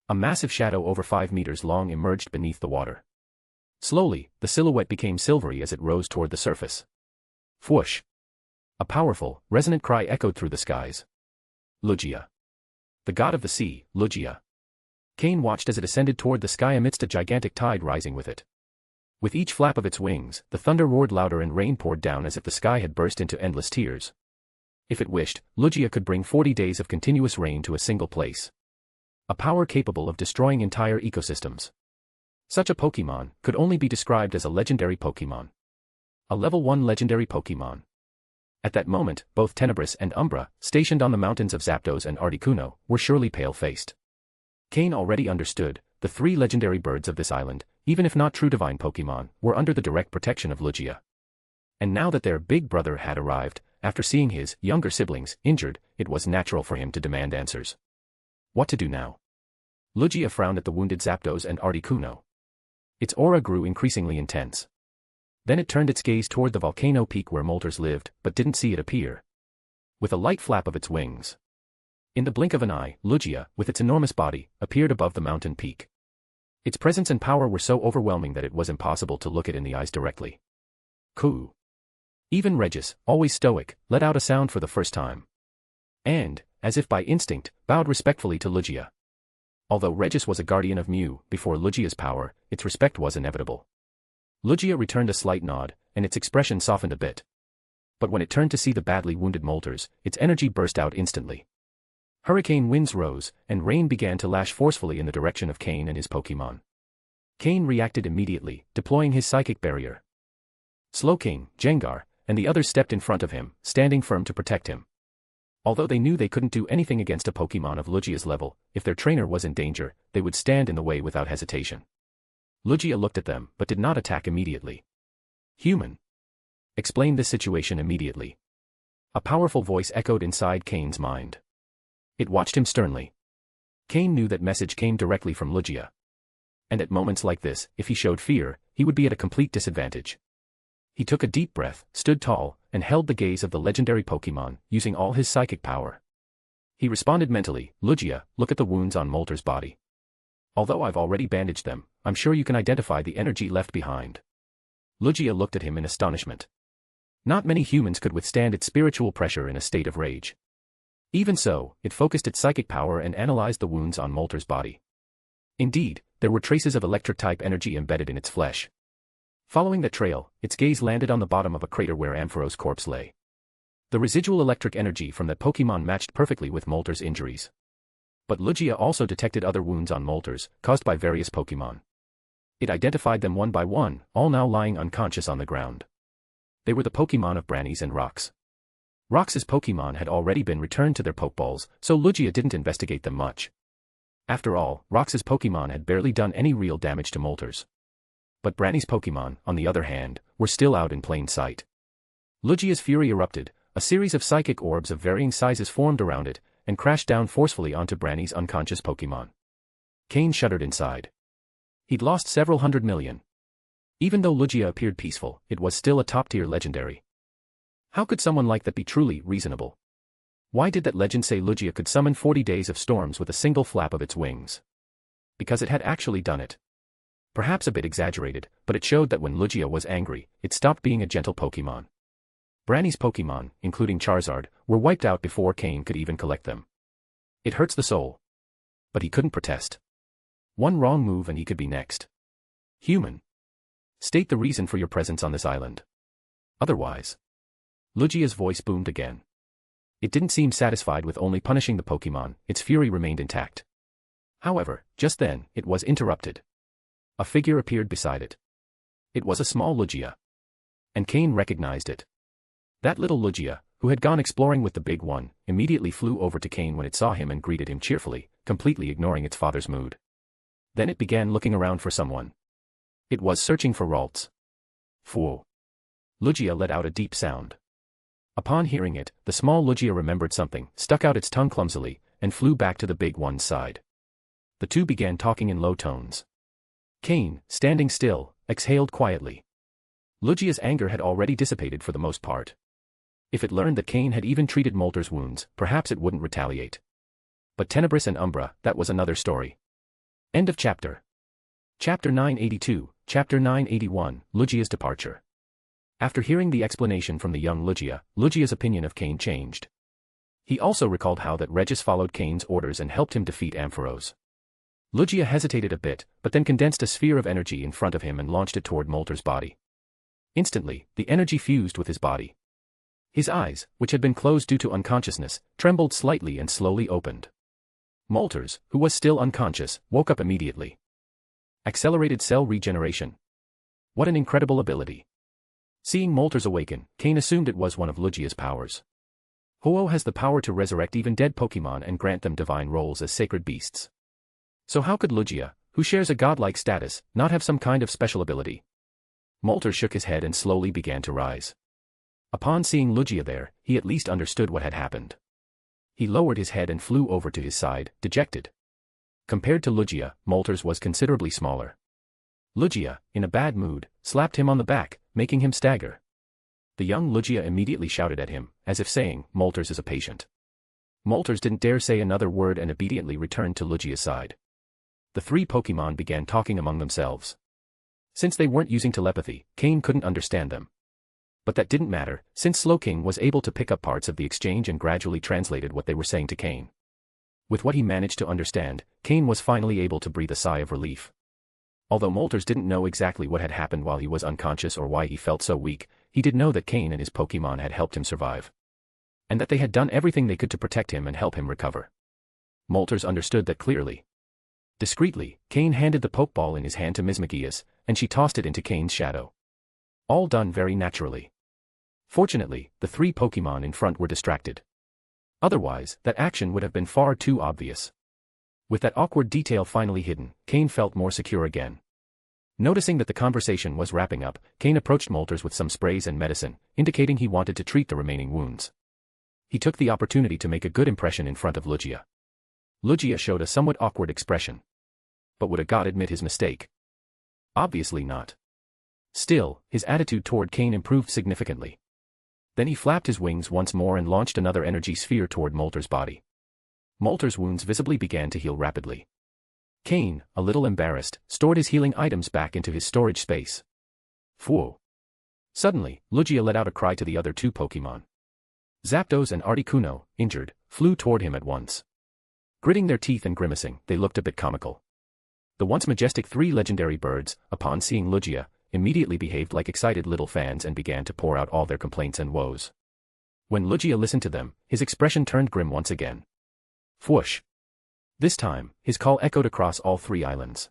A massive shadow over 5 meters long emerged beneath the water. Slowly, the silhouette became silvery as it rose toward the surface. Whoosh! A powerful, resonant cry echoed through the skies. Lugia. The god of the sea, Lugia. Cain watched as it ascended toward the sky amidst a gigantic tide rising with it. With each flap of its wings, the thunder roared louder and rain poured down as if the sky had burst into endless tears. If it wished, Lugia could bring 40 days of continuous rain to a single place. A power capable of destroying entire ecosystems. Such a Pokémon could only be described as a legendary Pokémon. A level 1 legendary Pokémon. At that moment, both Tenebris and Umbra, stationed on the mountains of Zapdos and Articuno, were surely pale-faced. Cain already understood, the 3 legendary birds of this island, even if not true divine Pokémon, were under the direct protection of Lugia. And now that their big brother had arrived, after seeing his younger siblings injured, it was natural for him to demand answers. What to do now? Lugia frowned at the wounded Zapdos and Articuno. Its aura grew increasingly intense. Then it turned its gaze toward the volcano peak where Moltres lived, but didn't see it appear. With a light flap of its wings. In the blink of an eye, Lugia, with its enormous body, appeared above the mountain peak. Its presence and power were so overwhelming that it was impossible to look it in the eyes directly. Coo. Even Regis, always stoic, let out a sound for the first time. And, as if by instinct, bowed respectfully to Lugia. Although Regis was a guardian of Mew, before Lugia's power, its respect was inevitable. Lugia returned a slight nod, and its expression softened a bit. But when it turned to see the badly wounded Moltres, its energy burst out instantly. Hurricane winds rose, and rain began to lash forcefully in the direction of Cain and his Pokémon. Cain reacted immediately, deploying his psychic barrier. Slowking, Gengar, and the others stepped in front of him, standing firm to protect him. Although they knew they couldn't do anything against a Pokémon of Lugia's level, if their trainer was in danger, they would stand in the way without hesitation. Lugia looked at them, but did not attack immediately. Human. Explain this situation immediately. A powerful voice echoed inside Cain's mind. It watched him sternly. Cain knew that message came directly from Lugia. And at moments like this, if he showed fear, he would be at a complete disadvantage. He took a deep breath, stood tall, and held the gaze of the legendary Pokémon, using all his psychic power. He responded mentally, Lugia, look at the wounds on Moltres' body. Although I've already bandaged them, I'm sure you can identify the energy left behind. Lugia looked at him in astonishment. Not many humans could withstand its spiritual pressure in a state of rage. Even so, it focused its psychic power and analyzed the wounds on Moltres' body. Indeed, there were traces of electric-type energy embedded in its flesh. Following the trail, its gaze landed on the bottom of a crater where Ampharos' corpse lay. The residual electric energy from that Pokémon matched perfectly with Moltres' injuries. But Lugia also detected other wounds on Moltres, caused by various Pokémon. It identified them one by one, all now lying unconscious on the ground. They were the Pokémon of Branies and Rox. Rox's Pokémon had already been returned to their Pokeballs, so Lugia didn't investigate them much. After all, Rox's Pokémon had barely done any real damage to Moltres. But Brani's Pokémon, on the other hand, were still out in plain sight. Lugia's fury erupted, a series of psychic orbs of varying sizes formed around it, and crashed down forcefully onto Brani's unconscious Pokémon. Cain shuddered inside. He'd lost several 100 million. Even though Lugia appeared peaceful, it was still a top-tier legendary. How could someone like that be truly reasonable? Why did that legend say Lugia could summon 40 days of storms with a single flap of its wings? Because it had actually done it. Perhaps a bit exaggerated, but it showed that when Lugia was angry, it stopped being a gentle Pokémon. Brani's Pokémon, including Charizard, were wiped out before Cain could even collect them. It hurts the soul. But he couldn't protest. One wrong move and he could be next. Human. State the reason for your presence on this island. Otherwise. Lugia's voice boomed again. It didn't seem satisfied with only punishing the Pokémon, its fury remained intact. However, just then, it was interrupted. A figure appeared beside it. It was a small Lugia. And Cain recognized it. That little Lugia, who had gone exploring with the big one, immediately flew over to Cain when it saw him and greeted him cheerfully, completely ignoring its father's mood. Then it began looking around for someone. It was searching for Ralts. Fwoo. Lugia let out a deep sound. Upon hearing it, the small Lugia remembered something, stuck out its tongue clumsily, and flew back to the big one's side. The two began talking in low tones. Cain, standing still, exhaled quietly. Lugia's anger had already dissipated for the most part. If it learned that Cain had even treated Molter's wounds, perhaps it wouldn't retaliate. But Tenebris and Umbra, that was another story. End of chapter. Chapter 982, Chapter 981, Lugia's departure. After hearing the explanation from the young Lugia, Lugia's opinion of Cain changed. He also recalled how that Regis followed Cain's orders and helped him defeat Ampharos. Lugia hesitated a bit, but then condensed a sphere of energy in front of him and launched it toward Molter's body. Instantly, the energy fused with his body. His eyes, which had been closed due to unconsciousness, trembled slightly and slowly opened. Molter's, who was still unconscious, woke up immediately. Accelerated cell regeneration. What an incredible ability. Seeing Molter's awaken, Cain assumed it was one of Lugia's powers. Ho-Oh has the power to resurrect even dead Pokémon and grant them divine roles as sacred beasts. So how could Lugia, who shares a godlike status, not have some kind of special ability? Molter shook his head and slowly began to rise. Upon seeing Lugia there, he at least understood what had happened. He lowered his head and flew over to his side, dejected. Compared to Lugia, Molter's was considerably smaller. Lugia, in a bad mood, slapped him on the back, making him stagger. The young Lugia immediately shouted at him, as if saying, "Molter's is a patient." Molter's didn't dare say another word and obediently returned to Lugia's side. The three Pokémon began talking among themselves. Since they weren't using telepathy, Cain couldn't understand them. But that didn't matter, since Slowking was able to pick up parts of the exchange and gradually translated what they were saying to Cain. With what he managed to understand, Cain was finally able to breathe a sigh of relief. Although Molter's didn't know exactly what had happened while he was unconscious or why he felt so weak, he did know that Cain and his Pokémon had helped him survive. And that they had done everything they could to protect him and help him recover. Molter's understood that clearly. Discreetly, Cain handed the Pokeball in his hand to Mismagius, and she tossed it into Cain's shadow. All done very naturally. Fortunately, the three Pokémon in front were distracted. Otherwise, that action would have been far too obvious. With that awkward detail finally hidden, Cain felt more secure again. Noticing that the conversation was wrapping up, Cain approached Molter's with some sprays and medicine, indicating he wanted to treat the remaining wounds. He took the opportunity to make a good impression in front of Lugia. Lugia showed a somewhat awkward expression. But would a god admit his mistake? Obviously not. Still, his attitude toward Cain improved significantly. Then he flapped his wings once more and launched another energy sphere toward Molter's body. Molter's wounds visibly began to heal rapidly. Cain, a little embarrassed, stored his healing items back into his storage space. Phew. Suddenly, Lugia let out a cry to the other two Pokémon. Zapdos and Articuno, injured, flew toward him at once. Gritting their teeth and grimacing, they looked a bit comical. The once majestic three legendary birds, upon seeing Lugia, immediately behaved like excited little fans and began to pour out all their complaints and woes. When Lugia listened to them, his expression turned grim once again. Whoosh! This time, his call echoed across all three islands.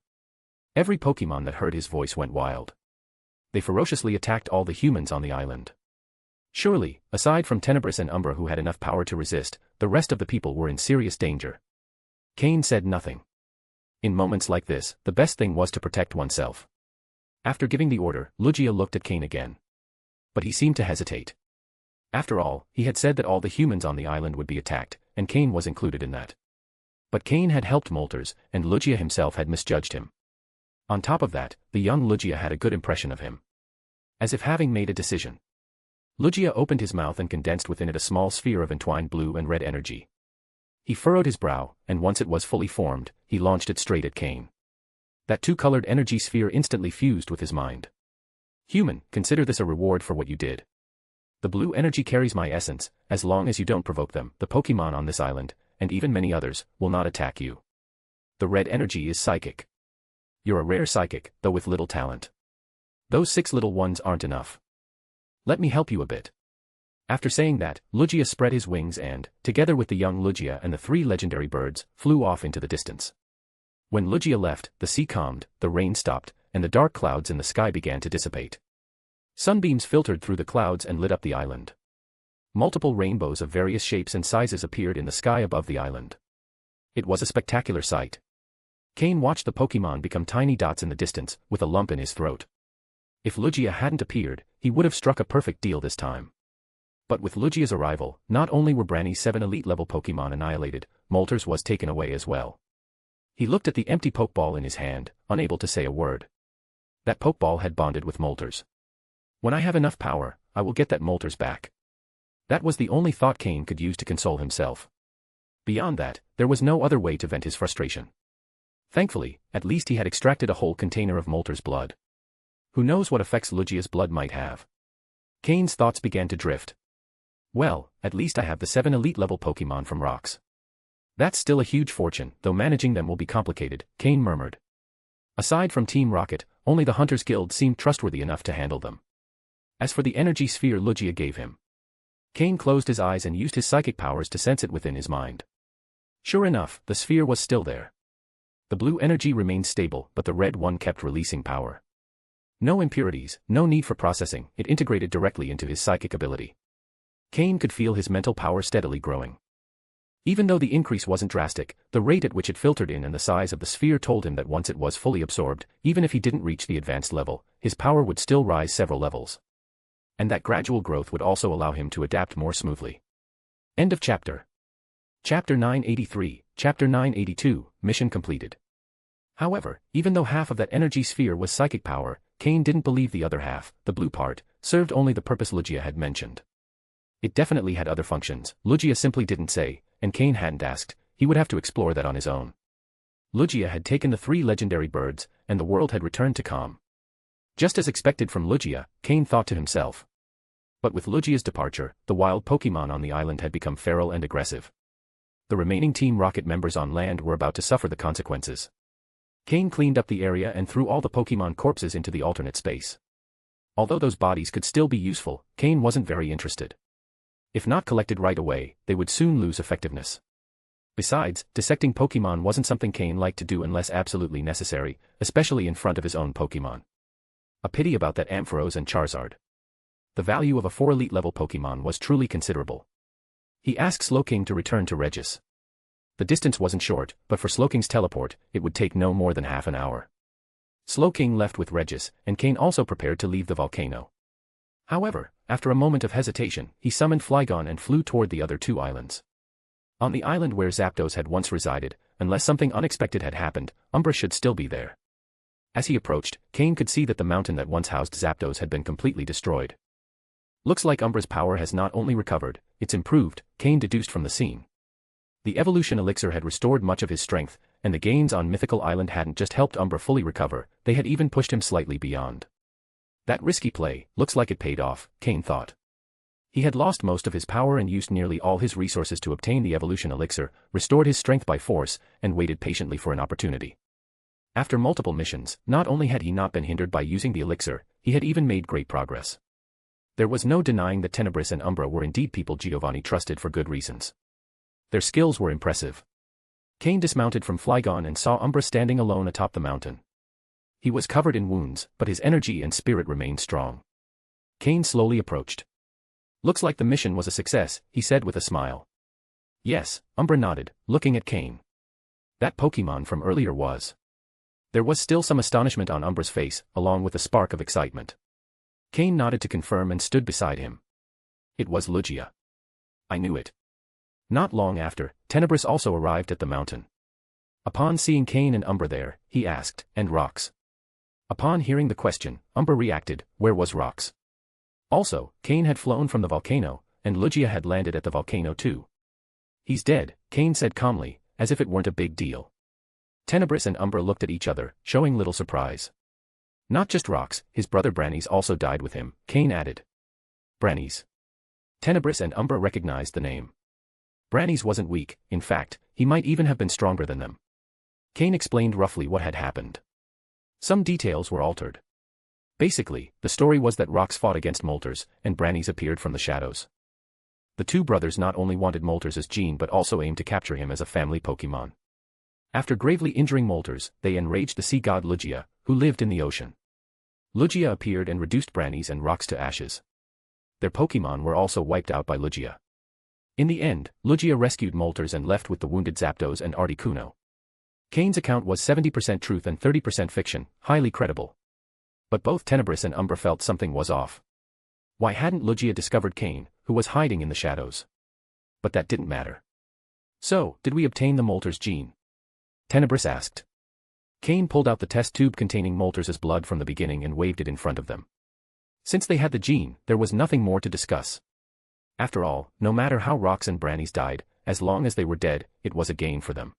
Every Pokémon that heard his voice went wild. They ferociously attacked all the humans on the island. Surely, aside from Tenebris and Umbra who had enough power to resist, the rest of the people were in serious danger. Cain said nothing. In moments like this, the best thing was to protect oneself. After giving the order, Lugia looked at Cain again. But he seemed to hesitate. After all, he had said that all the humans on the island would be attacked, and Cain was included in that. But Cain had helped Molter's, and Lugia himself had misjudged him. On top of that, the young Lugia had a good impression of him. As if having made a decision. Lugia opened his mouth and condensed within it a small sphere of entwined blue and red energy. He furrowed his brow, and once it was fully formed, he launched it straight at Cain. That two-colored energy sphere instantly fused with his mind. Human, consider this a reward for what you did. The blue energy carries my essence, as long as you don't provoke them, the Pokémon on this island, and even many others, will not attack you. The red energy is psychic. You're a rare psychic, though with little talent. Those 6 little ones aren't enough. Let me help you a bit. After saying that, Lugia spread his wings and, together with the young Lugia and the 3 legendary birds, flew off into the distance. When Lugia left, the sea calmed, the rain stopped, and the dark clouds in the sky began to dissipate. Sunbeams filtered through the clouds and lit up the island. Multiple rainbows of various shapes and sizes appeared in the sky above the island. It was a spectacular sight. Cain watched the Pokémon become tiny dots in the distance, with a lump in his throat. If Lugia hadn't appeared, he would have struck a perfect deal this time. But with Lugia's arrival, not only were Branny's 7 elite-level Pokémon annihilated, Molter's was taken away as well. He looked at the empty Pokeball in his hand, unable to say a word. That Pokeball had bonded with Molter's. When I have enough power, I will get that Moltres back. That was the only thought Cain could use to console himself. Beyond that, there was no other way to vent his frustration. Thankfully, at least he had extracted a whole container of Moltres' blood. Who knows what effects Lugia's blood might have? Cain's thoughts began to drift. Well, at least I have the 7 elite-level Pokémon from rocks. That's still a huge fortune, though managing them will be complicated, Cain murmured. Aside from Team Rocket, only the Hunters Guild seemed trustworthy enough to handle them. As for the energy sphere Lugia gave him, Cain closed his eyes and used his psychic powers to sense it within his mind. Sure enough, the sphere was still there. The blue energy remained stable, but the red one kept releasing power. No impurities, no need for processing, it integrated directly into his psychic ability. Cain could feel his mental power steadily growing. Even though the increase wasn't drastic, the rate at which it filtered in and the size of the sphere told him that once it was fully absorbed, even if he didn't reach the advanced level, his power would still rise several levels. And that gradual growth would also allow him to adapt more smoothly. End of chapter. Chapter 983, Chapter 982, Mission completed. However, even though half of that energy sphere was psychic power, Cain didn't believe the other half, the blue part, served only the purpose Lugia had mentioned. It definitely had other functions, Lugia simply didn't say, and Cain hadn't asked, he would have to explore that on his own. Lugia had taken the 3 legendary birds, and the world had returned to calm. Just as expected from Lugia, Cain thought to himself. But with Lugia's departure, the wild Pokémon on the island had become feral and aggressive. The remaining Team Rocket members on land were about to suffer the consequences. Cain cleaned up the area and threw all the Pokémon corpses into the alternate space. Although those bodies could still be useful, Cain wasn't very interested. If not collected right away, they would soon lose effectiveness. Besides, dissecting Pokémon wasn't something Cain liked to do unless absolutely necessary, especially in front of his own Pokémon. A pity about that Ampharos and Charizard. The value of a 4 elite-level Pokémon was truly considerable. He asked Slowking to return to Regis. The distance wasn't short, but for Slowking's teleport, it would take no more than half an hour. Slowking left with Regis, and Cain also prepared to leave the volcano. However, after a moment of hesitation, he summoned Flygon and flew toward the other 2 islands. On the island where Zapdos had once resided, unless something unexpected had happened, Umbra should still be there. As he approached, Cain could see that the mountain that once housed Zapdos had been completely destroyed. Looks like Umbra's power has not only recovered, it's improved, Cain deduced from the scene. The evolution elixir had restored much of his strength, and the gains on Mythical Island hadn't just helped Umbra fully recover, they had even pushed him slightly beyond. That risky play, looks like it paid off, Cain thought. He had lost most of his power and used nearly all his resources to obtain the evolution elixir, restored his strength by force, and waited patiently for an opportunity. After multiple missions, not only had he not been hindered by using the elixir, he had even made great progress. There was no denying that Tenebris and Umbra were indeed people Giovanni trusted for good reasons. Their skills were impressive. Cain dismounted from Flygon and saw Umbra standing alone atop the mountain. He was covered in wounds, but his energy and spirit remained strong. Cain slowly approached. Looks like the mission was a success, he said with a smile. Yes, Umbra nodded, looking at Cain. That Pokémon from earlier was. There was still some astonishment on Umbra's face, along with a spark of excitement. Cain nodded to confirm and stood beside him. It was Lugia. I knew it. Not long after, Tenebris also arrived at the mountain. Upon seeing Cain and Umbra there, he asked, "And Rox?" Upon hearing the question, Umbra reacted, "Where was Rox?" Also, Cain had flown from the volcano, and Lugia had landed at the volcano too. "He's dead," Cain said calmly, as if it weren't a big deal. Tenebris and Umbra looked at each other, showing little surprise. Not just Rox, his brother Brannies also died with him, Cain added. Brannies. Tenebris and Umbra recognized the name. Brannies wasn't weak, in fact, he might even have been stronger than them. Cain explained roughly what had happened. Some details were altered. Basically, the story was that Rox fought against Moltres, and Brannies appeared from the shadows. The 2 brothers not only wanted Moltres' gene but also aimed to capture him as a family Pokémon. After gravely injuring Moltres, they enraged the sea god Lugia, who lived in the ocean. Lugia appeared and reduced Brannies and Rox to ashes. Their Pokémon were also wiped out by Lugia. In the end, Lugia rescued Moltres and left with the wounded Zapdos and Articuno. Cain's account was 70% truth and 30% fiction, highly credible. But both Tenebris and Umbra felt something was off. Why hadn't Lugia discovered Cain, who was hiding in the shadows? But that didn't matter. So, did we obtain the Moltres gene? Tenebris asked. Cain pulled out the test tube containing Moltres' blood from the beginning and waved it in front of them. Since they had the gene, there was nothing more to discuss. After all, no matter how Rox and Brannies died, as long as they were dead, it was a gain for them.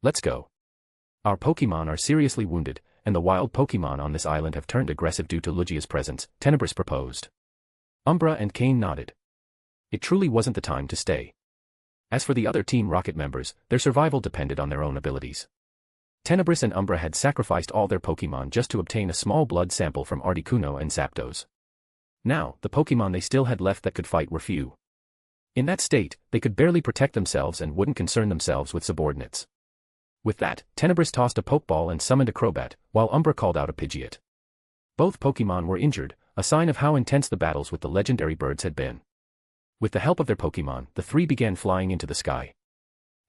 Let's go. Our Pokémon are seriously wounded, and the wild Pokémon on this island have turned aggressive due to Lugia's presence, Tenebris proposed. Umbra and Cain nodded. It truly wasn't the time to stay. As for the other Team Rocket members, their survival depended on their own abilities. Tenebris and Umbra had sacrificed all their Pokémon just to obtain a small blood sample from Articuno and Zapdos. Now, the Pokémon they still had left that could fight were few. In that state, they could barely protect themselves and wouldn't concern themselves with subordinates. With that, Tenebris tossed a Pokeball and summoned a Crobat, while Umbra called out a Pidgeot. Both Pokémon were injured, a sign of how intense the battles with the legendary birds had been. With the help of their Pokémon, the three began flying into the sky.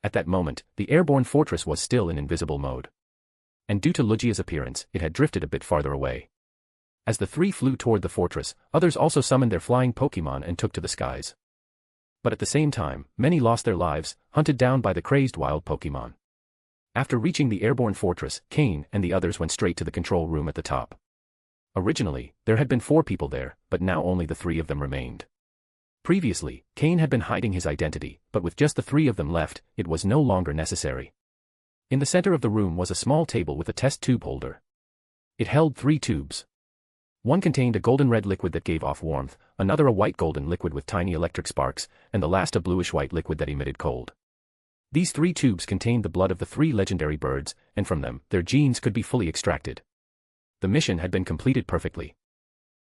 At that moment, the airborne fortress was still in invisible mode. And due to Lugia's appearance, it had drifted a bit farther away. As the three flew toward the fortress, others also summoned their flying Pokémon and took to the skies. But at the same time, many lost their lives, hunted down by the crazed wild Pokémon. After reaching the airborne fortress, Cain and the others went straight to the control room at the top. Originally, there had been 4 people there, but now only the 3 of them remained. Previously, Cain had been hiding his identity, but with just the 3 of them left, it was no longer necessary. In the center of the room was a small table with a test tube holder. It held 3 tubes. One contained a golden-red liquid that gave off warmth, another a white-golden liquid with tiny electric sparks, and the last a bluish-white liquid that emitted cold. These 3 tubes contained the blood of the 3 legendary birds, and from them, their genes could be fully extracted. The mission had been completed perfectly.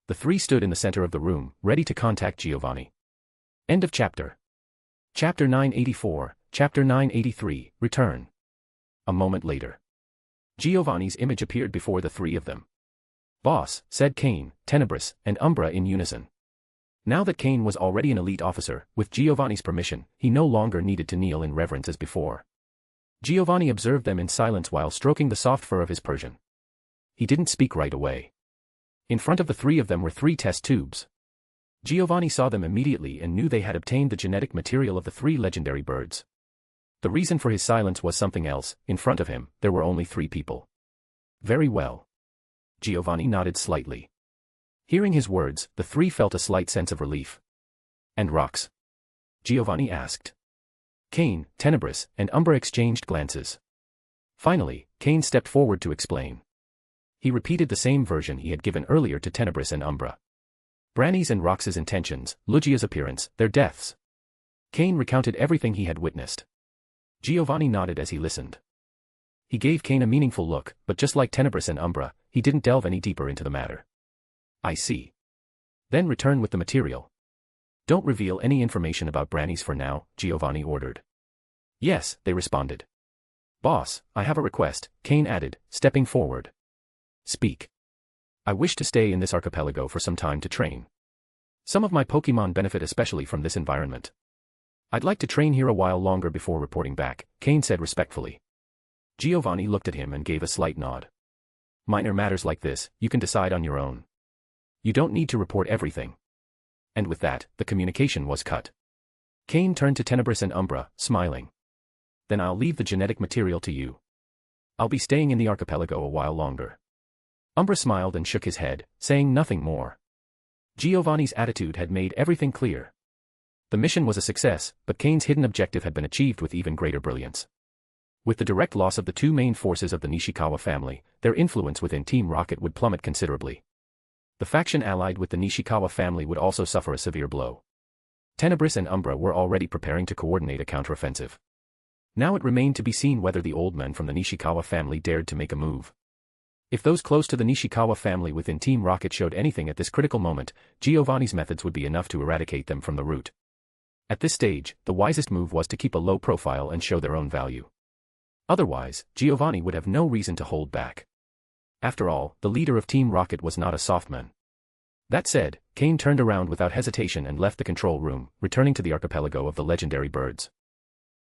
The 3 stood in the center of the room, ready to contact Giovanni. End of chapter. Chapter 984, Chapter 983, Return. A moment later. Giovanni's image appeared before the 3 of them. "Boss," said Cain, Tenebris, and Umbra in unison. Now that Cain was already an elite officer, with Giovanni's permission, he no longer needed to kneel in reverence as before. Giovanni observed them in silence while stroking the soft fur of his Persian. He didn't speak right away. In front of the 3 of them were 3 test tubes. Giovanni saw them immediately and knew they had obtained the genetic material of the 3 legendary birds. The reason for his silence was something else. In front of him, there were only 3 people. Very well. Giovanni nodded slightly. Hearing his words, the 3 felt a slight sense of relief. "And Rox?" Giovanni asked. Cain, Tenebris, and Umbra exchanged glances. Finally, Cain stepped forward to explain. He repeated the same version he had given earlier to Tenebris and Umbra. Brannies and Rox's intentions, Lugia's appearance, their deaths. Cain recounted everything he had witnessed. Giovanni nodded as he listened. He gave Cain a meaningful look, but just like Tenebris and Umbra, he didn't delve any deeper into the matter. "I see. Then return with the material. Don't reveal any information about Brannies for now," Giovanni ordered. "Yes," they responded. "Boss, I have a request," Cain added, stepping forward. "Speak. I wish to stay in this archipelago for some time to train. Some of my Pokémon benefit especially from this environment. I'd like to train here a while longer before reporting back," Cain said respectfully. Giovanni looked at him and gave a slight nod. "Minor matters like this, you can decide on your own. You don't need to report everything." And with that, the communication was cut. Cain turned to Tenebris and Umbra, smiling. "Then I'll leave the genetic material to you. I'll be staying in the archipelago a while longer." Umbra smiled and shook his head, saying nothing more. Giovanni's attitude had made everything clear. The mission was a success, but Cain's hidden objective had been achieved with even greater brilliance. With the direct loss of the 2 main forces of the Nishikawa family, their influence within Team Rocket would plummet considerably. The faction allied with the Nishikawa family would also suffer a severe blow. Tenebris and Umbra were already preparing to coordinate a counteroffensive. Now it remained to be seen whether the old men from the Nishikawa family dared to make a move. If those close to the Nishikawa family within Team Rocket showed anything at this critical moment, Giovanni's methods would be enough to eradicate them from the root. At this stage, the wisest move was to keep a low profile and show their own value. Otherwise, Giovanni would have no reason to hold back. After all, the leader of Team Rocket was not a softman. That said, Cain turned around without hesitation and left the control room, returning to the archipelago of the legendary birds.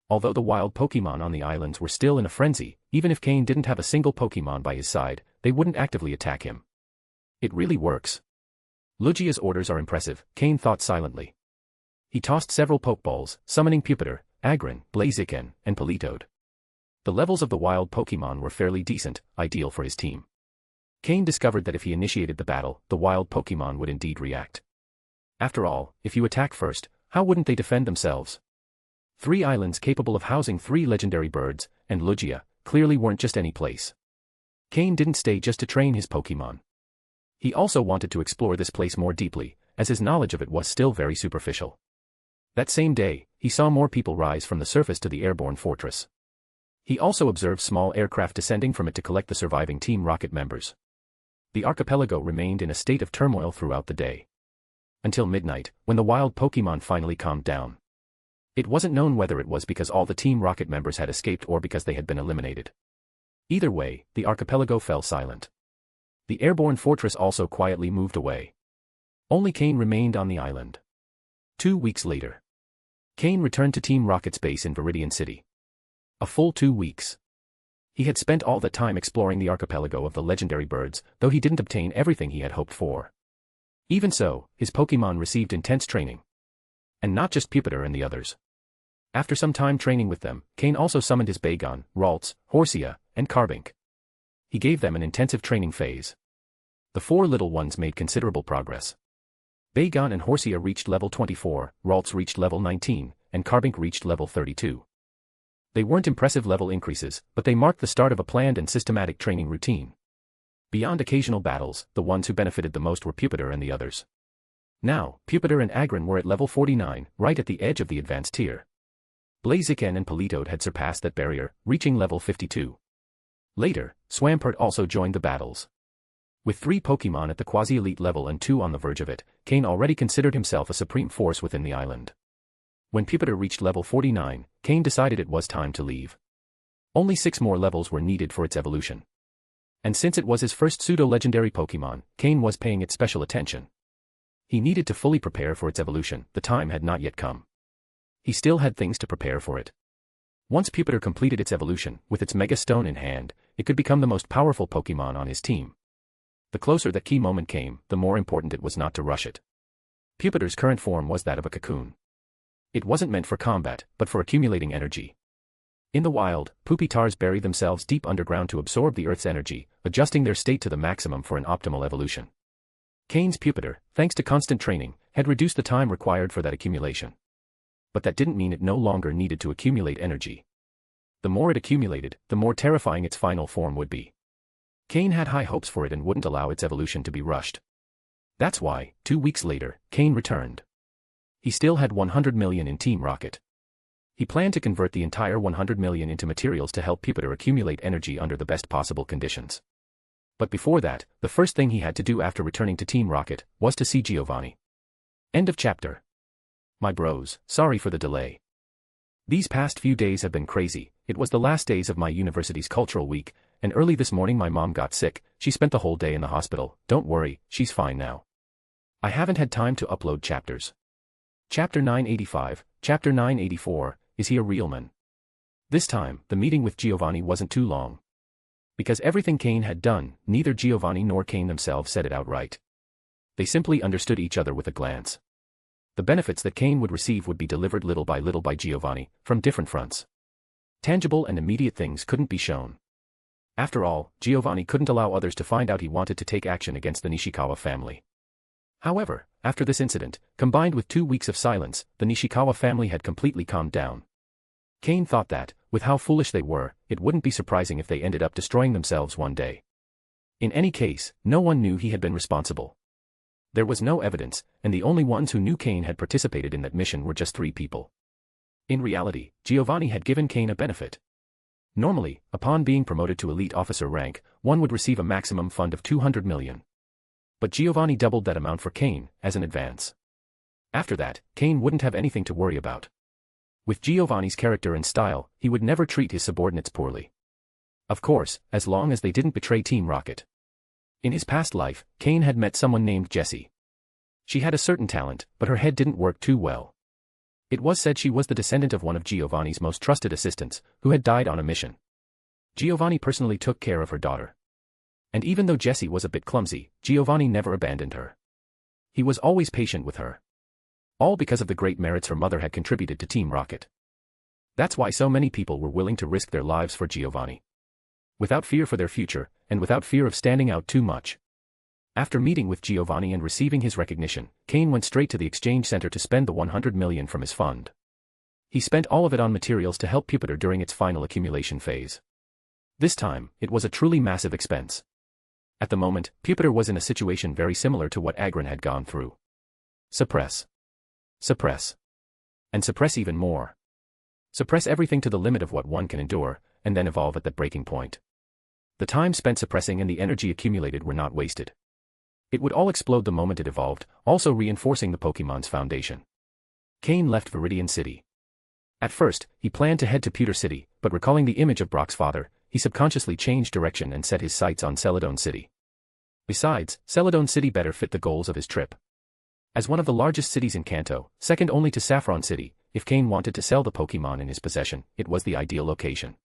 Although the wild Pokémon on the islands were still in a frenzy, even if Cain didn't have a single Pokémon by his side, they wouldn't actively attack him. It really works. Lugia's orders are impressive, Cain thought silently. He tossed several Pokeballs, summoning Pupitar, Agron, Blaziken, and Politoed. The levels of the wild Pokémon were fairly decent, ideal for his team. Cain discovered that if he initiated the battle, the wild Pokémon would indeed react. After all, if you attack first, how wouldn't they defend themselves? 3 islands capable of housing 3 legendary birds, and Lugia, clearly weren't just any place. Cain didn't stay just to train his Pokémon. He also wanted to explore this place more deeply, as his knowledge of it was still very superficial. That same day, he saw more people rise from the surface to the airborne fortress. He also observed small aircraft descending from it to collect the surviving Team Rocket members. The archipelago remained in a state of turmoil throughout the day. Until midnight, when the wild Pokémon finally calmed down. It wasn't known whether it was because all the Team Rocket members had escaped or because they had been eliminated. Either way, the archipelago fell silent. The airborne fortress also quietly moved away. Only Cain remained on the island. 2 weeks later. Cain returned to Team Rocket's base in Viridian City. A full 2 weeks. He had spent all that time exploring the archipelago of the legendary birds, though he didn't obtain everything he had hoped for. Even so, his Pokémon received intense training. And not just Pupitar and the others. After some time training with them, Cain also summoned his Bagon, Ralts, Horsia, and Carbink. He gave them an intensive training phase. The 4 little ones made considerable progress. Bagon and Horsia reached level 24, Ralts reached level 19, and Carbink reached level 32. They weren't impressive level increases, but they marked the start of a planned and systematic training routine. Beyond occasional battles, the ones who benefited the most were Pupitar and the others. Now, Pupitar and Agron were at level 49, right at the edge of the advanced tier. Blaziken and Politoed had surpassed that barrier, reaching level 52. Later, Swampert also joined the battles. With 3 Pokémon at the quasi-elite level and 2 on the verge of it, Cain already considered himself a supreme force within the island. When Pupitar reached level 49, Cain decided it was time to leave. Only 6 more levels were needed for its evolution. And since it was his first pseudo-legendary Pokémon, Cain was paying it special attention. He needed to fully prepare for its evolution, the time had not yet come. He still had things to prepare for it. Once Pupitar completed its evolution, with its Mega Stone in hand, it could become the most powerful Pokémon on his team. The closer that key moment came, the more important it was not to rush it. Pupitar's current form was that of a cocoon. It wasn't meant for combat, but for accumulating energy. In the wild, Pupitars bury themselves deep underground to absorb the Earth's energy, adjusting their state to the maximum for an optimal evolution. Cain's Pupitar, thanks to constant training, had reduced the time required for that accumulation. But that didn't mean it no longer needed to accumulate energy. The more it accumulated, the more terrifying its final form would be. Cain had high hopes for it and wouldn't allow its evolution to be rushed. That's why, 2 weeks later, Cain returned. He still had 100 million in Team Rocket. He planned to convert the entire 100 million into materials to help Pupitar accumulate energy under the best possible conditions. But before that, the first thing he had to do after returning to Team Rocket was to see Giovanni. End of chapter. My bros, sorry for the delay. These past few days have been crazy. It was the last days of my university's cultural week, and early this morning my mom got sick. She spent the whole day in the hospital. Don't worry, she's fine now. I haven't had time to upload chapters. Chapter 985, Chapter 984, Is He a Real Man? This time, the meeting with Giovanni wasn't too long. Because everything Cain had done, neither Giovanni nor Cain themselves said it outright. They simply understood each other with a glance. The benefits that Cain would receive would be delivered little by Giovanni, from different fronts. Tangible and immediate things couldn't be shown. After all, Giovanni couldn't allow others to find out he wanted to take action against the Nishikawa family. However, after this incident, combined with 2 weeks of silence, the Nishikawa family had completely calmed down. Cain thought that, with how foolish they were, it wouldn't be surprising if they ended up destroying themselves one day. In any case, no one knew he had been responsible. There was no evidence, and the only ones who knew Cain had participated in that mission were just 3 people. In reality, Giovanni had given Cain a benefit. Normally, upon being promoted to elite officer rank, one would receive a maximum fund of 200 million. But Giovanni doubled that amount for Cain, as an advance. After that, Cain wouldn't have anything to worry about. With Giovanni's character and style, he would never treat his subordinates poorly. Of course, as long as they didn't betray Team Rocket. In his past life, Cain had met someone named Jessie. She had a certain talent, but her head didn't work too well. It was said she was the descendant of one of Giovanni's most trusted assistants, who had died on a mission. Giovanni personally took care of her daughter. And even though Jessie was a bit clumsy, Giovanni never abandoned her. He was always patient with her. All because of the great merits her mother had contributed to Team Rocket. That's why so many people were willing to risk their lives for Giovanni. without fear for their future, and without fear of standing out too much. After meeting with Giovanni and receiving his recognition, Cain went straight to the exchange center to spend the 100 million from his fund. He spent all of it on materials to help Pupitar during its final accumulation phase. This time, it was a truly massive expense. At the moment, Pupitar was in a situation very similar to what Agron had gone through. Suppress. Suppress. And suppress even more. Suppress everything to the limit of what one can endure, and then evolve at that breaking point. The time spent suppressing and the energy accumulated were not wasted. It would all explode the moment it evolved, also reinforcing the Pokémon's foundation. Cain left Viridian City. At first, he planned to head to Pewter City, but recalling the image of Brock's father, he subconsciously changed direction and set his sights on Celadon City. Besides, Celadon City better fit the goals of his trip. As one of the largest cities in Kanto, second only to Saffron City, if Cain wanted to sell the Pokémon in his possession, it was the ideal location.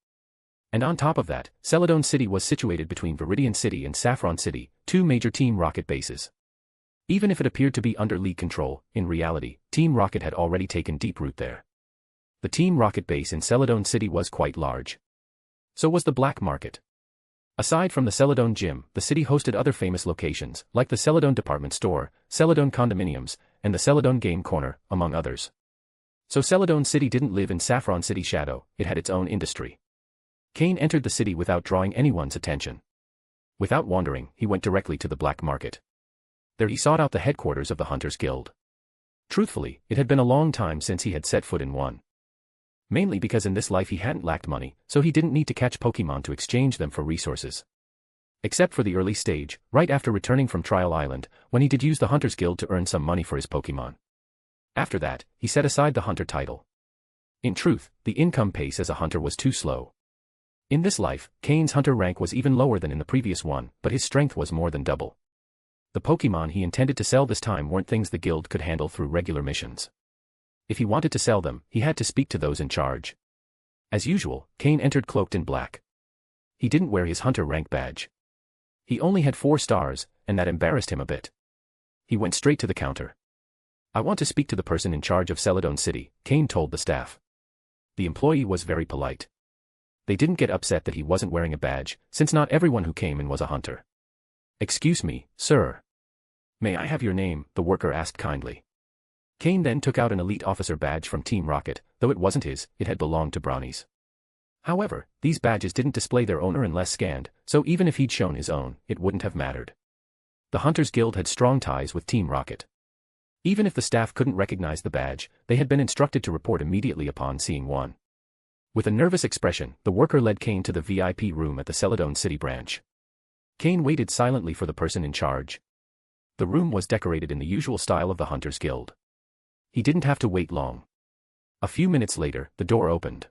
And on top of that, Celadon City was situated between Viridian City and Saffron City, two major Team Rocket bases. Even if it appeared to be under League control, in reality, Team Rocket had already taken deep root there. The Team Rocket base in Celadon City was quite large. So was the black market. Aside from the Celadon Gym, the city hosted other famous locations, like the Celadon Department Store, Celadon Condominiums, and the Celadon Game Corner, among others. So Celadon City didn't live in Saffron City's shadow, it had its own industry. Cain entered the city without drawing anyone's attention. Without wandering, he went directly to the black market. There he sought out the headquarters of the Hunters Guild. Truthfully, it had been a long time since he had set foot in one. Mainly because in this life he hadn't lacked money, so he didn't need to catch Pokémon to exchange them for resources. Except for the early stage, right after returning from Trial Island, when he did use the Hunters Guild to earn some money for his Pokémon. After that, he set aside the Hunter title. In truth, the income pace as a hunter was too slow. In this life, Cain's Hunter rank was even lower than in the previous one, but his strength was more than double. The Pokémon he intended to sell this time weren't things the guild could handle through regular missions. If he wanted to sell them, he had to speak to those in charge. As usual, Cain entered cloaked in black. He didn't wear his Hunter rank badge. He only had 4 stars, and that embarrassed him a bit. He went straight to the counter. "I want to speak to the person in charge of Celadon City," Cain told the staff. The employee was very polite. They didn't get upset that he wasn't wearing a badge, since not everyone who came in was a hunter. "Excuse me, sir. May I have your name?" the worker asked kindly. Cain then took out an elite officer badge from Team Rocket, though it wasn't his, it had belonged to Brownies. However, these badges didn't display their owner unless scanned, so even if he'd shown his own, it wouldn't have mattered. The Hunters Guild had strong ties with Team Rocket. Even if the staff couldn't recognize the badge, they had been instructed to report immediately upon seeing one. With a nervous expression, the worker led Cain to the VIP room at the Celadon City branch. Cain waited silently for the person in charge. The room was decorated in the usual style of the Hunters Guild. He didn't have to wait long. A few minutes later, the door opened.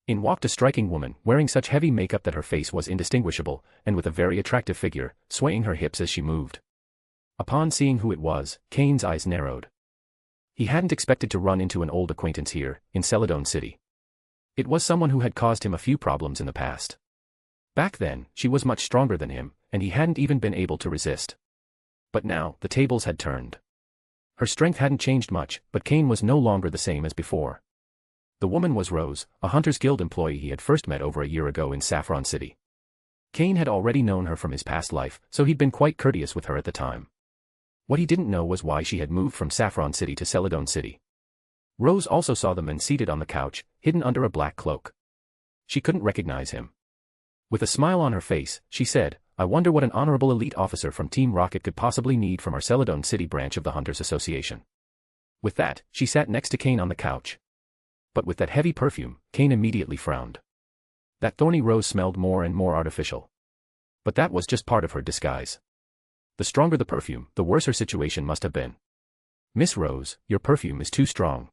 In walked a striking woman, wearing such heavy makeup that her face was indistinguishable, and with a very attractive figure, swaying her hips as she moved. Upon seeing who it was, Cain's eyes narrowed. He hadn't expected to run into an old acquaintance here, in Celadon City. It was someone who had caused him a few problems in the past. Back then, she was much stronger than him, and he hadn't even been able to resist. But now, the tables had turned. Her strength hadn't changed much, but Cain was no longer the same as before. The woman was Rose, a Hunters Guild employee he had first met over a year ago in Saffron City. Cain had already known her from his past life, so he'd been quite courteous with her at the time. What he didn't know was why she had moved from Saffron City to Celadon City. Rose also saw the man seated on the couch, hidden under a black cloak. She couldn't recognize him. With a smile on her face, she said, "I wonder what an honorable elite officer from Team Rocket could possibly need from our Celadon City branch of the Hunters Association." With that, she sat next to Cain on the couch. But with that heavy perfume, Cain immediately frowned. That thorny rose smelled more and more artificial. But that was just part of her disguise. The stronger the perfume, the worse her situation must have been. "Miss Rose, your perfume is too strong.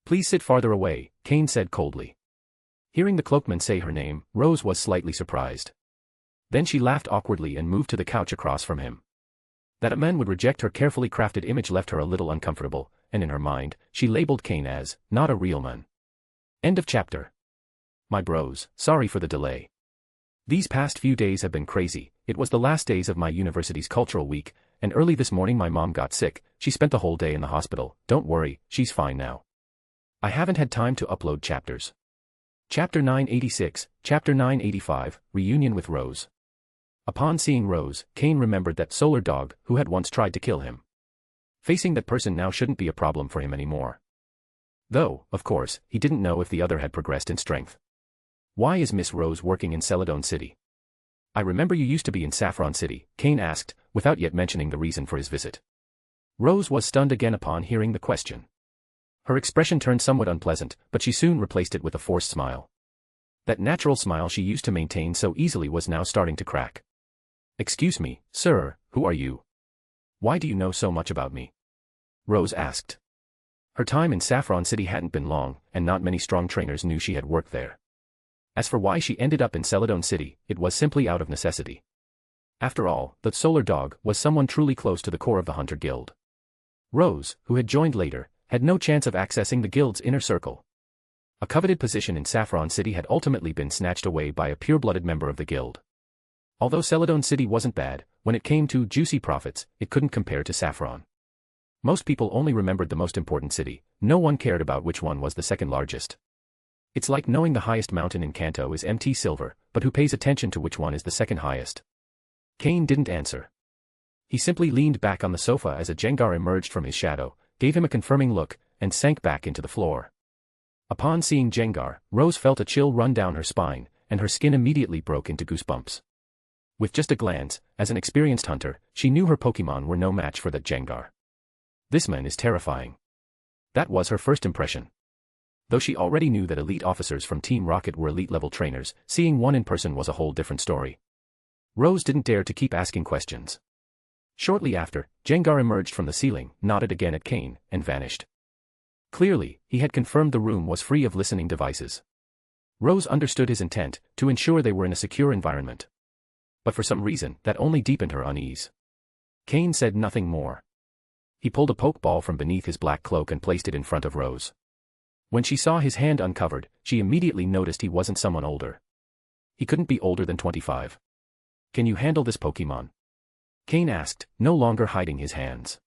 Please sit farther away," Cain said coldly. Hearing the cloakman say her name, Rose was slightly surprised. Then she laughed awkwardly and moved to the couch across from him. That a man would reject her carefully crafted image left her a little uncomfortable, and in her mind, she labeled Cain as, not a real man. End of chapter. My bros, sorry for the delay. These past few days have been crazy. It was the last days of my university's cultural week, and early this morning my mom got sick. She spent the whole day in the hospital. Don't worry, she's fine now. I haven't had time to upload chapters. Chapter 986, Chapter 985, Reunion with Rose. Upon seeing Rose, Cain remembered that solar dog who had once tried to kill him. Facing that person now shouldn't be a problem for him anymore. Though, of course, he didn't know if the other had progressed in strength. Why is Miss Rose working in Celadon City? I remember you used to be in Saffron City, Cain asked, without yet mentioning the reason for his visit. Rose was stunned again upon hearing the question. Her expression turned somewhat unpleasant, but she soon replaced it with a forced smile. That natural smile she used to maintain so easily was now starting to crack. Excuse me, sir, who are you? Why do you know so much about me? Rose asked. Her time in Saffron City hadn't been long, and not many strong trainers knew she had worked there. As for why she ended up in Celadon City, it was simply out of necessity. After all, the solar dog was someone truly close to the core of the Hunter Guild. Rose, who had joined later, had no chance of accessing the guild's inner circle. A coveted position in Saffron City had ultimately been snatched away by a pure-blooded member of the guild. Although Celadon City wasn't bad, when it came to juicy profits, it couldn't compare to Saffron. Most people only remembered the most important city, no one cared about which one was the second largest. It's like knowing the highest mountain in Kanto is MT Silver, but who pays attention to which one is the second highest? Cain didn't answer. He simply leaned back on the sofa as a Jengar emerged from his shadow, gave him a confirming look, and sank back into the floor. Upon seeing Jengar, Rose felt a chill run down her spine, and her skin immediately broke into goosebumps. With just a glance, as an experienced hunter, she knew her Pokémon were no match for that Jengar. This man is terrifying. That was her first impression. Though she already knew that elite officers from Team Rocket were elite-level trainers, seeing one in person was a whole different story. Rose didn't dare to keep asking questions. Shortly after, Jengar emerged from the ceiling, nodded again at Cain, and vanished. Clearly, he had confirmed the room was free of listening devices. Rose understood his intent, to ensure they were in a secure environment. But for some reason, that only deepened her unease. Cain said nothing more. He pulled a Pokeball from beneath his black cloak and placed it in front of Rose. When she saw his hand uncovered, she immediately noticed he wasn't someone older. He couldn't be older than 25. Can you handle this Pokémon? Cain asked, no longer hiding his hands.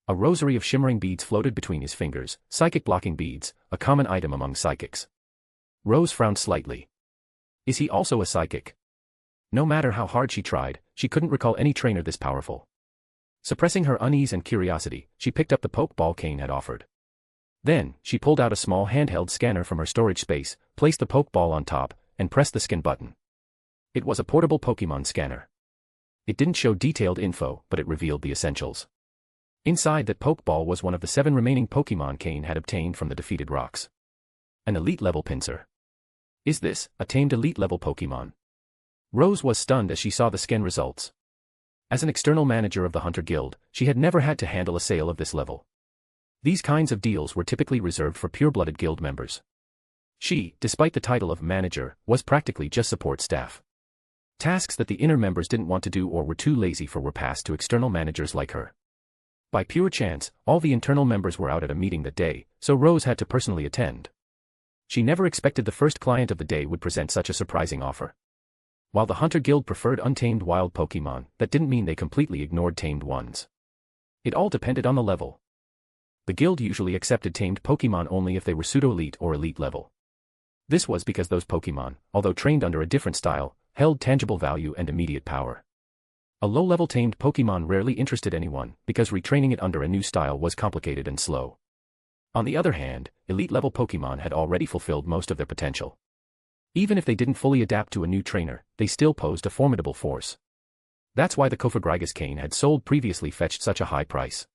A rosary of shimmering beads floated between his fingers, psychic blocking beads, a common item among psychics. Rose frowned slightly. Is he also a psychic? No matter how hard she tried, she couldn't recall any trainer this powerful. Suppressing her unease and curiosity, she picked up the Pokeball Cain had offered. Then, she pulled out a small handheld scanner from her storage space, placed the Pokeball on top, and pressed the scan button. It was a portable Pokémon scanner. It didn't show detailed info, but it revealed the essentials. Inside that Pokeball was one of the 7 remaining Pokémon Cain had obtained from the defeated rocks. An elite-level pincer. Is this a tamed elite-level Pokémon? Rose was stunned as she saw the scan results. As an external manager of the Hunter Guild, she had never had to handle a sale of this level. These kinds of deals were typically reserved for pure-blooded guild members. She, despite the title of manager, was practically just support staff. Tasks that the inner members didn't want to do or were too lazy for were passed to external managers like her. By pure chance, all the internal members were out at a meeting that day, so Rose had to personally attend. She never expected the first client of the day would present such a surprising offer. While the Hunter Guild preferred untamed wild Pokémon, that didn't mean they completely ignored tamed ones. It all depended on the level. The guild usually accepted tamed Pokémon only if they were pseudo-elite or elite level. This was because those Pokémon, although trained under a different style, held tangible value and immediate power. A low-level tamed Pokémon rarely interested anyone, because retraining it under a new style was complicated and slow. On the other hand, elite-level Pokémon had already fulfilled most of their potential. Even if they didn't fully adapt to a new trainer, they still posed a formidable force. That's why the Cofagrigus Cain had sold previously fetched such a high price.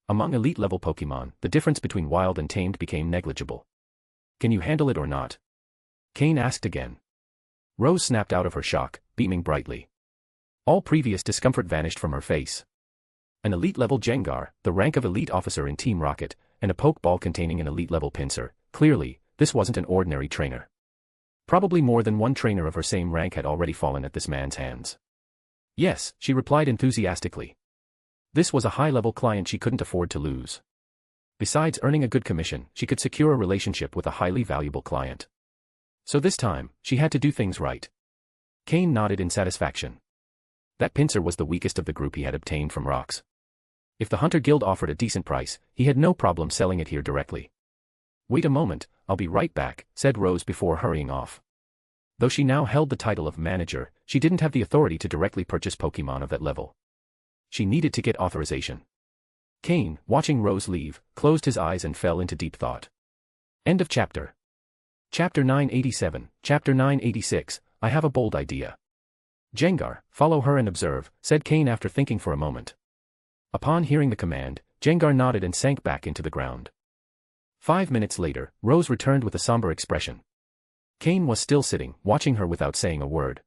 Among elite-level Pokémon, the difference between wild and tamed became negligible. Can you handle it or not? Cain asked again. Rose snapped out of her shock, beaming brightly. All previous discomfort vanished from her face. An elite-level Jengar, the rank of elite officer in Team Rocket, and a Pokeball containing an elite-level pincer, clearly, this wasn't an ordinary trainer. Probably more than one trainer of her same rank had already fallen at this man's hands. Yes, she replied enthusiastically. This was a high-level client she couldn't afford to lose. Besides earning a good commission, she could secure a relationship with a highly valuable client. So this time, she had to do things right. Cain nodded in satisfaction. That pincer was the weakest of the group he had obtained from rocks. If the Hunter Guild offered a decent price, he had no problem selling it here directly. Wait a moment, I'll be right back, said Rose before hurrying off. Though she now held the title of manager, she didn't have the authority to directly purchase Pokémon of that level. She needed to get authorization. Cain, watching Rose leave, closed his eyes and fell into deep thought. End of chapter. Chapter 987, Chapter 986, I have a bold idea. Jengar, follow her and observe, said Cain after thinking for a moment. Upon hearing the command, Jengar nodded and sank back into the ground. 5 minutes later, Rose returned with a somber expression. Cain was still sitting, watching her without saying a word.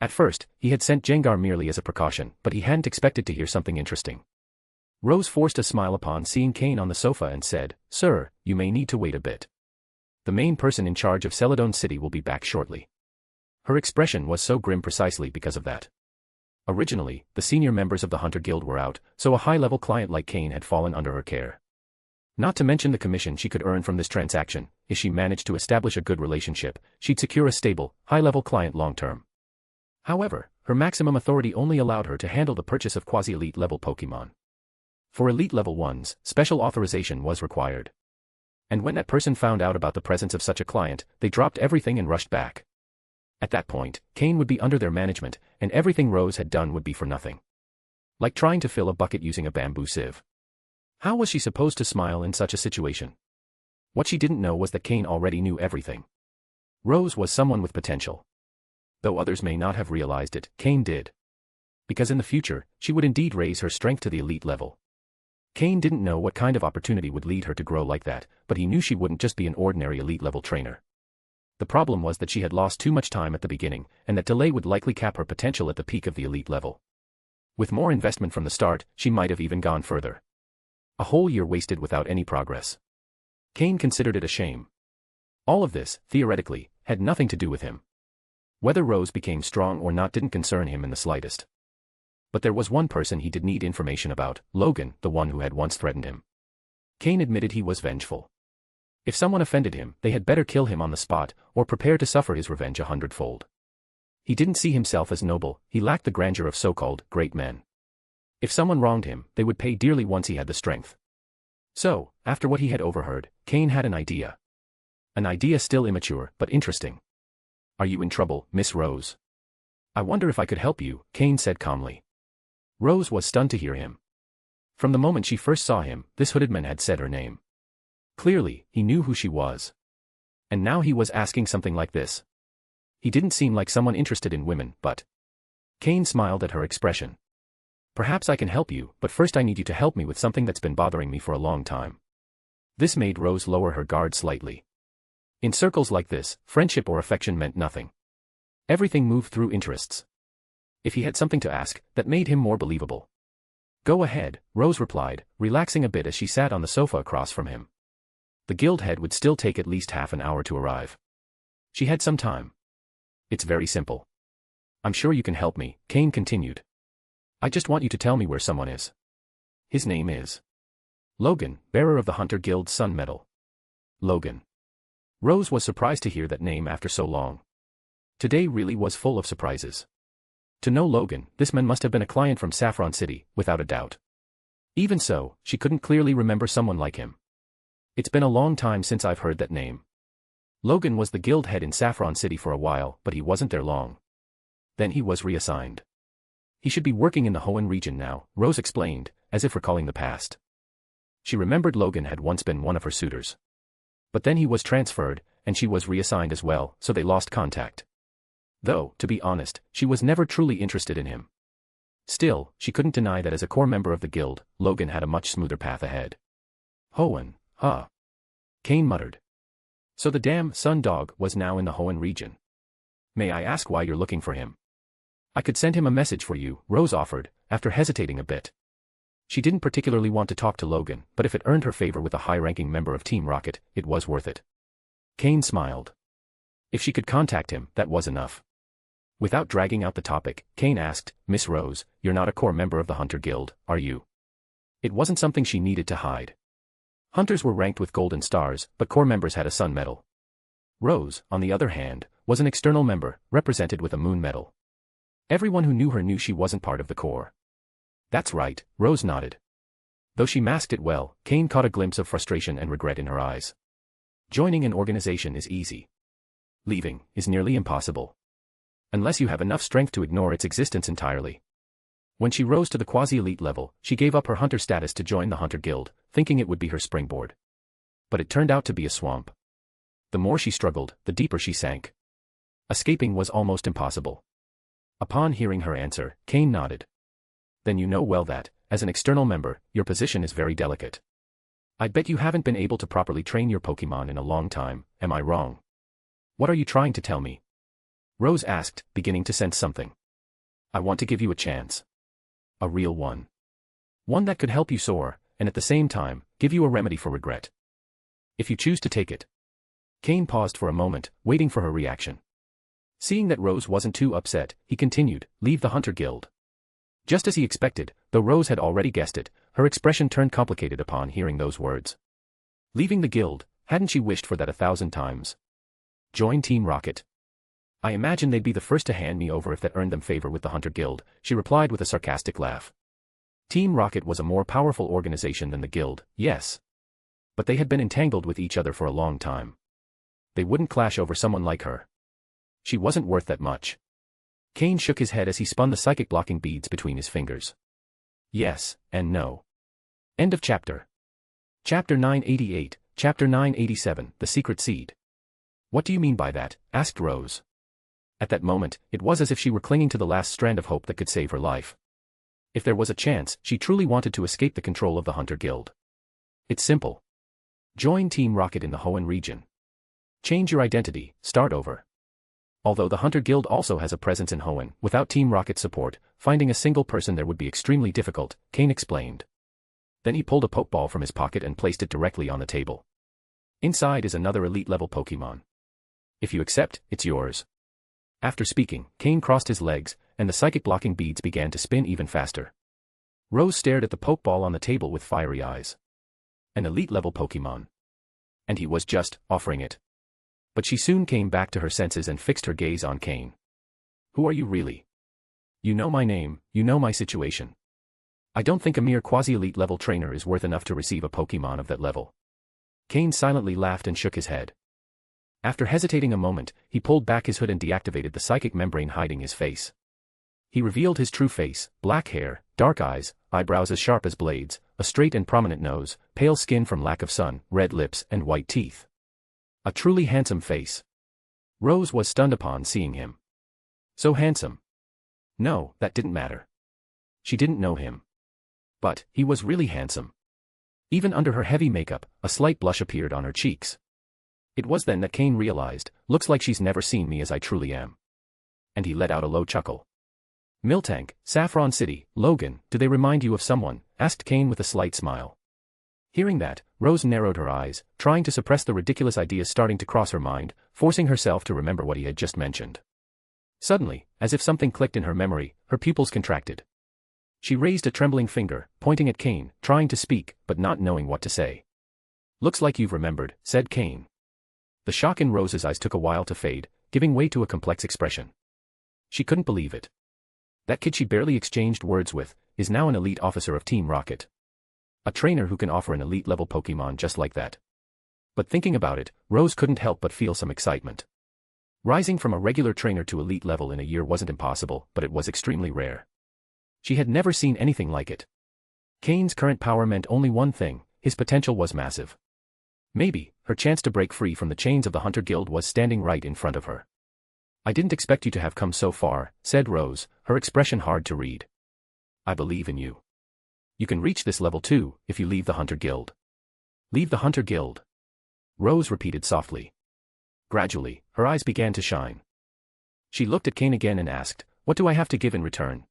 At first, he had sent Jengar merely as a precaution, but he hadn't expected to hear something interesting. Rose forced a smile upon seeing Cain on the sofa and said, Sir, you may need to wait a bit. The main person in charge of Celadon City will be back shortly. Her expression was so grim precisely because of that. Originally, the senior members of the Hunter Guild were out, so a high-level client like Cain had fallen under her care. Not to mention the commission she could earn from this transaction. If she managed to establish a good relationship, she'd secure a stable, high-level client long-term. However, her maximum authority only allowed her to handle the purchase of quasi-elite level Pokémon. For elite level ones, special authorization was required. And when that person found out about the presence of such a client, they dropped everything and rushed back. At that point, Cain would be under their management, and everything Rose had done would be for nothing. Like trying to fill a bucket using a bamboo sieve. How was she supposed to smile in such a situation? What she didn't know was that Cain already knew everything. Rose was someone with potential. Though others may not have realized it, Cain did. Because in the future, she would indeed raise her strength to the elite level. Cain didn't know what kind of opportunity would lead her to grow like that, but he knew she wouldn't just be an ordinary elite level trainer. The problem was that she had lost too much time at the beginning, and that delay would likely cap her potential at the peak of the elite level. With more investment from the start, she might have even gone further. A whole year wasted without any progress. Cain considered it a shame. All of this, theoretically, had nothing to do with him. Whether Rose became strong or not didn't concern him in the slightest. But there was one person he did need information about, Logan, the one who had once threatened him. Cain admitted he was vengeful. If someone offended him, they had better kill him on the spot, or prepare to suffer his revenge 100-fold. He didn't see himself as noble, he lacked the grandeur of so-called great men. If someone wronged him, they would pay dearly once he had the strength. So, after what he had overheard, Cain had an idea. An idea still immature, but interesting. Are you in trouble, Miss Rose? I wonder if I could help you, Cain said calmly. Rose was stunned to hear him. From the moment she first saw him, this hooded man had said her name. Clearly, he knew who she was. And now he was asking something like this. He didn't seem like someone interested in women, but... Cain smiled at her expression. Perhaps I can help you, but first I need you to help me with something that's been bothering me for a long time. This made Rose lower her guard slightly. In circles like this, friendship or affection meant nothing. Everything moved through interests. If he had something to ask, that made him more believable. Go ahead, Rose replied, relaxing a bit as she sat on the sofa across from him. The guild head would still take at least half an hour to arrive. She had some time. It's very simple. I'm sure you can help me, Cain continued. I just want you to tell me where someone is. His name is Logan, bearer of the Hunter Guild's Sun Medal. Logan. Rose was surprised to hear that name after so long. Today really was full of surprises. To know Logan, this man must have been a client from Saffron City, without a doubt. Even so, she couldn't clearly remember someone like him. It's been a long time since I've heard that name. Logan was the guild head in Saffron City for a while, but he wasn't there long. Then he was reassigned. He should be working in the Hoenn region now, Rose explained, as if recalling the past. She remembered Logan had once been one of her suitors. But then he was transferred, and she was reassigned as well, so they lost contact. Though, to be honest, she was never truly interested in him. Still, she couldn't deny that as a core member of the guild, Logan had a much smoother path ahead. Hoenn, huh? Cain muttered. So the damn sun dog was now in the Hoenn region. May I ask why you're looking for him? I could send him a message for you, Rose offered, after hesitating a bit. She didn't particularly want to talk to Logan, but if it earned her favor with a high-ranking member of Team Rocket, it was worth it. Cain smiled. If she could contact him, that was enough. Without dragging out the topic, Cain asked, Miss Rose, you're not a core member of the Hunter Guild, are you? It wasn't something she needed to hide. Hunters were ranked with golden stars, but core members had a sun medal. Rose, on the other hand, was an external member, represented with a moon medal. Everyone who knew her knew she wasn't part of the core. That's right, Rose nodded. Though she masked it well, Cain caught a glimpse of frustration and regret in her eyes. Joining an organization is easy. Leaving is nearly impossible. Unless you have enough strength to ignore its existence entirely. When she rose to the quasi-elite level, she gave up her hunter status to join the Hunter Guild, thinking it would be her springboard. But it turned out to be a swamp. The more she struggled, the deeper she sank. Escaping was almost impossible. Upon hearing her answer, Cain nodded. Then you know well that, as an external member, your position is very delicate. I bet you haven't been able to properly train your Pokémon in a long time, am I wrong? What are you trying to tell me? Rose asked, beginning to sense something. I want to give you a chance. A real one. One that could help you soar, and at the same time, give you a remedy for regret. If you choose to take it. Cain paused for a moment, waiting for her reaction. Seeing that Rose wasn't too upset, he continued, leave the Hunter Guild. Just as he expected, though Rose had already guessed it, her expression turned complicated upon hearing those words. Leaving the guild, hadn't she wished for that 1,000 times? Join Team Rocket. I imagine they'd be the first to hand me over if that earned them favor with the Hunter Guild, she replied with a sarcastic laugh. Team Rocket was a more powerful organization than the guild, yes. But they had been entangled with each other for a long time. They wouldn't clash over someone like her. She wasn't worth that much. Cain shook his head as he spun the psychic blocking beads between his fingers. Yes, and no. End of chapter. Chapter 988, Chapter 987, The Secret Seed. What do you mean by that? Asked Rose. At that moment, it was as if she were clinging to the last strand of hope that could save her life. If there was a chance, she truly wanted to escape the control of the Hunter Guild. It's simple. Join Team Rocket in the Hoenn region. Change your identity, start over. Although the Hunter Guild also has a presence in Hoenn, without Team Rocket support, finding a single person there would be extremely difficult, Cain explained. Then he pulled a Pokeball from his pocket and placed it directly on the table. Inside is another elite-level Pokemon. If you accept, it's yours. After speaking, Cain crossed his legs, and the psychic blocking beads began to spin even faster. Rose stared at the Pokeball on the table with fiery eyes. An elite-level Pokemon. And he was just offering it. But she soon came back to her senses and fixed her gaze on Cain. Who are you really? You know my name, you know my situation. I don't think a mere quasi-elite level trainer is worth enough to receive a Pokemon of that level. Cain silently laughed and shook his head. After hesitating a moment, he pulled back his hood and deactivated the psychic membrane hiding his face. He revealed his true face, black hair, dark eyes, eyebrows as sharp as blades, a straight and prominent nose, pale skin from lack of sun, red lips and white teeth. A truly handsome face. Rose was stunned upon seeing him. So handsome. No, that didn't matter. She didn't know him. But, he was really handsome. Even under her heavy makeup, a slight blush appeared on her cheeks. It was then that Cain realized, looks like she's never seen me as I truly am. And he let out a low chuckle. Miltank, Saffron City, Logan, do they remind you of someone? Asked Cain with a slight smile. Hearing that, Rose narrowed her eyes, trying to suppress the ridiculous ideas starting to cross her mind, forcing herself to remember what he had just mentioned. Suddenly, as if something clicked in her memory, her pupils contracted. She raised a trembling finger, pointing at Cain, trying to speak, but not knowing what to say. Looks like you've remembered, said Cain. The shock in Rose's eyes took a while to fade, giving way to a complex expression. She couldn't believe it. That kid she barely exchanged words with, is now an elite officer of Team Rocket. A trainer who can offer an elite-level Pokemon just like that. But thinking about it, Rose couldn't help but feel some excitement. Rising from a regular trainer to elite level in a year wasn't impossible, but it was extremely rare. She had never seen anything like it. Cain's current power meant only one thing, his potential was massive. Maybe, her chance to break free from the chains of the Hunter Guild was standing right in front of her. I didn't expect you to have come so far, said Rose, her expression hard to read. I believe in you. You can reach this level too, if you leave the Hunter Guild. Leave the Hunter Guild. Rose repeated softly. Gradually, her eyes began to shine. She looked at Cain again and asked, what do I have to give in return?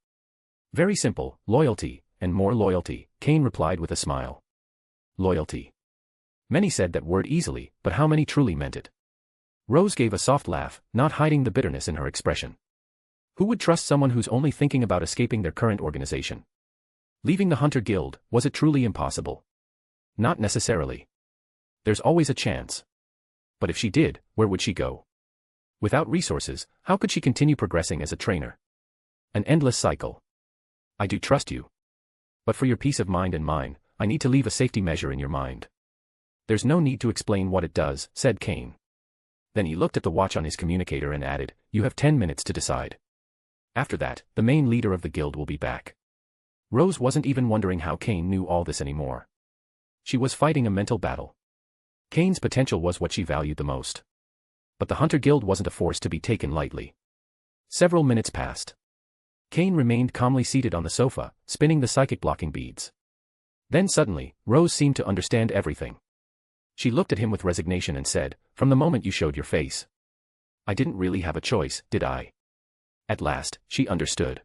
Very simple, loyalty, and more loyalty, Cain replied with a smile. Loyalty. Many said that word easily, but how many truly meant it? Rose gave a soft laugh, not hiding the bitterness in her expression. Who would trust someone who's only thinking about escaping their current organization? Leaving the Hunter Guild, was it truly impossible? Not necessarily. There's always a chance. But if she did, where would she go? Without resources, how could she continue progressing as a trainer? An endless cycle. I do trust you. But for your peace of mind and mine, I need to leave a safety measure in your mind. "There's no need to explain what it does," said Cain. Then he looked at the watch on his communicator and added, "You have 10 minutes to decide. After that, the main leader of the guild will be back." Rose wasn't even wondering how Cain knew all this anymore. She was fighting a mental battle. Cain's potential was what she valued the most. But the Hunter Guild wasn't a force to be taken lightly. Several minutes passed. Cain remained calmly seated on the sofa, spinning the psychic blocking beads. Then suddenly, Rose seemed to understand everything. She looked at him with resignation and said, "From the moment you showed your face, I didn't really have a choice, did I?" At last, she understood.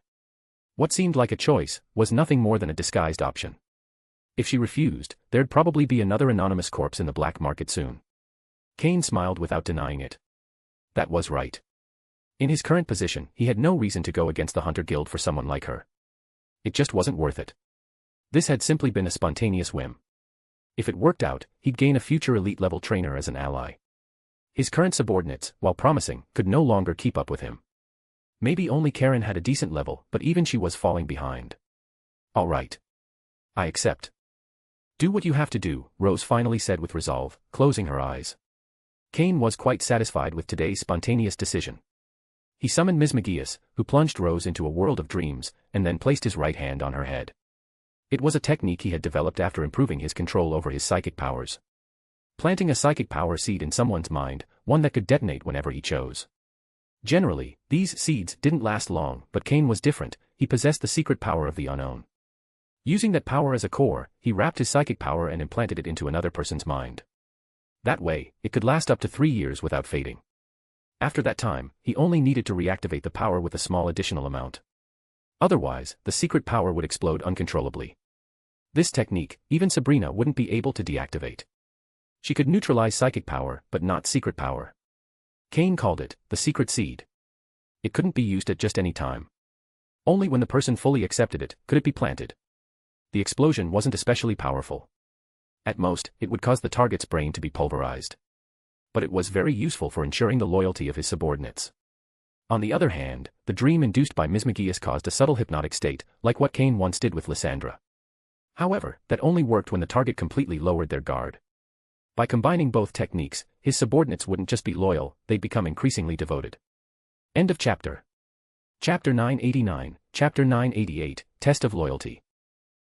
What seemed like a choice was nothing more than a disguised option. If she refused, there'd probably be another anonymous corpse in the black market soon. Cain smiled without denying it. That was right. In his current position, he had no reason to go against the Hunter Guild for someone like her. It just wasn't worth it. This had simply been a spontaneous whim. If it worked out, he'd gain a future elite-level trainer as an ally. His current subordinates, while promising, could no longer keep up with him. Maybe only Karen had a decent level, but even she was falling behind. "All right. I accept. Do what you have to do," Rose finally said with resolve, closing her eyes. Cain was quite satisfied with today's spontaneous decision. He summoned Ms. McGeeus, who plunged Rose into a world of dreams, and then placed his right hand on her head. It was a technique he had developed after improving his control over his psychic powers. Planting a psychic power seed in someone's mind, one that could detonate whenever he chose. Generally, these seeds didn't last long, but Cain was different. He possessed the secret power of the unknown. Using that power as a core, he wrapped his psychic power and implanted it into another person's mind. That way, it could last up to 3 years without fading. After that time, he only needed to reactivate the power with a small additional amount. Otherwise, the secret power would explode uncontrollably. This technique, even Sabrina wouldn't be able to deactivate. She could neutralize psychic power, but not secret power. Cain called it the secret seed. It couldn't be used at just any time. Only when the person fully accepted it could it be planted. The explosion wasn't especially powerful. At most, it would cause the target's brain to be pulverized. But it was very useful for ensuring the loyalty of his subordinates. On the other hand, the dream induced by Ms. McGeeus caused a subtle hypnotic state, like what Cain once did with Lysandra. However, that only worked when the target completely lowered their guard. By combining both techniques, his subordinates wouldn't just be loyal, they'd become increasingly devoted. End of chapter. Chapter 989, Chapter 988, Test of Loyalty.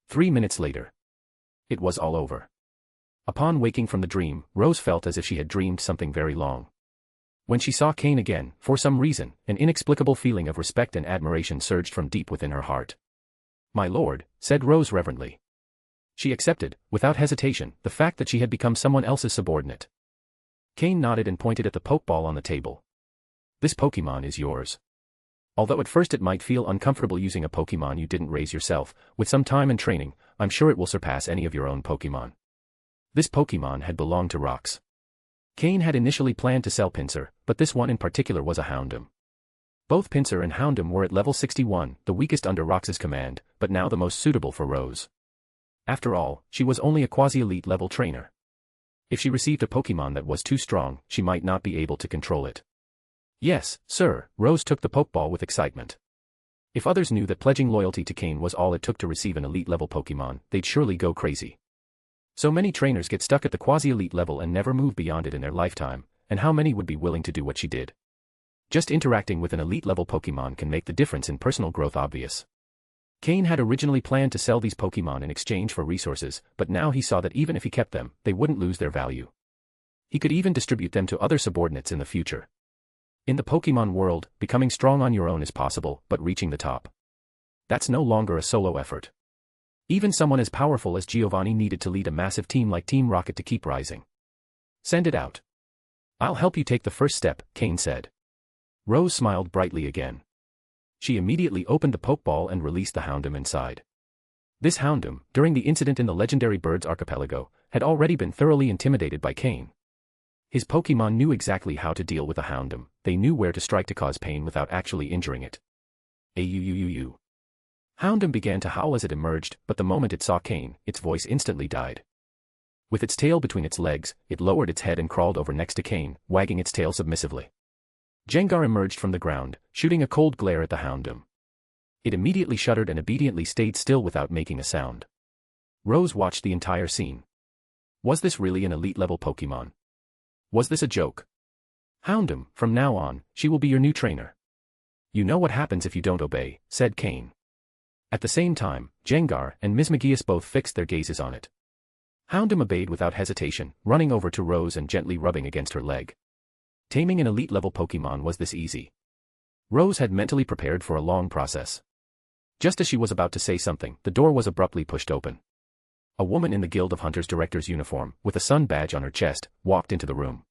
3 minutes later. It was all over. Upon waking from the dream, Rose felt as if she had dreamed something very long. When she saw Cain again, for some reason, an inexplicable feeling of respect and admiration surged from deep within her heart. "My lord," said Rose reverently. She accepted, without hesitation, the fact that she had become someone else's subordinate. Cain nodded and pointed at the Pokeball on the table. "This Pokemon is yours. Although at first it might feel uncomfortable using a Pokemon you didn't raise yourself, with some time and training, I'm sure it will surpass any of your own Pokemon." This Pokemon had belonged to Rox. Cain had initially planned to sell Pinsir, but this one in particular was a Houndoom. Both Pinsir and Houndoom were at level 61, the weakest under Rox's command, but now the most suitable for Rose. After all, she was only a quasi-elite level trainer. If she received a Pokemon that was too strong, she might not be able to control it. "Yes, sir," Rose took the Pokeball with excitement. If others knew that pledging loyalty to Cain was all it took to receive an elite-level Pokemon, they'd surely go crazy. So many trainers get stuck at the quasi-elite level and never move beyond it in their lifetime, and how many would be willing to do what she did? Just interacting with an elite-level Pokemon can make the difference in personal growth obvious. Cain had originally planned to sell these Pokemon in exchange for resources, but now he saw that even if he kept them, they wouldn't lose their value. He could even distribute them to other subordinates in the future. In the Pokémon world, becoming strong on your own is possible, but reaching the top, that's no longer a solo effort. Even someone as powerful as Giovanni needed to lead a massive team like Team Rocket to keep rising. "Send it out. I'll help you take the first step," Cain said. Rose smiled brightly again. She immediately opened the Pokeball and released the Houndoom inside. This Houndoom, during the incident in the legendary Birds Archipelago, had already been thoroughly intimidated by Cain. His Pokemon knew exactly how to deal with a Houndoom, they knew where to strike to cause pain without actually injuring it. Auu. Houndoom began to howl as it emerged, but the moment it saw Cain, its voice instantly died. With its tail between its legs, it lowered its head and crawled over next to Cain, wagging its tail submissively. Jengar emerged from the ground, shooting a cold glare at the Houndoom. It immediately shuddered and obediently stayed still without making a sound. Rose watched the entire scene. Was this really an elite-level Pokémon? Was this a joke? Hound him, from now on, she will be your new trainer. You know what happens if you don't obey, said Cain. At the same time, Gengar and Ms. McGeeus both fixed their gazes on it. Houndem obeyed without hesitation, running over to Rose and gently rubbing against her leg. Taming an elite-level Pokémon was this easy. Rose had mentally prepared for a long process. Just as she was about to say something, the door was abruptly pushed open. A woman in the Guild of Hunters director's uniform, with a sun badge on her chest, walked into the room.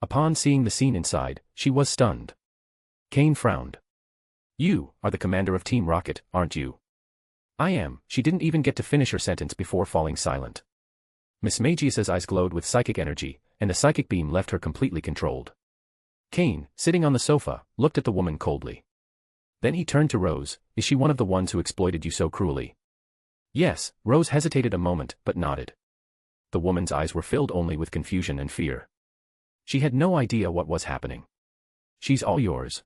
Upon seeing the scene inside, she was stunned. Cain frowned. You are the commander of Team Rocket, aren't you? I am. She didn't even get to finish her sentence before falling silent. Miss Magius's eyes glowed with psychic energy, and the psychic beam left her completely controlled. Cain, sitting on the sofa, looked at the woman coldly. Then he turned to Rose. Is she one of the ones who exploited you so cruelly? Yes, Rose hesitated a moment, but nodded. The woman's eyes were filled only with confusion and fear. She had no idea what was happening. She's all yours.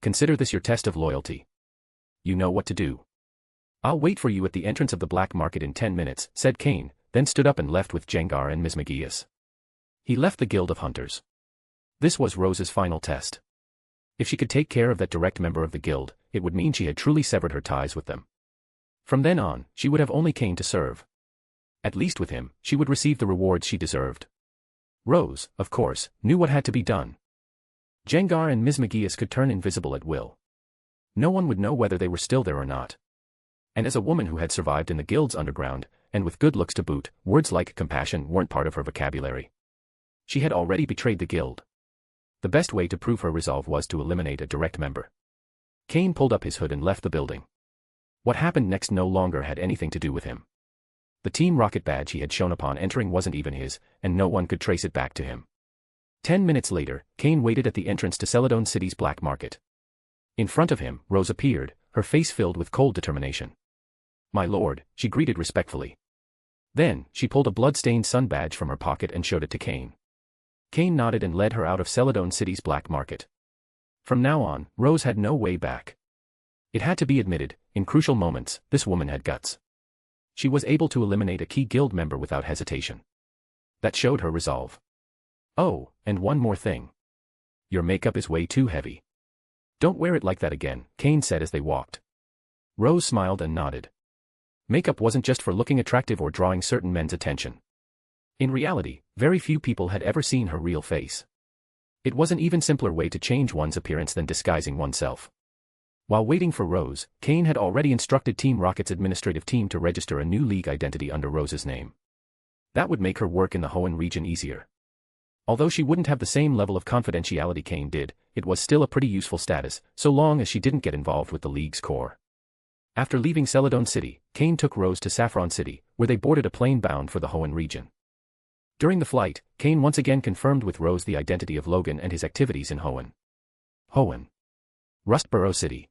Consider this your test of loyalty. You know what to do. I'll wait for you at the entrance of the black market in 10 minutes, said Cain, then stood up and left with Gengar and Ms. McGeeus. He left the Guild of Hunters. This was Rose's final test. If she could take care of that direct member of the guild, it would mean she had truly severed her ties with them. From then on, she would have only Cain to serve. At least with him, she would receive the rewards she deserved. Rose, of course, knew what had to be done. Gengar and Ms. McGeeus could turn invisible at will. No one would know whether they were still there or not. And as a woman who had survived in the guild's underground, and with good looks to boot, words like compassion weren't part of her vocabulary. She had already betrayed the guild. The best way to prove her resolve was to eliminate a direct member. Cain pulled up his hood and left the building. What happened next no longer had anything to do with him. The Team Rocket badge he had shown upon entering wasn't even his, and no one could trace it back to him. 10 minutes later, Cain waited at the entrance to Celadon City's black market. In front of him, Rose appeared, her face filled with cold determination. My lord, she greeted respectfully. Then, she pulled a blood-stained sun badge from her pocket and showed it to Cain. Cain nodded and led her out of Celadon City's black market. From now on, Rose had no way back. It had to be admitted, in crucial moments, this woman had guts. She was able to eliminate a key guild member without hesitation. That showed her resolve. Oh, and one more thing. Your makeup is way too heavy. Don't wear it like that again, Cain said as they walked. Rose smiled and nodded. Makeup wasn't just for looking attractive or drawing certain men's attention. In reality, very few people had ever seen her real face. It was an even simpler way to change one's appearance than disguising oneself. While waiting for Rose, Cain had already instructed Team Rocket's administrative team to register a new league identity under Rose's name. That would make her work in the Hoenn region easier. Although she wouldn't have the same level of confidentiality Cain did, it was still a pretty useful status, so long as she didn't get involved with the league's core. After leaving Celadon City, Cain took Rose to Saffron City, where they boarded a plane bound for the Hoenn region. During the flight, Cain once again confirmed with Rose the identity of Logan and his activities in Hoenn. Hoenn. Rustboro City.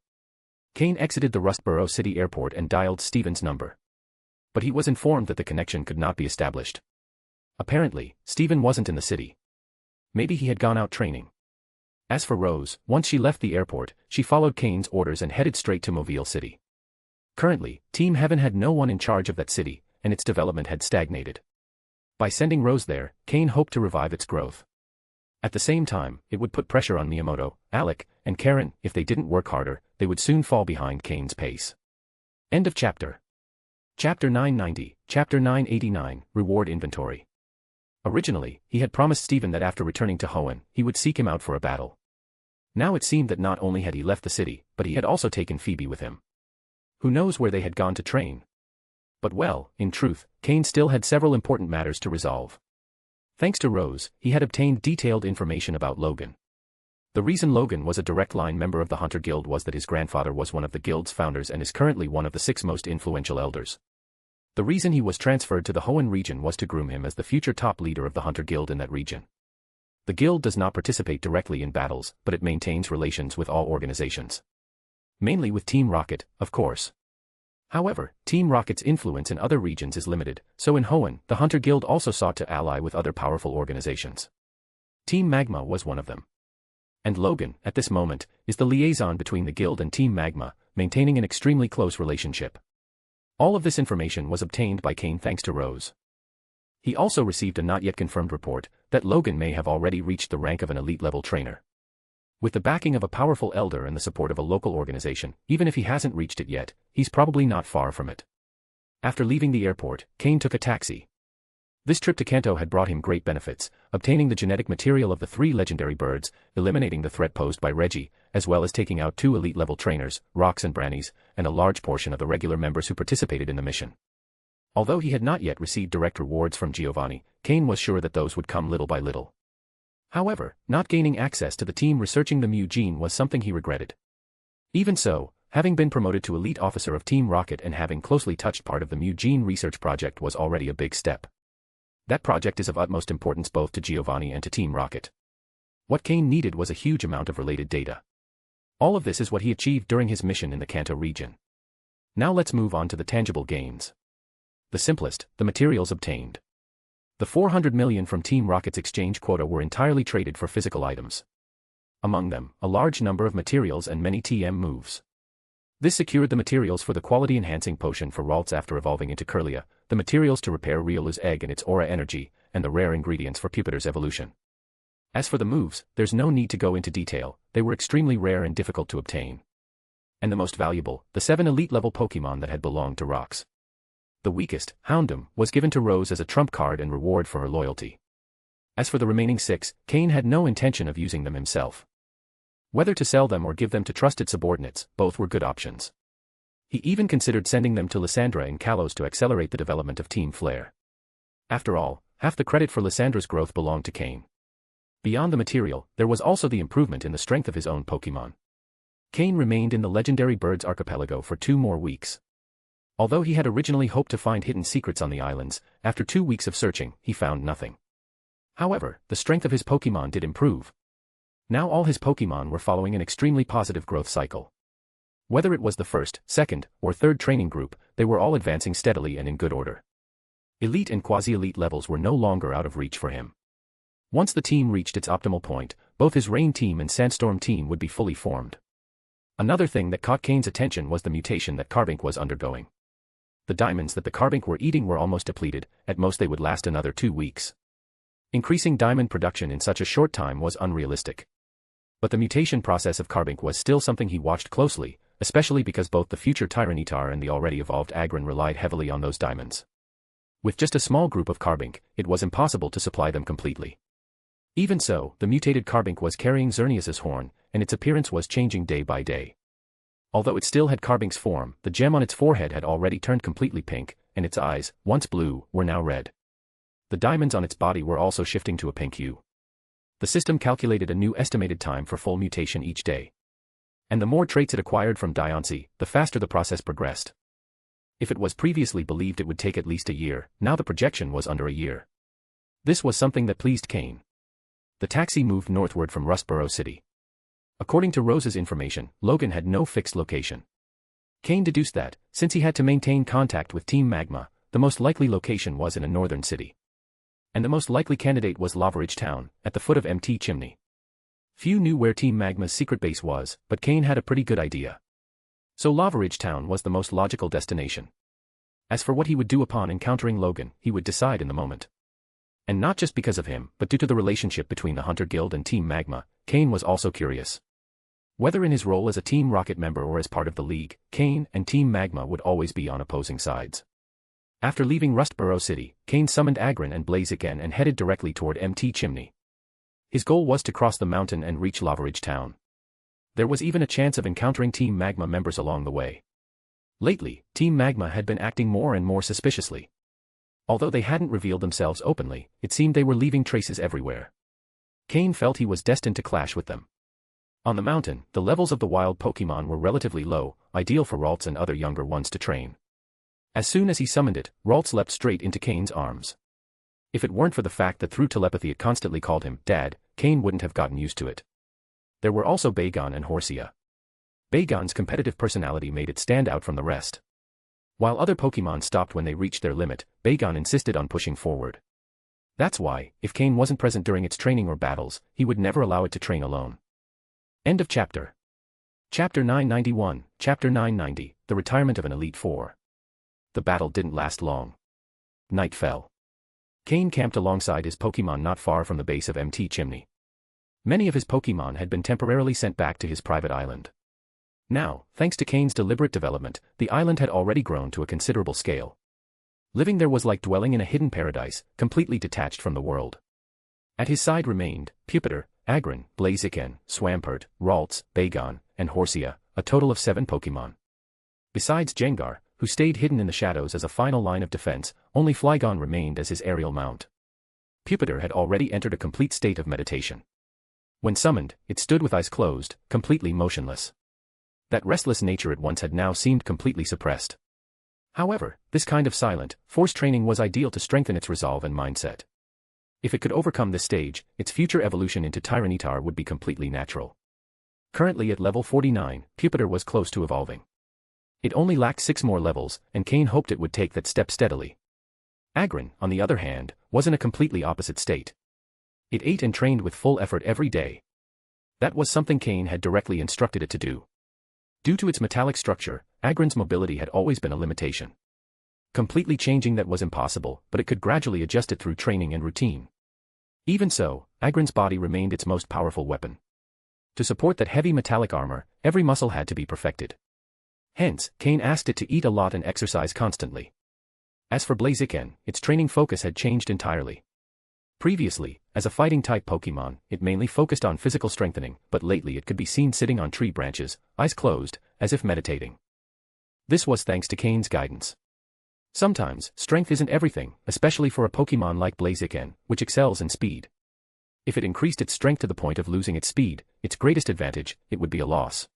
Cain exited the Rustboro City airport and dialed Steven's number. But he was informed that the connection could not be established. Apparently, Steven wasn't in the city. Maybe he had gone out training. As for Rose, once she left the airport, she followed Cain's orders and headed straight to Mobile City. Currently, Team Heaven had no one in charge of that city, and its development had stagnated. By sending Rose there, Cain hoped to revive its growth. At the same time, it would put pressure on Miyamoto, Alec, and Karen. If they didn't work harder, they would soon fall behind Cain's pace. End of chapter. Chapter 990, Chapter 989, Reward Inventory. Originally, he had promised Steven that after returning to Hoenn, he would seek him out for a battle. Now it seemed that not only had he left the city, but he had also taken Phoebe with him. Who knows where they had gone to train? But well, in truth, Cain still had several important matters to resolve. Thanks to Rose, he had obtained detailed information about Logan. The reason Logan was a direct line member of the Hunter Guild was that his grandfather was one of the guild's founders and is currently one of the 6 most influential elders. The reason he was transferred to the Hoenn region was to groom him as the future top leader of the Hunter Guild in that region. The guild does not participate directly in battles, but it maintains relations with all organizations. Mainly with Team Rocket, of course. However, Team Rocket's influence in other regions is limited, so in Hoenn, the Hunter Guild also sought to ally with other powerful organizations. Team Magma was one of them. And Logan, at this moment, is the liaison between the guild and Team Magma, maintaining an extremely close relationship. All of this information was obtained by Cain thanks to Rose. He also received a not yet confirmed report that Logan may have already reached the rank of an elite-level trainer. With the backing of a powerful elder and the support of a local organization, even if he hasn't reached it yet, he's probably not far from it. After leaving the airport, Cain took a taxi. This trip to Kanto had brought him great benefits, obtaining the genetic material of the 3 legendary birds, eliminating the threat posed by Reggie, as well as taking out 2 elite-level trainers, Rox and Brannies, and a large portion of the regular members who participated in the mission. Although he had not yet received direct rewards from Giovanni, Cain was sure that those would come little by little. However, not gaining access to the team researching the Mu gene was something he regretted. Even so, having been promoted to elite officer of Team Rocket and having closely touched part of the Mu gene research project was already a big step. That project is of utmost importance both to Giovanni and to Team Rocket. What Cain needed was a huge amount of related data. All of this is what he achieved during his mission in the Kanto region. Now let's move on to the tangible gains. The simplest, the materials obtained. The 400 million from Team Rocket's exchange quota were entirely traded for physical items. Among them, a large number of materials and many TM moves. This secured the materials for the quality-enhancing potion for Ralts after evolving into Curlia, the materials to repair Riolu's egg and its aura energy, and the rare ingredients for Pupitar's evolution. As for the moves, there's no need to go into detail, they were extremely rare and difficult to obtain. And the most valuable, the 7 elite-level Pokémon that had belonged to Rox. The weakest, Houndoom, was given to Rose as a trump card and reward for her loyalty. As for the remaining 6, Cain had no intention of using them himself. Whether to sell them or give them to trusted subordinates, both were good options. He even considered sending them to Lysandra and Kalos to accelerate the development of Team Flare. After all, half the credit for Lysandra's growth belonged to Cain. Beyond the material, there was also the improvement in the strength of his own Pokémon. Cain remained in the legendary birds archipelago for 2 more weeks. Although he had originally hoped to find hidden secrets on the islands, after 2 weeks of searching, he found nothing. However, the strength of his Pokémon did improve. Now all his Pokémon were following an extremely positive growth cycle. Whether it was the first, second, or third training group, they were all advancing steadily and in good order. Elite and quasi-elite levels were no longer out of reach for him. Once the team reached its optimal point, both his Rain team and Sandstorm team would be fully formed. Another thing that caught Cain's attention was the mutation that Carbink was undergoing. The diamonds that the Carbink were eating were almost depleted, at most they would last another 2 weeks. Increasing diamond production in such a short time was unrealistic. But the mutation process of Carbink was still something he watched closely, especially because both the future Tyranitar and the already evolved Agron relied heavily on those diamonds. With just a small group of Carbink, it was impossible to supply them completely. Even so, the mutated Carbink was carrying Xerneas's horn, and its appearance was changing day by day. Although it still had Carbink's form, the gem on its forehead had already turned completely pink, and its eyes, once blue, were now red. The diamonds on its body were also shifting to a pink hue. The system calculated a new estimated time for full mutation each day. And the more traits it acquired from Diancie, the faster the process progressed. If it was previously believed it would take at least a year, now the projection was under a year. This was something that pleased Cain. The taxi moved northward from Rustboro City. According to Rose's information, Logan had no fixed location. Cain deduced that, since he had to maintain contact with Team Magma, the most likely location was in a northern city. And the most likely candidate was Lavaridge Town, at the foot of MT Chimney. Few knew where Team Magma's secret base was, but Cain had a pretty good idea. So Lavaridge Town was the most logical destination. As for what he would do upon encountering Logan, he would decide in the moment. And not just because of him, but due to the relationship between the Hunter Guild and Team Magma, Cain was also curious. Whether in his role as a Team Rocket member or as part of the League, Cain and Team Magma would always be on opposing sides. After leaving Rustboro City, Cain summoned Agron and Blaziken and headed directly toward MT Chimney. His goal was to cross the mountain and reach Lavaridge Town. There was even a chance of encountering Team Magma members along the way. Lately, Team Magma had been acting more and more suspiciously. Although they hadn't revealed themselves openly, it seemed they were leaving traces everywhere. Cain felt he was destined to clash with them. On the mountain, the levels of the wild Pokémon were relatively low, ideal for Ralts and other younger ones to train. As soon as he summoned it, Ralts leapt straight into Cain's arms. If it weren't for the fact that through telepathy it constantly called him Dad, Cain wouldn't have gotten used to it. There were also Bagon and Horsia. Bagon's competitive personality made it stand out from the rest. While other Pokémon stopped when they reached their limit, Bagon insisted on pushing forward. That's why, if Cain wasn't present during its training or battles, he would never allow it to train alone. End of chapter. Chapter 991, Chapter 990, The Retirement of an Elite Four. The battle didn't last long. Night fell. Cain camped alongside his Pokémon not far from the base of MT Chimney. Many of his Pokémon had been temporarily sent back to his private island. Now, thanks to Cain's deliberate development, the island had already grown to a considerable scale. Living there was like dwelling in a hidden paradise, completely detached from the world. At his side remained Pupitar, Aggron, Blaziken, Swampert, Ralts, Bagon, and Horsia, a total of 7 Pokémon. Besides Gengar, who stayed hidden in the shadows as a final line of defense, only Flygon remained as his aerial mount. Pupitar had already entered a complete state of meditation. When summoned, it stood with eyes closed, completely motionless. That restless nature it once had now seemed completely suppressed. However, this kind of silent, forced training was ideal to strengthen its resolve and mindset. If it could overcome this stage, its future evolution into Tyranitar would be completely natural. Currently at level 49, Pupitar was close to evolving. It only lacked 6 more levels, and Cain hoped it would take that step steadily. Aggron, on the other hand, was in a completely opposite state. It ate and trained with full effort every day. That was something Cain had directly instructed it to do. Due to its metallic structure, Aggron's mobility had always been a limitation. Completely changing that was impossible, but it could gradually adjust it through training and routine. Even so, Aggron's body remained its most powerful weapon. To support that heavy metallic armor, every muscle had to be perfected. Hence, Cain asked it to eat a lot and exercise constantly. As for Blaziken, its training focus had changed entirely. Previously, as a fighting-type Pokémon, it mainly focused on physical strengthening, but lately it could be seen sitting on tree branches, eyes closed, as if meditating. This was thanks to Cain's guidance. Sometimes, strength isn't everything, especially for a Pokémon like Blaziken, which excels in speed. If it increased its strength to the point of losing its speed, its greatest advantage, it would be a loss.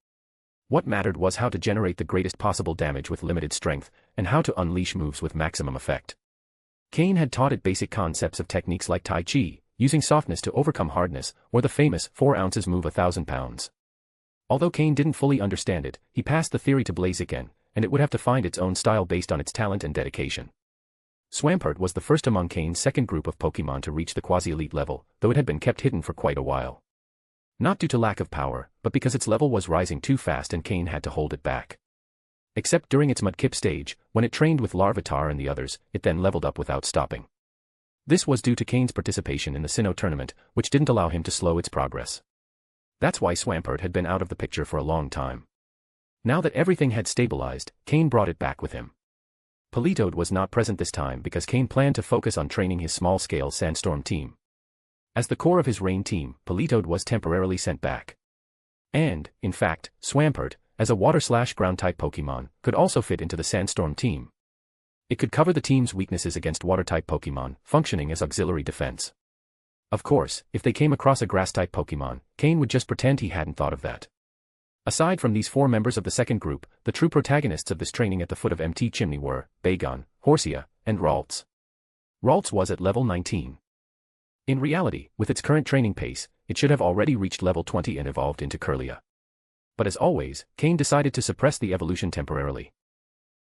What mattered was how to generate the greatest possible damage with limited strength, and how to unleash moves with maximum effect. Cain had taught it basic concepts of techniques like Tai Chi, using softness to overcome hardness, or the famous 4 ounces move 1,000 pounds. Although Cain didn't fully understand it, he passed the theory to Blaziken, and it would have to find its own style based on its talent and dedication. Swampert was the first among Cain's second group of Pokémon to reach the quasi-elite level, though it had been kept hidden for quite a while. Not due to lack of power, but because its level was rising too fast and Cain had to hold it back. Except during its Mudkip stage, when it trained with Larvitar and the others, it then leveled up without stopping. This was due to Cain's participation in the Sinnoh tournament, which didn't allow him to slow its progress. That's why Swampert had been out of the picture for a long time. Now that everything had stabilized, Cain brought it back with him. Politoed was not present this time because Cain planned to focus on training his small-scale Sandstorm team. As the core of his Rain team, Politoed was temporarily sent back. And, in fact, Swampert, as a water/ground-type Pokémon, could also fit into the Sandstorm team. It could cover the team's weaknesses against water-type Pokémon, functioning as auxiliary defense. Of course, if they came across a grass-type Pokémon, Cain would just pretend he hadn't thought of that. Aside from these 4 members of the second group, the true protagonists of this training at the foot of MT Chimney were Bagon, Horsia, and Ralts. Ralts was at level 19. In reality, with its current training pace, it should have already reached level 20 and evolved into Kirlia. But as always, Cain decided to suppress the evolution temporarily.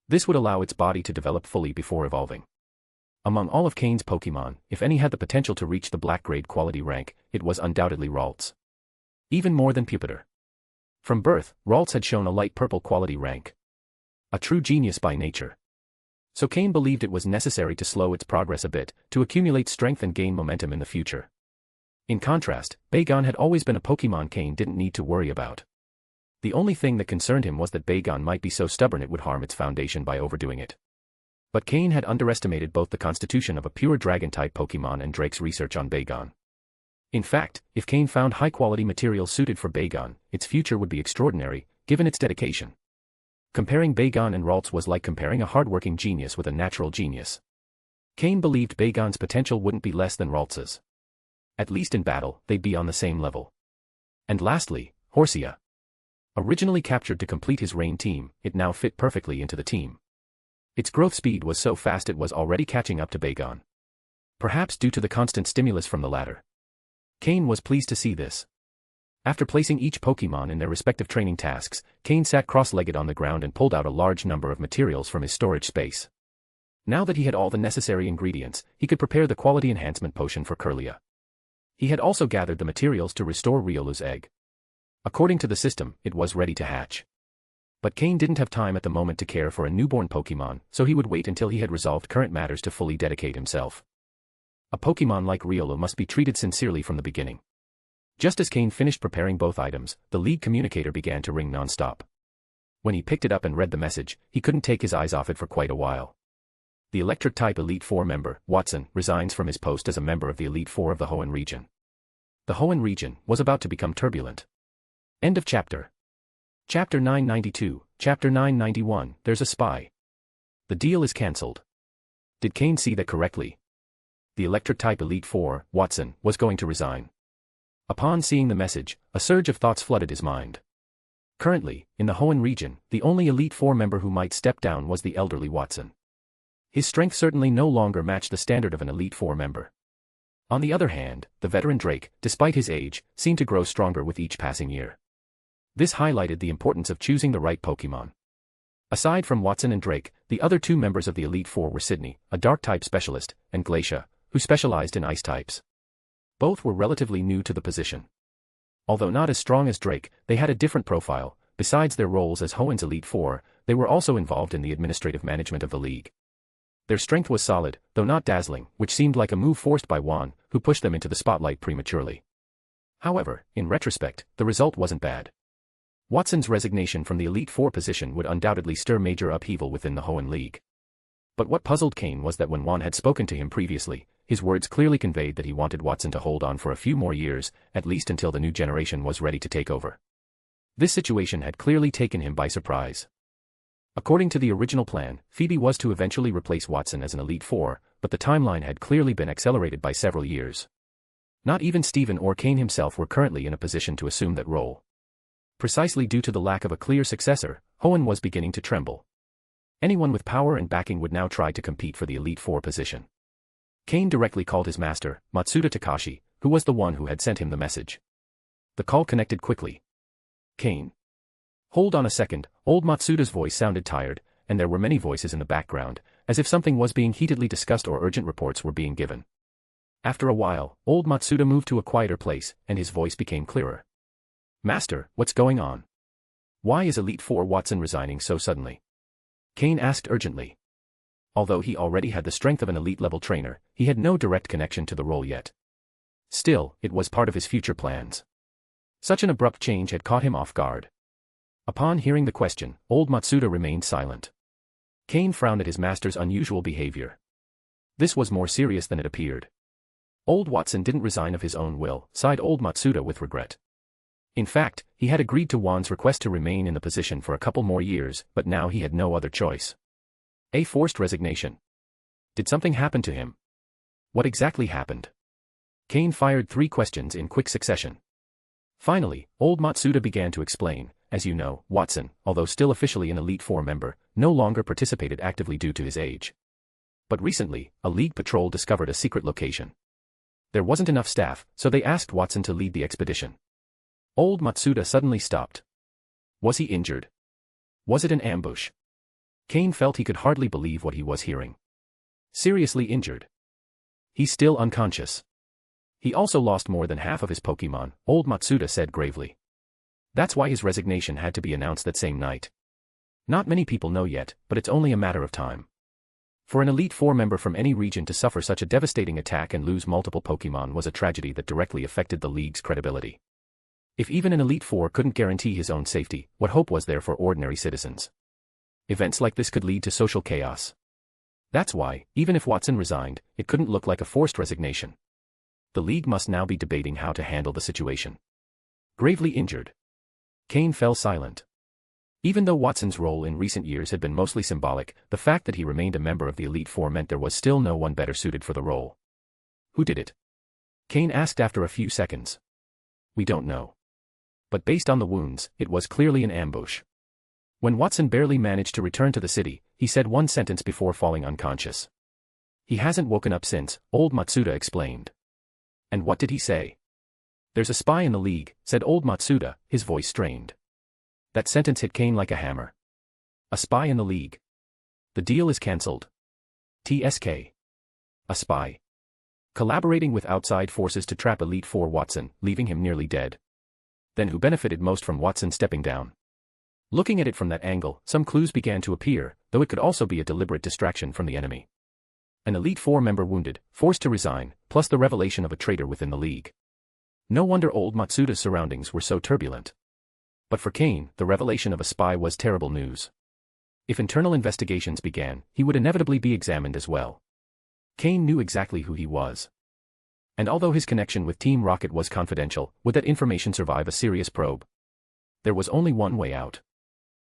This would allow its body to develop fully before evolving. Among all of Cain's Pokémon, if any had the potential to reach the black grade quality rank, it was undoubtedly Ralts. Even more than Pupitar. From birth, Ralts had shown a light purple quality rank. A true genius by nature. So Cain believed it was necessary to slow its progress a bit, to accumulate strength and gain momentum in the future. In contrast, Bagon had always been a Pokémon Cain didn't need to worry about. The only thing that concerned him was that Bagon might be so stubborn it would harm its foundation by overdoing it. But Cain had underestimated both the constitution of a pure dragon-type Pokémon and Drake's research on Bagon. In fact, if Cain found high-quality material suited for Bagon, its future would be extraordinary, given its dedication. Comparing Bagon and Ralts was like comparing a hard-working genius with a natural genius. Cain believed Bagon's potential wouldn't be less than Ralts's. At least in battle, they'd be on the same level. And lastly, Horsia. Originally captured to complete his Rain team, it now fit perfectly into the team. Its growth speed was so fast it was already catching up to Bagon. Perhaps due to the constant stimulus from the latter. Cain was pleased to see this. After placing each Pokémon in their respective training tasks, Cain sat cross-legged on the ground and pulled out a large number of materials from his storage space. Now that he had all the necessary ingredients, he could prepare the quality enhancement potion for Kirlia. He had also gathered the materials to restore Riolu's egg. According to the system, it was ready to hatch. But Cain didn't have time at the moment to care for a newborn Pokémon, so he would wait until he had resolved current matters to fully dedicate himself. A Pokémon like Riolu must be treated sincerely from the beginning. Just as Cain finished preparing both items, the League communicator began to ring non-stop. When he picked it up and read the message, he couldn't take his eyes off it for quite a while. The Electric-type Elite Four member, Watson, resigns from his post as a member of the Elite Four of the Hoenn region. The Hoenn region was about to become turbulent. End of chapter. Chapter 992, Chapter 991, There's a Spy. The deal is cancelled. Did Cain see that correctly? The Electric-type Elite Four, Watson, was going to resign. Upon seeing the message, a surge of thoughts flooded his mind. Currently, in the Hoenn region, the only Elite Four member who might step down was the elderly Watson. His strength certainly no longer matched the standard of an Elite Four member. On the other hand, the veteran Drake, despite his age, seemed to grow stronger with each passing year. This highlighted the importance of choosing the right Pokémon. Aside from Watson and Drake, the other two members of the Elite Four were Sydney, a Dark-type specialist, and Glacia, who specialized in Ice types. Both were relatively new to the position. Although not as strong as Drake, they had a different profile. Besides their roles as Hoenn's Elite Four, they were also involved in the administrative management of the league. Their strength was solid, though not dazzling, which seemed like a move forced by Juan, who pushed them into the spotlight prematurely. However, in retrospect, the result wasn't bad. Watson's resignation from the Elite Four position would undoubtedly stir major upheaval within the Hoenn League. But what puzzled Cain was that when Juan had spoken to him previously, his words clearly conveyed that he wanted Watson to hold on for a few more years, at least until the new generation was ready to take over. This situation had clearly taken him by surprise. According to the original plan, Phoebe was to eventually replace Watson as an Elite Four, but the timeline had clearly been accelerated by several years. Not even Steven or Cain himself were currently in a position to assume that role. Precisely due to the lack of a clear successor, Hoenn was beginning to tremble. Anyone with power and backing would now try to compete for the Elite Four position. Cain directly called his master, Matsuda Takashi, who was the one who had sent him the message. The call connected quickly. Cain. Hold on a second, old Matsuda's voice sounded tired, and there were many voices in the background, as if something was being heatedly discussed or urgent reports were being given. After a while, old Matsuda moved to a quieter place, and his voice became clearer. Master, what's going on? Why is Elite Four Watson resigning so suddenly? Cain asked urgently. Although he already had the strength of an elite-level trainer, he had no direct connection to the role yet. Still, it was part of his future plans. Such an abrupt change had caught him off guard. Upon hearing the question, old Matsuda remained silent. Cain frowned at his master's unusual behavior. This was more serious than it appeared. Old Watson didn't resign of his own will, sighed old Matsuda with regret. In fact, he had agreed to Juan's request to remain in the position for a couple more years, but now he had no other choice. A forced resignation. Did something happen to him? What exactly happened? Cain fired 3 questions in quick succession. Finally, old Matsuda began to explain. As you know, Watson, although still officially an Elite Four member, no longer participated actively due to his age. But recently, a League patrol discovered a secret location. There wasn't enough staff, so they asked Watson to lead the expedition. Old Matsuda suddenly stopped. Was he injured? Was it an ambush? Cain felt he could hardly believe what he was hearing. Seriously injured. He's still unconscious. He also lost more than half of his Pokémon, old Matsuda said gravely. That's why his resignation had to be announced that same night. Not many people know yet, but it's only a matter of time. For an Elite Four member from any region to suffer such a devastating attack and lose multiple Pokémon was a tragedy that directly affected the League's credibility. If even an Elite Four couldn't guarantee his own safety, what hope was there for ordinary citizens? Events like this could lead to social chaos. That's why, even if Watson resigned, it couldn't look like a forced resignation. The League must now be debating how to handle the situation. Gravely injured. Cain fell silent. Even though Watson's role in recent years had been mostly symbolic, the fact that he remained a member of the Elite Four meant there was still no one better suited for the role. Who did it? Cain asked after a few seconds. We don't know. But based on the wounds, it was clearly an ambush. When Watson barely managed to return to the city, he said one sentence before falling unconscious. He hasn't woken up since, old Matsuda explained. And what did he say? There's a spy in the League, said old Matsuda, his voice strained. That sentence hit Cain like a hammer. A spy in the League. The deal is cancelled. TSK. A spy. Collaborating with outside forces to trap Elite Four Watson, leaving him nearly dead. Then who benefited most from Watson stepping down? Looking at it from that angle, some clues began to appear, though it could also be a deliberate distraction from the enemy. An Elite Four member wounded, forced to resign, plus the revelation of a traitor within the League. No wonder old Matsuda's surroundings were so turbulent. But for Cain, the revelation of a spy was terrible news. If internal investigations began, he would inevitably be examined as well. Cain knew exactly who he was. And although his connection with Team Rocket was confidential, would that information survive a serious probe? There was only one way out.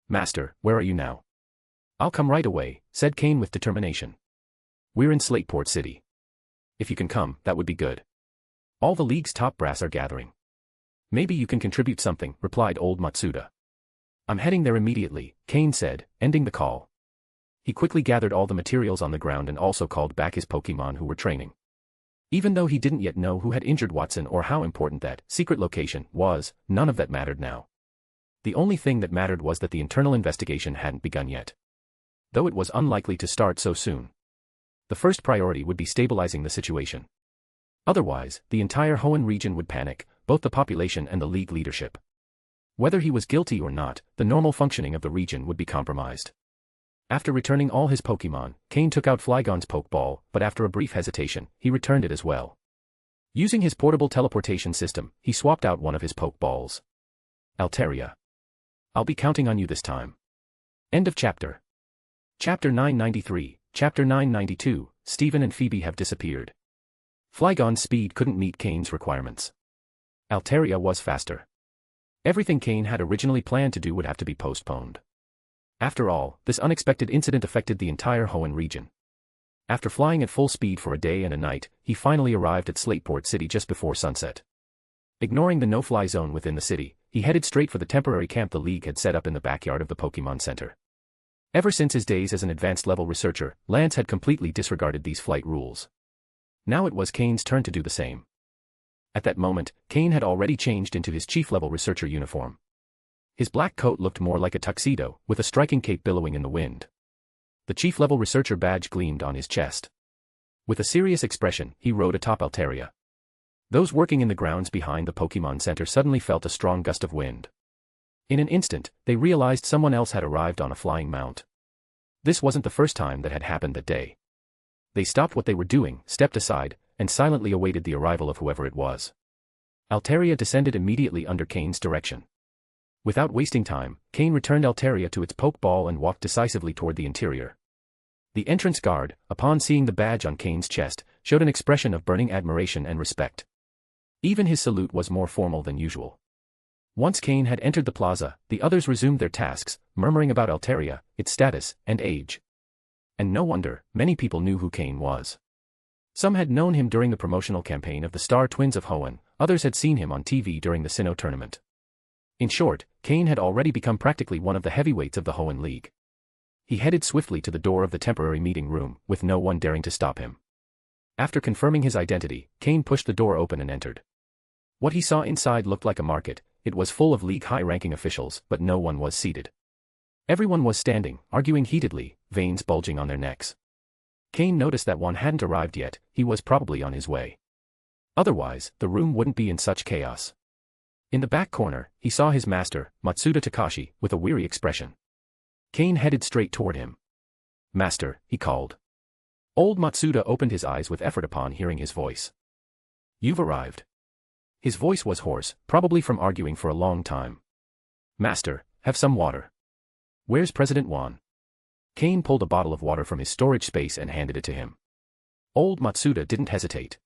"Master, where are you now?" "I'll come right away," said Cain with determination. "We're in Slateport City. If you can come, that would be good. All the League's top brass are gathering." "Maybe you can contribute something," replied old Matsuda. "I'm heading there immediately," Cain said, ending the call. He quickly gathered all the materials on the ground and also called back his Pokémon who were training. Even though he didn't yet know who had injured Watson or how important that secret location was, none of that mattered now. The only thing that mattered was that the internal investigation hadn't begun yet. Though it was unlikely to start so soon. The first priority would be stabilizing the situation. Otherwise, the entire Hoenn region would panic, both the population and the League leadership. Whether he was guilty or not, the normal functioning of the region would be compromised. After returning all his Pokémon, Cain took out Flygon's Pokeball, but after a brief hesitation, he returned it as well. Using his portable teleportation system, he swapped out one of his Pokeballs. "Altaria. I'll be counting on you this time." End of chapter. Chapter 993, Chapter 992, Steven and Phoebe have disappeared. Flygon's speed couldn't meet Cain's requirements. Altaria was faster. Everything Cain had originally planned to do would have to be postponed. After all, this unexpected incident affected the entire Hoenn region. After flying at full speed for a day and a night, he finally arrived at Slateport City just before sunset. Ignoring the no-fly zone within the city, he headed straight for the temporary camp the League had set up in the backyard of the Pokémon Center. Ever since his days as an advanced-level researcher, Lance had completely disregarded these flight rules. Now it was Cain's turn to do the same. At that moment, Cain had already changed into his chief-level researcher uniform. His black coat looked more like a tuxedo, with a striking cape billowing in the wind. The chief-level researcher badge gleamed on his chest. With a serious expression, he rode atop Altaria. Those working in the grounds behind the Pokémon Center suddenly felt a strong gust of wind. In an instant, they realized someone else had arrived on a flying mount. This wasn't the first time that had happened that day. They stopped what they were doing, stepped aside, and silently awaited the arrival of whoever it was. Altaria descended immediately under Cain's direction. Without wasting time, Cain returned Altaria to its Pokeball and walked decisively toward the interior. The entrance guard, upon seeing the badge on Cain's chest, showed an expression of burning admiration and respect. Even his salute was more formal than usual. Once Cain had entered the plaza, the others resumed their tasks, murmuring about Altaria, its status, and age. And no wonder, many people knew who Cain was. Some had known him during the promotional campaign of the Star Twins of Hoenn, others had seen him on TV during the Sinnoh tournament. In short, Cain had already become practically one of the heavyweights of the Hoenn League. He headed swiftly to the door of the temporary meeting room, with no one daring to stop him. After confirming his identity, Cain pushed the door open and entered. What he saw inside looked like a market. It was full of League high-ranking officials, but no one was seated. Everyone was standing, arguing heatedly, veins bulging on their necks. Cain noticed that one hadn't arrived yet. He was probably on his way. Otherwise, the room wouldn't be in such chaos. In the back corner, he saw his master, Matsuda Takashi, with a weary expression. Cain headed straight toward him. "Master," he called. Old Matsuda opened his eyes with effort upon hearing his voice. "You've arrived." His voice was hoarse, probably from arguing for a long time. "Master, have some water." "Where's President Juan?" Cain pulled a bottle of water from his storage space and handed it to him. Old Matsuda didn't hesitate.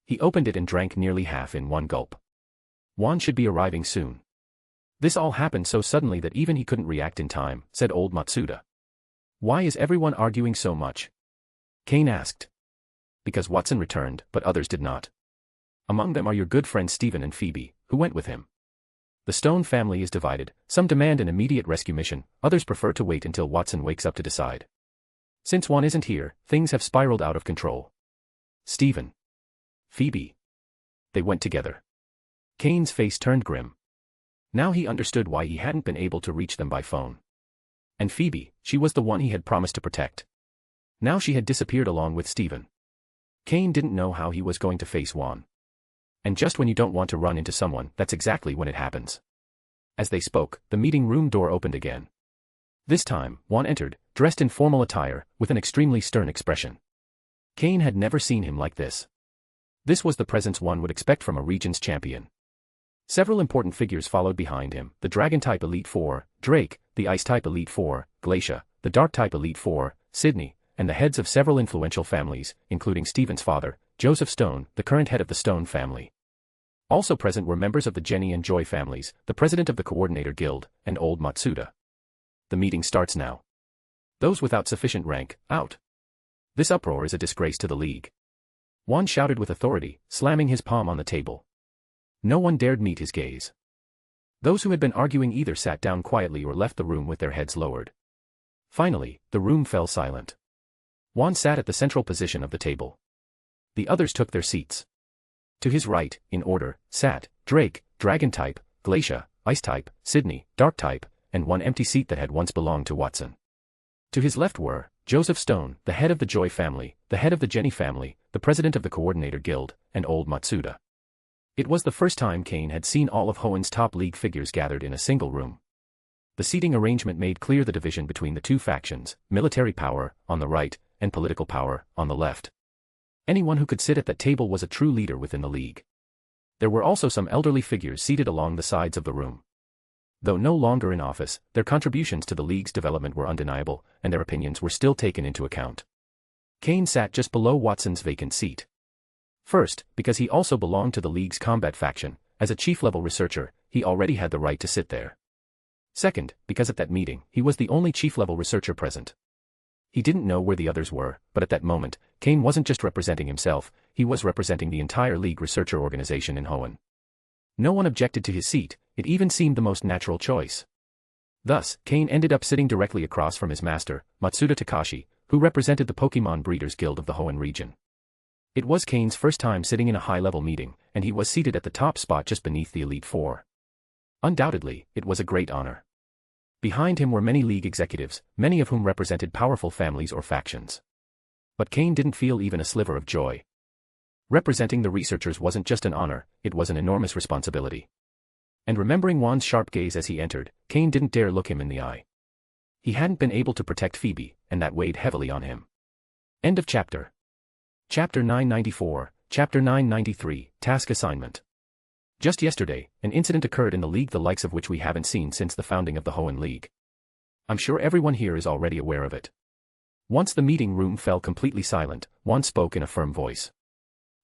He opened it and drank nearly half in one gulp. "Juan should be arriving soon." "This all happened so suddenly that even he couldn't react in time," said old Matsuda. "Why is everyone arguing so much?" Cain asked. "Because Watson returned, but others did not. Among them are your good friends Steven and Phoebe, who went with him. The Stone family is divided, some demand an immediate rescue mission, others prefer to wait until Watson wakes up to decide. Since Juan isn't here, things have spiraled out of control." Steven. Phoebe. They went together. Cain's face turned grim. Now he understood why he hadn't been able to reach them by phone. And Phoebe, she was the one he had promised to protect. Now she had disappeared along with Steven. Cain didn't know how he was going to face Juan. And just when you don't want to run into someone, that's exactly when it happens. As they spoke, the meeting room door opened again. This time, Juan entered, dressed in formal attire, with an extremely stern expression. Cain had never seen him like this. This was the presence one would expect from a region's champion. Several important figures followed behind him: the Dragon-type Elite Four, Drake, the Ice-type Elite Four, Glacia, the Dark-type Elite Four, Sydney, and the heads of several influential families, including Stephen's father, Joseph Stone, the current head of the Stone family. Also present were members of the Jenny and Joy families, the president of the Coordinator Guild, and old Matsuda. The meeting starts now. Those without sufficient rank, out. This uproar is a disgrace to the League. Juan shouted with authority, slamming his palm on the table. No one dared meet his gaze. Those who had been arguing either sat down quietly or left the room with their heads lowered. Finally, the room fell silent. Juan sat at the central position of the table. The others took their seats. To his right, in order, sat Drake, Dragon-type, Glacia, Ice-type, Sydney, Dark-type, and one empty seat that had once belonged to Watson. To his left were Joseph Stone, the head of the Joy family, the head of the Jenny family, the president of the Coordinator Guild, and old Matsuda. It was the first time Cain had seen all of Hoenn's top league figures gathered in a single room. The seating arrangement made clear the division between the two factions: military power, on the right, and political power, on the left. Anyone who could sit at that table was a true leader within the League. There were also some elderly figures seated along the sides of the room. Though no longer in office, their contributions to the League's development were undeniable, and their opinions were still taken into account. Cain sat just below Watson's vacant seat. First, because he also belonged to the League's combat faction, as a chief-level researcher, he already had the right to sit there. Second, because at that meeting, he was the only chief-level researcher present. He didn't know where the others were, but at that moment, Cain wasn't just representing himself, he was representing the entire League researcher organization in Hoenn. No one objected to his seat, it even seemed the most natural choice. Thus, Cain ended up sitting directly across from his master, Matsuda Takashi, who represented the Pokémon Breeders Guild of the Hoenn region. It was Cain's first time sitting in a high-level meeting, and he was seated at the top spot just beneath the Elite Four. Undoubtedly, it was a great honor. Behind him were many League executives, many of whom represented powerful families or factions. But Cain didn't feel even a sliver of joy. Representing the researchers wasn't just an honor, it was an enormous responsibility. And remembering Juan's sharp gaze as he entered, Cain didn't dare look him in the eye. He hadn't been able to protect Phoebe, and that weighed heavily on him. End of chapter. Chapter 994, Chapter 993, Task Assignment. Just yesterday, an incident occurred in the League the likes of which we haven't seen since the founding of the Hoenn League. I'm sure everyone here is already aware of it. Once the meeting room fell completely silent, Juan spoke in a firm voice.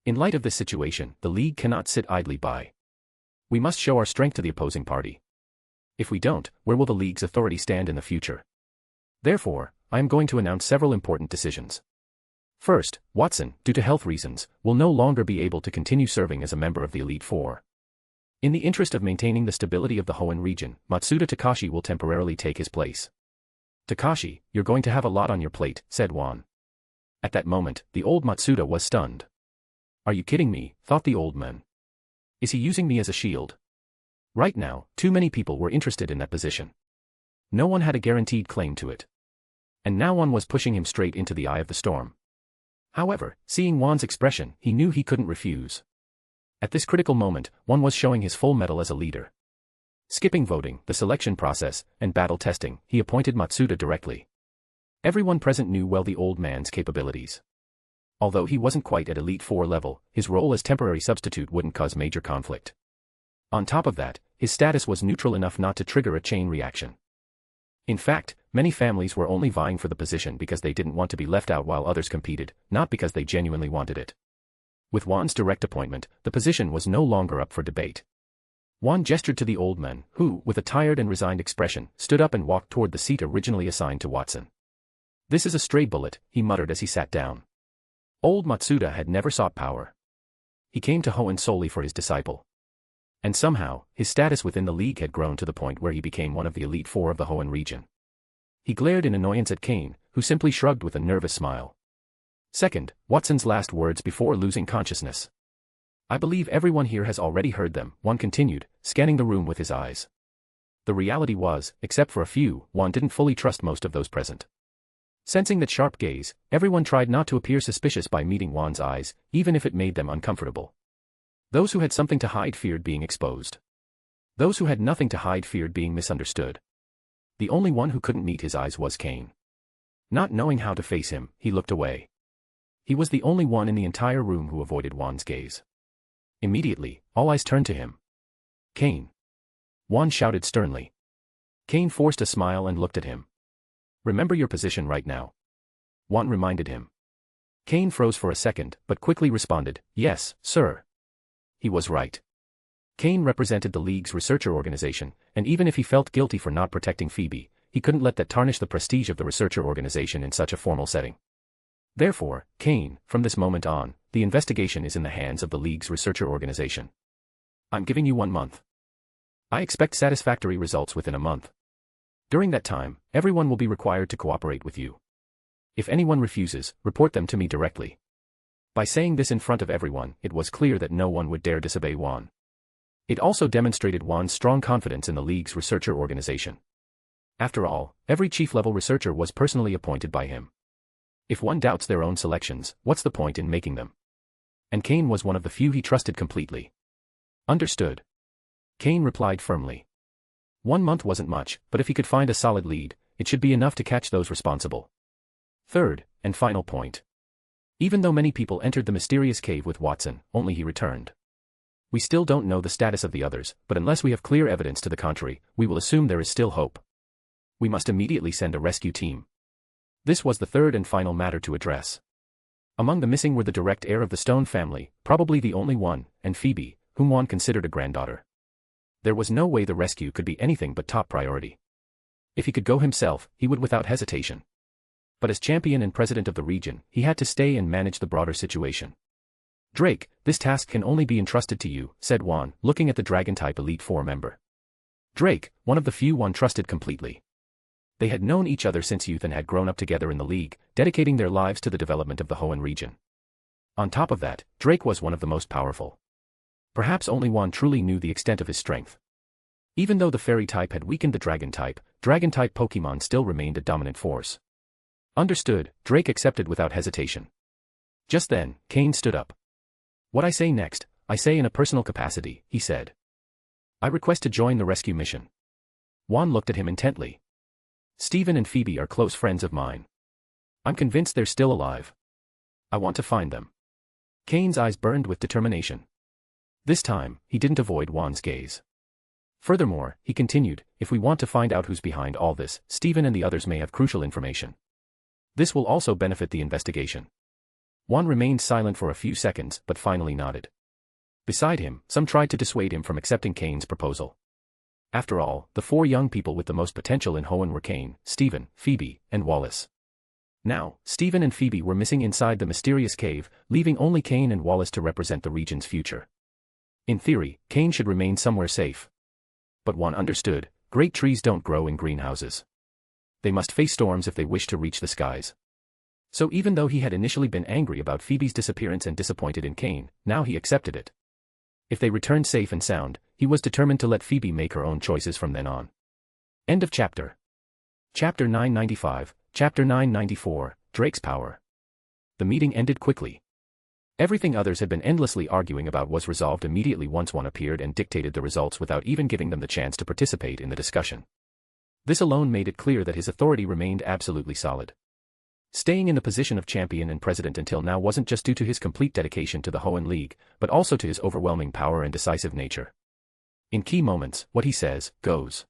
In light of this situation, the League cannot sit idly by. We must show our strength to the opposing party. If we don't, where will the League's authority stand in the future? Therefore, I am going to announce several important decisions. First, Watson, due to health reasons, will no longer be able to continue serving as a member of the Elite Four. In the interest of maintaining the stability of the Hoenn region, Matsuda Takashi will temporarily take his place. Takashi, you're going to have a lot on your plate, said Juan. At that moment, the old Matsuda was stunned. Are you kidding me, thought the old man. Is he using me as a shield? Right now, too many people were interested in that position. No one had a guaranteed claim to it. And now one was pushing him straight into the eye of the storm. However, seeing Juan's expression, he knew he couldn't refuse. At this critical moment, one was showing his full mettle as a leader. Skipping voting, the selection process, and battle testing, he appointed Matsuda directly. Everyone present knew well the old man's capabilities. Although he wasn't quite at Elite Four level, his role as temporary substitute wouldn't cause major conflict. On top of that, his status was neutral enough not to trigger a chain reaction. In fact, many families were only vying for the position because they didn't want to be left out while others competed, not because they genuinely wanted it. With Juan's direct appointment, the position was no longer up for debate. Juan gestured to the old man, who, with a tired and resigned expression, stood up and walked toward the seat originally assigned to Watson. This is a stray bullet, he muttered as he sat down. Old Matsuda had never sought power. He came to Hoenn solely for his disciple. And somehow, his status within the League had grown to the point where he became one of the Elite Four of the Hoenn region. He glared in annoyance at Cain, who simply shrugged with a nervous smile. Second, Watson's last words before losing consciousness. I believe everyone here has already heard them, Juan continued, scanning the room with his eyes. The reality was, except for a few, Juan didn't fully trust most of those present. Sensing that sharp gaze, everyone tried not to appear suspicious by meeting Juan's eyes, even if it made them uncomfortable. Those who had something to hide feared being exposed. Those who had nothing to hide feared being misunderstood. The only one who couldn't meet his eyes was Cain. Not knowing how to face him, he looked away. He was the only one in the entire room who avoided Juan's gaze. Immediately, all eyes turned to him. Cain. Juan shouted sternly. Cain forced a smile and looked at him. Remember your position right now. Juan reminded him. Cain froze for a second, but quickly responded, yes, sir. He was right. Cain represented the League's researcher organization, and even if he felt guilty for not protecting Phoebe, he couldn't let that tarnish the prestige of the researcher organization in such a formal setting. Therefore, Cain, from this moment on, the investigation is in the hands of the League's researcher organization. I'm giving you 1 month. I expect satisfactory results within a month. During that time, everyone will be required to cooperate with you. If anyone refuses, report them to me directly. By saying this in front of everyone, it was clear that no one would dare disobey Juan. It also demonstrated Juan's strong confidence in the League's researcher organization. After all, every chief-level researcher was personally appointed by him. If one doubts their own selections, what's the point in making them? And Cain was one of the few he trusted completely. Understood. Cain replied firmly. 1 month wasn't much, but if he could find a solid lead, it should be enough to catch those responsible. Third, and final point. Even though many people entered the mysterious cave with Watson, only he returned. We still don't know the status of the others, but unless we have clear evidence to the contrary, we will assume there is still hope. We must immediately send a rescue team. This was the third and final matter to address. Among the missing were the direct heir of the Stone family, probably the only one, and Phoebe, whom Juan considered a granddaughter. There was no way the rescue could be anything but top priority. If he could go himself, he would without hesitation. But as champion and president of the region, he had to stay and manage the broader situation. Drake, this task can only be entrusted to you, said Juan, looking at the Dragon-type Elite Four member. Drake, one of the few Juan trusted completely. They had known each other since youth and had grown up together in the League, dedicating their lives to the development of the Hoenn region. On top of that, Drake was one of the most powerful. Perhaps only Juan truly knew the extent of his strength. Even though the Fairy type had weakened the Dragon-type Pokémon still remained a dominant force. Understood, Drake accepted without hesitation. Just then, Cain stood up. What I say next, I say in a personal capacity, he said. I request to join the rescue mission. Juan looked at him intently. Stephen and Phoebe are close friends of mine. I'm convinced they're still alive. I want to find them. Cain's eyes burned with determination. This time, he didn't avoid Juan's gaze. Furthermore, he continued, if we want to find out who's behind all this, Stephen and the others may have crucial information. This will also benefit the investigation. Juan remained silent for a few seconds, but finally nodded. Beside him, some tried to dissuade him from accepting Cain's proposal. After all, the 4 young people with the most potential in Hoenn were Cain, Stephen, Phoebe, and Wallace. Now, Stephen and Phoebe were missing inside the mysterious cave, leaving only Cain and Wallace to represent the region's future. In theory, Cain should remain somewhere safe. But Juan understood, great trees don't grow in greenhouses. They must face storms if they wish to reach the skies. So even though he had initially been angry about Phoebe's disappearance and disappointed in Cain, now he accepted it. If they returned safe and sound, he was determined to let Phoebe make her own choices from then on. End of chapter. Chapter 995, Chapter 994, Drake's Power. The meeting ended quickly. Everything others had been endlessly arguing about was resolved immediately once one appeared and dictated the results without even giving them the chance to participate in the discussion. This alone made it clear that his authority remained absolutely solid. Staying in the position of champion and president until now wasn't just due to his complete dedication to the Hoenn League, but also to his overwhelming power and decisive nature. In key moments, what he says, goes.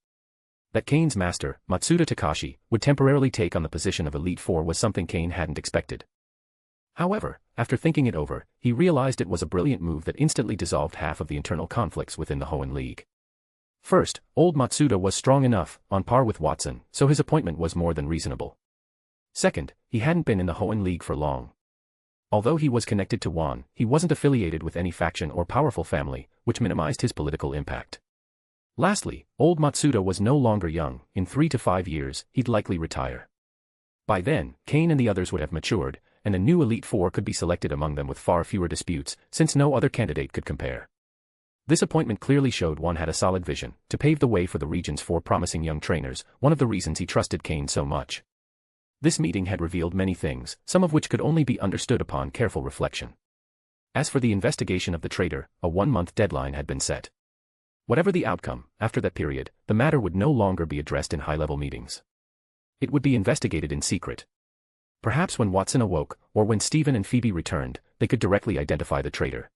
That Cain's master, Matsuda Takashi, would temporarily take on the position of Elite Four was something Cain hadn't expected. However, after thinking it over, he realized it was a brilliant move that instantly dissolved half of the internal conflicts within the Hoenn League. First, old Matsuda was strong enough, on par with Watson, so his appointment was more than reasonable. Second, he hadn't been in the Hoenn League for long. Although he was connected to Juan, he wasn't affiliated with any faction or powerful family, which minimized his political impact. Lastly, old Matsuda was no longer young. In 3 to 5 years, he'd likely retire. By then, Cain and the others would have matured, and a new Elite Four could be selected among them with far fewer disputes, since no other candidate could compare. This appointment clearly showed Juan had a solid vision, to pave the way for the region's 4 promising young trainers, one of the reasons he trusted Cain so much. This meeting had revealed many things, some of which could only be understood upon careful reflection. As for the investigation of the traitor, a 1-month deadline had been set. Whatever the outcome, after that period, the matter would no longer be addressed in high-level meetings. It would be investigated in secret. Perhaps when Watson awoke, or when Stephen and Phoebe returned, they could directly identify the traitor.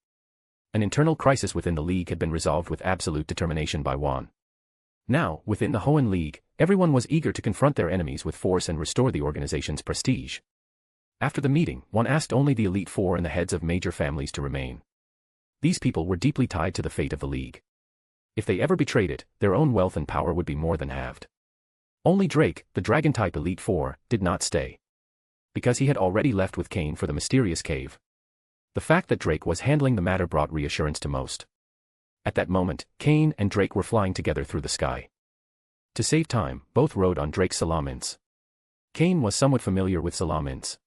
An internal crisis within the League had been resolved with absolute determination by Juan. Now, within the Hoenn League, everyone was eager to confront their enemies with force and restore the organization's prestige. After the meeting, Juan asked only the Elite Four and the heads of major families to remain. These people were deeply tied to the fate of the League. If they ever betrayed it, their own wealth and power would be more than halved. Only Drake, the Dragon-type Elite Four, did not stay. Because he had already left with Cain for the mysterious cave. The fact that Drake was handling the matter brought reassurance to most. At that moment, Cain and Drake were flying together through the sky. To save time, both rode on Drake's Salamence. Cain was somewhat familiar with Salamence.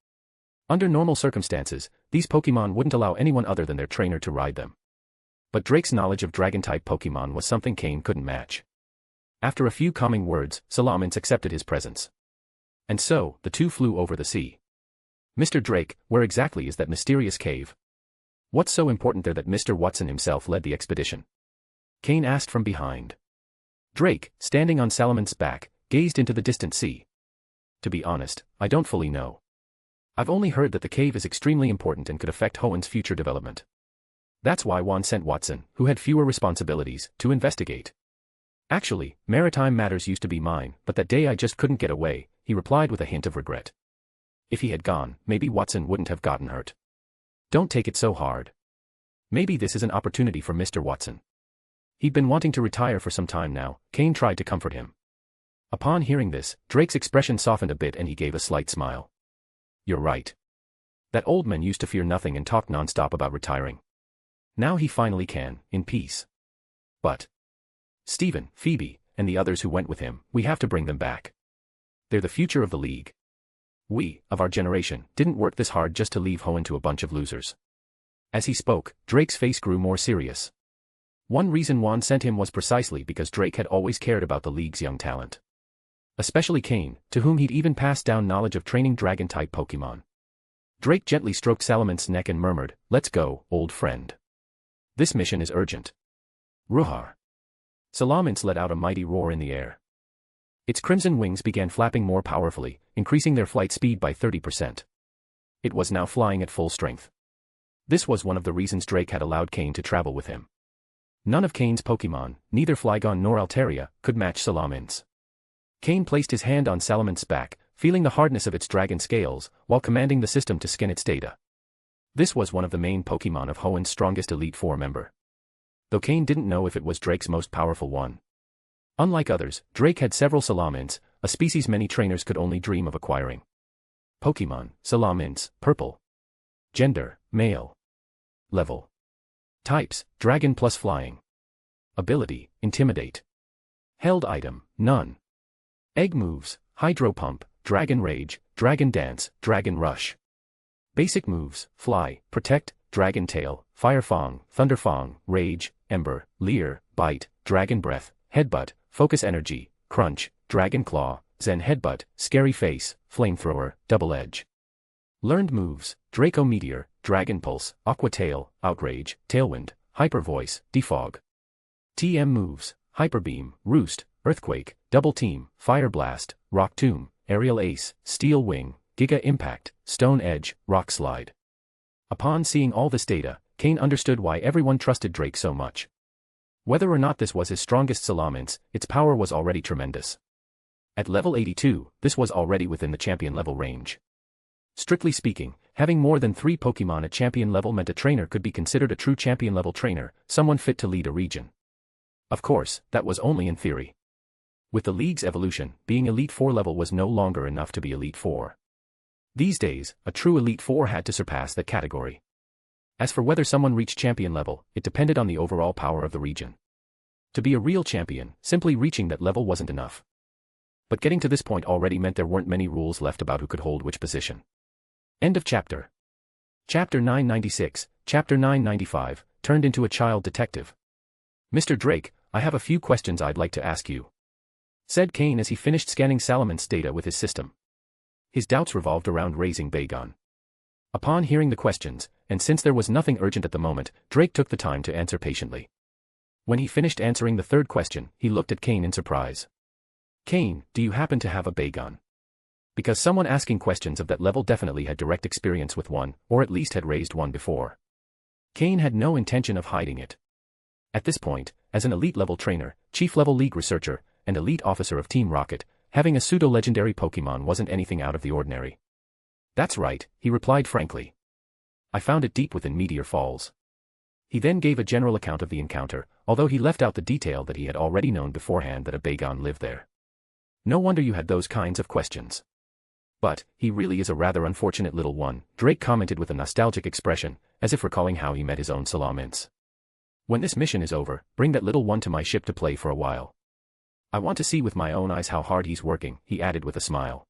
Under normal circumstances, these Pokémon wouldn't allow anyone other than their trainer to ride them. But Drake's knowledge of Dragon-type Pokémon was something Cain couldn't match. After a few calming words, Salamence accepted his presence. And so, the two flew over the sea. Mr. Drake, where exactly is that mysterious cave? What's so important there that Mr. Watson himself led the expedition? Cain asked from behind. Drake, standing on Salamance's back, gazed into the distant sea. To be honest, I don't fully know. I've only heard that the cave is extremely important and could affect Hoenn's future development. That's why Juan sent Watson, who had fewer responsibilities, to investigate. Actually, maritime matters used to be mine, but that day I just couldn't get away, he replied with a hint of regret. If he had gone, maybe Watson wouldn't have gotten hurt. Don't take it so hard. Maybe this is an opportunity for Mr. Watson. He'd been wanting to retire for some time now. Cain tried to comfort him. Upon hearing this, Drake's expression softened a bit and he gave a slight smile. You're right. That old man used to fear nothing and talk non-stop about retiring. Now he finally can, in peace. But Stephen, Phoebe, and the others who went with him, we have to bring them back. They're the future of the League. We, of our generation, didn't work this hard just to leave Hoenn to a bunch of losers. As he spoke, Drake's face grew more serious. One reason Juan sent him was precisely because Drake had always cared about the League's young talent. Especially Cain, to whom he'd even passed down knowledge of training Dragon-type Pokémon. Drake gently stroked Salamance's neck and murmured, "Let's go, old friend. This mission is urgent." Ruhar. Salamence let out a mighty roar in the air. Its crimson wings began flapping more powerfully, increasing their flight speed by 30%. It was now flying at full strength. This was one of the reasons Drake had allowed Cain to travel with him. None of Cain's Pokémon, neither Flygon nor Altaria, could match Salamence. Cain placed his hand on Salamance's back, feeling the hardness of its dragon scales, while commanding the system to scan its data. This was one of the main Pokémon of Hoenn's strongest Elite Four member. Though Cain didn't know if it was Drake's most powerful one. Unlike others, Drake had several Salamence, a species many trainers could only dream of acquiring. Pokémon, Salamence, purple. Gender, male. Level. Types, dragon plus flying. Ability, intimidate. Held item, none. Egg moves, Hydro Pump, Dragon Rage, Dragon Dance, Dragon Rush. Basic moves, Fly, Protect, Dragon Tail, Fire Fang, Thunder Fang, Rage, Ember, Leer, Bite, Dragon Breath, Headbutt, Focus Energy, Crunch, Dragon Claw, Zen Headbutt, Scary Face, Flamethrower, Double Edge. Learned moves, Draco Meteor, Dragon Pulse, Aqua Tail, Outrage, Tailwind, Hyper Voice, Defog. TM moves, Hyper Beam, Roost, Earthquake, Double Team, Fire Blast, Rock Tomb, Aerial Ace, Steel Wing, Giga Impact, Stone Edge, Rock Slide. Upon seeing all this data, Cain understood why everyone trusted Drake so much. Whether or not this was his strongest Salamence, its power was already tremendous. At level 82, this was already within the champion level range. Strictly speaking, having more than 3 Pokémon at champion level meant a trainer could be considered a true champion level trainer, someone fit to lead a region. Of course, that was only in theory. With the League's evolution, being Elite Four level was no longer enough to be Elite Four. These days, a true Elite Four had to surpass that category. As for whether someone reached champion level, it depended on the overall power of the region. To be a real champion, simply reaching that level wasn't enough. But getting to this point already meant there weren't many rules left about who could hold which position. End of chapter. Chapter 996, Chapter 995, turned into a child detective. Mr. Drake, I have a few questions I'd like to ask you, said Cain as he finished scanning Salamance's data with his system. His doubts revolved around raising Bagon. Upon hearing the questions, and since there was nothing urgent at the moment, Drake took the time to answer patiently. When he finished answering the third question, he looked at Cain in surprise. Cain, do you happen to have a Bagon? Because someone asking questions of that level definitely had direct experience with one, or at least had raised one before. Cain had no intention of hiding it. At this point, as an elite-level trainer, chief-level league researcher, and elite officer of Team Rocket, having a pseudo-legendary Pokémon wasn't anything out of the ordinary. That's right, he replied frankly. I found it deep within Meteor Falls. He then gave a general account of the encounter, although he left out the detail that he had already known beforehand that a Bagon lived there. No wonder you had those kinds of questions. But, he really is a rather unfortunate little one, Drake commented with a nostalgic expression, as if recalling how he met his own Salamence. When this mission is over, bring that little one to my ship to play for a while. I want to see with my own eyes how hard he's working, he added with a smile.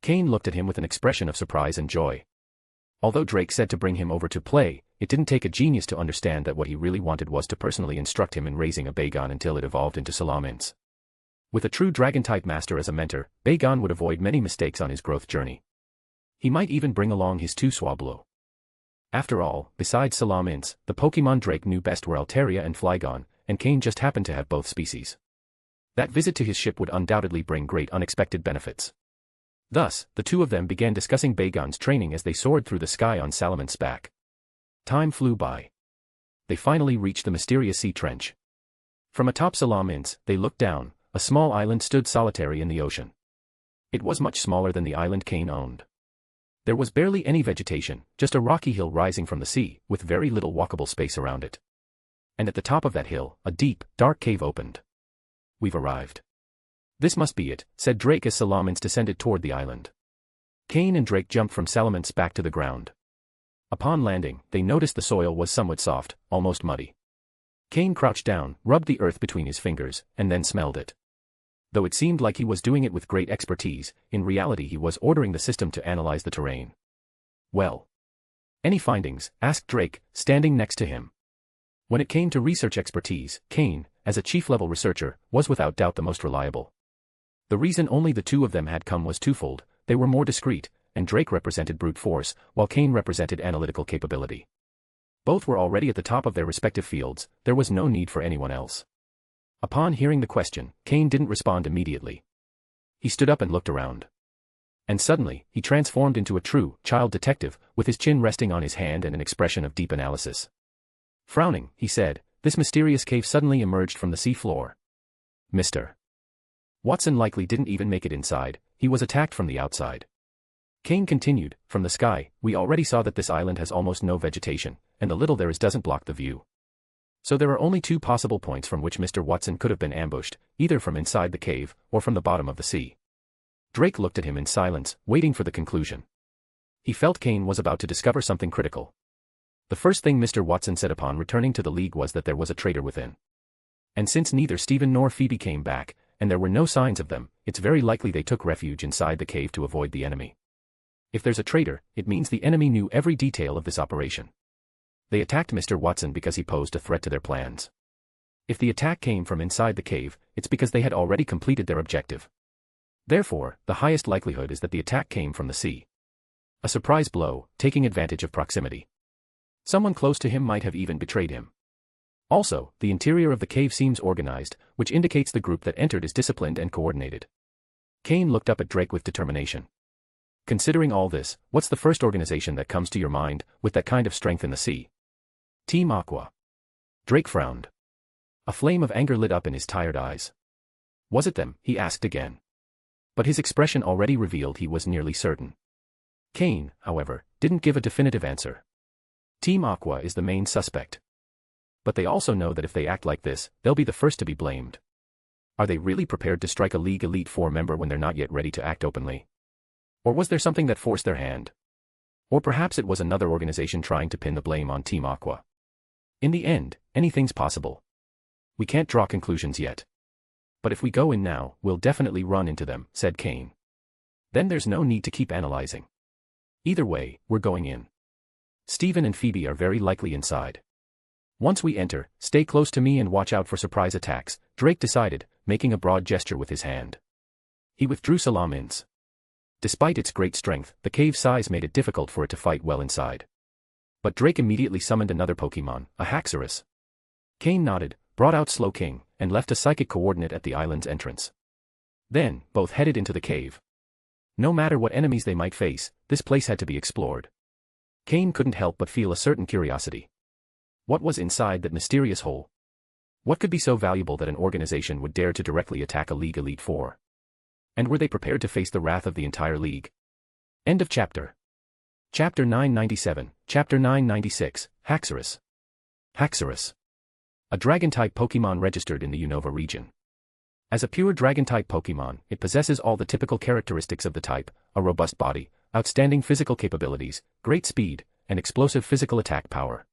Cain looked at him with an expression of surprise and joy. Although Drake said to bring him over to play, it didn't take a genius to understand that what he really wanted was to personally instruct him in raising a Bagon until it evolved into Salamence. With a true Dragon-type master as a mentor, Bagon would avoid many mistakes on his growth journey. He might even bring along his two Swablu. After all, besides Salamence, the Pokemon Drake knew best were Altaria and Flygon, and Cain just happened to have both species. That visit to his ship would undoubtedly bring great unexpected benefits. Thus, the two of them began discussing Bagon's training as they soared through the sky on Salamance's back. Time flew by. They finally reached the mysterious sea trench. From atop Salamence, they looked down. A small island stood solitary in the ocean. It was much smaller than the island Cain owned. There was barely any vegetation, just a rocky hill rising from the sea, with very little walkable space around it. And at the top of that hill, a deep, dark cave opened. We've arrived. This must be it, said Drake as Salamence descended toward the island. Cain and Drake jumped from Salamence back to the ground. Upon landing, they noticed the soil was somewhat soft, almost muddy. Cain crouched down, rubbed the earth between his fingers, and then smelled it. Though it seemed like he was doing it with great expertise, in reality he was ordering the system to analyze the terrain. Well. Any findings? Asked Drake, standing next to him. When it came to research expertise, Cain, as a chief-level researcher, was without doubt the most reliable. The reason only the two of them had come was twofold: they were more discreet, and Drake represented brute force, while Cain represented analytical capability. Both were already at the top of their respective fields, there was no need for anyone else. Upon hearing the question, Cain didn't respond immediately. He stood up and looked around. And suddenly, he transformed into a true child detective, with his chin resting on his hand and an expression of deep analysis. Frowning, he said, "This mysterious cave suddenly emerged from the sea floor. Mr. Watson likely didn't even make it inside, he was attacked from the outside." Cain continued, "From the sky, we already saw that this island has almost no vegetation, and the little there is doesn't block the view. So there are only two possible points from which Mr. Watson could have been ambushed, either from inside the cave, or from the bottom of the sea." Drake looked at him in silence, waiting for the conclusion. He felt Cain was about to discover something critical. The first thing Mr. Watson said upon returning to the League was that there was a traitor within. And since neither Stephen nor Phoebe came back, and there were no signs of them, it's very likely they took refuge inside the cave to avoid the enemy. If there's a traitor, it means the enemy knew every detail of this operation. They attacked Mr. Watson because he posed a threat to their plans. If the attack came from inside the cave, it's because they had already completed their objective. Therefore, the highest likelihood is that the attack came from the sea. A surprise blow, taking advantage of proximity. Someone close to him might have even betrayed him. Also, the interior of the cave seems organized, which indicates the group that entered is disciplined and coordinated. Cain looked up at Drake with determination. Considering all this, what's the first organization that comes to your mind, with that kind of strength in the sea? Team Aqua. Drake frowned. A flame of anger lit up in his tired eyes. Was it them? He asked again. But his expression already revealed he was nearly certain. Cain, however, didn't give a definitive answer. Team Aqua is the main suspect. But they also know that if they act like this, they'll be the first to be blamed. Are they really prepared to strike a League Elite Four member when they're not yet ready to act openly? Or was there something that forced their hand? Or perhaps it was another organization trying to pin the blame on Team Aqua. In the end, anything's possible. We can't draw conclusions yet. But if we go in now, we'll definitely run into them, said Cain. Then there's no need to keep analyzing. Either way, we're going in. Stephen and Phoebe are very likely inside. Once we enter, stay close to me and watch out for surprise attacks, Drake decided, making a broad gesture with his hand. He withdrew Salamence. Despite its great strength, the cave's size made it difficult for it to fight well inside. But Drake immediately summoned another Pokemon, a Haxorus. Cain nodded, brought out Slowking, and left a psychic coordinate at the island's entrance. Then, both headed into the cave. No matter what enemies they might face, this place had to be explored. Cain couldn't help but feel a certain curiosity. What was inside that mysterious hole? What could be so valuable that an organization would dare to directly attack a League Elite Four? And were they prepared to face the wrath of the entire League? End of chapter. Chapter 997, Chapter 996, Haxorus. Haxorus. A Dragon-type Pokémon registered in the Unova region. As a pure Dragon-type Pokémon, it possesses all the typical characteristics of the type: a robust body, outstanding physical capabilities, great speed, and explosive physical attack power.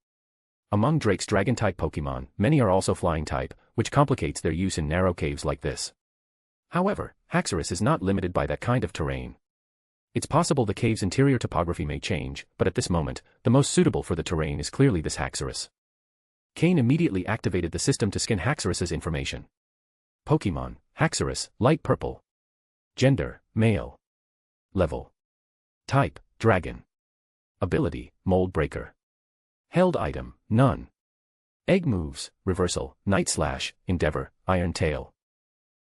Among Drake's Dragon-type Pokémon, many are also Flying-type, which complicates their use in narrow caves like this. However, Haxorus is not limited by that kind of terrain. It's possible the cave's interior topography may change, but at this moment, the most suitable for the terrain is clearly this Haxorus. Cain immediately activated the system to scan Haxorus's information. Pokémon, Haxorus, light purple. Gender, male. Level. Type, Dragon. Ability, Mold Breaker. Held item, none. Egg moves, Reversal, Night Slash, Endeavor, Iron Tail.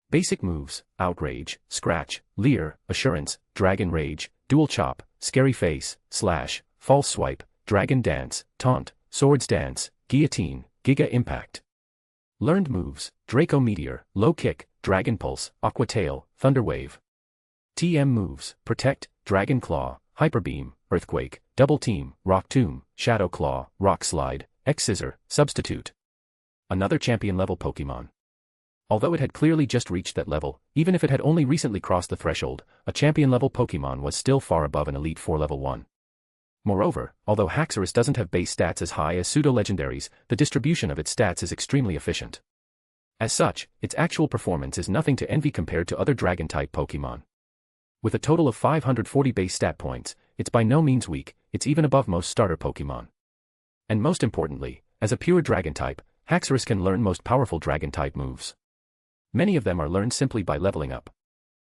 Basic moves, Outrage, Scratch, Leer, Assurance, Dragon Rage, Dual Chop, Scary Face, Slash, False Swipe, Dragon Dance, Taunt, Swords Dance, Guillotine, Giga Impact. Learned moves, Draco Meteor, Low Kick, Dragon Pulse, Aqua Tail, Thunder Wave. TM moves, Protect, Dragon Claw, Hyper Beam, Earthquake, Double Team, Rock Tomb, Shadow Claw, Rock Slide, X-Scissor, Substitute. Another champion-level Pokémon. Although it had clearly just reached that level, even if it had only recently crossed the threshold, a champion-level Pokémon was still far above an Elite Four Level 1. Moreover, although Haxorus doesn't have base stats as high as pseudo-legendaries, the distribution of its stats is extremely efficient. As such, its actual performance is nothing to envy compared to other Dragon-type Pokémon. With a total of 540 base stat points, it's by no means weak, it's even above most starter Pokémon. And most importantly, as a pure Dragon-type, Haxorus can learn most powerful Dragon-type moves. Many of them are learned simply by leveling up.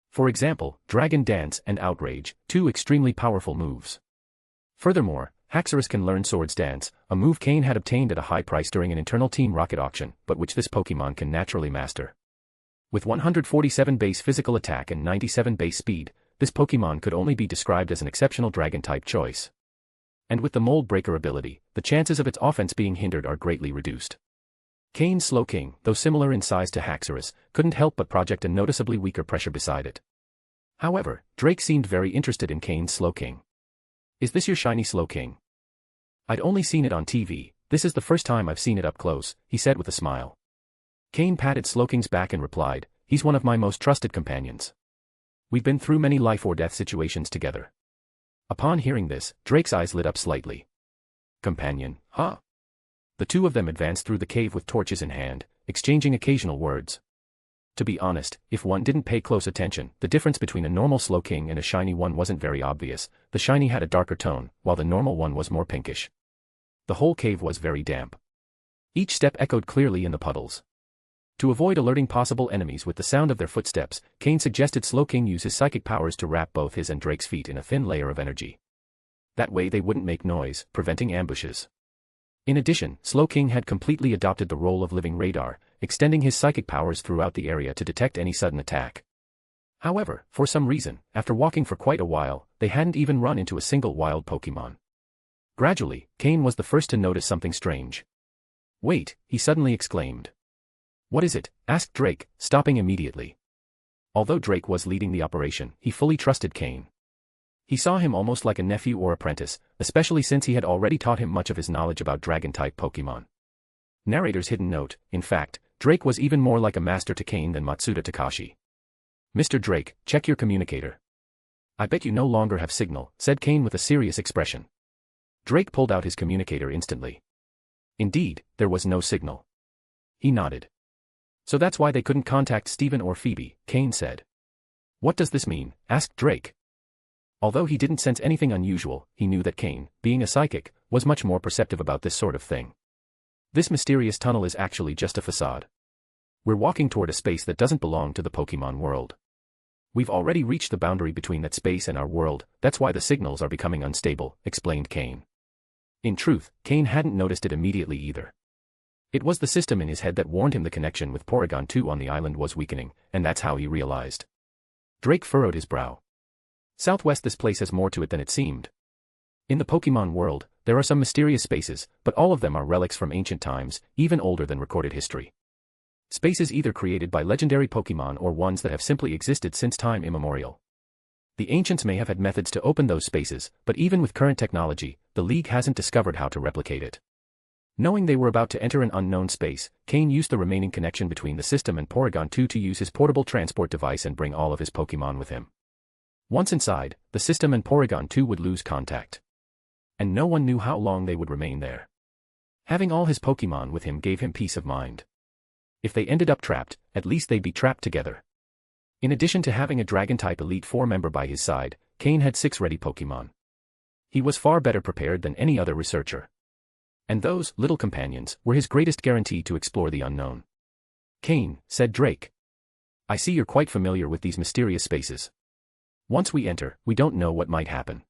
For example, Dragon Dance and Outrage, two extremely powerful moves. Furthermore, Haxorus can learn Swords Dance, a move Cain had obtained at a high price during an internal Team Rocket auction, but which this Pokémon can naturally master. With 147 base physical attack and 97 base speed, this Pokémon could only be described as an exceptional Dragon-type choice. And with the Mold Breaker ability, the chances of its offense being hindered are greatly reduced. Cain's Slowking, though similar in size to Haxorus, couldn't help but project a noticeably weaker pressure beside it. However, Drake seemed very interested in Cain's Slowking. "Is this your shiny Slowking?" "I'd only seen it on TV, this is the first time I've seen it up close," he said with a smile. Cain patted Slowking's back and replied, "He's one of my most trusted companions. We've been through many life-or-death situations together." Upon hearing this, Drake's eyes lit up slightly. "Companion, huh?" The two of them advanced through the cave with torches in hand, exchanging occasional words. To be honest, if one didn't pay close attention, the difference between a normal Slowking and a shiny one wasn't very obvious. The shiny had a darker tone, while the normal one was more pinkish. The whole cave was very damp. Each step echoed clearly in the puddles. To avoid alerting possible enemies with the sound of their footsteps, Cain suggested Slowking use his psychic powers to wrap both his and Drake's feet in a thin layer of energy. That way they wouldn't make noise, preventing ambushes. In addition, Slowking had completely adopted the role of living radar, extending his psychic powers throughout the area to detect any sudden attack. However, for some reason, after walking for quite a while, they hadn't even run into a single wild Pokémon. Gradually, Cain was the first to notice something strange. "Wait," he suddenly exclaimed. "What is it?" asked Drake, stopping immediately. Although Drake was leading the operation, he fully trusted Cain. He saw him almost like a nephew or apprentice, especially since he had already taught him much of his knowledge about Dragon-type Pokémon. Narrator's hidden note: in fact, Drake was even more like a master to Cain than Matsuda Takashi. "Mr. Drake, check your communicator." "I bet you no longer have signal," said Cain with a serious expression. Drake pulled out his communicator instantly. Indeed, there was no signal. He nodded. "So that's why they couldn't contact Steven or Phoebe," Cain said. "What does this mean?" asked Drake. Although he didn't sense anything unusual, he knew that Cain, being a psychic, was much more perceptive about this sort of thing. This mysterious tunnel is actually just a facade. We're walking toward a space that doesn't belong to the Pokémon world. We've already reached the boundary between that space and our world, that's why the signals are becoming unstable, explained Cain. In truth, Cain hadn't noticed it immediately either. It was the system in his head that warned him the connection with Porygon 2 on the island was weakening, and that's how he realized. Drake furrowed his brow. Southwest, this place has more to it than it seemed. In the Pokémon world, there are some mysterious spaces, but all of them are relics from ancient times, even older than recorded history. Spaces either created by legendary Pokémon or ones that have simply existed since time immemorial. The ancients may have had methods to open those spaces, but even with current technology, the League hasn't discovered how to replicate it. Knowing they were about to enter an unknown space, Cain used the remaining connection between the system and Porygon 2 to use his portable transport device and bring all of his Pokémon with him. Once inside, the system and Porygon 2 would lose contact. And no one knew how long they would remain there. Having all his Pokémon with him gave him peace of mind. If they ended up trapped, at least they'd be trapped together. In addition to having a Dragon-type Elite Four member by his side, Cain had 6 ready Pokémon. He was far better prepared than any other researcher. And those little companions were his greatest guarantee to explore the unknown. "Cain," said Drake. "I see you're quite familiar with these mysterious spaces. Once we enter, we don't know what might happen.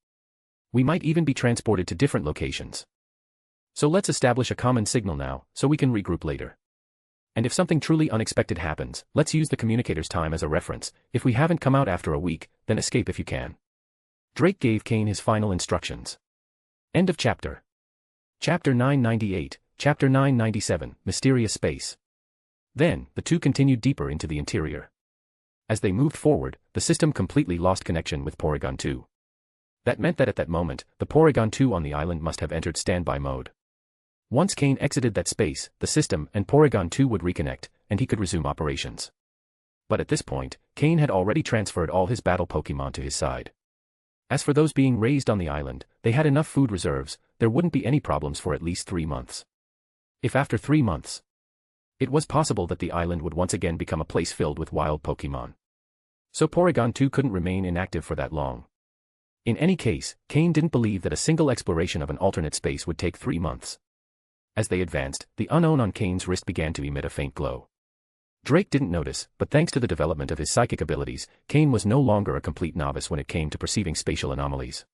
We might even be transported to different locations. So let's establish a common signal now, so we can regroup later. And if something truly unexpected happens, let's use the communicator's time as a reference. If we haven't come out after a week, then escape if you can." Drake gave Cain his final instructions. End of chapter. Chapter 998, Chapter 997, Mysterious Space. Then, the two continued deeper into the interior. As they moved forward, the system completely lost connection with Porygon 2. That meant that at that moment, the Porygon 2 on the island must have entered standby mode. Once Cain exited that space, the system and Porygon 2 would reconnect, and he could resume operations. But at this point, Cain had already transferred all his battle Pokémon to his side. As for those being raised on the island, they had enough food reserves, there wouldn't be any problems for at least 3 months. If after 3 months, it was possible that the island would once again become a place filled with wild Pokémon. So Porygon 2 couldn't remain inactive for that long. In any case, Cain didn't believe that a single exploration of an alternate space would take 3 months. As they advanced, the unknown on Cain's wrist began to emit a faint glow. Drake didn't notice, but thanks to the development of his psychic abilities, Cain was no longer a complete novice when it came to perceiving spatial anomalies.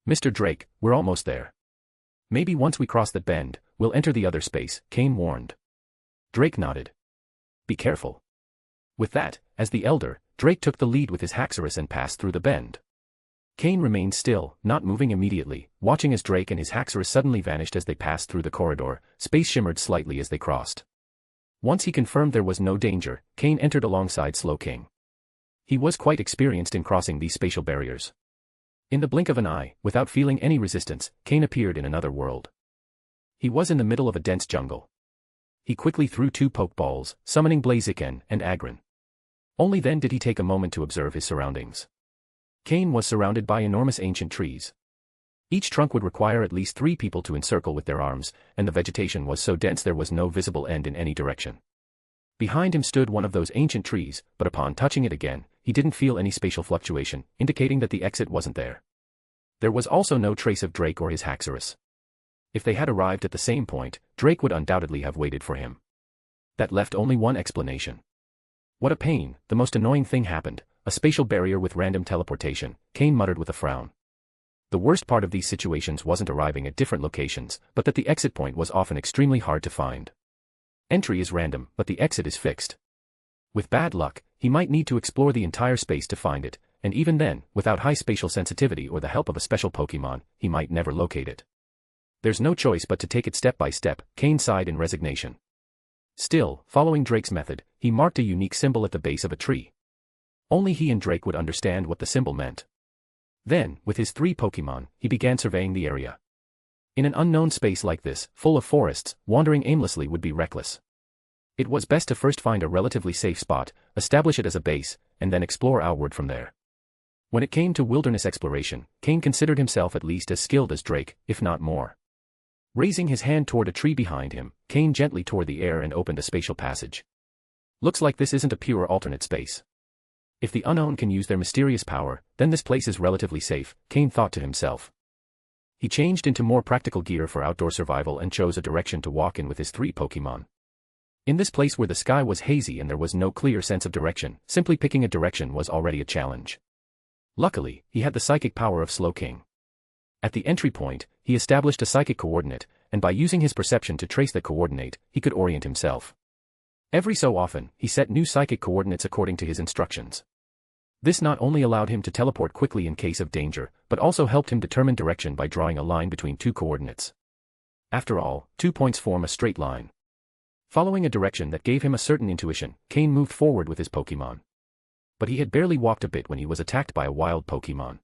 "Mr. Drake, we're almost there. Maybe once we cross that bend, we'll enter the other space," Cain warned. Drake nodded. "Be careful." With that, as the elder, Drake took the lead with his Haxorus and passed through the bend. Cain remained still, not moving immediately, watching as Drake and his Haxorus suddenly vanished as they passed through the corridor. Space shimmered slightly as they crossed. Once he confirmed there was no danger, Cain entered alongside Slowking. He was quite experienced in crossing these spatial barriers. In the blink of an eye, without feeling any resistance, Cain appeared in another world. He was in the middle of a dense jungle. He quickly threw 2 Pokeballs, summoning Blaziken and Agron. Only then did he take a moment to observe his surroundings. Cain was surrounded by enormous ancient trees. Each trunk would require at least 3 people to encircle with their arms, and the vegetation was so dense there was no visible end in any direction. Behind him stood one of those ancient trees, but upon touching it again, he didn't feel any spatial fluctuation, indicating that the exit wasn't there. There was also no trace of Drake or his Haxorus. If they had arrived at the same point, Drake would undoubtedly have waited for him. That left only one explanation. "What a pain," the most annoying thing happened, a spatial barrier with random teleportation, Cain muttered with a frown. The worst part of these situations wasn't arriving at different locations, but that the exit point was often extremely hard to find. Entry is random, but the exit is fixed. With bad luck, he might need to explore the entire space to find it, and even then, without high spatial sensitivity or the help of a special Pokémon, he might never locate it. There's no choice but to take it step by step, Cain sighed in resignation. Still, following Drake's method, he marked a unique symbol at the base of a tree. Only he and Drake would understand what the symbol meant. Then, with his 3 Pokémon, he began surveying the area. In an unknown space like this, full of forests, wandering aimlessly would be reckless. It was best to first find a relatively safe spot, establish it as a base, and then explore outward from there. When it came to wilderness exploration, Cain considered himself at least as skilled as Drake, if not more. Raising his hand toward a tree behind him, Cain gently tore the air and opened a spatial passage. Looks like this isn't a pure alternate space. If the unknown can use their mysterious power, then this place is relatively safe, Cain thought to himself. He changed into more practical gear for outdoor survival and chose a direction to walk in with his 3 Pokémon. In this place where the sky was hazy and there was no clear sense of direction, simply picking a direction was already a challenge. Luckily, he had the psychic power of Slowking. At the entry point, he established a psychic coordinate, and by using his perception to trace that coordinate, he could orient himself. Every so often, he set new psychic coordinates according to his instructions. This not only allowed him to teleport quickly in case of danger, but also helped him determine direction by drawing a line between two coordinates. After all, 2 points form a straight line. Following a direction that gave him a certain intuition, Cain moved forward with his Pokémon. But he had barely walked a bit when he was attacked by a wild Pokémon.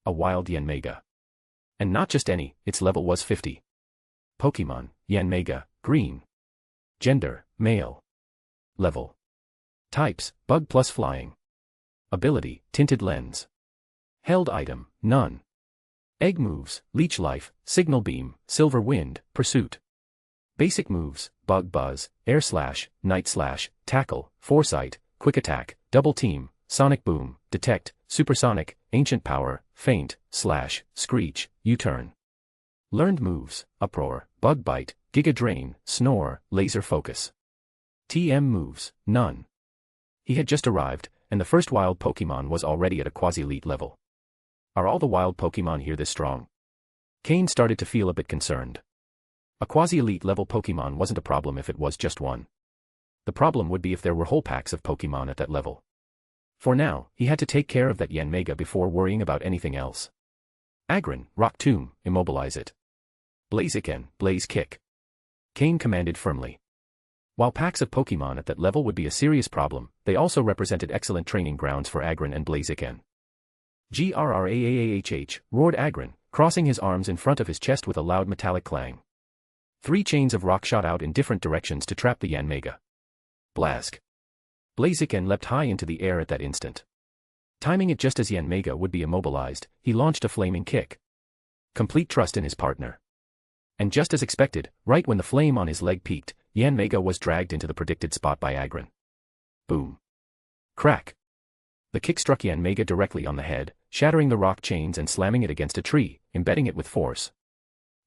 A wild Yanmega. And not just any, its level was 50. Pokémon, Yanmega, green. Gender, male. Level. Types, bug plus flying. Ability, tinted lens. Held item, none. Egg moves, leech life, signal beam, silver wind, pursuit. Basic moves, bug buzz, air slash, night slash, tackle, foresight, quick attack, double team, sonic boom, detect, supersonic, ancient power, feint, slash, screech, U-turn. Learned moves, uproar, bug bite, giga drain, snore, laser focus. TM moves, none. He had just arrived, and the first wild Pokémon was already at a quasi-elite level. Are all the wild Pokémon here this strong? Cain started to feel a bit concerned. A quasi-elite level Pokémon wasn't a problem if it was just one. The problem would be if there were whole packs of Pokémon at that level. For now, he had to take care of that Yanmega before worrying about anything else. Agron, Rock Tomb, immobilize it. Blaziken, Blaze Kick. Cain commanded firmly. While packs of Pokémon at that level would be a serious problem, they also represented excellent training grounds for Agron and Blaziken. Grrraahh, roared Agron, crossing his arms in front of his chest with a loud metallic clang. 3 chains of rock shot out in different directions to trap the Yanmega. Blask. Blaziken leapt high into the air at that instant. Timing it just as Yanmega would be immobilized, he launched a flaming kick. Complete trust in his partner. And just as expected, right when the flame on his leg peaked, Yanmega was dragged into the predicted spot by Agron. Boom. Crack. The kick struck Yanmega directly on the head, shattering the rock chains and slamming it against a tree, embedding it with force.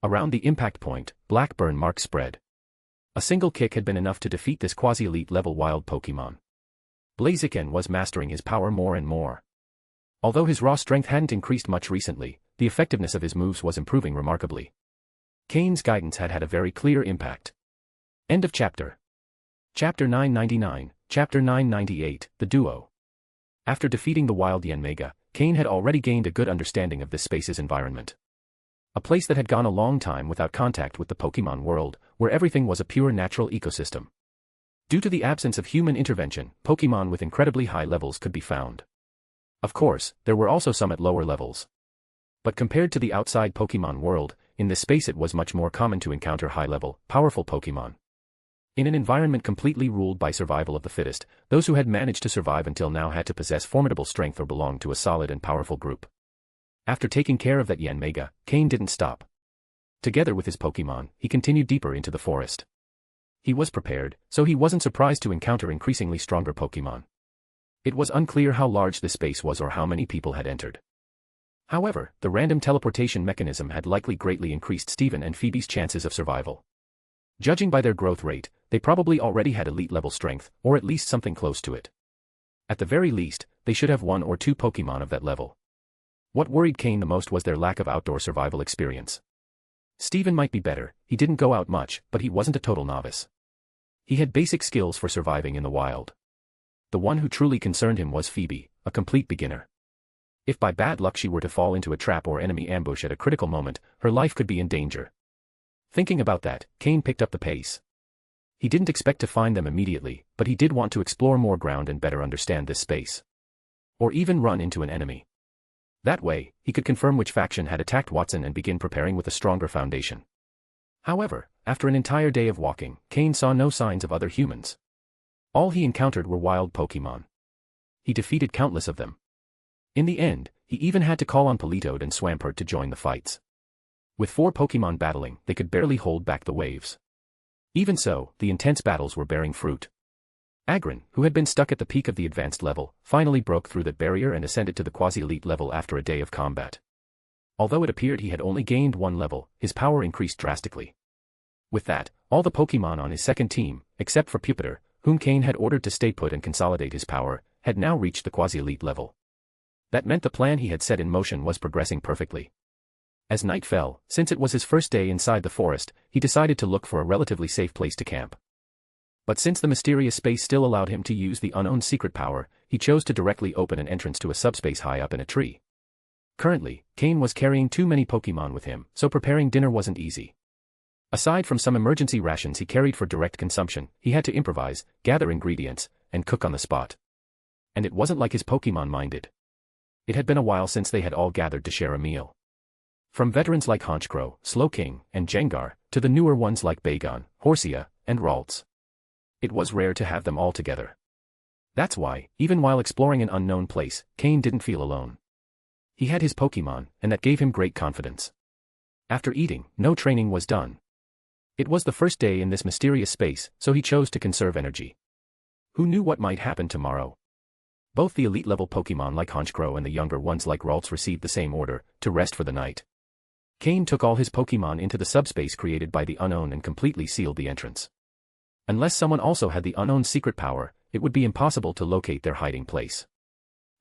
Around the impact point, black burn marks spread. A single kick had been enough to defeat this quasi-elite level wild Pokémon. Blaziken was mastering his power more and more. Although his raw strength hadn't increased much recently, the effectiveness of his moves was improving remarkably. Cain's guidance had had a very clear impact. End of chapter. Chapter 999, Chapter 998, The Duo. After defeating the wild Yanmega, Cain had already gained a good understanding of this space's environment. A place that had gone a long time without contact with the Pokémon world, where everything was a pure natural ecosystem. Due to the absence of human intervention, Pokémon with incredibly high levels could be found. Of course, there were also some at lower levels. But compared to the outside Pokémon world, in this space it was much more common to encounter high-level, powerful Pokémon. In an environment completely ruled by survival of the fittest, those who had managed to survive until now had to possess formidable strength or belong to a solid and powerful group. After taking care of that Yanmega, Cain didn't stop. Together with his Pokémon, he continued deeper into the forest. He was prepared, so he wasn't surprised to encounter increasingly stronger Pokémon. It was unclear how large this space was or how many people had entered. However, the random teleportation mechanism had likely greatly increased Steven and Phoebe's chances of survival. Judging by their growth rate, they probably already had elite-level strength, or at least something close to it. At the very least, they should have 1 or 2 Pokémon of that level. What worried Cain the most was their lack of outdoor survival experience. Steven might be better, he didn't go out much, but he wasn't a total novice. He had basic skills for surviving in the wild. The one who truly concerned him was Phoebe, a complete beginner. If by bad luck she were to fall into a trap or enemy ambush at a critical moment, her life could be in danger. Thinking about that, Cain picked up the pace. He didn't expect to find them immediately, but he did want to explore more ground and better understand this space. Or even run into an enemy. That way, he could confirm which faction had attacked Watson and begin preparing with a stronger foundation. However, after an entire day of walking, Cain saw no signs of other humans. All he encountered were wild Pokémon. He defeated countless of them. In the end, he even had to call on Politoed and Swampert to join the fights. With 4 Pokémon battling, they could barely hold back the waves. Even so, the intense battles were bearing fruit. Agron, who had been stuck at the peak of the advanced level, finally broke through that barrier and ascended to the quasi-elite level after a day of combat. Although it appeared he had only gained 1 level, his power increased drastically. With that, all the Pokémon on his second team, except for Pupitar, whom Cain had ordered to stay put and consolidate his power, had now reached the quasi-elite level. That meant the plan he had set in motion was progressing perfectly. As night fell, since it was his first day inside the forest, he decided to look for a relatively safe place to camp. But since the mysterious space still allowed him to use the unknown secret power, he chose to directly open an entrance to a subspace high up in a tree. Currently, Cain was carrying too many Pokémon with him, so preparing dinner wasn't easy. Aside from some emergency rations he carried for direct consumption, he had to improvise, gather ingredients, and cook on the spot. And it wasn't like his Pokémon minded. It had been a while since they had all gathered to share a meal. From veterans like Honchkrow, Slowking, and Jengar, to the newer ones like Bagon, Horsia, and Ralts. It was rare to have them all together. That's why, even while exploring an unknown place, Cain didn't feel alone. He had his Pokémon, and that gave him great confidence. After eating, no training was done. It was the first day in this mysterious space, so he chose to conserve energy. Who knew what might happen tomorrow? Both the elite-level Pokémon like Honchkrow and the younger ones like Ralts received the same order, to rest for the night. Cain took all his Pokémon into the subspace created by the Unknown and completely sealed the entrance. Unless someone also had the Unknown's secret power, it would be impossible to locate their hiding place.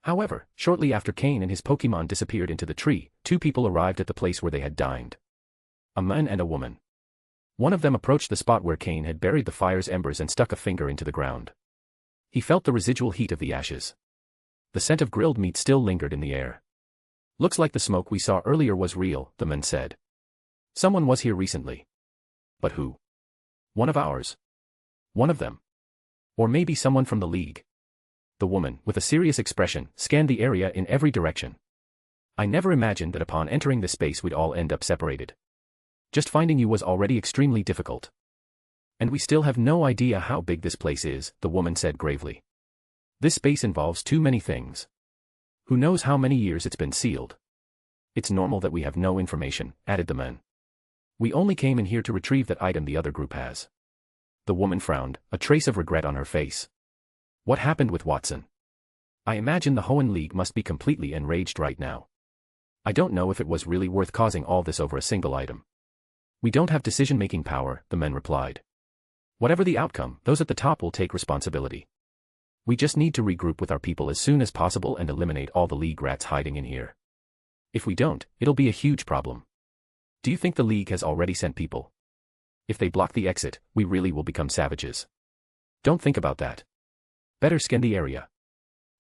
However, shortly after Cain and his Pokémon disappeared into the tree, two people arrived at the place where they had dined. A man and a woman. One of them approached the spot where Cain had buried the fire's embers and stuck a finger into the ground. He felt the residual heat of the ashes. The scent of grilled meat still lingered in the air. "Looks like the smoke we saw earlier was real," the man said. "Someone was here recently." "But who?" "One of ours." "One of them." "Or maybe someone from the League." The woman, with a serious expression, scanned the area in every direction. "I never imagined that upon entering this space we'd all end up separated. Just finding you was already extremely difficult. And we still have no idea how big this place is," the woman said gravely. "This space involves too many things. Who knows how many years it's been sealed? It's normal that we have no information," added the man. "We only came in here to retrieve that item the other group has." The woman frowned, a trace of regret on her face. "What happened with Watson? I imagine the Hoenn League must be completely enraged right now. I don't know if it was really worth causing all this over a single item." "We don't have decision-making power," the men replied. "Whatever the outcome, those at the top will take responsibility. We just need to regroup with our people as soon as possible and eliminate all the League rats hiding in here. If we don't, it'll be a huge problem. Do you think the League has already sent people? If they block the exit, we really will become savages. Don't think about that. Better scan the area.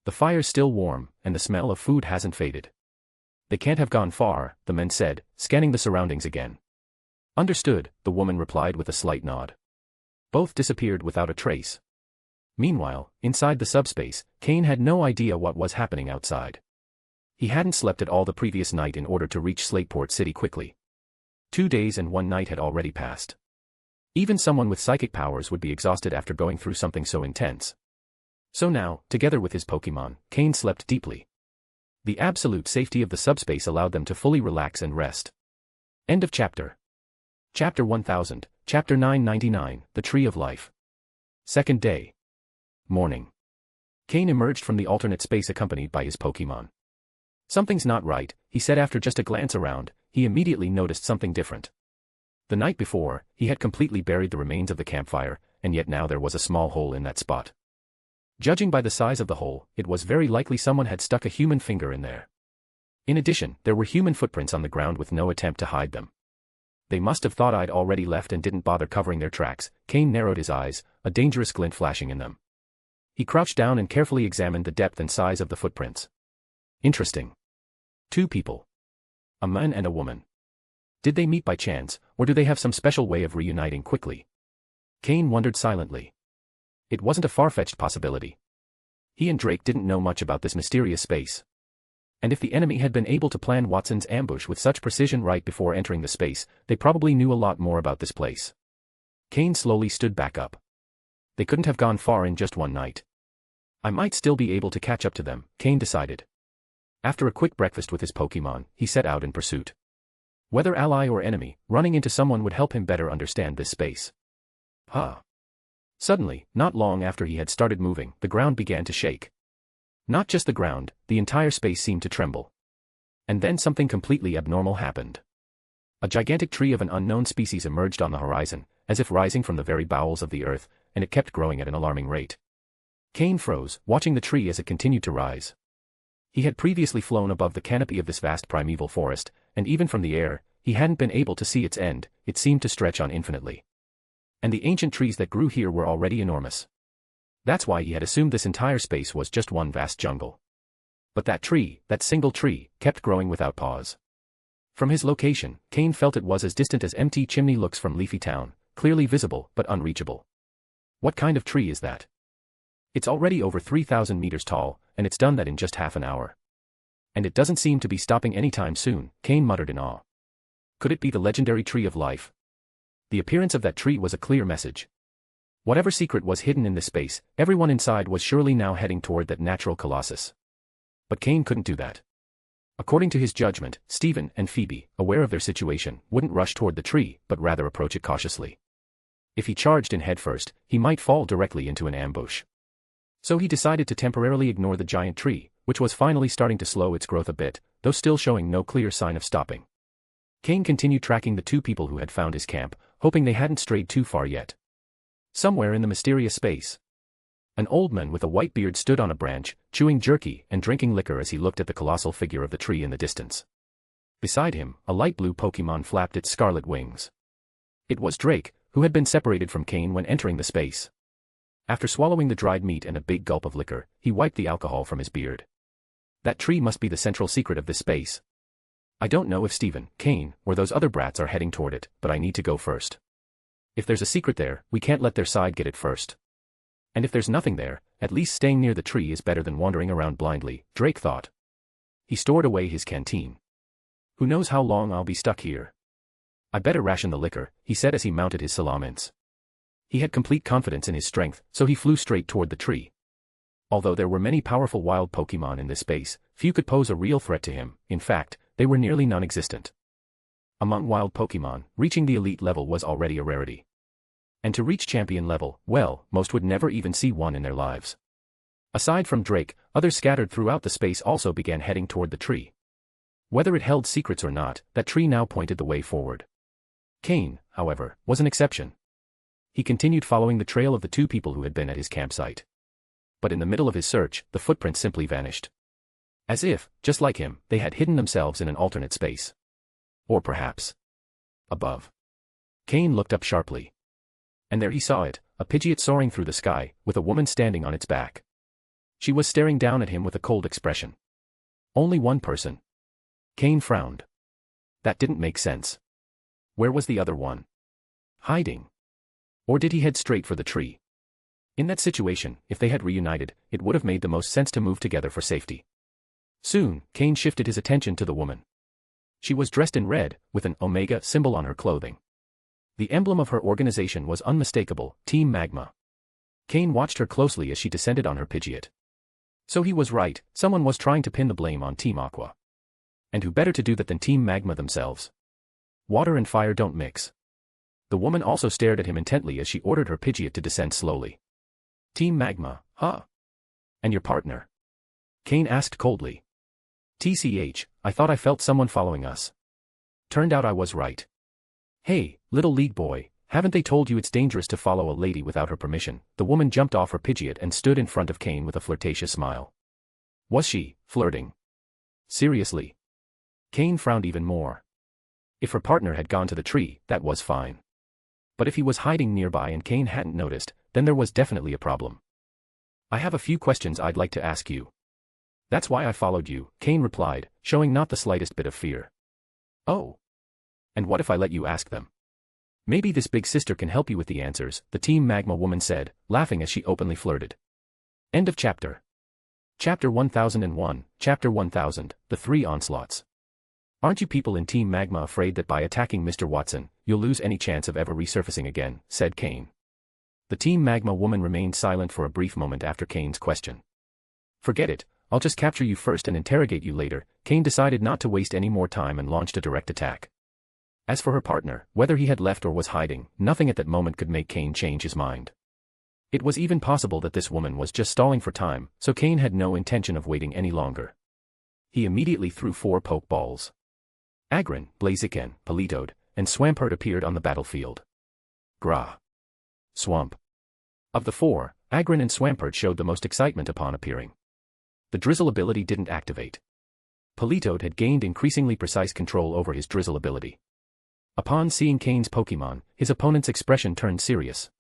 The fire's still warm, and the smell of food hasn't faded. They can't have gone far," the men said, scanning the surroundings again. "Understood," the woman replied with a slight nod. Both disappeared without a trace. Meanwhile, inside the subspace, Cain had no idea what was happening outside. He hadn't slept at all the previous night in order to reach Slateport City quickly. 2 days and 1 night had already passed. Even someone with psychic powers would be exhausted after going through something so intense. So now, together with his Pokémon, Cain slept deeply. The absolute safety of the subspace allowed them to fully relax and rest. End of chapter. Chapter 1000, Chapter 999, The Tree of Life. Second day. Morning. Cain emerged from the alternate space accompanied by his Pokémon. "Something's not right," he said after just a glance around. He immediately noticed something different. The night before, he had completely buried the remains of the campfire, and yet now there was a small hole in that spot. Judging by the size of the hole, it was very likely someone had stuck a human finger in there. In addition, there were human footprints on the ground with no attempt to hide them. "They must have thought I'd already left and didn't bother covering their tracks." Cain narrowed his eyes, a dangerous glint flashing in them. He crouched down and carefully examined the depth and size of the footprints. Interesting. 2 people. A man and a woman. Did they meet by chance, or do they have some special way of reuniting quickly? Cain wondered silently. It wasn't a far-fetched possibility. He and Drake didn't know much about this mysterious space. And if the enemy had been able to plan Watson's ambush with such precision right before entering the space, they probably knew a lot more about this place. Cain slowly stood back up. They couldn't have gone far in just 1 night. I might still be able to catch up to them, Cain decided. After a quick breakfast with his Pokémon, he set out in pursuit. Whether ally or enemy, running into someone would help him better understand this space. Suddenly, not long after he had started moving, the ground began to shake. Not just the ground, the entire space seemed to tremble. And then something completely abnormal happened. A gigantic tree of an unknown species emerged on the horizon, as if rising from the very bowels of the earth, and it kept growing at an alarming rate. Cain froze, watching the tree as it continued to rise. He had previously flown above the canopy of this vast primeval forest, and even from the air, he hadn't been able to see its end. It seemed to stretch on infinitely. And the ancient trees that grew here were already enormous. That's why he had assumed this entire space was just one vast jungle. But that tree, that single tree, kept growing without pause. From his location, Cain felt it was as distant as empty chimney looks from Leafy Town, clearly visible but unreachable. What kind of tree is that? It's already over 3,000 meters tall, and it's done that in just half an hour. And it doesn't seem to be stopping anytime soon, Cain muttered in awe. Could it be the legendary tree of life? The appearance of that tree was a clear message. Whatever secret was hidden in this space, everyone inside was surely now heading toward that natural colossus. But Cain couldn't do that. According to his judgment, Stephen and Phoebe, aware of their situation, wouldn't rush toward the tree, but rather approach it cautiously. If he charged in headfirst, he might fall directly into an ambush. So he decided to temporarily ignore the giant tree, which was finally starting to slow its growth a bit, though still showing no clear sign of stopping. Cain continued tracking the two people who had found his camp, hoping they hadn't strayed too far yet. Somewhere in the mysterious space, an old man with a white beard stood on a branch, chewing jerky and drinking liquor as he looked at the colossal figure of the tree in the distance. Beside him, a light blue Pokémon flapped its scarlet wings. It was Drake, who had been separated from Cain when entering the space. After swallowing the dried meat and a big gulp of liquor, he wiped the alcohol from his beard. That tree must be the central secret of this space. I don't know if Stephen, Cain, or those other brats are heading toward it, but I need to go first. If there's a secret there, we can't let their side get it first. And if there's nothing there, at least staying near the tree is better than wandering around blindly, Drake thought. He stored away his canteen. Who knows how long I'll be stuck here? I better ration the liquor, he said as he mounted his salamence. He had complete confidence in his strength, so he flew straight toward the tree. Although there were many powerful wild Pokémon in this space, few could pose a real threat to him. In fact, they were nearly non-existent. Among wild Pokémon, reaching the elite level was already a rarity. And to reach champion level, well, most would never even see one in their lives. Aside from Drake, others scattered throughout the space also began heading toward the tree. Whether it held secrets or not, that tree now pointed the way forward. Cain, however, was an exception. He continued following the trail of the two people who had been at his campsite. But in the middle of his search, the footprints simply vanished. As if, just like him, they had hidden themselves in an alternate space. Or perhaps above. Cain looked up sharply. And there he saw it, a Pidgeot soaring through the sky, with a woman standing on its back. She was staring down at him with a cold expression. Only one person. Cain frowned. That didn't make sense. Where was the other one? Hiding. Or did he head straight for the tree? In that situation, if they had reunited, it would have made the most sense to move together for safety. Soon, Cain shifted his attention to the woman. She was dressed in red, with an Omega symbol on her clothing. The emblem of her organization was unmistakable, Team Magma. Cain watched her closely as she descended on her Pidgeot. So he was right, someone was trying to pin the blame on Team Aqua. And who better to do that than Team Magma themselves? Water and fire don't mix. The woman also stared at him intently as she ordered her Pidgeot to descend slowly. Team Magma, huh? And your partner? Cain asked coldly. TCH, I thought I felt someone following us. Turned out I was right. Hey, little league boy, haven't they told you it's dangerous to follow a lady without her permission? The woman jumped off her Pidgeot and stood in front of Cain with a flirtatious smile. Was she flirting? Seriously? Cain frowned even more. If her partner had gone to the tree, that was fine. But if he was hiding nearby and Cain hadn't noticed, then there was definitely a problem. I have a few questions I'd like to ask you. That's why I followed you, Cain replied, showing not the slightest bit of fear. Oh. And what if I let you ask them? Maybe this big sister can help you with the answers, the Team Magma woman said, laughing as she openly flirted. End of chapter. Chapter 1001, Chapter 1000, The Three Onslaughts. Aren't you people in Team Magma afraid that by attacking Mr. Watson, you'll lose any chance of ever resurfacing again, said Cain. The Team Magma woman remained silent for a brief moment after Cain's question. Forget it, I'll just capture you first and interrogate you later. Cain decided not to waste any more time and launched a direct attack. As for her partner, whether he had left or was hiding, nothing at that moment could make Cain change his mind. It was even possible that this woman was just stalling for time, so Cain had no intention of waiting any longer. He immediately threw 4 Pokeballs. Aggron, Blaziken, Politoed, and Swampert appeared on the battlefield. Grah. Swamp. Of the 4, Aggron and Swampert showed the most excitement upon appearing. The Drizzle ability didn't activate. Politoed had gained increasingly precise control over his Drizzle ability. Upon seeing Cain's Pokémon, his opponent's expression turned serious.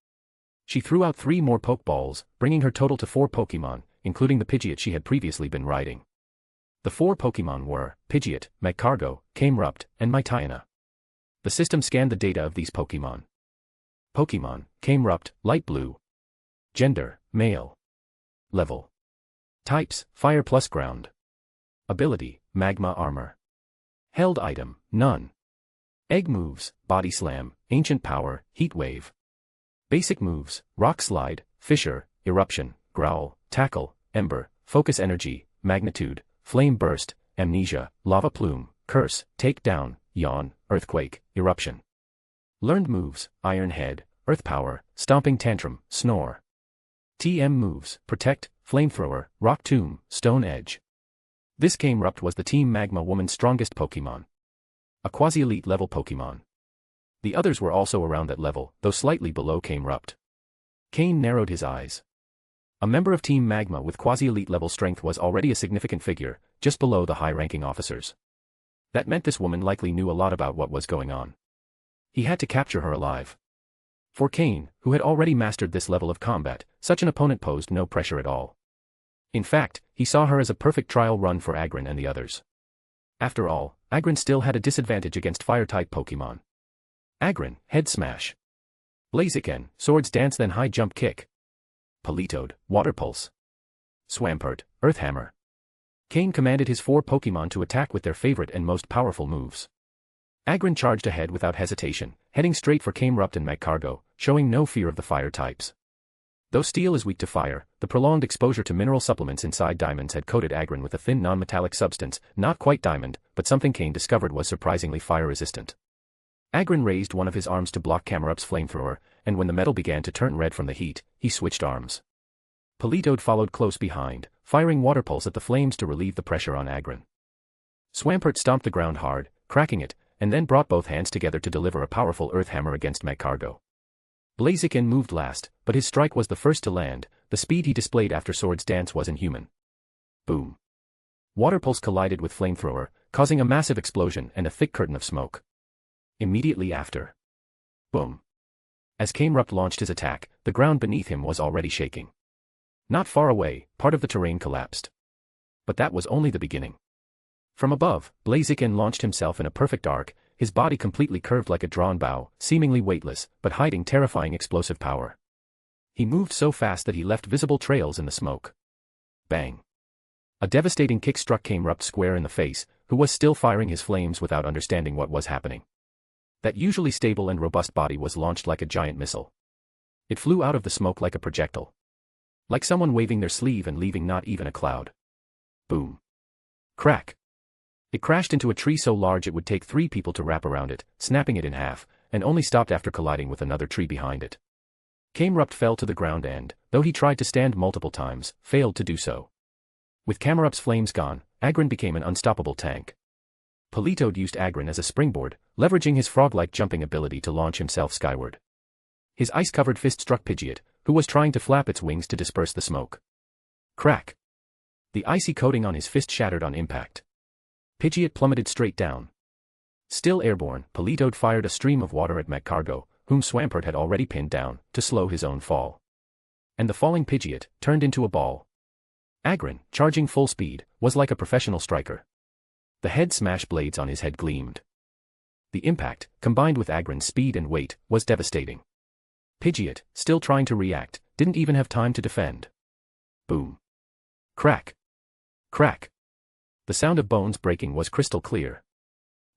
She threw out 3 more Pokeballs, bringing her total to 4 Pokémon, including the Pidgeot she had previously been riding. The 4 Pokémon were Pidgeot, Magcargo, Cain, and Mytiana. The system scanned the data of these Pokémon. Pokémon, Cain, light blue. Gender, male. Level. Types, fire plus ground. Ability, magma armor. Held item, none. Egg moves, body slam, ancient power, heat wave. Basic moves, rock slide, fissure, eruption, growl, tackle, ember, focus energy, magnitude, flame burst, amnesia, lava plume, curse, take down, yawn, earthquake, eruption. Learned moves, iron head, earth power, stomping tantrum, snore. TM moves, protect, flamethrower, rock tomb, stone edge. This Cain was the Team Magma Woman's strongest Pokémon. A quasi-elite level Pokémon. The others were also around that level, though slightly below Cain. Cain narrowed his eyes. A member of Team Magma with quasi-elite level strength was already a significant figure, just below the high-ranking officers. That meant this woman likely knew a lot about what was going on. He had to capture her alive. For Cain, who had already mastered this level of combat, such an opponent posed no pressure at all. In fact, he saw her as a perfect trial run for Agron and the others. After all, Agron still had a disadvantage against fire-type Pokémon. Agron, head smash. Blaziken, swords dance then high jump kick. Politoed, water pulse. Swampert, earth hammer. Cain commanded his 4 Pokémon to attack with their favorite and most powerful moves. Agron charged ahead without hesitation, heading straight for Cain and Magcargo, showing no fear of the fire types. Though steel is weak to fire, the prolonged exposure to mineral supplements inside diamonds had coated Agron with a thin non-metallic substance, not quite diamond, but something Cain discovered was surprisingly fire-resistant. Agron raised one of his arms to block Camerup's flamethrower, and when the metal began to turn red from the heat, he switched arms. Politoed followed close behind, firing water pulse at the flames to relieve the pressure on Agron. Swampert stomped the ground hard, cracking it, and then brought both hands together to deliver a powerful earth hammer against Magcargo. Blaziken moved last, but his strike was the first to land. The speed he displayed after Sword's Dance was inhuman. Boom. Water pulse collided with flamethrower, causing a massive explosion and a thick curtain of smoke. Immediately after. Boom. As Cain launched his attack, the ground beneath him was already shaking. Not far away, part of the terrain collapsed. But that was only the beginning. From above, Blaziken launched himself in a perfect arc, his body completely curved like a drawn bow, seemingly weightless, but hiding terrifying explosive power. He moved so fast that he left visible trails in the smoke. Bang. A devastating kick struck Cain square in the face, who was still firing his flames without understanding what was happening. That usually stable and robust body was launched like a giant missile. It flew out of the smoke like a projectile. Like someone waving their sleeve and leaving not even a cloud. Boom. Crack. It crashed into a tree so large it would take 3 people to wrap around it, snapping it in half, and only stopped after colliding with another tree behind it. Cain fell to the ground and, though he tried to stand multiple times, failed to do so. With Camerup's flames gone, Agron became an unstoppable tank. Politoed used Agron as a springboard, leveraging his frog-like jumping ability to launch himself skyward. His ice-covered fist struck Pidgeot, who was trying to flap its wings to disperse the smoke. Crack! The icy coating on his fist shattered on impact. Pidgeot plummeted straight down. Still airborne, Politoed fired a stream of water at Magcargo, whom Swampert had already pinned down, to slow his own fall. And the falling Pidgeot turned into a ball. Agron, charging full speed, was like a professional striker. The head smash blades on his head gleamed. The impact, combined with Agron's speed and weight, was devastating. Pidgeot, still trying to react, didn't even have time to defend. Boom. Crack. Crack. The sound of bones breaking was crystal clear.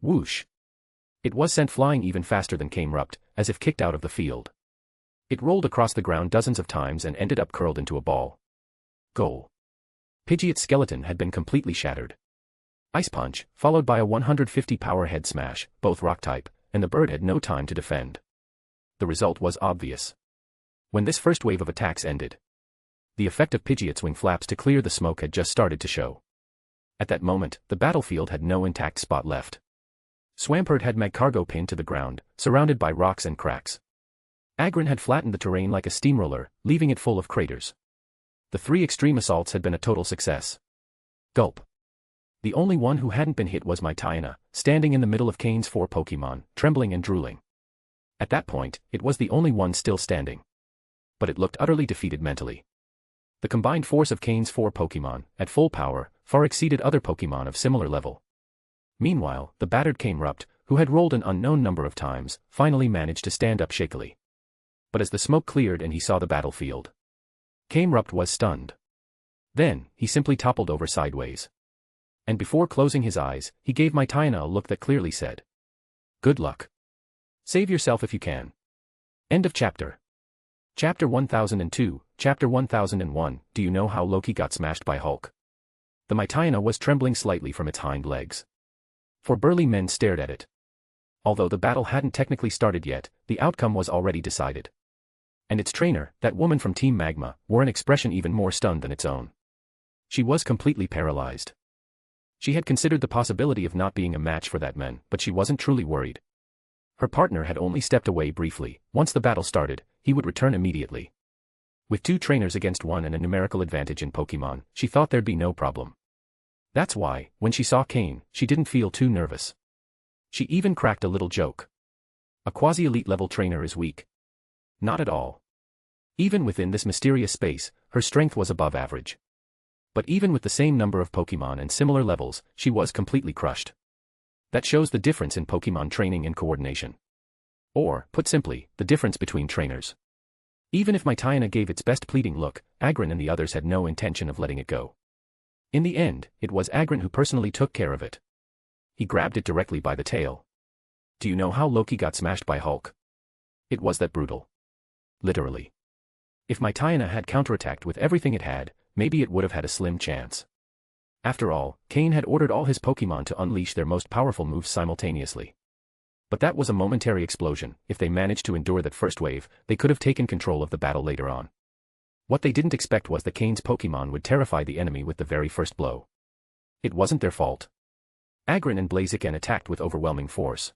Whoosh. It was sent flying even faster than Cain, as if kicked out of the field. It rolled across the ground dozens of times and ended up curled into a ball. Goal. Pidgeot's skeleton had been completely shattered. Ice Punch, followed by a 150 power head smash, both rock type, and the bird had no time to defend. The result was obvious. When this first wave of attacks ended, the effect of Pidgeot's wing flaps to clear the smoke had just started to show. At that moment, the battlefield had no intact spot left. Swampert had Magcargo pinned to the ground, surrounded by rocks and cracks. Agron had flattened the terrain like a steamroller, leaving it full of craters. The 3 extreme assaults had been a total success. Gulp. The only one who hadn't been hit was Mytiana, standing in the middle of Cain's 4 Pokémon, trembling and drooling. At that point, it was the only one still standing. but it looked utterly defeated mentally. The combined force of Cain's 4 Pokémon, at full power, far exceeded other Pokémon of similar level. Meanwhile, the battered Cain, who had rolled an unknown number of times, finally managed to stand up shakily. But as the smoke cleared and he saw the battlefield, Cain was stunned. Then, he simply toppled over sideways. And before closing his eyes, he gave Mytiana a look that clearly said, "Good luck. Save yourself if you can." End of chapter. Chapter 1002, Chapter 1001, Do you know how Loki got smashed by Hulk? The Mytiana was trembling slightly from its hind legs. 4 burly men stared at it. Although the battle hadn't technically started yet, the outcome was already decided. And its trainer, that woman from Team Magma, wore an expression even more stunned than its own. She was completely paralyzed. She had considered the possibility of not being a match for that man, but she wasn't truly worried. Her partner had only stepped away briefly. Once the battle started, he would return immediately. With 2 trainers against 1 and a numerical advantage in Pokemon, she thought there'd be no problem. That's why, when she saw Cain, she didn't feel too nervous. She even cracked a little joke. A quasi-elite level trainer is weak. Not at all. Even within this mysterious space, her strength was above average. But even with the same number of Pokemon and similar levels, she was completely crushed. That shows the difference in Pokemon training and coordination. Or, put simply, the difference between trainers. Even if Mytiana gave its best pleading look, Agron and the others had no intention of letting it go. In the end, it was Agron who personally took care of it. He grabbed it directly by the tail. Do you know how Loki got smashed by Hulk? It was that brutal. Literally. If Mytiana had counterattacked with everything it had, maybe it would have had a slim chance. After all, Cain had ordered all his Pokemon to unleash their most powerful moves simultaneously. But that was a momentary explosion. If they managed to endure that first wave, they could have taken control of the battle later on. What they didn't expect was that Cain's Pokemon would terrify the enemy with the very first blow. It wasn't their fault. Agron and Blaziken attacked with overwhelming force.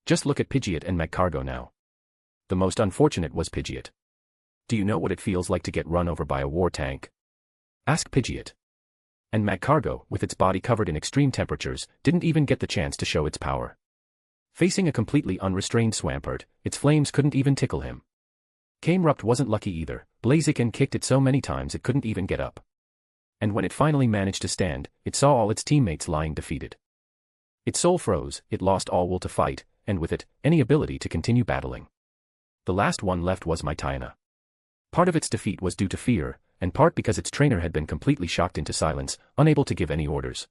Just look at Pidgeot and Magcargo now. The most unfortunate was Pidgeot. Do you know what it feels like to get run over by a war tank? Ask Pidgeot. And Magcargo, with its body covered in extreme temperatures, didn't even get the chance to show its power. Facing a completely unrestrained Swampert, its flames couldn't even tickle him. Cain wasn't lucky either. Blaziken kicked it so many times it couldn't even get up. And when it finally managed to stand, it saw all its teammates lying defeated. Its soul froze, it lost all will to fight, and with it, any ability to continue battling. The last one left was Mytiana. Part of its defeat was due to fear, and part because its trainer had been completely shocked into silence, unable to give any orders.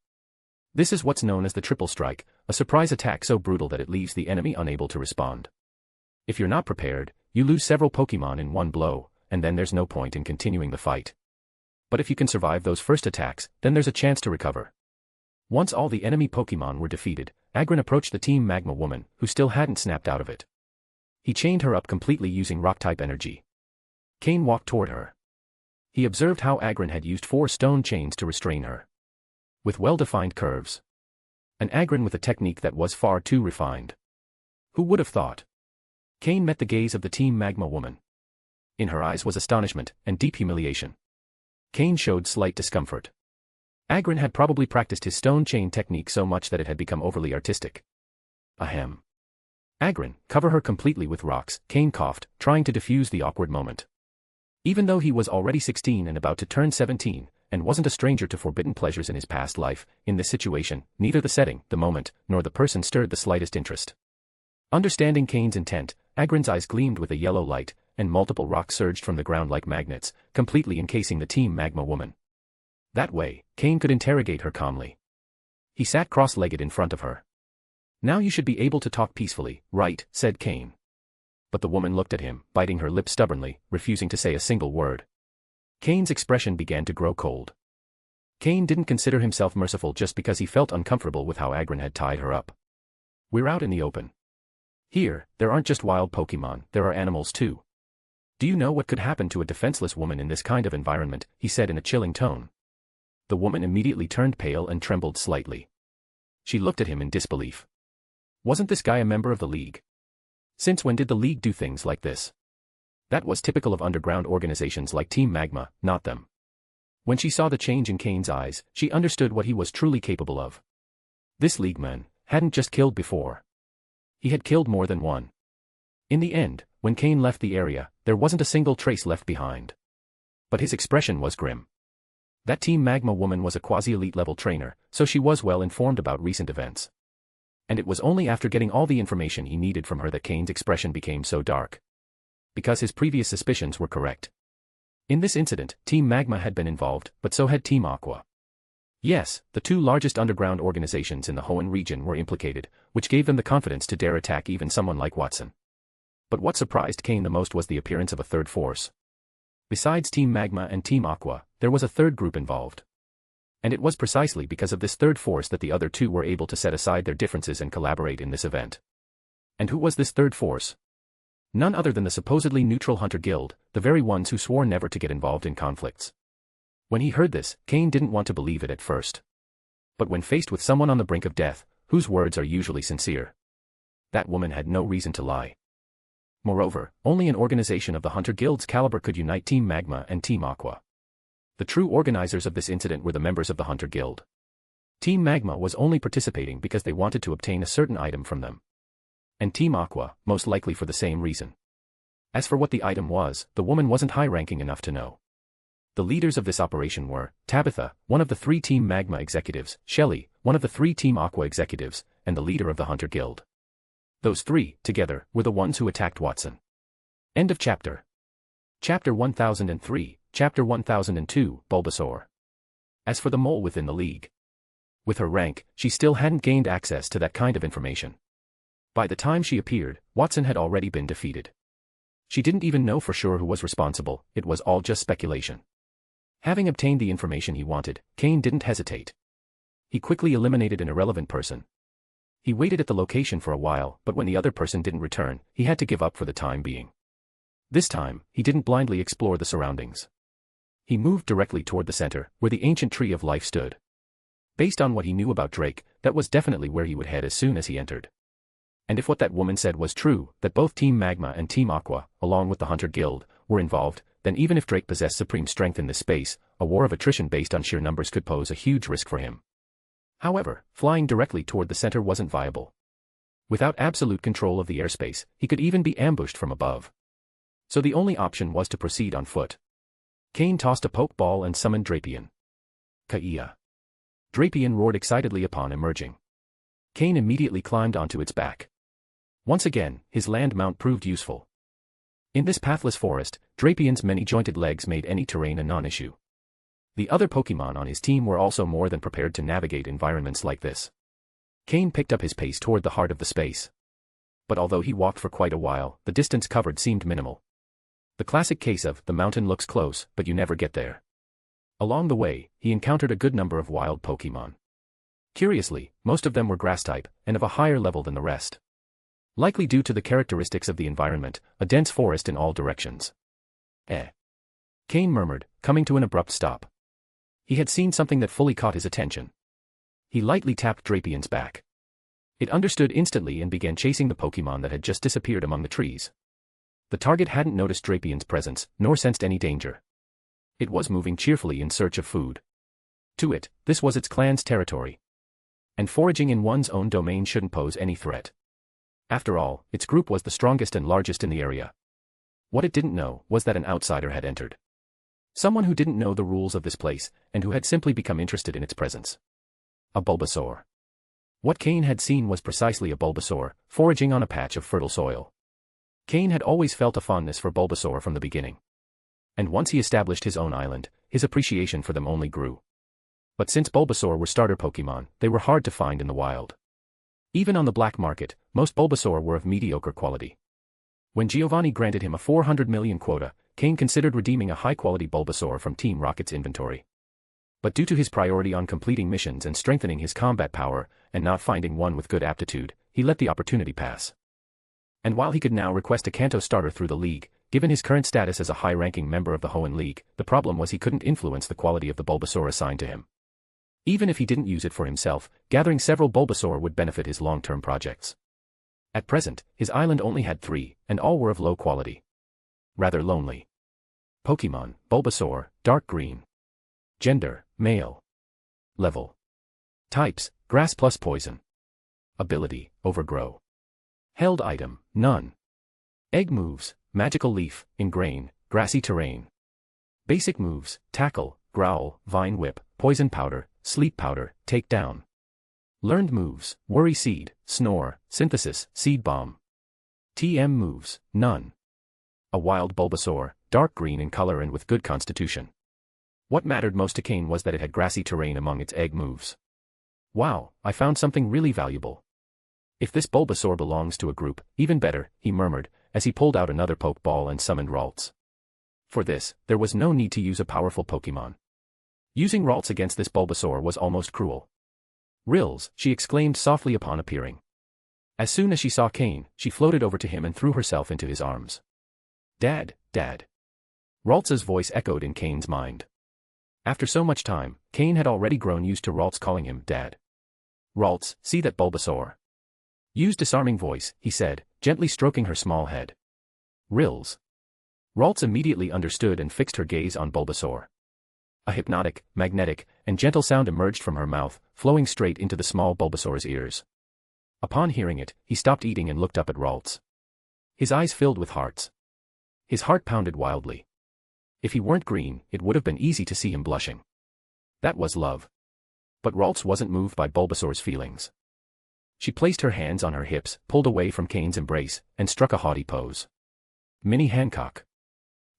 This is what's known as the triple strike, a surprise attack so brutal that it leaves the enemy unable to respond. If you're not prepared, you lose several Pokemon in one blow, and then there's no point in continuing the fight. But if you can survive those first attacks, then there's a chance to recover. Once all the enemy Pokemon were defeated, Agron approached the Team Magma woman, who still hadn't snapped out of it. He chained her up completely using Rock-type energy. Cain walked toward her. He observed how Agron had used 4 stone chains to restrain her. With well-defined curves. An Agron with a technique that was far too refined. Who would have thought? Cain met the gaze of the Team Magma woman. In her eyes was astonishment and deep humiliation. Cain showed slight discomfort. Agron had probably practiced his stone chain technique so much that it had become overly artistic. Ahem. Agron, cover her completely with rocks, Cain coughed, trying to defuse the awkward moment. Even though he was already 16 and about to turn 17, and wasn't a stranger to forbidden pleasures in his past life, in this situation, neither the setting, the moment, nor the person stirred the slightest interest. Understanding Cain's intent, Agron's eyes gleamed with a yellow light, and multiple rocks surged from the ground like magnets, completely encasing the Team Magma woman. That way, Cain could interrogate her calmly. He sat cross-legged in front of her. Now you should be able to talk peacefully, right? Said Cain. But the woman looked at him, biting her lip stubbornly, refusing to say a single word. Cain's expression began to grow cold. Cain didn't consider himself merciful just because he felt uncomfortable with how Agron had tied her up. We're out in the open. Here, there aren't just wild Pokemon, there are animals too. Do you know what could happen to a defenseless woman in this kind of environment? He said in a chilling tone. The woman immediately turned pale and trembled slightly. She looked at him in disbelief. Wasn't this guy a member of the League? Since when did the League do things like this? That was typical of underground organizations like Team Magma, not them. When she saw the change in Cain's eyes, she understood what he was truly capable of. This League man hadn't just killed before. He had killed more than one. In the end, When Cain left the area, there wasn't a single trace left behind. But his expression was grim. That Team Magma woman was a quasi-elite level trainer, so she was well informed about recent events. And it was only after getting all the information he needed from her that Cain's expression became so dark. Because his previous suspicions were correct. In this incident, Team Magma had been involved, but so had Team Aqua. Yes, the two largest underground organizations in the Hoenn region were implicated, which gave them the confidence to dare attack even someone like Watson. But what surprised Cain the most was the appearance of a third force. Besides Team Magma and Team Aqua, there was a third group involved. And it was precisely because of this third force that the other two were able to set aside their differences and collaborate in this event. And who was this third force? None other than the supposedly neutral Hunter Guild, the very ones who swore never to get involved in conflicts. When he heard this, Cain didn't want to believe it at first. But when faced with someone on the brink of death, whose words are usually sincere, that woman had no reason to lie. Moreover, only an organization of the Hunter Guild's caliber could unite Team Magma and Team Aqua. The true organizers of this incident were the members of the Hunter Guild. Team Magma was only participating because they wanted to obtain a certain item from them. And Team Aqua, most likely for the same reason. As for what the item was, the woman wasn't high-ranking enough to know. The leaders of this operation were Tabitha, one of the 3 Team Magma executives, Shelley, one of the 3 Team Aqua executives, and the leader of the Hunter Guild. Those 3, together, were the ones who attacked Watson. End of chapter. Chapter 1003, Chapter 1002, Bulbasaur. As for the mole within the league. With her rank, she still hadn't gained access to that kind of information. By the time she appeared, Watson had already been defeated. She didn't even know for sure who was responsible, it was all just speculation. Having obtained the information he wanted, Cain didn't hesitate. He quickly eliminated an irrelevant person. He waited at the location for a while, but when the other person didn't return, he had to give up for the time being. This time, he didn't blindly explore the surroundings. He moved directly toward the center, where the ancient tree of life stood. Based on what he knew about Drake, that was definitely where he would head as soon as he entered. And if what that woman said was true, that both Team Magma and Team Aqua, along with the Hunter Guild, were involved, then even if Drake possessed supreme strength in this space, a war of attrition based on sheer numbers could pose a huge risk for him. However, flying directly toward the center wasn't viable. Without absolute control of the airspace, he could even be ambushed from above. So the only option was to proceed on foot. Cain tossed a Pokeball and summoned Drapion. Ka-ia. Drapion roared excitedly upon emerging. Cain immediately climbed onto its back. Once again, his land mount proved useful. In this pathless forest, Drapion's many-jointed legs made any terrain a non-issue. The other Pokémon on his team were also more than prepared to navigate environments like this. Cain picked up his pace toward the heart of the space. But although he walked for quite a while, the distance covered seemed minimal. The classic case of, the mountain looks close, but you never get there. Along the way, he encountered a good number of wild Pokémon. Curiously, most of them were grass-type, and of a higher level than the rest. Likely due to the characteristics of the environment, a dense forest in all directions. Cain murmured, coming to an abrupt stop. He had seen something that fully caught his attention. He lightly tapped Drapion's back. It understood instantly and began chasing the Pokémon that had just disappeared among the trees. The target hadn't noticed Drapion's presence, nor sensed any danger. It was moving cheerfully in search of food. To it, this was its clan's territory. And foraging in one's own domain shouldn't pose any threat. After all, its group was the strongest and largest in the area. What it didn't know was that an outsider had entered. Someone who didn't know the rules of this place, and who had simply become interested in its presence. A Bulbasaur. What Cain had seen was precisely a Bulbasaur, foraging on a patch of fertile soil. Cain had always felt a fondness for Bulbasaur from the beginning. And once he established his own island, his appreciation for them only grew. But since Bulbasaur were starter Pokémon, they were hard to find in the wild. Even on the black market, most Bulbasaur were of mediocre quality. When Giovanni granted him a 400 million quota, Cain considered redeeming a high-quality Bulbasaur from Team Rocket's inventory. But due to his priority on completing missions and strengthening his combat power, and not finding one with good aptitude, he let the opportunity pass. And while he could now request a Kanto starter through the league, given his current status as a high-ranking member of the Hoenn League, the problem was he couldn't influence the quality of the Bulbasaur assigned to him. Even if he didn't use it for himself, gathering several Bulbasaur would benefit his long-term projects. At present, his island only had 3, and all were of low quality. Rather lonely. Pokémon, Bulbasaur, dark green. Gender, male. Level. Types, grass plus poison. Ability, overgrow. Held item, none. Egg moves, magical leaf, ingrain, grassy terrain. Basic moves, tackle, growl, vine whip, poison powder, sleep powder, take down. Learned moves, worry seed, snore, synthesis, seed bomb. TM moves, none. A wild Bulbasaur, dark green in color and with good constitution. What mattered most to Cain was that it had grassy terrain among its egg moves. Wow, I found something really valuable. If this Bulbasaur belongs to a group, even better, he murmured, as he pulled out another Pokeball and summoned Ralts. For this, there was no need to use a powerful Pokemon. Using Ralts against this Bulbasaur was almost cruel. Rills, she exclaimed softly upon appearing. As soon as she saw Cain, she floated over to him and threw herself into his arms. Dad, Dad. Ralts's voice echoed in Cain's mind. After so much time, Cain had already grown used to Ralts calling him Dad. Ralts, see that Bulbasaur? Use disarming voice, he said, gently stroking her small head. Rills. Ralts immediately understood and fixed her gaze on Bulbasaur. A hypnotic, magnetic, and gentle sound emerged from her mouth, flowing straight into the small Bulbasaur's ears. Upon hearing it, he stopped eating and looked up at Ralts. His eyes filled with hearts. His heart pounded wildly. If he weren't green, it would have been easy to see him blushing. That was love. But Ralts wasn't moved by Bulbasaur's feelings. She placed her hands on her hips, pulled away from Cain's embrace, and struck a haughty pose. Minnie Hancock.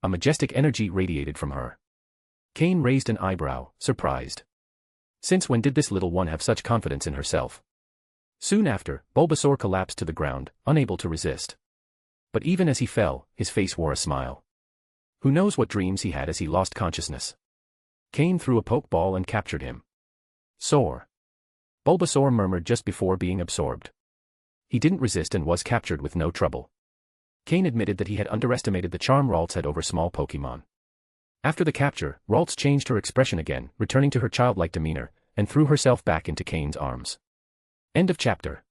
A majestic energy radiated from her. Cain raised an eyebrow, surprised. Since when did this little one have such confidence in herself? Soon after, Bulbasaur collapsed to the ground, unable to resist. But even as he fell, his face wore a smile. Who knows what dreams he had as he lost consciousness? Cain threw a Pokeball and captured him. Soar. Bulbasaur murmured just before being absorbed. He didn't resist and was captured with no trouble. Cain admitted that he had underestimated the charm Ralts had over small Pokemon. After the capture, Ralts changed her expression again, returning to her childlike demeanor, and threw herself back into Cain's arms. End of chapter.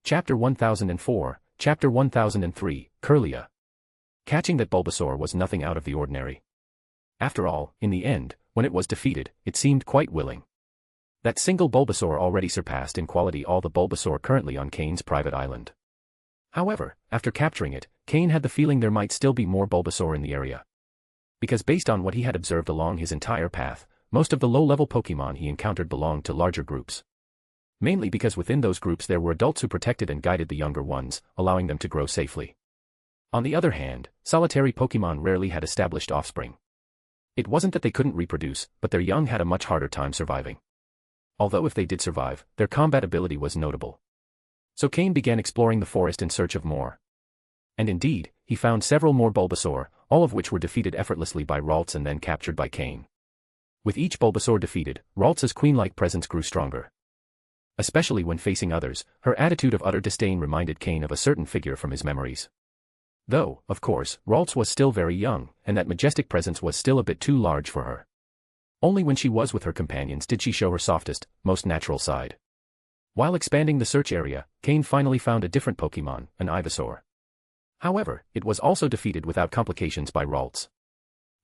Chapter 1004, Chapter 1003, Kirlia. Catching that Bulbasaur was nothing out of the ordinary. After all, in the end, when it was defeated, it seemed quite willing. That single Bulbasaur already surpassed in quality all the Bulbasaur currently on Cain's private island. However, after capturing it, Cain had the feeling there might still be more Bulbasaur in the area. Because based on what he had observed along his entire path, most of the low-level Pokemon he encountered belonged to larger groups. Mainly because within those groups there were adults who protected and guided the younger ones, allowing them to grow safely. On the other hand, solitary Pokemon rarely had established offspring. It wasn't that they couldn't reproduce, but their young had a much harder time surviving. Although if they did survive, their combat ability was notable. So Cain began exploring the forest in search of more. And indeed, he found several more Bulbasaur, all of which were defeated effortlessly by Ralts and then captured by Cain. With each Bulbasaur defeated, Ralts' queen-like presence grew stronger. Especially when facing others, her attitude of utter disdain reminded Cain of a certain figure from his memories. Though, of course, Ralts was still very young, and that majestic presence was still a bit too large for her. Only when she was with her companions did she show her softest, most natural side. While expanding the search area, Cain finally found a different Pokemon, an Ivysaur. However, it was also defeated without complications by Ralts.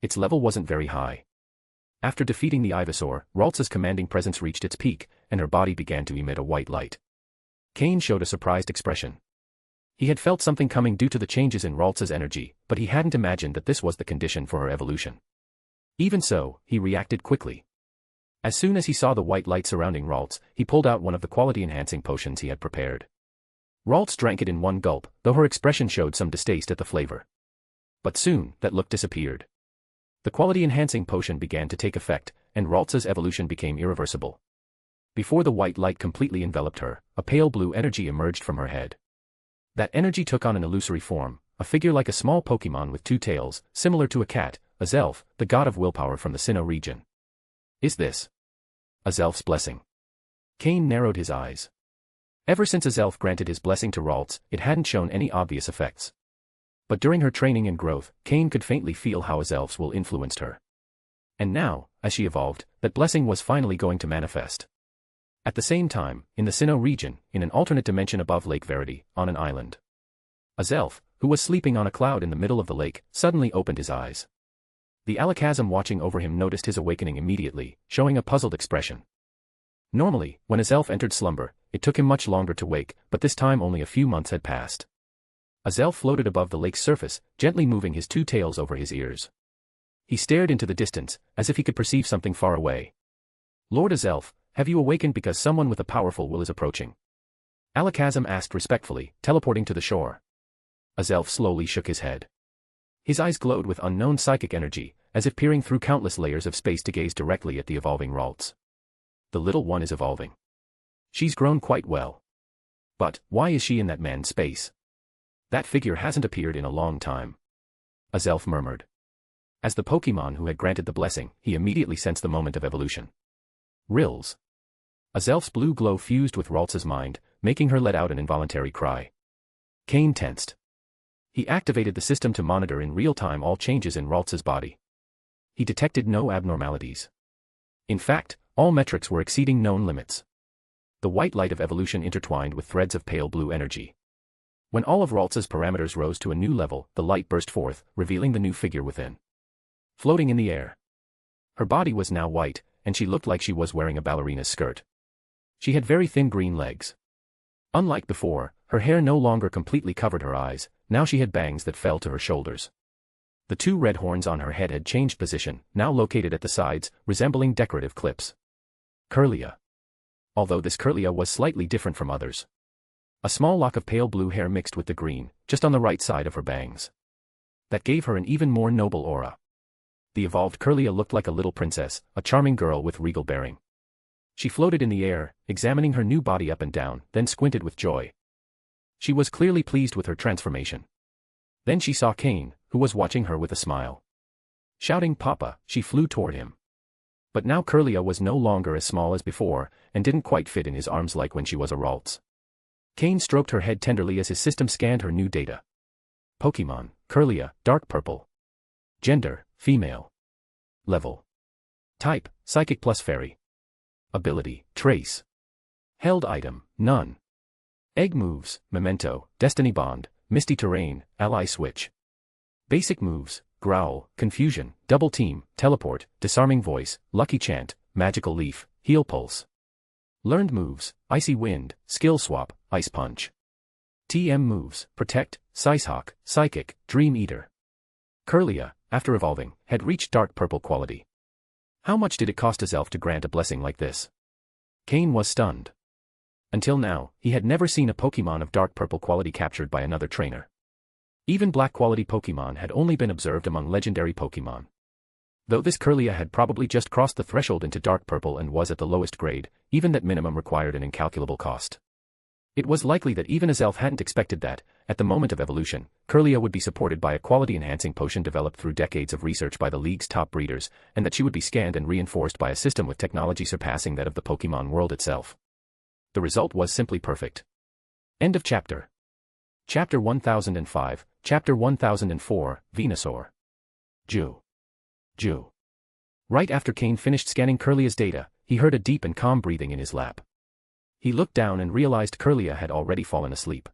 Its level wasn't very high. After defeating the Ivysaur, Ralts' commanding presence reached its peak, and her body began to emit a white light. Cain showed a surprised expression. He had felt something coming due to the changes in Ralts' energy, but he hadn't imagined that this was the condition for her evolution. Even so, he reacted quickly. As soon as he saw the white light surrounding Ralts, he pulled out one of the quality-enhancing potions he had prepared. Ralts drank it in one gulp, though her expression showed some distaste at the flavor. But soon, that look disappeared. The quality-enhancing potion began to take effect, and Ralts' evolution became irreversible. Before the white light completely enveloped her, a pale blue energy emerged from her head. That energy took on an illusory form, a figure like a small Pokemon with two tails, similar to a cat, Azelf, the god of willpower from the Sinnoh region. Is this Azelf's blessing? Cain narrowed his eyes. Ever since Azelf granted his blessing to Ralts, it hadn't shown any obvious effects. But during her training and growth, Cain could faintly feel how Azelf's will influenced her. And now, as she evolved, that blessing was finally going to manifest. At the same time, in the Sinnoh region, in an alternate dimension above Lake Verity, on an island, Azelf, who was sleeping on a cloud in the middle of the lake, suddenly opened his eyes. The Alakazam watching over him noticed his awakening immediately, showing a puzzled expression. Normally, when Azelf entered slumber, it took him much longer to wake, but this time only a few months had passed. Azel floated above the lake's surface, gently moving his two tails over his ears. He stared into the distance, as if he could perceive something far away. Lord Azelf, have you awakened because someone with a powerful will is approaching? Alakazam asked respectfully, teleporting to the shore. Azelf slowly shook his head. His eyes glowed with unknown psychic energy, as if peering through countless layers of space to gaze directly at the evolving Ralts. The little one is evolving. She's grown quite well. But, why is she in that man's space? That figure hasn't appeared in a long time. Azelf murmured. As the Pokémon who had granted the blessing, he immediately sensed the moment of evolution. Rills. Azelf's blue glow fused with Ralts' mind, making her let out an involuntary cry. Cain tensed. He activated the system to monitor in real time all changes in Ralts' body. He detected no abnormalities. In fact, all metrics were exceeding known limits. The white light of evolution intertwined with threads of pale blue energy. When all of Ralts' parameters rose to a new level, the light burst forth, revealing the new figure within. Floating in the air. Her body was now white, and she looked like she was wearing a ballerina's skirt. She had very thin green legs. Unlike before, her hair no longer completely covered her eyes, now she had bangs that fell to her shoulders. The two red horns on her head had changed position, now located at the sides, resembling decorative clips. Kirlia. Although this Kirlia was slightly different from others. A small lock of pale blue hair mixed with the green, just on the right side of her bangs. That gave her an even more noble aura. The evolved Kirlia looked like a little princess, a charming girl with regal bearing. She floated in the air, examining her new body up and down, then squinted with joy. She was clearly pleased with her transformation. Then she saw Cain, who was watching her with a smile. Shouting "Papa," she flew toward him. But now Kirlia was no longer as small as before, and didn't quite fit in his arms like when she was a Ralts. Cain stroked her head tenderly as his system scanned her new data. Pokémon, Kirlia, dark purple. Gender, female. Level. Type, psychic plus fairy. Ability, trace. Held item, none. Egg moves, memento, destiny bond, misty terrain, ally switch. Basic moves, growl, confusion, double team, teleport, disarming voice, lucky chant, magical leaf, heal pulse. Learned moves, icy wind, skill swap, ice punch. TM moves, protect, Sicehawk, psychic, dream eater. Kirlia, after evolving, had reached dark purple quality. How much did it cost Azelf to grant a blessing like this? Cain was stunned. Until now, he had never seen a Pokémon of dark purple quality captured by another trainer. Even black quality Pokémon had only been observed among legendary Pokémon. Though this Kirlia had probably just crossed the threshold into dark purple and was at the lowest grade, even that minimum required an incalculable cost. It was likely that even Azelf hadn't expected that, at the moment of evolution, Kirlia would be supported by a quality-enhancing potion developed through decades of research by the League's top breeders, and that she would be scanned and reinforced by a system with technology surpassing that of the Pokémon World itself. The result was simply perfect. End of chapter. Chapter 1005, Chapter 1004, Venusaur. Ju. Right after Cain finished scanning Kirlia's data, he heard a deep and calm breathing in his lap. He looked down and realized Kirlia had already fallen asleep.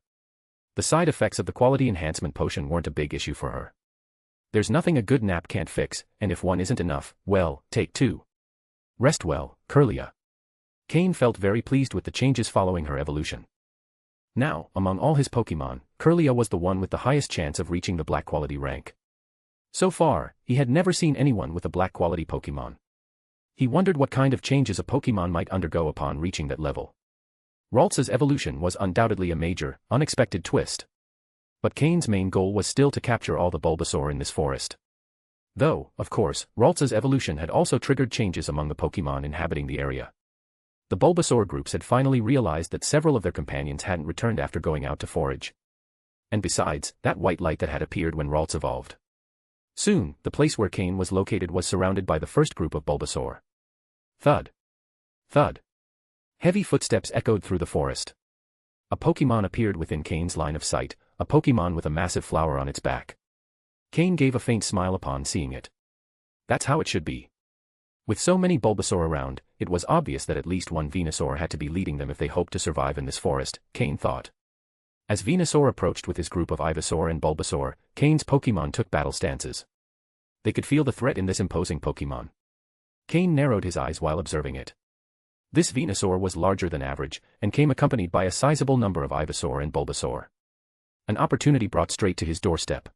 The side effects of the quality enhancement potion weren't a big issue for her. There's nothing a good nap can't fix, and if one isn't enough, well, take two. Rest well, Kirlia. Cain felt very pleased with the changes following her evolution. Now, among all his Pokémon, Kirlia was the one with the highest chance of reaching the black quality rank. So far, he had never seen anyone with a black quality Pokémon. He wondered what kind of changes a Pokémon might undergo upon reaching that level. Ralts' evolution was undoubtedly a major, unexpected twist. But Cain's main goal was still to capture all the Bulbasaur in this forest. Though, of course, Ralts' evolution had also triggered changes among the Pokémon inhabiting the area. The Bulbasaur groups had finally realized that several of their companions hadn't returned after going out to forage. And besides, that white light that had appeared when Ralts evolved. Soon, the place where Cain was located was surrounded by the first group of Bulbasaur. Thud. Thud. Heavy footsteps echoed through the forest. A Pokémon appeared within Cain's line of sight, a Pokémon with a massive flower on its back. Cain gave a faint smile upon seeing it. That's how it should be. With so many Bulbasaur around, it was obvious that at least one Venusaur had to be leading them if they hoped to survive in this forest, Cain thought. As Venusaur approached with his group of Ivysaur and Bulbasaur, Cain's Pokémon took battle stances. They could feel the threat in this imposing Pokémon. Cain narrowed his eyes while observing it. This Venusaur was larger than average, and came accompanied by a sizable number of Ivysaur and Bulbasaur. An opportunity brought straight to his doorstep.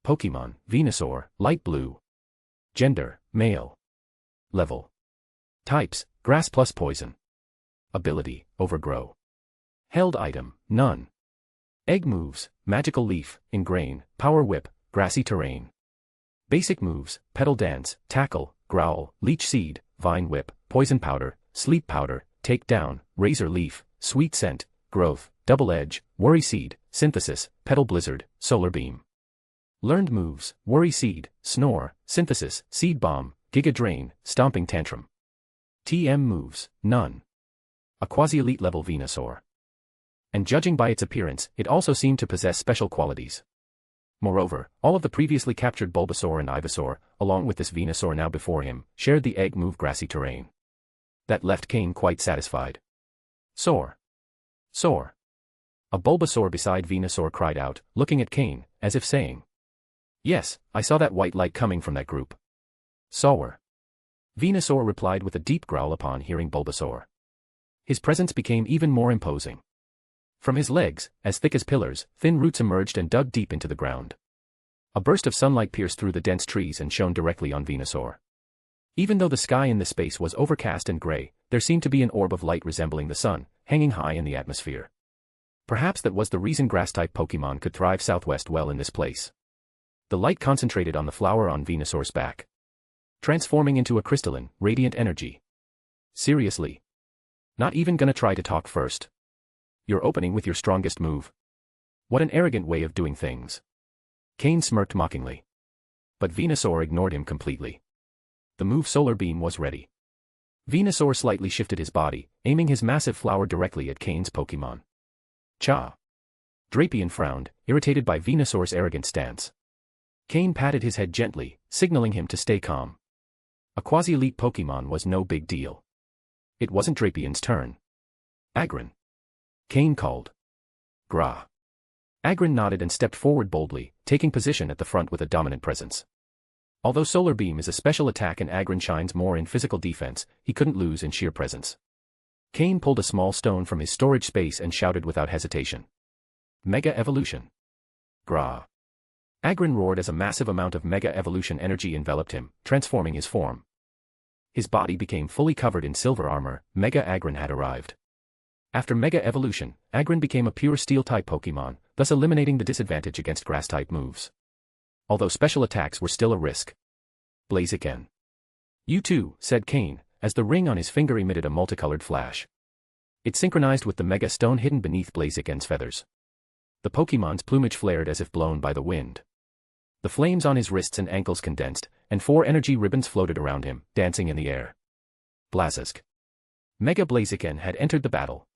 Pokémon, Venusaur, light blue. Gender, male. Level. Types, grass plus poison. Ability, overgrow. Held item, none. Egg moves, magical leaf, ingrain, power whip, grassy terrain. Basic moves, petal dance, tackle, growl, leech seed, vine whip, poison powder, sleep powder, take down, razor leaf, sweet scent, growth, double edge, worry seed, synthesis, petal blizzard, solar beam. Learned moves, worry seed, snore, synthesis, seed bomb, giga drain, stomping tantrum. TM moves, none. A quasi-elite level Venusaur. And judging by its appearance, it also seemed to possess special qualities. Moreover, all of the previously captured Bulbasaur and Ivysaur, along with this Venusaur now before him, shared the egg move grassy terrain. That left Cain quite satisfied. Soar. Soar. A Bulbasaur beside Venusaur cried out, looking at Cain, as if saying, "Yes, I saw that white light coming from that group." Soar. Venusaur replied with a deep growl upon hearing Bulbasaur. His presence became even more imposing. From his legs, as thick as pillars, thin roots emerged and dug deep into the ground. A burst of sunlight pierced through the dense trees and shone directly on Venusaur. Even though the sky in this space was overcast and gray, there seemed to be an orb of light resembling the sun, hanging high in the atmosphere. Perhaps that was the reason grass-type Pokémon could thrive southwest well in this place. The light concentrated on the flower on Venusaur's back, transforming into a crystalline, radiant energy. Seriously? Not even gonna try to talk first? You're opening with your strongest move. What an arrogant way of doing things. Cain smirked mockingly. But Venusaur ignored him completely. The move Solar Beam was ready. Venusaur slightly shifted his body, aiming his massive flower directly at Cain's Pokémon. Cha! Drapion frowned, irritated by Venusaur's arrogant stance. Cain patted his head gently, signaling him to stay calm. A quasi-elite Pokémon was no big deal. It wasn't Drapion's turn. Agron. Cain called. Gra. Agron nodded and stepped forward boldly, taking position at the front with a dominant presence. Although Solar Beam is a special attack and Agron shines more in physical defense, he couldn't lose in sheer presence. Cain pulled a small stone from his storage space and shouted without hesitation. Mega Evolution. Gra. Agron roared as a massive amount of Mega Evolution energy enveloped him, transforming his form. His body became fully covered in silver armor. Mega Agron had arrived. After Mega Evolution, Agron became a pure Steel-type Pokémon, thus eliminating the disadvantage against Grass-type moves. Although special attacks were still a risk. Blaziken. You too, said Cain, as the ring on his finger emitted a multicolored flash. It synchronized with the Mega Stone hidden beneath Blaziken's feathers. The Pokémon's plumage flared as if blown by the wind. The flames on his wrists and ankles condensed, and 4 energy ribbons floated around him, dancing in the air. Blazisk. Mega Blaziken had entered the battle.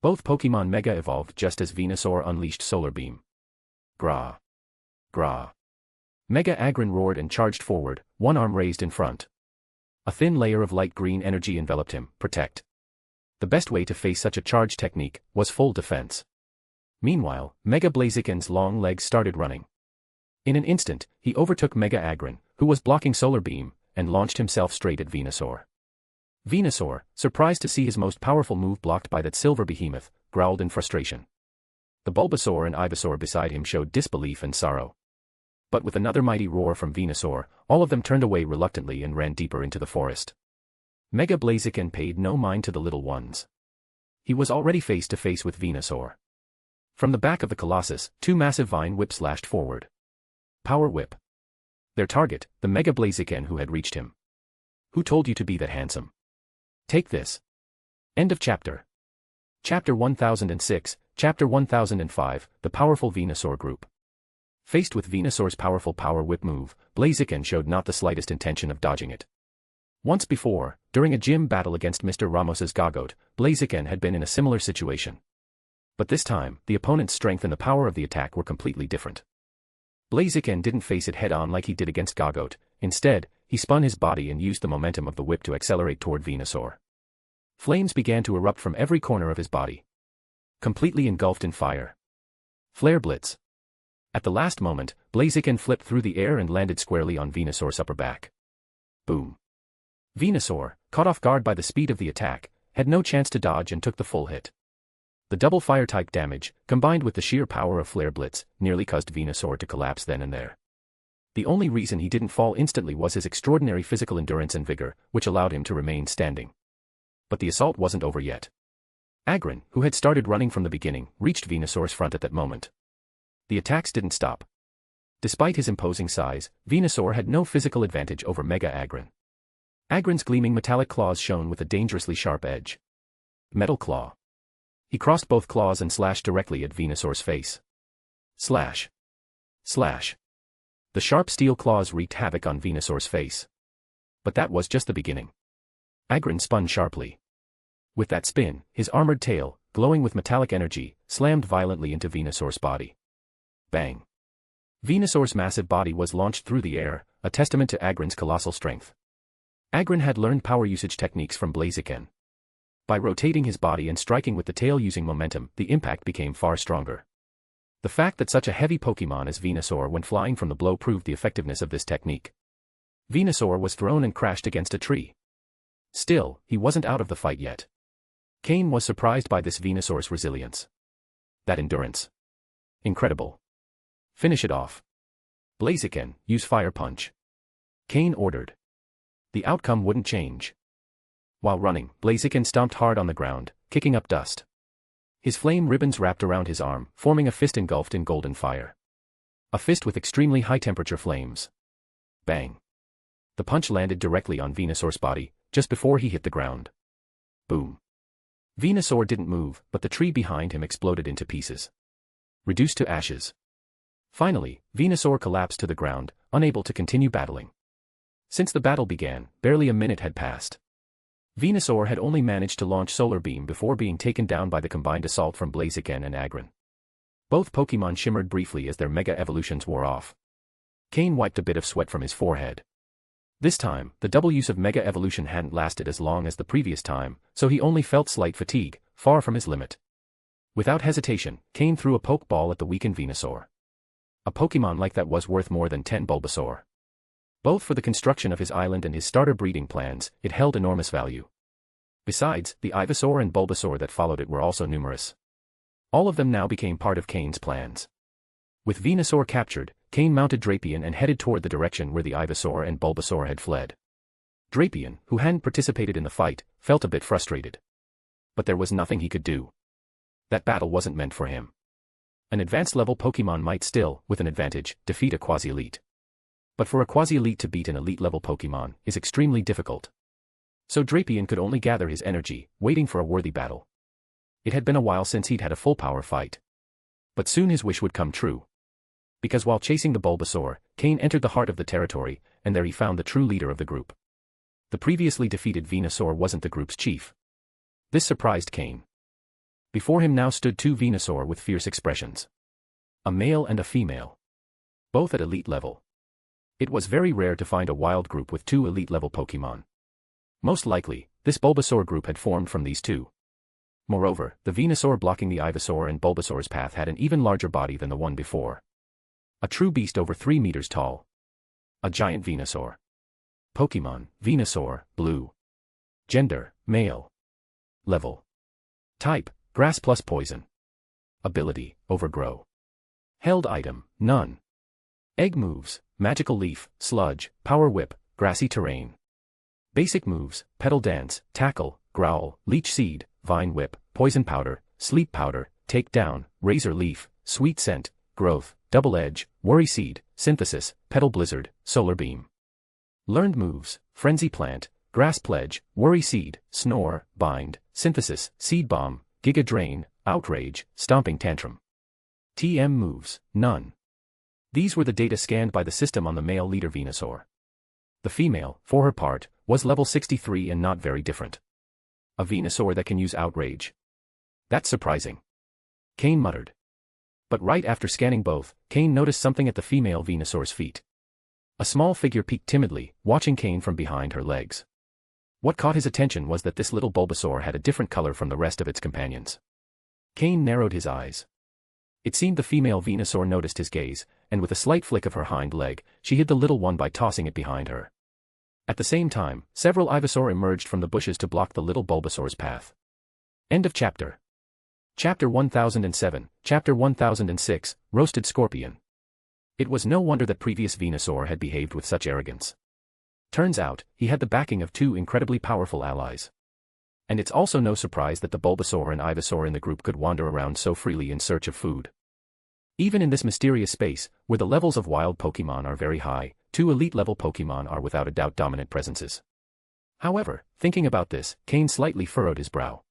Both Pokémon Mega evolved just as Venusaur unleashed Solar Beam. Gra. Gra. Mega Agron roared and charged forward, one arm raised in front. A thin layer of light green energy enveloped him. Protect. The best way to face such a charge technique was full defense. Meanwhile, Mega Blaziken's long legs started running. In an instant, he overtook Mega Agron, who was blocking Solar Beam, and launched himself straight at Venusaur. Venusaur, surprised to see his most powerful move blocked by that silver behemoth, growled in frustration. The Bulbasaur and Ivysaur beside him showed disbelief and sorrow. But with another mighty roar from Venusaur, all of them turned away reluctantly and ran deeper into the forest. Mega Blaziken paid no mind to the little ones. He was already face to face with Venusaur. From the back of the Colossus, 2 massive vine whips lashed forward. Power Whip. Their target, the Mega Blaziken who had reached him. Who told you to be that handsome? Take this. End of chapter. Chapter 1006, Chapter 1005, The Powerful Venusaur Group. Faced with Venusaur's powerful Power Whip move, Blaziken showed not the slightest intention of dodging it. Once before, during a gym battle against Mr. Ramos's Gogoat, Blaziken had been in a similar situation. But this time, the opponent's strength and the power of the attack were completely different. Blaziken didn't face it head-on like he did against Gogoat. Instead, he spun his body and used the momentum of the whip to accelerate toward Venusaur. Flames began to erupt from every corner of his body. Completely engulfed in fire. Flare Blitz. At the last moment, Blaziken flipped through the air and landed squarely on Venusaur's upper back. Boom. Venusaur, caught off guard by the speed of the attack, had no chance to dodge and took the full hit. The double fire-type damage, combined with the sheer power of Flare Blitz, nearly caused Venusaur to collapse then and there. The only reason he didn't fall instantly was his extraordinary physical endurance and vigor, which allowed him to remain standing. But the assault wasn't over yet. Agron, who had started running from the beginning, reached Venusaur's front at that moment. The attacks didn't stop. Despite his imposing size, Venusaur had no physical advantage over Mega Agron. Agron's gleaming metallic claws shone with a dangerously sharp edge. Metal Claw. He crossed both claws and slashed directly at Venusaur's face. Slash. Slash. The sharp steel claws wreaked havoc on Venusaur's face. But that was just the beginning. Agron spun sharply. With that spin, his armored tail, glowing with metallic energy, slammed violently into Venusaur's body. Bang. Venusaur's massive body was launched through the air, a testament to Agron's colossal strength. Agron had learned power usage techniques from Blaziken. By rotating his body and striking with the tail using momentum, the impact became far stronger. The fact that such a heavy Pokémon as Venusaur went flying from the blow proved the effectiveness of this technique. Venusaur was thrown and crashed against a tree. Still, he wasn't out of the fight yet. Cain was surprised by this Venusaur's resilience. That endurance. Incredible. Finish it off. Blaziken, use Fire Punch. Cain ordered. The outcome wouldn't change. While running, Blaziken stomped hard on the ground, kicking up dust. His flame ribbons wrapped around his arm, forming a fist engulfed in golden fire. A fist with extremely high-temperature flames. Bang. The punch landed directly on Venusaur's body, just before he hit the ground. Boom. Venusaur didn't move, but the tree behind him exploded into pieces. Reduced to ashes. Finally, Venusaur collapsed to the ground, unable to continue battling. Since the battle began, barely a minute had passed. Venusaur had only managed to launch Solar Beam before being taken down by the combined assault from Blaziken and Agron. Both Pokémon shimmered briefly as their Mega Evolutions wore off. Cain wiped a bit of sweat from his forehead. This time, the double use of Mega Evolution hadn't lasted as long as the previous time, so he only felt slight fatigue, far from his limit. Without hesitation, Cain threw a Pokeball at the weakened Venusaur. A Pokémon like that was worth more than 10 Bulbasaur. Both for the construction of his island and his starter breeding plans, it held enormous value. Besides, the Ivysaur and Bulbasaur that followed it were also numerous. All of them now became part of Cain's plans. With Venusaur captured, Cain mounted Drapion and headed toward the direction where the Ivysaur and Bulbasaur had fled. Drapion, who hadn't participated in the fight, felt a bit frustrated. But there was nothing he could do. That battle wasn't meant for him. An advanced-level Pokémon might still, with an advantage, defeat a quasi-elite. But for a quasi-elite to beat an elite-level Pokémon is extremely difficult. So Drapion could only gather his energy, waiting for a worthy battle. It had been a while since he'd had a full-power fight. But soon his wish would come true. Because while chasing the Bulbasaur, Cain entered the heart of the territory, and there he found the true leader of the group. The previously defeated Venusaur wasn't the group's chief. This surprised Cain. Before him now stood two Venusaur with fierce expressions. A male and a female. Both at elite level. It was very rare to find a wild group with two elite-level Pokémon. Most likely, this Bulbasaur group had formed from these two. Moreover, the Venusaur blocking the Ivysaur and Bulbasaur's path had an even larger body than the one before. A true beast over 3 meters tall. A giant Venusaur. Pokémon, Venusaur, blue. Gender, male. Level. Type, grass plus poison. Ability, overgrow. Held item, none. Egg moves, magical leaf, sludge, power whip, grassy terrain. Basic moves, petal dance, tackle, growl, leech seed, vine whip, poison powder, sleep powder, take down, razor leaf, sweet scent, growth, double edge, worry seed, synthesis, petal blizzard, solar beam. Learned moves, frenzy plant, grass pledge, worry seed, snore, bind, synthesis, seed bomb, giga drain, outrage, stomping tantrum. TM moves, none. These were the data scanned by the system on the male leader Venusaur. The female, for her part, was level 63 and not very different. A Venusaur that can use outrage. That's surprising. Cain muttered. But right after scanning both, Cain noticed something at the female Venusaur's feet. A small figure peeked timidly, watching Cain from behind her legs. What caught his attention was that this little Bulbasaur had a different color from the rest of its companions. Cain narrowed his eyes. It seemed the female Venusaur noticed his gaze, and with a slight flick of her hind leg, she hid the little one by tossing it behind her. At the same time, several Ivysaur emerged from the bushes to block the little Bulbasaur's path. End of chapter. Chapter 1007, Chapter 1006, Roasted Scorpion. It was no wonder that previous Venusaur had behaved with such arrogance. Turns out, he had the backing of two incredibly powerful allies. And it's also no surprise that the Bulbasaur and Ivysaur in the group could wander around so freely in search of food. Even in this mysterious space, where the levels of wild Pokémon are very high, two elite-level Pokémon are without a doubt dominant presences. However, thinking about this, Cain slightly furrowed his brow.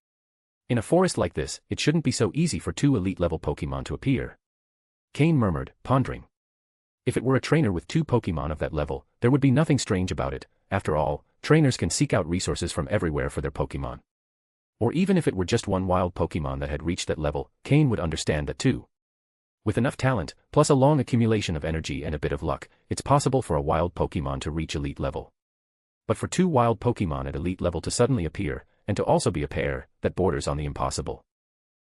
In a forest like this, it shouldn't be so easy for two elite-level Pokémon to appear. Cain murmured, pondering. If it were a trainer with two Pokémon of that level, there would be nothing strange about it. After all, trainers can seek out resources from everywhere for their Pokémon. Or even if it were just one wild Pokémon that had reached that level, Cain would understand that too. With enough talent, plus a long accumulation of energy and a bit of luck, it's possible for a wild Pokémon to reach elite level. But for two wild Pokémon at elite level to suddenly appear, and to also be a pair, that borders on the impossible.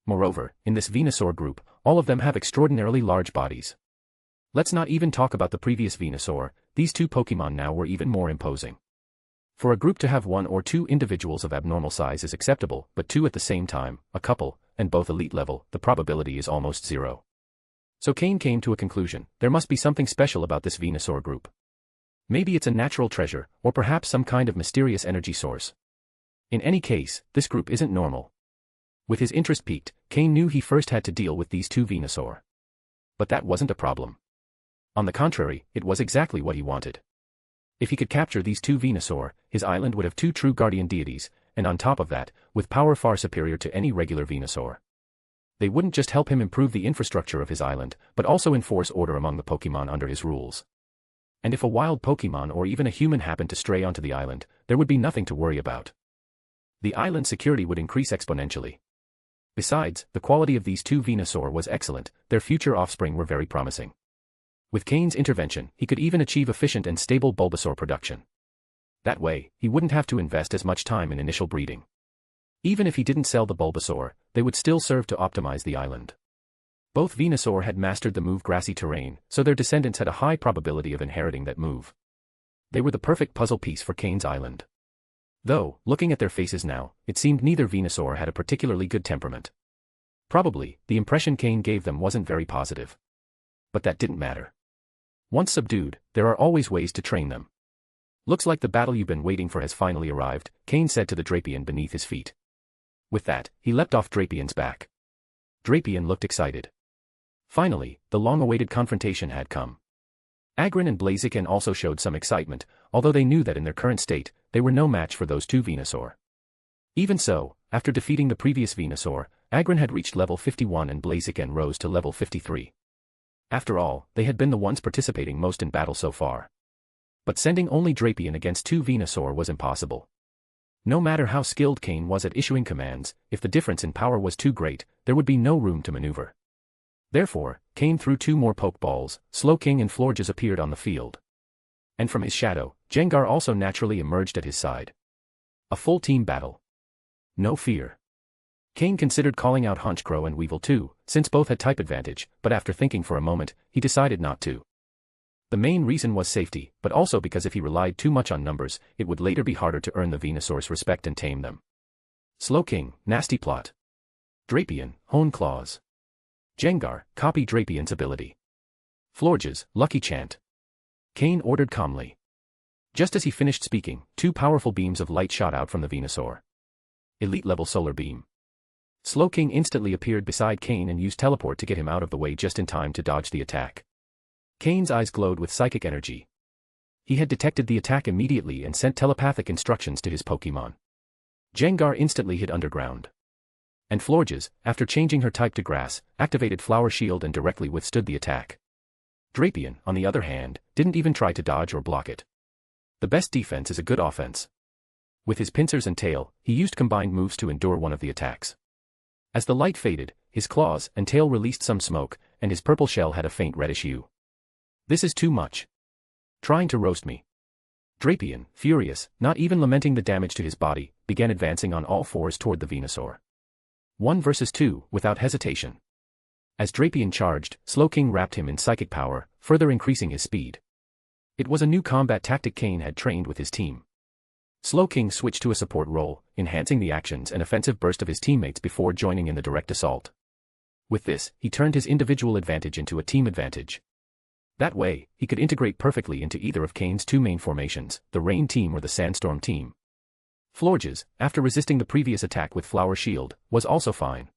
Moreover, in this Venusaur group, all of them have extraordinarily large bodies. Let's not even talk about the previous Venusaur, these two Pokémon now were even more imposing. For a group to have one or two individuals of abnormal size is acceptable, but two at the same time, a couple, and both elite level, the probability is almost zero. So Cain came to a conclusion, there must be something special about this Venusaur group. Maybe it's a natural treasure, or perhaps some kind of mysterious energy source. In any case, this group isn't normal. With his interest piqued, Cain knew he first had to deal with these two Venusaur. But that wasn't a problem. On the contrary, it was exactly what he wanted. If he could capture these two Venusaur, his island would have two true guardian deities, and on top of that, with power far superior to any regular Venusaur. They wouldn't just help him improve the infrastructure of his island, but also enforce order among the Pokémon under his rules. And if a wild Pokémon or even a human happened to stray onto the island, there would be nothing to worry about. The island security would increase exponentially. Besides, the quality of these two Venusaur was excellent, their future offspring were very promising. With Cain's intervention, he could even achieve efficient and stable Bulbasaur production. That way, he wouldn't have to invest as much time in initial breeding. Even if he didn't sell the Bulbasaur, they would still serve to optimize the island. Both Venusaur had mastered the move grassy terrain, so their descendants had a high probability of inheriting that move. They were the perfect puzzle piece for Cain's island. Though, looking at their faces now, it seemed neither Venusaur had a particularly good temperament. Probably, the impression Cain gave them wasn't very positive. But that didn't matter. Once subdued, there are always ways to train them. Looks like the battle you've been waiting for has finally arrived, Cain said to the Drapion beneath his feet. With that, he leapt off Drapion's back. Drapion looked excited. Finally, the long-awaited confrontation had come. Agron and Blaziken also showed some excitement, although they knew that in their current state, they were no match for those two Venusaur. Even so, after defeating the previous Venusaur, Agron had reached level 51 and Blaziken rose to level 53. After all, they had been the ones participating most in battle so far. But sending only Drapion against two Venusaur was impossible. No matter how skilled Cain was at issuing commands, if the difference in power was too great, there would be no room to maneuver. Therefore, Cain threw two more Pokeballs, Slowking and Florges appeared on the field. And from his shadow, Gengar also naturally emerged at his side. A full team battle. No fear. Cain considered calling out Honchkrow and Weevil too, since both had type advantage, but after thinking for a moment, he decided not to. The main reason was safety, but also because if he relied too much on numbers, it would later be harder to earn the Venusaur's respect and tame them. Slowking, Nasty Plot. Drapion, Hone Claws. Gengar, copy Drapion's ability. Florges, Lucky Chant. Cain ordered calmly. Just as he finished speaking, two powerful beams of light shot out from the Venusaur. Elite-level Solar Beam. Slowking instantly appeared beside Cain and used Teleport to get him out of the way just in time to dodge the attack. Cain's eyes glowed with psychic energy. He had detected the attack immediately and sent telepathic instructions to his Pokémon. Gengar instantly hid underground. And Florges, after changing her type to grass, activated Flower Shield and directly withstood the attack. Drapion, on the other hand, didn't even try to dodge or block it. The best defense is a good offense. With his pincers and tail, he used combined moves to endure one of the attacks. As the light faded, his claws and tail released some smoke, and his purple shell had a faint reddish hue. This is too much. Trying to roast me. Drapion, furious, not even lamenting the damage to his body, began advancing on all fours toward the Venusaur. 1 versus 2, without hesitation. As Drapion charged, Slowking wrapped him in psychic power, further increasing his speed. It was a new combat tactic Cain had trained with his team. Slowking switched to a support role, enhancing the actions and offensive burst of his teammates before joining in the direct assault. With this, he turned his individual advantage into a team advantage. That way, he could integrate perfectly into either of Cain's two main formations, the Rain team or the Sandstorm team. Florges, after resisting the previous attack with Flower Shield, was also fine.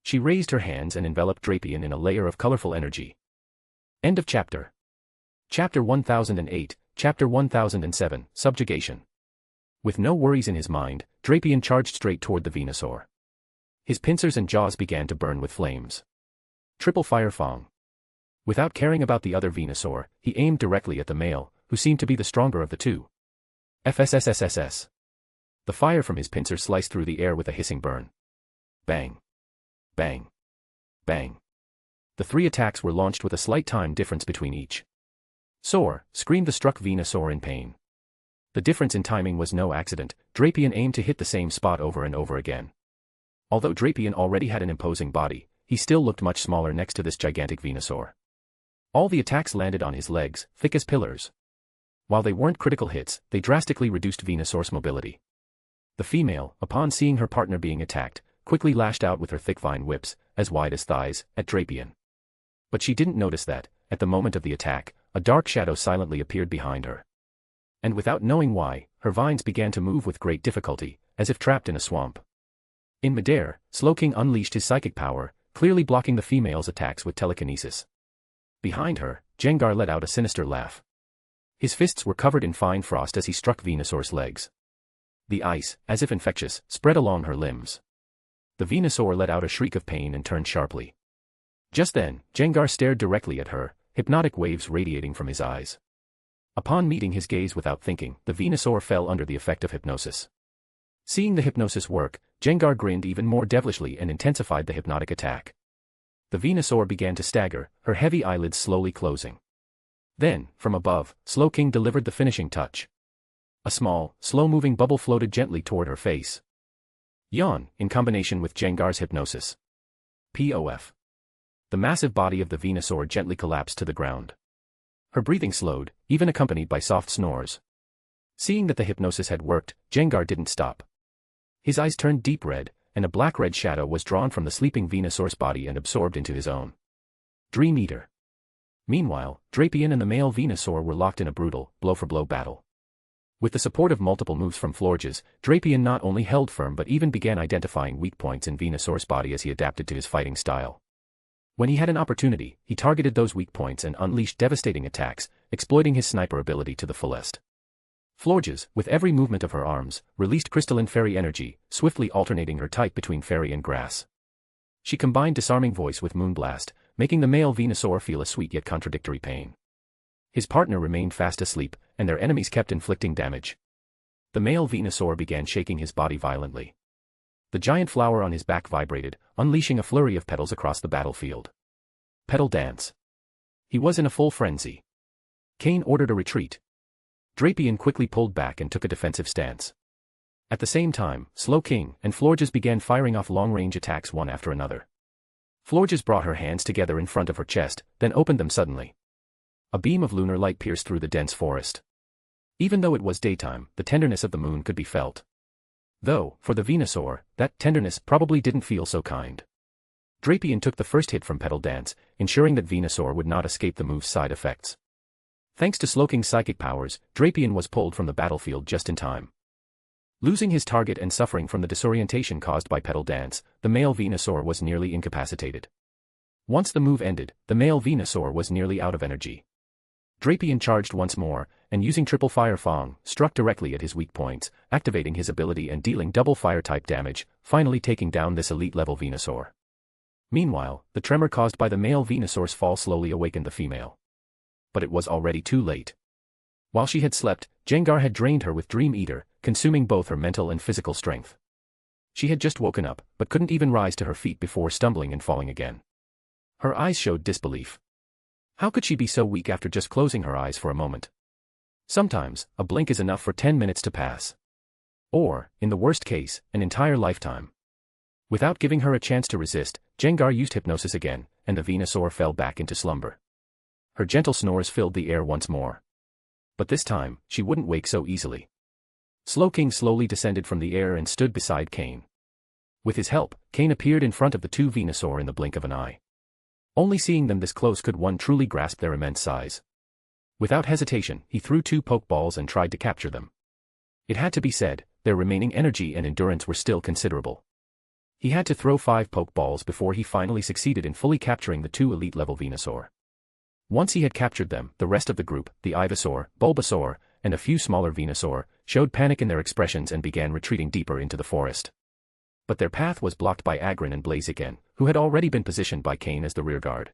She raised her hands and enveloped Drapion in a layer of colorful energy. End of chapter. Chapter 1008, Chapter 1007, Subjugation. With no worries in his mind, Drapion charged straight toward the Venusaur. His pincers and jaws began to burn with flames. Triple Fire Fang. Without caring about the other Venusaur, he aimed directly at the male, who seemed to be the stronger of the two. FSSSSS. The fire from his pincer sliced through the air with a hissing burn. Bang. Bang. Bang. The three attacks were launched with a slight time difference between each. Soar, screamed the struck Venusaur in pain. The difference in timing was no accident. Drapion aimed to hit the same spot over and over again. Although Drapion already had an imposing body, he still looked much smaller next to this gigantic Venusaur. All the attacks landed on his legs, thick as pillars. While they weren't critical hits, they drastically reduced Venusaur's mobility. The female, upon seeing her partner being attacked, quickly lashed out with her thick vine whips, as wide as thighs, at Drapion. But she didn't notice that, at the moment of the attack, a dark shadow silently appeared behind her. And without knowing why, her vines began to move with great difficulty, as if trapped in a swamp. In midair, Slowking unleashed his psychic power, clearly blocking the female's attacks with telekinesis. Behind her, Jengar let out a sinister laugh. His fists were covered in fine frost as he struck Venusaur's legs. The ice, as if infectious, spread along her limbs. The Venusaur let out a shriek of pain and turned sharply. Just then, Jengar stared directly at her, hypnotic waves radiating from his eyes. Upon meeting his gaze without thinking, the Venusaur fell under the effect of hypnosis. Seeing the hypnosis work, Jengar grinned even more devilishly and intensified the hypnotic attack. The Venusaur began to stagger, her heavy eyelids slowly closing. Then, from above, Slowking delivered the finishing touch. A small, slow-moving bubble floated gently toward her face. Yawn, in combination with Jengar's hypnosis. POF. The massive body of the Venusaur gently collapsed to the ground. Her breathing slowed, even accompanied by soft snores. Seeing that the hypnosis had worked, Jengar didn't stop. His eyes turned deep red, and a black-red shadow was drawn from the sleeping Venusaur's body and absorbed into his own. Dream Eater. Meanwhile, Drapion and the male Venusaur were locked in a brutal, blow-for-blow battle. With the support of multiple moves from Florges, Drapion not only held firm but even began identifying weak points in Venusaur's body as he adapted to his fighting style. When he had an opportunity, he targeted those weak points and unleashed devastating attacks, exploiting his sniper ability to the fullest. Florges, with every movement of her arms, released crystalline fairy energy, swiftly alternating her type between fairy and grass. She combined Disarming Voice with Moonblast, making the male Venusaur feel a sweet yet contradictory pain. His partner remained fast asleep, and their enemies kept inflicting damage. The male Venusaur began shaking his body violently. The giant flower on his back vibrated, unleashing a flurry of petals across the battlefield. Petal Dance. He was in a full frenzy. Cain ordered a retreat. Drapion quickly pulled back and took a defensive stance. At the same time, Slowking and Florges began firing off long-range attacks one after another. Florges brought her hands together in front of her chest, then opened them suddenly. A beam of lunar light pierced through the dense forest. Even though it was daytime, the tenderness of the moon could be felt. Though, for the Venusaur, that tenderness probably didn't feel so kind. Drapion took the first hit from Petal Dance, ensuring that Venusaur would not escape the move's side effects. Thanks to Slowking's psychic powers, Drapion was pulled from the battlefield just in time. Losing his target and suffering from the disorientation caused by Petal Dance, the male Venusaur was nearly incapacitated. Once the move ended, the male Venusaur was nearly out of energy. Drapion charged once more, and using Triple Fire Fang, struck directly at his weak points, activating his ability and dealing double fire-type damage, finally taking down this elite-level Venusaur. Meanwhile, the tremor caused by the male Venusaur's fall slowly awakened the female. But it was already too late. While she had slept, Jengar had drained her with Dream Eater, consuming both her mental and physical strength. She had just woken up, but couldn't even rise to her feet before stumbling and falling again. Her eyes showed disbelief. How could she be so weak after just closing her eyes for a moment? Sometimes, a blink is enough for 10 minutes to pass. Or, in the worst case, an entire lifetime. Without giving her a chance to resist, Jengar used hypnosis again, and the Venusaur fell back into slumber. Her gentle snores filled the air once more. But this time, she wouldn't wake so easily. Slowking slowly descended from the air and stood beside Cain. With his help, Cain appeared in front of the two Venusaur in the blink of an eye. Only seeing them this close could one truly grasp their immense size. Without hesitation, he threw two Pokeballs and tried to capture them. It had to be said, their remaining energy and endurance were still considerable. He had to throw 5 Pokeballs before he finally succeeded in fully capturing the two elite-level Venusaur. Once he had captured them, the rest of the group, the Ivysaur, Bulbasaur, and a few smaller Venusaur, showed panic in their expressions and began retreating deeper into the forest. But their path was blocked by Agron and Blaziken, who had already been positioned by Cain as the rearguard.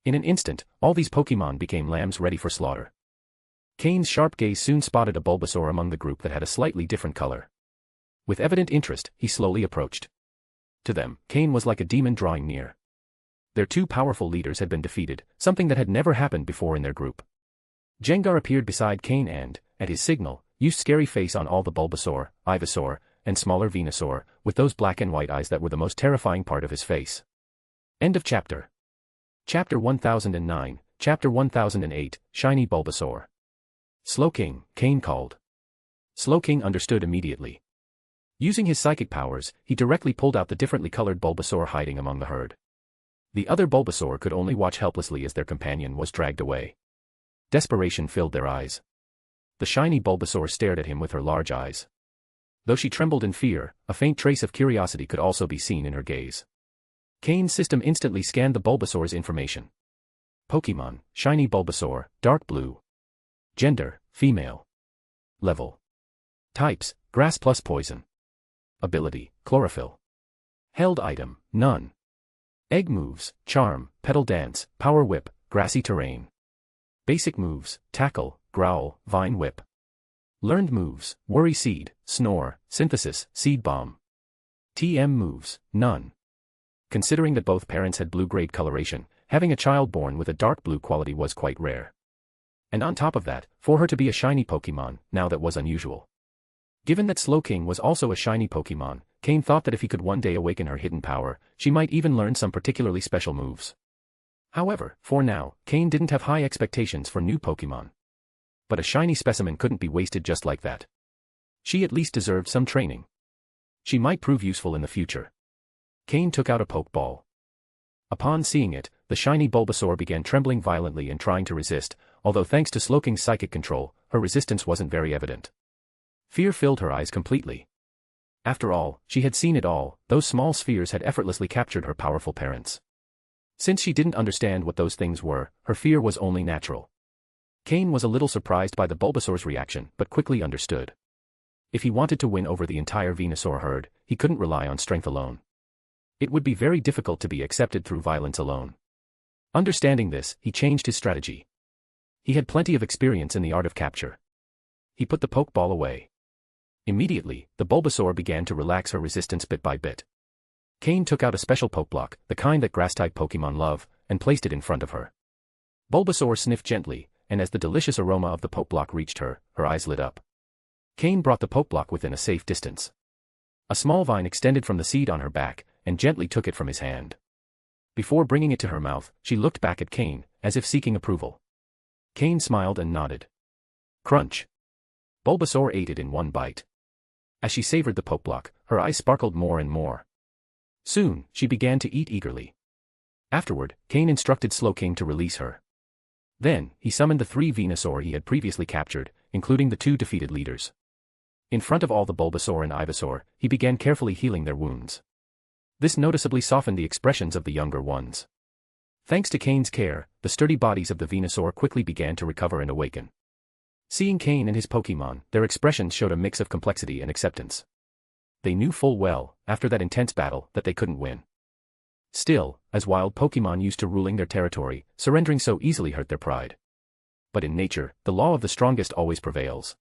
In an instant, all these Pokémon became lambs ready for slaughter. Cain's sharp gaze soon spotted a Bulbasaur among the group that had a slightly different color. With evident interest, he slowly approached. To them, Cain was like a demon drawing near. Their two powerful leaders had been defeated, something that had never happened before in their group. Gengar appeared beside Cain and, at his signal, used scary face on all the Bulbasaur, Ivysaur, and smaller Venusaur, with those black and white eyes that were the most terrifying part of his face. End of chapter. Chapter 1009, Chapter 1008, Shiny Bulbasaur. Slowking, Cain called. Slowking understood immediately. Using his psychic powers, he directly pulled out the differently colored Bulbasaur hiding among the herd. The other Bulbasaur could only watch helplessly as their companion was dragged away. Desperation filled their eyes. The shiny Bulbasaur stared at him with her large eyes. Though she trembled in fear, a faint trace of curiosity could also be seen in her gaze. Cain's system instantly scanned the Bulbasaur's information. Pokémon, Shiny Bulbasaur, Dark Blue. Gender, Female. Level. Types, Grass plus Poison. Ability, Chlorophyll. Held item, None. Egg moves, Charm, Petal Dance, Power Whip, Grassy Terrain. Basic moves, Tackle, Growl, Vine Whip. Learned moves, Worry Seed, Snore, Synthesis, Seed Bomb. TM moves, None. Considering that both parents had blue-grade coloration, having a child born with a dark blue quality was quite rare. And on top of that, for her to be a shiny Pokémon, now that was unusual. Given that Slowking was also a shiny Pokémon, Cain thought that if he could one day awaken her hidden power, she might even learn some particularly special moves. However, for now, Cain didn't have high expectations for new Pokémon. But a shiny specimen couldn't be wasted just like that. She at least deserved some training. She might prove useful in the future. Cain took out a Pokeball. Upon seeing it, the shiny Bulbasaur began trembling violently and trying to resist, although thanks to Slowking's psychic control, her resistance wasn't very evident. Fear filled her eyes completely. After all, she had seen it all, those small spheres had effortlessly captured her powerful parents. Since she didn't understand what those things were, her fear was only natural. Cain was a little surprised by the Bulbasaur's reaction but quickly understood. If he wanted to win over the entire Venusaur herd, he couldn't rely on strength alone. It would be very difficult to be accepted through violence alone. Understanding this, he changed his strategy. He had plenty of experience in the art of capture. He put the Pokeball away. Immediately, the Bulbasaur began to relax her resistance bit by bit. Cain took out a special Pokeblock, the kind that grass-type Pokémon love, and placed it in front of her. Bulbasaur sniffed gently, and as the delicious aroma of the Pokeblock reached her, her eyes lit up. Cain brought the Pokeblock within a safe distance. A small vine extended from the seed on her back, and gently took it from his hand. Before bringing it to her mouth, she looked back at Cain, as if seeking approval. Cain smiled and nodded. Crunch. Bulbasaur ate it in one bite. As she savored the Pokeblock, her eyes sparkled more and more. Soon, she began to eat eagerly. Afterward, Cain instructed Slowking to release her. Then, he summoned the 3 Venusaur he had previously captured, including the 2 defeated leaders. In front of all the Bulbasaur and Ivysaur, he began carefully healing their wounds. This noticeably softened the expressions of the younger ones. Thanks to Cain's care, the sturdy bodies of the Venusaur quickly began to recover and awaken. Seeing Cain and his Pokémon, their expressions showed a mix of complexity and acceptance. They knew full well, after that intense battle, that they couldn't win. Still, as wild Pokémon used to ruling their territory, surrendering so easily hurt their pride. But in nature, the law of the strongest always prevails.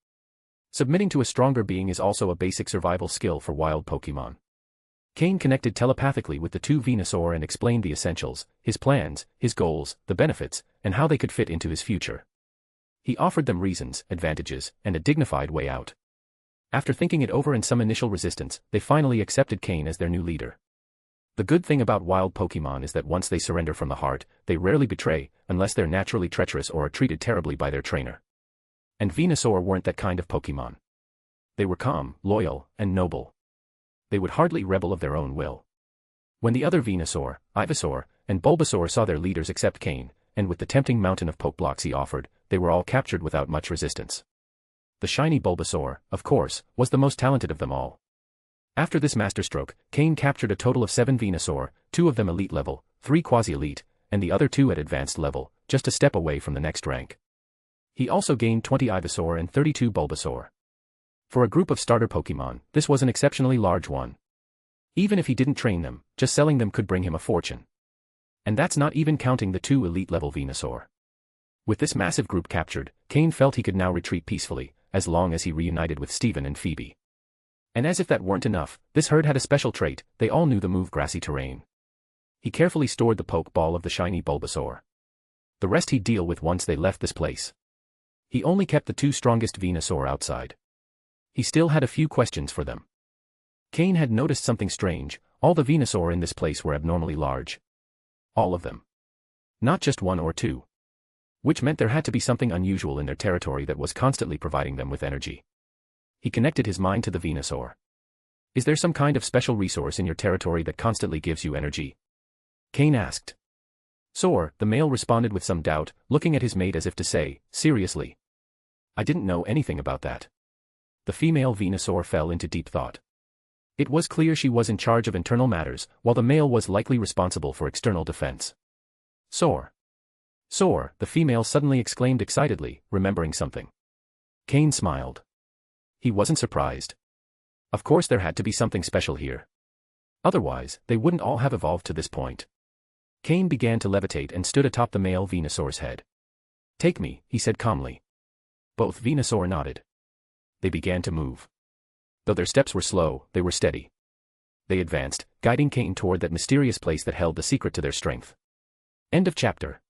Submitting to a stronger being is also a basic survival skill for wild Pokémon. Cain connected telepathically with the 2 Venusaur and explained the essentials, his plans, his goals, the benefits, and how they could fit into his future. He offered them reasons, advantages, and a dignified way out. After thinking it over and some initial resistance, they finally accepted Cain as their new leader. The good thing about wild Pokémon is that once they surrender from the heart, they rarely betray, unless they're naturally treacherous or are treated terribly by their trainer. And Venusaur weren't that kind of Pokémon. They were calm, loyal, and noble. They would hardly rebel of their own will. When the other Venusaur, Ivysaur, and Bulbasaur saw their leaders accept Cain, and with the tempting mountain of poke blocks he offered, they were all captured without much resistance. The shiny Bulbasaur, of course, was the most talented of them all. After this masterstroke, Cain captured a total of 7 Venusaur, 2 of them elite level, 3 quasi-elite, and the other 2 at advanced level, just a step away from the next rank. He also gained 20 Ivysaur and 32 Bulbasaur. For a group of starter Pokémon, this was an exceptionally large one. Even if he didn't train them, just selling them could bring him a fortune. And that's not even counting the 2 elite-level Venusaur. With this massive group captured, Cain felt he could now retreat peacefully, as long as he reunited with Steven and Phoebe. And as if that weren't enough, this herd had a special trait: they all knew the move grassy terrain. He carefully stored the poke ball of the shiny Bulbasaur. The rest he'd deal with once they left this place. He only kept the 2 strongest Venusaur outside. He still had a few questions for them. Cain had noticed something strange: all the Venusaur in this place were abnormally large. All of them. Not just 1 or 2. Which meant there had to be something unusual in their territory that was constantly providing them with energy. He connected his mind to the Venusaur. Is there some kind of special resource in your territory that constantly gives you energy? Cain asked. Soar, the male responded with some doubt, looking at his mate as if to say, seriously? I didn't know anything about that. The female Venusaur fell into deep thought. It was clear she was in charge of internal matters, while the male was likely responsible for external defense. Soar. Soar, the female suddenly exclaimed excitedly, remembering something. Cain smiled. He wasn't surprised. Of course there had to be something special here. Otherwise, they wouldn't all have evolved to this point. Cain began to levitate and stood atop the male Venusaur's head. Take me, he said calmly. Both Venusaur nodded. They began to move. Though their steps were slow, they were steady. They advanced, guiding Cain toward that mysterious place that held the secret to their strength. End of chapter.